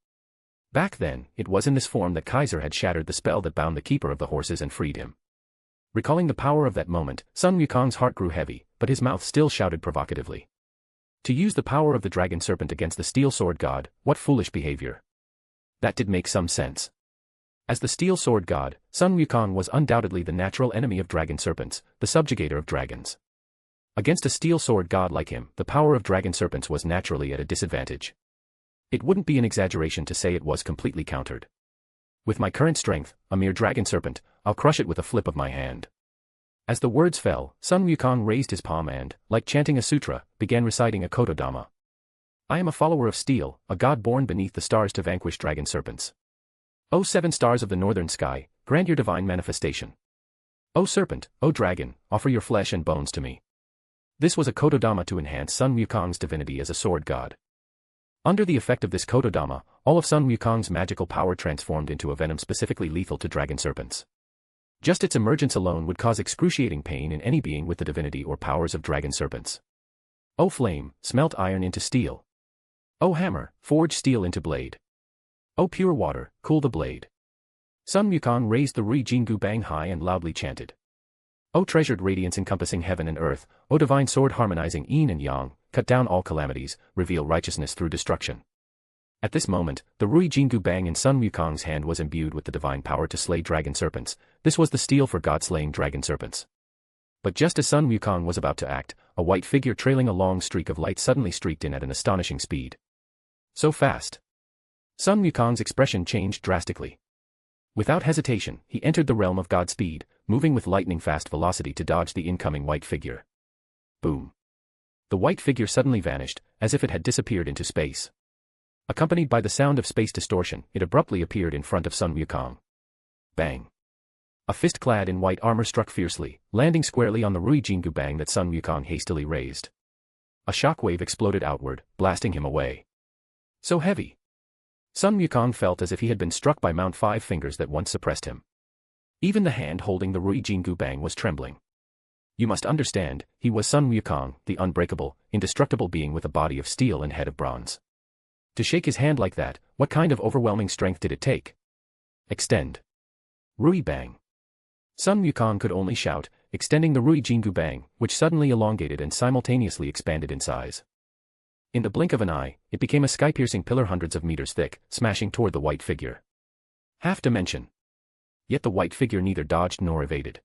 Back then, it was in this form that Kaiser had shattered the spell that bound the keeper of the horses and freed him. Recalling the power of that moment, Sun Wukong's heart grew heavy, but his mouth still shouted provocatively. To use the power of the dragon serpent against the steel sword god, what foolish behavior. That did make some sense. As the steel sword god, Sun Wukong was undoubtedly the natural enemy of dragon serpents, the subjugator of dragons. Against a steel sword god like him, the power of dragon serpents was naturally at a disadvantage. It wouldn't be an exaggeration to say it was completely countered. With my current strength, a mere dragon serpent, I'll crush it with a flip of my hand. As the words fell, Sun Wukong raised his palm and, like chanting a sutra, began reciting a kotodama. I am a follower of steel, a god born beneath the stars to vanquish dragon serpents. O 7 stars of the northern sky, grant your divine manifestation. O serpent, O dragon, offer your flesh and bones to me. This was a kotodama to enhance Sun Wukong's divinity as a sword god. Under the effect of this kotodama, all of Sun Wukong's magical power transformed into a venom specifically lethal to dragon serpents. Just its emergence alone would cause excruciating pain in any being with the divinity or powers of dragon serpents. O flame, smelt iron into steel. O hammer, forge steel into blade. O pure water, cool the blade. Sun Wukong raised the Rui Jingu Bang high and loudly chanted. O treasured radiance encompassing heaven and earth, O divine sword harmonizing yin and yang, cut down all calamities, reveal righteousness through destruction. At this moment, the Rui Jingu Bang in Sun Wukong's hand was imbued with the divine power to slay dragon serpents. This was the steel for god-slaying dragon serpents. But just as Sun Wukong was about to act, a white figure trailing a long streak of light suddenly streaked in at an astonishing speed. So fast. Sun Wukong's expression changed drastically. Without hesitation, he entered the realm of god speed, moving with lightning-fast velocity to dodge the incoming white figure. Boom. The white figure suddenly vanished, as if it had disappeared into space. Accompanied by the sound of space distortion, it abruptly appeared in front of Sun Wukong. Bang. A fist clad in white armor struck fiercely, landing squarely on the Rui Jingu Bang that Sun Wukong hastily raised. A shockwave exploded outward, blasting him away. So heavy. Sun Wukong felt as if he had been struck by Mount Five Fingers that once suppressed him. Even the hand holding the Rui Jingu Bang was trembling. You must understand, he was Sun Wukong, the unbreakable, indestructible being with a body of steel and head of bronze. To shake his hand like that, what kind of overwhelming strength did it take? Extend. Rui Bang. Sun Wukong could only shout, extending the Rui Jingu Bang, which suddenly elongated and simultaneously expanded in size. In the blink of an eye, it became a sky-piercing pillar hundreds of meters thick, smashing toward the white figure. Half dimension. Yet the white figure neither dodged nor evaded.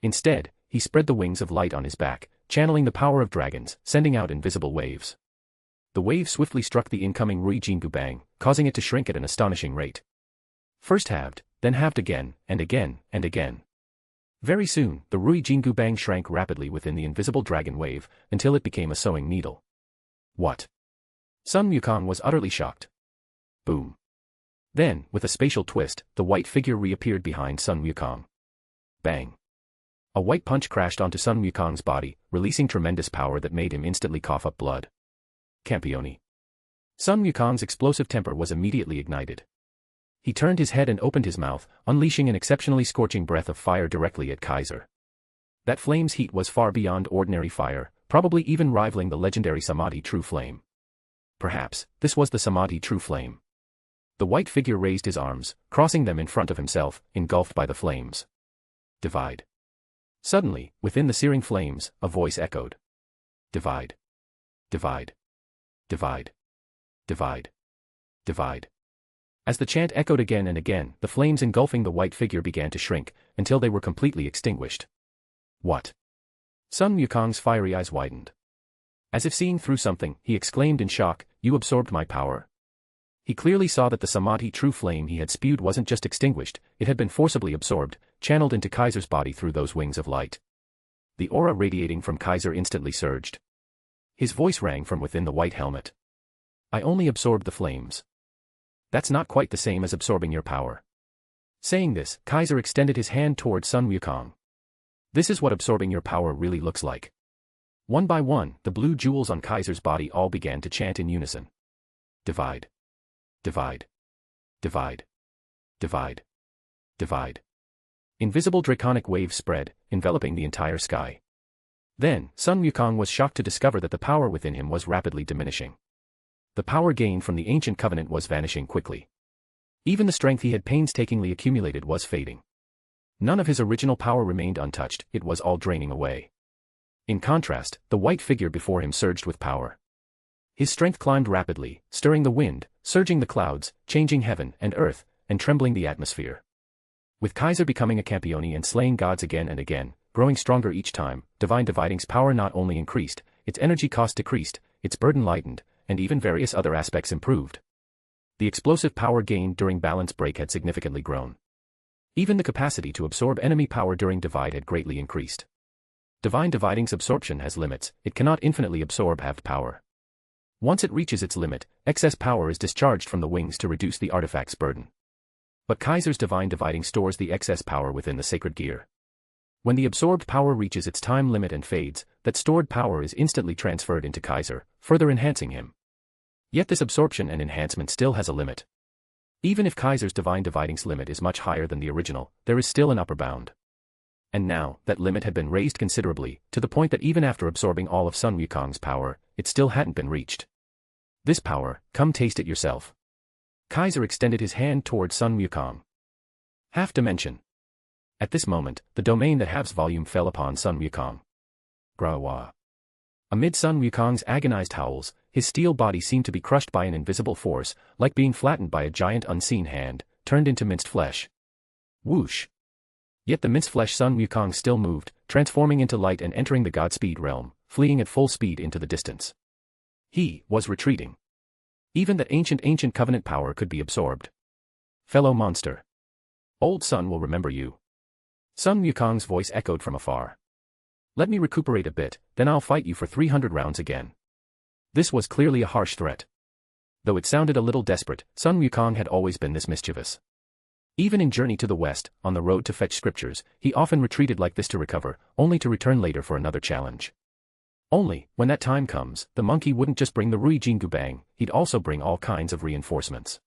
Instead, he spread the wings of light on his back, channeling the power of dragons, sending out invisible waves. The wave swiftly struck the incoming Rui Jingu Bang, causing it to shrink at an astonishing rate. First halved, then halved again, and again, and again. Very soon, the Rui Jingu Bang shrank rapidly within the invisible dragon wave, until it became a sewing needle. What? Sun Wukong was utterly shocked. Boom. Then, with a spatial twist, the white figure reappeared behind Sun Wukong. Bang. A white punch crashed onto Sun Wukong's body, releasing tremendous power that made him instantly cough up blood. Campione. Sun Wukong's explosive temper was immediately ignited. He turned his head and opened his mouth, unleashing an exceptionally scorching breath of fire directly at Kaiser. That flame's heat was far beyond ordinary fire, probably even rivaling the legendary Samadhi True Flame. Perhaps, this was the Samadhi True Flame. The white figure raised his arms, crossing them in front of himself, engulfed by the flames. Divide. Suddenly, within the searing flames, a voice echoed. Divide. Divide. Divide. Divide. Divide. As the chant echoed again and again, the flames engulfing the white figure began to shrink, until they were completely extinguished. What? Sun Wukong's fiery eyes widened. As if seeing through something, he exclaimed in shock, "You absorbed my power." He clearly saw that the Samadhi True Flame he had spewed wasn't just extinguished, it had been forcibly absorbed, channeled into Kaiser's body through those wings of light. The aura radiating from Kaiser instantly surged. His voice rang from within the white helmet. "I only absorbed the flames. That's not quite the same as absorbing your power." Saying this, Kaiser extended his hand toward Sun Wukong. "This is what absorbing your power really looks like." One by one, the blue jewels on Kaiser's body all began to chant in unison. Divide. Divide. Divide. Divide. Divide. Invisible draconic waves spread, enveloping the entire sky. Then, Sun Wukong was shocked to discover that the power within him was rapidly diminishing. The power gained from the ancient covenant was vanishing quickly. Even the strength he had painstakingly accumulated was fading. None of his original power remained untouched, it was all draining away. In contrast, the white figure before him surged with power. His strength climbed rapidly, stirring the wind, surging the clouds, changing heaven and earth, and trembling the atmosphere. With Kaiser becoming a Campione and slaying gods again and again, growing stronger each time, Divine Dividing's power not only increased, its energy cost decreased, its burden lightened, and even various other aspects improved. The explosive power gained during balance break had significantly grown. Even the capacity to absorb enemy power during divide had greatly increased. Divine Dividing's absorption has limits, it cannot infinitely absorb halved power. Once it reaches its limit, excess power is discharged from the wings to reduce the artifact's burden. But Kaiser's Divine Dividing stores the excess power within the sacred gear. When the absorbed power reaches its time limit and fades, that stored power is instantly transferred into Kaiser, further enhancing him. Yet this absorption and enhancement still has a limit. Even if Kaiser's Divine Dividing's limit is much higher than the original, there is still an upper bound. And now, that limit had been raised considerably, to the point that even after absorbing all of Sun Wukong's power, it still hadn't been reached. This power, come taste it yourself. Kaiser extended his hand toward Sun Wukong. Half dimension. At this moment, the domain that halves volume fell upon Sun Wukong. Grawa. Amid Sun Wukong's agonized howls, his steel body seemed to be crushed by an invisible force, like being flattened by a giant unseen hand, turned into minced flesh. Whoosh. Yet the minced flesh Sun Wukong still moved, transforming into light and entering the Godspeed realm, fleeing at full speed into the distance. He was retreating. Even that ancient covenant power could be absorbed. Fellow monster. Old Sun will remember you. Sun Wukong's voice echoed from afar. Let me recuperate a bit, then I'll fight you for 300 rounds again. This was clearly a harsh threat. Though it sounded a little desperate, Sun Wukong had always been this mischievous. Even in Journey to the West, on the road to fetch scriptures, he often retreated like this to recover, only to return later for another challenge. Only, when that time comes, the monkey wouldn't just bring the Rui Jingubang, he'd also bring all kinds of reinforcements.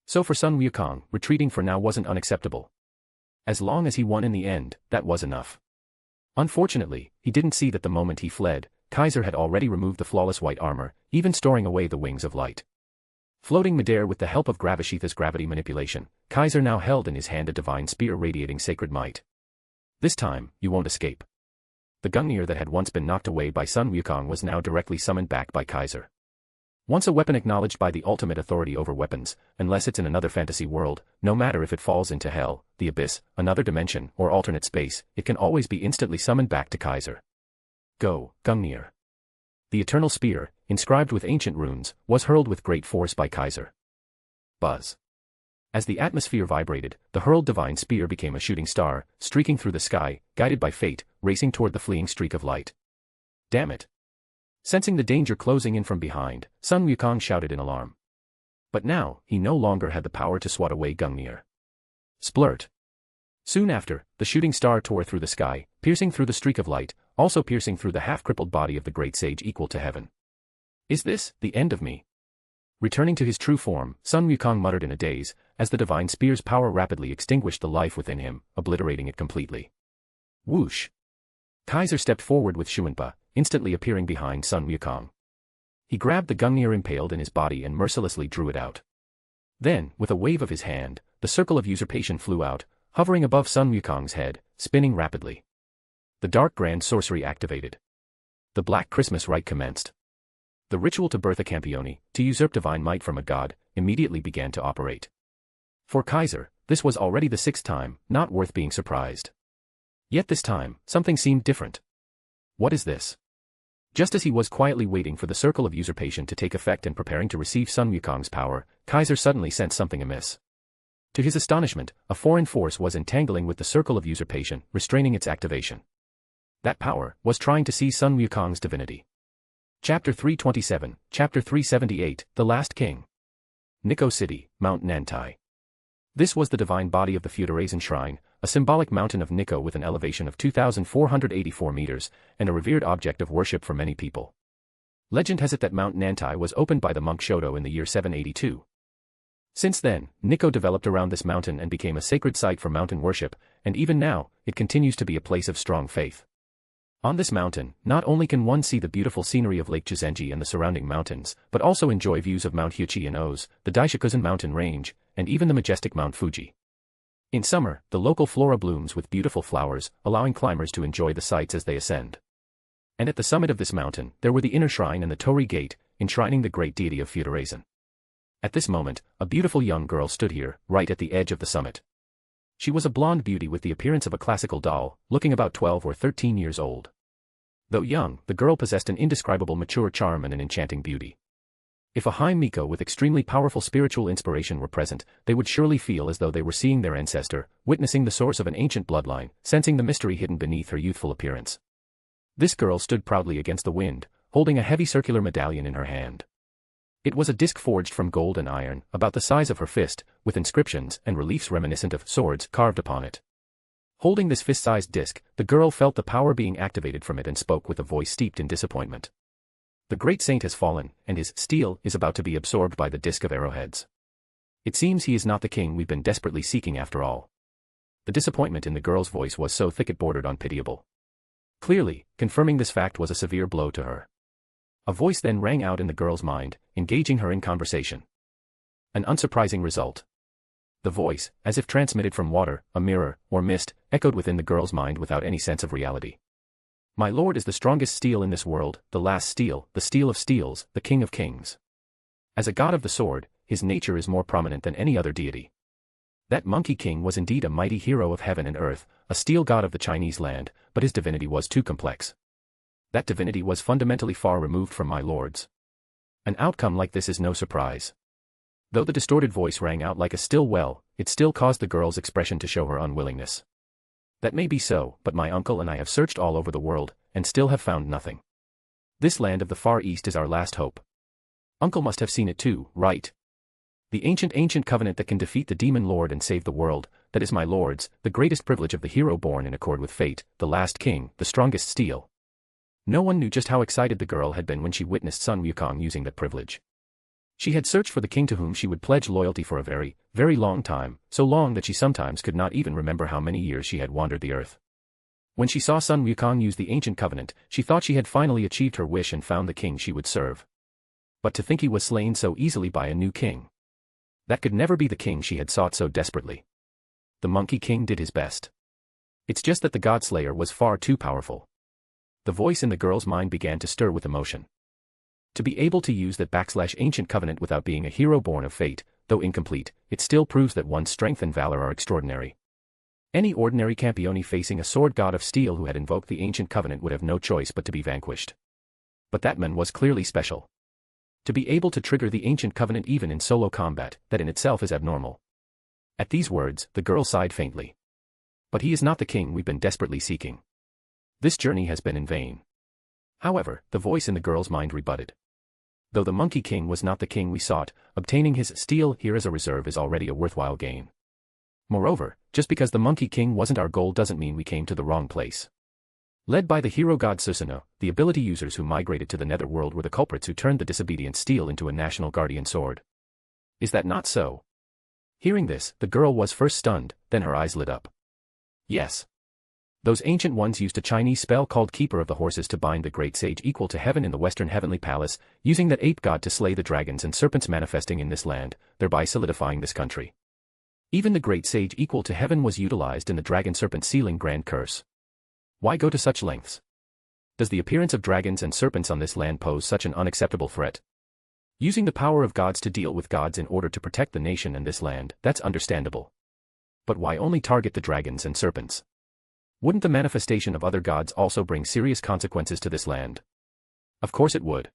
So for Sun Wukong, retreating for now wasn't unacceptable. As long as he won in the end, that was enough. Unfortunately, he didn't see that the moment he fled, Kaiser had already removed the flawless white armor, even storing away the wings of light. Floating midair with the help of Gravisheath's gravity manipulation, Kaiser now held in his hand a divine spear radiating sacred might. This time, you won't escape. The Gungnir that had once been knocked away by Sun Wukong was now directly summoned back by Kaiser. Once a weapon acknowledged by the ultimate authority over weapons, unless it's in another fantasy world, no matter if it falls into hell, the abyss, another dimension, or alternate space, it can always be instantly summoned back to Kaiser. Go, Gungnir. The eternal spear, inscribed with ancient runes, was hurled with great force by Kaiser. Buzz. As the atmosphere vibrated, the hurled divine spear became a shooting star, streaking through the sky, guided by fate, racing toward the fleeing streak of light. Damn it. Sensing the danger closing in from behind, Sun Wukong shouted in alarm. But now, he no longer had the power to swat away Gungnir. Splurt. Soon after, the shooting star tore through the sky, piercing through the streak of light, also piercing through the half-crippled body of the great sage equal to heaven. Is this the end of me? Returning to his true form, Sun Wukong muttered in a daze, as the divine spear's power rapidly extinguished the life within him, obliterating it completely. Whoosh. Kaiser stepped forward with Shuanpa, instantly appearing behind Sun Wukong. He grabbed the Gungnir impaled in his body and mercilessly drew it out. Then, with a wave of his hand, the circle of usurpation flew out, hovering above Sun Wukong's head, spinning rapidly. The dark grand sorcery activated. The Black Christmas rite commenced. The ritual to birth a Campione, to usurp divine might from a god, immediately began to operate. For Kaiser, this was already the 6th time, not worth being surprised. Yet this time, something seemed different. What is this? Just as he was quietly waiting for the circle of usurpation to take effect and preparing to receive Sun Wukong's power, Kaiser suddenly sensed something amiss. To his astonishment, a foreign force was entangling with the circle of usurpation, restraining its activation. That power was trying to seize Sun Wukong's divinity. Chapter 327, Chapter 378, The Last King. Nikko City, Mount Nantai. This was the divine body of the Fudorazen Shrine, a symbolic mountain of Nikko with an elevation of 2,484 meters, and a revered object of worship for many people. Legend has it that Mount Nantai was opened by the monk Shoto in the year 782. Since then, Nikko developed around this mountain and became a sacred site for mountain worship, and even now, it continues to be a place of strong faith. On this mountain, not only can one see the beautiful scenery of Lake Chizenji and the surrounding mountains, but also enjoy views of Mount Hyuchi and Oz, the Daishokuzen mountain range, and even the majestic Mount Fuji. In summer, the local flora blooms with beautiful flowers, allowing climbers to enjoy the sights as they ascend. And at the summit of this mountain, there were the inner shrine and the Torii Gate, enshrining the great deity of Fudorazen. At this moment, a beautiful young girl stood here, right at the edge of the summit. She was a blonde beauty with the appearance of a classical doll, looking about 12 or 13 years old. Though young, the girl possessed an indescribable mature charm and an enchanting beauty. If a High Miko with extremely powerful spiritual inspiration were present, they would surely feel as though they were seeing their ancestor, witnessing the source of an ancient bloodline, sensing the mystery hidden beneath her youthful appearance. This girl stood proudly against the wind, holding a heavy circular medallion in her hand. It was a disc forged from gold and iron, about the size of her fist, with inscriptions and reliefs reminiscent of swords carved upon it. Holding this fist-sized disc, the girl felt the power being activated from it and spoke with a voice steeped in disappointment. The great saint has fallen, and his steel is about to be absorbed by the disc of arrowheads. It seems he is not the king we've been desperately seeking after all. The disappointment in the girl's voice was so thick it bordered on pitiable. Clearly, confirming this fact was a severe blow to her. A voice then rang out in the girl's mind, engaging her in conversation. An unsurprising result. The voice, as if transmitted from water, a mirror, or mist, echoed within the girl's mind without any sense of reality. My lord is the strongest steel in this world, the last steel, the steel of steels, the king of kings. As a god of the sword, his nature is more prominent than any other deity. That monkey king was indeed a mighty hero of heaven and earth, a steel god of the Chinese land, but his divinity was too complex. That divinity was fundamentally far removed from my lord's. An outcome like this is no surprise. Though the distorted voice rang out like a still well, it still caused the girl's expression to show her unwillingness. That may be so, but my uncle and I have searched all over the world, and still have found nothing. This land of the Far East is our last hope. Uncle must have seen it too, right? The ancient covenant that can defeat the demon lord and save the world, that is my lord's, the greatest privilege of the hero born in accord with fate, the last king, the strongest steel. No one knew just how excited the girl had been when she witnessed Sun Wukong using that privilege. She had searched for the king to whom she would pledge loyalty for a very, very long time, so long that she sometimes could not even remember how many years she had wandered the earth. When she saw Sun Wukong use the ancient covenant, she thought she had finally achieved her wish and found the king she would serve. But to think he was slain so easily by a new king. That could never be the king she had sought so desperately. The Monkey King did his best. It's just that the God-Slayer was far too powerful. The voice in the girl's mind began to stir with emotion. To be able to use that /ancient covenant without being a hero born of fate, though incomplete, it still proves that one's strength and valor are extraordinary. Any ordinary Campione facing a sword god of steel who had invoked the ancient covenant would have no choice but to be vanquished. But that man was clearly special. To be able to trigger the ancient covenant even in solo combat, that in itself is abnormal. At these words, the girl sighed faintly. But he is not the king we've been desperately seeking. This journey has been in vain. However, the voice in the girl's mind rebutted. Though the Monkey King was not the king we sought, obtaining his steel here as a reserve is already a worthwhile gain. Moreover, just because the Monkey King wasn't our goal doesn't mean we came to the wrong place. Led by the hero god Susanoo, the ability users who migrated to the netherworld were the culprits who turned the disobedient steel into a national guardian sword. Is that not so? Hearing this, the girl was first stunned, then her eyes lit up. Yes. Those ancient ones used a Chinese spell called Keeper of the Horses to bind the great sage equal to heaven in the western heavenly palace, using that ape god to slay the dragons and serpents manifesting in this land, thereby solidifying this country. Even the great sage equal to heaven was utilized in the dragon-serpent sealing grand curse. Why go to such lengths? Does the appearance of dragons and serpents on this land pose such an unacceptable threat? Using the power of gods to deal with gods in order to protect the nation and this land, that's understandable. But why only target the dragons and serpents? Wouldn't the manifestation of other gods also bring serious consequences to this land? Of course it would.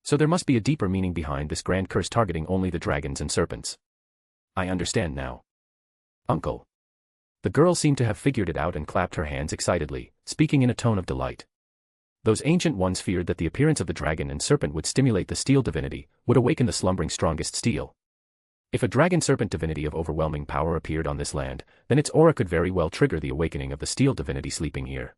So there must be a deeper meaning behind this grand curse targeting only the dragons and serpents. I understand now. Uncle. The girl seemed to have figured it out and clapped her hands excitedly, speaking in a tone of delight. Those ancient ones feared that the appearance of the dragon and serpent would stimulate the steel divinity, would awaken the slumbering strongest steel. If a dragon-serpent divinity of overwhelming power appeared on this land, then its aura could very well trigger the awakening of the steel divinity sleeping here.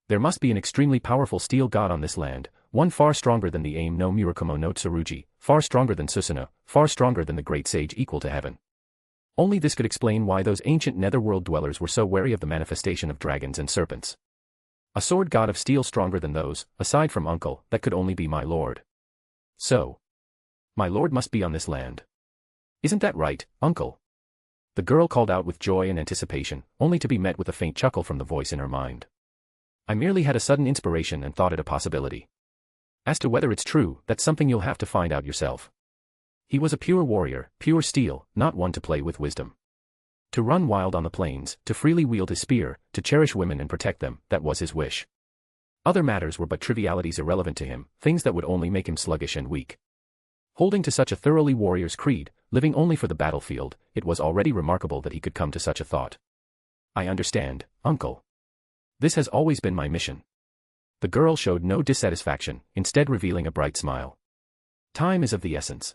There must be an extremely powerful steel god on this land, one far stronger than the aim no Murakumo no Tsurugi, far stronger than Susanoo, far stronger than the great sage equal to heaven. Only this could explain why those ancient netherworld dwellers were so wary of the manifestation of dragons and serpents. A sword god of steel stronger than those, aside from uncle, that could only be my lord. So, my lord must be on this land. Isn't that right, uncle? The girl called out with joy and anticipation, only to be met with a faint chuckle from the voice in her mind. I merely had a sudden inspiration and thought it a possibility. As to whether it's true, that's something you'll have to find out yourself. He was a pure warrior, pure steel, not one to play with wisdom. To run wild on the plains, to freely wield his spear, to cherish women and protect them, that was his wish. Other matters were but trivialities irrelevant to him, things that would only make him sluggish and weak. Holding to such a thoroughly warrior's creed, living only for the battlefield, it was already remarkable that he could come to such a thought. I understand, uncle. This has always been my mission. The girl showed no dissatisfaction, instead revealing a bright smile. Time is of the essence.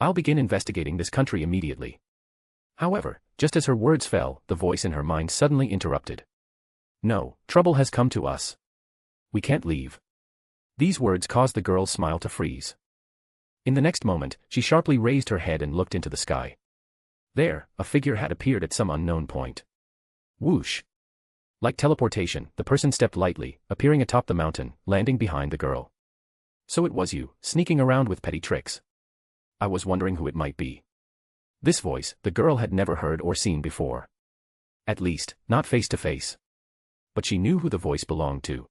I'll begin investigating this country immediately. However, just as her words fell, the voice in her mind suddenly interrupted. No, trouble has come to us. We can't leave. These words caused the girl's smile to freeze. In the next moment, she sharply raised her head and looked into the sky. There, a figure had appeared at some unknown point. Whoosh! Like teleportation, the person stepped lightly, appearing atop the mountain, landing behind the girl. So it was you, sneaking around with petty tricks. I was wondering who it might be. This voice, the girl had never heard or seen before. At least, not face to face. But she knew who the voice belonged to.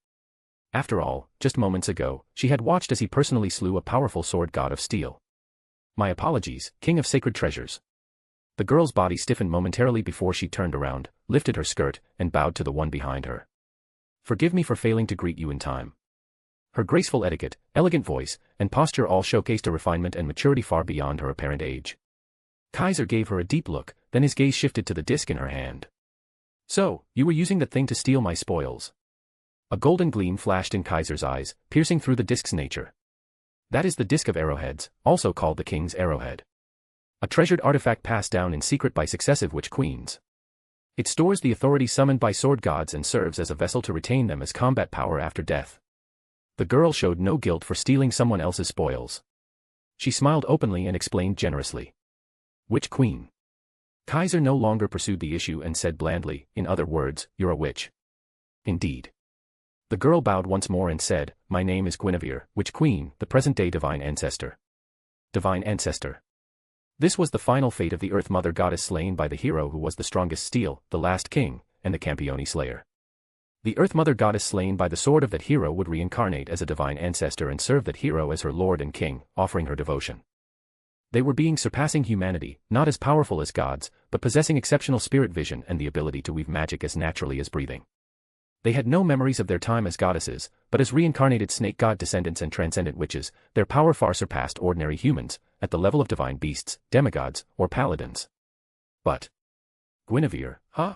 After all, just moments ago, she had watched as he personally slew a powerful sword god of steel. My apologies, King of Sacred Treasures. The girl's body stiffened momentarily before she turned around, lifted her skirt, and bowed to the one behind her. Forgive me for failing to greet you in time. Her graceful etiquette, elegant voice, and posture all showcased a refinement and maturity far beyond her apparent age. Kaiser gave her a deep look, then his gaze shifted to the disc in her hand. So, you were using that thing to steal my spoils. A golden gleam flashed in Kaiser's eyes, piercing through the disc's nature. That is the disc of arrowheads, also called the King's Arrowhead. A treasured artifact passed down in secret by successive witch queens. It stores the authority summoned by sword gods and serves as a vessel to retain them as combat power after death. The girl showed no guilt for stealing someone else's spoils. She smiled openly and explained generously. Witch queen. Kaiser no longer pursued the issue and said blandly, in other words, you're a witch. Indeed. The girl bowed once more and said, my name is Guinevere, Witch Queen, the present-day Divine Ancestor. Divine Ancestor. This was the final fate of the Earth Mother Goddess slain by the hero who was the strongest steel, the last king, and the Campione slayer. The Earth Mother Goddess slain by the sword of that hero would reincarnate as a divine ancestor and serve that hero as her lord and king, offering her devotion. They were beings surpassing humanity, not as powerful as gods, but possessing exceptional spirit vision and the ability to weave magic as naturally as breathing. They had no memories of their time as goddesses, but as reincarnated snake god descendants and transcendent witches, their power far surpassed ordinary humans, at the level of divine beasts, demigods, or paladins. But Guinevere, huh?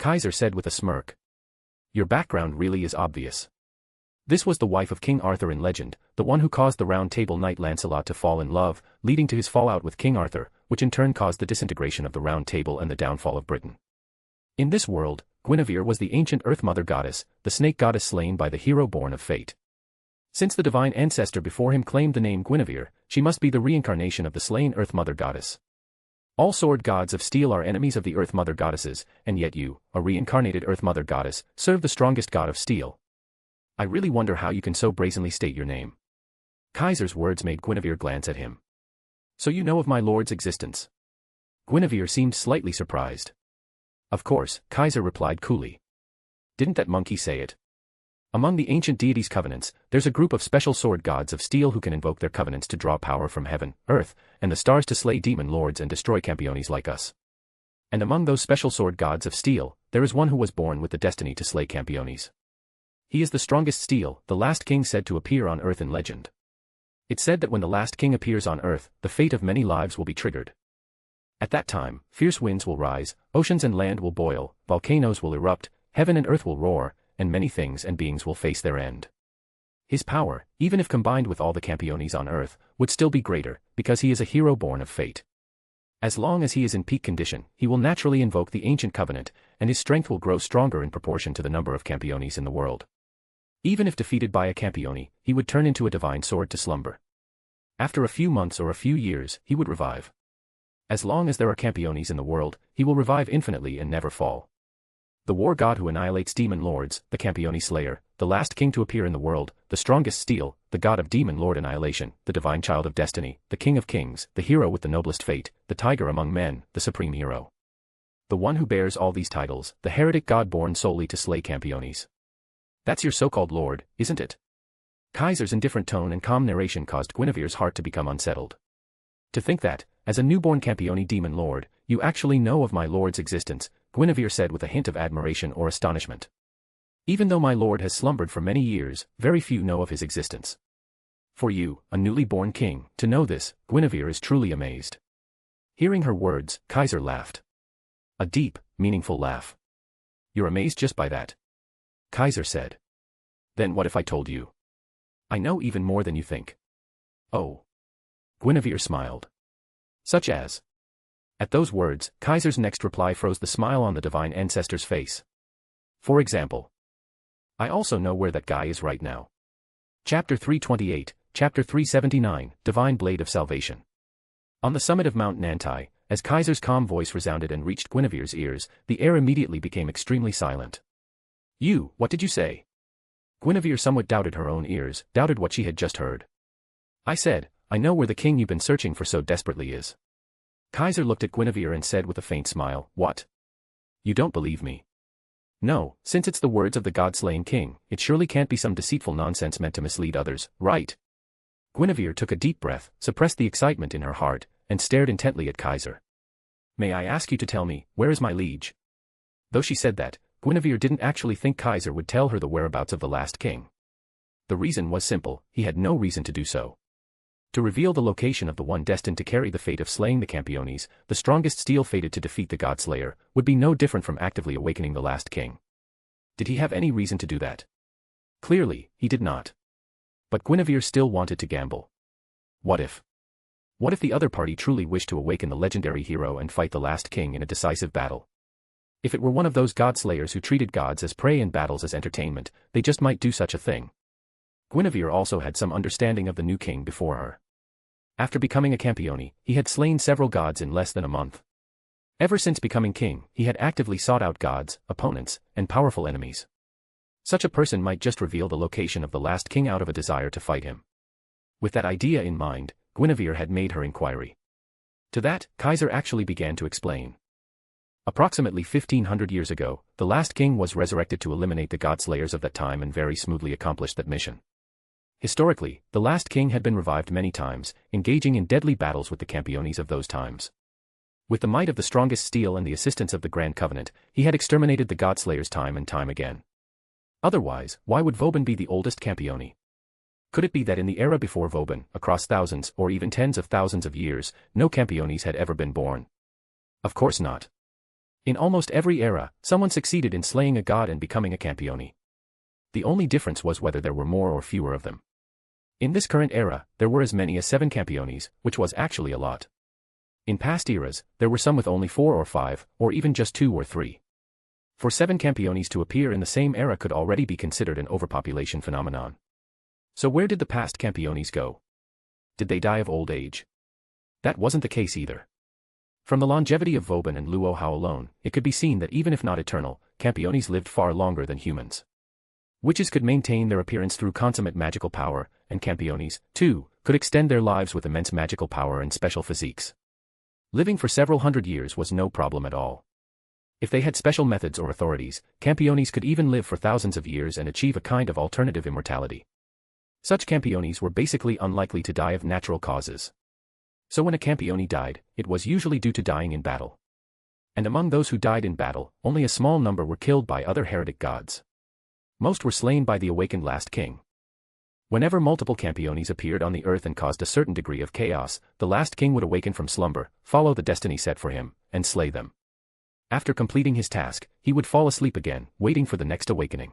Kaiser said with a smirk. Your background really is obvious. This was the wife of King Arthur in legend, the one who caused the Round Table knight Lancelot to fall in love, leading to his fallout with King Arthur, which in turn caused the disintegration of the Round Table and the downfall of Britain. In this world, Guinevere was the ancient Earth Mother Goddess, the snake goddess slain by the hero born of fate. Since the divine ancestor before him claimed the name Guinevere, she must be the reincarnation of the slain Earth Mother Goddess. All sword gods of steel are enemies of the Earth Mother Goddesses, and yet you, a reincarnated Earth Mother Goddess, serve the strongest god of steel. I really wonder how you can so brazenly state your name. Kaiser's words made Guinevere glance at him. So you know of my lord's existence? Guinevere seemed slightly surprised. Of course, Kaiser replied coolly. Didn't that monkey say it? Among the ancient deities' covenants, there's a group of special sword gods of steel who can invoke their covenants to draw power from heaven, earth, and the stars to slay demon lords and destroy Campiones like us. And among those special sword gods of steel, there is one who was born with the destiny to slay Campiones. He is the strongest steel, the last king said to appear on earth in legend. It's said that when the last king appears on earth, the fate of many lives will be triggered. At that time, fierce winds will rise, oceans and land will boil, volcanoes will erupt, heaven and earth will roar, and many things and beings will face their end. His power, even if combined with all the Campiones on earth, would still be greater, because he is a hero born of fate. As long as he is in peak condition, he will naturally invoke the ancient covenant, and his strength will grow stronger in proportion to the number of Campiones in the world. Even if defeated by a Campione, he would turn into a divine sword to slumber. After a few months or a few years, he would revive. As long as there are Campiones in the world, he will revive infinitely and never fall. The war god who annihilates demon lords, the Campione slayer, the last king to appear in the world, the strongest steel, the god of demon lord annihilation, the divine child of destiny, the king of kings, the hero with the noblest fate, the tiger among men, the supreme hero. The one who bears all these titles, the heretic god born solely to slay Campiones. That's your so-called lord, isn't it? Kaiser's indifferent tone and calm narration caused Guinevere's heart to become unsettled. To think that, as a newborn Campione demon lord, you actually know of my lord's existence, Guinevere said with a hint of admiration or astonishment. Even though my lord has slumbered for many years, very few know of his existence. For you, a newly born king, to know this, Guinevere is truly amazed. Hearing her words, Kaiser laughed. A deep, meaningful laugh. You're amazed just by that? Kaiser said. Then what if I told you? I know even more than you think. Oh. Guinevere smiled. Such as? At those words, Kaiser's next reply froze the smile on the divine ancestor's face. For example. I also know where that guy is right now. Chapter 328, Chapter 379, Divine Blade of Salvation. On the summit of Mount Nantai, as Kaiser's calm voice resounded and reached Guinevere's ears, the air immediately became extremely silent. What did you say? Guinevere somewhat doubted her own ears, doubted what she had just heard. I said, I know where the king you've been searching for so desperately is. Kaiser looked at Guinevere and said with a faint smile, What? You don't believe me? No, since it's the words of the god-slaying king, it surely can't be some deceitful nonsense meant to mislead others, right? Guinevere took a deep breath, suppressed the excitement in her heart, and stared intently at Kaiser. May I ask you to tell me, where is my liege? Though she said that, Guinevere didn't actually think Kaiser would tell her the whereabouts of the last king. The reason was simple, he had no reason to do so. To reveal the location of the one destined to carry the fate of slaying the Campiones, the strongest steel fated to defeat the God-Slayer, would be no different from actively awakening the last king. Did he have any reason to do that? Clearly, he did not. But Guinevere still wanted to gamble. What if? What if the other party truly wished to awaken the legendary hero and fight the last king in a decisive battle? If it were one of those God-Slayers who treated gods as prey and battles as entertainment, they just might do such a thing. Guinevere also had some understanding of the new king before her. After becoming a Campione, he had slain several gods in less than a month. Ever since becoming king, he had actively sought out gods, opponents, and powerful enemies. Such a person might just reveal the location of the last king out of a desire to fight him. With that idea in mind, Guinevere had made her inquiry. To that, Kaiser actually began to explain. Approximately 1500 years ago, the last king was resurrected to eliminate the god-slayers of that time and very smoothly accomplished that mission. Historically, the last king had been revived many times, engaging in deadly battles with the Campiones of those times. With the might of the strongest steel and the assistance of the Grand Covenant, he had exterminated the god-slayers time and time again. Otherwise, why would Vauban be the oldest Campione? Could it be that in the era before Vauban, across thousands or even tens of thousands of years, no Campiones had ever been born? Of course not. In almost every era, someone succeeded in slaying a god and becoming a Campione. The only difference was whether there were more or fewer of them. In this current era, there were as many as 7 Campiones, which was actually a lot. In past eras, there were some with only 4 or 5, or even just 2 or 3. For 7 Campiones to appear in the same era could already be considered an overpopulation phenomenon. So where did the past Campiones go? Did they die of old age? That wasn't the case either. From the longevity of Vauban and Luo Hao alone, it could be seen that even if not eternal, Campiones lived far longer than humans. Witches could maintain their appearance through consummate magical power, and Campiones, too, could extend their lives with immense magical power and special physiques. Living for several hundred years was no problem at all. If they had special methods or authorities, Campiones could even live for thousands of years and achieve a kind of alternative immortality. Such Campiones were basically unlikely to die of natural causes. So when a Campione died, it was usually due to dying in battle. And among those who died in battle, only a small number were killed by other heretic gods. Most were slain by the awakened last king. Whenever multiple Campiones appeared on the earth and caused a certain degree of chaos, the last king would awaken from slumber, follow the destiny set for him, and slay them. After completing his task, he would fall asleep again, waiting for the next awakening.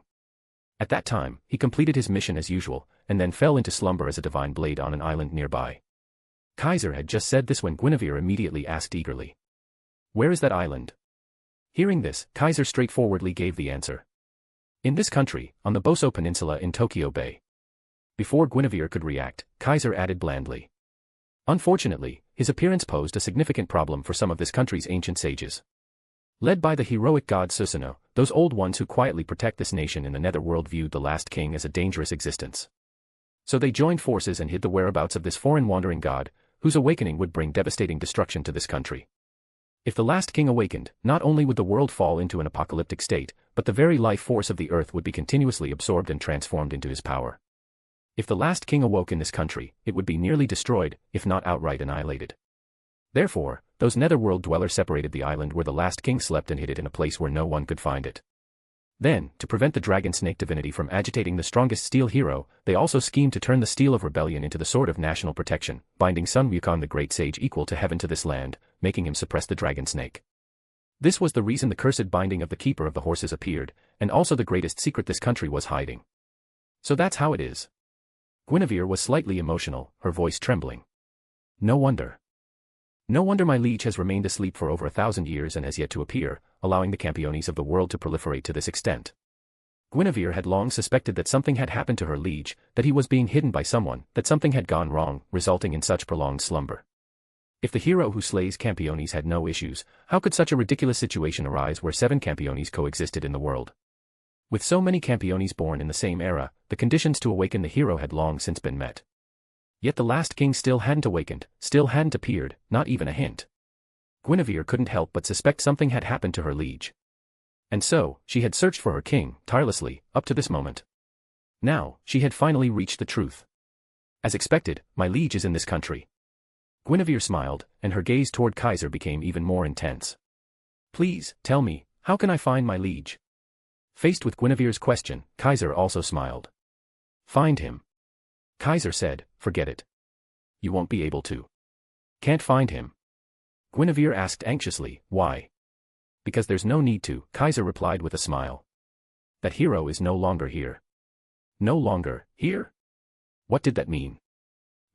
At that time, he completed his mission as usual, and then fell into slumber as a divine blade on an island nearby. Kaiser had just said this when Guinevere immediately asked eagerly, "Where is that island?" Hearing this, Kaiser straightforwardly gave the answer. In this country, on the Boso Peninsula in Tokyo Bay. Before Guinevere could react, Kaiser added blandly. Unfortunately, his appearance posed a significant problem for some of this country's ancient sages. Led by the heroic god Susanoo, those old ones who quietly protect this nation in the netherworld viewed the last king as a dangerous existence. So they joined forces and hid the whereabouts of this foreign wandering god, whose awakening would bring devastating destruction to this country. If the last king awakened, not only would the world fall into an apocalyptic state, but the very life force of the earth would be continuously absorbed and transformed into his power. If the last king awoke in this country, it would be nearly destroyed, if not outright annihilated. Therefore, those netherworld dwellers separated the island where the last king slept and hid it in a place where no one could find it. Then, to prevent the dragon snake divinity from agitating the strongest steel hero, they also schemed to turn the steel of rebellion into the sword of national protection, binding Sun Wukong the great sage equal to heaven to this land, making him suppress the dragon snake. This was the reason the cursed binding of the keeper of the horses appeared, and also the greatest secret this country was hiding. So that's how it is. Guinevere was slightly emotional, her voice trembling. No wonder. No wonder my liege has remained asleep for over 1,000 years and has yet to appear, allowing the Campiones of the world to proliferate to this extent. Guinevere had long suspected that something had happened to her liege, that he was being hidden by someone, that something had gone wrong, resulting in such prolonged slumber. If the hero who slays Campiones had no issues, how could such a ridiculous situation arise where 7 Campiones coexisted in the world? With so many Campiones born in the same era, the conditions to awaken the hero had long since been met. Yet the last king still hadn't awakened, still hadn't appeared, not even a hint. Guinevere couldn't help but suspect something had happened to her liege. And so, she had searched for her king, tirelessly, up to this moment. Now, she had finally reached the truth. As expected, my liege is in this country. Guinevere smiled, and her gaze toward Kaiser became even more intense. Please, tell me, how can I find my liege? Faced with Guinevere's question, Kaiser also smiled. Find him. Kaiser said, forget it. You won't be able to. Can't find him. Guinevere asked anxiously, why? Because there's no need to, Kaiser replied with a smile. That hero is no longer here. No longer here? What did that mean?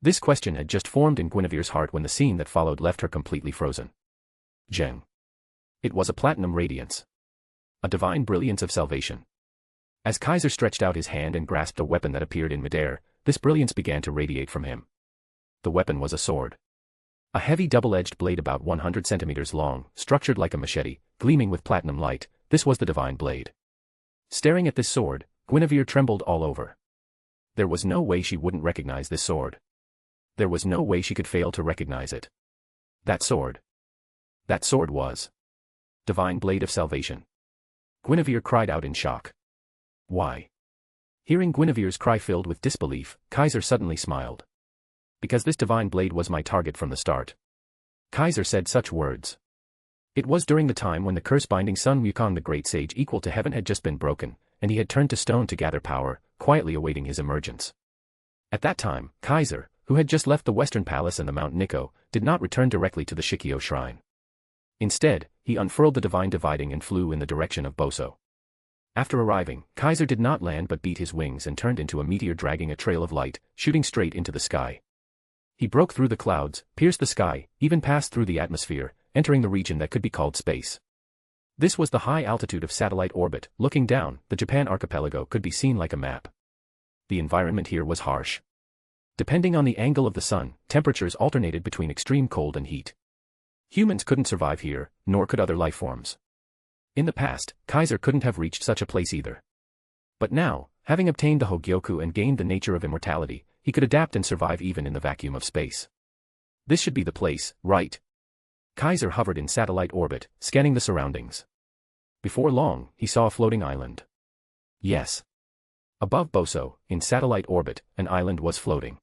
This question had just formed in Guinevere's heart when the scene that followed left her completely frozen. Zheng. It was a platinum radiance. A divine brilliance of salvation. As Kaiser stretched out his hand and grasped a weapon that appeared in midair, this brilliance began to radiate from him. The weapon was a sword. A heavy double-edged blade about 100 centimeters long, structured like a machete, gleaming with platinum light, this was the divine blade. Staring at this sword, Guinevere trembled all over. There was no way she wouldn't recognize this sword. There was no way she could fail to recognize it. That sword. That sword was Divine Blade of Salvation. Guinevere cried out in shock. Why? Hearing Guinevere's cry filled with disbelief, Kaiser suddenly smiled. Because this divine blade was my target from the start. Kaiser said such words. It was during the time when the curse binding Sun Wukong the great sage equal to heaven had just been broken, and he had turned to stone to gather power, quietly awaiting his emergence. At that time, Kaiser, who had just left the Western Palace and the Mount Nikko, did not return directly to the Shikyo Shrine. Instead, he unfurled the divine dividing and flew in the direction of Boso. After arriving, Kaiser did not land but beat his wings and turned into a meteor dragging a trail of light, shooting straight into the sky. He broke through the clouds, pierced the sky, even passed through the atmosphere, entering the region that could be called space. This was the high altitude of satellite orbit. Looking down, the Japan archipelago could be seen like a map. The environment here was harsh. Depending on the angle of the sun, temperatures alternated between extreme cold and heat. Humans couldn't survive here, nor could other life forms. In the past, Kaiser couldn't have reached such a place either. But now, having obtained the Hogyoku and gained the nature of immortality, he could adapt and survive even in the vacuum of space. This should be the place, right? Kaiser hovered in satellite orbit, scanning the surroundings. Before long, he saw a floating island. Yes. Above Boso, in satellite orbit, an island was floating.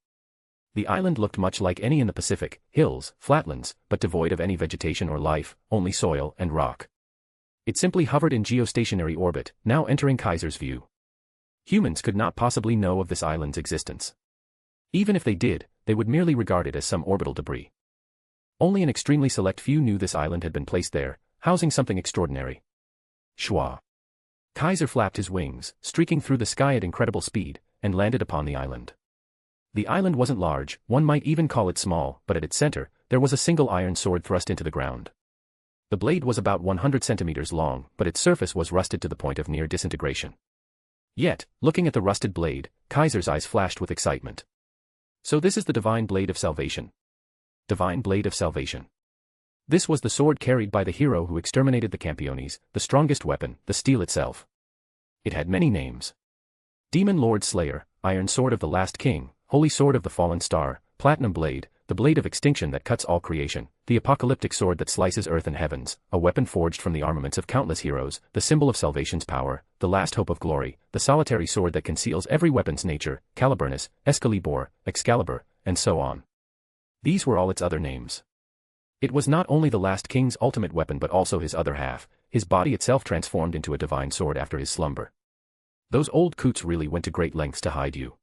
The island looked much like any in the Pacific, hills, flatlands, but devoid of any vegetation or life, only soil and rock. It simply hovered in geostationary orbit, now entering Kaiser's view. Humans could not possibly know of this island's existence. Even if they did, they would merely regard it as some orbital debris. Only an extremely select few knew this island had been placed there, housing something extraordinary. Shwa. Kaiser flapped his wings, streaking through the sky at incredible speed, and landed upon the island. The island wasn't large, one might even call it small, but at its center, there was a single iron sword thrust into the ground. The blade was about 100 centimeters long, but its surface was rusted to the point of near disintegration. Yet, looking at the rusted blade, Kaiser's eyes flashed with excitement. So this is the Divine Blade of Salvation. Divine Blade of Salvation. This was the sword carried by the hero who exterminated the Campiones, the strongest weapon, the steel itself. It had many names. Demon Lord Slayer, Iron Sword of the Last King, Holy Sword of the Fallen Star, Platinum Blade, the Blade of Extinction that cuts all creation, the Apocalyptic Sword that slices earth and heavens, a weapon forged from the armaments of countless heroes, the symbol of salvation's power, the last hope of glory, the solitary sword that conceals every weapon's nature, Caliburnus, Excalibur, Excalibur, and so on. These were all its other names. It was not only the last king's ultimate weapon but also his other half, his body itself transformed into a divine sword after his slumber. Those old coots really went to great lengths to hide you.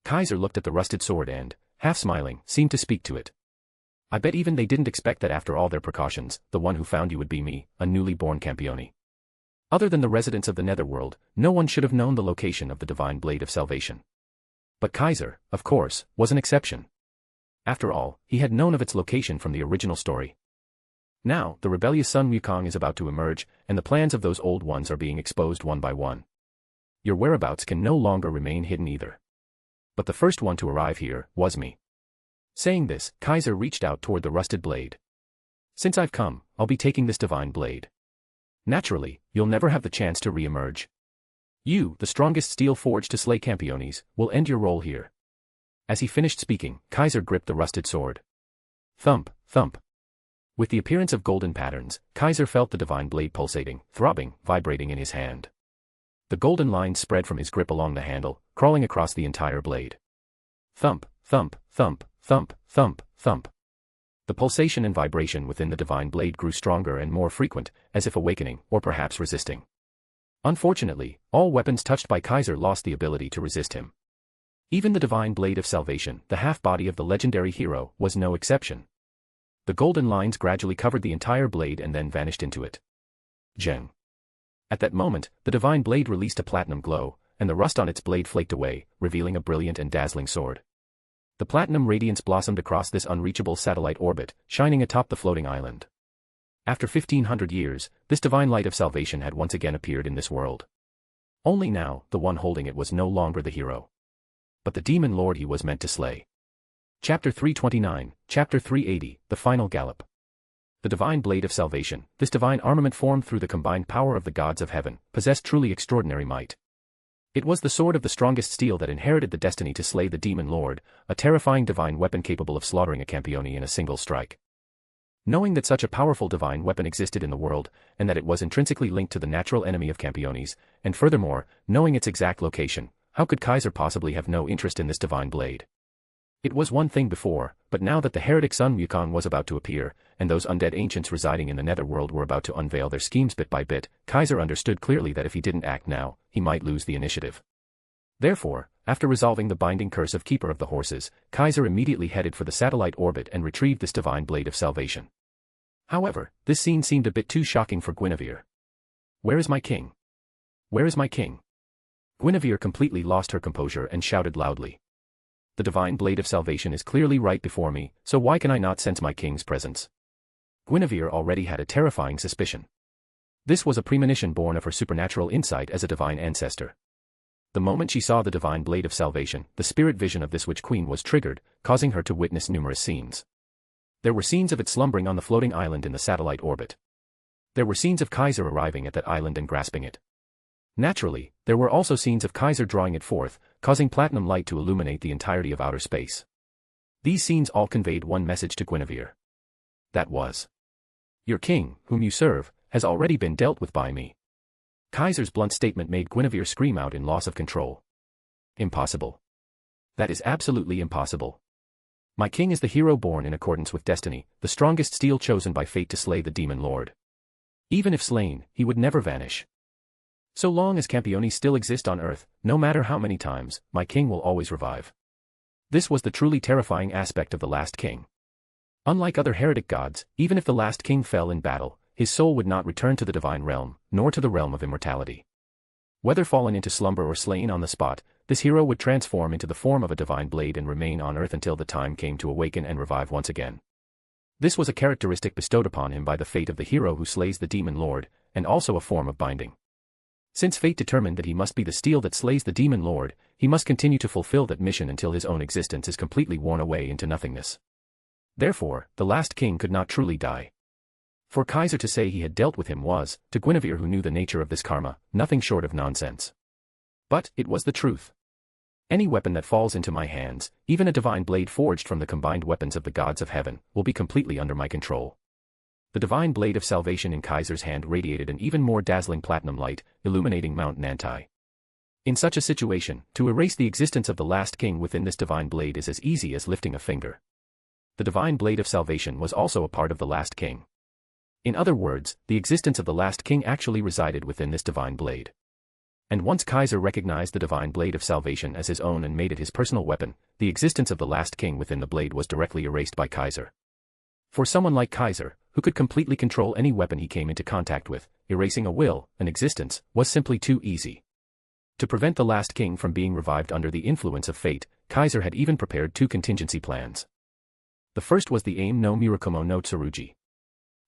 Kaiser looked at the rusted sword and, half smiling, seemed to speak to it. I bet even they didn't expect that after all their precautions, the one who found you would be me, a newly born Campione. Other than the residents of the Netherworld, no one should have known the location of the Divine Blade of Salvation. But Kaiser, of course, was an exception. After all, he had known of its location from the original story. Now, the rebellious Sun Wukong is about to emerge, and the plans of those old ones are being exposed one by one. Your whereabouts can no longer remain hidden either. But the first one to arrive here was me. Saying this, Kaiser reached out toward the rusted blade. Since I've come, I'll be taking this divine blade. Naturally, you'll never have the chance to re-emerge. You, the strongest steel forged to slay Campiones, will end your role here. As he finished speaking, Kaiser gripped the rusted sword. Thump, thump. With the appearance of golden patterns, Kaiser felt the divine blade pulsating, throbbing, vibrating in his hand. The golden lines spread from his grip along the handle, crawling across the entire blade. Thump, thump, thump, thump, thump, thump. The pulsation and vibration within the divine blade grew stronger and more frequent, as if awakening, or perhaps resisting. Unfortunately, all weapons touched by Kaiser lost the ability to resist him. Even the Divine Blade of Salvation, the half-body of the legendary hero, was no exception. The golden lines gradually covered the entire blade and then vanished into it. Zheng. At that moment, the divine blade released a platinum glow, and the rust on its blade flaked away, revealing a brilliant and dazzling sword. The platinum radiance blossomed across this unreachable satellite orbit, shining atop the floating island. After 1500 years, this divine light of salvation had once again appeared in this world. Only now, the one holding it was no longer the hero, but the demon lord he was meant to slay. Chapter 329, Chapter 380, The Final Gallop. The divine blade of salvation, this divine armament formed through the combined power of the gods of heaven, possessed truly extraordinary might. It was the sword of the strongest steel that inherited the destiny to slay the demon lord, a terrifying divine weapon capable of slaughtering a Campione in a single strike. Knowing that such a powerful divine weapon existed in the world, and that it was intrinsically linked to the natural enemy of Campiones, and furthermore, knowing its exact location, how could Kaiser possibly have no interest in this divine blade? It was one thing before, but now that the heretic Sun Wukong was about to appear, and those undead ancients residing in the Netherworld were about to unveil their schemes bit by bit, Kaiser understood clearly that if he didn't act now, he might lose the initiative. Therefore, after resolving the binding curse of Keeper of the Horses, Kaiser immediately headed for the satellite orbit and retrieved this divine blade of salvation. However, this scene seemed a bit too shocking for Guinevere. Where is my king? Where is my king? Guinevere completely lost her composure and shouted loudly. The divine blade of salvation is clearly right before me, so why can I not sense my king's presence? Guinevere already had a terrifying suspicion. This was a premonition born of her supernatural insight as a divine ancestor. The moment she saw the divine blade of salvation, the spirit vision of this witch queen was triggered, causing her to witness numerous scenes. There were scenes of it slumbering on the floating island in the satellite orbit. There were scenes of Kaiser arriving at that island and grasping it. Naturally, there were also scenes of Kaiser drawing it forth, causing platinum light to illuminate the entirety of outer space. These scenes all conveyed one message to Guinevere. That was, your king, whom you serve, has already been dealt with by me. Kaiser's blunt statement made Guinevere scream out in loss of control. Impossible. That is absolutely impossible. My king is the hero born in accordance with destiny, the strongest steel chosen by fate to slay the demon lord. Even if slain, he would never vanish. So long as Campione still exist on Earth, no matter how many times, my king will always revive. This was the truly terrifying aspect of the last king. Unlike other heretic gods, even if the last king fell in battle, his soul would not return to the divine realm, nor to the realm of immortality. Whether fallen into slumber or slain on the spot, this hero would transform into the form of a divine blade and remain on Earth until the time came to awaken and revive once again. This was a characteristic bestowed upon him by the fate of the hero who slays the demon lord, and also a form of binding. Since fate determined that he must be the steel that slays the demon lord, he must continue to fulfill that mission until his own existence is completely worn away into nothingness. Therefore, the last king could not truly die. For Kaiser to say he had dealt with him was, to Guinevere who knew the nature of this karma, nothing short of nonsense. But it was the truth. Any weapon that falls into my hands, even a divine blade forged from the combined weapons of the gods of heaven, will be completely under my control. The divine blade of salvation in Kaiser's hand radiated an even more dazzling platinum light, illuminating Mount Nantai. In such a situation, to erase the existence of the last king within this divine blade is as easy as lifting a finger. The divine blade of salvation was also a part of the last king. In other words, the existence of the last king actually resided within this divine blade. And once Kaiser recognized the divine blade of salvation as his own and made it his personal weapon, the existence of the last king within the blade was directly erased by Kaiser. For someone like Kaiser, who could completely control any weapon he came into contact with, erasing a will, an existence, was simply too easy. To prevent the last king from being revived under the influence of fate, Kaiser had even prepared two contingency plans. The first was the aim no Murakumo no Tsurugi.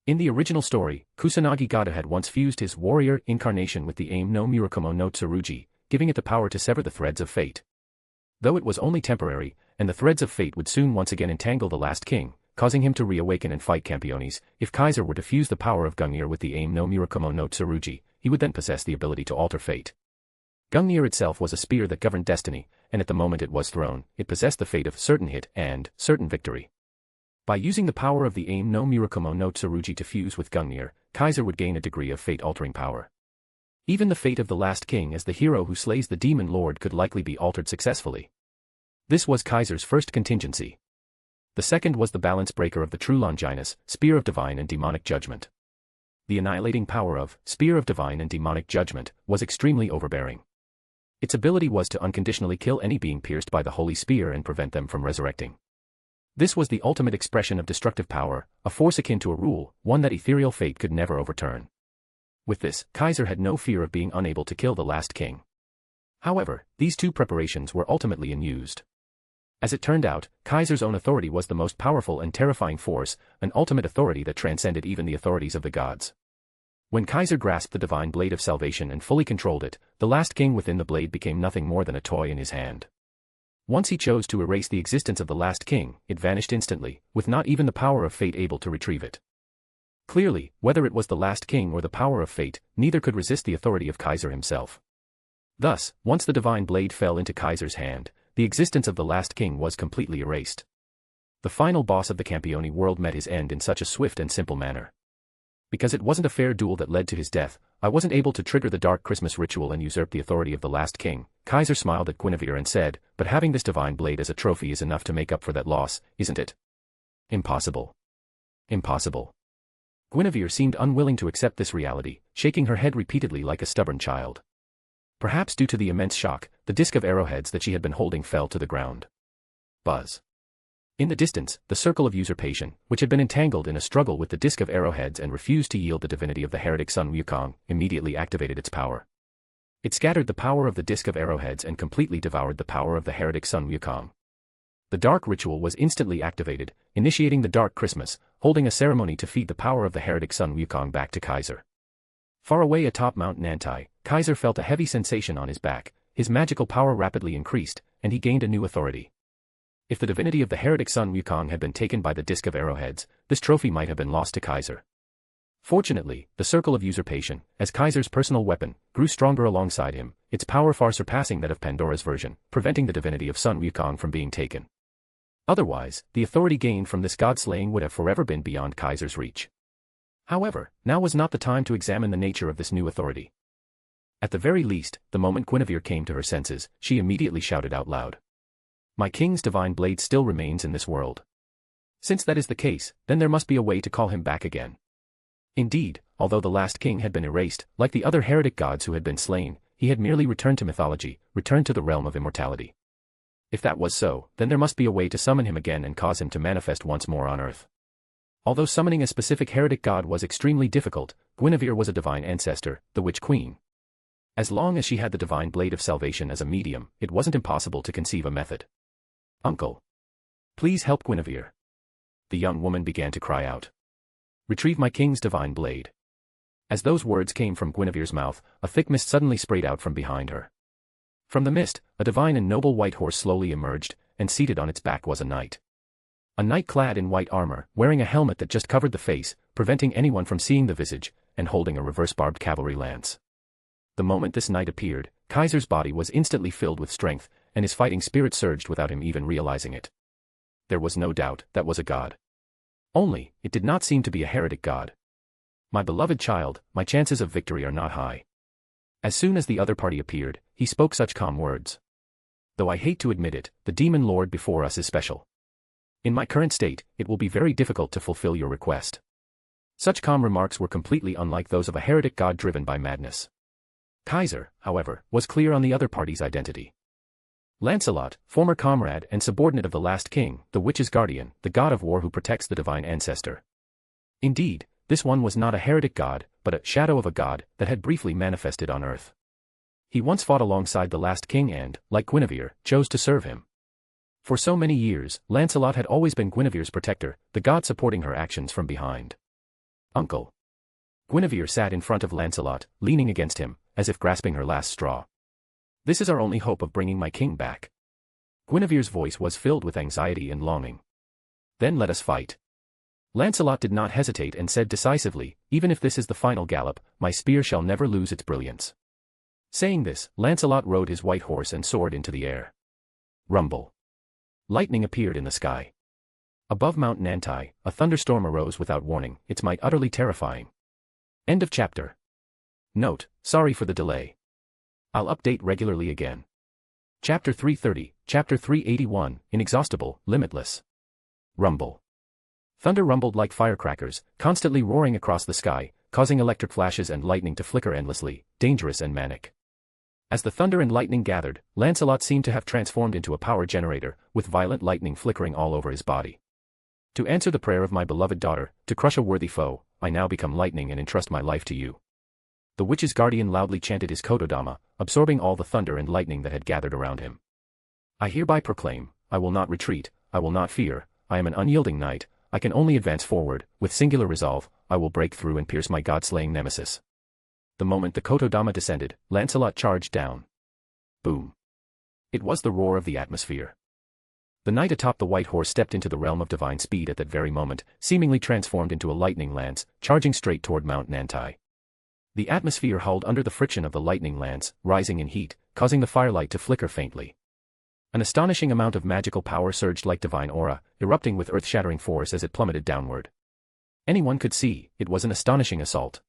In the original story, Kusanagi Gata had once fused his warrior incarnation with the aim no Murakumo no Tsurugi, giving it the power to sever the threads of fate. Though it was only temporary, and the threads of fate would soon once again entangle the last king, causing him to reawaken and fight Campiones, if Kaiser were to fuse the power of Gungnir with the aim no Murakumo no Tsurugi, he would then possess the ability to alter fate. Gungnir itself was a spear that governed destiny, and at the moment it was thrown, it possessed the fate of certain hit and certain victory. By using the power of the aim no Murakumo no Tsurugi to fuse with Gungnir, Kaiser would gain a degree of fate-altering power. Even the fate of the last king as the hero who slays the demon lord could likely be altered successfully. This was Kaiser's first contingency. The second was the balance breaker of the True Longinus, Spear of Divine and Demonic Judgment. The annihilating power of Spear of Divine and Demonic Judgment was extremely overbearing. Its ability was to unconditionally kill any being pierced by the holy spear and prevent them from resurrecting. This was the ultimate expression of destructive power, a force akin to a rule, one that ethereal fate could never overturn. With this, Kaiser had no fear of being unable to kill the last king. However, these two preparations were ultimately unused. As it turned out, Kaiser's own authority was the most powerful and terrifying force, an ultimate authority that transcended even the authorities of the gods. When Kaiser grasped the divine blade of salvation and fully controlled it, the last king within the blade became nothing more than a toy in his hand. Once he chose to erase the existence of the last king, it vanished instantly, with not even the power of fate able to retrieve it. Clearly, whether it was the last king or the power of fate, neither could resist the authority of Kaiser himself. Thus, once the divine blade fell into Kaiser's hand, the existence of the last king was completely erased. The final boss of the Campione world met his end in such a swift and simple manner. Because it wasn't a fair duel that led to his death, I wasn't able to trigger the Dark Christmas ritual and usurp the authority of the last king. Kaiser smiled at Guinevere and said, but having this divine blade as a trophy is enough to make up for that loss, isn't it? Impossible. Impossible. Guinevere seemed unwilling to accept this reality, shaking her head repeatedly like a stubborn child. Perhaps due to the immense shock, the disc of arrowheads that she had been holding fell to the ground. Buzz. In the distance, the circle of usurpation, which had been entangled in a struggle with the disc of arrowheads and refused to yield the divinity of the heretic Sun Wukong, immediately activated its power. It scattered the power of the disc of arrowheads and completely devoured the power of the heretic Sun Wukong. The dark ritual was instantly activated, initiating the Dark Christmas, holding a ceremony to feed the power of the heretic Sun Wukong back to Kaiser. Far away atop Mount Nantai, Kaiser felt a heavy sensation on his back, his magical power rapidly increased, and he gained a new authority. If the divinity of the heretic Sun Wukong had been taken by the disc of arrowheads, this trophy might have been lost to Kaiser. Fortunately, the circle of usurpation, as Kaiser's personal weapon, grew stronger alongside him, its power far surpassing that of Pandora's version, preventing the divinity of Sun Wukong from being taken. Otherwise, the authority gained from this god-slaying would have forever been beyond Kaiser's reach. However, now was not the time to examine the nature of this new authority. At the very least, the moment Guinevere came to her senses, she immediately shouted out loud. My king's divine blade still remains in this world. Since that is the case, then there must be a way to call him back again. Indeed, although the last king had been erased, like the other heretic gods who had been slain, he had merely returned to mythology, returned to the realm of immortality. If that was so, then there must be a way to summon him again and cause him to manifest once more on earth. Although summoning a specific heretic god was extremely difficult, Guinevere was a divine ancestor, the Witch Queen. As long as she had the divine blade of salvation as a medium, it wasn't impossible to conceive a method. Uncle. Please help Guinevere. The young woman began to cry out. Retrieve my king's divine blade. As those words came from Guinevere's mouth, a thick mist suddenly sprayed out from behind her. From the mist, a divine and noble white horse slowly emerged, and seated on its back was a knight. A knight clad in white armor, wearing a helmet that just covered the face, preventing anyone from seeing the visage, and holding a reverse-barbed cavalry lance. The moment this knight appeared, Kaiser's body was instantly filled with strength, and his fighting spirit surged without him even realizing it. There was no doubt that was a god. Only, it did not seem to be a heretic god. My beloved child, my chances of victory are not high. As soon as the other party appeared, he spoke such calm words. Though I hate to admit it, the demon lord before us is special. In my current state, it will be very difficult to fulfill your request. Such calm remarks were completely unlike those of a heretic god driven by madness. Kaiser, however, was clear on the other party's identity. Lancelot, former comrade and subordinate of the last king, the witch's guardian, the god of war who protects the divine ancestor. Indeed, this one was not a heretic god, but a shadow of a god that had briefly manifested on earth. He once fought alongside the last king and, like Guinevere, chose to serve him. For so many years, Lancelot had always been Guinevere's protector, the god supporting her actions from behind. Uncle. Guinevere sat in front of Lancelot, leaning against him, as if grasping her last straw. This is our only hope of bringing my king back. Guinevere's voice was filled with anxiety and longing. Then let us fight. Lancelot did not hesitate and said decisively, even if this is the final gallop, my spear shall never lose its brilliance. Saying this, Lancelot rode his white horse and soared into the air. Rumble. Lightning appeared in the sky. Above Mount Nantai, a thunderstorm arose without warning, its might utterly terrifying. End of chapter. Note, sorry for the delay. I'll update regularly again. Chapter 330, Chapter 381, Inexhaustible, Limitless. Rumble. Thunder rumbled like firecrackers, constantly roaring across the sky, causing electric flashes and lightning to flicker endlessly, dangerous and manic. As the thunder and lightning gathered, Lancelot seemed to have transformed into a power generator, with violent lightning flickering all over his body. To answer the prayer of my beloved daughter, to crush a worthy foe, I now become lightning and entrust my life to you. The witch's guardian loudly chanted his Kododama, absorbing all the thunder and lightning that had gathered around him. I hereby proclaim, I will not retreat, I will not fear, I am an unyielding knight, I can only advance forward, with singular resolve, I will break through and pierce my god-slaying nemesis. The moment the Kododama descended, Lancelot charged down. Boom. It was the roar of the atmosphere. The knight atop the white horse stepped into the realm of divine speed at that very moment, seemingly transformed into a lightning lance, charging straight toward Mount Nantai. The atmosphere howled under the friction of the lightning lance, rising in heat, causing the firelight to flicker faintly. An astonishing amount of magical power surged like divine aura, erupting with earth-shattering force as it plummeted downward. Anyone could see, it was an astonishing assault.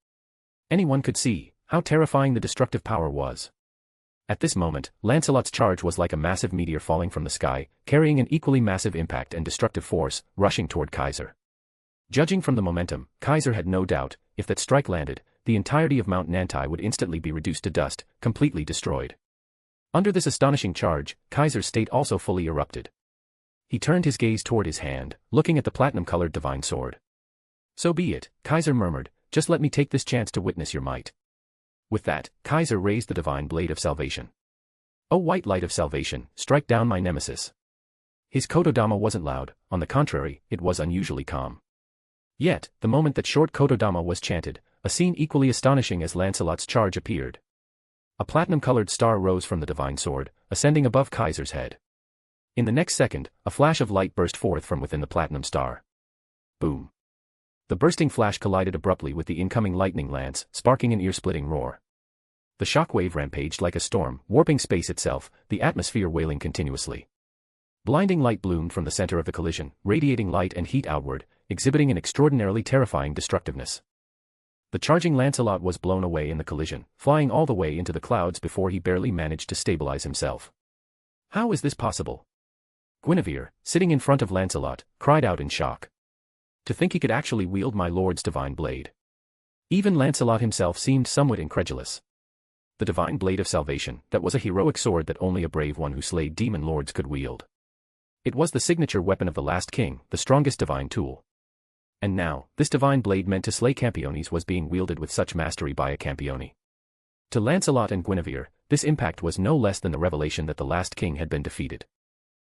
Anyone could see how terrifying the destructive power was. At this moment, Lancelot's charge was like a massive meteor falling from the sky, carrying an equally massive impact and destructive force, rushing toward Kaiser. Judging from the momentum, Kaiser had no doubt, if that strike landed, the entirety of Mount Nantai would instantly be reduced to dust, completely destroyed. Under this astonishing charge, Kaiser's state also fully erupted. He turned his gaze toward his hand, looking at the platinum-colored divine sword. So be it, Kaiser murmured, just let me take this chance to witness your might. With that, Kaiser raised the divine blade of salvation. O white light of salvation, strike down my nemesis. His Kododama wasn't loud, on the contrary, it was unusually calm. Yet, the moment that short Kododama was chanted, a scene equally astonishing as Lancelot's charge appeared. A platinum-colored star rose from the divine sword, ascending above Kaiser's head. In the next second, a flash of light burst forth from within the platinum star. Boom. The bursting flash collided abruptly with the incoming lightning lance, sparking an ear-splitting roar. The shockwave rampaged like a storm, warping space itself, the atmosphere wailing continuously. Blinding light bloomed from the center of the collision, radiating light and heat outward, exhibiting an extraordinarily terrifying destructiveness. The charging Lancelot was blown away in the collision, flying all the way into the clouds before he barely managed to stabilize himself. How is this possible? Guinevere, sitting in front of Lancelot, cried out in shock. To think he could actually wield my lord's divine blade. Even Lancelot himself seemed somewhat incredulous. The divine blade of salvation, that was a heroic sword that only a brave one who slayed demon lords could wield. It was the signature weapon of the last king, the strongest divine tool. And now, this divine blade meant to slay Campiones was being wielded with such mastery by a Campione. To Lancelot and Guinevere, this impact was no less than the revelation that the last king had been defeated.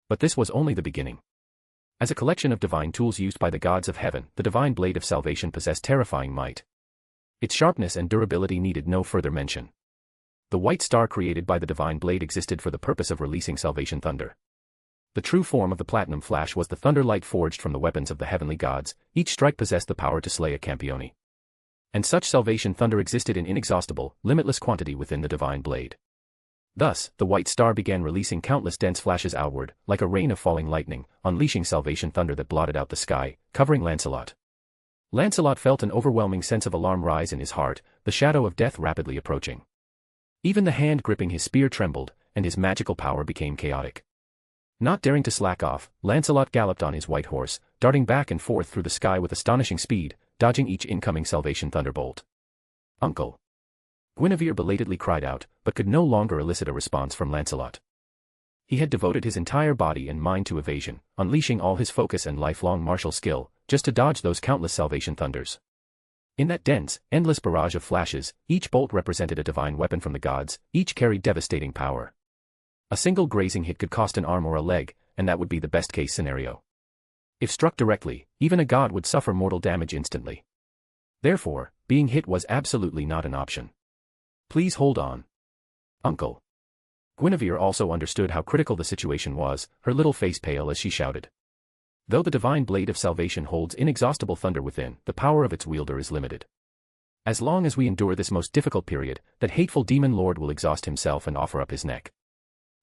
But this was only the beginning. As a collection of divine tools used by the gods of heaven, the divine blade of salvation possessed terrifying might. Its sharpness and durability needed no further mention. The white star created by the divine blade existed for the purpose of releasing salvation thunder. The true form of the platinum flash was the thunder light forged from the weapons of the heavenly gods. Each strike possessed the power to slay a Campione. And such salvation thunder existed in inexhaustible, limitless quantity within the divine blade. Thus, the white star began releasing countless dense flashes outward, like a rain of falling lightning, unleashing salvation thunder that blotted out the sky, covering Lancelot. Lancelot felt an overwhelming sense of alarm rise in his heart, the shadow of death rapidly approaching. Even the hand gripping his spear trembled, and his magical power became chaotic. Not daring to slack off, Lancelot galloped on his white horse, darting back and forth through the sky with astonishing speed, dodging each incoming salvation thunderbolt. "Uncle!" Guinevere belatedly cried out, but could no longer elicit a response from Lancelot. He had devoted his entire body and mind to evasion, unleashing all his focus and lifelong martial skill, just to dodge those countless salvation thunders. In that dense, endless barrage of flashes, each bolt represented a divine weapon from the gods, each carried devastating power. A single grazing hit could cost an arm or a leg, and that would be the best-case scenario. If struck directly, even a god would suffer mortal damage instantly. Therefore, being hit was absolutely not an option. "Please hold on, Uncle." Guinevere also understood how critical the situation was, her little face pale as she shouted. Though the divine blade of salvation holds inexhaustible thunder within, the power of its wielder is limited. As long as we endure this most difficult period, that hateful demon lord will exhaust himself and offer up his neck.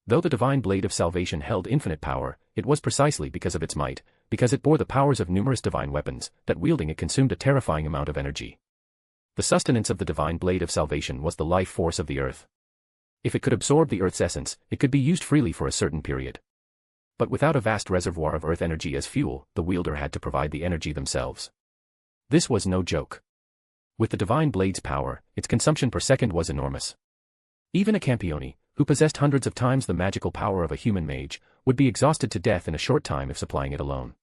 Though the divine blade of salvation held infinite power, it was precisely because of its might, because it bore the powers of numerous divine weapons, that wielding it consumed a terrifying amount of energy. The sustenance of the divine blade of salvation was the life force of the earth. If it could absorb the earth's essence, it could be used freely for a certain period. But without a vast reservoir of earth energy as fuel, the wielder had to provide the energy themselves. This was no joke. With the divine blade's power, its consumption per second was enormous. Even a Campione, who possessed hundreds of times the magical power of a human mage, would be exhausted to death in a short time if supplying it alone.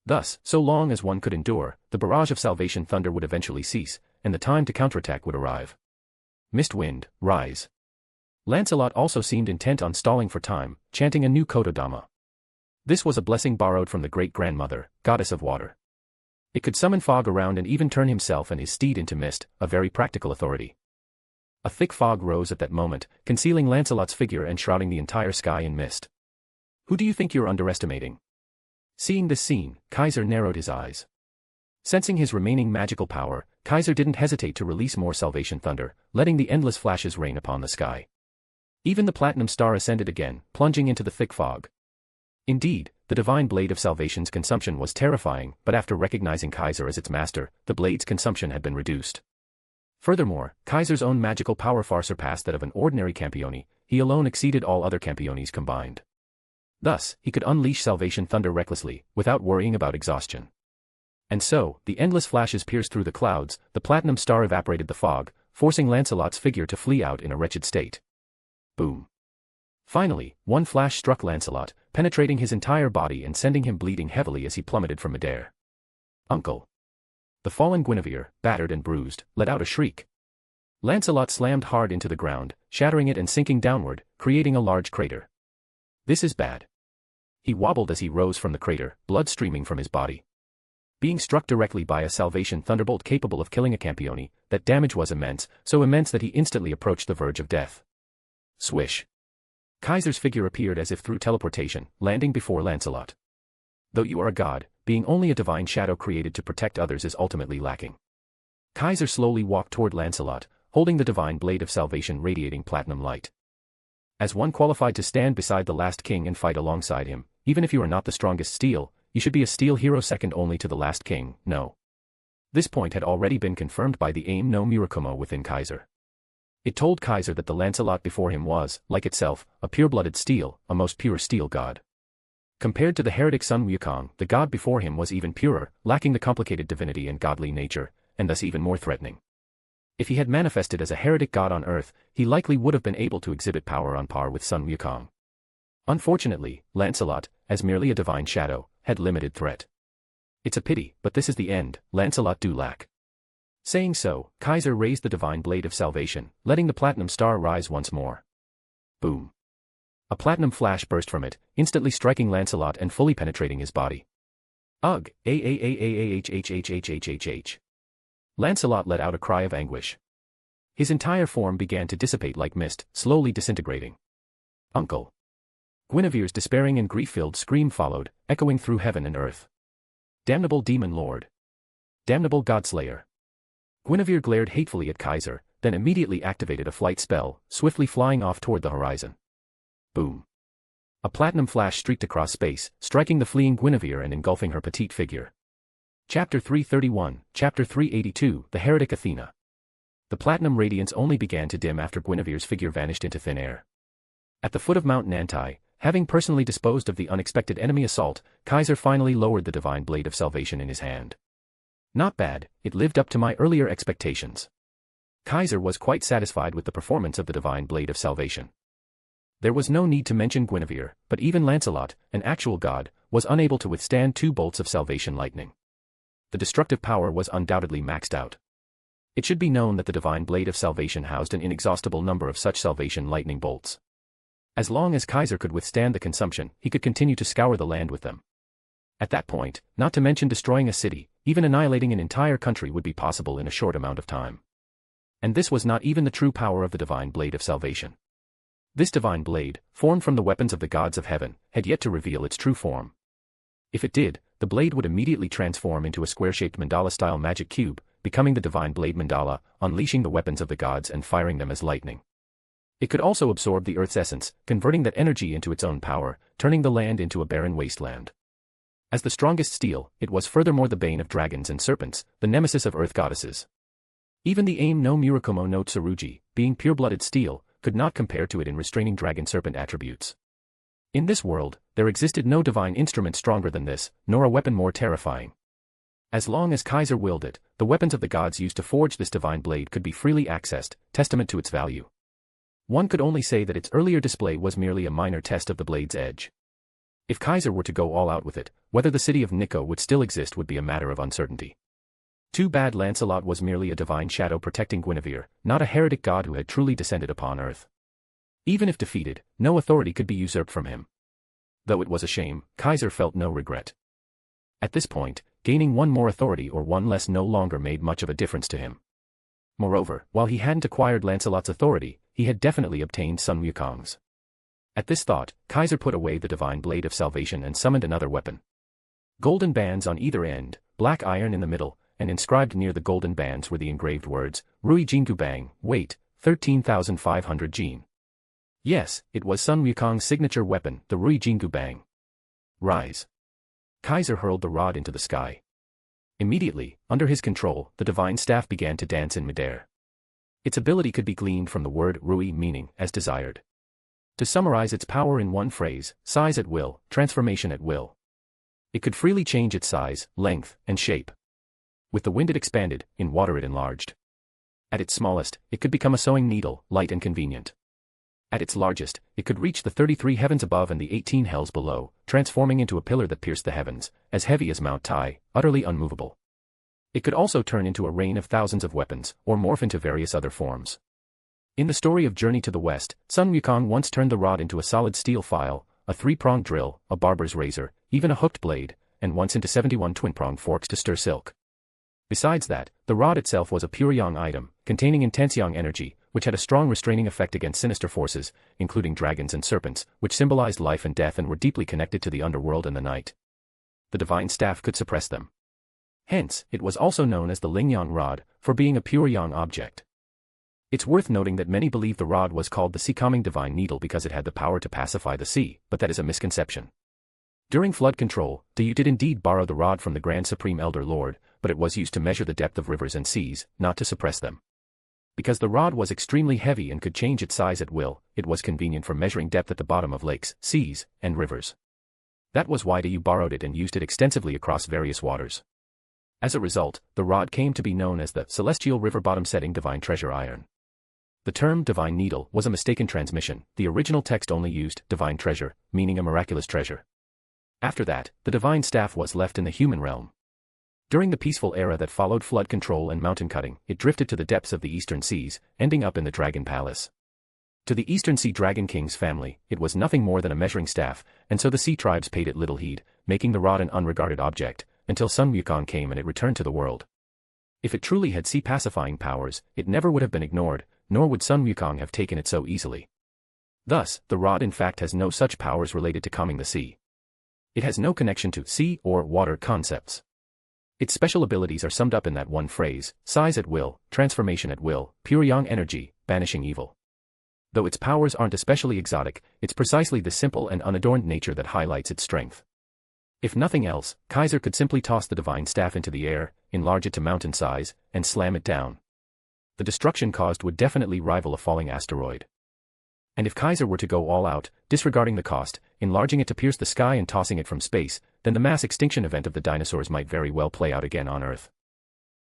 Thus, so long as one could endure, the barrage of salvation thunder would eventually cease, and the time to counterattack would arrive. Mist wind, rise. Lancelot also seemed intent on stalling for time, chanting a new Kotodama. This was a blessing borrowed from the great-grandmother, goddess of water. It could summon fog around and even turn himself and his steed into mist, a very practical authority. A thick fog rose at that moment, concealing Lancelot's figure and shrouding the entire sky in mist. "Who do you think you're underestimating?" Seeing this scene, Kaiser narrowed his eyes. Sensing his remaining magical power, Kaiser didn't hesitate to release more salvation thunder, letting the endless flashes rain upon the sky. Even the platinum star ascended again, plunging into the thick fog. Indeed, the divine blade of salvation's consumption was terrifying, but after recognizing Kaiser as its master, the blade's consumption had been reduced. Furthermore, Kaiser's own magical power far surpassed that of an ordinary Campione. He alone exceeded all other Campiones combined. Thus, he could unleash salvation thunder recklessly, without worrying about exhaustion. And so, the endless flashes pierced through the clouds, the platinum star evaporated the fog, forcing Lancelot's figure to flee out in a wretched state. Boom. Finally, one flash struck Lancelot, penetrating his entire body and sending him bleeding heavily as he plummeted from midair. "Uncle!" The fallen Guinevere, battered and bruised, let out a shriek. Lancelot slammed hard into the ground, shattering it and sinking downward, creating a large crater. "This is bad." He wobbled as he rose from the crater, blood streaming from his body. Being struck directly by a salvation thunderbolt capable of killing a Campione, that damage was immense, so immense that he instantly approached the verge of death. Swish. Kaiser's figure appeared as if through teleportation, landing before Lancelot. Though you are a god, being only a divine shadow created to protect others is ultimately lacking. Kaiser slowly walked toward Lancelot, holding the divine blade of salvation radiating platinum light. As one qualified to stand beside the last king and fight alongside him, even if you are not the strongest steel, you should be a steel hero second only to the last king, no. This point had already been confirmed by the aim no Murakumo within Kaiser. It told Kaiser that the Lancelot before him was, like itself, a pure-blooded steel, a most pure steel god. Compared to the heretic Sun Wukong, the god before him was even purer, lacking the complicated divinity and godly nature, and thus even more threatening. If he had manifested as a heretic god on earth, he likely would have been able to exhibit power on par with Sun Wukong. Unfortunately, Lancelot, as merely a divine shadow, had limited threat. It's a pity, but this is the end, Lancelot do lack. Saying so, Kaiser raised the divine blade of salvation, letting the platinum star rise once more. Boom. A platinum flash burst from it, instantly striking Lancelot and fully penetrating his body. Ugh, Lancelot let out a cry of anguish. His entire form began to dissipate like mist, slowly disintegrating. "Uncle!" Guinevere's despairing and grief-filled scream followed, echoing through heaven and earth. "Damnable demon lord! Damnable godslayer!" Guinevere glared hatefully at Kaiser, then immediately activated a flight spell, swiftly flying off toward the horizon. Boom! A platinum flash streaked across space, striking the fleeing Guinevere and engulfing her petite figure. Chapter 331, Chapter 382, The Heretic Athena. The platinum radiance only began to dim after Guinevere's figure vanished into thin air. At the foot of Mount Nantai, having personally disposed of the unexpected enemy assault, Kaiser finally lowered the divine blade of salvation in his hand. Not bad, it lived up to my earlier expectations. Kaiser was quite satisfied with the performance of the divine blade of salvation. There was no need to mention Guinevere, but even Lancelot, an actual god, was unable to withstand 2 bolts of salvation lightning. The destructive power was undoubtedly maxed out. It should be known that the divine blade of salvation housed an inexhaustible number of such salvation lightning bolts. As long as Kaiser could withstand the consumption, he could continue to scour the land with them. At that point, not to mention destroying a city, even annihilating an entire country would be possible in a short amount of time. And this was not even the true power of the divine blade of salvation. This divine blade, formed from the weapons of the gods of heaven, had yet to reveal its true form. If it did, the blade would immediately transform into a square-shaped mandala-style magic cube, becoming the divine blade mandala, unleashing the weapons of the gods and firing them as lightning. It could also absorb the earth's essence, converting that energy into its own power, turning the land into a barren wasteland. As the strongest steel, it was furthermore the bane of dragons and serpents, the nemesis of earth goddesses. Even the aim no Murakumo no Tsurugi, being pure-blooded steel, could not compare to it in restraining dragon-serpent attributes. In this world, there existed no divine instrument stronger than this, nor a weapon more terrifying. As long as Kaiser willed it, the weapons of the gods used to forge this divine blade could be freely accessed, testament to its value. One could only say that its earlier display was merely a minor test of the blade's edge. If Kaiser were to go all out with it, whether the city of Nikko would still exist would be a matter of uncertainty. Too bad Lancelot was merely a divine shadow protecting Guinevere, not a heretic god who had truly descended upon earth. Even if defeated, no authority could be usurped from him. Though it was a shame, Kaiser felt no regret. At this point, gaining one more authority or one less no longer made much of a difference to him. Moreover, while he hadn't acquired Lancelot's authority, he had definitely obtained Sun Wukong's. At this thought, Kaiser put away the divine blade of salvation and summoned another weapon. Golden bands on either end, black iron in the middle, and inscribed near the golden bands were the engraved words, Rui Jingu Bang, weight, 13,500 jin. Yes, it was Sun Wukong's signature weapon, the Rui Jingu Bang. Rise. Kaiser hurled the rod into the sky. Immediately, under his control, the divine staff began to dance in midair. Its ability could be gleaned from the word Rui, meaning, as desired. To summarize its power in one phrase, size at will, transformation at will. It could freely change its size, length, and shape. With the wind it expanded, in water it enlarged. At its smallest, it could become a sewing needle, light and convenient. At its largest, it could reach the 33 heavens above and the 18 hells below, transforming into a pillar that pierced the heavens, as heavy as Mount Tai, utterly unmovable. It could also turn into a rain of thousands of weapons, or morph into various other forms. In the story of Journey to the West, Sun Wukong once turned the rod into a solid steel file, a 3-pronged drill, a barber's razor, even a hooked blade, and once into 71 twin-pronged forks to stir silk. Besides that, the rod itself was a pure yang item, containing intense yang energy, which had a strong restraining effect against sinister forces, including dragons and serpents, which symbolized life and death and were deeply connected to the underworld and the night. The divine staff could suppress them. Hence, it was also known as the Ling-Yang rod, for being a pure yang object. It's worth noting that many believe the rod was called the sea-calming divine needle because it had the power to pacify the sea, but that is a misconception. During flood control, Yu did indeed borrow the rod from the Grand Supreme Elder Lord, but it was used to measure the depth of rivers and seas, not to suppress them. Because the rod was extremely heavy and could change its size at will, it was convenient for measuring depth at the bottom of lakes, seas, and rivers. That was why Yu borrowed it and used it extensively across various waters. As a result, the rod came to be known as the Celestial River Bottom Setting Divine Treasure Iron. The term divine needle was a mistaken transmission. The original text only used divine treasure, meaning a miraculous treasure. After that, the divine staff was left in the human realm. During the peaceful era that followed flood control and mountain cutting, it drifted to the depths of the eastern seas, ending up in the Dragon Palace. To the Eastern Sea Dragon King's family, it was nothing more than a measuring staff, and so the sea tribes paid it little heed, making the rod an unregarded object, until Sun Wukong came and it returned to the world. If it truly had sea pacifying powers, it never would have been ignored, nor would Sun Wukong have taken it so easily. Thus, the rod in fact has no such powers related to calming the sea. It has no connection to sea or water concepts. Its special abilities are summed up in that one phrase: size at will, transformation at will, pure yang energy, banishing evil. Though its powers aren't especially exotic, it's precisely the simple and unadorned nature that highlights its strength. If nothing else, Kaiser could simply toss the divine staff into the air, enlarge it to mountain size, and slam it down. The destruction caused would definitely rival a falling asteroid. And if Kaiser were to go all out, disregarding the cost, enlarging it to pierce the sky and tossing it from space, then the mass extinction event of the dinosaurs might very well play out again on Earth.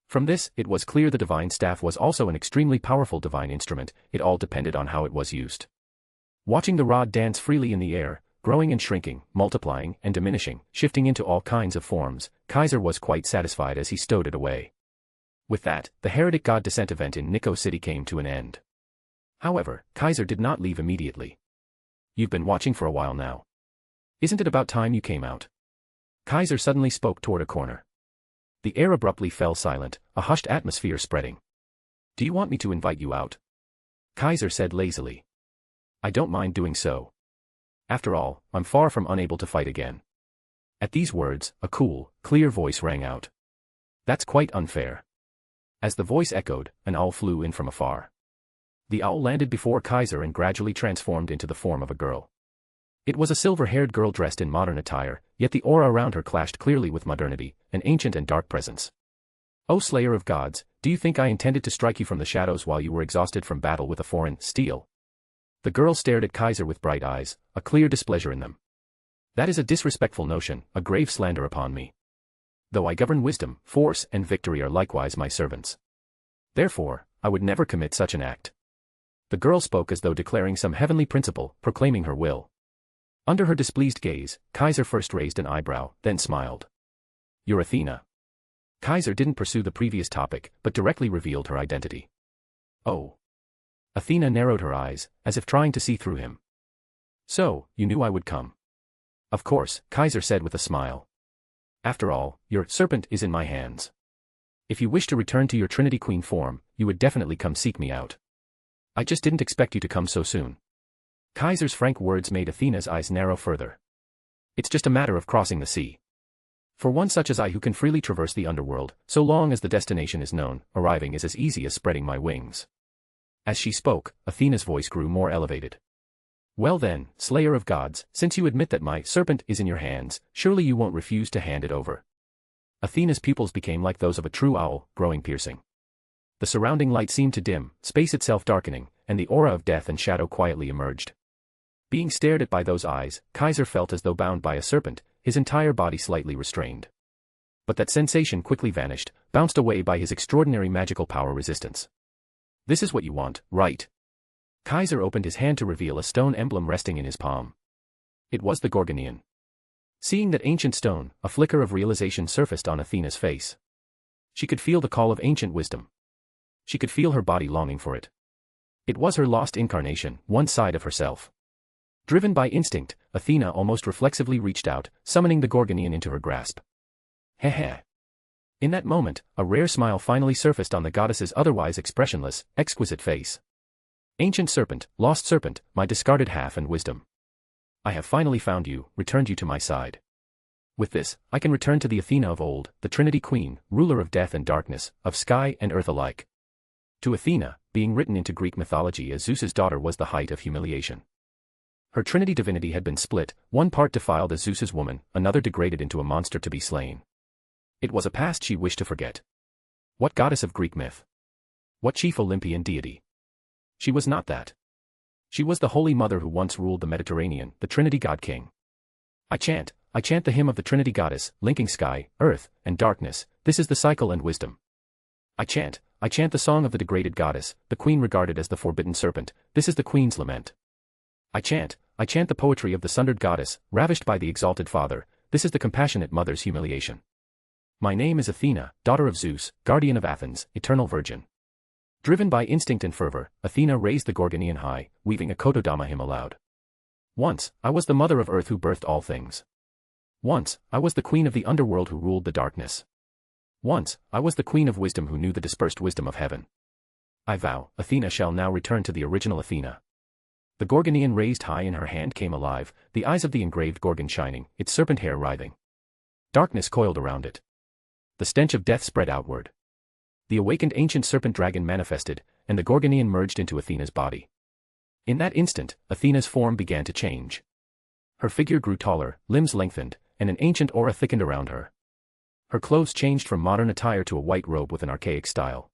From this, it was clear the divine staff was also an extremely powerful divine instrument. It all depended on how it was used. Watching the rod dance freely in the air, growing and shrinking, multiplying and diminishing, shifting into all kinds of forms, Kaiser was quite satisfied as he stowed it away. With that, the Heretic God Descent event in Nico City came to an end. However, Kaiser did not leave immediately. "You've been watching for a while now. Isn't it about time you came out?" Kaiser suddenly spoke toward a corner. The air abruptly fell silent, a hushed atmosphere spreading. "Do you want me to invite you out?" Kaiser said lazily. "I don't mind doing so. After all, I'm far from unable to fight again." At these words, a cool, clear voice rang out. "That's quite unfair." As the voice echoed, an owl flew in from afar. The owl landed before Kaiser and gradually transformed into the form of a girl. It was a silver-haired girl dressed in modern attire, yet the aura around her clashed clearly with modernity, an ancient and dark presence. "O Slayer of Gods, do you think I intended to strike you from the shadows while you were exhausted from battle with a foreign steel?" The girl stared at Kaiser with bright eyes, a clear displeasure in them. "That is a disrespectful notion, a grave slander upon me. Though I govern wisdom, force, and victory are likewise my servants. Therefore, I would never commit such an act." The girl spoke as though declaring some heavenly principle, proclaiming her will. Under her displeased gaze, Kaiser first raised an eyebrow, then smiled. "You're Athena." Kaiser didn't pursue the previous topic, but directly revealed her identity. "Oh." Athena narrowed her eyes, as if trying to see through him. "So, you knew I would come." "Of course," Kaiser said with a smile. "After all, your serpent is in my hands. If you wish to return to your Trinity Queen form, you would definitely come seek me out. I just didn't expect you to come so soon." Kaiser's frank words made Athena's eyes narrow further. "It's just a matter of crossing the sea. For one such as I who can freely traverse the underworld, so long as the destination is known, arriving is as easy as spreading my wings." As she spoke, Athena's voice grew more elevated. "Well then, Slayer of Gods, since you admit that my serpent is in your hands, surely you won't refuse to hand it over." Athena's pupils became like those of a true owl, growing piercing. The surrounding light seemed to dim, space itself darkening, and the aura of death and shadow quietly emerged. Being stared at by those eyes, Kaiser felt as though bound by a serpent, his entire body slightly restrained. But that sensation quickly vanished, bounced away by his extraordinary magical power resistance. "This is what you want, right?" Kaiser opened his hand to reveal a stone emblem resting in his palm. It was the Gorgonian. Seeing that ancient stone, a flicker of realization surfaced on Athena's face. She could feel the call of ancient wisdom. She could feel her body longing for it. It was her lost incarnation, one side of herself. Driven by instinct, Athena almost reflexively reached out, summoning the Gorgonian into her grasp. Heh. In that moment, a rare smile finally surfaced on the goddess's otherwise expressionless, exquisite face. "Ancient serpent, lost serpent, my discarded half and wisdom. I have finally found you, returned you to my side. With this, I can return to the Athena of old, the Trinity Queen, ruler of death and darkness, of sky and earth alike." To Athena, being written into Greek mythology as Zeus's daughter was the height of humiliation. Her Trinity divinity had been split, one part defiled as Zeus's woman, another degraded into a monster to be slain. It was a past she wished to forget. What goddess of Greek myth? What chief Olympian deity? She was not that. She was the Holy Mother who once ruled the Mediterranean, the Trinity God King. I chant the hymn of the Trinity Goddess, linking sky, earth, and darkness, this is the cycle and wisdom. I chant the song of the degraded goddess, the queen regarded as the forbidden serpent, this is the queen's lament. I chant the poetry of the sundered goddess, ravished by the exalted father, this is the compassionate mother's humiliation. My name is Athena, daughter of Zeus, guardian of Athens, eternal virgin. Driven by instinct and fervor, Athena raised the Gorgonian high, weaving a Kotodama hymn aloud. Once, I was the mother of earth who birthed all things. Once, I was the queen of the underworld who ruled the darkness. Once, I was the queen of wisdom who knew the dispersed wisdom of heaven. I vow, Athena shall now return to the original Athena. The Gorgonian raised high in her hand came alive, the eyes of the engraved Gorgon shining, its serpent hair writhing. Darkness coiled around it. The stench of death spread outward. The awakened ancient serpent dragon manifested, and the Gorgonian merged into Athena's body. In that instant, Athena's form began to change. Her figure grew taller, limbs lengthened, and an ancient aura thickened around her. Her clothes changed from modern attire to a white robe with an archaic style.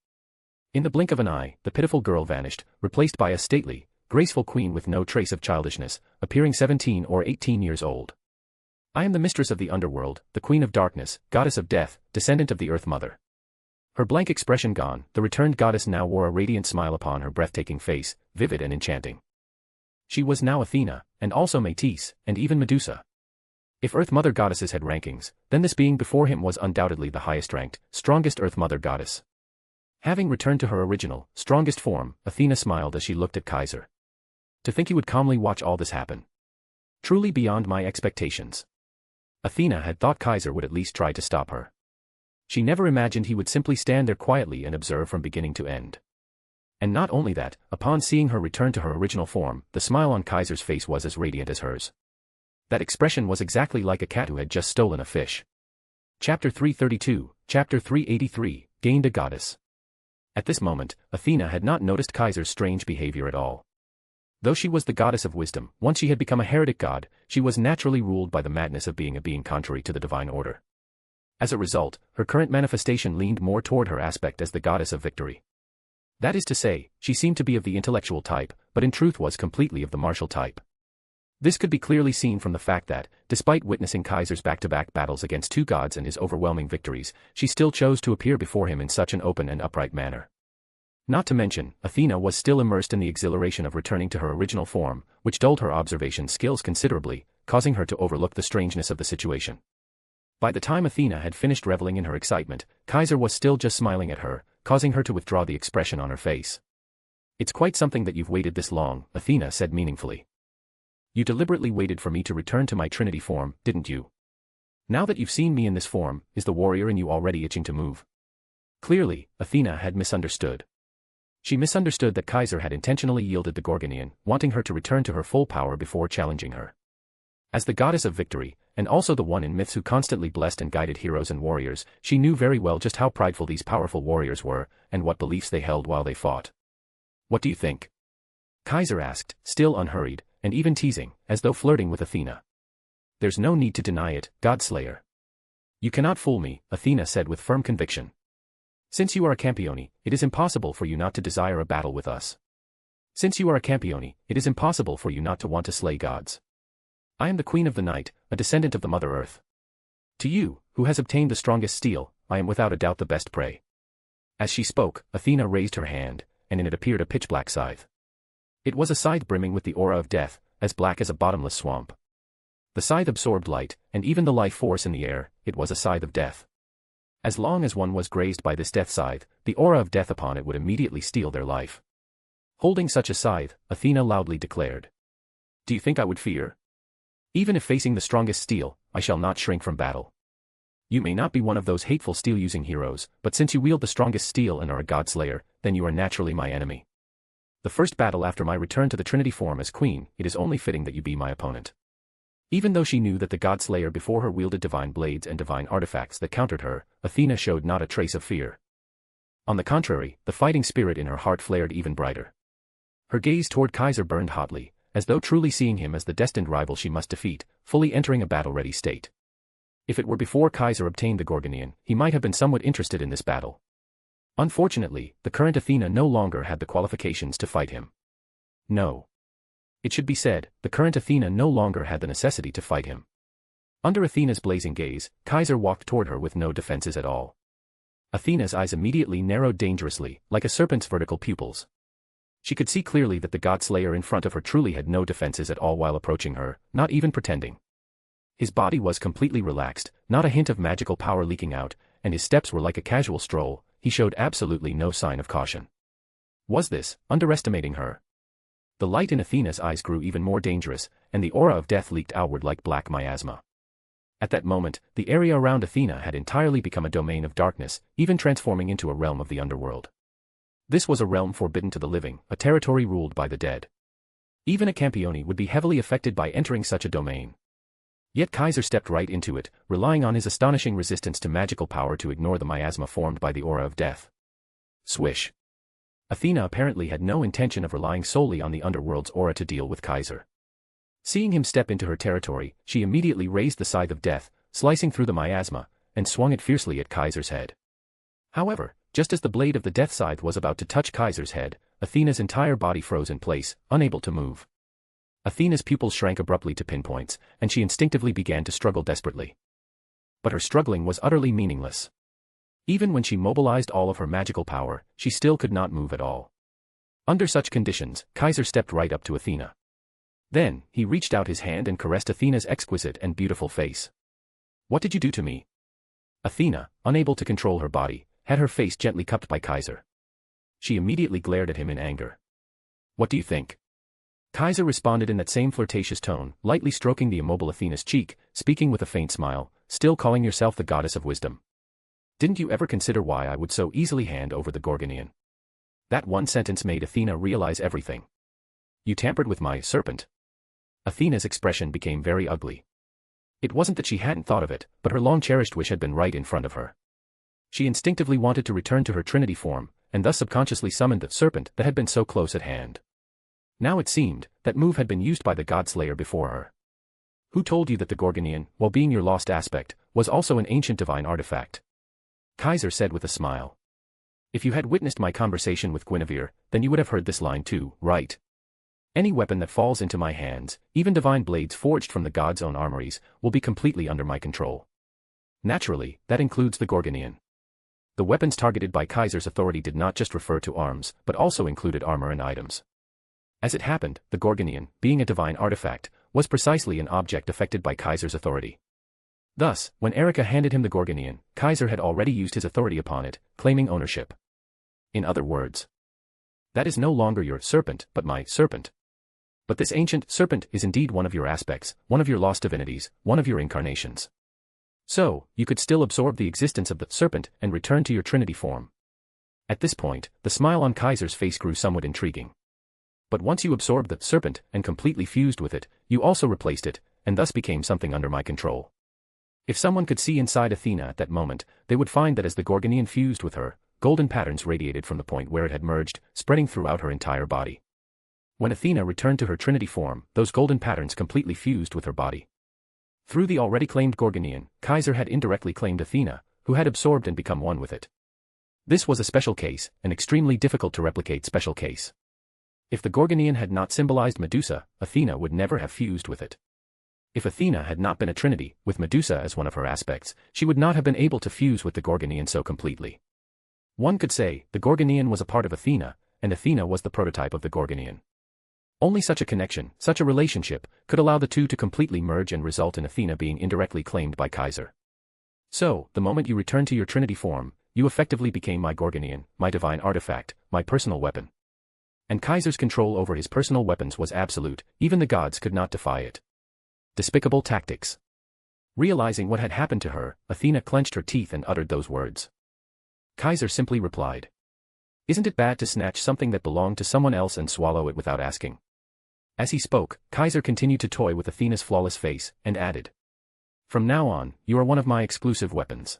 In the blink of an eye, the pitiful girl vanished, replaced by a stately, graceful queen with no trace of childishness, appearing 17 or 18 years old. I am the mistress of the underworld, the queen of darkness, goddess of death, descendant of the Earth Mother. Her blank expression gone, the returned goddess now wore a radiant smile upon her breathtaking face, vivid and enchanting. She was now Athena, and also Métis, and even Medusa. If Earth Mother goddesses had rankings, then this being before him was undoubtedly the highest-ranked, strongest Earth Mother goddess. Having returned to her original, strongest form, Athena smiled as she looked at Kaiser. To think he would calmly watch all this happen. Truly beyond my expectations. Athena had thought Kaiser would at least try to stop her. She never imagined he would simply stand there quietly and observe from beginning to end. And not only that, upon seeing her return to her original form, the smile on Kaiser's face was as radiant as hers. That expression was exactly like a cat who had just stolen a fish. Chapter 332, Chapter 383, Gained a Goddess. At this moment, Athena had not noticed Kaiser's strange behavior at all. Though she was the goddess of wisdom, once she had become a heretic god, she was naturally ruled by the madness of being a being contrary to the divine order. As a result, her current manifestation leaned more toward her aspect as the goddess of victory. That is to say, she seemed to be of the intellectual type, but in truth was completely of the martial type. This could be clearly seen from the fact that, despite witnessing Kaiser's back-to-back battles against two gods and his overwhelming victories, she still chose to appear before him in such an open and upright manner. Not to mention, Athena was still immersed in the exhilaration of returning to her original form, which dulled her observation skills considerably, causing her to overlook the strangeness of the situation. By the time Athena had finished reveling in her excitement, Kaiser was still just smiling at her, causing her to withdraw the expression on her face. It's quite something that you've waited this long, Athena said meaningfully. You deliberately waited for me to return to my Trinity form, didn't you? Now that you've seen me in this form, is the warrior in you already itching to move? Clearly, Athena had misunderstood. She misunderstood that Kaiser had intentionally yielded the Gorgonian, wanting her to return to her full power before challenging her. As the goddess of victory, and also the one in myths who constantly blessed and guided heroes and warriors, she knew very well just how prideful these powerful warriors were, and what beliefs they held while they fought. What do you think? Kaiser asked, still unhurried, and even teasing, as though flirting with Athena. There's no need to deny it, Godslayer. You cannot fool me, Athena said with firm conviction. Since you are a Campione, it is impossible for you not to desire a battle with us. Since you are a Campione, it is impossible for you not to want to slay gods. I am the queen of the night, a descendant of the Mother Earth. To you, who has obtained the strongest steel, I am without a doubt the best prey. As she spoke, Athena raised her hand, and in it appeared a pitch-black scythe. It was a scythe brimming with the aura of death, as black as a bottomless swamp. The scythe absorbed light, and even the life force in the air, it was a scythe of death. As long as one was grazed by this death scythe, the aura of death upon it would immediately steal their life. Holding such a scythe, Athena loudly declared. Do you think I would fear? Even if facing the strongest steel, I shall not shrink from battle. You may not be one of those hateful steel-using heroes, but since you wield the strongest steel and are a godslayer, then you are naturally my enemy. The first battle after my return to the Trinity form as queen, it is only fitting that you be my opponent. Even though she knew that the godslayer before her wielded divine blades and divine artifacts that countered her, Athena showed not a trace of fear. On the contrary, the fighting spirit in her heart flared even brighter. Her gaze toward Kaiser burned hotly, as though truly seeing him as the destined rival she must defeat, fully entering a battle-ready state. If it were before Kaiser obtained the Gorgonian, he might have been somewhat interested in this battle. Unfortunately, the current Athena no longer had the qualifications to fight him. No. It should be said, the current Athena no longer had the necessity to fight him. Under Athena's blazing gaze, Kaiser walked toward her with no defenses at all. Athena's eyes immediately narrowed dangerously, like a serpent's vertical pupils. She could see clearly that the godslayer in front of her truly had no defenses at all while approaching her, not even pretending. His body was completely relaxed, not a hint of magical power leaking out, and his steps were like a casual stroll. He showed absolutely no sign of caution. Was this underestimating her? The light in Athena's eyes grew even more dangerous, and the aura of death leaked outward like black miasma. At that moment, the area around Athena had entirely become a domain of darkness, even transforming into a realm of the underworld. This was a realm forbidden to the living, a territory ruled by the dead. Even a Campione would be heavily affected by entering such a domain. Yet Kaiser stepped right into it, relying on his astonishing resistance to magical power to ignore the miasma formed by the aura of death. Swish. Athena apparently had no intention of relying solely on the underworld's aura to deal with Kaiser. Seeing him step into her territory, she immediately raised the scythe of death, slicing through the miasma, and swung it fiercely at Kaiser's head. However, just as the blade of the death scythe was about to touch Kaiser's head, Athena's entire body froze in place, unable to move. Athena's pupils shrank abruptly to pinpoints, and she instinctively began to struggle desperately. But her struggling was utterly meaningless. Even when she mobilized all of her magical power, she still could not move at all. Under such conditions, Kaiser stepped right up to Athena. Then, he reached out his hand and caressed Athena's exquisite and beautiful face. "What did you do to me?" Athena, unable to control her body, had her face gently cupped by Kaiser. She immediately glared at him in anger. "What do you think?" Kaiser responded in that same flirtatious tone, lightly stroking the immobile Athena's cheek, speaking with a faint smile, "Still calling yourself the goddess of wisdom? Didn't you ever consider why I would so easily hand over the Gorgonian?" That one sentence made Athena realize everything. "You tampered with my serpent." Athena's expression became very ugly. It wasn't that she hadn't thought of it, but her long-cherished wish had been right in front of her. She instinctively wanted to return to her Trinity form, and thus subconsciously summoned the serpent that had been so close at hand. Now it seemed, that move had been used by the God-Slayer before her. "Who told you that the Gorgonian, while being your lost aspect, was also an ancient divine artifact?" Kaiser said with a smile. "If you had witnessed my conversation with Guinevere, then you would have heard this line too, right? Any weapon that falls into my hands, even divine blades forged from the god's own armories, will be completely under my control. Naturally, that includes the Gorgonian." The weapons targeted by Kaiser's authority did not just refer to arms, but also included armor and items. As it happened, the Gorgonian, being a divine artifact, was precisely an object affected by Kaiser's authority. Thus, when Erika handed him the Gorgonian, Kaiser had already used his authority upon it, claiming ownership. In other words, "That is no longer your serpent, but my serpent. But this ancient serpent is indeed one of your aspects, one of your lost divinities, one of your incarnations. So, you could still absorb the existence of the serpent and return to your Trinity form." At this point, the smile on Kaiser's face grew somewhat intriguing. "But once you absorbed the serpent and completely fused with it, you also replaced it, and thus became something under my control." If someone could see inside Athena at that moment, they would find that as the Gorgonian fused with her, golden patterns radiated from the point where it had merged, spreading throughout her entire body. When Athena returned to her Trinity form, those golden patterns completely fused with her body. Through the already claimed Gorgonian, Kaiser had indirectly claimed Athena, who had absorbed and become one with it. This was a special case, an extremely difficult to replicate special case. If the Gorgonian had not symbolized Medusa, Athena would never have fused with it. If Athena had not been a trinity, with Medusa as one of her aspects, she would not have been able to fuse with the Gorgonian so completely. One could say, the Gorgonian was a part of Athena, and Athena was the prototype of the Gorgonian. Only such a connection, such a relationship, could allow the two to completely merge and result in Athena being indirectly claimed by Kaiser. So, the moment you returned to your Trinity form, you effectively became my Gorgonian, my divine artifact, my personal weapon. And Kaiser's control over his personal weapons was absolute, even the gods could not defy it. Despicable tactics. Realizing what had happened to her, Athena clenched her teeth and uttered those words. Kaiser simply replied, "Isn't it bad to snatch something that belonged to someone else and swallow it without asking?" As he spoke, Kaiser continued to toy with Athena's flawless face, and added, "From now on, you are one of my exclusive weapons.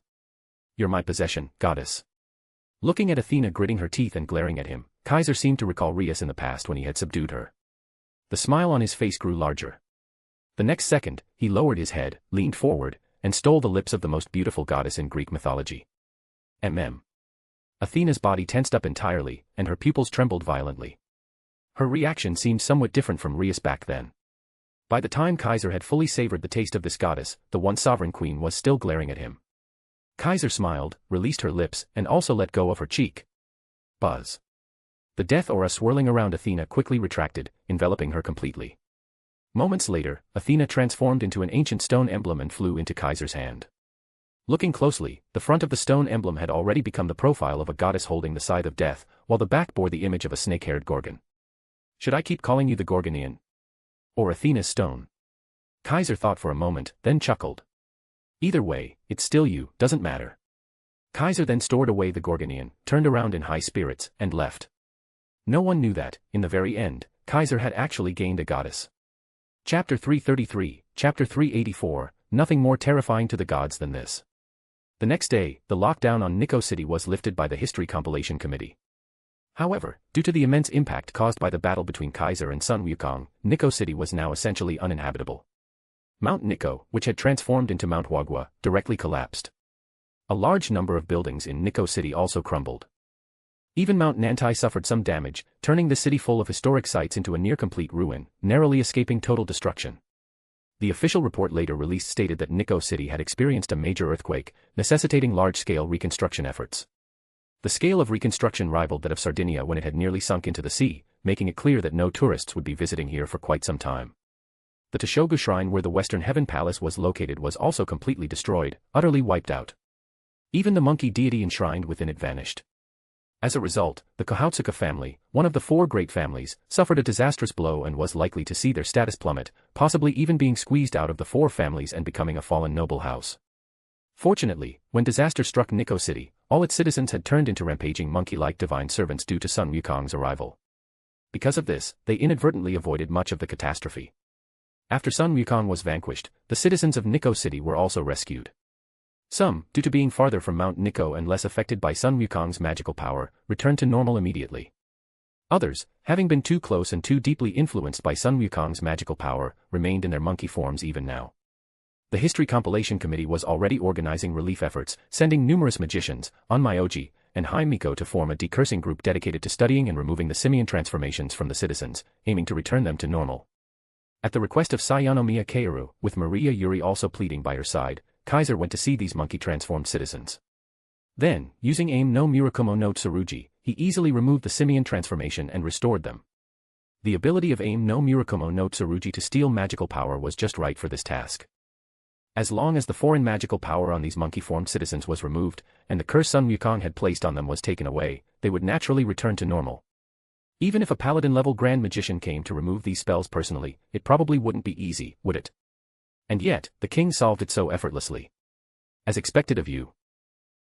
You're my possession, goddess." Looking at Athena gritting her teeth and glaring at him, Kaiser seemed to recall Rias in the past when he had subdued her. The smile on his face grew larger. The next second, he lowered his head, leaned forward, and stole the lips of the most beautiful goddess in Greek mythology. Athena's body tensed up entirely, and her pupils trembled violently. Her reaction seemed somewhat different from Rias back then. By the time Kaiser had fully savored the taste of this goddess, the once sovereign queen was still glaring at him. Kaiser smiled, released her lips, and also let go of her cheek. Buzz. The death aura swirling around Athena quickly retracted, enveloping her completely. Moments later, Athena transformed into an ancient stone emblem and flew into Kaiser's hand. Looking closely, the front of the stone emblem had already become the profile of a goddess holding the scythe of death, while the back bore the image of a snake-haired Gorgon. "Should I keep calling you the Gorgonian? Or Athena's stone?" Kaiser thought for a moment, then chuckled. Either way, it's still you, doesn't matter. Kaiser then stored away the Gorgonian, turned around in high spirits, and left. No one knew that, in the very end, Kaiser had actually gained a goddess. Chapter 333, Chapter 384, nothing more terrifying to the gods than this. The next day, the lockdown on Nikko City was lifted by the History Compilation Committee. However, due to the immense impact caused by the battle between Kaiser and Sun Wukong, Nikko City was now essentially uninhabitable. Mount Nikko, which had transformed into Mount Wagwa, directly collapsed. A large number of buildings in Nikko City also crumbled. Even Mount Nantai suffered some damage, turning the city full of historic sites into a near-complete ruin, narrowly escaping total destruction. The official report later released stated that Nikko City had experienced a major earthquake, necessitating large-scale reconstruction efforts. The scale of reconstruction rivaled that of Sardinia when it had nearly sunk into the sea, making it clear that no tourists would be visiting here for quite some time. The Toshogu Shrine where the Western Heaven Palace was located was also completely destroyed, utterly wiped out. Even the monkey deity enshrined within it vanished. As a result, the Kohautsuka family, one of the four great families, suffered a disastrous blow and was likely to see their status plummet, possibly even being squeezed out of the four families and becoming a fallen noble house. Fortunately, when disaster struck Nikko City, all its citizens had turned into rampaging monkey-like divine servants due to Sun Wukong's arrival. Because of this, they inadvertently avoided much of the catastrophe. After Sun Wukong was vanquished, the citizens of Nikko City were also rescued. Some, due to being farther from Mount Nikko and less affected by Sun Wukong's magical power, returned to normal immediately. Others, having been too close and too deeply influenced by Sun Wukong's magical power, remained in their monkey forms even now. The History Compilation Committee was already organizing relief efforts, sending numerous magicians, Onmyoji, and High Miko to form a decursing group dedicated to studying and removing the simian transformations from the citizens, aiming to return them to normal. At the request of Sayanomiya Kaoru, with Maria Yuri also pleading by her side, Kaiser went to see these monkey-transformed citizens. Then, using Aim no Murakumo no Tsurugi, he easily removed the simian transformation and restored them. The ability of Aim no Murakumo no Tsurugi to steal magical power was just right for this task. As long as the foreign magical power on these monkey-formed citizens was removed, and the curse Sun Wukong had placed on them was taken away, they would naturally return to normal. Even if a paladin-level grand magician came to remove these spells personally, it probably wouldn't be easy, would it? And yet, the king solved it so effortlessly. As expected of you.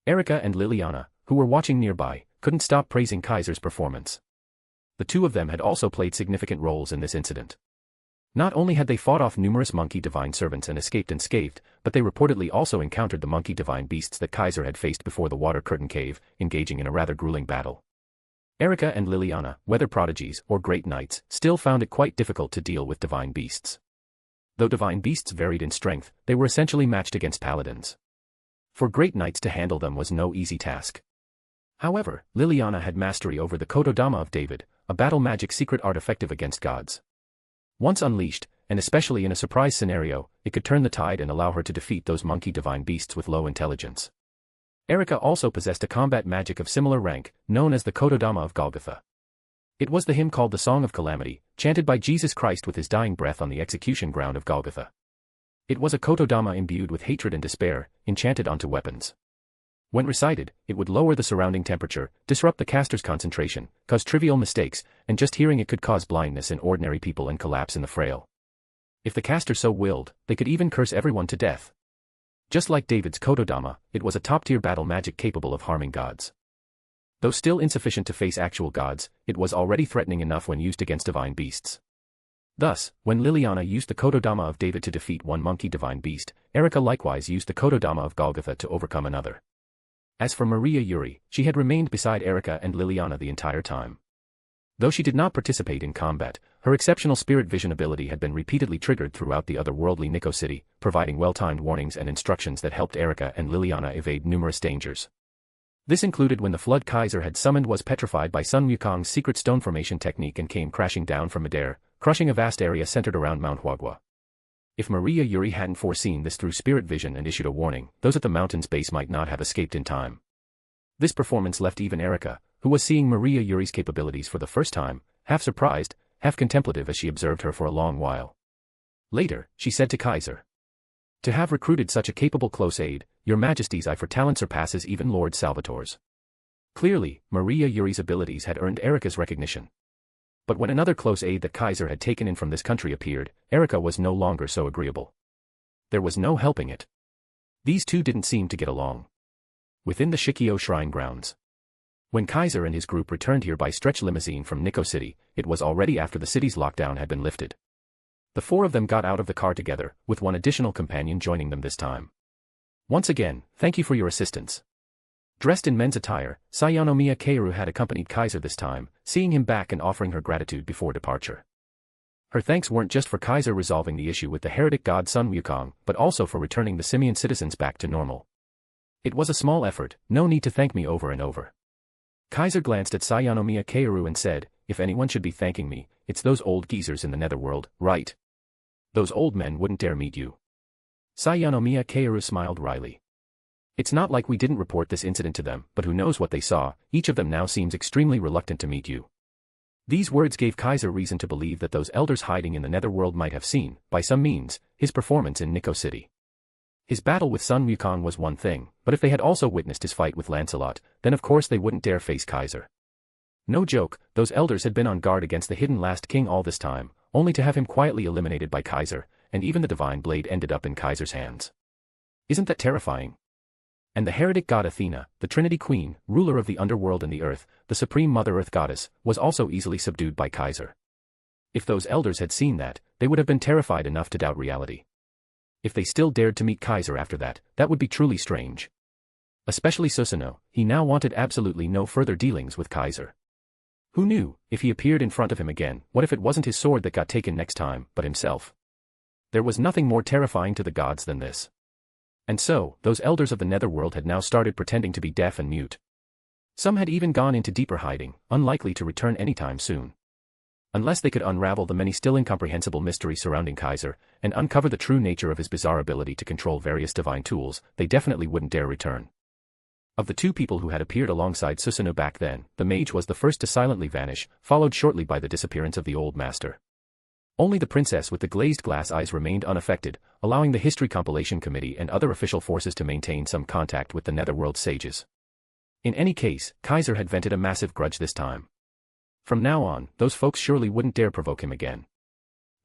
Erika and Liliana, who were watching nearby, couldn't stop praising Kaiser's performance. The two of them had also played significant roles in this incident. Not only had they fought off numerous monkey divine servants and escaped unscathed, but they reportedly also encountered the monkey divine beasts that Kaiser had faced before the Water Curtain Cave, engaging in a rather grueling battle. Erika and Liliana, whether prodigies or great knights, still found it quite difficult to deal with divine beasts. Though divine beasts varied in strength, they were essentially matched against paladins. For great knights to handle them was no easy task. However, Liliana had mastery over the Kotodama of David, a battle magic secret art effective against gods. Once unleashed, and especially in a surprise scenario, it could turn the tide and allow her to defeat those monkey divine beasts with low intelligence. Erika also possessed a combat magic of similar rank, known as the Kotodama of Golgotha. It was the hymn called the Song of Calamity, chanted by Jesus Christ with his dying breath on the execution ground of Golgotha. It was a Kotodama imbued with hatred and despair, enchanted onto weapons. When recited, it would lower the surrounding temperature, disrupt the caster's concentration, cause trivial mistakes, and just hearing it could cause blindness in ordinary people and collapse in the frail. If the caster so willed, they could even curse everyone to death. Just like David's Kotodama, it was a top-tier battle magic capable of harming gods. Though still insufficient to face actual gods, it was already threatening enough when used against divine beasts. Thus, when Liliana used the Kotodama of David to defeat one monkey divine beast, Erika likewise used the Kotodama of Golgotha to overcome another. As for Maria Yuri, she had remained beside Erika and Liliana the entire time. Though she did not participate in combat, her exceptional spirit vision ability had been repeatedly triggered throughout the otherworldly Nikko City, providing well-timed warnings and instructions that helped Erika and Liliana evade numerous dangers. This included when the flood Kaiser had summoned was petrified by Sun Wukong's secret stone formation technique and came crashing down from midair, crushing a vast area centered around Mount Wagwa. If Maria Yuri hadn't foreseen this through spirit vision and issued a warning, those at the mountain's base might not have escaped in time. This performance left even Erika, who was seeing Maria Yuri's capabilities for the first time, half surprised, half contemplative as she observed her for a long while. Later, she said to Kaiser, "To have recruited such a capable close aide, Your Majesty's eye for talent surpasses even Lord Salvatore's." Clearly, Maria Yuri's abilities had earned Erika's recognition. But when another close aide that Kaiser had taken in from this country appeared, Erika was no longer so agreeable. There was no helping it. These two didn't seem to get along. Within the Shikio Shrine grounds. When Kaiser and his group returned here by stretch limousine from Nikko City, it was already after the city's lockdown had been lifted. The four of them got out of the car together, with one additional companion joining them this time. Once again, thank you for your assistance. Dressed in men's attire, Sayanomiya Keiru had accompanied Kaiser this time, seeing him back and offering her gratitude before departure. Her thanks weren't just for Kaiser resolving the issue with the heretic god Sun Wukong, but also for returning the simian citizens back to normal. It was a small effort, no need to thank me over and over. Kaiser glanced at Sayanomiya Keiru and said, if anyone should be thanking me, it's those old geezers in the netherworld, right? Those old men wouldn't dare meet you. Sayanomiya Keiru smiled wryly. It's not like we didn't report this incident to them, but who knows what they saw, each of them now seems extremely reluctant to meet you. These words gave Kaiser reason to believe that those elders hiding in the netherworld might have seen, by some means, his performance in Nikko City. His battle with Sun Wukong was one thing, but if they had also witnessed his fight with Lancelot, then of course they wouldn't dare face Kaiser. No joke, those elders had been on guard against the hidden last king all this time, only to have him quietly eliminated by Kaiser, and even the divine blade ended up in Kaiser's hands. Isn't that terrifying? And the heretic god Athena, the Trinity Queen, ruler of the underworld and the earth, the supreme Mother Earth goddess, was also easily subdued by Kaiser. If those elders had seen that, they would have been terrified enough to doubt reality. If they still dared to meet Kaiser after that, that would be truly strange. Especially Susanoo, he now wanted absolutely no further dealings with Kaiser. Who knew, if he appeared in front of him again, what if it wasn't his sword that got taken next time, but himself? There was nothing more terrifying to the gods than this. And so, those elders of the netherworld had now started pretending to be deaf and mute. Some had even gone into deeper hiding, unlikely to return anytime soon. Unless they could unravel the many still incomprehensible mysteries surrounding Kaiser, and uncover the true nature of his bizarre ability to control various divine tools, they definitely wouldn't dare return. Of the two people who had appeared alongside Susanoo back then, the mage was the first to silently vanish, followed shortly by the disappearance of the old master. Only the princess with the glazed glass eyes remained unaffected, allowing the History Compilation Committee and other official forces to maintain some contact with the netherworld sages. In any case, Kaiser had vented a massive grudge this time. From now on, those folks surely wouldn't dare provoke him again.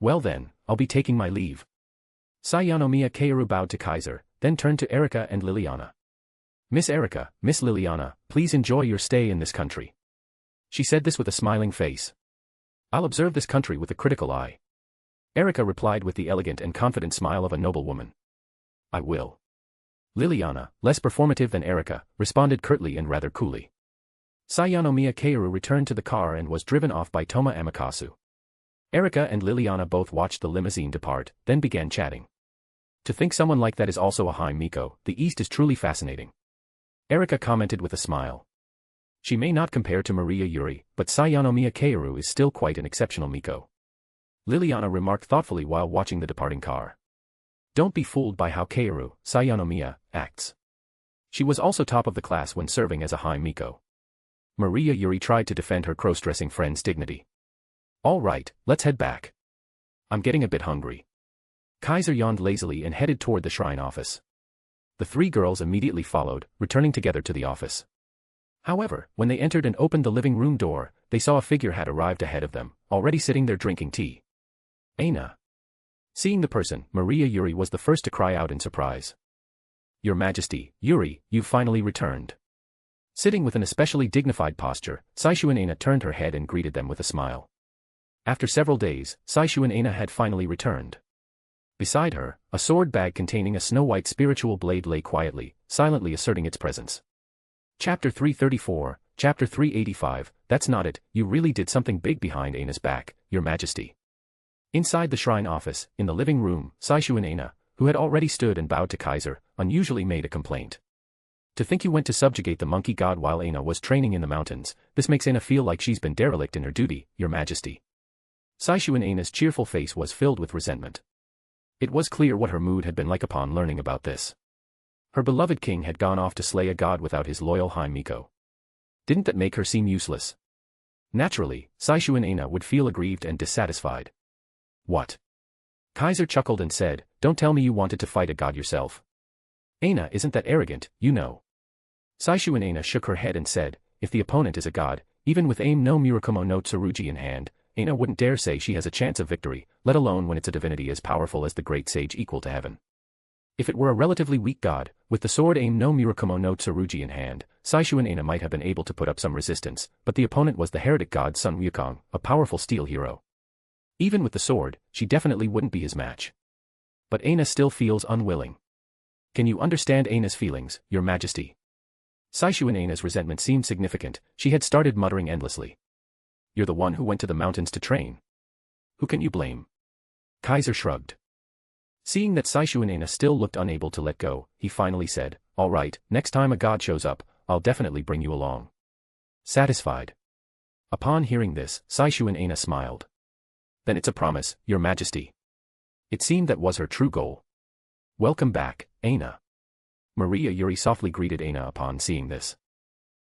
Well then, I'll be taking my leave. Sayanomiya Keiru bowed to Kaiser, then turned to Erika and Liliana. Miss Erika, Miss Liliana, please enjoy your stay in this country. She said this with a smiling face. I'll observe this country with a critical eye. Erika replied with the elegant and confident smile of a noble woman. I will. Liliana, less performative than Erika, responded curtly and rather coolly. Sayanomiya Keiru returned to the car and was driven off by Toma Amikasu. Erika and Liliana both watched the limousine depart, then began chatting. To think someone like that is also a High Miko, the East is truly fascinating. Erika commented with a smile. She may not compare to Maria Yuri, but Sayanomiya Keiru is still quite an exceptional Miko. Liliana remarked thoughtfully while watching the departing car. Don't be fooled by how Keiru, Sayanomiya, acts. She was also top of the class when serving as a High Miko. Maria Yuri tried to defend her cross-dressing friend's dignity. All right, let's head back. I'm getting a bit hungry. Kaiser yawned lazily and headed toward the shrine office. The three girls immediately followed, returning together to the office. However, when they entered and opened the living room door, they saw a figure had arrived ahead of them, already sitting there drinking tea. Aina. Seeing the person, Maria Yuri was the first to cry out in surprise. Your Majesty, Yuri, you've finally returned. Sitting with an especially dignified posture, Saishuan Aina turned her head and greeted them with a smile. After several days, Saishuan Aina had finally returned. Beside her, a sword bag containing a snow-white spiritual blade lay quietly, silently asserting its presence. Chapter 334, Chapter 385, that's not it, you really did something big behind Aina's back, Your Majesty. Inside the shrine office, in the living room, Saishuan Aina, who had already stood and bowed to Kaiser, unusually made a complaint. To think you went to subjugate the monkey god while Aina was training in the mountains, this makes Aina feel like she's been derelict in her duty, Your Majesty. Saishuan Aina's cheerful face was filled with resentment. It was clear what her mood had been like upon learning about this. Her beloved king had gone off to slay a god without his loyal High Miko. Didn't that make her seem useless? Naturally, Saishuan Aina would feel aggrieved and dissatisfied. What? Kaiser chuckled and said, don't tell me you wanted to fight a god yourself. Aina isn't that arrogant, you know. Saishuan Aina shook her head and said, if the opponent is a god, even with aim no Murakumo no Tsurugi in hand, Aina wouldn't dare say she has a chance of victory, let alone when it's a divinity as powerful as the great sage equal to heaven. If it were a relatively weak god, with the sword aim no Murakumo no Tsurugi in hand, Saishu Aina might have been able to put up some resistance, but the opponent was the heretic god Sun Wukong, a powerful steel hero. Even with the sword, she definitely wouldn't be his match. But Aina still feels unwilling. Can you understand Aina's feelings, your majesty? Saishu Aina's resentment seemed significant. She had started muttering endlessly. You're the one who went to the mountains to train. Who can you blame? Kaiser shrugged. Seeing that Saishu Aina still looked unable to let go, he finally said, all right, next time a god shows up, I'll definitely bring you along. Satisfied. Upon hearing this, Saishu Aina smiled. Then it's a promise, your majesty. It seemed that was her true goal. Welcome back, Aina. Maria Yuri softly greeted Aina upon seeing this.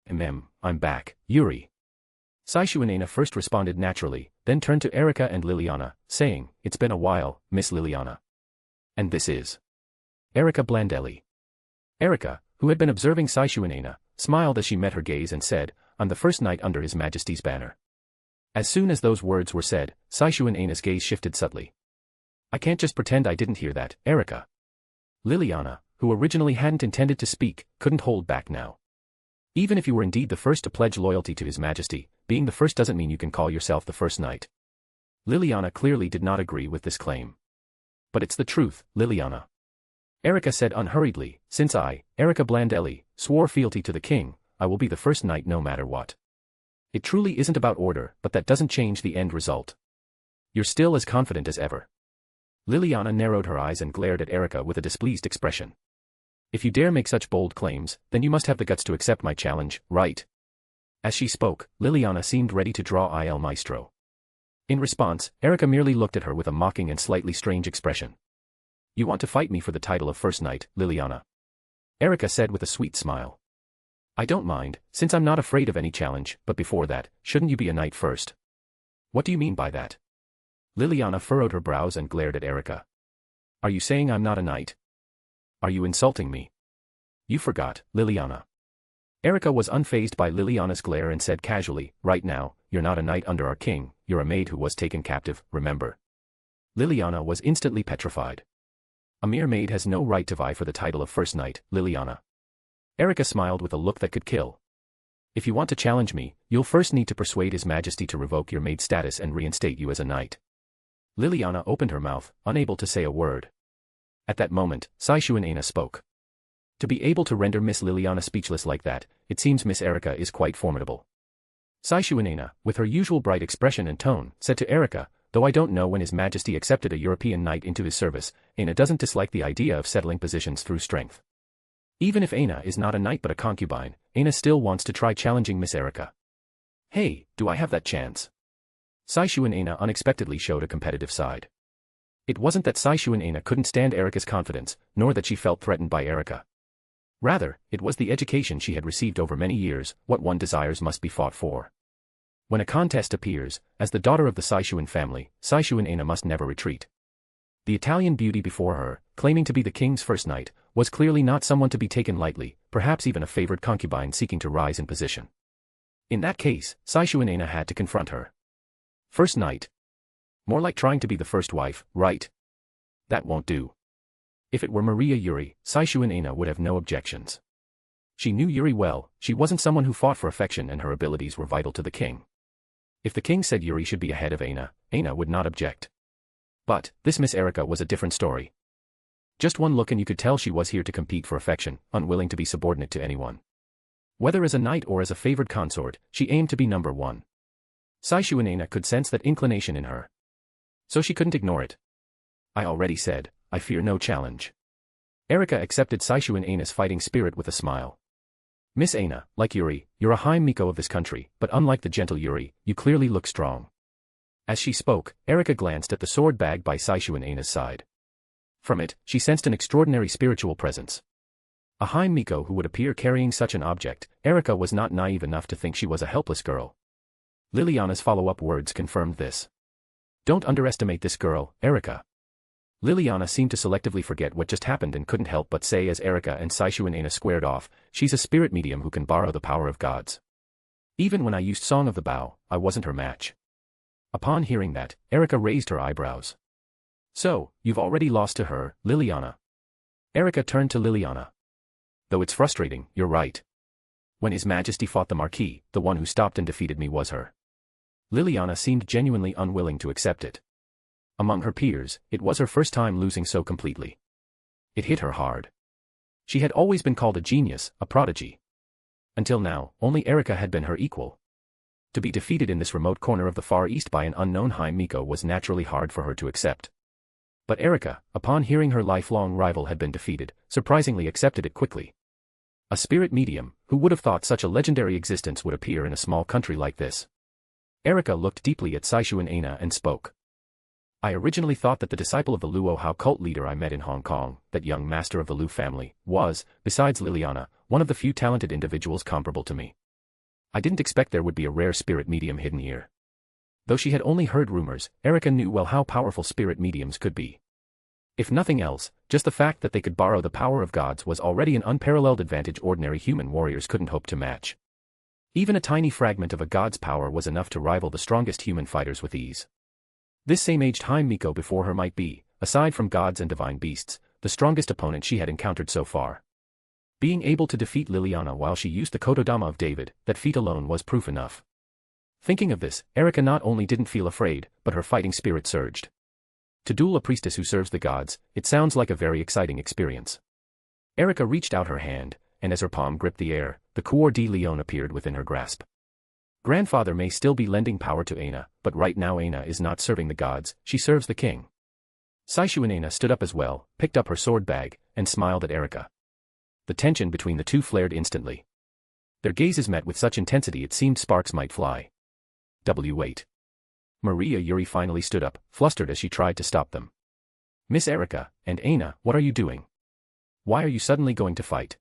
I'm back, Yuri. Saishu Aina first responded naturally, then turned to Erika and Liliana, saying, it's been a while, Miss Liliana. And this is Erika Blandelli. Erika, who had been observing Saishu Aina, smiled as she met her gaze and said, I'm the first knight under His Majesty's banner. As soon as those words were said, Saishu Aina's gaze shifted subtly. I can't just pretend I didn't hear that, Erika. Liliana, who originally hadn't intended to speak, couldn't hold back now. Even if you were indeed the first to pledge loyalty to His Majesty, being the first doesn't mean you can call yourself the first knight. Liliana clearly did not agree with this claim. But it's the truth, Liliana. Erika said unhurriedly, since I, Erika Blandelli, swore fealty to the king, I will be the first knight no matter what. It truly isn't about order, but that doesn't change the end result. You're still as confident as ever. Liliana narrowed her eyes and glared at Erika with a displeased expression. If you dare make such bold claims, then you must have the guts to accept my challenge, right? As she spoke, Liliana seemed ready to draw Il Maestro. In response, Erika merely looked at her with a mocking and slightly strange expression. You want to fight me for the title of first knight, Liliana? Erika said with a sweet smile. I don't mind, since I'm not afraid of any challenge, but before that, shouldn't you be a knight first? What do you mean by that? Liliana furrowed her brows and glared at Erika. Are you saying I'm not a knight? Are you insulting me? You forgot, Liliana. Erika was unfazed by Liliana's glare and said casually, right now, you're not a knight under our king, you're a maid who was taken captive, remember? Liliana was instantly petrified. A mere maid has no right to vie for the title of first knight, Liliana. Erika smiled with a look that could kill. If you want to challenge me, you'll first need to persuade His Majesty to revoke your maid status and reinstate you as a knight. Liliana opened her mouth, unable to say a word. At that moment, Saishu Aina spoke. To be able to render Miss Liliana speechless like that, it seems Miss Erika is quite formidable. Saishu Aina, with her usual bright expression and tone, said to Erika, though I don't know when His Majesty accepted a European knight into his service, Aina doesn't dislike the idea of settling positions through strength. Even if Aina is not a knight but a concubine, Aina still wants to try challenging Miss Erika. Hey, do I have that chance? Saishu Aina unexpectedly showed a competitive side. It wasn't that Saishu Aina couldn't stand Erika's confidence, nor that she felt threatened by Erika. Rather, it was the education she had received over many years, what one desires must be fought for. When a contest appears, as the daughter of the Saishuan family, Saishu Aina must never retreat. The Italian beauty before her, claiming to be the king's first knight, was clearly not someone to be taken lightly, perhaps even a favored concubine seeking to rise in position. In that case, Saishu Aina had to confront her. First knight. More like trying to be the first wife, right? That won't do. If it were Maria Yuri, Saishu Aina would have no objections. She knew Yuri well, she wasn't someone who fought for affection and her abilities were vital to the king. If the king said Yuri should be ahead of Aina, Aina would not object. But, this Miss Erika was a different story. Just one look and you could tell she was here to compete for affection, unwilling to be subordinate to anyone. Whether as a knight or as a favored consort, she aimed to be number one. Saishu Aina could sense that inclination in her. So she couldn't ignore it. I already said, I fear no challenge. Erika accepted Saishu Aina's fighting spirit with a smile. Miss Aina, like Yuri, you're a High Miko of this country, but unlike the gentle Yuri, you clearly look strong. As she spoke, Erika glanced at the sword bag by Saishu Aina's side. From it, she sensed an extraordinary spiritual presence. A High Miko who would appear carrying such an object, Erika was not naive enough to think she was a helpless girl. Liliana's follow-up words confirmed this. Don't underestimate this girl, Erika. Liliana seemed to selectively forget what just happened and couldn't help but say as Erika and Saishu Aina squared off, she's a spirit medium who can borrow the power of gods. Even when I used Song of the Bow, I wasn't her match. Upon hearing that, Erika raised her eyebrows. So, you've already lost to her, Liliana. Erika turned to Liliana. Though it's frustrating, you're right. When His Majesty fought the Marquis, the one who stopped and defeated me was her. Liliana seemed genuinely unwilling to accept it. Among her peers, it was her first time losing so completely. It hit her hard. She had always been called a genius, a prodigy. Until now, only Erika had been her equal. To be defeated in this remote corner of the Far East by an unknown High Miko was naturally hard for her to accept. But Erika, upon hearing her lifelong rival had been defeated, surprisingly accepted it quickly. A spirit medium, who would have thought such a legendary existence would appear in a small country like this? Erika looked deeply at Saishu and Aina and spoke. I originally thought that the disciple of the Luo Hao cult leader I met in Hong Kong, that young master of the Lu family, was, besides Liliana, one of the few talented individuals comparable to me. I didn't expect there would be a rare spirit medium hidden here. Though she had only heard rumors, Erika knew well how powerful spirit mediums could be. If nothing else, just the fact that they could borrow the power of gods was already an unparalleled advantage ordinary human warriors couldn't hope to match. Even a tiny fragment of a god's power was enough to rival the strongest human fighters with ease. This same-aged High Miko before her might be, aside from gods and divine beasts, the strongest opponent she had encountered so far. Being able to defeat Liliana while she used the Kotodama of David, that feat alone was proof enough. Thinking of this, Erika not only didn't feel afraid, but her fighting spirit surged. To duel a priestess who serves the gods, it sounds like a very exciting experience. Erika reached out her hand, and as her palm gripped the air, the Coeur de Lion appeared within her grasp. Grandfather may still be lending power to Aina, but right now Aina is not serving the gods, she serves the king. Saishu and Aina stood up as well, picked up her sword bag, and smiled at Erika. The tension between the two flared instantly. Their gazes met with such intensity it seemed sparks might fly. Wait. Maria Yuri finally stood up, flustered as she tried to stop them. Miss Erika, and Aina, what are you doing? Why are you suddenly going to fight?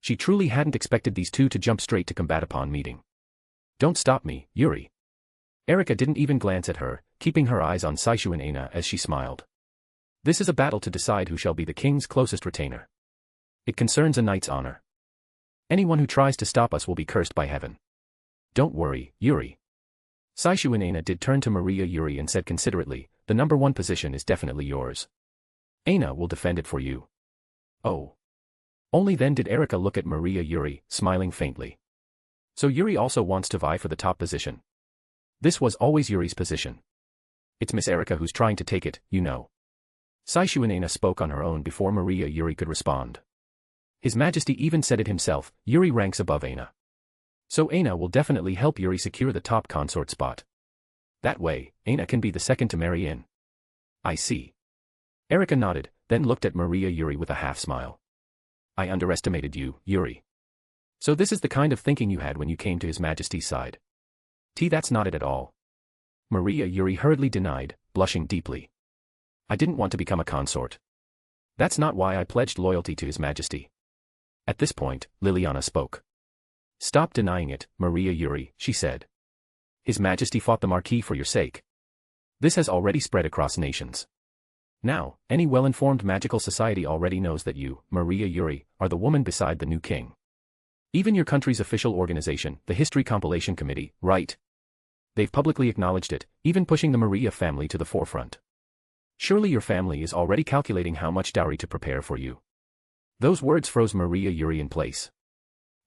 She truly hadn't expected these two to jump straight to combat upon meeting. Don't stop me, Yuri. Erika didn't even glance at her, keeping her eyes on Saishu and Aina as she smiled. This is a battle to decide who shall be the king's closest retainer. It concerns a knight's honor. Anyone who tries to stop us will be cursed by heaven. Don't worry, Yuri. Saishu and Aina did turn to Maria Yuri and said considerately, the number one position is definitely yours. Aina will defend it for you. Oh. Only then did Erika look at Maria Yuri, smiling faintly. So Yuri also wants to vie for the top position. This was always Yuri's position. It's Miss Erika who's trying to take it, you know. Saishu and Aina spoke on her own before Maria Yuri could respond. His Majesty even said it himself, Yuri ranks above Aina. So Aina will definitely help Yuri secure the top consort spot. That way, Aina can be the second to marry in. I see. Erika nodded, then looked at Maria Yuri with a half-smile. I underestimated you, Yuri. So this is the kind of thinking you had when you came to His Majesty's side. That's not it at all. Maria Yuri hurriedly denied, blushing deeply. I didn't want to become a consort. That's not why I pledged loyalty to His Majesty. At this point, Liliana spoke. Stop denying it, Maria Yuri, she said. His Majesty fought the Marquis for your sake. This has already spread across nations. Now, any well-informed magical society already knows that you, Maria Yuri, are the woman beside the new king. Even your country's official organization, the History Compilation Committee, right? They've publicly acknowledged it, even pushing the Maria family to the forefront. Surely your family is already calculating how much dowry to prepare for you. Those words froze Maria Yuri in place.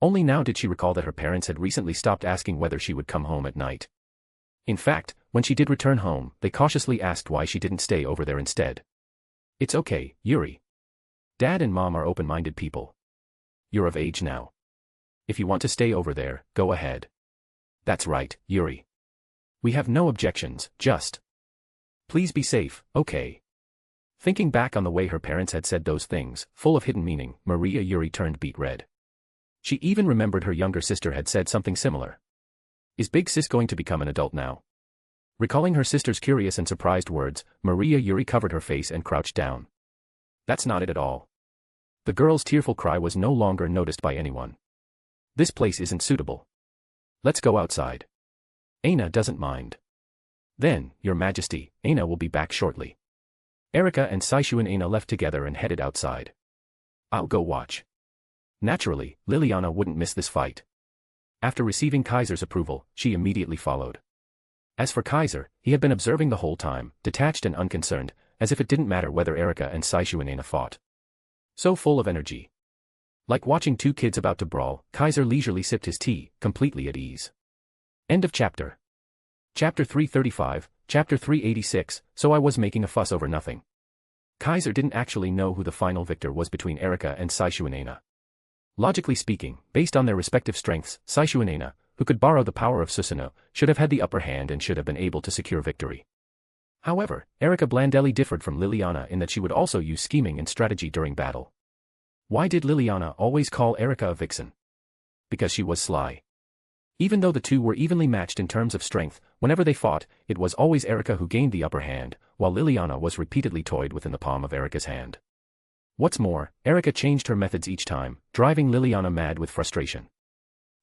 Only now did she recall that her parents had recently stopped asking whether she would come home at night. In fact, when she did return home, they cautiously asked why she didn't stay over there instead. It's okay, Yuri. Dad and Mom are open-minded people. You're of age now. If you want to stay over there, go ahead. That's right, Yuri. We have no objections, just. Please be safe, okay? Thinking back on the way her parents had said those things, full of hidden meaning, Maria Yuri turned beet red. She even remembered her younger sister had said something similar. Is Big Sis going to become an adult now? Recalling her sister's curious and surprised words, Maria Yuri covered her face and crouched down. That's not it at all. The girl's tearful cry was no longer noticed by anyone. This place isn't suitable. Let's go outside. Aina doesn't mind. Then, Your Majesty, Aina will be back shortly. Erika and Saishu and Aina left together and headed outside. I'll go watch. Naturally, Liliana wouldn't miss this fight. After receiving Kaiser's approval, she immediately followed. As for Kaiser, he had been observing the whole time, detached and unconcerned, as if it didn't matter whether Erika and Saishu and Aina fought. So full of energy. Like watching two kids about to brawl, Kaiser leisurely sipped his tea, completely at ease. End of chapter. Chapter 335, Chapter 386, so I was making a fuss over nothing. Kaiser didn't actually know who the final victor was between Erika and Saishuanena. Logically speaking, based on their respective strengths, Saishuanena, who could borrow the power of Susanoo, should have had the upper hand and should have been able to secure victory. However, Erika Blandelli differed from Liliana in that she would also use scheming and strategy during battle. Why did Liliana always call Erika a vixen? Because she was sly. Even though the two were evenly matched in terms of strength, whenever they fought, it was always Erika who gained the upper hand, while Liliana was repeatedly toyed within the palm of Erika's hand. What's more, Erika changed her methods each time, driving Liliana mad with frustration.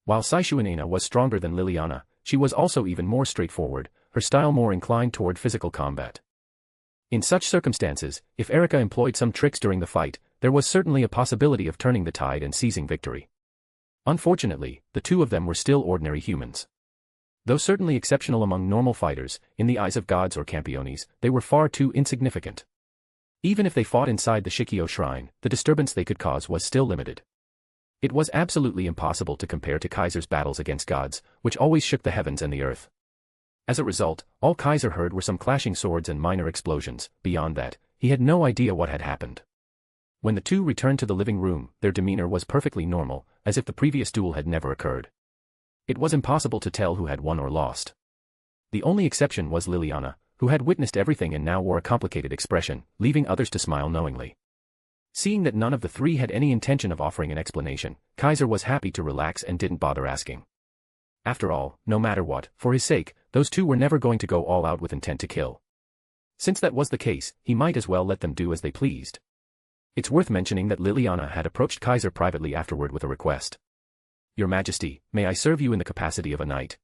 While Saishuanena was stronger than Liliana, she was also even more straightforward, her style more inclined toward physical combat. In such circumstances, if Erika employed some tricks during the fight, there was certainly a possibility of turning the tide and seizing victory. Unfortunately, the two of them were still ordinary humans. Though certainly exceptional among normal fighters, in the eyes of gods or Campiones, they were far too insignificant. Even if they fought inside the Shikyo shrine, the disturbance they could cause was still limited. It was absolutely impossible to compare to Kaiser's battles against gods, which always shook the heavens and the earth. As a result, all Kaiser heard were some clashing swords and minor explosions. Beyond that, he had no idea what had happened. When the two returned to the living room, their demeanor was perfectly normal, as if the previous duel had never occurred. It was impossible to tell who had won or lost. The only exception was Liliana, who had witnessed everything and now wore a complicated expression, leaving others to smile knowingly. Seeing that none of the three had any intention of offering an explanation, Kaiser was happy to relax and didn't bother asking. After all, no matter what, for his sake, those two were never going to go all out with intent to kill. Since that was the case, he might as well let them do as they pleased. It's worth mentioning that Liliana had approached Kaiser privately afterward with a request. Your Majesty, may I serve you in the capacity of a knight?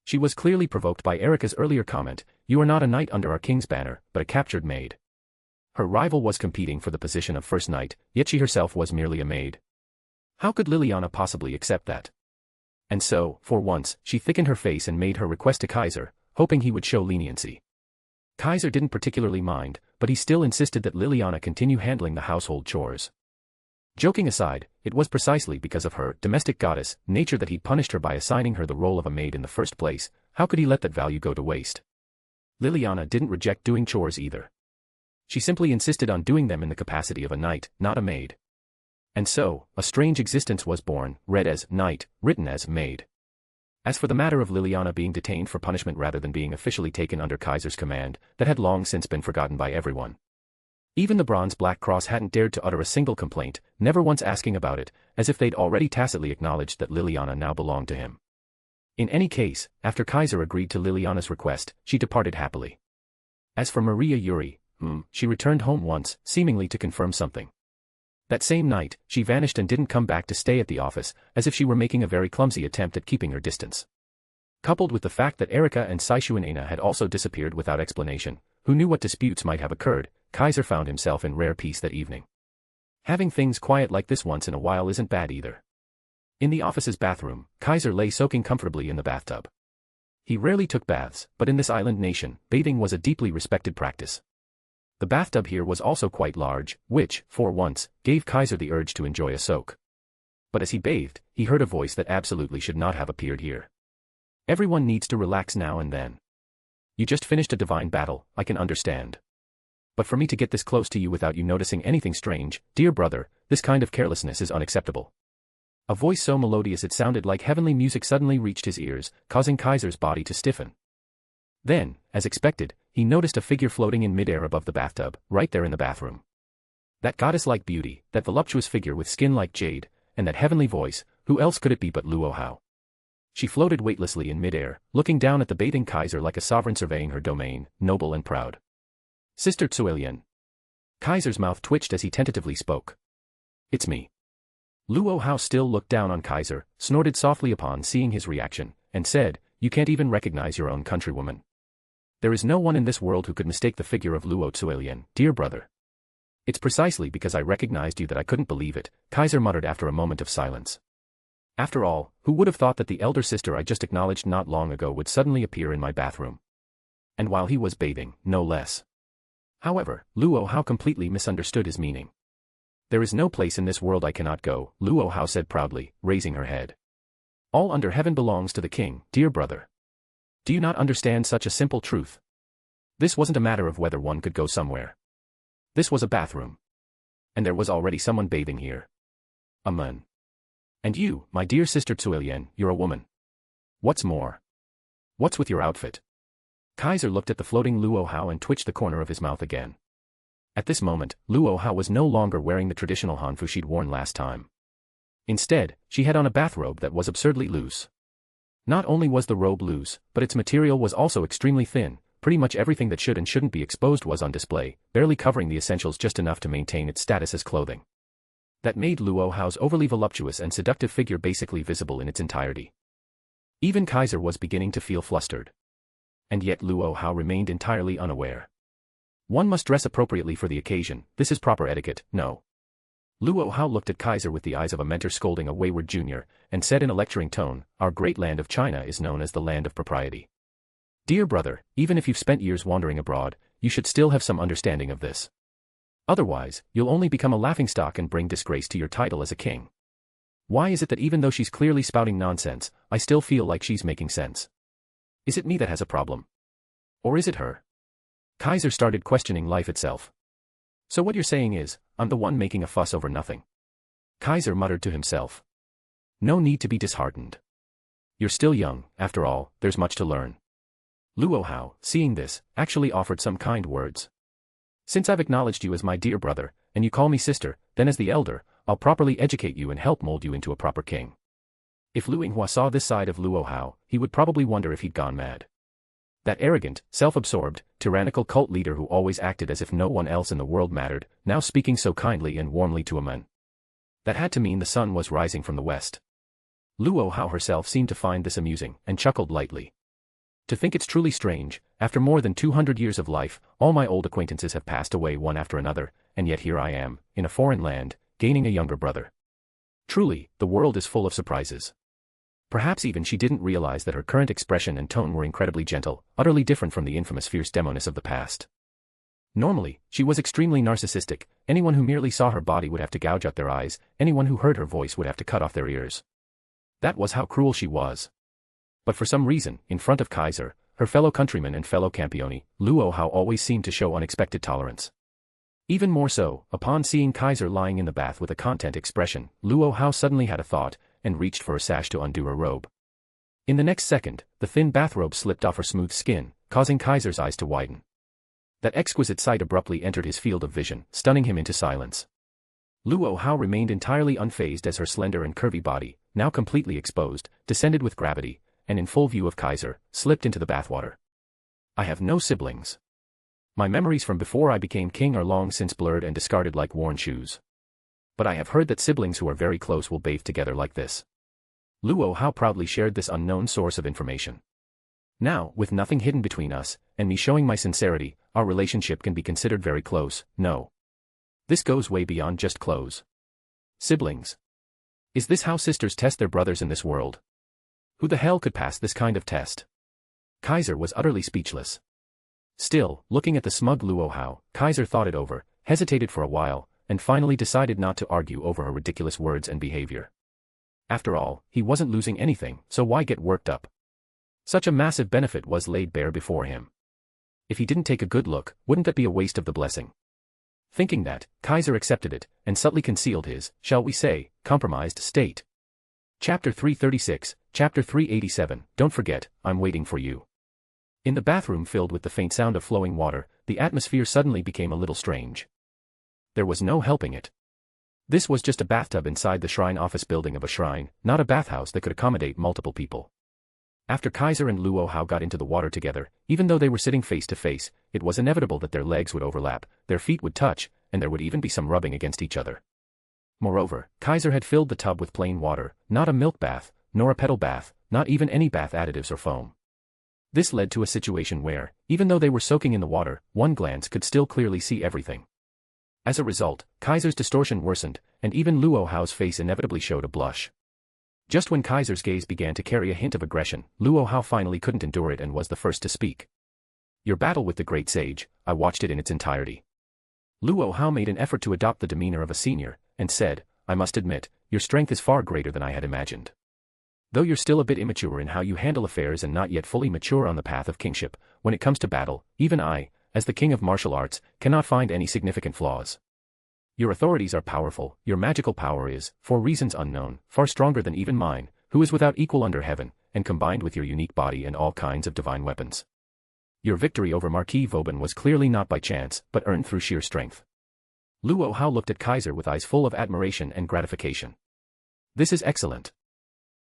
She was clearly provoked by Erika's earlier comment, you are not a knight under our king's banner, but a captured maid. Her rival was competing for the position of first knight, yet she herself was merely a maid. How could Liliana possibly accept that? And so, for once, she thickened her face and made her request to Kaiser, hoping he would show leniency. Kaiser didn't particularly mind, but he still insisted that Liliana continue handling the household chores. Joking aside, it was precisely because of her domestic goddess nature that he'd punished her by assigning her the role of a maid in the first place. How could he let that value go to waste? Liliana didn't reject doing chores either. She simply insisted on doing them in the capacity of a knight, not a maid. And so, a strange existence was born, read as knight, written as maid. As for the matter of Liliana being detained for punishment rather than being officially taken under Kaiser's command, that had long since been forgotten by everyone. Even the Bronze Black Cross hadn't dared to utter a single complaint, never once asking about it, as if they'd already tacitly acknowledged that Liliana now belonged to him. In any case, after Kaiser agreed to Liliana's request, she departed happily. As for Maria Yuri, she returned home once, seemingly to confirm something. That same night, she vanished and didn't come back to stay at the office, as if she were making a very clumsy attempt at keeping her distance. Coupled with the fact that Erika and Saishuanena had also disappeared without explanation, who knew what disputes might have occurred, Kaiser found himself in rare peace that evening. Having things quiet like this once in a while isn't bad either. In the office's bathroom, Kaiser lay soaking comfortably in the bathtub. He rarely took baths, but in this island nation, bathing was a deeply respected practice. The bathtub here was also quite large, which, for once, gave Kaiser the urge to enjoy a soak. But as he bathed, he heard a voice that absolutely should not have appeared here. Everyone needs to relax now and then. You just finished a divine battle, I can understand. But for me to get this close to you without you noticing anything strange, dear brother, this kind of carelessness is unacceptable. A voice so melodious it sounded like heavenly music suddenly reached his ears, causing Kaiser's body to stiffen. Then, as expected, he noticed a figure floating in midair above the bathtub, right there in the bathroom. That goddess-like beauty, that voluptuous figure with skin like jade, and that heavenly voice, who else could it be but Luo Hao? She floated weightlessly in midair, looking down at the bathing Kaiser like a sovereign surveying her domain, noble and proud. Sister Tsuelian. Kaiser's mouth twitched as he tentatively spoke. It's me. Luo Hao still looked down on Kaiser, snorted softly upon seeing his reaction, and said, you can't even recognize your own countrywoman. There is no one in this world who could mistake the figure of Luo Tsuelian, dear brother. It's precisely because I recognized you that I couldn't believe it, Kaiser muttered after a moment of silence. After all, who would have thought that the elder sister I just acknowledged not long ago would suddenly appear in my bathroom? And while he was bathing, no less. However, Luo Hao completely misunderstood his meaning. There is no place in this world I cannot go, Luo Hao said proudly, raising her head. All under heaven belongs to the king, dear brother. Do you not understand such a simple truth? This wasn't a matter of whether one could go somewhere. This was a bathroom. And there was already someone bathing here. A man. And you, my dear sister Tsuilian, you're a woman. What's more? What's with your outfit? Kaiser looked at the floating Luo Hao and twitched the corner of his mouth again. At this moment, Luo Hao was no longer wearing the traditional hanfu she'd worn last time. Instead, she had on a bathrobe that was absurdly loose. Not only was the robe loose, but its material was also extremely thin. Pretty much everything that should and shouldn't be exposed was on display, barely covering the essentials just enough to maintain its status as clothing. That made Luo Hao's overly voluptuous and seductive figure basically visible in its entirety. Even Kaiser was beginning to feel flustered. And yet Luo Hao remained entirely unaware. One must dress appropriately for the occasion, this is proper etiquette, no. Luo Hao looked at Kaiser with the eyes of a mentor scolding a wayward junior, and said in a lecturing tone, our great land of China is known as the land of propriety. Dear brother, even if you've spent years wandering abroad, you should still have some understanding of this. Otherwise, you'll only become a laughingstock and bring disgrace to your title as a king. Why is it that even though she's clearly spouting nonsense, I still feel like she's making sense? Is it me that has a problem? Or is it her? Kaiser started questioning life itself. So what you're saying is, I'm the one making a fuss over nothing. Kaiser muttered to himself. No need to be disheartened. You're still young, after all, there's much to learn. Luo Hao, seeing this, actually offered some kind words. Since I've acknowledged you as my dear brother, and you call me sister, then as the elder, I'll properly educate you and help mold you into a proper king. If Lu Yinghua saw this side of Luo Hao, he would probably wonder if he'd gone mad. That arrogant, self-absorbed, tyrannical cult leader who always acted as if no one else in the world mattered, now speaking so kindly and warmly to a man. That had to mean the sun was rising from the west. Luo Hao herself seemed to find this amusing, and chuckled lightly. To think it's truly strange, after more than 200 years of life, all my old acquaintances have passed away one after another, and yet here I am, in a foreign land, gaining a younger brother. Truly, the world is full of surprises. Perhaps even she didn't realize that her current expression and tone were incredibly gentle, utterly different from the infamous fierce demoness of the past. Normally, she was extremely narcissistic, anyone who merely saw her body would have to gouge out their eyes, anyone who heard her voice would have to cut off their ears. That was how cruel she was. But for some reason, in front of Kaiser, her fellow countrymen and fellow Campione, Luo Hao always seemed to show unexpected tolerance. Even more so, upon seeing Kaiser lying in the bath with a content expression, Luo Hao suddenly had a thought, and reached for a sash to undo her robe. In the next second, the thin bathrobe slipped off her smooth skin, causing Kaiser's eyes to widen. That exquisite sight abruptly entered his field of vision, stunning him into silence. Luo Hao remained entirely unfazed as her slender and curvy body, now completely exposed, descended with gravity, and in full view of Kaiser, slipped into the bathwater. I have no siblings. My memories from before I became king are long since blurred and discarded like worn shoes. But I have heard that siblings who are very close will bathe together like this. Luo Hao proudly shared this unknown source of information. Now, with nothing hidden between us, and me showing my sincerity, our relationship can be considered very close, no. This goes way beyond just clothes. Siblings. Is this how sisters test their brothers in this world? Who the hell could pass this kind of test? Kaiser was utterly speechless. Still, looking at the smug Luo Hao, Kaiser thought it over, hesitated for a while, and finally decided not to argue over her ridiculous words and behavior. After all, he wasn't losing anything, so why get worked up? Such a massive benefit was laid bare before him. If he didn't take a good look, wouldn't that be a waste of the blessing? Thinking that, Kaiser accepted it, and subtly concealed his, shall we say, compromised state. Chapter 336, Chapter 387, Don't forget, I'm waiting for you. In the bathroom filled with the faint sound of flowing water, the atmosphere suddenly became a little strange. There was no helping it. This was just a bathtub inside the shrine office building of a shrine, not a bathhouse that could accommodate multiple people. After Kaiser and Luo Hao got into the water together, even though they were sitting face to face, it was inevitable that their legs would overlap, their feet would touch, and there would even be some rubbing against each other. Moreover, Kaiser had filled the tub with plain water, not a milk bath, nor a pedal bath, not even any bath additives or foam. This led to a situation where, even though they were soaking in the water, one glance could still clearly see everything. As a result, Kaiser's distortion worsened, and even Luo Hao's face inevitably showed a blush. Just when Kaiser's gaze began to carry a hint of aggression, Luo Hao finally couldn't endure it and was the first to speak. Your battle with the great sage, I watched it in its entirety. Luo Hao made an effort to adopt the demeanor of a senior, and said, I must admit, your strength is far greater than I had imagined. Though you're still a bit immature in how you handle affairs and not yet fully mature on the path of kingship, when it comes to battle, even I, as the king of martial arts, cannot find any significant flaws. Your authorities are powerful, your magical power is, for reasons unknown, far stronger than even mine, who is without equal under heaven, and combined with your unique body and all kinds of divine weapons. Your victory over Marquis Vauban was clearly not by chance, but earned through sheer strength. Luo Hao looked at Kaiser with eyes full of admiration and gratification. This is excellent.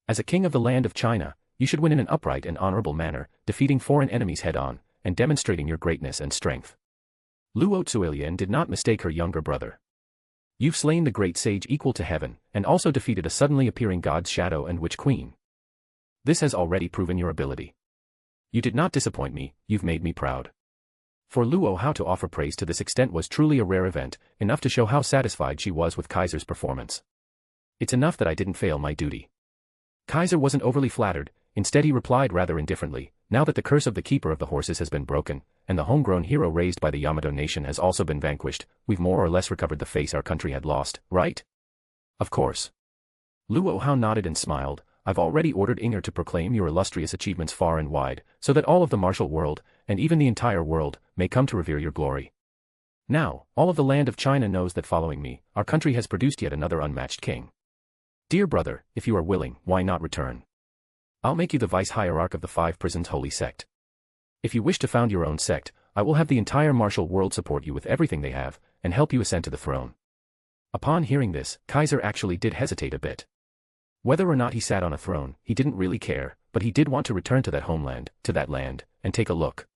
As a king of the land of China, you should win in an upright and honorable manner, defeating foreign enemies head-on, and demonstrating your greatness and strength. Luo Zuelian did not mistake her younger brother. You've slain the great sage equal to heaven, and also defeated a suddenly appearing god's shadow and witch queen. This has already proven your ability. You did not disappoint me, you've made me proud. For Luo Hao to offer praise to this extent was truly a rare event, enough to show how satisfied she was with Kaiser's performance. It's enough that I didn't fail my duty. Kaiser wasn't overly flattered, instead he replied rather indifferently, now that the curse of the keeper of the horses has been broken, and the homegrown hero raised by the Yamato nation has also been vanquished, we've more or less recovered the face our country had lost, right? Of course. Luo Hao nodded and smiled. I've already ordered Inger to proclaim your illustrious achievements far and wide, so that all of the martial world, and even the entire world, may come to revere your glory. Now, all of the land of China knows that following me, our country has produced yet another unmatched king. Dear brother, if you are willing, why not return? I'll make you the vice-hierarch of the 5 prisons holy sect. If you wish to found your own sect, I will have the entire martial world support you with everything they have, and help you ascend to the throne. Upon hearing this, Kaiser actually did hesitate a bit. Whether or not he sat on a throne, he didn't really care, but he did want to return to that homeland, to that land, and take a look.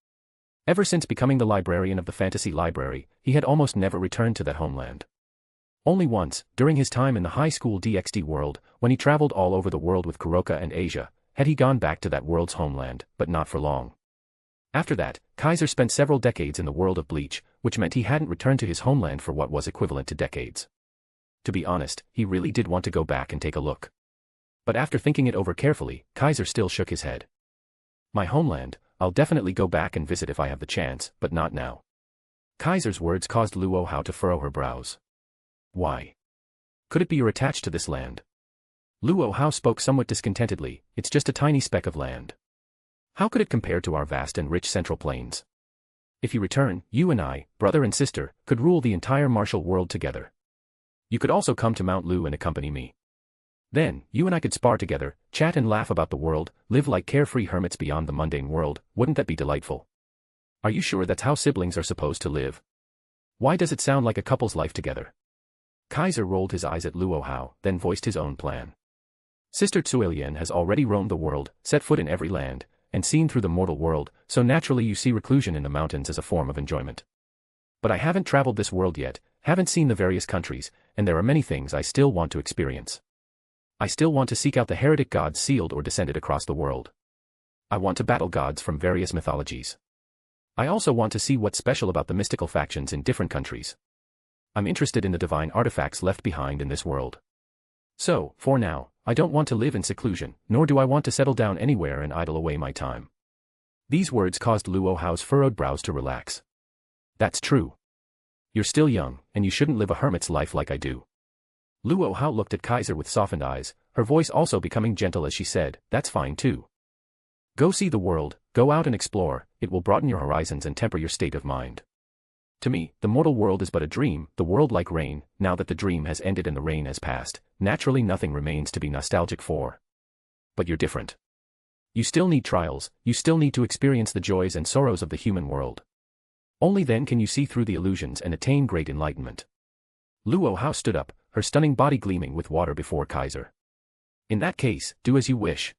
Ever since becoming the librarian of the fantasy library, he had almost never returned to that homeland. Only once, during his time in the High School DxD world, when he traveled all over the world with Kuroka and Asia, had he gone back to that world's homeland, but not for long. After that, Kaiser spent several decades in the world of Bleach, which meant he hadn't returned to his homeland for what was equivalent to decades. To be honest, he really did want to go back and take a look. But after thinking it over carefully, Kaiser still shook his head. My homeland, I'll definitely go back and visit if I have the chance, but not now. Kaiser's words caused Luo Hao to furrow her brows. Why? Could it be you're attached to this land? Luo Hao spoke somewhat discontentedly, it's just a tiny speck of land. How could it compare to our vast and rich central plains? If you return, you and I, brother and sister, could rule the entire martial world together. You could also come to Mount Lu and accompany me. Then, you and I could spar together, chat and laugh about the world, live like carefree hermits beyond the mundane world. Wouldn't that be delightful? Are you sure that's how siblings are supposed to live? Why does it sound like a couple's life together? Kaiser rolled his eyes at Luo Hao, then voiced his own plan. Sister Zuelian has already roamed the world, set foot in every land, and seen through the mortal world, so naturally you see reclusion in the mountains as a form of enjoyment. But I haven't traveled this world yet, haven't seen the various countries, and there are many things I still want to experience. I still want to seek out the heretic gods sealed or descended across the world. I want to battle gods from various mythologies. I also want to see what's special about the mystical factions in different countries. I'm interested in the divine artifacts left behind in this world. So, for now, I don't want to live in seclusion, nor do I want to settle down anywhere and idle away my time. These words caused Luo Hao's furrowed brows to relax. That's true. You're still young, and you shouldn't live a hermit's life like I do. Luo Hao looked at Kaiser with softened eyes, her voice also becoming gentle as she said, that's fine too. Go see the world, go out and explore, it will broaden your horizons and temper your state of mind. To me, the mortal world is but a dream, the world like rain, now that the dream has ended and the rain has passed, naturally nothing remains to be nostalgic for. But you're different. You still need trials, you still need to experience the joys and sorrows of the human world. Only then can you see through the illusions and attain great enlightenment. Luo Hao stood up, her stunning body gleaming with water before Kaiser. In that case, do as you wish.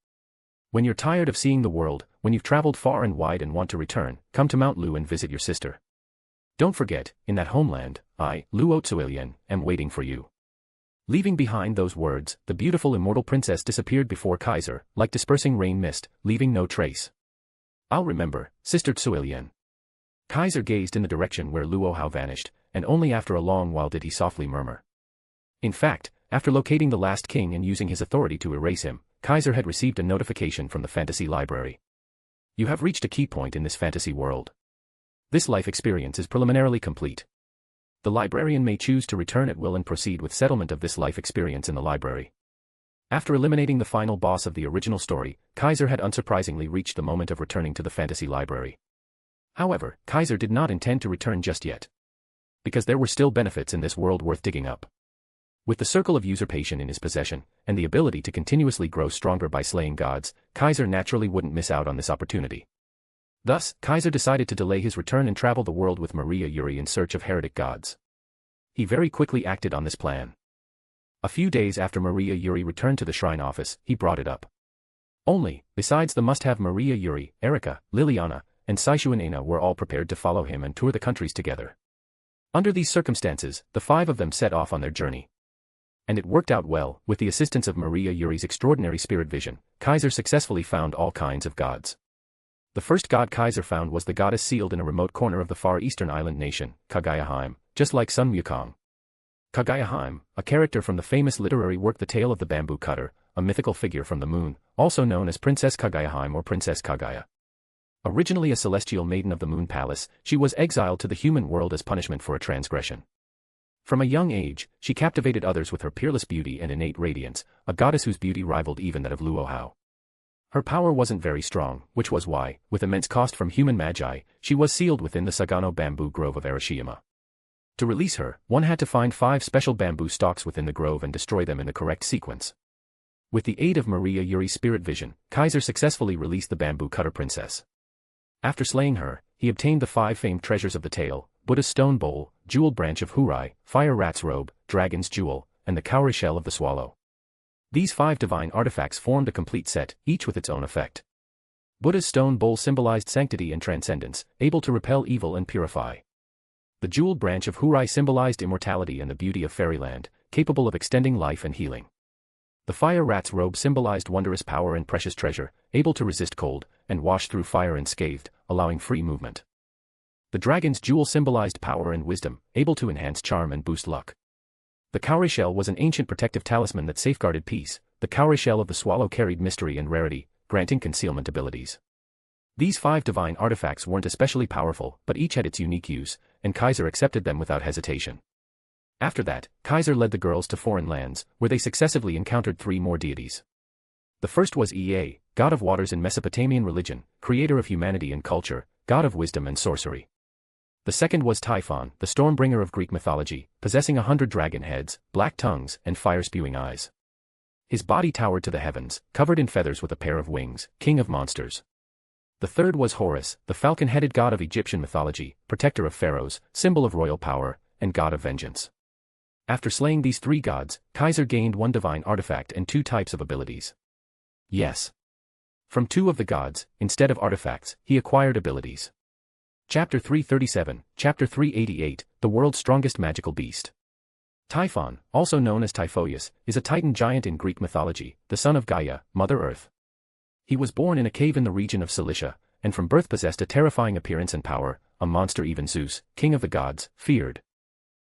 When you're tired of seeing the world, when you've traveled far and wide and want to return, come to Mount Lu and visit your sister. Don't forget, in that homeland, I, Luo Zuelian, am waiting for you. Leaving behind those words, the beautiful immortal princess disappeared before Kaiser, like dispersing rain mist, leaving no trace. I'll remember, Sister Zuelian. Kaiser gazed in the direction where Luo Hao vanished, and only after a long while did he softly murmur. In fact, after locating the last king and using his authority to erase him, Kaiser had received a notification from the fantasy library. You have reached a key point in this fantasy world. This life experience is preliminarily complete. The librarian may choose to return at will and proceed with settlement of this life experience in the library. After eliminating the final boss of the original story, Kaiser had unsurprisingly reached the moment of returning to the fantasy library. However, Kaiser did not intend to return just yet, because there were still benefits in this world worth digging up. With the circle of usurpation in his possession, and the ability to continuously grow stronger by slaying gods, Kaiser naturally wouldn't miss out on this opportunity. Thus, Kaiser decided to delay his return and travel the world with Maria Yuri in search of heretic gods. He very quickly acted on this plan. A few days after Maria Yuri returned to the shrine office, he brought it up. Only, besides the must-have Maria Yuri, Erika, Liliana, and Saishu and Aina were all prepared to follow him and tour the countries together. Under these circumstances, the 5 of them set off on their journey. And it worked out well. With the assistance of Maria Yuri's extraordinary spirit vision, Kaiser successfully found all kinds of gods. The first god Kaiser found was the goddess sealed in a remote corner of the far eastern island nation, Kagayaheim, just like Sun Wukong. Kagayaheim, a character from the famous literary work The Tale of the Bamboo Cutter, a mythical figure from the moon, also known as Princess Kagayaheim or Princess Kagaya. Originally a celestial maiden of the Moon Palace, she was exiled to the human world as punishment for a transgression. From a young age, she captivated others with her peerless beauty and innate radiance, a goddess whose beauty rivaled even that of Luohao. Her power wasn't very strong, which was why, with immense cost from human magi, she was sealed within the Sagano bamboo grove of Arashiyama. To release her, one had to find 5 special bamboo stalks within the grove and destroy them in the correct sequence. With the aid of Maria Yuri's spirit vision, Kaiser successfully released the bamboo cutter princess. After slaying her, he obtained the 5 famed treasures of the tale: Buddha's stone bowl, jeweled branch of Hurai, fire rat's robe, dragon's jewel, and the cowrie shell of the swallow. These 5 divine artifacts formed a complete set, each with its own effect. Buddha's stone bowl symbolized sanctity and transcendence, able to repel evil and purify. The jeweled branch of Hurai symbolized immortality and the beauty of fairyland, capable of extending life and healing. The fire rat's robe symbolized wondrous power and precious treasure, able to resist cold, and wash through fire unscathed, allowing free movement. The dragon's jewel symbolized power and wisdom, able to enhance charm and boost luck. The cowrie shell was an ancient protective talisman that safeguarded peace. The cowrie shell of the swallow carried mystery and rarity, granting concealment abilities. These 5 divine artifacts weren't especially powerful, but each had its unique use, and Kaiser accepted them without hesitation. After that, Kaiser led the girls to foreign lands, where they successively encountered 3 more deities. The first was Ea, god of waters in Mesopotamian religion, creator of humanity and culture, god of wisdom and sorcery. The second was Typhon, the stormbringer of Greek mythology, possessing 100 dragon heads, black tongues, and fire-spewing eyes. His body towered to the heavens, covered in feathers with a pair of wings, king of monsters. The third was Horus, the falcon-headed god of Egyptian mythology, protector of pharaohs, symbol of royal power, and god of vengeance. After slaying these 3 gods, Kaiser gained 1 divine artifact and 2 types of abilities. Yes. From 2 of the gods, instead of artifacts, he acquired abilities. Chapter 337, Chapter 388, The World's Strongest Magical Beast. Typhon, also known as Typhoeus, is a titan giant in Greek mythology, the son of Gaia, Mother Earth. He was born in a cave in the region of Cilicia, and from birth possessed a terrifying appearance and power, a monster even Zeus, king of the gods, feared.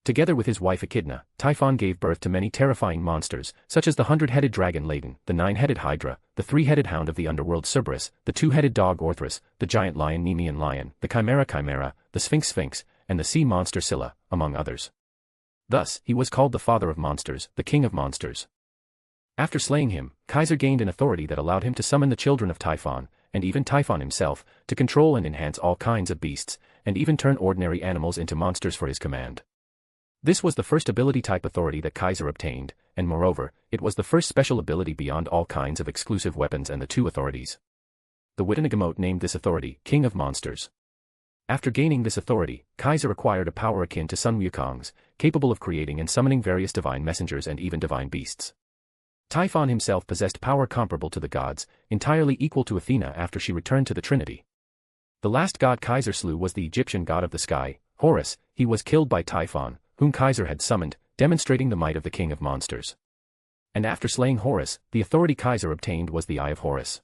Together with his wife Echidna, Typhon gave birth to many terrifying monsters, such as the 100-headed dragon Ladon, the 9-headed Hydra, the 3-headed hound of the underworld Cerberus, the 2-headed dog Orthrus, the giant lion Nemean lion, the Chimera, the Sphinx, and the sea monster Scylla, among others. Thus, he was called the father of monsters, the king of monsters. After slaying him, Kaiser gained an authority that allowed him to summon the children of Typhon, and even Typhon himself, to control and enhance all kinds of beasts, and even turn ordinary animals into monsters for his command. This was the first ability-type authority that Kaiser obtained, and moreover, it was the first special ability beyond all kinds of exclusive weapons and the 2 authorities. The Witanagamot named this authority, King of Monsters. After gaining this authority, Kaiser acquired a power akin to Sun Wukong's, capable of creating and summoning various divine messengers and even divine beasts. Typhon himself possessed power comparable to the gods, entirely equal to Athena after she returned to the Trinity. The last god Kaiser slew was the Egyptian god of the sky, Horus. He was killed by Typhon, whom Kaiser had summoned, demonstrating the might of the king of monsters. And after slaying Horus, the authority Kaiser obtained was the Eye of Horus.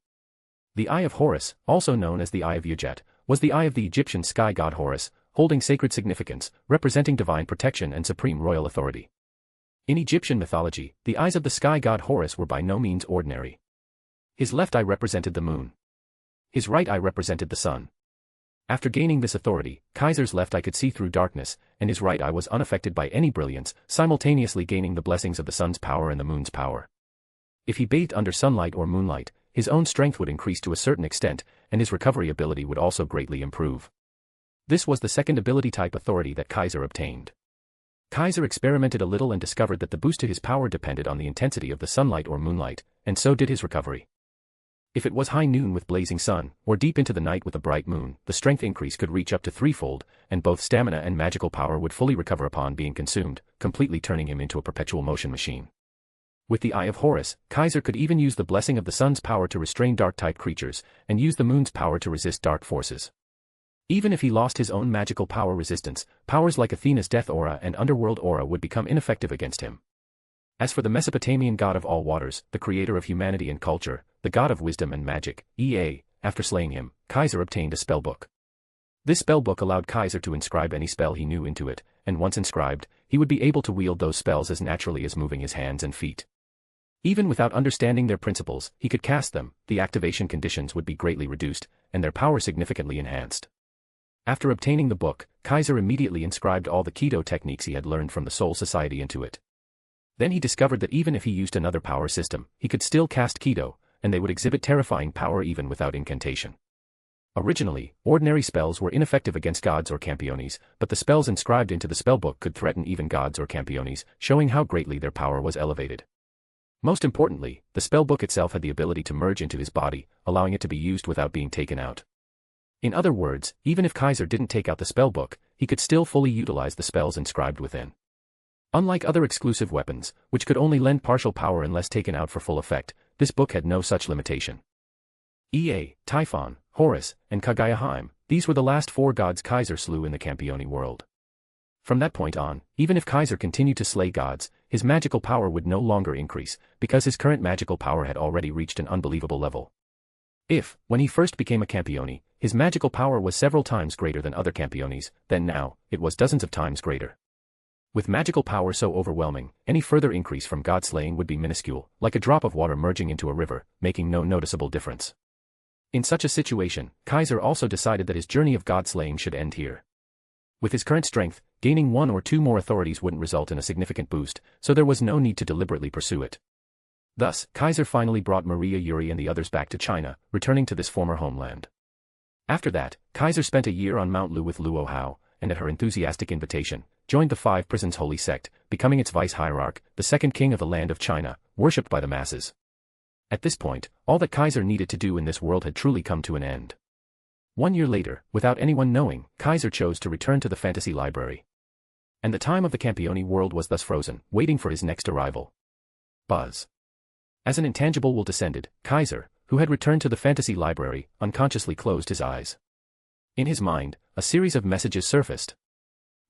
The Eye of Horus, also known as the Eye of Yujat, was the eye of the Egyptian sky god Horus, holding sacred significance, representing divine protection and supreme royal authority. In Egyptian mythology, the eyes of the sky god Horus were by no means ordinary. His left eye represented the moon. His right eye represented the sun. After gaining this authority, Kaiser's left eye could see through darkness, and his right eye was unaffected by any brilliance, simultaneously gaining the blessings of the sun's power and the moon's power. If he bathed under sunlight or moonlight, his own strength would increase to a certain extent, and his recovery ability would also greatly improve. This was the second ability type authority that Kaiser obtained. Kaiser experimented a little and discovered that the boost to his power depended on the intensity of the sunlight or moonlight, and so did his recovery. If it was high noon with blazing sun, or deep into the night with a bright moon, the strength increase could reach up to threefold, and both stamina and magical power would fully recover upon being consumed, completely turning him into a perpetual motion machine. With the Eye of Horus, Kaiser could even use the blessing of the sun's power to restrain dark-type creatures, and use the moon's power to resist dark forces. Even if he lost his own magical power resistance, powers like Athena's death aura and underworld aura would become ineffective against him. As for the Mesopotamian god of all waters, the creator of humanity and culture, the god of wisdom and magic, after slaying him, Kaiser obtained a spellbook. This spellbook allowed Kaiser to inscribe any spell he knew into it, and once inscribed, he would be able to wield those spells as naturally as moving his hands and feet. Even without understanding their principles, he could cast them, the activation conditions would be greatly reduced, and their power significantly enhanced. After obtaining the book, Kaiser immediately inscribed all the Kido techniques he had learned from the Soul Society into it. Then he discovered that even if he used another power system, he could still cast Kido, and they would exhibit terrifying power even without incantation. Originally, ordinary spells were ineffective against gods or Campiones, but the spells inscribed into the spellbook could threaten even gods or Campiones, showing how greatly their power was elevated. Most importantly, the spellbook itself had the ability to merge into his body, allowing it to be used without being taken out. In other words, even if Kaiser didn't take out the spellbook, he could still fully utilize the spells inscribed within. Unlike other exclusive weapons, which could only lend partial power unless taken out for full effect, this book had no such limitation. Typhon, Horus, and Kagayaheim, these were the last four gods Kaiser slew in the Campione world. From that point on, even if Kaiser continued to slay gods, his magical power would no longer increase, because his current magical power had already reached an unbelievable level. If, when he first became a Campione, his magical power was several times greater than other Campiones, then now, it was dozens of times greater. With magical power so overwhelming, any further increase from god-slaying would be minuscule, like a drop of water merging into a river, making no noticeable difference. In such a situation, Kaiser also decided that his journey of god-slaying should end here. With his current strength, gaining one or two more authorities wouldn't result in a significant boost, so there was no need to deliberately pursue it. Thus, Kaiser finally brought Maria Yuri and the others back to China, returning to this former homeland. After that, Kaiser spent a year on Mount Lu with Luo Hao, and at her enthusiastic invitation, joined the Five Prisons Holy Sect, becoming its vice-hierarch, the second king of the land of China, worshipped by the masses. At this point, all that Kaiser needed to do in this world had truly come to an end. 1 year later, without anyone knowing, Kaiser chose to return to the fantasy library. And the time of the Campione world was thus frozen, waiting for his next arrival. Buzz. As an intangible will descended, Kaiser, who had returned to the fantasy library, unconsciously closed his eyes. In his mind, a series of messages surfaced.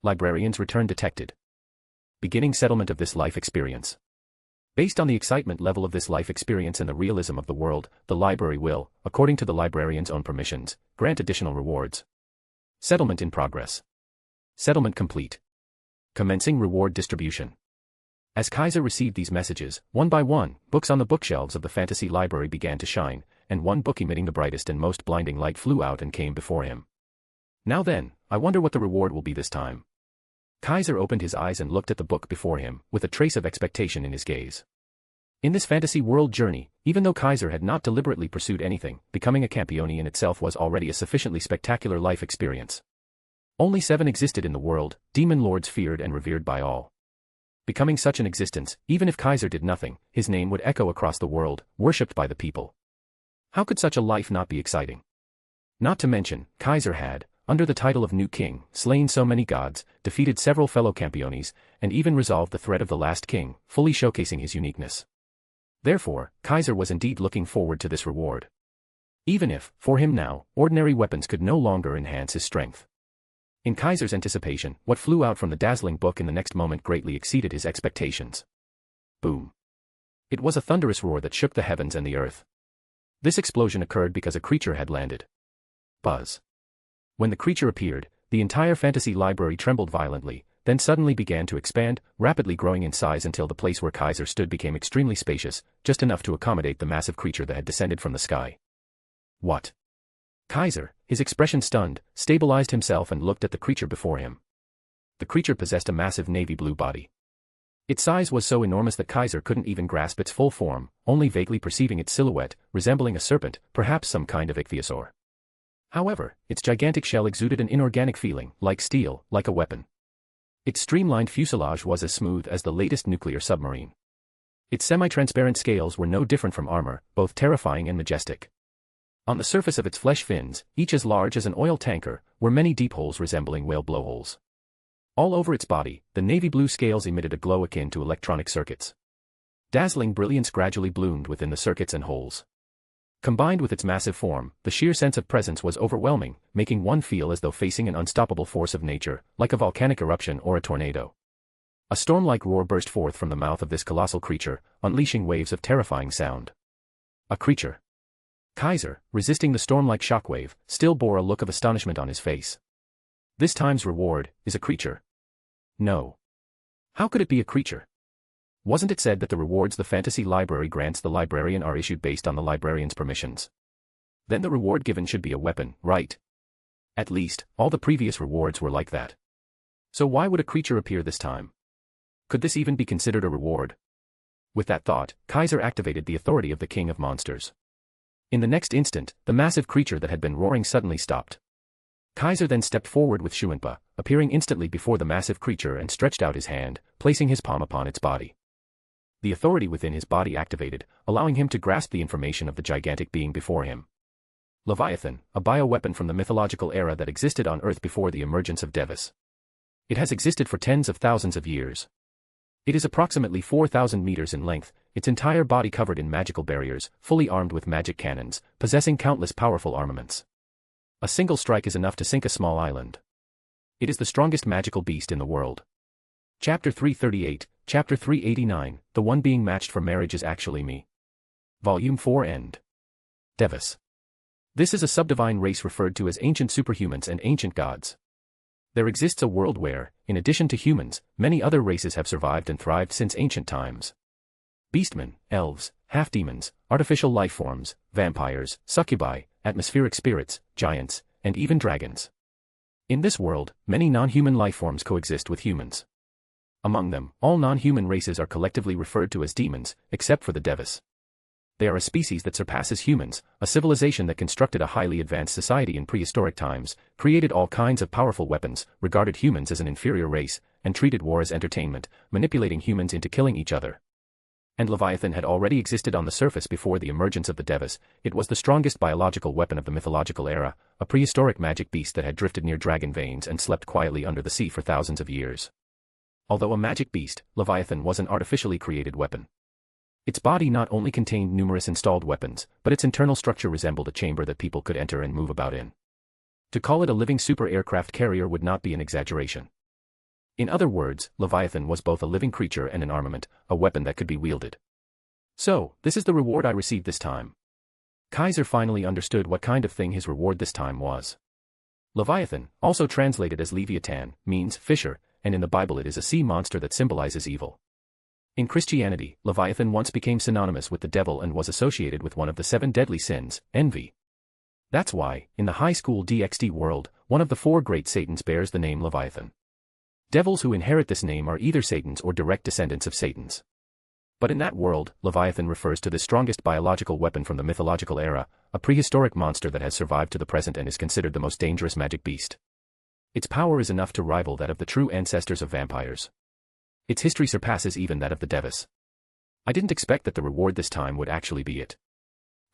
Librarian's return detected. Beginning settlement of this life experience. Based on the excitement level of this life experience and the realism of the world, the library will, according to the librarian's own permissions, grant additional rewards. Settlement in progress. Settlement complete. Commencing reward distribution. As Kaiser received these messages, one by one, books on the bookshelves of the fantasy library began to shine, and one book emitting the brightest and most blinding light flew out and came before him. Now then, I wonder what the reward will be this time. Kaiser opened his eyes and looked at the book before him, with a trace of expectation in his gaze. In this fantasy world journey, even though Kaiser had not deliberately pursued anything, becoming a Campione in itself was already a sufficiently spectacular life experience. Only 7 existed in the world, demon lords feared and revered by all. Becoming such an existence, even if Kaiser did nothing, his name would echo across the world, worshipped by the people. How could such a life not be exciting? Not to mention, Kaiser had, under the title of New King, slain so many gods, defeated several fellow Campiones, and even resolved the threat of the last king, fully showcasing his uniqueness. Therefore, Kaiser was indeed looking forward to this reward. Even if, for him now, ordinary weapons could no longer enhance his strength. In Kaiser's anticipation, what flew out from the dazzling book in the next moment greatly exceeded his expectations. Boom. It was a thunderous roar that shook the heavens and the earth. This explosion occurred because a creature had landed. Buzz. When the creature appeared, the entire fantasy library trembled violently, then suddenly began to expand, rapidly growing in size until the place where Kaiser stood became extremely spacious, just enough to accommodate the massive creature that had descended from the sky. What? Kaiser, his expression stunned, stabilized himself and looked at the creature before him. The creature possessed a massive navy blue body. Its size was so enormous that Kaiser couldn't even grasp its full form, only vaguely perceiving its silhouette, resembling a serpent, perhaps some kind of ichthyosaur. However, its gigantic shell exuded an inorganic feeling, like steel, like a weapon. Its streamlined fuselage was as smooth as the latest nuclear submarine. Its semi-transparent scales were no different from armor, both terrifying and majestic. On the surface of its flesh fins, each as large as an oil tanker, were many deep holes resembling whale blowholes. All over its body, the navy blue scales emitted a glow akin to electronic circuits. Dazzling brilliance gradually bloomed within the circuits and holes. Combined with its massive form, the sheer sense of presence was overwhelming, making one feel as though facing an unstoppable force of nature, like a volcanic eruption or a tornado. A storm-like roar burst forth from the mouth of this colossal creature, unleashing waves of terrifying sound. A creature. Kaiser, resisting the storm-like shockwave, still bore a look of astonishment on his face. This time's reward is a creature. No. How could it be a creature? Wasn't it said that the rewards the fantasy library grants the librarian are issued based on the librarian's permissions? Then the reward given should be a weapon, right? At least, all the previous rewards were like that. So why would a creature appear this time? Could this even be considered a reward? With that thought, Kaiser activated the authority of the King of Monsters. In the next instant, the massive creature that had been roaring suddenly stopped. Kaiser then stepped forward with Shuanpa, appearing instantly before the massive creature and stretched out his hand, placing his palm upon its body. The authority within his body activated, allowing him to grasp the information of the gigantic being before him. Leviathan, a bioweapon from the mythological era that existed on Earth before the emergence of Devis. It has existed for tens of thousands of years. It is approximately 4,000 meters in length, its entire body covered in magical barriers, fully armed with magic cannons, possessing countless powerful armaments. A single strike is enough to sink a small island. It is the strongest magical beast in the world. Chapter 338, Chapter 389, The one being matched for marriage is actually me. Volume 4 End. Devis. This is a subdivine race referred to as ancient superhumans and ancient gods. There exists a world where, in addition to humans, many other races have survived and thrived since ancient times. Beastmen, elves, half-demons, artificial life forms, vampires, succubi, atmospheric spirits, giants, and even dragons. In this world, many non-human life forms coexist with humans. Among them, all non-human races are collectively referred to as demons, except for the Devis. They are a species that surpasses humans, a civilization that constructed a highly advanced society in prehistoric times, created all kinds of powerful weapons, regarded humans as an inferior race, and treated war as entertainment, manipulating humans into killing each other. And Leviathan had already existed on the surface before the emergence of the Devis. It was the strongest biological weapon of the mythological era, a prehistoric magic beast that had drifted near dragon veins and slept quietly under the sea for thousands of years. Although a magic beast, Leviathan was an artificially created weapon. Its body not only contained numerous installed weapons, but its internal structure resembled a chamber that people could enter and move about in. To call it a living super aircraft carrier would not be an exaggeration. In other words, Leviathan was both a living creature and an armament, a weapon that could be wielded. So, this is the reward I received this time. Kaiser finally understood what kind of thing his reward this time was. Leviathan, also translated as Leviathan, means fisher, and in the Bible it is a sea monster that symbolizes evil. In Christianity, Leviathan once became synonymous with the devil and was associated with one of the 7 deadly sins, envy. That's why, in the High School DxD world, one of the 4 great Satans bears the name Leviathan. Devils who inherit this name are either Satans or direct descendants of Satans. But in that world, Leviathan refers to the strongest biological weapon from the mythological era, a prehistoric monster that has survived to the present and is considered the most dangerous magic beast. Its power is enough to rival that of the true ancestors of vampires. Its history surpasses even that of the Devis. I didn't expect that the reward this time would actually be it.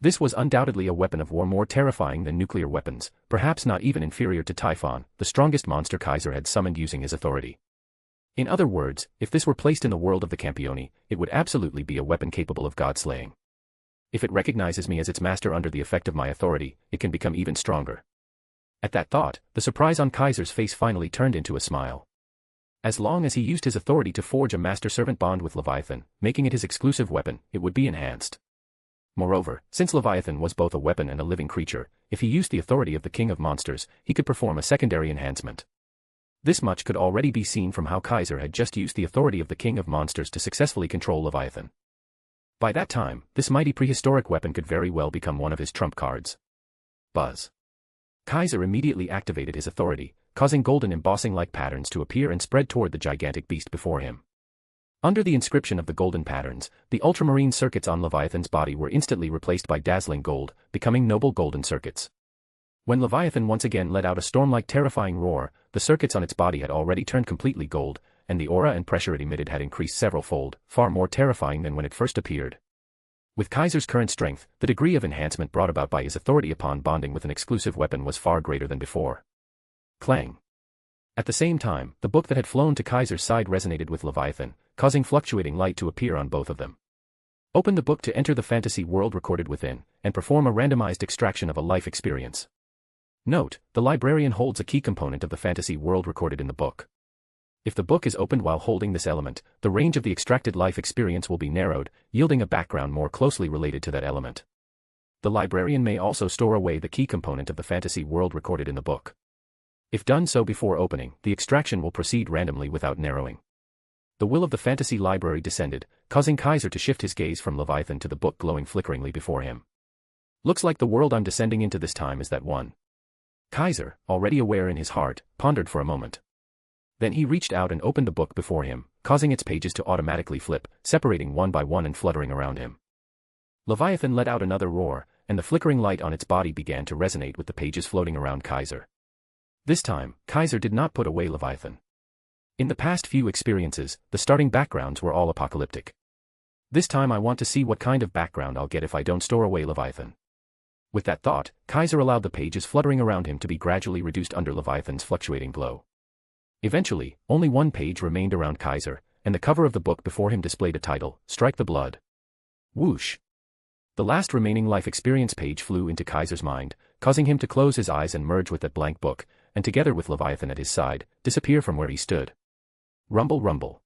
This was undoubtedly a weapon of war more terrifying than nuclear weapons, perhaps not even inferior to Typhon, the strongest monster Kaiser had summoned using his authority. In other words, if this were placed in the world of the Campione, it would absolutely be a weapon capable of god-slaying. If it recognizes me as its master under the effect of my authority, it can become even stronger. At that thought, the surprise on Kaiser's face finally turned into a smile. As long as he used his authority to forge a master-servant bond with Leviathan, making it his exclusive weapon, it would be enhanced. Moreover, since Leviathan was both a weapon and a living creature, if he used the authority of the King of Monsters, he could perform a secondary enhancement. This much could already be seen from how Kaiser had just used the authority of the King of Monsters to successfully control Leviathan. By that time, this mighty prehistoric weapon could very well become one of his trump cards. Buzz. Kaiser immediately activated his authority, causing golden embossing-like patterns to appear and spread toward the gigantic beast before him. Under the inscription of the golden patterns, the ultramarine circuits on Leviathan's body were instantly replaced by dazzling gold, becoming noble golden circuits. When Leviathan once again let out a storm-like terrifying roar, the circuits on its body had already turned completely gold, and the aura and pressure it emitted had increased several-fold, far more terrifying than when it first appeared. With Kaiser's current strength, the degree of enhancement brought about by his authority upon bonding with an exclusive weapon was far greater than before. Clang. At the same time, the book that had flown to Kaiser's side resonated with Leviathan, causing fluctuating light to appear on both of them. Open the book to enter the fantasy world recorded within, and perform a randomized extraction of a life experience. Note, the Librarian holds a key component of the fantasy world recorded in the book. If the book is opened while holding this element, the range of the extracted life experience will be narrowed, yielding a background more closely related to that element. The Librarian may also store away the key component of the fantasy world recorded in the book. If done so before opening, the extraction will proceed randomly without narrowing. The will of the fantasy library descended, causing Kaiser to shift his gaze from Leviathan to the book glowing flickeringly before him. Looks like the world I'm descending into this time is that one. Kaiser, already aware in his heart, pondered for a moment. Then he reached out and opened the book before him, causing its pages to automatically flip, separating one by one and fluttering around him. Leviathan let out another roar, and the flickering light on its body began to resonate with the pages floating around Kaiser. This time, Kaiser did not put away Leviathan. In the past few experiences, the starting backgrounds were all apocalyptic. This time I want to see what kind of background I'll get if I don't store away Leviathan. With that thought, Kaiser allowed the pages fluttering around him to be gradually reduced under Leviathan's fluctuating glow. Eventually, only one page remained around Kaiser, and the cover of the book before him displayed a title, Strike the Blood. Whoosh! The last remaining life experience page flew into Kaiser's mind, causing him to close his eyes and merge with that blank book, and together with Leviathan at his side, disappear from where he stood. Rumble rumble.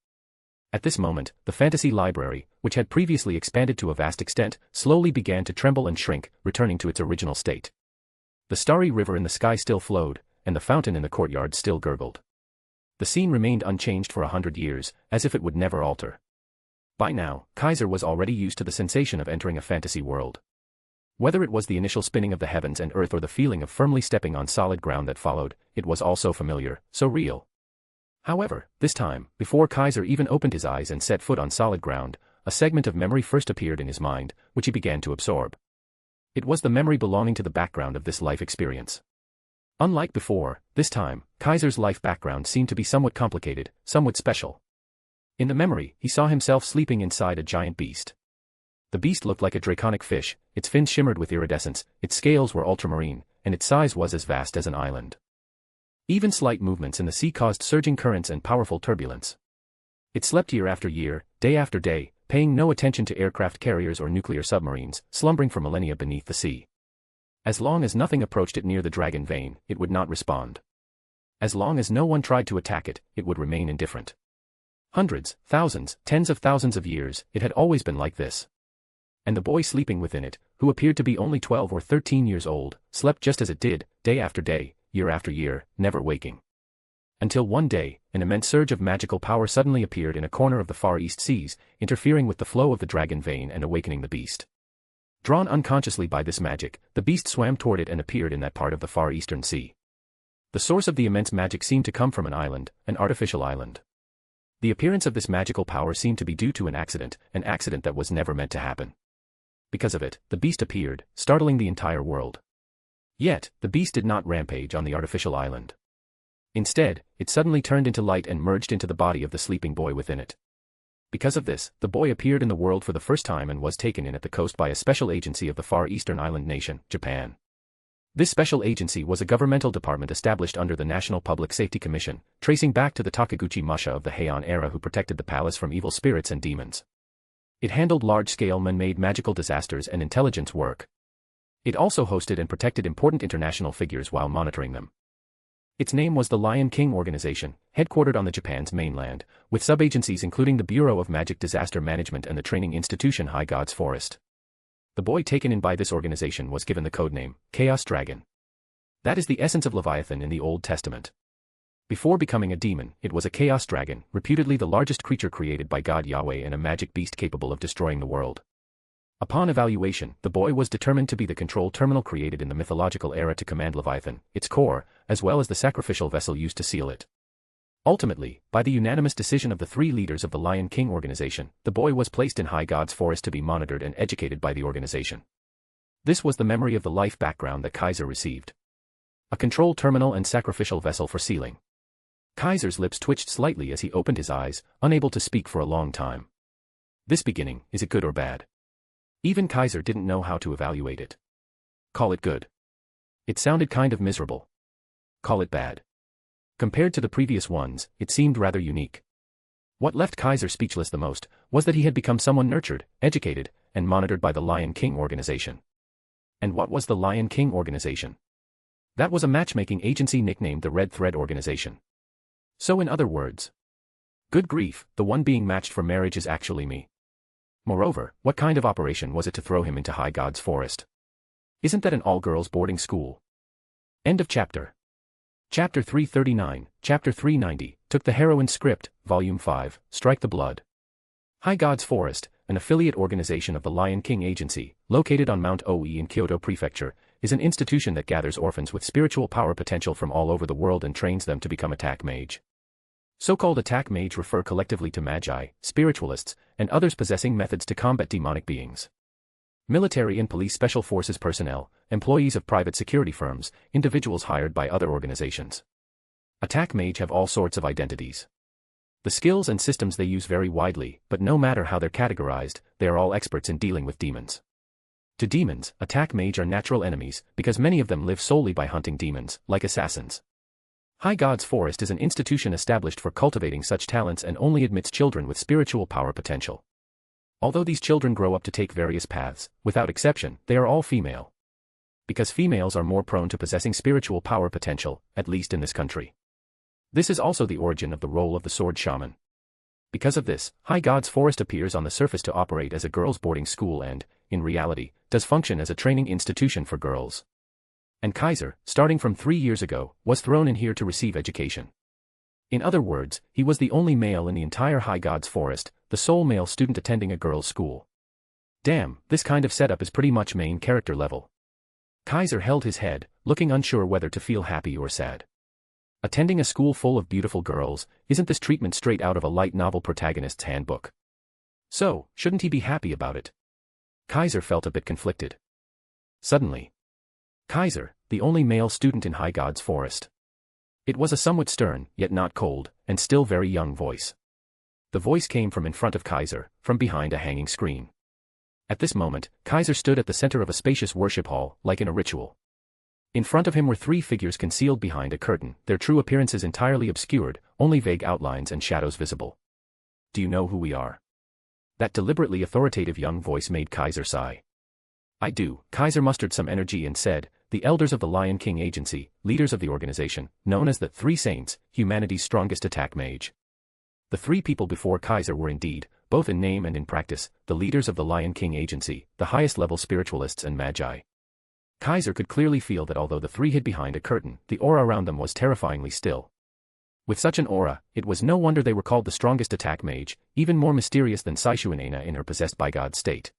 At this moment, the fantasy library, which had previously expanded to a vast extent, slowly began to tremble and shrink, returning to its original state. The starry river in the sky still flowed, and the fountain in the courtyard still gurgled. The scene remained unchanged for 100 years, as if it would never alter. By now, Kaiser was already used to the sensation of entering a fantasy world. Whether it was the initial spinning of the heavens and earth or the feeling of firmly stepping on solid ground that followed, it was all so familiar, so real. However, this time, before Kaiser even opened his eyes and set foot on solid ground, a segment of memory first appeared in his mind, which he began to absorb. It was the memory belonging to the background of this life experience. Unlike before, this time, Kaiser's life background seemed to be somewhat complicated, somewhat special. In the memory, he saw himself sleeping inside a giant beast. The beast looked like a draconic fish, its fins shimmered with iridescence, its scales were ultramarine, and its size was as vast as an island. Even slight movements in the sea caused surging currents and powerful turbulence. It slept year after year, day after day, paying no attention to aircraft carriers or nuclear submarines, slumbering for millennia beneath the sea. As long as nothing approached it near the dragon vein, it would not respond. As long as no one tried to attack it, it would remain indifferent. Hundreds, thousands, tens of thousands of years, it had always been like this. And the boy sleeping within it, who appeared to be only 12 or 13 years old, slept just as it did, day after day, year after year, never waking. Until one day, an immense surge of magical power suddenly appeared in a corner of the Far East Seas, interfering with the flow of the dragon vein and awakening the beast. Drawn unconsciously by this magic, the beast swam toward it and appeared in that part of the Far Eastern Sea. The source of the immense magic seemed to come from an island, an artificial island. The appearance of this magical power seemed to be due to an accident that was never meant to happen. Because of it, the beast appeared, startling the entire world. Yet, the beast did not rampage on the artificial island. Instead, it suddenly turned into light and merged into the body of the sleeping boy within it. Because of this, the boy appeared in the world for the first time and was taken in at the coast by a special agency of the Far Eastern island nation, Japan. This special agency was a governmental department established under the National Public Safety Commission, tracing back to the Takaguchi Musha of the Heian era who protected the palace from evil spirits and demons. It handled large-scale man-made magical disasters and intelligence work. It also hosted and protected important international figures while monitoring them. Its name was the Lion King Organization, headquartered on the Japan's mainland, with sub-agencies including the Bureau of Magic Disaster Management and the training institution High God's Forest. The boy taken in by this organization was given the codename, Chaos Dragon. That is the essence of Leviathan in the Old Testament. Before becoming a demon, it was a Chaos Dragon, reputedly the largest creature created by God Yahweh and a magic beast capable of destroying the world. Upon evaluation, the boy was determined to be the control terminal created in the mythological era to command Leviathan, its core, as well as the sacrificial vessel used to seal it. Ultimately, by the unanimous decision of the three leaders of the Lion King organization, the boy was placed in High God's Forest to be monitored and educated by the organization. This was the memory of the life background that Kaiser received. A control terminal and sacrificial vessel for sealing. Kaiser's lips twitched slightly as he opened his eyes, unable to speak for a long time. This beginning, is it good or bad? Even Kaiser didn't know how to evaluate it. Call it good. It sounded kind of miserable. Call it bad. Compared to the previous ones, it seemed rather unique. What left Kaiser speechless the most was that he had become someone nurtured, educated, and monitored by the Lion King organization. And what was the Lion King organization? That was a matchmaking agency nicknamed the Red Thread Organization. So in other words, good grief, the one being matched for marriage is actually me. Moreover, what kind of operation was it to throw him into High God's Forest? Isn't that an all-girls boarding school? End of chapter. Chapter 339, Chapter 390, Took the Heroine Script, Volume 5, Strike the Blood. High God's Forest, an affiliate organization of the Lion King Agency, located on Mount Oi in Kyoto Prefecture, is an institution that gathers orphans with spiritual power potential from all over the world and trains them to become attack mage. So-called attack mage refer collectively to magi, spiritualists, and others possessing methods to combat demonic beings. Military and police special forces personnel, employees of private security firms, individuals hired by other organizations. Attack mage have all sorts of identities. The skills and systems they use vary widely, but no matter how they're categorized, they are all experts in dealing with demons. To demons, attack mage are natural enemies, because many of them live solely by hunting demons, like assassins. High God's Forest is an institution established for cultivating such talents and only admits children with spiritual power potential. Although these children grow up to take various paths, without exception, they are all female. Because females are more prone to possessing spiritual power potential, at least in this country. This is also the origin of the role of the sword shaman. Because of this, High God's Forest appears on the surface to operate as a girls' boarding school and, in reality, does function as a training institution for girls. And Kaiser, starting from 3 years ago, was thrown in here to receive education. In other words, he was the only male in the entire High God's Forest, the sole male student attending a girls' school. Damn, this kind of setup is pretty much main character level. Kaiser held his head, looking unsure whether to feel happy or sad. Attending a school full of beautiful girls, isn't this treatment straight out of a light novel protagonist's handbook? So, shouldn't he be happy about it? Kaiser felt a bit conflicted. Suddenly, Kaiser, the only male student in High God's Forest. It was a somewhat stern, yet not cold, and still very young voice. The voice came from in front of Kaiser, from behind a hanging screen. At this moment, Kaiser stood at the center of a spacious worship hall, like in a ritual. In front of him were 3 figures concealed behind a curtain, their true appearances entirely obscured, only vague outlines and shadows visible. Do you know who we are? That deliberately authoritative young voice made Kaiser sigh. I do. Kaiser mustered some energy and said, the elders of the Lion King Agency, leaders of the organization, known as the 3 Saints, humanity's strongest attack mage. The 3 people before Kaiser were indeed, both in name and in practice, the leaders of the Lion King Agency, the highest-level spiritualists and magi. Kaiser could clearly feel that although the 3 hid behind a curtain, the aura around them was terrifyingly still. With such an aura, it was no wonder they were called the strongest attack mage, even more mysterious than Saishuinena in her possessed by God state.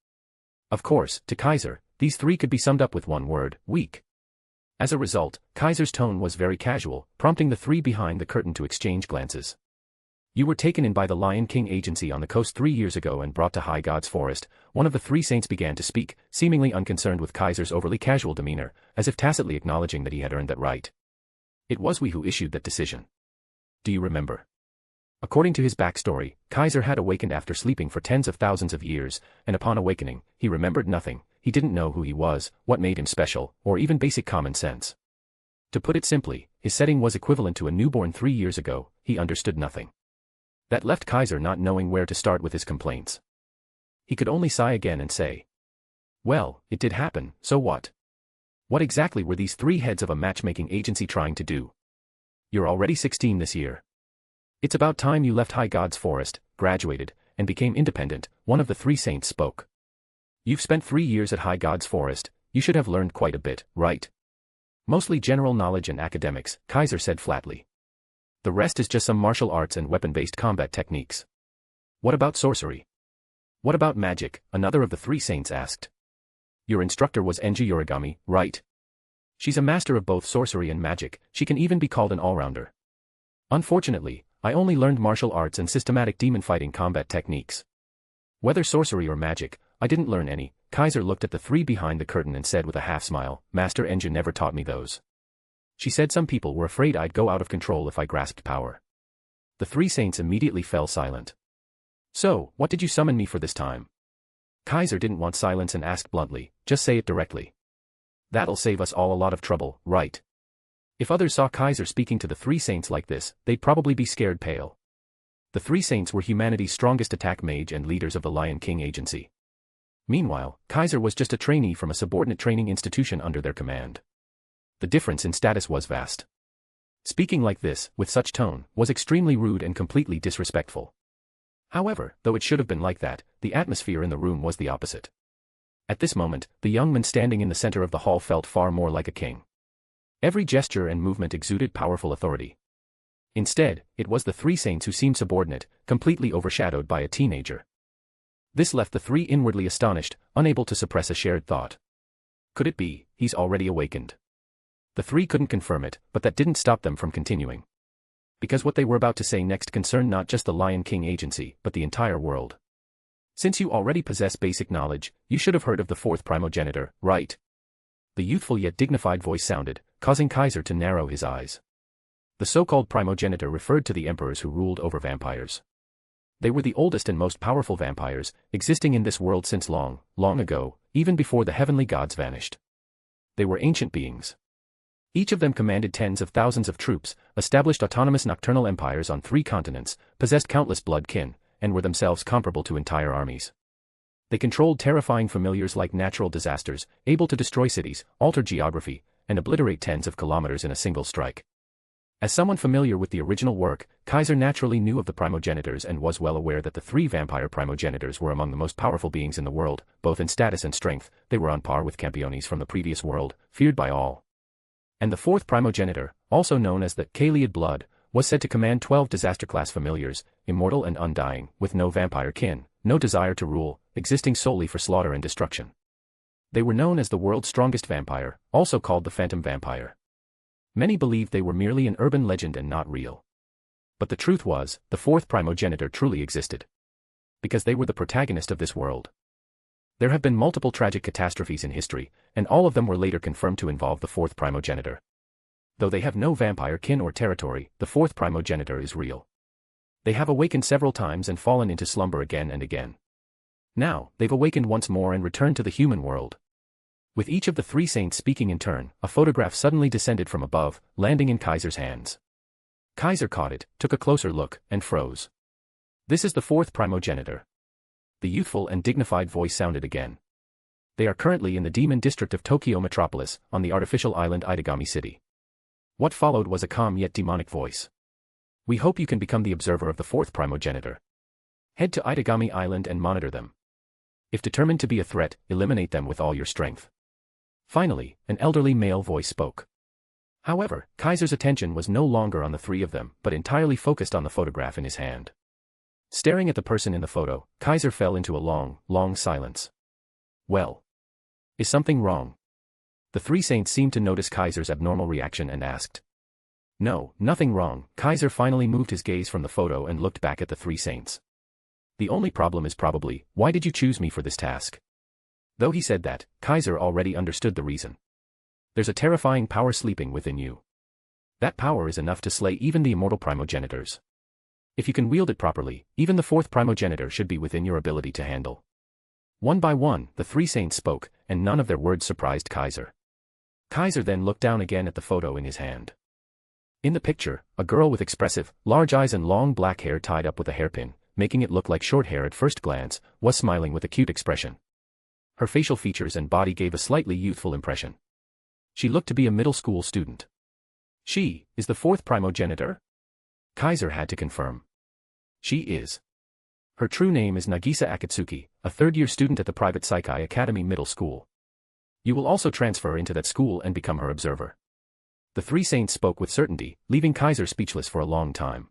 Of course, to Kaiser, these 3 could be summed up with one word, weak. As a result, Kaiser's tone was very casual, prompting the 3 behind the curtain to exchange glances. You were taken in by the Lion King Agency on the coast 3 years ago and brought to High God's Forest. One of the 3 saints began to speak, seemingly unconcerned with Kaiser's overly casual demeanor, as if tacitly acknowledging that he had earned that right. It was we who issued that decision. Do you remember? According to his backstory, Kaiser had awakened after sleeping for tens of thousands of years, and upon awakening, he remembered nothing. He didn't know who he was, what made him special, or even basic common sense. To put it simply, his setting was equivalent to a newborn 3 years ago. He understood nothing. That left Kaiser not knowing where to start with his complaints. He could only sigh again and say, well, it did happen, so what? What exactly were these 3 heads of a matchmaking agency trying to do? You're already 16 this year. It's about time you left High God's Forest, graduated, and became independent. One of the 3 saints spoke. You've spent 3 years at High God's Forest, you should have learned quite a bit, right? Mostly general knowledge and academics, Kaiser said flatly. The rest is just some martial arts and weapon-based combat techniques. What about sorcery? What about magic? Another of the three saints asked. Your instructor was Enji Yorigami, right? She's a master of both sorcery and magic, she can even be called an all-rounder. Unfortunately, I only learned martial arts and systematic demon fighting combat techniques. Whether sorcery or magic, I didn't learn any. Kaiser looked at the three behind the curtain and said with a half-smile, Master Enji never taught me those. She said some people were afraid I'd go out of control if I grasped power. The three saints immediately fell silent. So, what did you summon me for this time? Kaiser didn't want silence and asked bluntly, just say it directly. That'll save us all a lot of trouble, right? If others saw Kaiser speaking to the three saints like this, they'd probably be scared pale. The three saints were humanity's strongest attack mage and leaders of the Lion King Agency. Meanwhile, Kaiser was just a trainee from a subordinate training institution under their command. The difference in status was vast. Speaking like this, with such tone, was extremely rude and completely disrespectful. However, though it should have been like that, the atmosphere in the room was the opposite. At this moment, the young man standing in the center of the hall felt far more like a king. Every gesture and movement exuded powerful authority. Instead, it was the three saints who seemed subordinate, completely overshadowed by a teenager. This left the three inwardly astonished, unable to suppress a shared thought. Could it be, he's already awakened? The three couldn't confirm it, but that didn't stop them from continuing. Because what they were about to say next concerned not just the Lion King Agency, but the entire world. Since you already possess basic knowledge, you should have heard of the fourth primogenitor, right? The youthful yet dignified voice sounded, causing Kaiser to narrow his eyes. The so-called primogenitor referred to the emperors who ruled over vampires. They were the oldest and most powerful vampires, existing in this world since long, long ago, even before the heavenly gods vanished. They were ancient beings. Each of them commanded tens of thousands of troops, established autonomous nocturnal empires on 3 continents, possessed countless blood kin, and were themselves comparable to entire armies. They controlled terrifying familiars like natural disasters, able to destroy cities, alter geography, and obliterate tens of kilometers in a single strike. As someone familiar with the original work, Kaiser naturally knew of the primogenitors and was well aware that the 3 vampire primogenitors were among the most powerful beings in the world, both in status and strength. They were on par with Campiones from the previous world, feared by all. And the 4th primogenitor, also known as the Kaliad Blood, was said to command 12 disaster-class familiars, immortal and undying, with no vampire kin, no desire to rule, existing solely for slaughter and destruction. They were known as the world's strongest vampire, also called the Phantom Vampire. Many believed they were merely an urban legend and not real. But the truth was, the 4th primogenitor truly existed. Because they were the protagonist of this world. There have been multiple tragic catastrophes in history, and all of them were later confirmed to involve the 4th primogenitor. Though they have no vampire kin or territory, the 4th primogenitor is real. They have awakened several times and fallen into slumber again and again. Now, they've awakened once more and returned to the human world. With each of the 3 saints speaking in turn, a photograph suddenly descended from above, landing in Kaiser's hands. Kaiser caught it, took a closer look, and froze. This is the 4th primogenitor. The youthful and dignified voice sounded again. They are currently in the demon district of Tokyo Metropolis, on the artificial island Itagami City. What followed was a calm yet demonic voice. We hope you can become the observer of the 4th primogenitor. Head to Itagami Island and monitor them. If determined to be a threat, eliminate them with all your strength. Finally, an elderly male voice spoke. However, Kaiser's attention was no longer on the 3 of them, but entirely focused on the photograph in his hand. Staring at the person in the photo, Kaiser fell into a long, long silence. Well, is something wrong? The 3 saints seemed to notice Kaiser's abnormal reaction and asked. No, nothing wrong. Kaiser finally moved his gaze from the photo and looked back at the 3 saints. The only problem is probably, why did you choose me for this task? Though he said that, Kaiser already understood the reason. There's a terrifying power sleeping within you. That power is enough to slay even the immortal primogenitors. If you can wield it properly, even the 4th primogenitor should be within your ability to handle. One by one, the 3 saints spoke, and none of their words surprised Kaiser. Kaiser then looked down again at the photo in his hand. In the picture, a girl with expressive, large eyes and long black hair tied up with a hairpin, making it look like short hair at first glance, was smiling with a cute expression. Her facial features and body gave a slightly youthful impression. She looked to be a middle school student. She is the 4th primogenitor? Kaiser had to confirm. She is. Her true name is Nagisa Akatsuki, a 3rd-year student at the private Saikai Academy Middle School. You will also transfer into that school and become her observer. The 3 saints spoke with certainty, leaving Kaiser speechless for a long time.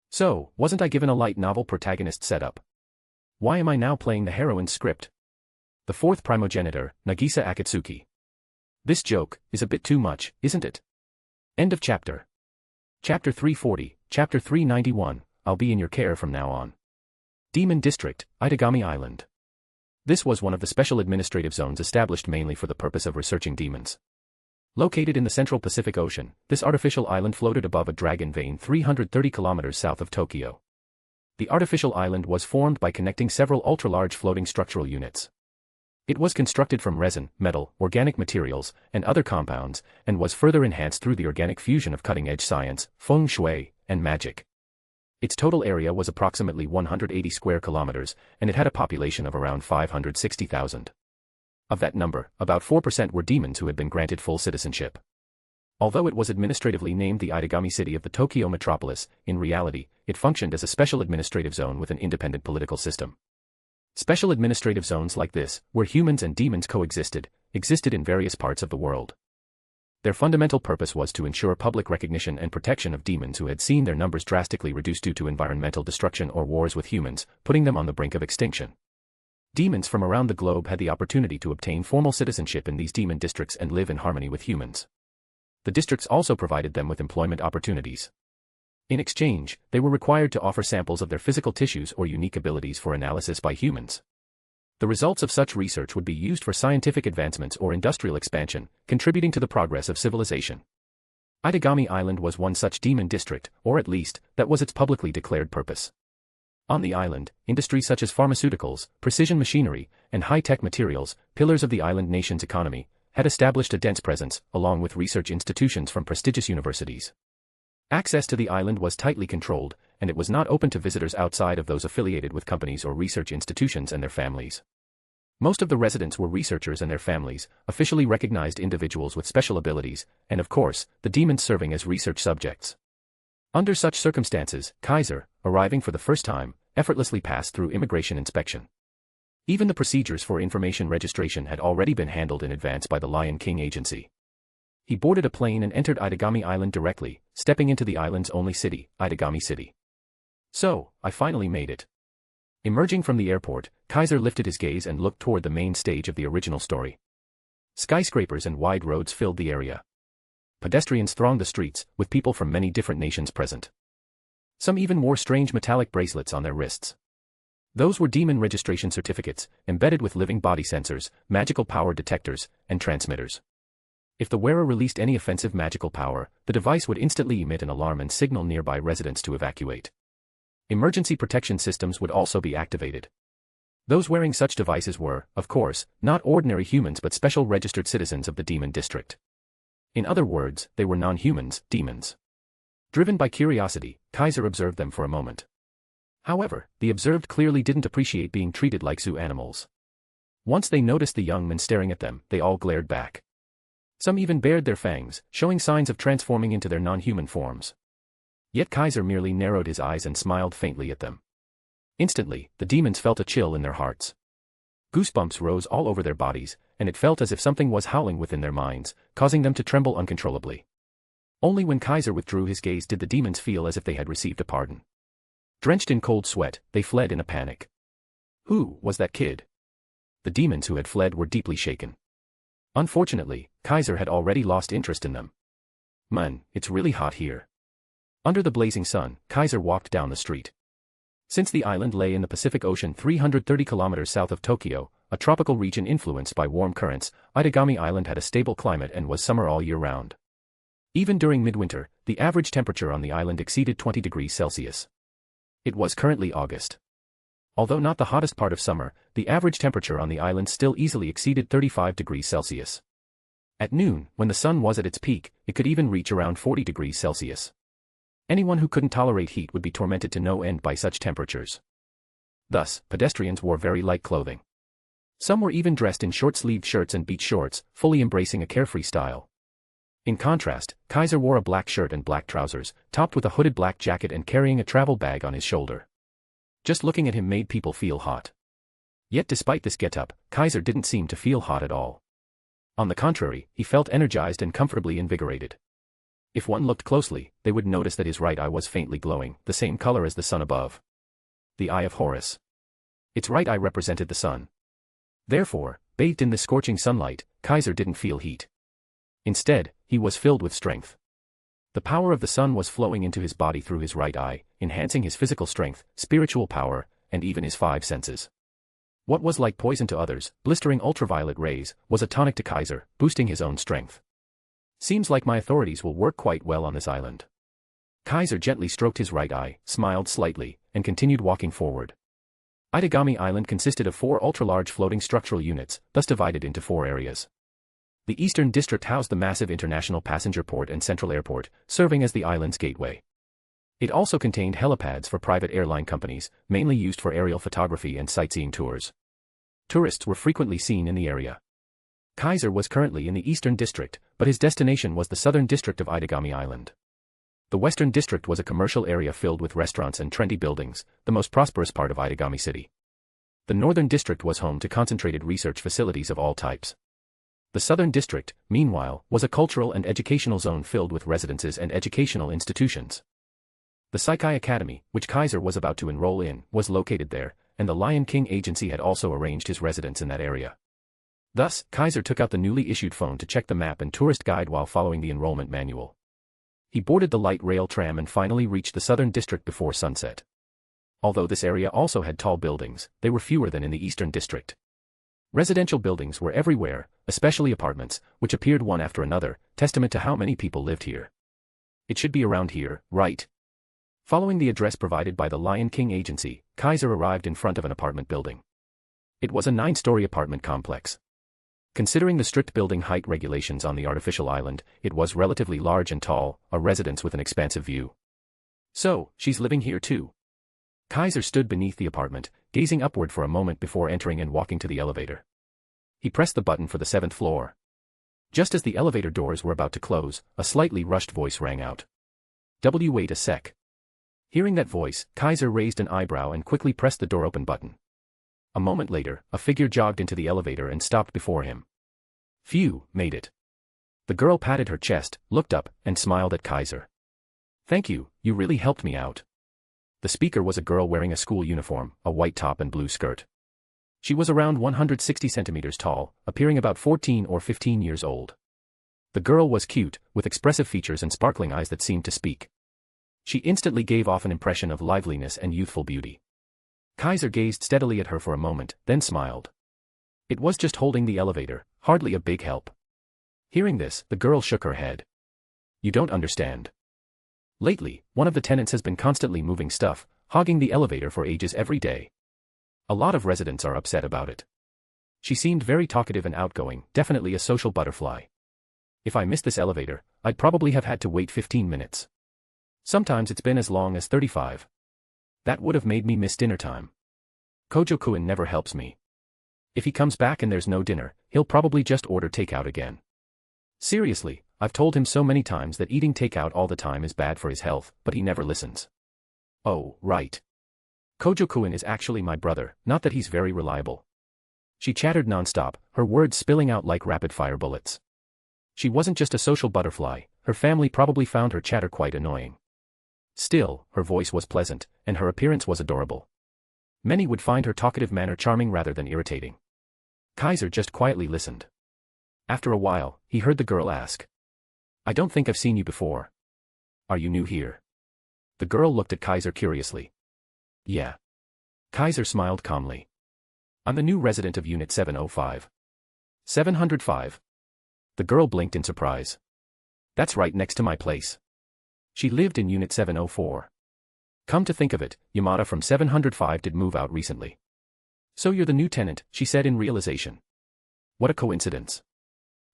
So, wasn't I given a light novel protagonist setup? Why am I now playing the heroine's script? The fourth primogenitor, Nagisa Akatsuki. This joke is a bit too much, isn't it? End of chapter. Chapter 340, Chapter 391, I'll be in your care from now on. Demon District, Itagami Island. This was one of the special administrative zones established mainly for the purpose of researching demons. Located in the central Pacific Ocean, this artificial island floated above a dragon vein 330 kilometers south of Tokyo. The artificial island was formed by connecting several ultra-large floating structural units. It was constructed from resin, metal, organic materials, and other compounds, and was further enhanced through the organic fusion of cutting-edge science, feng shui, and magic. Its total area was approximately 180 square kilometers, and it had a population of around 560,000. Of that number, about 4% were demons who had been granted full citizenship. Although it was administratively named the Itagami city of the Tokyo metropolis, in reality, it functioned as a special administrative zone with an independent political system. Special administrative zones like this, where humans and demons coexisted, existed in various parts of the world. Their fundamental purpose was to ensure public recognition and protection of demons who had seen their numbers drastically reduced due to environmental destruction or wars with humans, putting them on the brink of extinction. Demons from around the globe had the opportunity to obtain formal citizenship in these demon districts and live in harmony with humans. The districts also provided them with employment opportunities. In exchange, they were required to offer samples of their physical tissues or unique abilities for analysis by humans. The results of such research would be used for scientific advancements or industrial expansion, contributing to the progress of civilization. Itagami Island was one such demon district, or at least, that was its publicly declared purpose. On the island, industries such as pharmaceuticals, precision machinery, and high-tech materials, pillars of the island nation's economy, had established a dense presence, along with research institutions from prestigious universities. Access to the island was tightly controlled, and it was not open to visitors outside of those affiliated with companies or research institutions and their families. Most of the residents were researchers and their families, officially recognized individuals with special abilities, and of course, the demons serving as research subjects. Under such circumstances, Kaiser, arriving for the first time, effortlessly passed through immigration inspection. Even the procedures for information registration had already been handled in advance by the Lion King agency. He boarded a plane and entered Itagami Island directly, stepping into the island's only city, Itagami City. So, I finally made it. Emerging from the airport, Kaiser lifted his gaze and looked toward the main stage of the original story. Skyscrapers and wide roads filled the area. Pedestrians thronged the streets, with people from many different nations present. Some even wore strange metallic bracelets on their wrists. Those were demon registration certificates, embedded with living body sensors, magical power detectors, and transmitters. If the wearer released any offensive magical power, the device would instantly emit an alarm and signal nearby residents to evacuate. Emergency protection systems would also be activated. Those wearing such devices were, of course, not ordinary humans but special registered citizens of the demon district. In other words, they were non-humans, demons. Driven by curiosity, Kaiser observed them for a moment. However, the observed clearly didn't appreciate being treated like zoo animals. Once they noticed the young men staring at them, they all glared back. Some even bared their fangs, showing signs of transforming into their non-human forms. Yet Kaiser merely narrowed his eyes and smiled faintly at them. Instantly, the demons felt a chill in their hearts. Goosebumps rose all over their bodies, and it felt as if something was howling within their minds, causing them to tremble uncontrollably. Only when Kaiser withdrew his gaze did the demons feel as if they had received a pardon. Drenched in cold sweat, they fled in a panic. Who was that kid? The demons who had fled were deeply shaken. Unfortunately, Kaiser had already lost interest in them. Man, it's really hot here. Under the blazing sun, Kaiser walked down the street. Since the island lay in the Pacific Ocean 330 kilometers south of Tokyo, a tropical region influenced by warm currents, Itagami Island had a stable climate and was summer all year round. Even during midwinter, the average temperature on the island exceeded 20 degrees Celsius. It was currently August. Although not the hottest part of summer, the average temperature on the island still easily exceeded 35 degrees Celsius. At noon, when the sun was at its peak, it could even reach around 40 degrees Celsius. Anyone who couldn't tolerate heat would be tormented to no end by such temperatures. Thus, pedestrians wore very light clothing. Some were even dressed in short-sleeved shirts and beach shorts, fully embracing a carefree style. In contrast, Kaiser wore a black shirt and black trousers, topped with a hooded black jacket and carrying a travel bag on his shoulder. Just looking at him made people feel hot. Yet despite this getup, Kaiser didn't seem to feel hot at all. On the contrary, he felt energized and comfortably invigorated. If one looked closely, they would notice that his right eye was faintly glowing, the same color as the sun above. The Eye of Horus. Its right eye represented the sun. Therefore, bathed in the scorching sunlight, Kaiser didn't feel heat. Instead, he was filled with strength. The power of the sun was flowing into his body through his right eye, enhancing his physical strength, spiritual power, and even his five senses. What was like poison to others, blistering ultraviolet rays, was a tonic to Kaiser, boosting his own strength. Seems like my authorities will work quite well on this island. Kaiser gently stroked his right eye, smiled slightly, and continued walking forward. Itagami Island consisted of 4 ultra-large floating structural units, thus divided into 4 areas. The Eastern District housed the massive international passenger port and central airport, serving as the island's gateway. It also contained helipads for private airline companies, mainly used for aerial photography and sightseeing tours. Tourists were frequently seen in the area. Kaiser was currently in the Eastern District, but his destination was the Southern District of Itagami Island. The Western District was a commercial area filled with restaurants and trendy buildings, the most prosperous part of Itagami City. The Northern District was home to concentrated research facilities of all types. The Southern District, meanwhile, was a cultural and educational zone filled with residences and educational institutions. The Saikai Academy, which Kaiser was about to enroll in, was located there, and the Lion King Agency had also arranged his residence in that area. Thus, Kaiser took out the newly issued phone to check the map and tourist guide while following the enrollment manual. He boarded the light rail tram and finally reached the Southern District before sunset. Although this area also had tall buildings, they were fewer than in the Eastern District. Residential buildings were everywhere, especially apartments, which appeared one after another, testament to how many people lived here. It should be around here, right? Following the address provided by the Lion King Agency, Kaiser arrived in front of an apartment building. It was a 9-story apartment complex. Considering the strict building height regulations on the artificial island, it was relatively large and tall, a residence with an expansive view. So, she's living here too. Kaiser stood beneath the apartment, gazing upward for a moment before entering and walking to the elevator. He pressed the button for the 7th floor. Just as the elevator doors were about to close, a slightly rushed voice rang out. Wait a sec. Hearing that voice, Kaiser raised an eyebrow and quickly pressed the door open button. A moment later, a figure jogged into the elevator and stopped before him. Phew, made it. The girl patted her chest, looked up, and smiled at Kaiser. Thank you, you really helped me out. The speaker was a girl wearing a school uniform, a white top and blue skirt. She was around 160 centimeters tall, appearing about 14 or 15 years old. The girl was cute, with expressive features and sparkling eyes that seemed to speak. She instantly gave off an impression of liveliness and youthful beauty. Kaiser gazed steadily at her for a moment, then smiled. It was just holding the elevator, hardly a big help. Hearing this, the girl shook her head. You don't understand. Lately, one of the tenants has been constantly moving stuff, hogging the elevator for ages every day. A lot of residents are upset about it. She seemed very talkative and outgoing, definitely a social butterfly. If I missed this elevator, I'd probably have had to wait 15 minutes. Sometimes it's been as long as 35. That would have made me miss dinner time. Kojo-kun never helps me. If he comes back and there's no dinner, he'll probably just order takeout again. Seriously, I've told him so many times that eating takeout all the time is bad for his health, but he never listens. Oh, right. Kojo-kun is actually my brother, not that he's very reliable. She chattered nonstop, her words spilling out like rapid-fire bullets. She wasn't just a social butterfly, her family probably found her chatter quite annoying. Still, her voice was pleasant, and her appearance was adorable. Many would find her talkative manner charming rather than irritating. Kaiser just quietly listened. After a while, he heard the girl ask. I don't think I've seen you before. Are you new here? The girl looked at Kaiser curiously. Yeah. Kaiser smiled calmly. I'm the new resident of Unit 705. 705. The girl blinked in surprise. That's right next to my place. She lived in Unit 704. Come to think of it, Yamada from 705 did move out recently. So you're the new tenant, she said in realization. What a coincidence.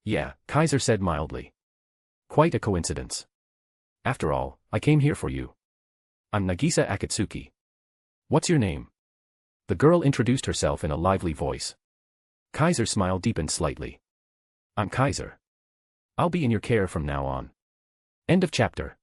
Yeah, Kaiser said mildly. Quite a coincidence. After all, I came here for you. I'm Nagisa Akatsuki. What's your name? The girl introduced herself in a lively voice. Kaiser's smile deepened slightly. I'm Kaiser. I'll be in your care from now on. End of chapter.